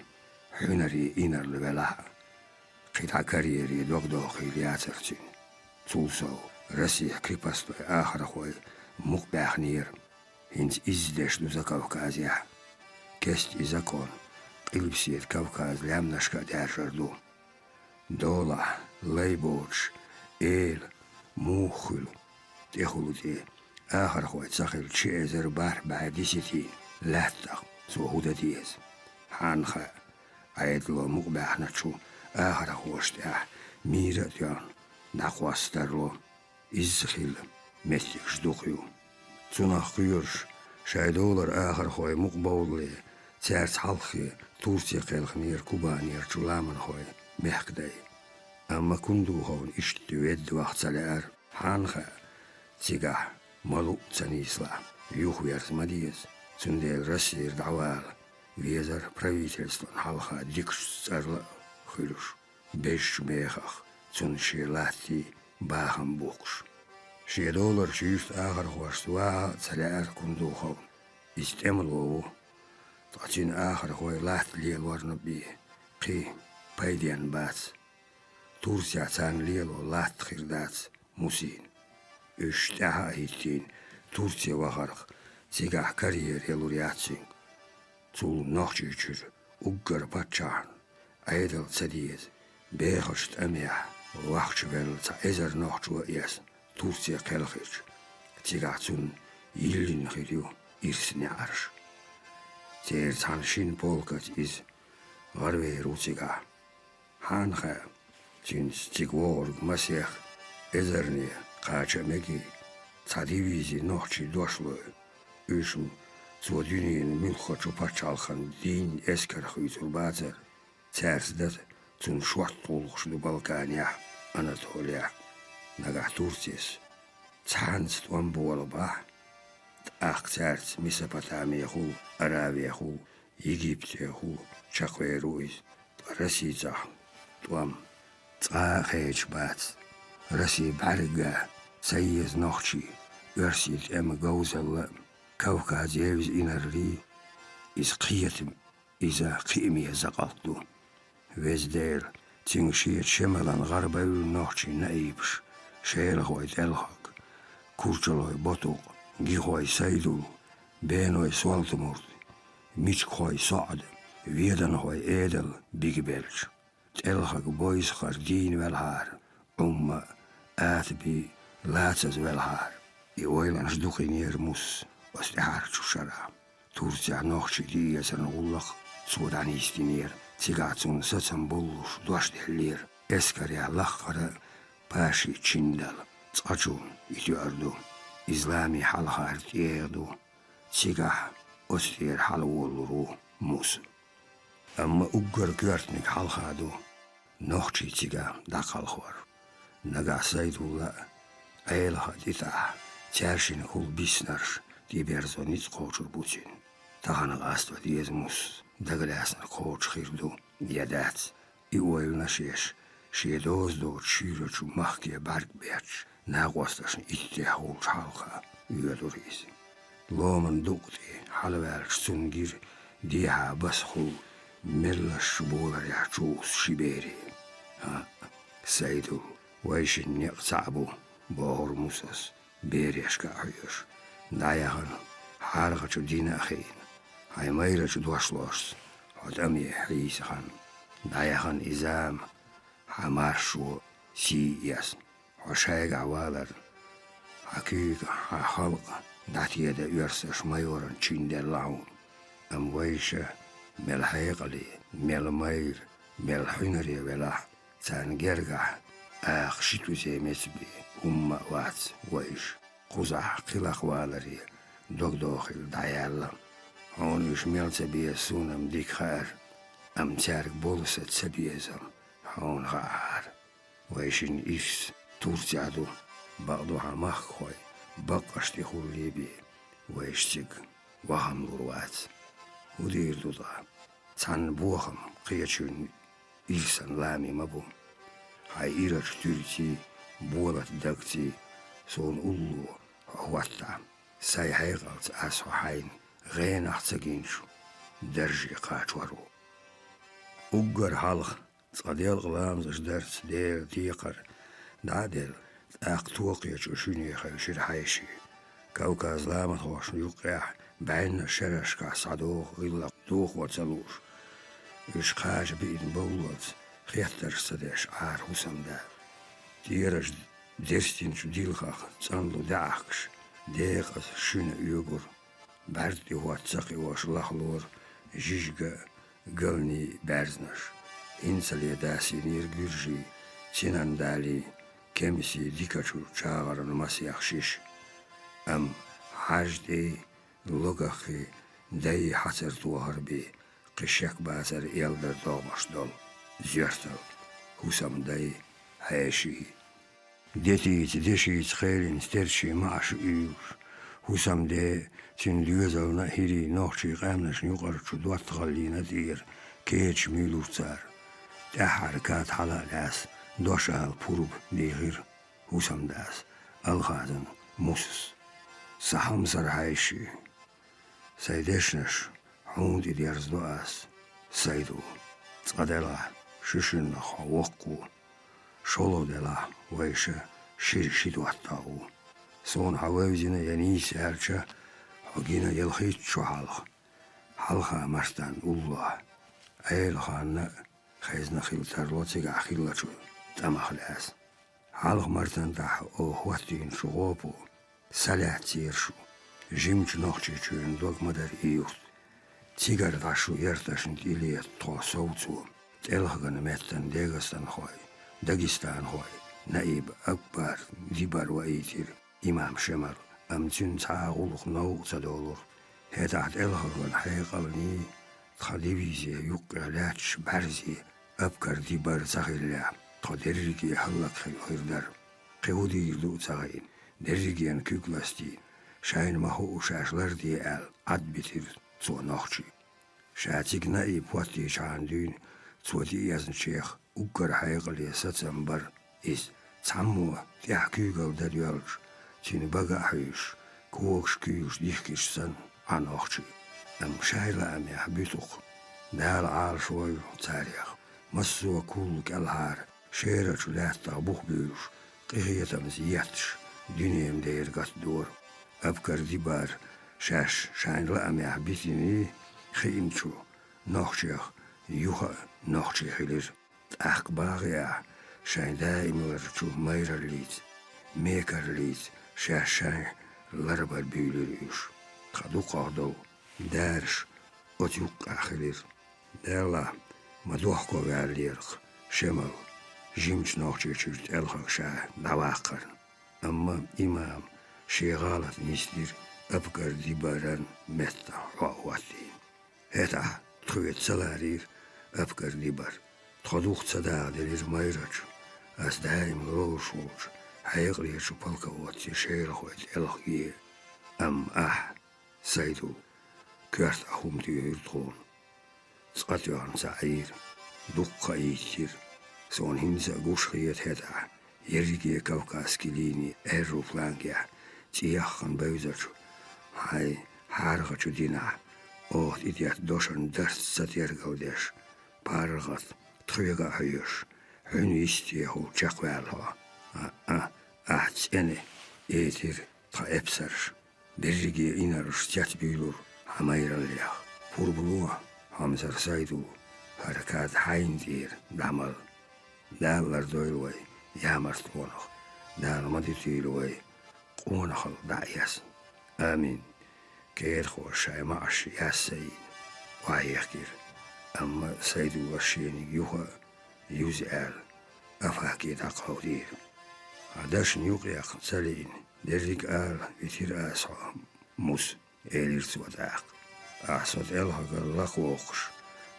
حنري إنر لبلا قطع كاريري دوغدوخي لياترتين تولسو رسيح كريباستو آخر خوي مقباح نير هنز إزدش دوزا كوكازيح كست إزاكون قلبسيت كوكاز لامنشكا دارجردو دولة ليبوش إيل موخل تخلو دي آخر خوي تسخل تشيزر بار بعد ستين لاتق سو هودا ديز حانخا عيدلو مقباح نتشو آخر خوش تاح ميرا ديان نقواسترلو إزخيل متيكش دوخيو توناخ قيرش شايدولر آخر خوي مقبولي تسارت حلخي تورسي قيلخ نير كوبانير جلامن خوي محقداي أما كندو هون إشتو يد وقت سالار حانخا تيقاح ملو تسانيسلا يوخويرز مديز تنديل رسير دعوال ويزر правительствон حلخا ديكش سارلا خيلوش بيش ميخخ تنشي لاتي باهم بوكش شي دولار شيفت آخر خواشتوا تسالار كندو هون استعملوا تعطين آخر خوي لات ليل ورنبي قي بايديان بات تورسيا تان ليلو لات خيردات موسين اشتاها هيتين تورسيا وغرق تيقاح كارير يلورياتسين تول نوخشي جر اقر باتشان ايدل تسديز بيخشت اميح وحش بل تا نوخش وإياس تورسيا قلخيج تيقاح تون يلين خيريو إرسني عرش تير تانشين بولكت إز غربي روتيقاح حانخا تينس تيقوغرق مسيخ إزرني قاچا مگي تاديويزي نوخشي دوشلو إيشو زودينين ملخو چوپاچالخن دين اسكر خيتر بازر تارزدت تون شوات طولخش دو بالكانيا أناتوليا نگاح تورسيس تحانس توان بولباح أختارت ميسوبوتاميا خو أرابيا خو يجيبتيا خو شاقوي رويز رسيزا توام تاخيج بات رسي بعرقا سيز نوخشي يرسيت أم جوزل كوكاز يوز إنرلي إز قيتم إذا قيمي زقلتو وزدير تنشيت شمالان غربا نوخشي نايبش شيلخوي تلخك كورجلوي بطوق جيخوي سيدو بينوي سوالتمورد ميشخوي صعد ويدنخوي إيدل بيجبلش تلخك بويس خردين والهار آتبي لاتز والهار يويلان شدوخي نير موس واستحار شرع تورسيا نوخشي دي سنغلق سودانيستي نير تيغاتون ستن بولوش دوش دهلير اسكريا لخرا باشي تشندل تقاجون يتياردو إسلامي حلخار تيغدو تيغاح أستير حلوولرو موس أما أقر كيرتنك حلخادو نوخشي تيغا داقال خوار نگاه سيدولا أيلها ديتا تيرشين كل بيسنرش دي بيرزونيت قوشر بوتين تغانق أستوى ديزموس دغلاسن قوش خيردو ديادات إيويل نشيش شيدوز دو تشيرجو مخكي بارك بيتش ناقوستاشن إتيحولش حلقا يدوريز لومن دوقتي حلوالش سنجير ديها بسخو ملش بولر يحجوس شبيري ها سيدو ويشن يقصعبو بور موسس بيريشكا عيش دايغن حارغة دينا أخين هاي ميرج دوشلوش هاد أمي حيسخن دايغن إزام حمارشو سيئس وشايق عوالر حقيقة خلق داتيدا يرسش ميورن تشيندر لعون أم ويشة ملحيقلي ملمير ملحينري ولاح تان جرقح شتو زي مسبي هم وات ويش قزح قلق والري دوخل دايالا هون يشميل تبيه سونم ديك خار أم تارك بولسة تبيزم هون غار ويشن إيش تورتعدو بعضوها مخ خوي بقشتي خولي بي ويشتق وهم لروات ودير دودا تان بوخم قيتشون إيسان لامي مبو هاي إيرج تورتي بولت دقتي سون أولو هواتا ساي هيغلت أسو حين غين أحتاقينشو درجي قاتورو أقر حلق تقديل غلام زجدرت دير ديقر دادل أقتوقيتشو شوني خيشير حيشي كوكاز لامت خوش يوقع بعين الشرش كاسعدوخ غلق دوخ وتلوش إش قاج بإن بولت خيختر سدش عار حسام دا ديرج درستين شو ديلخاخ تانلو داعكش ديقز شون يوغر بردي هو تسقي واش لخلور جيجا قلني بارزنش إنسالي داسي نير جرجي تينان دالي كمسي ديكاتشو چاغر نمسي أخشيش أم حاج دي لغخي داي حسر توهر بي قشيك بازر يلدر دومش دول زيرتل حسام داي هاشي ديتيت ديشيت خيلين سترشي معش إيوش حسام داي تين ليوزل نهيري نوخشي قامنش نيقرشو دوات غلينا دير كيتش ميلوتار دا حركات حلالاس دوشال بوروب ديغير حسام داس الغادن موسس سحم سرهايشي سيدشنش عوندي ديرز دواس سيدو تقدلا ششن خوقو شولو دلا ويشا شيرشي دواتاو سون حواوزينا ينيس هرشا حقينا يلخيت شو حلخا مرتان الله ايل خانا خيزنا خيلتر لوتيغا خيلتشو تمخلاس حلخ مرتان داح او هواتين شغوبو سلاح تيرشو جيمش نوخشي چون دوغ مدر ايوت تيغر داشو يرتاشن ديليت تو سوتسو تلغن متن ديغستان خوي داغستان خوي نائب أكبر ديبر وإيتير إمام شمر أمتن تعاغلق نوغ تدولر هيتاعت إلغن حيقلني تخليفيزي يوقع لاتش برزي أبكر ديبر تغيلا تدرجي حلق خير در قودي يدو تغين درجيان كوكلاستين شاين ما هو شاشلر دي آل عد بتر تو نوخشي شاتيك نائب واتي شاندين تو دي يزن شيخ أكر حيقلي ستمبر إس تعمو تحكيقل داريالش تين بقى حيش كوكش كيوش ديخكيش سن عن أخشي أم شايلة أم يحبيتوخ دال عال شوي تاريخ مسوا كولك الهار شيرة لاتا بوخ بيوش قيهية مزياتش دنيا مدير قط دور أبكر ديبار شاش شايلة أم يحبيتيني خيمتشو نوخشيخ يوخا نوخشي خيلير تأخ باغيا شاين دائما لرچو مير ليت ميكر ليت شاشان لربر بيوليش خدو قادو دارش أتيوق آخرير دارلا مدوحكو غاليرخ شمال جيمش نوخشي چرت الخاق شاه دواقر أما إمام شيغالت نيستير أبكر ديباران متا وعواتين هتا تخويت سلارير أبكر ديبار تخدوخ تصداق دلير ميرج أس دايم روشوش حيقلي شو بالكواتي شيرخوت الخيه أم سيدو كرت أخوم ديرتون تقطيان سعير دقة يتير سون هنزا قوشخيت هدا يريكي كوكاس كليني ايروبلانكيا تياخن بيوزرشو هاي حارغة دينا اوه إديات دوشن درس ستير قودش بارغت تخيغا حيوش هن يستيهو جاقوالها تسأني إيتير تا إبسرش درجي إنارش تيات بيلور هماير الليخ بوربلوها همزر سايدو حركات حين دير دعمل دالر دويلوي يامرت قونخ دال مدتيلوي قونخل دعيس آمين كير خوش شاي معش ياسين وعيخير أما سيدو وشيني يوها يوزعال أفاكي تقودير عداش نيوقيق سلين دريك آل يتير آسع موس إليرت وداق أحسد إلهاق اللقوقش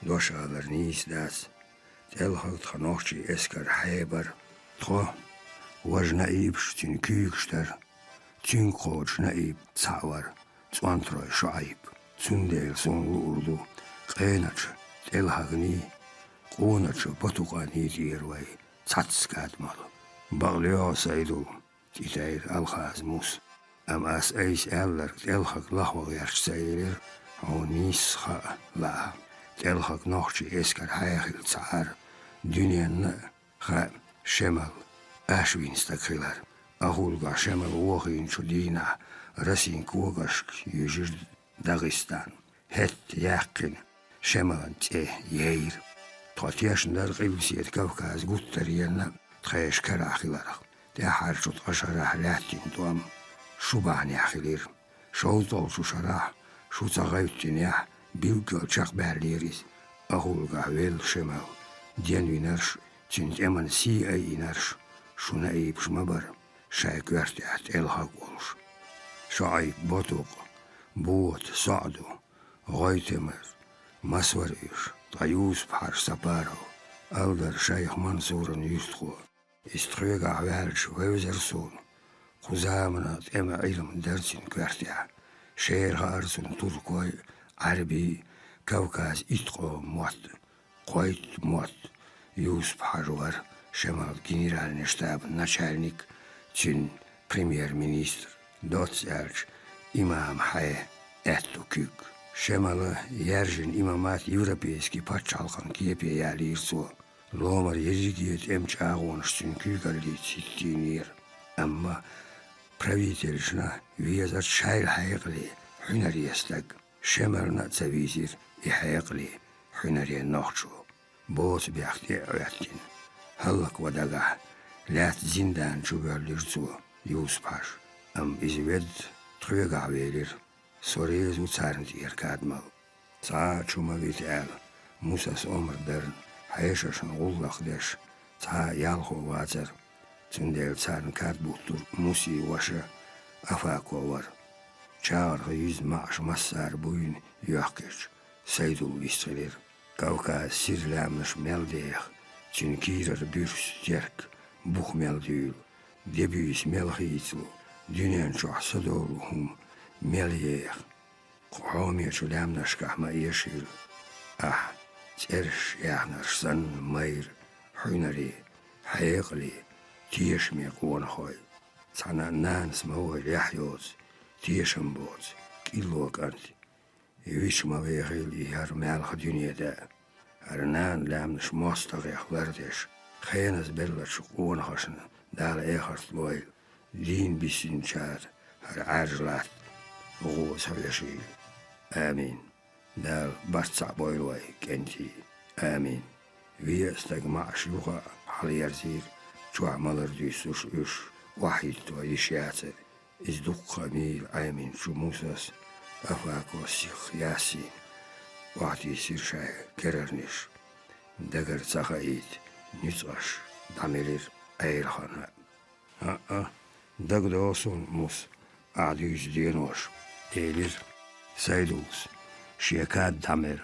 دوش آلر نيس داس إلهاق تخنوخشي إسكر حيبر تخو وجنا إيبش تنكيكشتر تنقوش نائب تصور تونتروي شعيب تنديل سون لوردو قينتش تلهغني قونتش بطوقاني ديروي تاتسكاد مال بغليو سيدو تيتاير الخاز موس أم أس أيس ألر تلهغ لحو غيرش سيرير أو نيس خا لا تلهغ نوخشي إسكر حيخيل تعار دنيا خا شمال أشوين ستكخيلر أهولغا شمال وغين شدينا رسين كوغش يجر داغستان هت يقين شمال تيه يير تغطياش ندر قيبسيت كوكاز قوترينا تخيش كراخيلر تحار شو تغشرح لاتين دوام شو بعني أخيلير شو طول شو شراح شو تغيبتين يح بيلقل شاق بارليريز أهولغا ويل شمال ديان وينرش تنت امان سي اي نرش شو نايب شمبر شاي كوارتيات الهاق ولش شاي بوتوق بوت صعدو غايتمر مسور ايش طيوس بحر سبارو ألدر شيخ منصور يستخو استخيق عوالش ويوزرسون خزامنات اما علم درسين كوارتيا شير هارسون تركوي عربي كوكاز اتقو موت قويت موت يوسف حجور شمال جنرال نشتاب начальник تشين بريمير مينستر دوتس أرش إمام حي أتو كيك شمال يرجن إمامات يوروبيسكي باتشالقان كيبي يالير سو لومر يجيجيت امچاغون شتين كيكالي تيتينير أما правительшна визар шайр хайгли حنريستق شمالنا تسويزير إحيقلي حنري نوخشو بوس بيختي عياتين هلك ودقع لا زندان شو بيرليرزو يوسباش أم إزويد تخيقع ويلير سوريز وتسارنتير كادمال تا شو ما بيتعال موسى عمر درن حيششن غلق دش تا يالخو واتر تنديل تسارن كادبوتور موسي وشا أفاكو ور شعر غيز معش مسار بوين يحكش سيدو يستغير كوكاز سير لامنش ملديخ تنكيرر بيرس تيرك بوخ ملديول دبيس ملخيتلو دنيان شوح صدولهم مليخ قحومي شو لامنش كحما يشيل ترش يحنرش سن مير حينري حيقلي تيشمي قوان خوي تانا نانس موهي يحيوز تيشم بوز كيلو كانت يويش ما بيغيل إيهار مالخ دنيا دا أرنان لامنش مستغيخ وردش خينز بلد شقون خشن دال إيخرت بويل دين بيسين شاد هر عاجلات غوز هبيشيل آمين دال برتسع بويلوي كنتي آمين وي استجمع شيوخا حال يرزير جوع مالر ديسوش إش واحد تو يشياتر إزدق ميل آمين شو موسس أفاكو سيخ ياسين وعدي سير شاي كررنش دقر تخايد نتغش داميرير أيرخانا دقدوسون موس عديش دينوش إيلير سيدوس شيكات دامير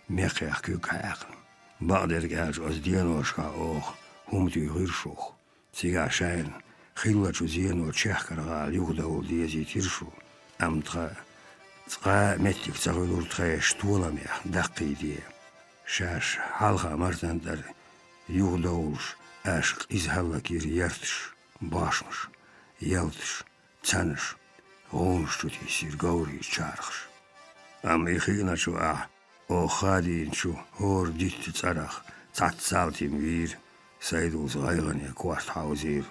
ميقيخ كيوك حاقن بقدر جاج أز دينوش كا أوخ هم تي غيرشوخ تيغا شاين خيلة شو زينو تشيخ كرغال يغدو ديزي تيرشو أم تقا متك تغيدور تغي شتولا ميخ دقي دي شاش حالخا مرتن در يغدوش أشق إزهلا كير يرتش باشمش يلتش تسنش غونش تو تيسير غوري تشارخش أم إخينا شو أو خادين شو هور ديت تسرخ تاتسالتي مير سيدو صغيرن يكوارت حوزير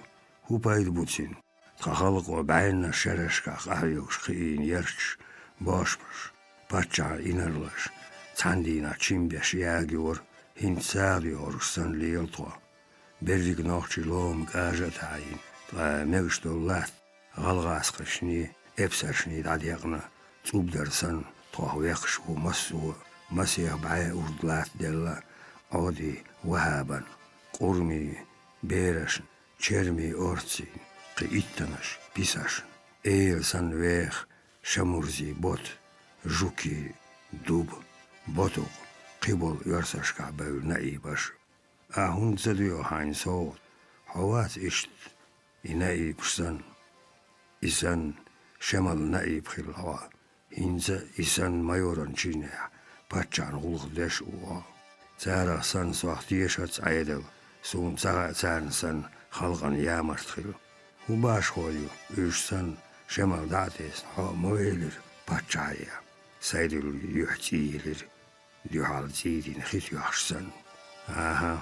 هو بايد بوتسين تخلق وبعيننا شرشكا قهيوش خيين يرش باشمش باتشار إنرلش تاندينا تشيمبيش ياجور هين ساليور سن ليلتوا بريق نوخشي لوم قاجة تعين تا مغشتو لات غلغاس قشني إبسرشني داديقنا توب درسن طوح ويقش ومسو مسيح بعي أردلات ديلا عودي وهابا قرمي بيرشن چرمي أورتسي قيتنش بيساشن إيل سن ويخ شمورزي بوت جوكي دوب بوتوق قبل يرسشكا بول نايبش هون زديو هاين صوت حوات إشت إنايبشسن isan şemal naib khilwa hinza isan mayoran çine patçan uluk deş uwa zara san suahtiyeshat ayedel sun zara san halgan yamartkhil u baş hoyu üçsan şemal dates ha moelir patçaya saydul yuhtiyilir yuhal zidin khit yuhsan aha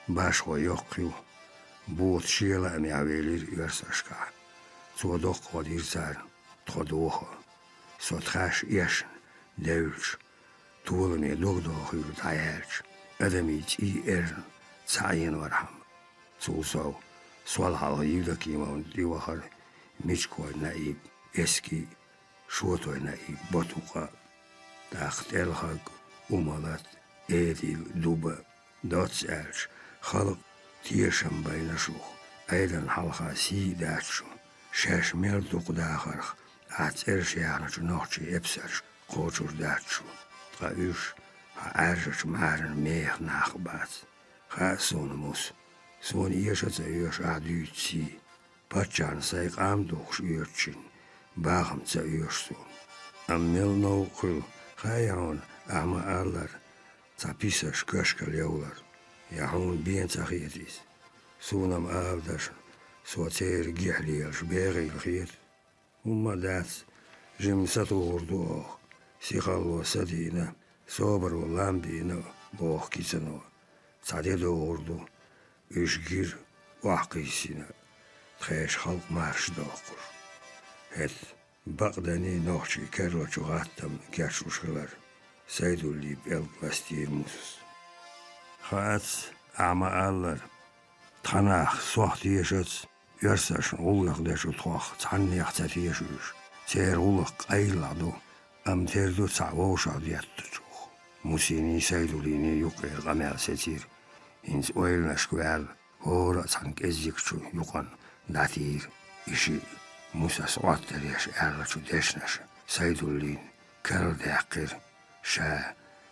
baş ho yokyu buot şiela miavelir yersaşka Zodok qodir zar todoho sotxash yeshin devch tuolmi logdohu tayach adamich tsayin warham zulso swalhal yudakimon diwahar michko naib eski shotoy naib botuqa taxtelhag umalat edil duba dotselch khalq tiesham baynashuh aydan halha si dachu شش مردو قداخرخ اترش یعنی نوچی ابسرش قوچور دادشو قایش ها ارجش مارن میخ نخبات خاسون موس سون ایشت ایش عدیدسی پچان سایق ام دوخش ایرچین باهم تا ایش سون امیل نو خل خایان اما آلر تا پیسش کشکل یولر یهون بین تخیدیز سونم آلدشن سواتير جحلي الشبيغي الخير وما دات جمساتو غردوه سيخالو سدينا صبر واللامبينا بوخ كيسانو تعديدو غردو اشجير وعقيسينا تخيش خلق مارش دوقر هت بقداني نوخشي كارلو جغاتم كاشو شغلر سيدو اللي بيلقلاستير موسس خات أعمى آلر تخناخ صوحت يشت يرسش غلق داشو تخوخ تعني يختفي يشوش تير غلق قيلعدو أم تيردو تعووش عديات تشوخ موسيني سيدو ليني يقير غمال ستير إنز أويل نشكوال هورا تنك إزيكشو يقن داتير إشي موسى صوات تريش أرلشو داشنش سيدو لين كرل داقر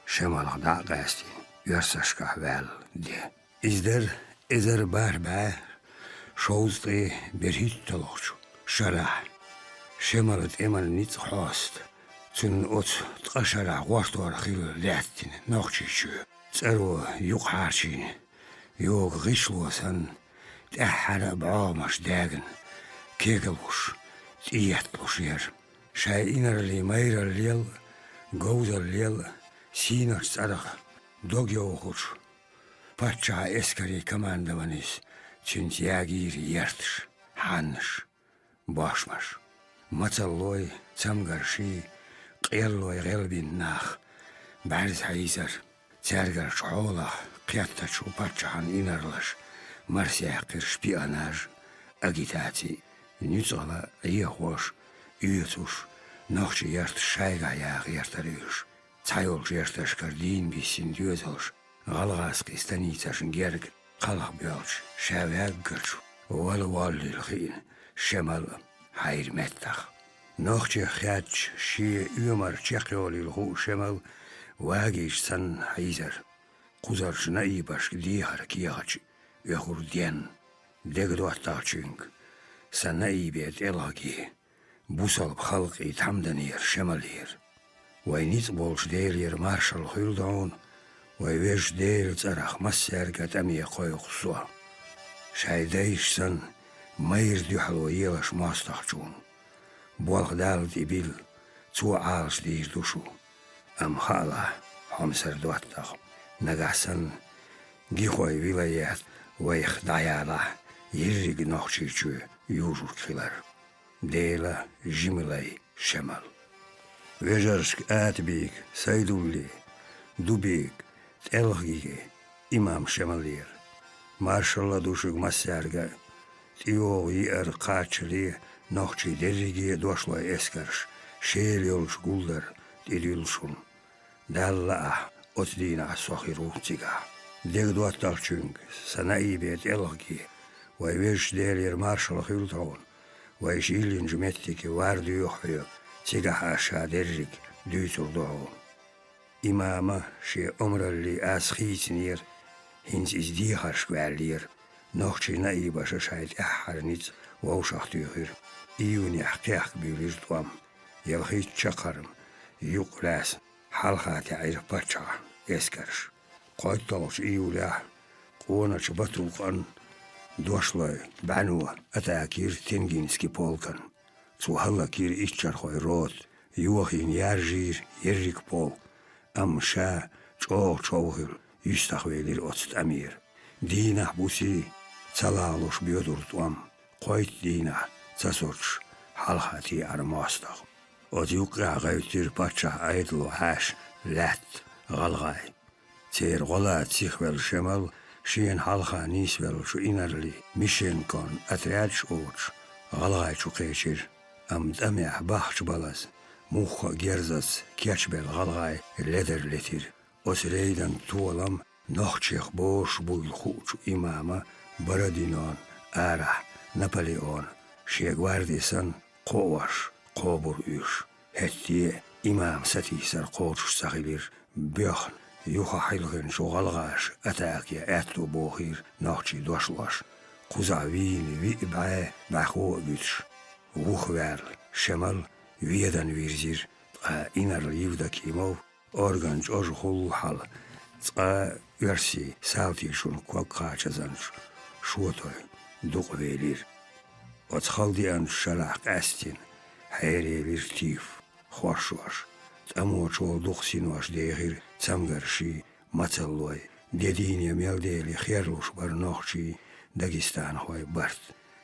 شمال غدا قاستين يرسش كهوال دي إزر بار شوزتي برهيت تلوشو شرح شمالت إمال نيت خواست تن أوت تقشرع غوشتو رخيل لاتين نوخشي شو تسألو يوق حارشين يوق غيشلو سن تأحر بعامش داغن كيقلوش تياتلوش ير شاينر اللي مير الليل جوز الليل سينر تسألخ دوغيو خوش Pacha eskeri komandavanız çintiyagir yertiş, hanış, başmaş. Matsalloy, çamgarşi, qiyalloy gelbin nah, barz hayzer, çergar şoğla, qiyatta şu pachahan inerlaş, marsiyakir şpionaj, agitati, nütsala yehoş, üyetuş, noxçı yertiş şayga yağ yertarıyış, çayolş yertiş kardin bisin düzolş, غلغاسقي ستانيتا شنجيرك قلق بيوش شاوياك قرشو والوالي الخين شمال حير متخ نوخشي خياتش شي يومر تشيقيولي الخو شمال واقيش سن حيزر قزرش نايباش ديهر كياتش يخور دين دقدو اتاچينك سن نايبيت إلاقي بوصل بخلقي تحمدنير شمالير وينيت بولش ديلير مارشال خيلدون ويش ديل ترخ مسيركت أمي قويق سوا شايدايش سن مير دي حلويلش ماستخجون بوالغ دالت إبيل تو عالش ديش دوشو أم خالا حمسر دواتخ نغاسن جيخوي ولايات ويخ دايالا يرق نوخشيشو يوجو كيلر ديلا جملي شمال ويجرشك آتبيك سيدولي دوبيك تلغيجي إمام شمالير مارشالله دوشك مسيارجا تيو يأر قاتشلي نوخشي درجي دوشلا إسكرش شيل يولش قولدر تيديلشون دالا أتدينا سوخيرو تيجا ديك دوات تاخشونك سنائي بيت إلغي ويش ديلير مارشالله خيلتون ويشيلين جمتك واردو يحيو تيجا حاشا درجك ديتر دعون إمامة شي عمر اللي آسخيتنير هنز إزديخر شوالير نوخشي نايبا شايد أحر نيت ووشخت يغير إيوني حقيق بيولير دوام يلخيت شقرم يقلاس حلقات عير باتشا يسكرش قايد طلش إيولا قونا شبطوق أن دوشلاي بعنوة أتاكير تنجينسكي بولكن تو هلا كير إشتر خوي روت يوخين يارجير يريك بول أم شا چوغل يستخويلير أتست أمير دينا بوسي تلالوش بيودر دوام قايد دينا تسوش حلقاتي أرماستغ وديوقع غيتير باتشا أيدلو هاش لات غلغاي تير غلا تيخوال شمال شين حلقة نيسوال شو إنرلي ميشين كون أتريادش أوش غلغاي شو قيشير أم دمع بحش بلز موخ جيرزز كيشبل غلغاي الليدر لتير أسريدن طولم نخشيخ بوش بويلخوش إماما بردينون آرح نابليون شيغوارديسن قوش قوبر إيش هتي إمام ستيسر قوش سغيلير بيخن يوخا حيلغن شو غلغاش أتاكي أتلو بوخير نخشي دوشلاش قوزاويني ويبعي بخو بيتش وخوال شمال ويدن ويرزير إنر ليودا كيمو أورغانج أجخل حل يرسي سالتي شون كوكاچ زنش شوتوي دوق ويلير وتخلدي أن شرح قاستين حيري ليرتيف خوشوش تأمو شو دوق سينوش ديغير تمغرشي متلوي ديدين يميل ديلي خيرلوش برنوخشي داغستان خوي برت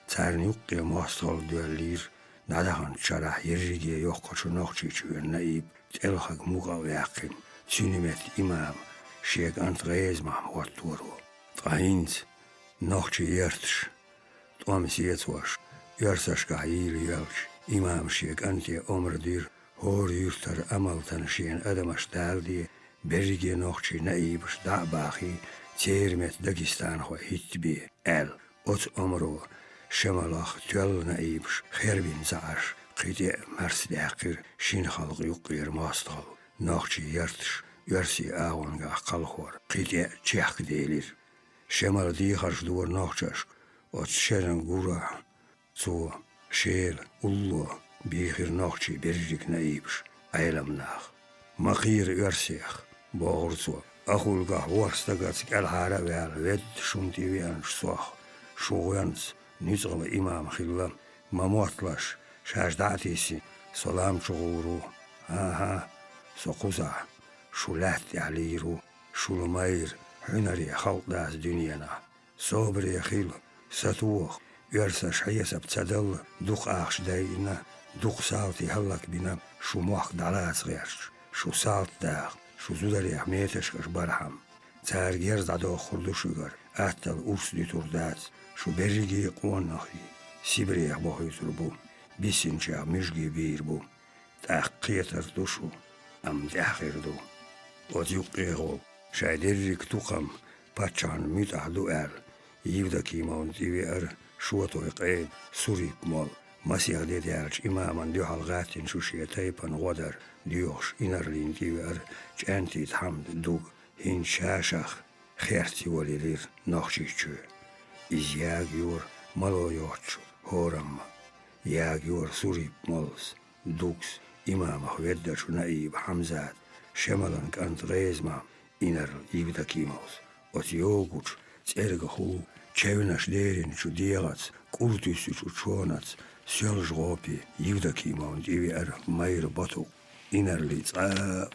تارنيوق مواصل دولير ندهان شرح يرجي يوقشو نوخشي شوين نايب تلخق موغا ويقين تسينيمت إمام شيك أنت غيز محمود تورو طاينت نوخشي يرتش طوامسيتوش يرتش قايل يلش إمام شيك أنت أمر دير هور يرتر أمل تنشين أدمش دالدي برجي نوخشي نايبش دع باخي تيرمت داغستان خوي هيتبي أت أمرو شمالخ تول نايبش خيربين زعش قيدي مرس داقير شين خلق يقير ماستغل نوخشي يرتش يرسي آوانغا قلخور قيدي تشيخ ديلير شمال دي خرج دور نوخشش وتشيرن غورا تو شيل الله بيخير نوخشي برجيك نايبش أيلم ناخ مقير يرسيخ بغرسو أخولغا ورستغاتك الحارة ويد شمتي ويانش صاخ شوغيانس نيزغل إمام خلا مموطلش شاجدعتيسي سلام شغورو ها سقوزا شولات عليرو شولمير حنري خلق داس دنيانا صبر يخيل ستوخ يرسش حيسب تدل دوق آخش داينا دوق سالتي هلك بنا شو موخ دعلاس غيرش شو سالت داغ شو زودري حميتش كش برحم تار جيرز عدو خردو شغر أتل أوس دي تردات شو برجي قوان نخي سيبريح بوخي تربو بيسنجا مشجي بيربو تأقيتر دوشو أم تأخير دو وتيقيغو شايدرك تقم باتشان ميتح دوال يبدا كيمون تيوير شوتو يقيد سوريب مول مسيح دي ديالش إماما ديو حلغاتين شو شيتايبان غدر ديوش إنرلين تيوير جانتي تحمد دوغ هين شاشخ خيرتي وليلير نخشيشو إز ياغيور مالو يوتشو هورم ياغيور سوريب مولس دوكس إمام خودرشو نايب حمزات شمالن كانت غيزما إنرل يبدا كيموس وتيوغوش تيرغخو تشيوناش ديرين شو ديغات كورتيسو شو تشونات سيلج غوبي يبدا كيمون ديوير ماير بطو إنرلي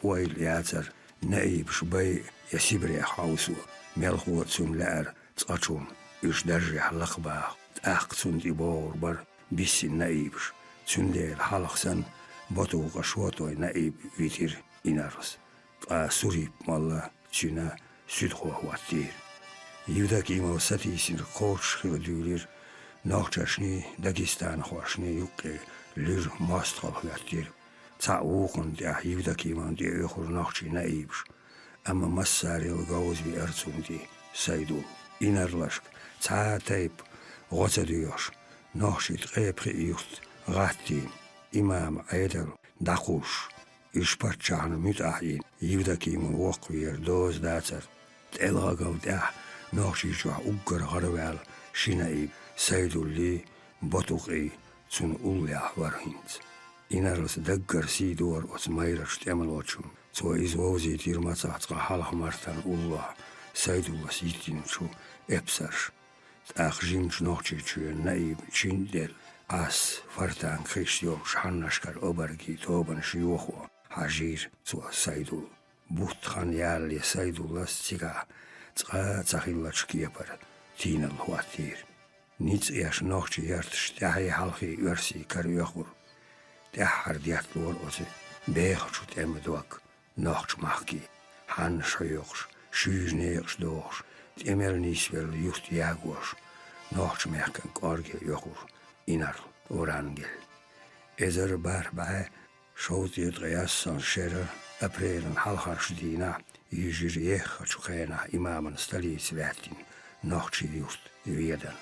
ويل ياتر نايب شبي يسيبري حاوسو ملخو تسون لار تقاتشون إش درجي حلق باق تأخ دي بور بر بيسي نايبش تسون ديل حلق سن بطو قشواتو نايب ويتير إنرس سوريب مالا تسونا سيدخو هواتير يودا كيمو ستيسير قوش خيو دولير ناخشني داغستان خوشني يقي لير ماستغل هواتير تعوقن دي يودا كيمان دي اخر ناخشي نايبش أما مساري الغوز بأرسون دي سيدو إنرلشك تايب غوتديوش ناخشي تغيب خيوت غاتين إمام عيدل داقوش إشباتشان متأحين يبدا كيمون وقوير دوز داتر تلغاقو داح ناخشي جوح أقر غروال شنايب سيدو اللي botuqi sun ulja varhint. Inarlas daggar sidor ots mairach temelochun, zo izvozi tirmatsatska halhmartan ulla, saidullas itinchu epsars. Achjimch nochtje naib chindel, as fartan christiom shannashkar obargi toban shiocho, hajir zo saidul. Buthan yalli saidullas tsiga, tsahillachkiepar, tinal huatir. Niets eerst nochtje jertsch, dahi halgi ursi karjochur. Dehar diatloor oze, beegchut emmedoak, nochtsch machki, han schojochs, schuusneers doogs, emel niswel just jagoors, nochtsch merken korge jochur, inar orangel. Ezer bar bij, schoot het reassan scherer, aprelen halgars dina, jijir jechachukena imamen staliets wetin, nochtsch just wieden.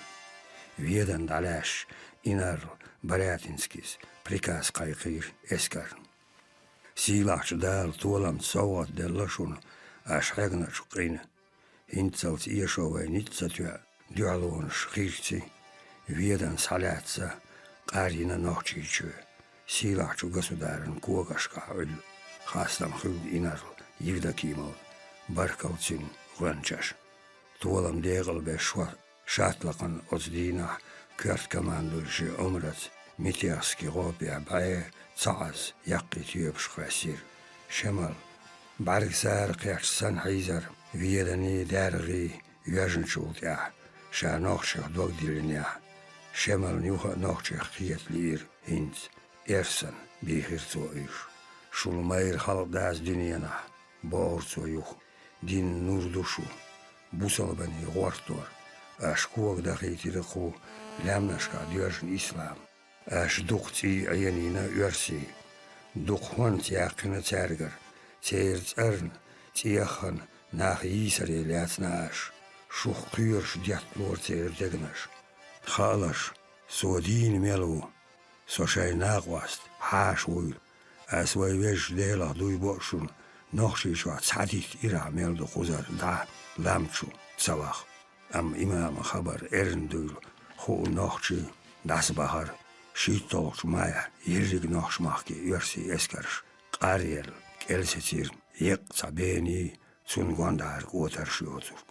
Wieden dalash, inar Baratinskis, prikaz kayqir eskarn. Silach dal tolam tsawat delashun, ashagna chukrin. Hintzalt ieshove nitzatja, dualon schirtsi, wiedan salatsa, qarina nochtjichu. Silach gasudarn kogashka ul, khastam khud inar, yivdakimov, barkaltsin gwanchash. Tolam degel be shatlaqan ozdina, Kurt kamandulshi omrat, mitiaski robia bae, tsaz, yaqit yubshkhasir. Shemal, bargsar qiyach sanhizar, viedani dargi, yajnchultia, sha nochtje dogdilinia. Shemal nuha nochtje qietlir, hint, ersan, bihir zo ish. Shulmair haldas diniana, boor zo yuch, din nurdushu, busalbani gortor. Ashkuag dagitiriku, Lamnashka duurzen islam. Ash duchti ayanina ursi. Duchwan tiakina terger. Teert ern. Tiachan nach Israël ash. Schuchkuurs diatloor teer degnash. Chalash. So dien melu. So zij nagwast. Haas wil. As wij wees dela doei boshun. Nog shish wat sadit ira meldu khuzar da. Lamchu. Tsawach. Am imam khabar erndul. Hoe nochtje, das bahar, shitolch maya, jirig noch schmachke, ursi eskars, qariel, kelsetir, yek sabeni, tsungwandar otar shiotur.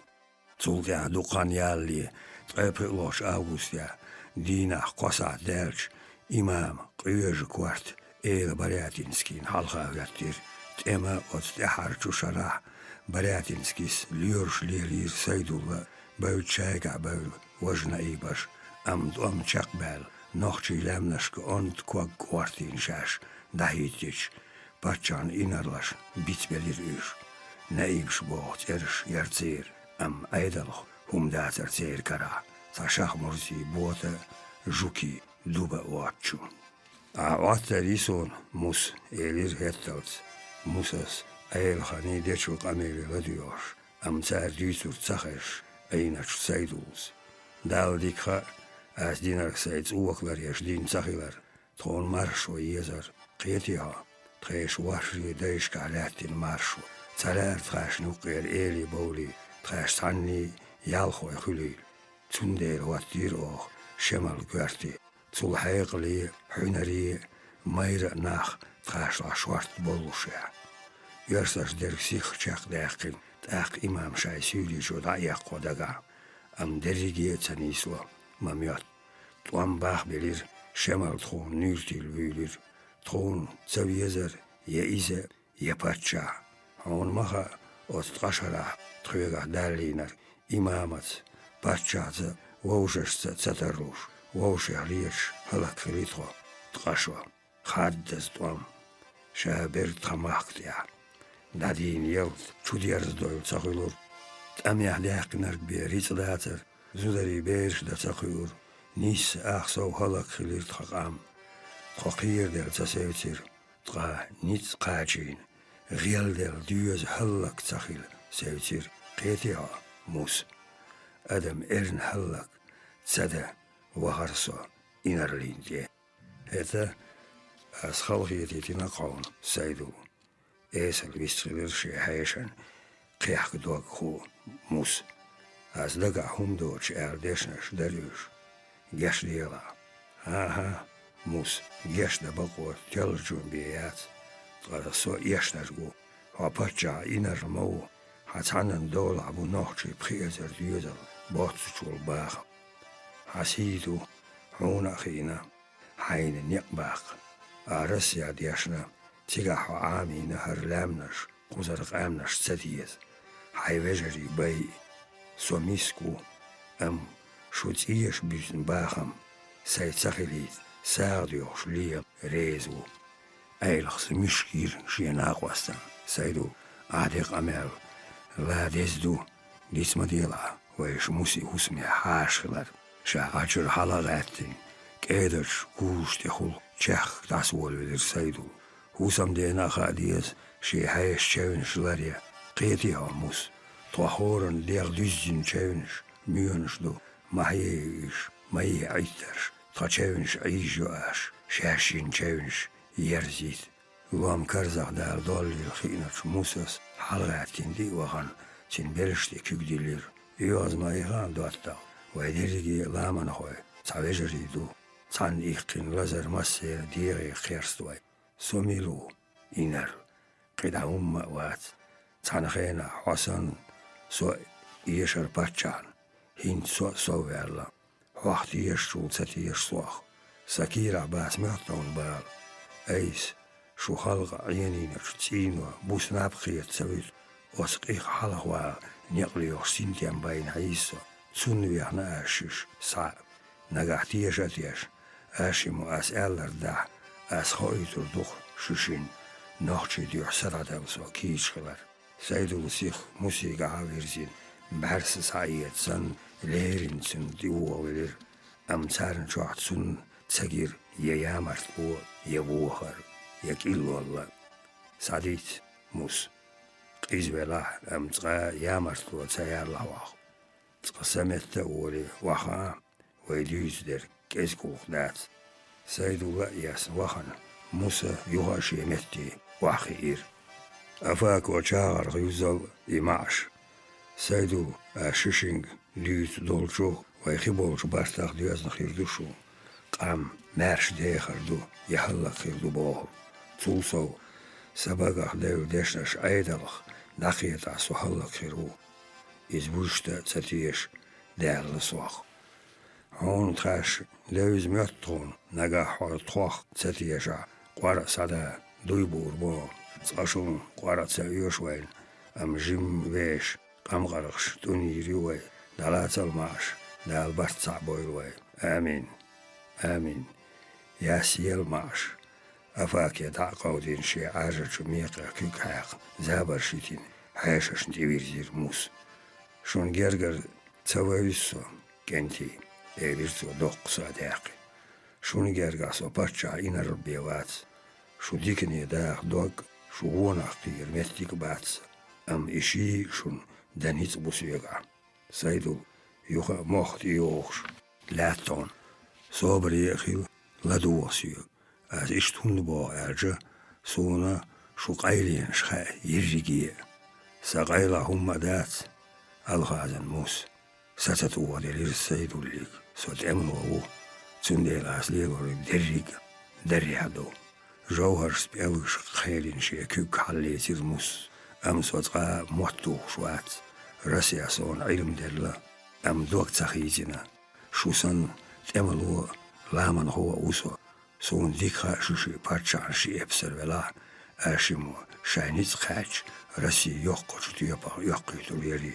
Zulga dukan yalli, trepelosh augustia, dina qosa derch, imam, qiyoj kwart, Baratinski halga vertir, tema ot dehar chushara, Baratinskis, liursh lirir saidullah, Buitscheiga buil, wajna ibash, am chakbel, nochtje lemnaske ont kwak kwartin shash, dahitich, pachan inarlash, bitsbelir ush, naibsh boot ersh yartzir, am eidaloch, dater zeer kara, tashach morzi bote, juki, duba oatchu. A waterison mus elir hettals, musas, eilchani dechuk ameli ladiosh, am tsar duitur tsachesh, einach seiduls. Daldikha, as dinar seids uaklar din tsachilar, ton marsho yezar, qetiha, tresh washri deishka latin marsho, tsalar trash nuker eli boli, trash tanni, yalcho khulil, tsundel watir och, shemal kwarti, tsul haigli, hunari, mayra nach, trash la swart bolusha. Yersas der sich chak dakin, tak imam shay suli joda yaqodaga. Am derigi etaniswa, mamiat. Tuam bach belir, shemal tron nurtil vilir. Tron tsaviyezer, ye ize, ye pacha. On maha, ot trashara, truga dalinar, imamat, pachaza, wojeshza tsatarush, wojerish, halakritro, trashwa, haddes tuam. Shaber tramachtia. Dadin yelt, chudierzdol tsachilur. Amja leaknar beritz later, zudari beers dat zakur, nis ach zo halak geliert gam. Trokier der tsaseutir, tra nits qajin, riel der dues halak tsachil, seutir, qetia mus. Adam ern halak, tsada, waharso, inarlindje. Heta, as khalgietitina qawn, saidu. Esel wistgelir she heishan, qeach gedog khu mus. As daga humdoch deshnash dariush. Gashliela. ها موس يشنا بقو تلجون بيات قال سو يشنرجو هابتشا إنر مو حتعنن دول عبو نوحشي بخيزر ديوزر بوتسول باخ حسيدو هون أخينا حين نقباق أرسيا ديشنا تيجاحو عامي نهر لامنش قزرق آمنش ستيز حي وجري بي سوميسكو أم شوت إيش بيزن باخم سيد سخليت سارديوش ليم ريزو أيلخس مشكير شيناق وستن سيدو عادق أمال لا ديزدو ديس مديلا ويش موسي هسمي حاشلر شا أجر حلقاتين كيدرش كوش تخل تشخ تاسول ودر سيدو هسم دينا خاديز شي حيش تشاونش لاريا قيتي هاموس طهورن ليغ ديزجن تشاونش ميونش دو ما هيش ما يعيترش تشاونش عيجو اش شاشين تشاونش يرزيت وام كرزق دار دولي الخينش موسس حلقاتين دي وغن تين برشتي كيكديلير يوز ما يغان دوتا ويديرجي لامن خوي تعويجري دو تان إيقين لزر مسير ديغي خيرستوي سوميلو إنر قيدا وات تان خينا حسن سو يشر باتشان هين سو ويرلا وقت يشتول ستيش صوخ سكيرا باس مهتون بال أيس شو خلق عينينا تسينوا بوس نابخيت سويت وسقيق حلقوا نقليوخ سنتيان باين عيسى تسنوي احنا آشيش صعب نجاحتيش أتيش آشيمو أسألر دا أس خويتر دوخ شوشين نوخشي ديوح سرعة وسو كيش خلر سيدو وسيخ موسيقى عاويرزين بحرس سعيد سن ليرين سن ديوه ولير أم تارن شوحت سن تسجير يامرت بو يبوخر يكيلو الله سعديت موس قيز بلا أم تغا يامرت بو تسيار لواخ تقسمت أولي وخا ويديوز در كيسكو خدات سيدو لأياس وخن موسى يغاشي متي وخير أفاك وشاغر غيوزل إماش سيدو شيشينغ ليت دولشو ويخيبولش بارتاق ديوز نخير دوشو قام مارش ديخر دو يحلق خير دو بوهر تولسو سباقه ديو ديشنش أيدلخ نخيط عسو حلق خيرو إزبوشتا تساتيش دار لسوخ هون تخاش لوز ميتون نجاح طوخ تساتيشا قوارا سادا دويبور بو تقاشون قوارا تسايوش وين أم جيم ويش قام غرقش دوني ريوي دالات الماش دال بارت صعبوي الوي آمين آمين يا سيال ماش أفاك يدع قودين شي عاجر شميقة كيك حاق زابر شيتين حيشش ندير زير موس شون جرجر تسويسو كنتي إيرتو دوق صداقي شون جرجر سو باتشا إنر البيوات شو ديكني داق دوق شو غونا قير متيك باتس أم إشي شون دانيت بوسيقع سيدو يوخا موخت يوخش لاتون صابر يخيل لدو وسيق از إشتون با أرجع سونا شو قايلين شخا يرجي سقايلا هم دات الغازن موس ستتو ودليل السيد الليك صوت أمنو هو تنديل أسليل ورد دري هدو جوهر سبيلوش خيلين شي كوك حليت الموس أم صوتقا موتو شوات رسي أصون علم دلا أم دوك تخيزنا شو سن تملو لامن هو أوسو سون ديكا شوشي باتشان شي إبسر ولا أشيمو شاينيت خاج رسي يوقش تيبا يوقيتو ليري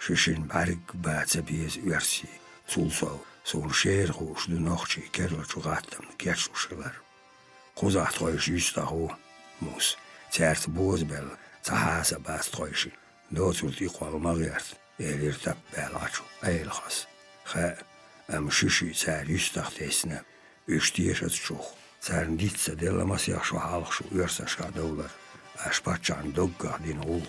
ششين بارك باتسبيز ويرسي تولسو سون شير خوش دو نوخشي كيرل شغاتم كيرشو شغلر قوزاح تغيش يستاهو موس تيرت بوز بل تحاسا باس تغيشي دوتول تيقوال مغيرت إلير تب بالعشو أيل خاص خا أم ششي تار يستاخ تيسنا اشتيشت شوخ تار نديتسا ديلا مسيح شو حالخشو يرسا شا دولر أشباتشان دوغا دين غوغ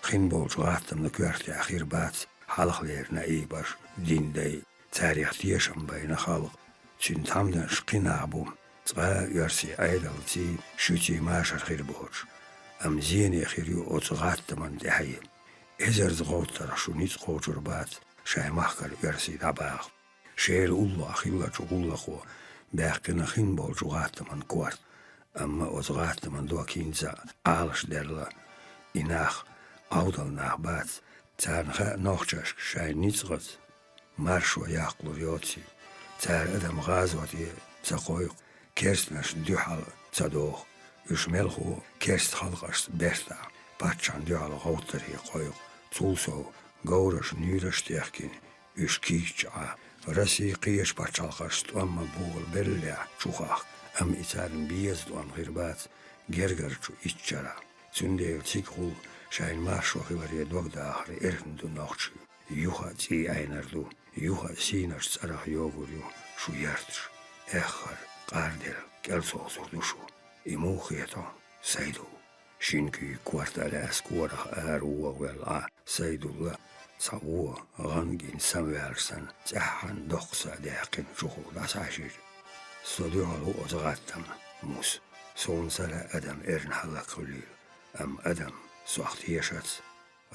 خين بول شغاتم نكوارتي أخير بات حالخ لير نايباش دين داي تاريخ تيشم بين خالق تشين تامدن شقينا عبوم تغا يرسي أيدل تي شوتي ماشر خير بوش أم زيني خيريو أوتغات من دحي إزر زغوتر شونيت قوجر بات شاي محكر يرسي دباغ شير الله خيلا جغول خو Bähkina hin bolju gaataman kuart. Amma os gaataman doa kinsa aalas derla inach audal nach baats. Tsaan ga nochtjas shai nitsgat. Marshwa yaqlur yotsi. Tsar adam gazwat ye tsakoyq. Kerstnas duhal tsadoog. Usmelchu kerst halgas berta. Patchan duhal gautari koyq. Zulso gauras nyrastjahkin. Uskiitja. Rasi qies patchalgas tuamma buul belja tsuqaq. Am itsaren bies tuam hirbaats. Gergarchu itjara. Tsundeel tsikul shain marshwa hilarie dogdaagri erhndu nochtju. Juha zi einardu. Juha siinas tsarach jogurju. Shujartsch. Echar. Qaardel. Kelsoosurdushu. Imuukhieton. Saidu. Shinky kwartalaas kuorach aaruwa wel a. Saidulla. Savuwa. Rangin samversan. Tsahan doksa deakin shuhu lasashir. Sodualu ozgattam. Mus. Soonsala adam ernhalla kulil. Am adam. Socht hieshats.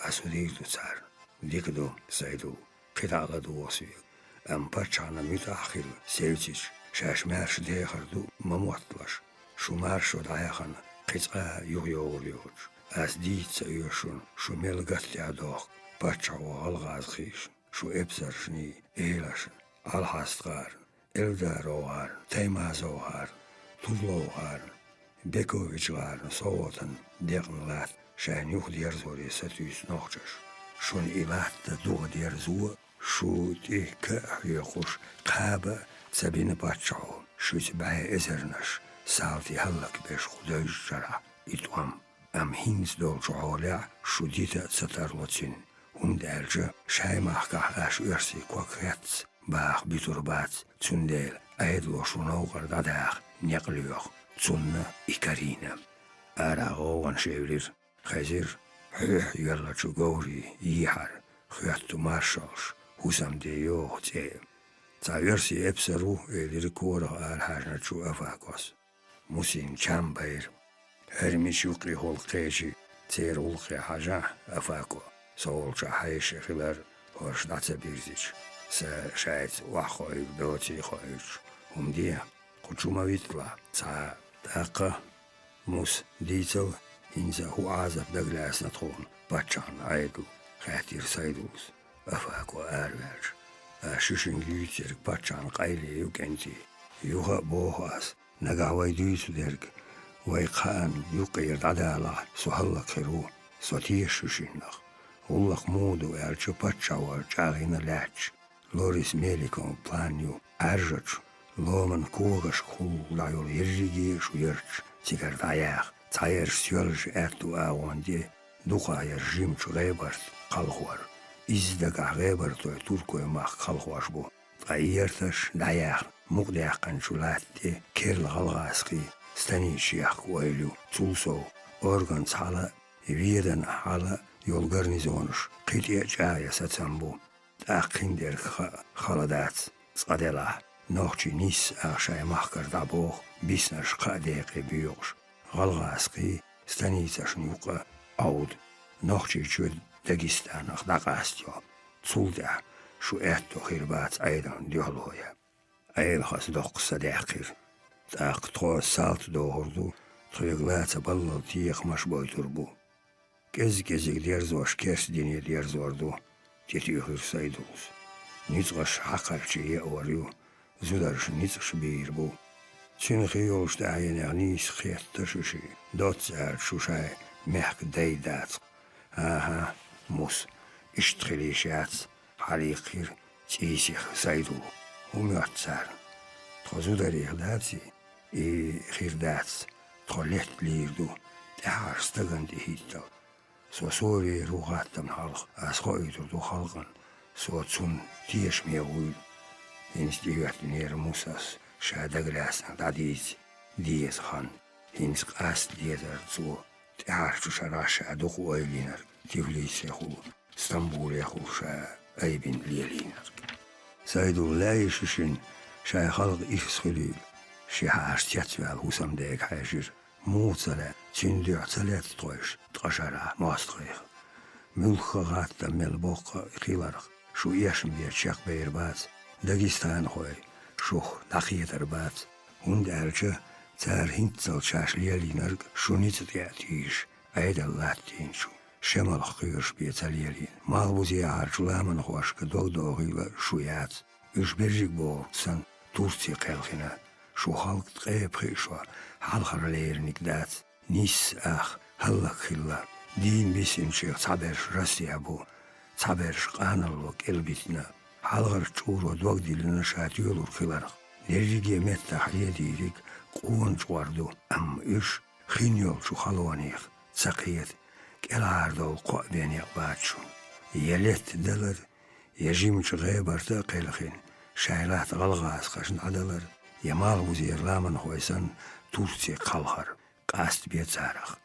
Asudildu tsar. Dikdu. Saidu. Qitaaladu wasiyag. Am parchana mutakhil. Sevchich. Shash marsh deeghardu mamwatlash. Shumarsho dayahan qitqa yugyoguryoch. As diitsa yushun shumel gatliadoch. Parchawa algazkhish. Shu ebsarshni elashin. Alhastgar. Eldarogar. Teimazogar. Tuzlogar. Bekovichgar. Sovotan. Degnlat. Shain yuhdierzori satus nochjas. Shun ilat dugdierzu. Shu tika yukush. Qaba. Sabine Patchau, Schütz bei Esernash, Salti Hallak besh Khudajara, Itwam, am Hins Dolchola, Shudita Satarlotin, Erja, Shaimachka Ash Ursi Quakrets, Bach Biturbats, Zundel, Aedlo Shunogar Dadach, Nyakluch, Zunna, Ikarina, Ara Owan Shevlir, Khazir, Yalla Chugori, Yihar, Huatu Marshals, Husam de Yoch. Tsaversi epseru elirikora alhajnachu afakos. Musin chambair. Hermishuqi holqeji. Tserulqi haja afako. Soolcha haishe khilar horshnatsa birzich. Sa shait wachoy doti khoych. Umdia. Kuchumavitla. Tsa taqa. Mus diesel. Inza huazab daglas natron. Bachan aidu. Khatir saidus. Afako arverj. Shushin gyutser patchan qaili yukenti. Yuha bohas. Nagawai duitsuderg. Waikhan yuqir adala. Suhalla khiru. Sotir shushinach. Ullach modu erchu patchawar chalina lach. Loris melikon planju. Arjach. Loman kogash khul dayol irrigi shuyerch. Tigar dayach. Tayar sjölj ertu awandi. Duqayar jimch rebart. Qalhuar. İzdega rebertoy Turkoy mah kalxwaşbu. Ayertaş dayaq muqdaqan şulatti kerl qalqaski stani şiyaq oylu tulso organ sala viden hala yol garnizonuş qitiya çaya satsambu. Taqindir xaladat sadela noqchi nis axshay mahkar dabo bisnash qadeqi buyuq. Qalqaski stanitsashn yuqa aud noqchi chud Dagistanach daqastjo. Zulda shu etto hirbaats aidan dialoja. Eilhas doqsa deqir. Taq tro salt dohurdu. Triglaatsa ballal tiiq mashboyturbu. Gezgezig derzwash kersdini derzwardu. Titihir saydus. Nitsgash haqarchi yewarju. Zudarsh nitsgash biirbu. Tsinxi yolsh daayene nis khiettashi. Dotsar shushay mehk deidaats. Aha. Mus ishtrelishats halikir tsisich saidu umyatsar tozudari glatsi khirdats tolet lirdu taarstagandi hitta so sori rugatam halq asqoidu halqan so tsun tieshmiyul instigat ner musas shadaglasna dadis dies khan hins qast diezer zu taarchu sharasha duq oilinar Tiflis yahul, Stambul yahul aybin liyelinar. Saydu layishshin shay khalq ikhskhulil. Shihar tyatsval husam deg hajir. Muutsala tsindu atsalet toish tqashara maastrikh. Mulkhagat melbok khilarq. Shu yashim bir chaq berbaz. Dagistan khoy. شوخ دقيقة ربات هند أرجع تار هند زلشاش ليالينرج شونيت تياتيش عيد اللاتين شو شمال خيرش بيتاليالين مالبوزي عارج لامن خوش كدوغ دوغيلا شويات إش بيرجيك بورسن تورتي قلخنا شو خلق تغيب خيشوا حالخر ليرنك دات نيس أخ هلك خلا دين بيسين شيخ تعبرش راسي أبو تعبرش قانلوك البيتنا حالغر تشورو دوغ دي لنشات يولور خلارق نرجي مت تحليه ديريك قون جواردو إش خينيول شو خلوانيخ سقيت كالعاردو القوء بين يقباتشو يلت دلر يجيمش غيبر تاقيلخين شايلات غلغاس خشن عدلر يمال وزير لامن خويسن تورتي قلخر قاست بيت سارخ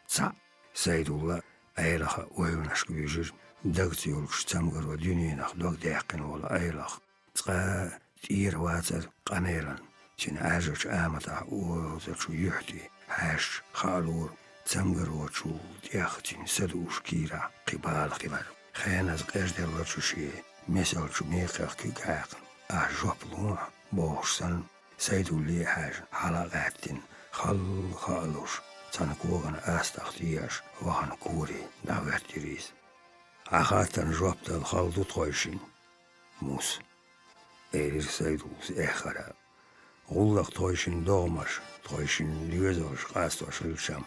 سيد الله أيلخ ويونشك بيجر دغت يولش تمغر ودينينخ دوغ ديقن ولا أيلخ تقا تير واتر قميرا تين عاجرش آمتع وزرشو يحتي حاش خالور تمغر وشو ديختين سدوش كيرا قبال خيانز قيش دلوشو شي مثل شو ميقاق كيقاقن أحجوب لوح بوشسن سيدو لي حاج حلقاتين خالوش تنكوغن أستختياش وغن كوري دعوات تريز أخاتن جوبت الخلطو طويشين موس إيرير سيدوز إخرا غلق طويشين دومش طويشين ليوزوش قاستوش الشام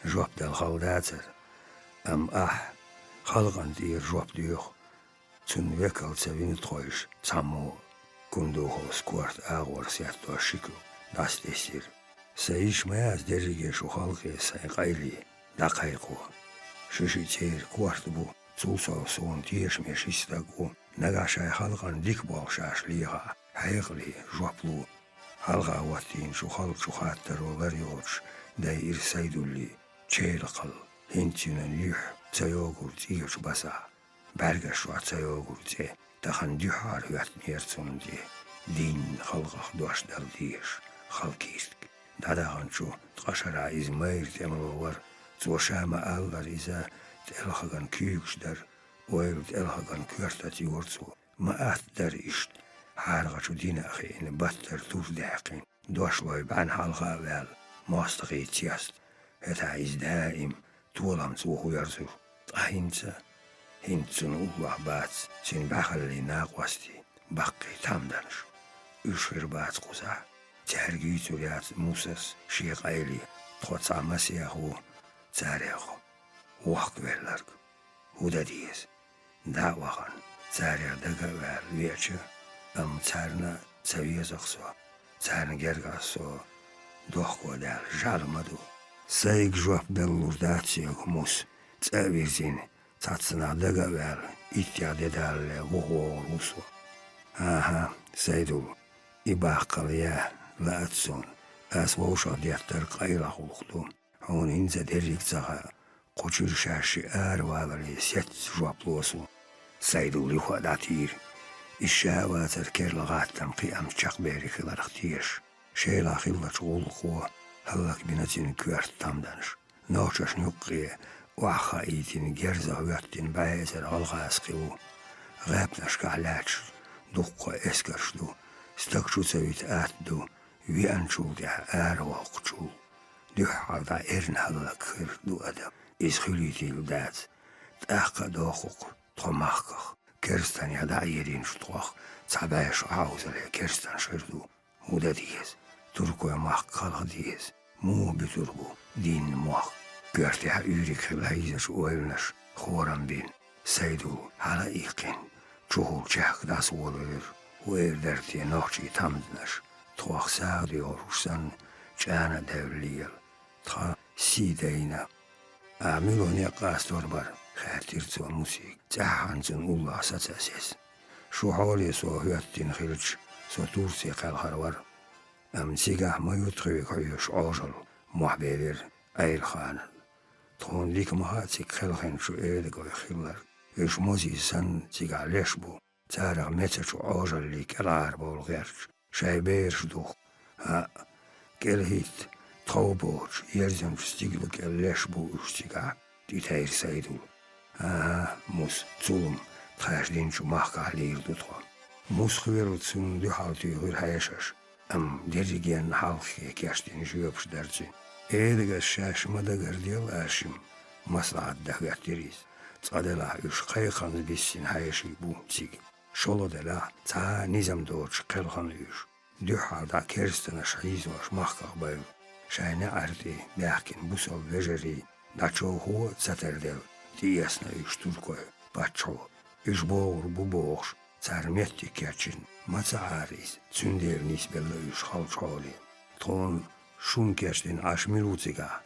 جوبت الخلداتر خلقن دير جوب ديوخ تن وكل تسوين طويش تسمو كندوخو سكورت أغور سياتو شكلو داس ديسير سيش ماز درجة شو خلقي سيقايلي دقايقو ششي تير كوارت بو تولسو سون تيش ميشيستاقو نغاشاي خلقن ديك بالشاش ليها حيقلي جوبلو حلقا واتين شو خلق شو خاتر ولريوش داير سيدو اللي تشيلقل هنتينن يح تسيوغور تيش بسا برگشت و تسيوغور تي تخن ديحار وقت نيرتون دي دين خلقه دوش دل ديش خلقيستك داداغن شو تقشر عايز ماير تملوور توشاما ألدر إذا تلخغن كيوش در ويل تلخغن كورتات يورتو ما أتدر إشت حارغة شو دين أخي إن بطر توف داقين دوش لوي بان حلقة أول ماستغي تيست هتا عايز دائم طولم توخو يرزو هنتسن الله بات سين بخلي ناقوستي بقي تامدنش يشير بات قزع تهرجيتو ليات موسس شيخ عيلي تخوص عمسيخو تاريخو وحق بيلرك هودا ديز دعوغن تاريخ دقا ويرچه تارنا تسويزخسو تارنا جرغسو دوخكو دال جالمدو سايق جواب بلور داتسيخ موس تسويزين تاتسنا دقا إتياد دال وغو روسو سيدو إباقل يا لا أتسون أسووشا ديختر قيلا خلقدو هون إنزا دريك زغا قوشير شاشي والي سيت جوابلوسو سيدو ليخوا داتير الشهوات الكير لغات تمقي أم تشاق بيري خلال اختيش شيلا خلال شغولقو هلك بنتين كوارت تامدانش نوشاش نوقي وعخا إيتين جرزا وياتين بايزر غلغاسقيو غابناش كعلاتش دقا اسكرشدو استكشو سويت آتدو ويانشو ديها وقتشو ديحا دا إرن هلك خير دو أدم إز خليتي لدات تأخا دوخوق تخمخخ كرستان يدا عيرين شطوخ تعبايش عاوز لي كرستان شردو ودا ديز تركو يماخ قلق ديز مو بتربو دين ماخ كرتها يوريك خلايزش ويلنش خوران بين سيدو على إيقين تشوهو تشاك داس ولر ويردرتي نوشي تامدنش تخوخ ساغدي وروشسن جانا دوليل تخا سيدينا أعملوني قاستور بر خاتيرتو موسيق تحانزن الله ستاسيس شو حولي سو هياتين خيلج سو تورسي قالخرور سيقاح ما يتخوي كيوش عوجل محبيبير أيل خان تخون ليك مهاتيك خلخين شو إيدك ويخيلر إيش موزي سن تيقع ليشبو تارغ متش عوجل ليك العرب والغيرش شايبيرش دوخ كالهيت تخوبوش يرزم ستيقلك الليشبو اشتيقع تيتاير سيدو موس تسولم تخاش دين شو ماخك علير دوتخا موس خير تسون دي حالتي غير حيشش Dergen halkı kerstini jüyöpüş dersin. Eğdiga şaşmada gardiyal aşım. Maslahat dağıttırız. Tsadela üç kayıkanı bilsin hayışı bu çig. Şolodela ta nizam doğuç kılkanı üç. Dühada kerstine şahiz var mahkak bayıl. Şayne ardı belkin bu sol vejeri. Daço hu saterdel. Diyasna üç turkoy. Baço. Üç boğur bu boğuş. Sarmetti kerçin. Maça aris. Tsünder nisbella üç halçoli. Ton şun kerçin aşmilutsiga.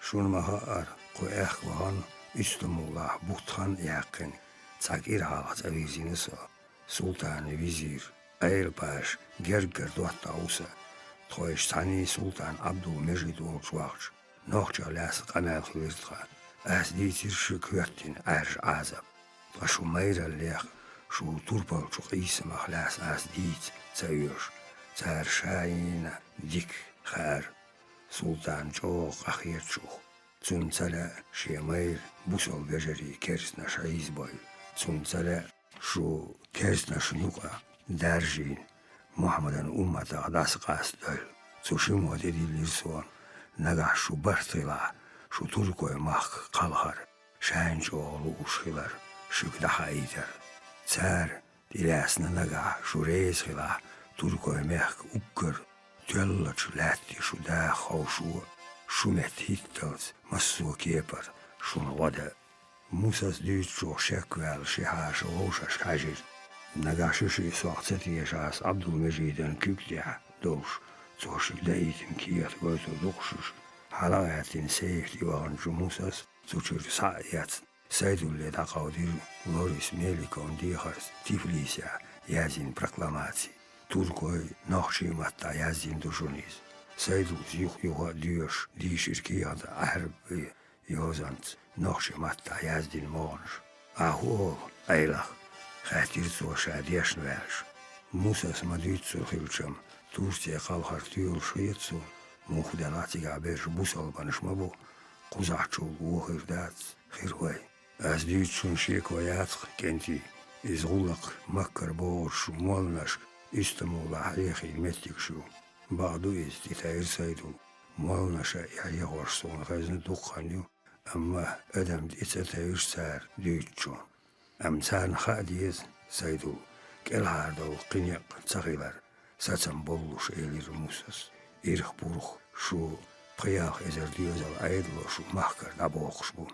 Şun maha ar. Koy ehvahan. İstanbul'a buhtan yakın. Çakir halat avizini so. Sultan vizir. Eylbaş. Gerger duatta olsa. Toyş tani Sultan Abdülmecid olçuağç. Nohça las qamel hüviztqa. Az ditir şu küvettin arj azab. Şu meyra leh. Şu turpal çok isim ahlas az dit. Sayır. Çar şayin dik khar. Sultan çok ahir çok. Çunçala şemeyr busol vejeri kersna şaiz boy. Çunçala şu kersna şnuqa derjin. Muhammed'in ümmeti adas qasdöl. Çuşum o dedilir son. Nagah şu bartıla. Şu Turkoy maq qalhar. Şenç oğlu uşqilar. Şükdaha eyter. Çar dilasna nagah şu reisqila. Turkoy maq ukkır. Tjöllaç latti şu da xavşu. Şumet hittals. Massu kepar. Şun vada. Musas düz çok şekvel şihaş oğuşaş hajir. Nagaşışı soğatsati yaşas Abdülmecid'in kükliha doğuş. Çoşuk da eğitim kiyat gözü doğuşuş. Halayatin seyirli olan cumusas suçur saiyat. Seydülle da kavdir Loris Melikon dihars Tiflisya yazin proklamasi. Turkoy nakşimatta yazin duşuniz. Seydüz yuha diyoş dişir kiyat ahrbı yozant nakşimatta yazdin moğunş. Ahu aylah. Xatir soşa diyşn verş. Musas madüt soxilçam. Tursiya qalxar tüyol şıyetsu. Muxdelatiga berş busal banışma bu. Quzahçul uğirdat. Xirvay. Az dütsun şekoyat kenti. İzğullaq makkar boğur şu molnaş. İstanbul'a hayxil metlik şu. Bağdu iz ditayir saydul. Molnaşa yayğor son xazni duqqanyu. Amma adam ditsa tayir sar dütsun. Amsan xadiyez saydu kelhardo qinyak tsagilar satsam bolluş elir musas irx burux şu qiyaq ezer diyozal aydlo şu mahkar da boğuş bu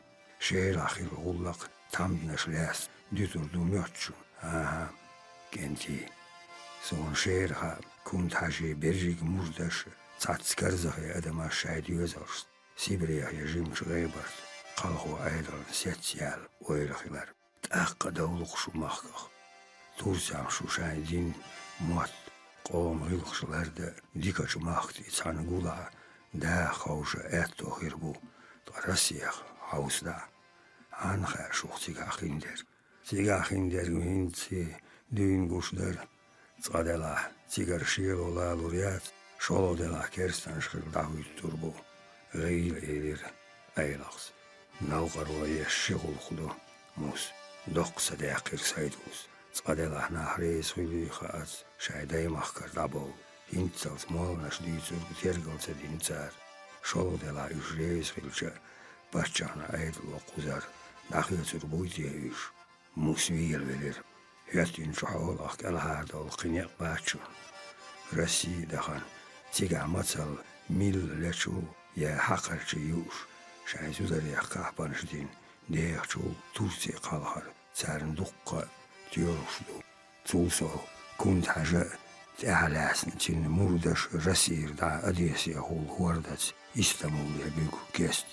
şehir ahir gullaq tamdnaş las düturdu mötçu aha genti son şehir ha kunt haji berjig murdaş tsatskarzaqi adama şaydiyozal Sibiriya yajim şgaybart qalxu aydal setsial oyraxilar Aqqa davluq şu mahkaq. Tursan şu şaydin muat. Qom gılqşılarda dikaç mahti çanıgula da xavşa et tohir bu. Tarasiyaq hausda. Anxar şuq sigaxinder. Sigaxinder gühinci düğün kuşlar. Çadela sigar şiir ola luriyat. Şolodela kerstan şırdağı bu. Gıyl elir aylaqs. Navqar o yeşşiğul xudu. Mus. Doqsa daqir saydus. Çadelah nahreis xuyliqas. Şayday mahkar dabol. Hintsals molnaş düytsur tergalsa dintsar. Şolodela üjreis xilça. Başçana aydıl oquzar. Daxilsur buytiye üş. Mus viyel velir. Hüyatin çoğolaq kalharda ol qinyak başçun. Rasi dahan. Tiga matsal mil leçul. Ya haqarçı yuş. Şaysuzar ya kahpanışdin. Deyaqçul Tursiya qalxar. Çarın duqqa diyoruşdu. Tulso kunt haja tehalasın için murdaş rasir da adesiya hul huardac İstanbul'ya büyük kest.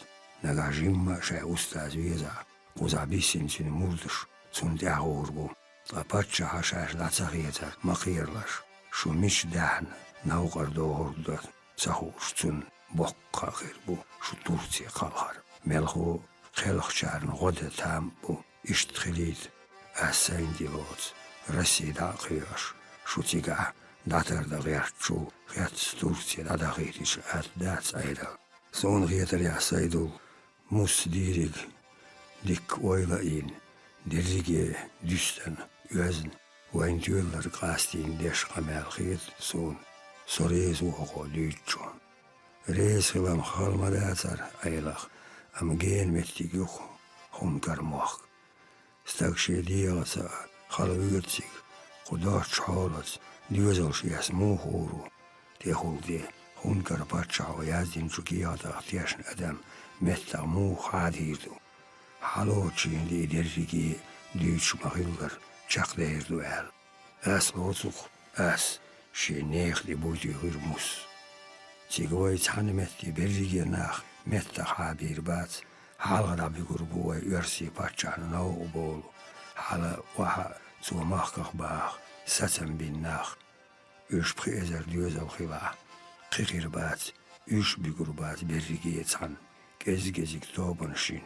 Nagajimma şay ustaz viyeza. Uzabisin için murdaş. Sun teağur bu. Lapatça haşaş latsağiyata maqiyarlaş. Şu miş dahn navqar doğurdat. Sahurçun boqqa gir bu. Şu Tursiya qalxar. Melhu Xelxçarın qoda tam bu iştxilit asayn dilot Rossiyada qiyosh shutiga datarda g'erchu g'et Tursiya da g'etish atdat ayda son g'etar yasaydul mus dirig dik oyla in dirige düsten özn Ventüller qastin deş qamel g'et son Sorez uho lütçon. Reis hılam halmada atar aylak. Am gen mettik yok. Hon karmak. Stakşe diyasa halvürtsik. Kuda çağlat. Düzel şiyas muhuru. Tehuldi. Hon karpaça ve yazdin çukiyata ihtiyaşın adam. Metta muh hadirdu. Haloçin liderligi düç mahiller çaklayırdı el. As lotsuk as şenekli buydu hırmus. Çigoy çanmetti berrigi nah metta habir bat. Halgada bir grubu ve ürsi paçan nau bol. Hala vaha zumakah bah satem bin nah. Üç prezer düzel khila. Qikir bat. Üç bir grubat berrigi çan. Gezik tobanşin.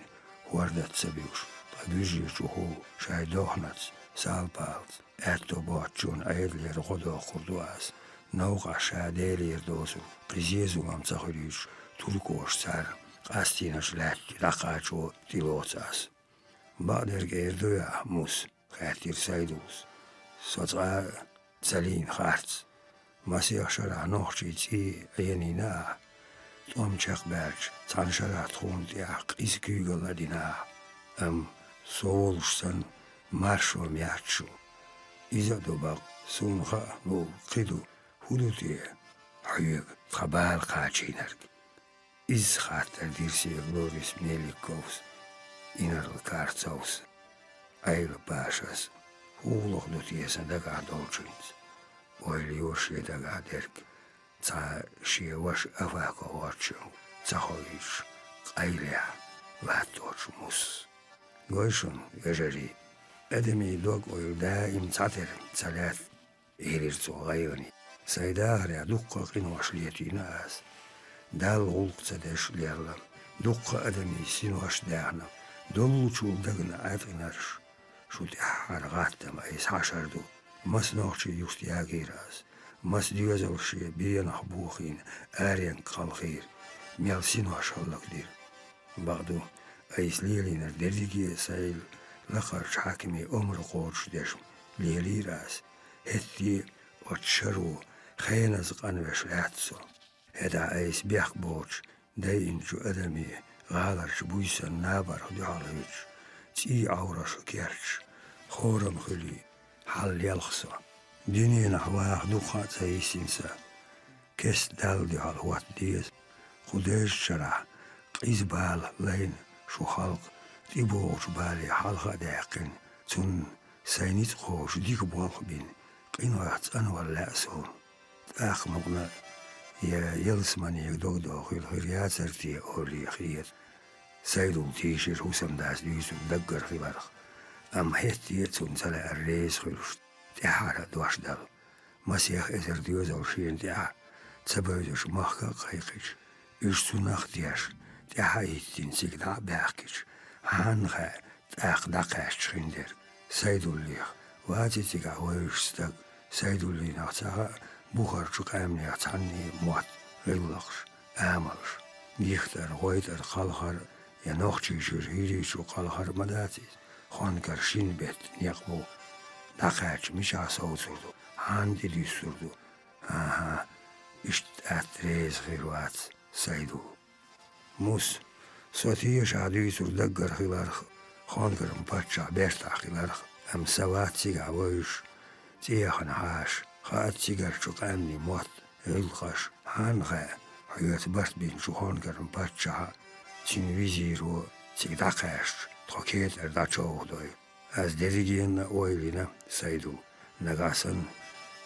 Wardat sabiush. Tagyuji chuhu shaydohnat salpalt. Etto bochun aydlir godo kurduas. Nauqa shadelir dosu. Qizizu mamtsakhirish. Turkosh sar. Qastinash lat laqacho tilotsas. Bader gerdoya mus. Khatir saydus. Sotsa salin kharts. Masih shara nochchitsi ayenina. Tom çakberç, tanşarat hundiyak, izgügeladina. Soğuluşsan marşom yakçu. İzadobak sunha bu qidu huduti hayık tabal kaçinerk. İz khater dirsi gloris melikovs. İnarlı kartsaus. Aylı başas. Huğluq dutiyesen daga dolçuyns. Oyli yoşye daga derk. Ta şiyevaş avaka orçun. Ta hoyiş. Ayliya. Vattoç mus. Goyşun geceri. Edemi dog oyl daim taterim. Salat. Erir soğayani. Saydahriya dukka qinoşliyetina az. Dal gulq tadashlerlam. Dukka ademi sinoş dağnam. Dolu çuldagın afinarş. Şut hargattam ayis haşardu. Masnoqçı yustiya giraz. Mas düzel şey bir nahbuhin aryan kalxir. Melsin hoşallakdir. Bağdu aysliyeliner derdigiye sayıl. Lakarç hakimi ömrü qoğuş deşim. Liyeliraz. Hetti otşaru khaynaz qanveş latso. Heda ays biyak borç. Dayin şu adami galarç buysan nabar dualıç. Ti avraşı kerç. Xoram khuli. Hal yalxsa. Dünyanın hava dukat sayısınsa. Kes daldi hal vat diyez. Kudeş şara. İzbal layn şu halk. Tiboğuş bali halka dağın. Tun saynit qoğuş dik bolq bin. Qinoyat anvar la'sun. Taqmaqna. Ya yalsmani yagdogdo khil khiriyat serti oli khiyat. Saydul tişir husam das düysün daggar khilarq. Am hettiyetun sala arreis khiluşt. Tehara duaşdal. Masiyah ezer düyözel şiyen teha. Tsabayduş mahka qayqiç. Üç sunaq diyaş. Teha ittin sigda baqqiç. Hanqa taqda qaşçıqindir. Saydulliq. Vatitiga hoyuşstag. Saydulliq naqsağa buharçuk amniya tanni muat. Gıllaqş. Amalş. Yıxtar qoytar qalqar. Yanoqçişir hiriçu qalqar madatis. Xonkar şinbet niqbu. Daqaç mişa soğuturdu. Handi düsturdu. Aha. İşte atrez gırvat. Saydu. Mus. Sotiye şadüsur daggar hılarx. Xonkarım paça bertaqilarx. Am savat siga voyuş. Tiyaxan haş. Xaat sigar çuk amni muat. Gılqaş. Hanqa. Hayat bart bin şu xonkarım paça. Çin viziru. Sigdaqaş. Toket erda çoğudoy. Az dediğin oylina saydu. Nagasan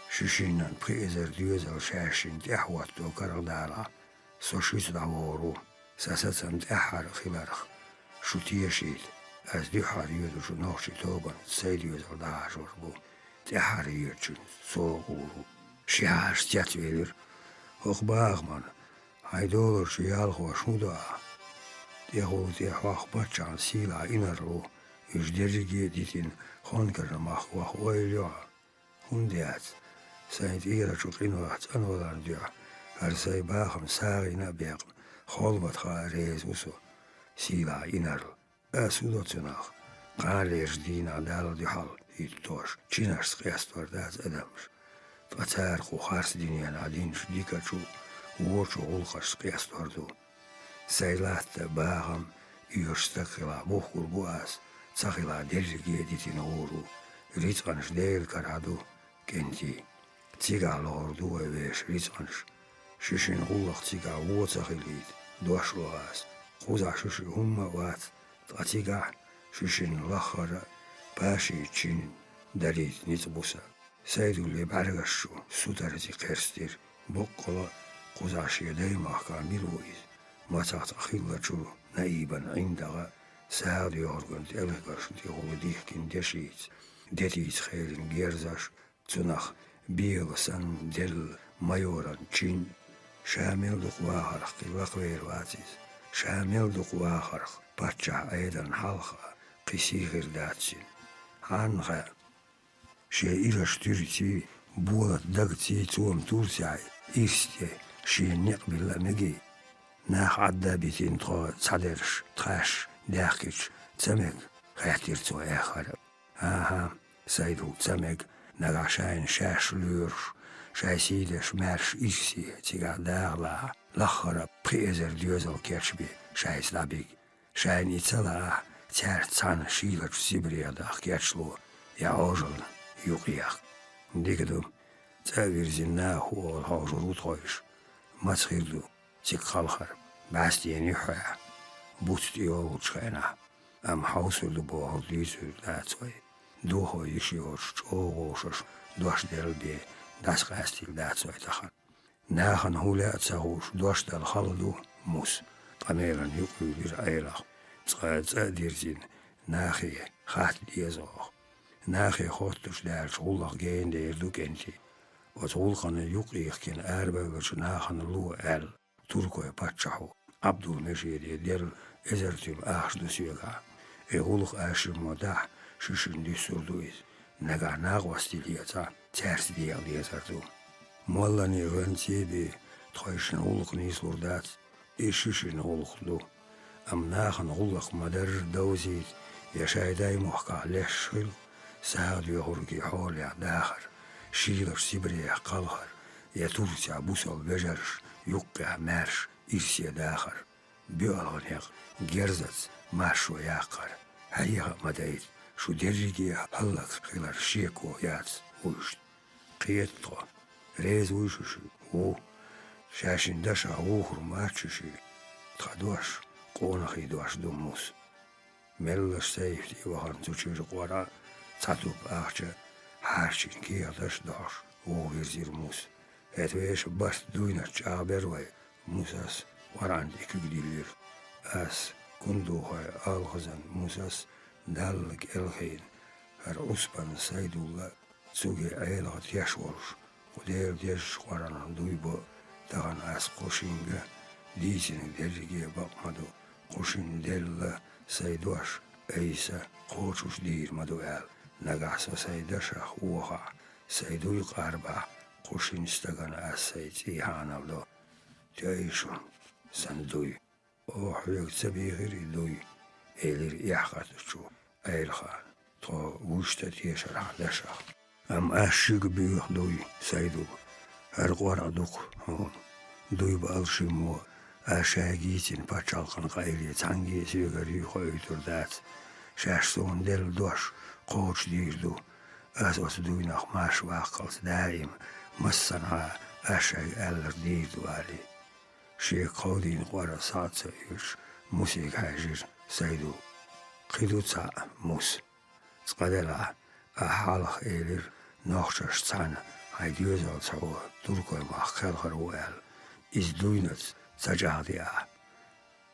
şişinden prezer düzel şaşin tehvat do karaldala. Soşis davoru. Sasatsan tehar khilarx. Şutiyeşit. Az dihar yudu şu noxşi toban saydu yüzel daha bu. Tehar yürçün soğuru. Şihar stiyat verir. Hoqbağman. Haydolur şu yalxo şuda. Tehul tehvaq baçan sila inarlu. Üjdergi ditin xonkarmaq wax oylyo. Hundiyat. Sayt ira çuqinoat anolan diyor. Her say baxım sağina beqm. Xolbat xarez usu. Sila inarl. Asudotsunaq. Qaler dina dal dihal. İttoş. Çinars qiyastvardaz adamş. Tățăr cu hars din el adin și dicăciu, uociu ulcaș qiyastordu. Săilată băgăm, iuștăcăla buhcur buas, țăcăla dergi editin oru, rițanș del caradu, kenti, țiga lor duă veș rițanș, și în ulaq țiga uoțăcălit, doașloas, cuza și humma vaat, tățiga și în lăhără, pași cin, darit nițbusa. Saydulli bargashu sutarzi kerstir boqqola quzashi daymahka miluiz matat akhilchu naiban indaga saad yorgun elgash tiqulidihkin deshit detis khelin gerzash tsunakh bielsan del mayoran chin shamil duqwahar qilaqwer watis shamil duqwahar pacha aidan halqa qisihir datsin hanqa شيء شترتي بولت دقتي توم تورساي إستي شيء نقبل مجي ناخ عدا بيتين تصدرش تخاش داخش تسمك خاطر تو آخر سيدو تسمك نغا شاين شاش لورش شاي سيدش مارش إكسي تيغا داغلا لخرا بخيزر ديوزل كيرشبي شاي سلابيك شاين إتسلا تار تسان شيلش سيبريا داخ كيرشلو يا أوجل يقيق ديكدو تاويرزنا هو الهاجرود خايش ما تخيردو تيك خالخر باستيان يحيا بوتي وشخينا ام حوصل بوهر ليسو داتوي دوهو يشيوش اوغوشش دوش دل بي داس غاستيل داتوي تخن ناخن هولا تساغوش دوش دل خلدو موس قميرا يقير ايلاخ تقاديرزين ناخي خات ديزوخ ناخي خوتش دار شغلق جين دير دو كنتي وتغلقن يقيخ كن أربعة ناخن لو أل تركو باتشاهو عبد المجيد دير إزرتيم آخش دسيغا غلق آشر مدح ششن دي سردويز نغا ناغوستي ليتا ترس ديال ديزردو مولاني غنتي بي تخيشن غلق نيسلور دات إششن غلق دو أم ناخن غلق مدر دوزيد يشاي داي محقا ليش خلق ساعد يهرقي حولي داخر شيلر سيبريا قلهر يتورسي بوسل بجرش يقع مارش إرسي داخر بيالغنيق جرزت ماشو ياقر هيها مدايد شو درجي هلق خلال شيكو ياتس وشت قيتو ريز وشوشي و شاشن دشا وخر ماتشوشي تخدوش قونخي دوش دموس ملش سيفتي وهن تشير قورا تاتوب آخچه هرچین که یادش داشت او ویرزیر موس اتویش بست دوینا چابر وی موساس وراند اکگدیلیر از کندوهای آلخزن موساس دلگ الخین هر اسپن سیدولا سوگی ایلات یشورش خودیر دیش وران دوی با دغن از قوشینگه دیزین درگی باقمدو قوشین دل سیدوش ایسا قوچوش دیر مدو ال نگاس سیدش خوها سیدوی قربا قوشین استگان از سید ایهانالو تیایشون سندوی او حیق تبیغیری دوی ایلیر ایحقاتشو ایل خان تو وشتا تیشر حدشا ام اشیق بیوخ دوی سیدو هر قوار دوک هون دوی با الشیمو اشاگیتین پاچالقن قایلی تنگی سیگری خوی تردات شاشتون دل دوش قوش دیردو از دوی نخ ماش واقعت دائم مسنا اشای الر دیردو علی شیخ قودین قوار ساعت سایش موسیق هاجر سیدو قیدو تا موس تقدلا احالخ ایلر نخشش تان هایدیوزال تاو ترکوی مخل خروال از دوینت تجاهدیا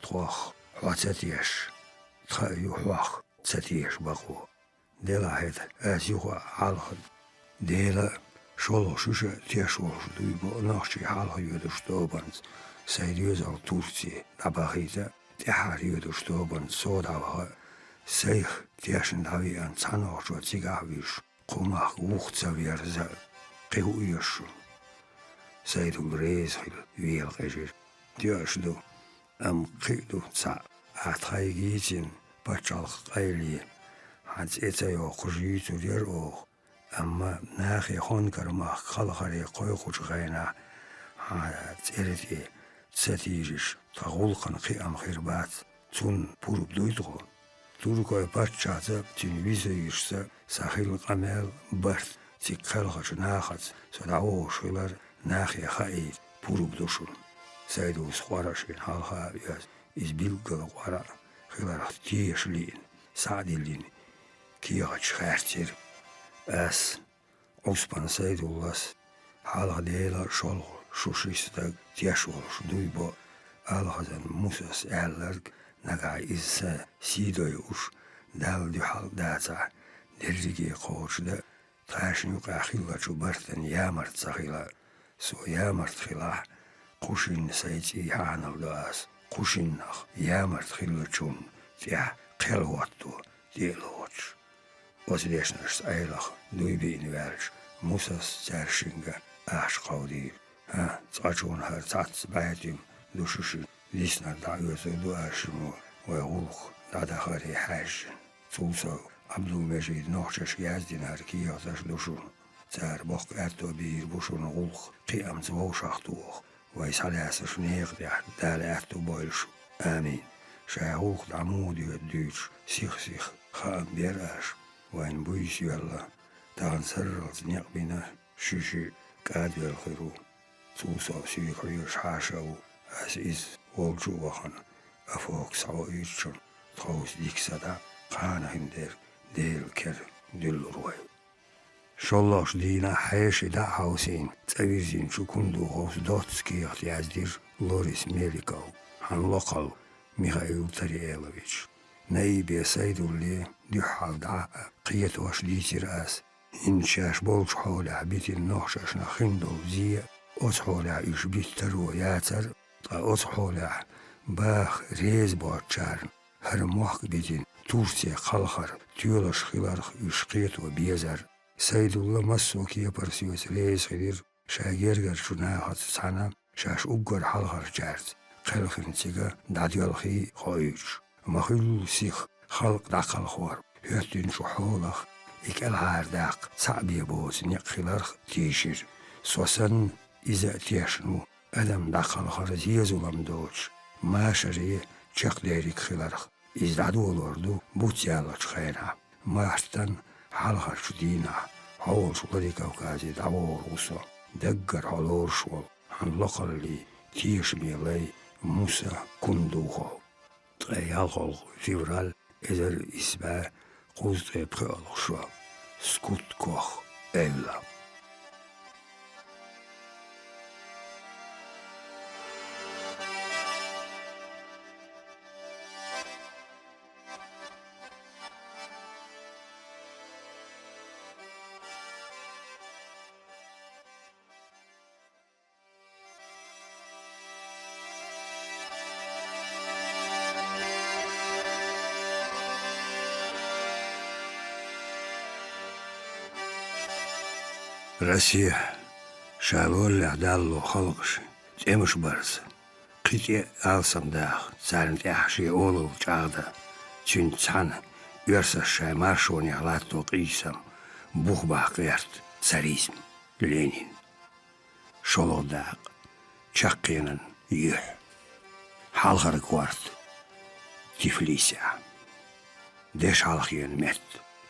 توخ حواتتیش تخیو حوخ تتيش بقو ديلا هيدا أزيوها حالها ديلا شولو شوشة تيشوش دويبو ناخشي حالها يودوش دوبانز سيديوزال تورتي نباخيزا تحار يودوش دوبانز سوداوها سيخ تيشن داوي أن تانوش وتيغاويش قوماخ ووختا ويرزا قيهو يشو سيدو ريزخل ويل غيجر تيشدو أم قيدو تا أتخيجيتين بچالخ قيلي حد إتايو قجيتو دير أوخ أما ناخي خون كرما خلخري قويقوش غينا تيرتي تساتيجش تغولقن قيام خيربات تون بورب دويدغو توركوي باتشاتا تنويزا يشتا ساخيل قمال برت تيك خلخش ناخت سدعوه شغلر ناخي خايد بورب دوشون سايدو سخوارشين حالها ياز إزبيلقل قوارا خلر تيش لين سعدي لين كيغتش خارتير أس عصبان سيد اللاس حالها ديلا شلغ شوشيستاق تيشول شدويبا ألغزن موسس أعلرق نقع إزسا سيدو يوش دال دي حال داتا درجي قوش دا تاشن يقع خيلا شو برتن يامرت سخيلا سو يامرت خلا قوشين سيتي حانل داس قوشين نخ يامرت خيلا شون تيح قلواتو ديلوش وزديشنش أيلخ دوي بين وارش موسس تارشينغا أحش قودير تقاشون هر تعتس بايتيم دوشوشي ليسنا دعيوزو دو أشمو ويغولخ دادخاري حاجن توسو عبدو مجيد نوحشش يازدين هركي يغزش دوشون تار بوخ أرتو بير بوشون غولخ قيام زووش أختوخ ويسالاسش نيغدح دال أرتو بويلشو آمين شايغولخ دعمودي ودوش سيخ خام بيراش وين بويس يلا تان سرلت نيقبنا شيشي قادي الخيرو توسو سيخريوش حاشو أس إز والجو وخن أفوق سعو إيشن تخوص ديك سدا قانا هندير ديل كر دل روي شاللاش دينا حيش دا حوسين تاويرزين شو كندو غوص دوتسكي اختيازدير لوريس ميليكو عن لقل ميخائيل تريالوفيتش نايبي سيدو اللي دي حال دعاء قيت واش ديتي رأس إن شاش بولش حولها بيتي النوحشاش نخندو زي أتحولها إيش بيت ترو ياتر أتحولها باخ ريز بواتشارن هر موحك بيتين تورسي خلخر تيولش خلارخ إيش قيت وبيزر سيدو الله مسو كي برسيوس ريز خدير شاگرگر شناخت سانا شاش أقر حلخر جارت خلخن تيغا داديالخي خويش مخيل سيخ خلق داقل خوار هيتين شو حولخ إك العار داق صعبي بوز نيق خلارخ تيشير سوسن إذا تيشنو أدم داقل خرزي زولم دوش ما شري چق ديريك خلارخ إذا دولوردو بوتيالش خينا مارتن حلخر شدينا حول شغلي كوكازي دعوه روسا دقر حلور شوال عن لقل لي تيش ميلي موسى كندوخو تغيالغل فيورال إذر إسبا قوزد بخيالغ شوا سكوت كوخ أولا Россия шалоль далло халгыш темыш барс қите алсам дах царн яхши олу чагда чин цан верса шаймашони алатто қисам бухба қиярт царизм Ленин шолодақ чаққинын юх халқар кварт Тифлисия деш халқин мет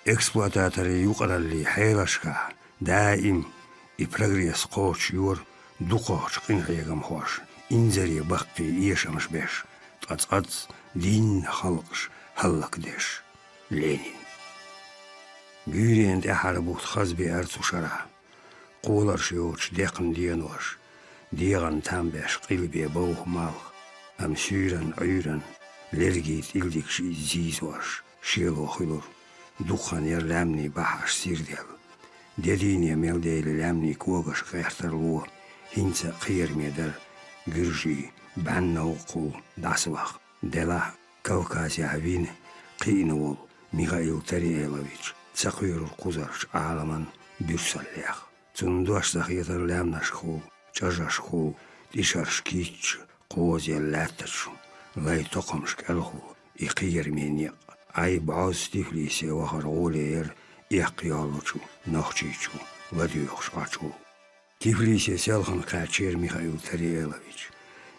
эксплуататоры юқаралли хайлашка دائم إبرغريس قوش يور دوقوش قنحيقم خوش إنزري بقي إيشمش بيش تقص دين خلقش هلق ديش لينين جيرين تحربوت خزبي أرسو شرع قولر شيوش ديقن دينوش ديغن تنبيش قلبي بوه مالغ أم سيرن عيرن لرقيت إلديك شي زيزوش شيلو خلور دوخن يرلامني بحش سير ديال ديديني ميلديل لامني كوغش غيرتر لو هنسا قير ميدر جرجي بان وقول داسواخ دلا كوكازي عبين قينول ميخائيل تريالوفيتش تسقير القزرش عالما بيرساليخ تندوش تخيطر لامنش خول جاجاش خول ديشارش كيتش قوزي اللاتتشو لاي تقمش كالخول إقير مينيق أي بعوز تفليسي وخر غولير иаққиалучу, нахчичу, вадиохшачу. Тифлисе селхан качер Михаил Тариелович.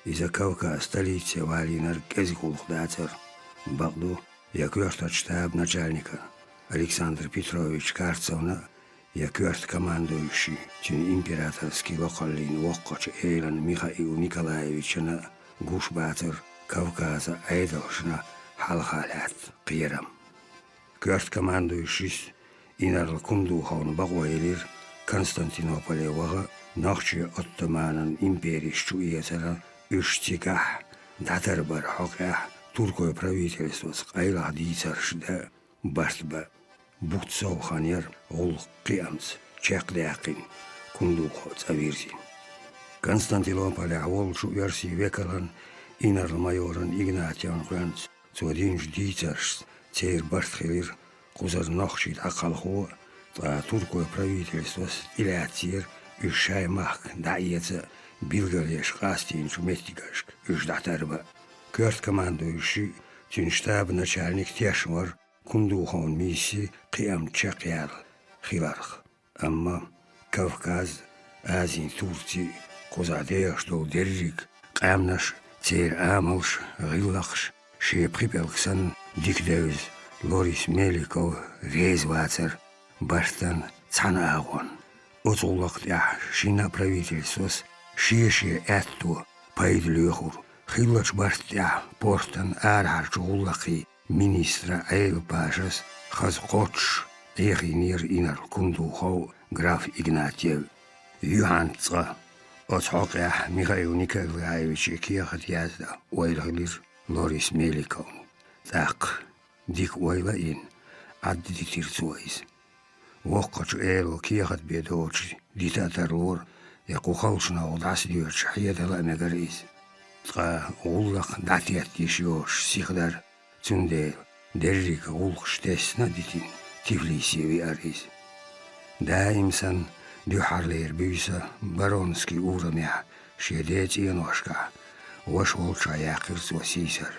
Из-за Кавказа столицы Валинар Кезикулхдацер. Багду, якверт штаб начальника Александр Петрович Карцевна, якверт командующий императорский локалин Воккоч Эйлан Михаил Николаевична Гушбатер Кавказа Айдалшна Халхалят Кирам. Кверт командующий Инарл Кундухон Багуэлир Константинополе Вага Нахчи Оттоманан империи Штуиетера Иштиках Датарбар Хоках Туркое правительство с Айла Дицаршда Бартба Бутсов Ханер Гул Киамц Чекдякин Кундухо Цавирзин. Константинополе Волшу Верси Векалан Инарл майоран Игнатиан Гранц Цодинж Дицарш Цейр Бартхелир Кузар Нахчит Акалхо Туркое правительство с Иляцир Ишаймах Даица Билгалеш Кастин Шуметтигашк Иждатарба. Кверт командующий штаб начальник Тешмар Кундухон миссии Киам Чакяр Хиларх. Амма Кавказ, Азин, Турции, Козадеяш дол Деррик, Камнаш, Цейр Амалш, Гиллахш, Шеприпелксан, Дикдеуз, Лорис Меликов, Резвацер, Бартан, Цанагон. Оцуллахт Шина правительствос, Шеши Этту, Пайдлюхур. Хилач Бартя Портан Архар Чуллахи министра Эйл Пашас Хазкотш Эхинир Инар Кундухов граф Игнатьев Юханца Оцхокя Михаил Николаевич Киахат Язда Уайлглир Лорис Меликов Так Дик Уайлаин Аддитирцуайз Воккоч Эйло Киахат Бедоч Дитатарлор Якухалшна Удасдиоч Хьедала Мегариз Уллах датият ешиош сихдар цундейл деррик улх штесна дитин Тифлисеви арис. Даимсан дюхарлер бюса баронский урамя шедет иношка вошволча якирс васисар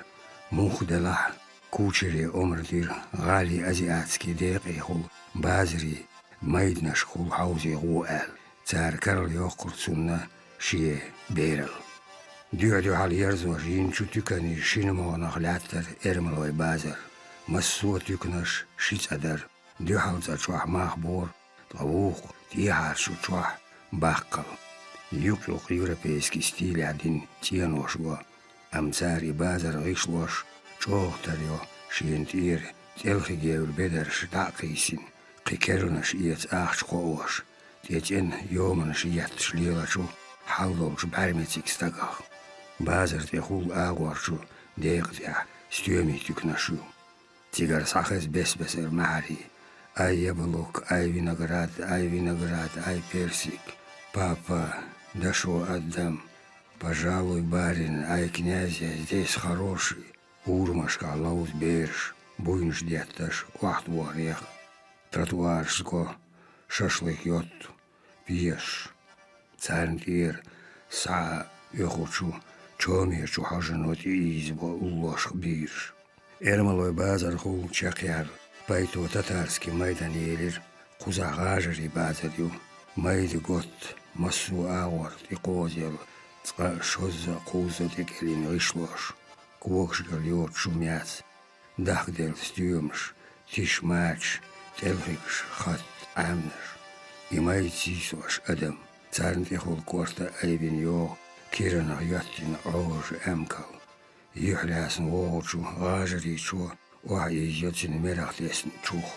мухдела кучере омрдир гали азиатский декихул базри майднаш хул хаузе гуэл цар карл йокурцунна шие берел. Дюадю халierzo жинчу тюкани шинемонах латтер эрмалой базар. Массуа тюкнаш шицадар. Дюхалза чуах махбор. Тавух тихаршу чуах бахкал. Юклух европейский стиль один тиеношго. Амцари базар гишлош. Чохтарьо шинтир. Телхигеур бедер штакисин. Кикерунаш иец ахчхоош. Тетен йоманаш ият шлилачу. Халлолш бармецик стагах. Базар техул агуаршу, дегдя, стюми тюкнашу. Тигар сахес бесбесер мари. Ай яблок, ай виноград, ай персик. Папа, да шо отдам. Пожалуй, барин, ай князя, здесь хороший. Урмашка, лаус берж, буйнш детташ, вахт орех. Тротуарско, шашлык йот, пьеш. Царнтир, са йохучу. Чомир чухажанот избо уллош бирш. Эрмалой базар хул чакяр. Пайто татарский майдан елир. Кузагажари базарю. Майди гот массу ауарт и козел. Цка шоза куза текелин вышлош. Квокшгал йот шумяц. Дахдел стюмш. Тиш мач. Телхикш хат амнаш. И майцисош адам. Царнти хул корта айвин йо. Кирана яттин ож эмкал. Юхлясн волчу, ажаричу, уай йотин мерахтесн чух.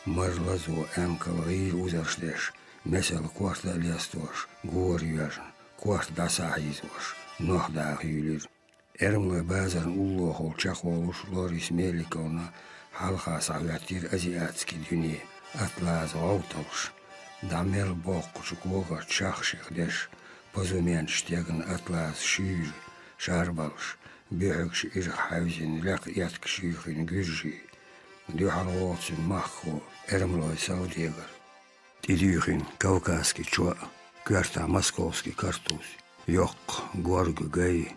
Марлазу эмкал рил узерштеш, месел кварта лестош, гор южн, кварт дасаизош, нохдах юлир. Эрмлой базар уллохол чахолуш Лорис Меликовна, халха сагатир азиатский дюни, атлаз ауталш. Дамел бокку чуквога чахших деш, Позумен штегн атлас шир, шарбалш, бегш ир хавзин, ляк ятк шихин гюжи. Дюхалоцин махо, эрмлой саудегар. Тидюхин кавказский чуа, кверта московский картуз. Йок горгу гай,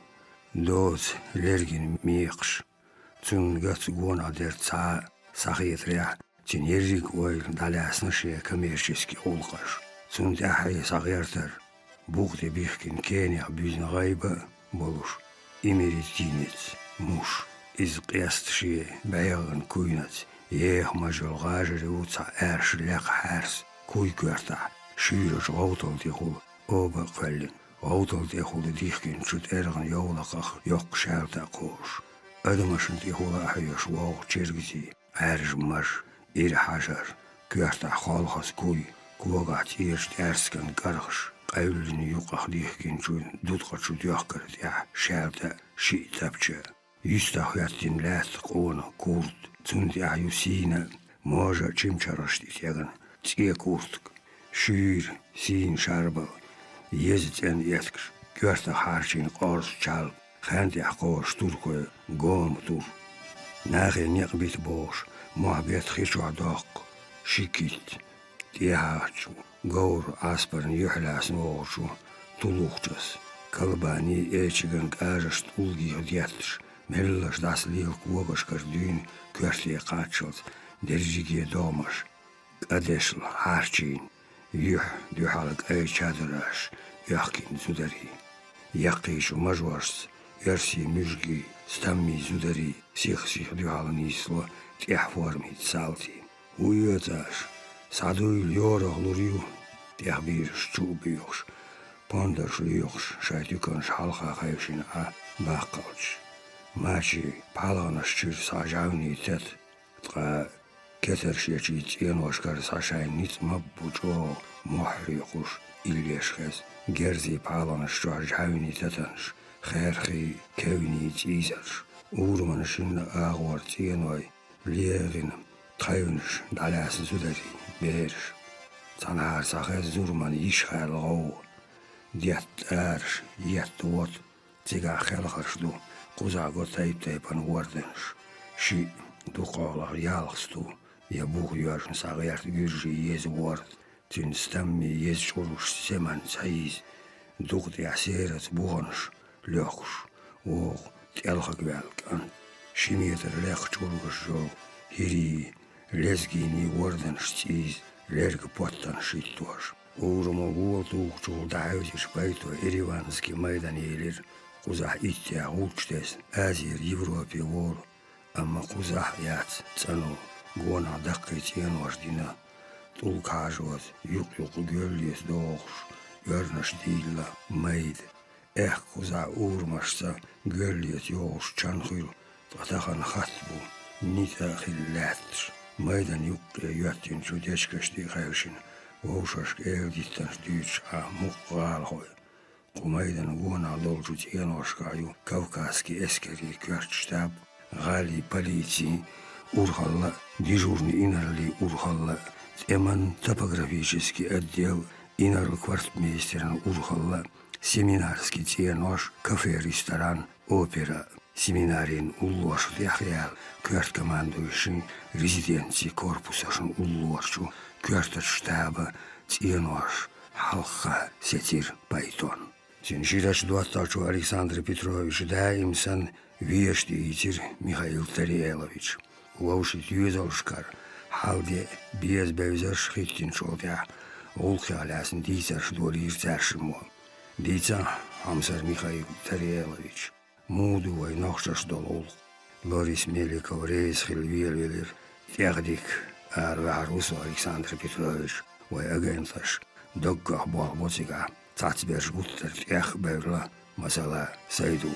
доз лергин мекш. Цун гац гона дер ца, сахитря, Тинерик ойл далясна ше коммерческий улкаш. Цунтяхай сагертер. Бухте бихкин кеня бюзн гайба болуш. Имеритинец муш. Из qiyastшие баяган куйнац. Ех мажол гажери уца эрш лях харс. Куй кверта. Широж аутол дихул. Оба квеллин. Аутол дихул дихкин чут эрган яулаках йок шалта кош. Адамашын дихула ахайош вау чергзи. Эрж маш. Ир хажар. Кверта холхас куй. Куагат ирш эрскан гаргаш. Қайлын юқақ дихкин чун дудқа чуд яқкард я шалта ши тапча. Юстах яттин ләт қуына курд. Цунд я юсина. Можа чимчараштит яган. Тие куртк. Шүйр син шарбал. Езетен еткш. Кверта харчин қарс чал. Ханд я қош туркой гом тур. Нахе неқ бит бош. Махбет хичу адақ. Шикит. Тиахачу. Гаур аспарн юхляс ногшу. Тулухчас. Калбани эчиган кажаш тулги ходяттш. Меллаш дас лил куогашкаш дюн. Кверти качот. Держиге домаш. Кадешл харчин. Юх дюхалак эйчадраш. Яхкин зудари. Яқишу мажварс. Ерси мюжги. Стамми зудари. Сих дюхалан исло. Тяхформит салти. Уйоташ. Садуй лёрах лурю. Тяхбирш чубиёш. Пандарш лёш. Шайтюканш халха хайшин а бақалч. Мачи паланаш чир сажавни тет. Тға кетерш ячи тиеношкар сашайн ниц маббучо. Мохри хуш иллешхез. Герзи паланаш чажавни тетанш. Херхи кевни тизерш. Урманшин агвар тиеной. Левин. Тайвнш даляс зудари. Берш. Цанаар сахез зурман ишхал гау. Дят арш. Ят вот. Тига хелхаршду. Кузаго тайптайпан уарденш. Ши духалах ялхсту. Я бух юашн сагярт гюржи ез уард. Тин стамми ез шуруш семан цаиз. Духт ясерец буганш. Лёхш. Ог. Тялхак вялкан. Шиметр лех чургаш жол. Хири. Лезгини уарденш циз. Лерг поттан шиттуаш. Урма гуалтух чул дайвзиш байто Ереванский майдан елер. Кузах иття улчтес. Азир Европе вол. Амма кузах яц цану. Гона даққи тиен вождина. Тул кажваз. Юк-юк гөллес доғш. Өрнаш дилла. Майд. Эх куза урмашса. Гөллес йоғш чанхил. Татахан хатбу. Нита хилләтш. Майдан юққия юаттин чудешкашти хайшин. Воушашк элдиттанш дүйч а муққал хой. Кумайдан гуна должу тиеношкаю. Кавказский эскери кверчтаб. Гали полиции. Урхалла. Дежурный инарли Урхалла. Эман топографический отдел. Инарл квартмейстеран Урхалла. Семинарский тиенош. Кафе-ресторан. Опера. Семинарин уллуаш яхял. Кверт командующий. Резиденции корпусашын уллуашу. Кверт штаба. Тиенош. Халха сетир байтон. Тинжирач дуаттачу Александр Петрович Даимсан вешти итир Михаил Тариелович. Лаушит юзалшкар. Халде без бевзерш хиттин шолдя. Улхялясн дисерш дорир царшимо. Дица Хамсар Михаил Тариелович. Мудувай нахшаш долол. Лорис Меликов рейс хилвелвелер. Тягдик арварусу Александр Петрович. Вай агенташ. Доггах бахботига. Цацберж гуттер тях бевла. Масала Сайду.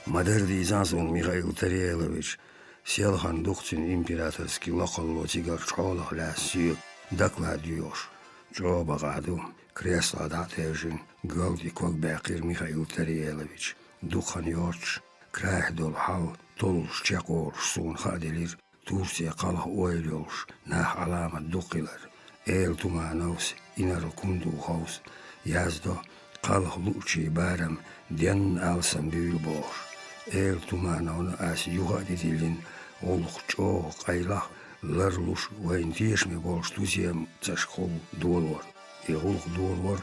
Мадерди Зансон Михаил Тариелович. Селхан духтин императорский лохолло тигар чолах лясию. Докладюш. Джоба гаду. Кресло датежин. Галди Квакбекир Михаил Тариелович. Духан йорч. Крайхдол хал. Толш чакорш сун хаделир. Турция қалах ойлош. Нах аламат духилар. Эл тумановс. Инарл кунду хаус. Яздо. Қалах лучи барам. Ден алсам бюлбош. Эл тумановна ас юхадитилин. Олух чо қайлах. Ларлуш вайнтешми болш тузем цашхол долор. И олух долор.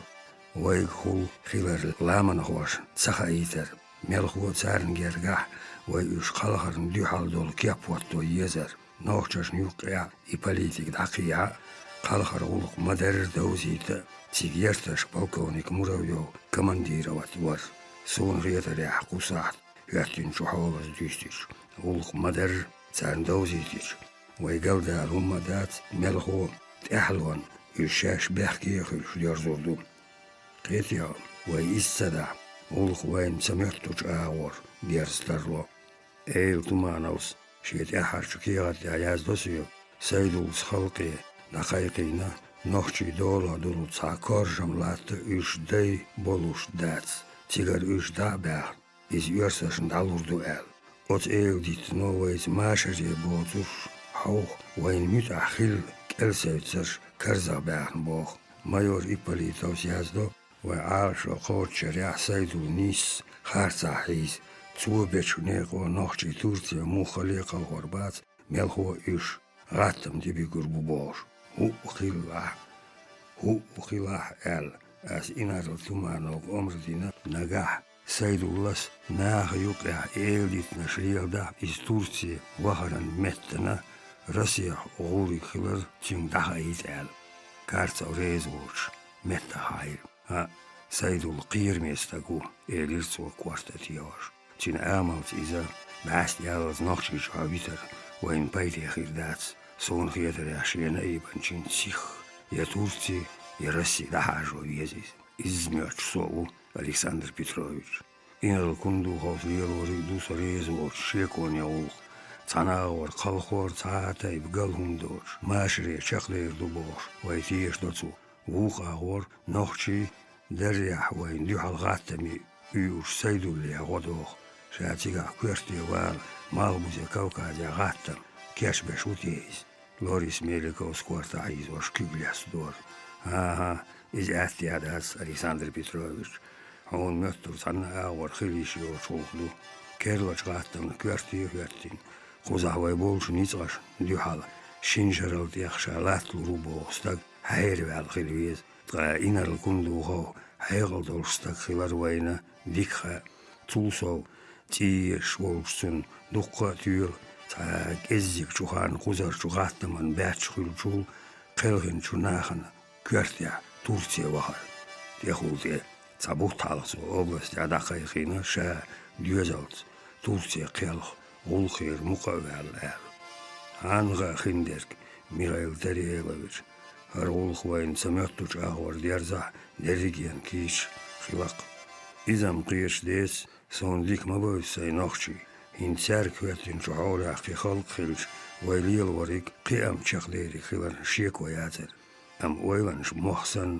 Вайхул хилар ламан хош. Цахаитер. Мелхуа царнгергах. Вай уж қалахарн дюхал дол кепуатто езер. نوخش نيوقع إباليتك دقيقة قالخر غلق مدر دوزيت تيجيرتش بالكونيك مرويو كماندير واتور سون غير ريح قصاحت يحتين شحولز ديستيش غلق مدر تان دوزيتش ويقلدا الهم دات ملخو تحلون يشاش بحكي خلش يرزردو قيتيا ويستدع غلق وين سمعتوش آور ديرسترلو ايل تمانوس شيت احر شكيغت عياز دوسيو سيدوس خلقي دقايقينا نوخشي دولا دولو تساكور جملات ايش دي بولوش داتس تيغر ايش دا باخ إز يرسشن دالوردو آل اوت ايل ديت نوويز ماشري بوتوش حوخ وين متأخل كالسيتسر كرزا باخن بوخ مايور إيباليتوس يازدو وعارش وقوت شريع سيدو نيس خارسا حيز تسوى بيتشو نيقو نوخشي تورتي مو خليقة الغربات ميلخو ايش غاتم دي بيقربو بوش هو وخلاح آل as inarel tumano omrdina nagah Saidullas naag yuqya eelitna shrielda is Turcie waharan mettena Russia oori khiller ting daha itel kaarts reeswoch metta hair ha Saidul qiermestagu eelirtso kwartetior tin amalt isa bast jals nochtjes habiter wain beide girdats zo'n geeder ashena eben tin sich ja Turcie и Россия даже везет. Измёрч сову Александр Петрович. Инал кунду хавлиел ридус резвор шеконя ух. Цанаор қалхор цаатай бгалхундор. Машре чахлер дубор. Вайтиеш доцу. Ух агор нохчи дерях вайн дюхал гаттами. Уж сайдулли агодох. Шатига кверти вал малбузе кавказя гаттам. Кешбеш утейс. Лорис Меликов скорта из вошкюгляс дор. Ага, из Астиадас Александр Петрович. Он мёттур санна ауар хилишио чулхлу. Керлач гаттам кверти хвертин. Хузавай больше ницгаш дюхала. Шинжерал тяхшалат лурубо стаг хайрвал хилвиз. Тра инарл кундухо хайгал долстаг хиларвайна дикха тулсо ти шволшсун дукка тюр. Та кеззик чухан хузар чугаттаман бач хилчул қелхин чунахана. Квертия Турция вахар. Техулте Цабухталс область Адакайхина ша дюзалц Турция келх улхир мукавел эл. Анга хиндерк Михаил Тариелович Арулхвайн саметтуч агвар дерза дерриген киш хилак. Изам қиеш дес сондик мабойсай нохчи. Ин церкветін чухауля ахти халк хилч вайлил варик қиам чахлери хилар шек ваятер. Am oilans mohsan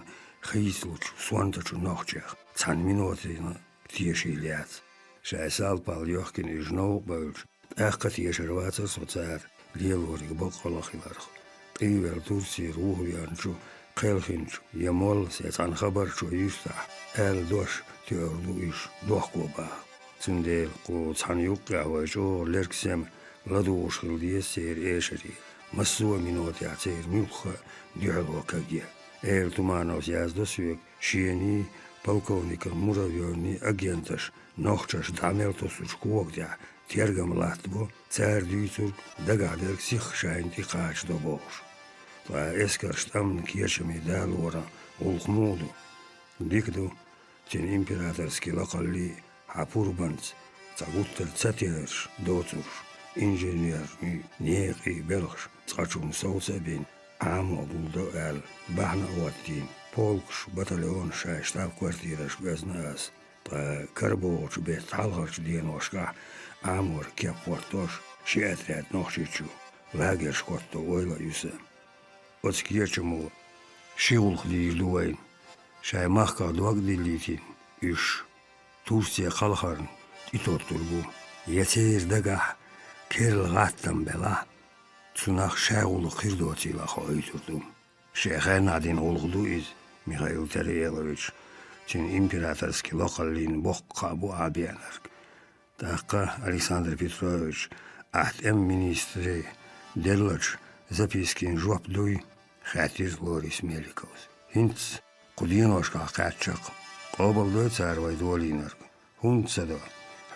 khiisluch swantach nochtjach 10 minuten tieshiliat. Zij salpal jochkin is no bulch. Echt tiesherwater sotsar lielorig bokolachilarch. Iwer Tursi ruhyanchu qelkhinch yamol setan khabarchu yusta. El dosh tiorlu ish dohkoba. Tsundel qo tsanyuqqa wajo lerksem ladush khildies ser esheri. مسوا منوت يعتير ملخ ديعلو كاجيا اير تمانوس يازدو سويك شيني полковник Муравьёвни агенташ нохчаш дамелтосуч куогдя тергам латбо цар дүйцур дагадер сих шайнти кач добош та эскер штам киешми далора улхмуду дикду тен императорский локалли хапурбанц цагуттер цатирш доцуш инженер неқи белгш цачун соусабин амо булдо эл бахна уаттин полкш батальон шай штаб-квартираш безнас па карбоч бет халгарч диеношка амор кепортош шетрят нохчичу лагерш котто ойла юсе отскиечему шиулх дилуайн шай махка дуагдилитин иш Турция халхарн итортургу етер дага керл гаттам бела Цунах шайгулы қирдуатила қойдырдым. Шейхан адин олғду из Михаил Тариелович. Тен императорский локаллин боққа бу абиянарк. Таққа Александр Петрович ахтем министрі дерлач запискин жуапдуй хатир Лорис Меликовс. Хинц қудиеношқа қатчақ. Қобылды царвай дуалинарк. Хунцадо.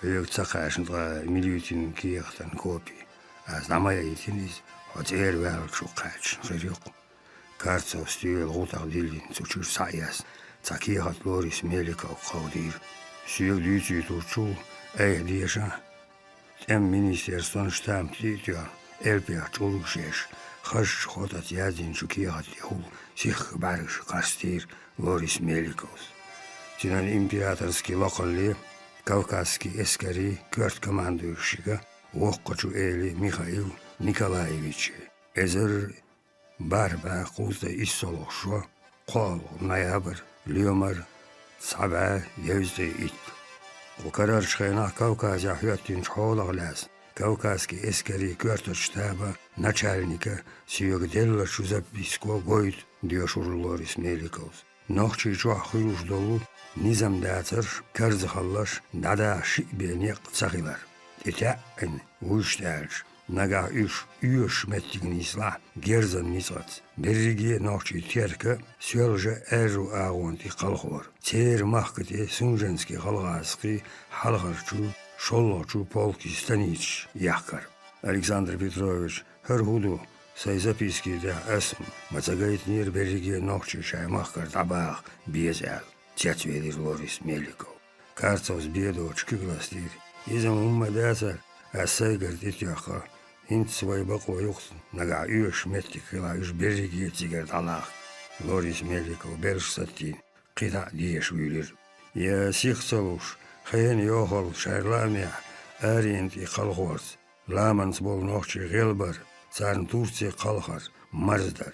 Хүйек цақашынға милютин киектан копи. Аз намая етiniz وتير وال شو قاتش غريق كارتسو ستيل غوطا ديلين تشور ساياس تاكيها لوريس ميليكا وقودير سيل ديتي توتشو اي ديشا ام مينيستير ستام تيتيا البيا تشوروشيش خش خطط يازين شكيها يهول سيخ بارش قاستير لوريس ميليكوس تنان امبيراتورسكي لوقلي كوكاسكي اسكري كورت كوماندوشيكا وقچو إلي ميخائيل نيكولايفيتش إزر باربا قوزدا إسولوشوا قال نيابر ليومر 7 يوزدي إيت وقرر شخينا كوكازا حياتين شحول غلاس كوكاسكي اسكري كورت شتابا начальника سيوغديلا شوزابيسكو غويت ديوشور لوريس ميليكوس نوخشي جوخيوش دولو نظام داتر كرز خلاش دادا شيبينيق تساخيلار تتاعن وشتالش نگاه ایش متیگنیسلا گرزن نیست. بریگی نوچی ترک سیلج آوانتی قلخور. تیر مخکتی سونجنسکی خلقاسکی حلقرچو شلوچو پولکیستانیچ یکر. الکساندر پیتروویچ هر هودو سایزاپیسکی ده اسم متگایت نیر بریگی نوچی شای مخکر دباغ بیزال. تیاتویدیر لوریس میلیکو. کارتوس بیدو چکیگلاستیر. یزم داتر اسایگر دیتیاخا. هند سوای باقو یوخت نگاه ایش متی کلاش بریگی تیگر دلاغ لوریس میلیکو برش ستین قطع دیش ویلیر یا سیخ سلوش خیلی یوخل شایرلامیا آرینتی خالخورس لامنس بول نوچی غلبر زارن تورسی خالخر مرزدر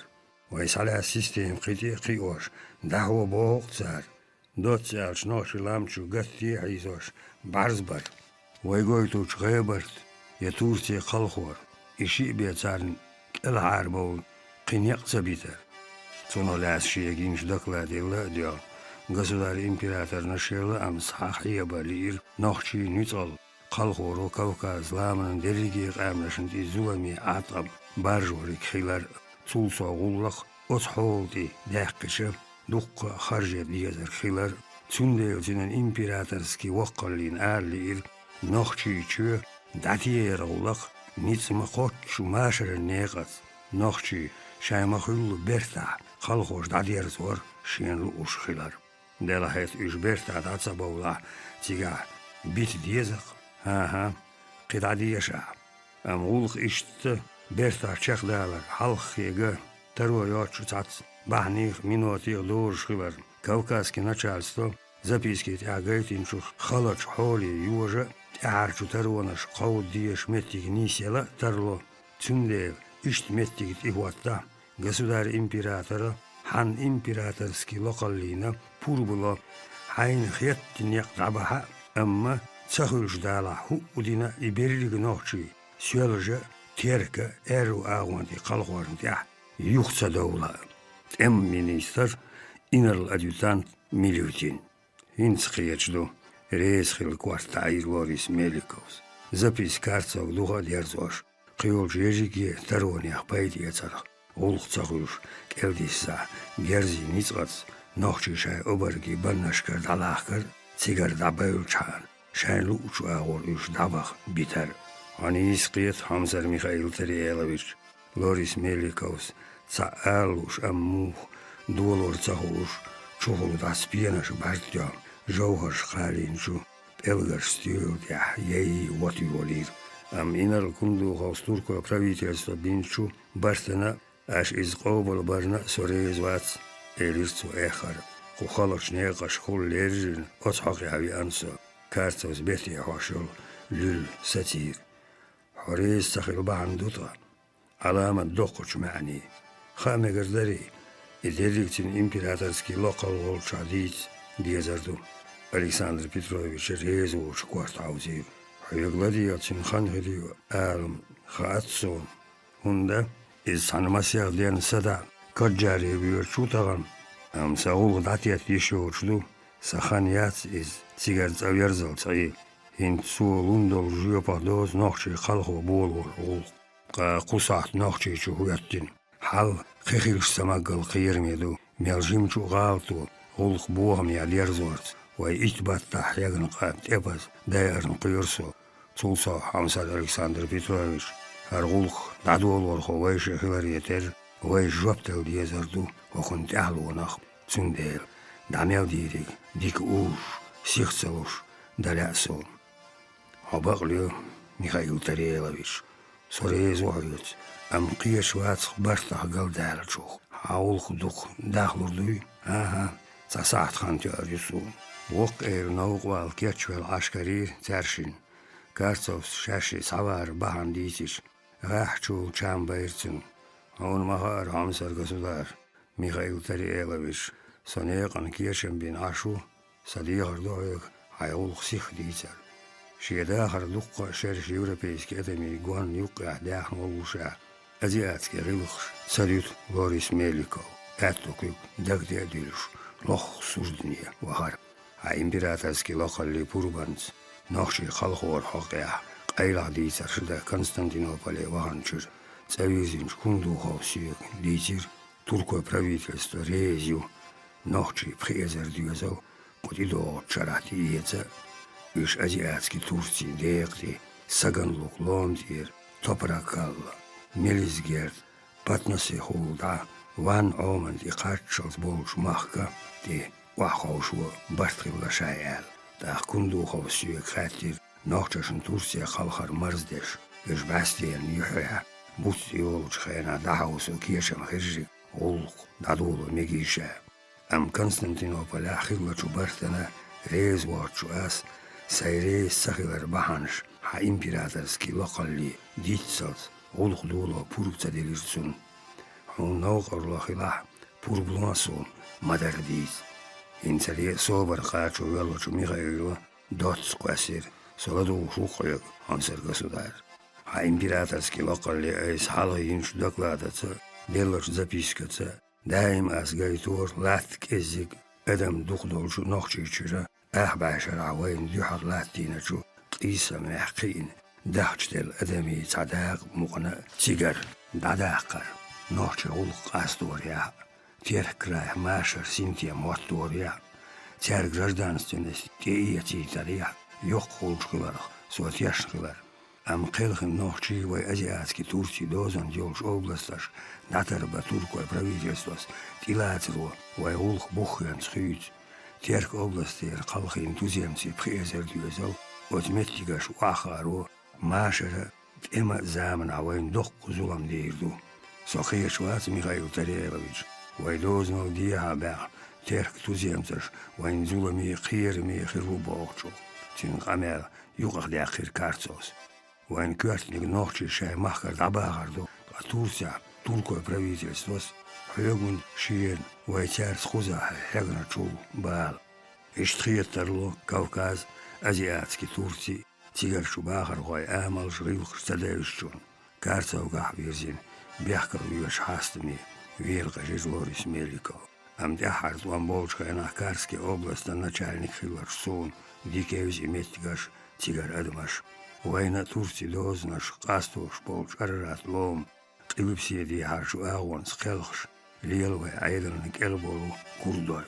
وای سالا سیستم قطعی قیوش دهو باق زار دوت سالش نوچی لامچو گستی حیزوش برزبر وای گویتوچ غیبرد يا تورتي قلخور إشي بيتارن العربو قنيق تبيتر تونو لاس شيجينش دقلا ديلا ديال قصدار إمبراطور نشيلا أم صحيح بالير نخشي نيتال قلخورو كوكاز لامن دريجي قامنشن دي زوامي عطب بارجوريك خيلار تولسو غولق أصحولتي داقشة دق خرجة ديزر خيلار تنديل تنن إمبراطورسكي وقلين آلير نخشي چو داتي رولق نيتسما قوتشو ماشر النيقات نخشي شايما خلو بيرتا خلخوش دادير زور شين لوش خلار ديلا هيت إش بيرتا داتسا بولا تيغا بيت ديزق ها قد ديشا أم غولق إشت بيرتا چخ دالر حلق خيغا ترو يوتشو تاتس بحنيخ منوتيغ دورش خلار كوكاسكي начальство записки тягайтин чух халач холи южа Арчу таронаш қауд диеш меттиг нисела тарло цундев ишт меттиг игуатта государь императора хан императорский локаллина пурбуло хайн хеттинек дабаха амма цахулш дала ху удина иберлиг нохчи сюэлжа терка эру агуанти қалхуарнтя юхца даула министр инерл адъютант Милютин инцхиячду ريسخل كوارتاير لوريس ميليكوس زبيس كارتسوك دوغا ديرزوش قيول جيجيكي تروني أخبايدي يتسرق غلق تغلوش كالديسا جرزي نيتغطس نوخشي شاي أبرقي بنشكر دلاخكر تيغر دابايل چان شاين لوچو آغور إيش دابخ بيتر هاني إسقيت حمزر ميخائيل تريالويش لوريس ميليكوس تسألوش أموخ دولور تغلوش چوغلو داسبينش بارتيا جوهر قالينشو بلغر ستيل يا يي واتي ولير ام инар кунду хаустурко правительство бинчу барстена аш из قوبل барна сорез вац элирцу эхар кухалоч неqаш хул лержин отхaqi havi anso карцос бети хашол лул сатир حريز سخيل بعندوطا علامة دقوش معني خامة قردري إدريكتين إمبراطورسكي لوقال غول شعديد ديزردو Александр Петрович резуш квартаузив. Хаюгладиятин ханхидио алм хаатсон. Хунда из санмасиагден сада каджари вирчутаган. Ам саул датият ешочлу саханият из цигарцаверзал цаи. Хин суулундол жуепадоз нохчи халхо болор ул. Қусат нохчи чухуяттин. Хал хихилш самагал қиермеду. Мелжим чуғалту. Улх богам ялерзорт. وإجبات يغن قام تبز دايرن قيرسو تولسو حمزة ألكسندر بيتروفيش Аргулх дадуолор ховайше хилариетер вай жоптел диезарду охун тяглуонах цундел дамяв дириг дик уж сихцелуш далясол. Обаглю Михаил Тарелович сорезуарец ам қиеш вацх бартах галдалчух аулх дух дахлурдуй ага цасаат хан тярисун вок наугвал керчвел ашкарир царшин Карцовс шаши савар бахан дитиш рахчул чамбайрцин он махар хамсар государ Михаил Тарелович сонеқан кешем бин ашу садиғар доек айулх сих дитер شيداخر لقى شرش يوروبيسكي ادمي جوان يوقع داخل ووشا ازياتسكي غيلخ ساليوت لوريس ميليكو اتوكيو داك ديلوش لخ سوردنيا وهار امبراطورسكي لوخالي بوربانس نوخشي خلخور حقيا قايلا ديسر شدا константинополе ваганчур цавизин шкунду хосиек литер туркое правительство резю нохчи презер дюзел кудидо чаратиеца Üç aziyatski Tursi dekti, Saganluk Lomdir, Toprakalla, Melizgerd, Patnasi Hulda, Van Omen di Kartschals Bolsch Machka, di Wachauschua Bartrilla Shayal, da Kunduchov Suek Khatir, Nochtschen Tursi Khalkhar Marzdesh, Üç Bastien Yuhya, Butsi Olch Khayna Dahaus u Kieshem Khirjik, Ulk, Dadulu Megisha, Am Konstantinopol Akhirlachu Bartana, Rezwachu As, Сайре сахилар баханш ха императорский локалли дитсот улхдуло пурца делирсун хуннаук орлахила пурблуасун мадардис инцари собар хачу велочу Михаилу доц квасир соладу шухоек ансер государ ха императорский локалли эйс хала инш докладаца делош запискаца даим аз гайтур латк език эдам духдолшу нохчичура أحباشر عوين ديحر لاتينجو قيسة محقين دهجتل أدمي تعداق مقنع تيجر داداقر نوحش غلق أستوريا تيرك رايح ماشر سنتيا موتوريا تيرك جردانستنس تيئيتي تاريا يقول شغلر سواتياش شغلر أم قيلخ نوحشي وي أزياتكي تورسي دوزن جولش أوبلستش ناتر باتوركو правительствос تيلاترو وي غلق بوخيان سخيت Терк области қалхин туземци презер дюзел, отметтигаш уахару, машера, эма замен авайн дох кузулам дейрду. Сохия швац Михаил Тарелович, вайдознал диаба, терк туземцаш, вайн зулами қирми хиру бохчу. Тин камер юқах дяхир карцос. Вайн квартник нохчи шай махкар дабагарду, а Турция, туркое правительствос, Хэгун шиен вайтяр схуза хэгначул бал. Иштхиеттерло Кавказ, азиатский Турции, тигар шубахар гой амал жрилх стадающун. Карцев гахвирзин, бяхкар вьюш хастами, вилка жизлорис Меликов. Амдяхар туан болчка на Карской области начальник хиларсун, дикевзи меттигаш тигар адмаш. Война Турции дознаш, кастуш болч арарат лом, قبسيدي هارشو أغوان سخلخش ليلوي عيدن كالبولو كردوي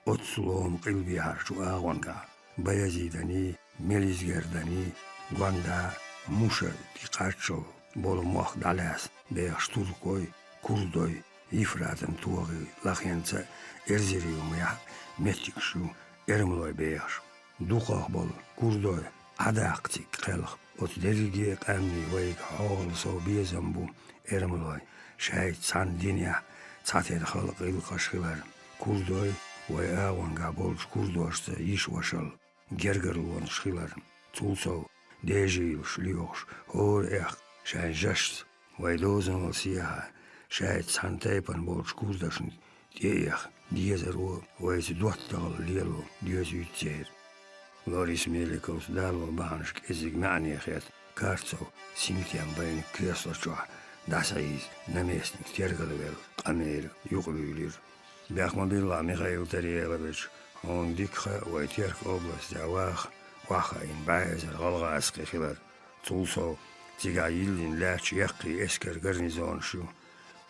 أتسلوم قلبي هارشو أغوان كا بيزيدني ميليزگردني غواندا موشا تيقاتشو بولو موخ دالاس بيخش تركوي كردوي يفراتن توغي لخينца إرزيريوم يح متكشو إرملوي بيخش دوخاخ بول كردوي عداقتي قلخ أتدرجي قامني ويك حول صو بيزنبو إرملوي شايت سان دنيا ساتير خلق القشخلر كردوي ويأوان قابولش كردوشت يش وشل جرجرلون شخلر تولسو ديجيلش ليوش هور إخ شايت جشت ويدوزن والسياحة شايت سان تايبان بولش كردوشن ديخ ديزرو ويز دوتغل ليلو ديوزيو تير لوريس ميليكوس دالو بانشك إزيق معني خيط كارتسو سيمتيان بين كريسلوشوح داسايز نميستنك تيرغلويل قمير يقلولير بأخما بالله ميخايل تاريلوفيتش هون ديكخا ويتيرك أوبلاس دعواخ واخا إن بايزر غلغا أسقي خلال تولسو تيغا يلين لاتش يقي إسكر غرنيزون شو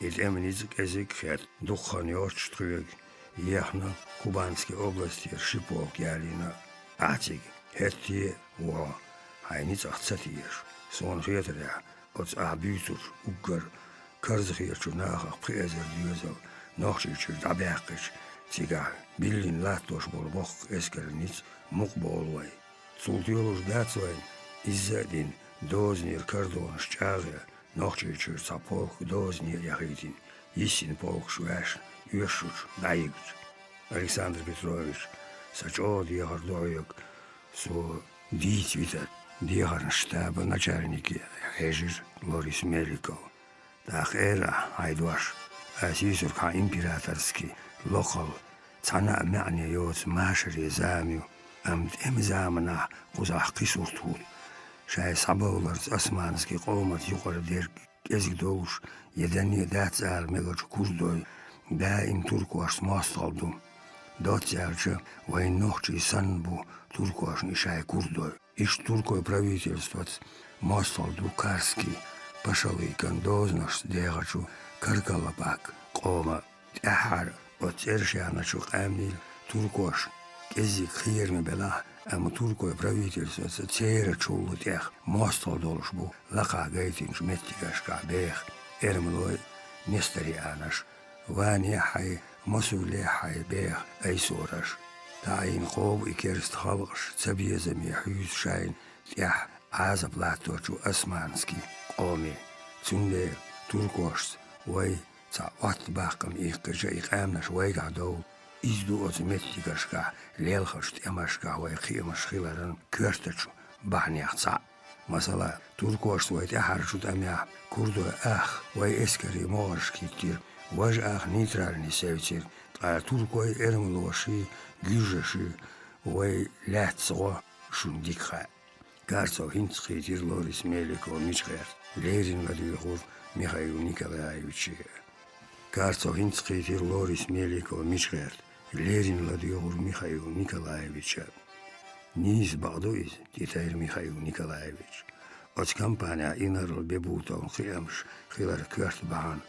إتأمن إزيق إزيق خيط دخان يورش تغيق يخنا كوبانسكي أوبلاستير شيبوك يالينا أعتيق هتي و هاينيز أختساتيش سون خيطر Ots abutur uggar karzhirchu nach prezer diözel nachchir dabekich cigar billin latos bolboch eskernic muqbolway sultiolus datswayn izzadin doznir kardon schare nachchir sapol doznir yahitin isin polk shwash yeshuch daigch Александр Петрович сачод ехал доек со дитвита диарн штаба начальники хежир Лорис Меликов так эра айдваш асисур ка императорский локал цана мяне йоц машри замю эмзамна кузах кисуртут шай саболар османский qomат юқор дер эзик долуш едани дацал мегач курдой да им туркуаш масталдум Дотярча войнохчий санбу туркуашни шай курдой. Иш туркой правительство мостал дукарский пошалый кандознаш дегачу каркалапак кома тахар оцершаначу амил туркуаш кезик хирми бела ам туркой правительство цера чулутех мостал долшбу лака гайтин шметтигашка бех эрмлой нестарианаш вани хай مسؤولي حي بيخ أي سورش تعين قوب إكيرست خلقش تبيزة ميحيوز شاين تيح عازب لاتوشو أسمانسكي قومي تنده تركوش وي تعوات باقم إيقجا إقامنش ويقع دول إزدو أزمتيقشكا ليلخش تيمشكا ويقيمش خلالن كورتشو بحنيخ تسع مثلا تركوش وي تحرشو تأميح كردو أخ وي إسكري مورش كتير وجه نيترالني سيوتير تركوي إرملوشي جيجشي وي لاتسوا شون ديكخا كارسو هنتخيتير لوريس ميليكو ميشغير ليرين لديغور ميخايل نيكولايفيتش كارسو هنتخيتير لوريس ميليكو ميشغير ليرين لديغور ميخايل نيكولايفيتش نيز بعضويز تيتاير ميخايل نيكولايفيتش أتش كامبانيا إنرل بيبوتون خيامش خلال كورت بحان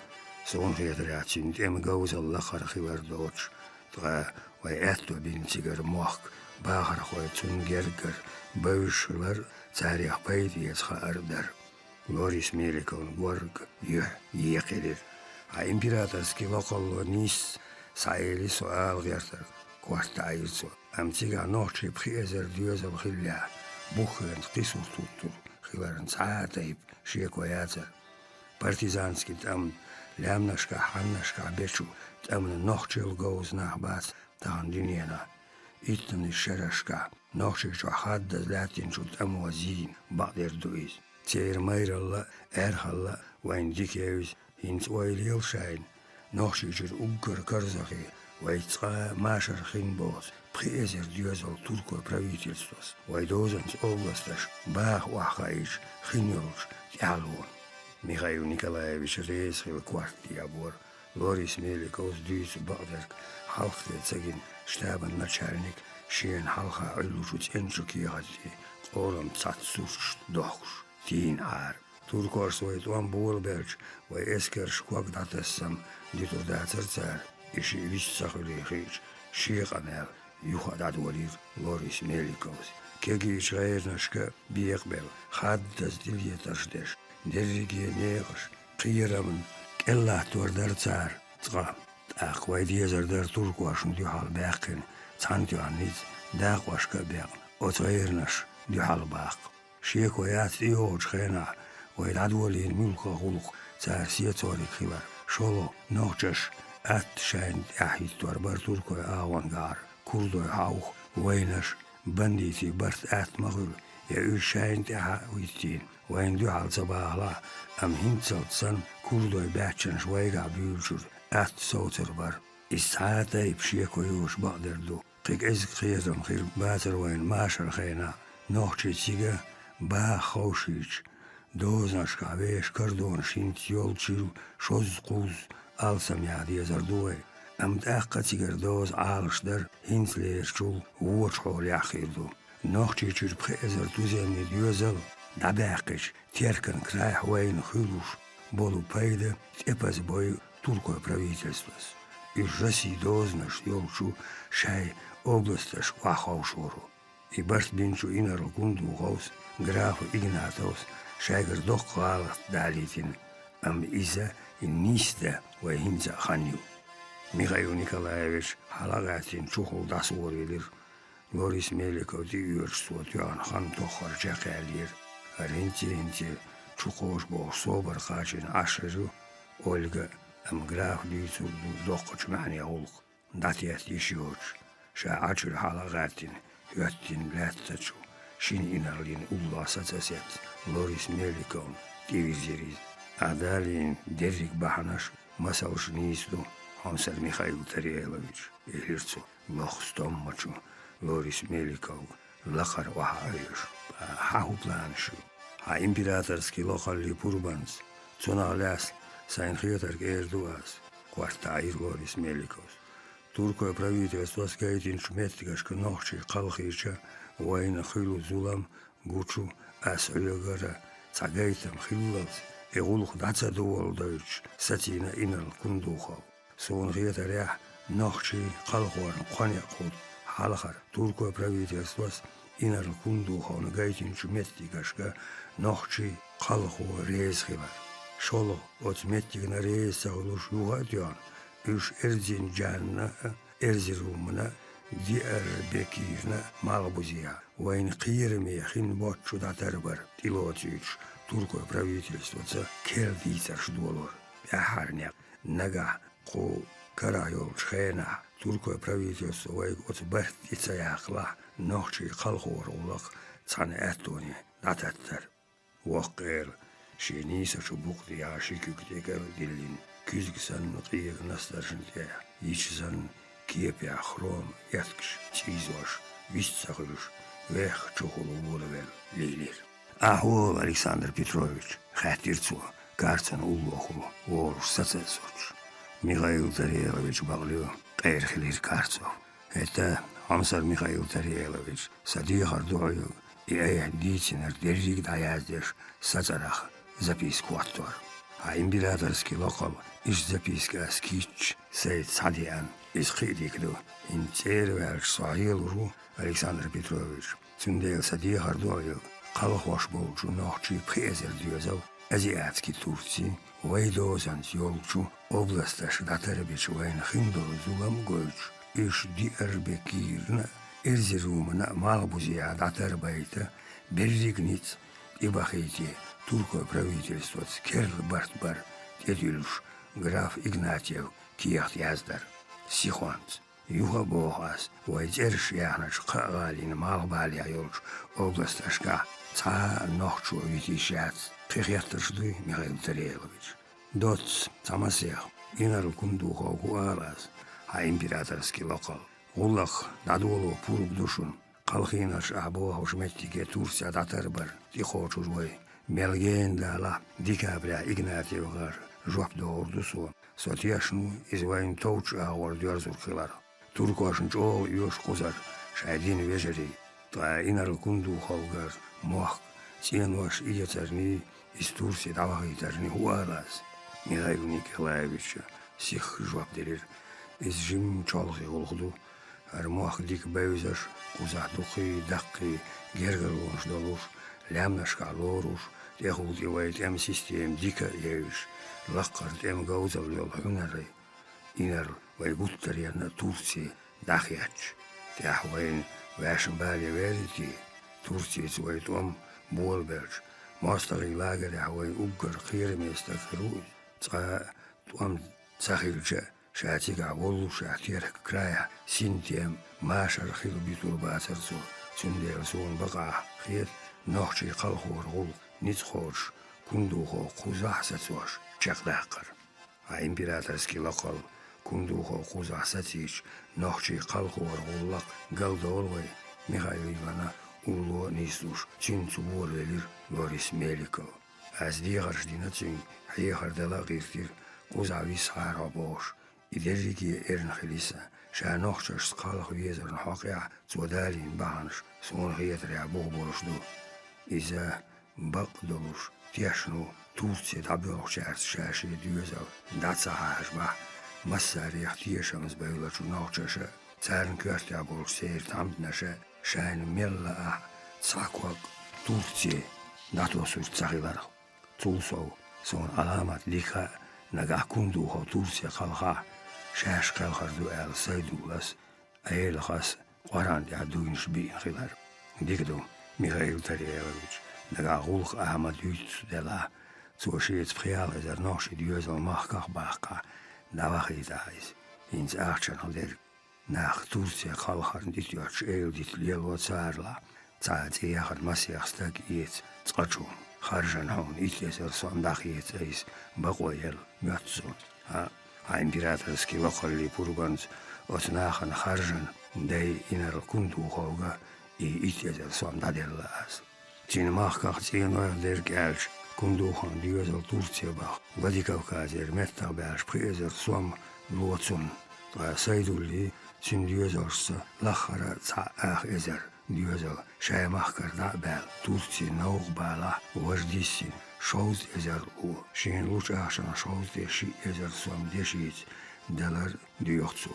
Zo'n generatie niet em goos al lacher gewer doods. Tra wij etto bintiger mocht bager gooit zo'n gerger buisler zarig peidi es gearder. Loris Melikon work je kedir. A imperatorski lokal nis saeli so algerter kwartailso. Am tiga noche prijzer duezel gilja. Buchen qisur tutur. Gilaren zaataib shiekoyazer. Partizanski tam لامنشكا حنشكا بيشو تأمن نوخشيل غوز نحباس تان دنيانا إتن الشرشكا نوخشي شو حد لاتين شو تأمو زين بعدير دويز تير مير الله إرخ الله وين ديكيوز هنت ويليل شاين نوخشي جر أقر كرزخي ويتقا ماشر خين بوز بخيزر ديوزل تركو правительствос ويدوزنس أوبلستش باخ وحخايش خينيولش تعالون Михаил Николаевич Рейсхил квартиабор, Лорис Меликов дюйс багдерк, халхте цагин штабан начальник, шиен халха айлушуц энчукиягати, орам цацуш дохш, тин ар. Туркорс вайт ван буолберч, вай эскерш квагдатессам, диту дацерцар, иши виссахули хич, шиеканел, юхадад валир Лорис Меликовс. Кегич рейрнашка биекбел, хаддас дильеташдеш, Дерриги негаш, қирамын, келлахтуар дарцар, цға, ақвай дезар дар туркуашын дюхал бәқін, цантюан ниц, дақвашка бәқін, оцғайырнаш дюхал бақ. Шекоят иоуч хена, вай дадуалин мюлка хулуқ, цар сиецори хилар, шоло, нохчаш, ат шайн ахиттуар бар туркой авангар, курдой хаух, вайнаш, бандити барт ат мағыл, я шайн таха уйттин. وين دعال صباحلا أم هنتزلت سن كردوي باتشن شويقع بيولشور أت صوتر بار الساعة يبشيكو يوش بقدر دو قيق إزق خيزم خير باتر وين ماشر خينا نوخشي تيجا با خوشيش دوزنش كعبيش كردون شينت يولشيل شوز قوز ألسم يعدي يزردوي أم تأقا تيجر دوز عالش در هنت لير شول ووش حول يحخير دو نوخشي تيجر بخيزر توزيمني ديوزل Dabekis, теркен край войн хылуш, болу пайда, тепаз бой туркой правительствос. И жаси дознаш ёлчу шай областаш вахаушору. И барт бинчу инару гунду гаус, графу Игнатовс, شاگر دقال دالیتین ام ایزا نیسته و هینزا خانیو میخائیل نیکولایویچ حلقاتین چوخل دستوریلر لوریس میلیکو دیگر سوتیان خان تخور جاکالیر هنتی چوخوش با صبر خاچین عشرو اولگا ام گراف دیتو دقچ معنی اولق داتیت یشیوچ شا عشر حلقاتین یاتین لاتچو شین اینرلین اولا ساتسیت لوریس میلیکون دیویزیریز ادالین دیریک بحنش مساوش نیستو همسر میخائیل تریلویچ ایرتسو لخستم مچو لوریس میلیکو لخر و هایش هاو پلانشو ها امپراتورسکی لوخالی پوربانس цуналяс сайнхетер эрдуас квартаир лорис меликос туркое правительство скайтин шметгашка нохчи қалхича вайна хилу зулам гучу асөлөгара цагайтам хиллат эгулх дацадуолдойч сатина инал кундухов сонхетер нохчи қалхуар қаняқут халахар туркое правительство инал кундухов гайтин шметгашка нохчи қалху резхивар شلو اتمتی نری سالوش یوادیان ایش ارزین جاننا ارزیرومنا دیار بکیرنا مالبوزیا و این قیرمی خین باد شده تربر تیلوتیش ترکو правительство کردیتش دولار به هر نق نگاه قو کرایول شخنا ترکو правительство و ایگوت برتی سیاقلا نخچی خلقور اولق تن اتونی نتتر وقیر شينيسا شبوق دي عاشيكي كتيكا ديلين كيزكسان نقيق نسترشن تيا يشزان كيبيا خروم يتكش تيزوش ويستساقلوش ويخ چوخولو بولوال ليلير أهول ألكسندر بيتروفيتش خاتيرتسو كارتسان أولوخو وولوش ساتسوش ميخائيل تاريلوفيتش باغليو غير خلير كارتسو هتا همسر ميخائيل تاريلوفيتش صديق أردوعيو إيه ديتسنر ديريك دايازدش ساتراخ записку автор. А императорский локал иш записка скич Сейд Садиан из Хидикду. Интервер Саилру Александр Петрович. Цундел Сади Хардуаю. Қалхош болчу нохчи презер дюзал. Азиатский Турции. Вайдозан йолчу. Областаш датарбич вайн хиндору зулам гойч. Иш ди арбекирна. Эрзерумна малбузия датарбайта. Берригниц. Ибахейте. Туркое правительство Керл Бартбар, Тедюльш, граф Игнатьев, Киехт Яздар, Сихонц, Юга Бохас, Вайдерш Яныч, Кагалин, Малбалия Юлш, область Ашка, Ца Нохчу Витишяц, Пехеттершды Михаил Тарелович. Доц Тамасех, Инару Кундухо Гуалас, а императорский локал. Улах Надолу Пуруб Душун, Калхинаш Абоха Шметтике Турция Датарбар, Тихочу Жвой. Мелген дала декабря Игнатьевгар жоп доордусу сотяшну извайн тоуч агор дёрзуркылар туркошун чол юш кузар шайдин вежери та инар кунду ховгар мох тенваш иецерни из Турции давагитарни хуарас Михаил Николаевич сих жоп дерер из жим чолхи олхду армох дик бевзаш кузадухи дакки гергерлунш долуш лямнашка лоруш ياخذ يوايت ام سيستم ديكا يعيش لقرت ام جوزة بالهنري إنر ويقول يانا تورسي داخياتش تحوين واشن بالي ويرتي تورسي سويت بولبرج ماستغي لاجر يحوين أجر خير ميستغفروي توام تسخيل شاتيك عولو شاتيرك كرايا سنتيم ماشر خير بيتور باتر سو سندير سون بقع خير نوخشي قلخور غول نتخوش كندوخو قوزح ستوش چقداقر императорский локал كندوخو قوزح ستيش نوخشي قلخور غولق قلدولوي ميخائيل Ивана уло нисуш چين цубор велир لوريس ميليكو از ديغرش ديناتين حيخر دلا غيرتير قوزعوي سخارا باش إدريكي إرن خليسا شا نوخشش سقالخ ويزر نحاقيا تودالين بانش سون خياتر يعبوه بورشدو إذا بقدلوش تيشنو Турция табиох шаарс шааши дюзав дацааш ба массари ихтиешамс байлачу научаша царн квартя бол сейр тамднаша шайн мелла цаквак Турция Natosur tsagilar. Tulsov son alamat lika naga kundu ho Tursiya kalha şaş kalhardu el saydulas ayelhas qaran ya duyuş bi khilar. Dikdo Mikhail Taryelovich naga gulq Ahmad Yut dela Zoshiyet prial er noshi duezel machkach bachka davachizais ins archen der nach Tursiya kalharn dit yoch el dit lielo tsarla tsat yachar masiachstak it tsqachu خارجن هون إتيسر صنداقية إيس بقويل ماتسون ها إمبراطورسكي وقالي بورغانز أتناخن خارجن داي إنر كندو خوغا إتيسر صنداديلاس تين ماخكاخ تين ويردر كالش كندو خان ديوزل تورتيا باخ غادي كوكازير متا باش بريزر سوام لوتسون سايدولي تين ديوزلس لاخرا تا اخ إزر ديوزل شاي مخكر دعبال تورتي نوغ بالا وجديسين شوز إزر و شين لوش أخشان شوز دي شي إزر سوام ديشيت دلار ديوختسو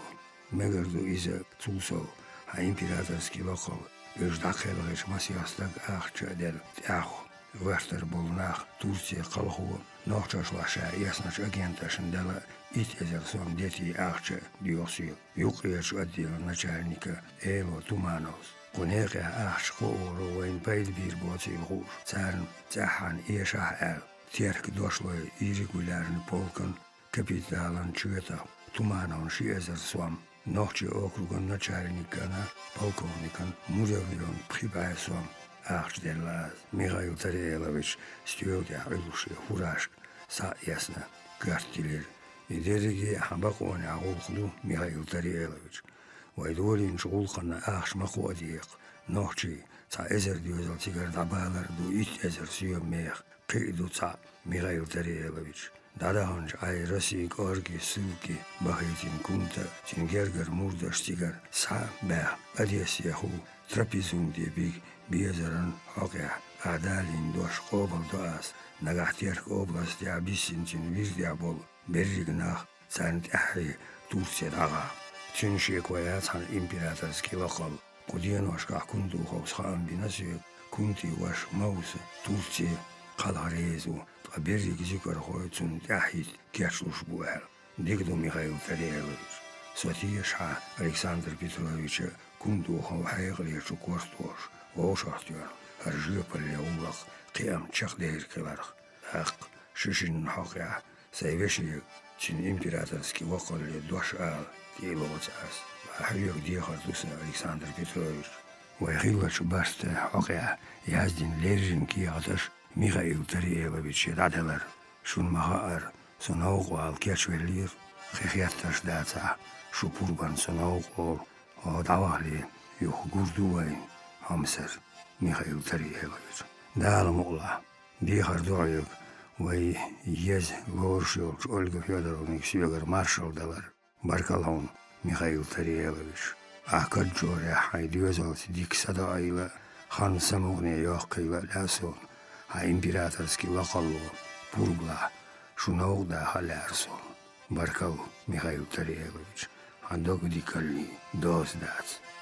مگردو إزا تولسو ها إمبراطورسكي لقل إجداقيل غيش مسيحستاق أخشا دل تأخو وفتر بولناخ Турция қалху нохчашлаша яснаш агенташын дала ит эзерсон дети ахча диосил юқияш отдела начальника Эво Тумановс Кунеге ахч коору вайн пайдбир боцил хуш царн цахан ешах эл терк дошлой иррегулярный полкан капиталан чуета Туманов шиезерсом нохчи округан начальникана полковникан муравьон прибайсом Ахчдерлаз Михаил Тарелович стюлдя илуши хурашк са ясна картилер идереги хабакони агулхлу Михаил Тарелович вайдорин шулхана ахш махуадиq нохчи ца эзер дюзел тигар дабалар ду ит эзер сүйемех қиду ца Михаил Тарелович Дадаханч ай Россик орги сылки бахитин кунта тингергер мурдаш тигар са бэх адесияху трапезунди биг بيزرن حقيا عدالين دوش قوبل دوأس نغاحتيرك أوبلاس دي عبيسين ويردي عبول بريقناخ سانت أحري تورسيا داغا تنشيك وياتحان إمبراطورسكي لقل قدين واشقاح كنتو خوص خان بنسيك كنتي واش موس تورسيا قلعريزو بريق ذكر خويتون تحيت كيشلوش بوال ديكدو ميخايل تاريلوش سوتي شحا ألكسندر بيتروفيتش كنتو خو حيغلي شكورتوش ووشاختيون هرجيوبل يوملق قيام تشاق دير كبارخ حق ششين حقيا سيبشي تشين إمبراطورسكي وقال لي دوش آل ديلو وتعاس حيوك ديخر دوسنا ألكسندر بيتروفيتش ويخيلوش باشت حقيا يازدين ليرجين كي عطش ميخايل تاريلوفيتش يدعدلر شون مخاار سنوق والكيتشويلير خيخياتش داتا شو بوربان سنوق ودعوالي يوخ قردوين همسر ميخايل تاريلوفيتش دالم الله ديخر دعيك وي يز لورشيوش أولغا فيودоровник سيوغر مارشال دلر باركالهون ميخايل تاريلوفيتش أكد جوري حي ديوزالت ديك سدا أيلا خان سموغني يوقيلا لاسون ها إمبراطورسكي لقلو بوربلا شنوغ دا هالارسون باركال ميخايل تاريلوفيتش عندك ديكالي دوز دات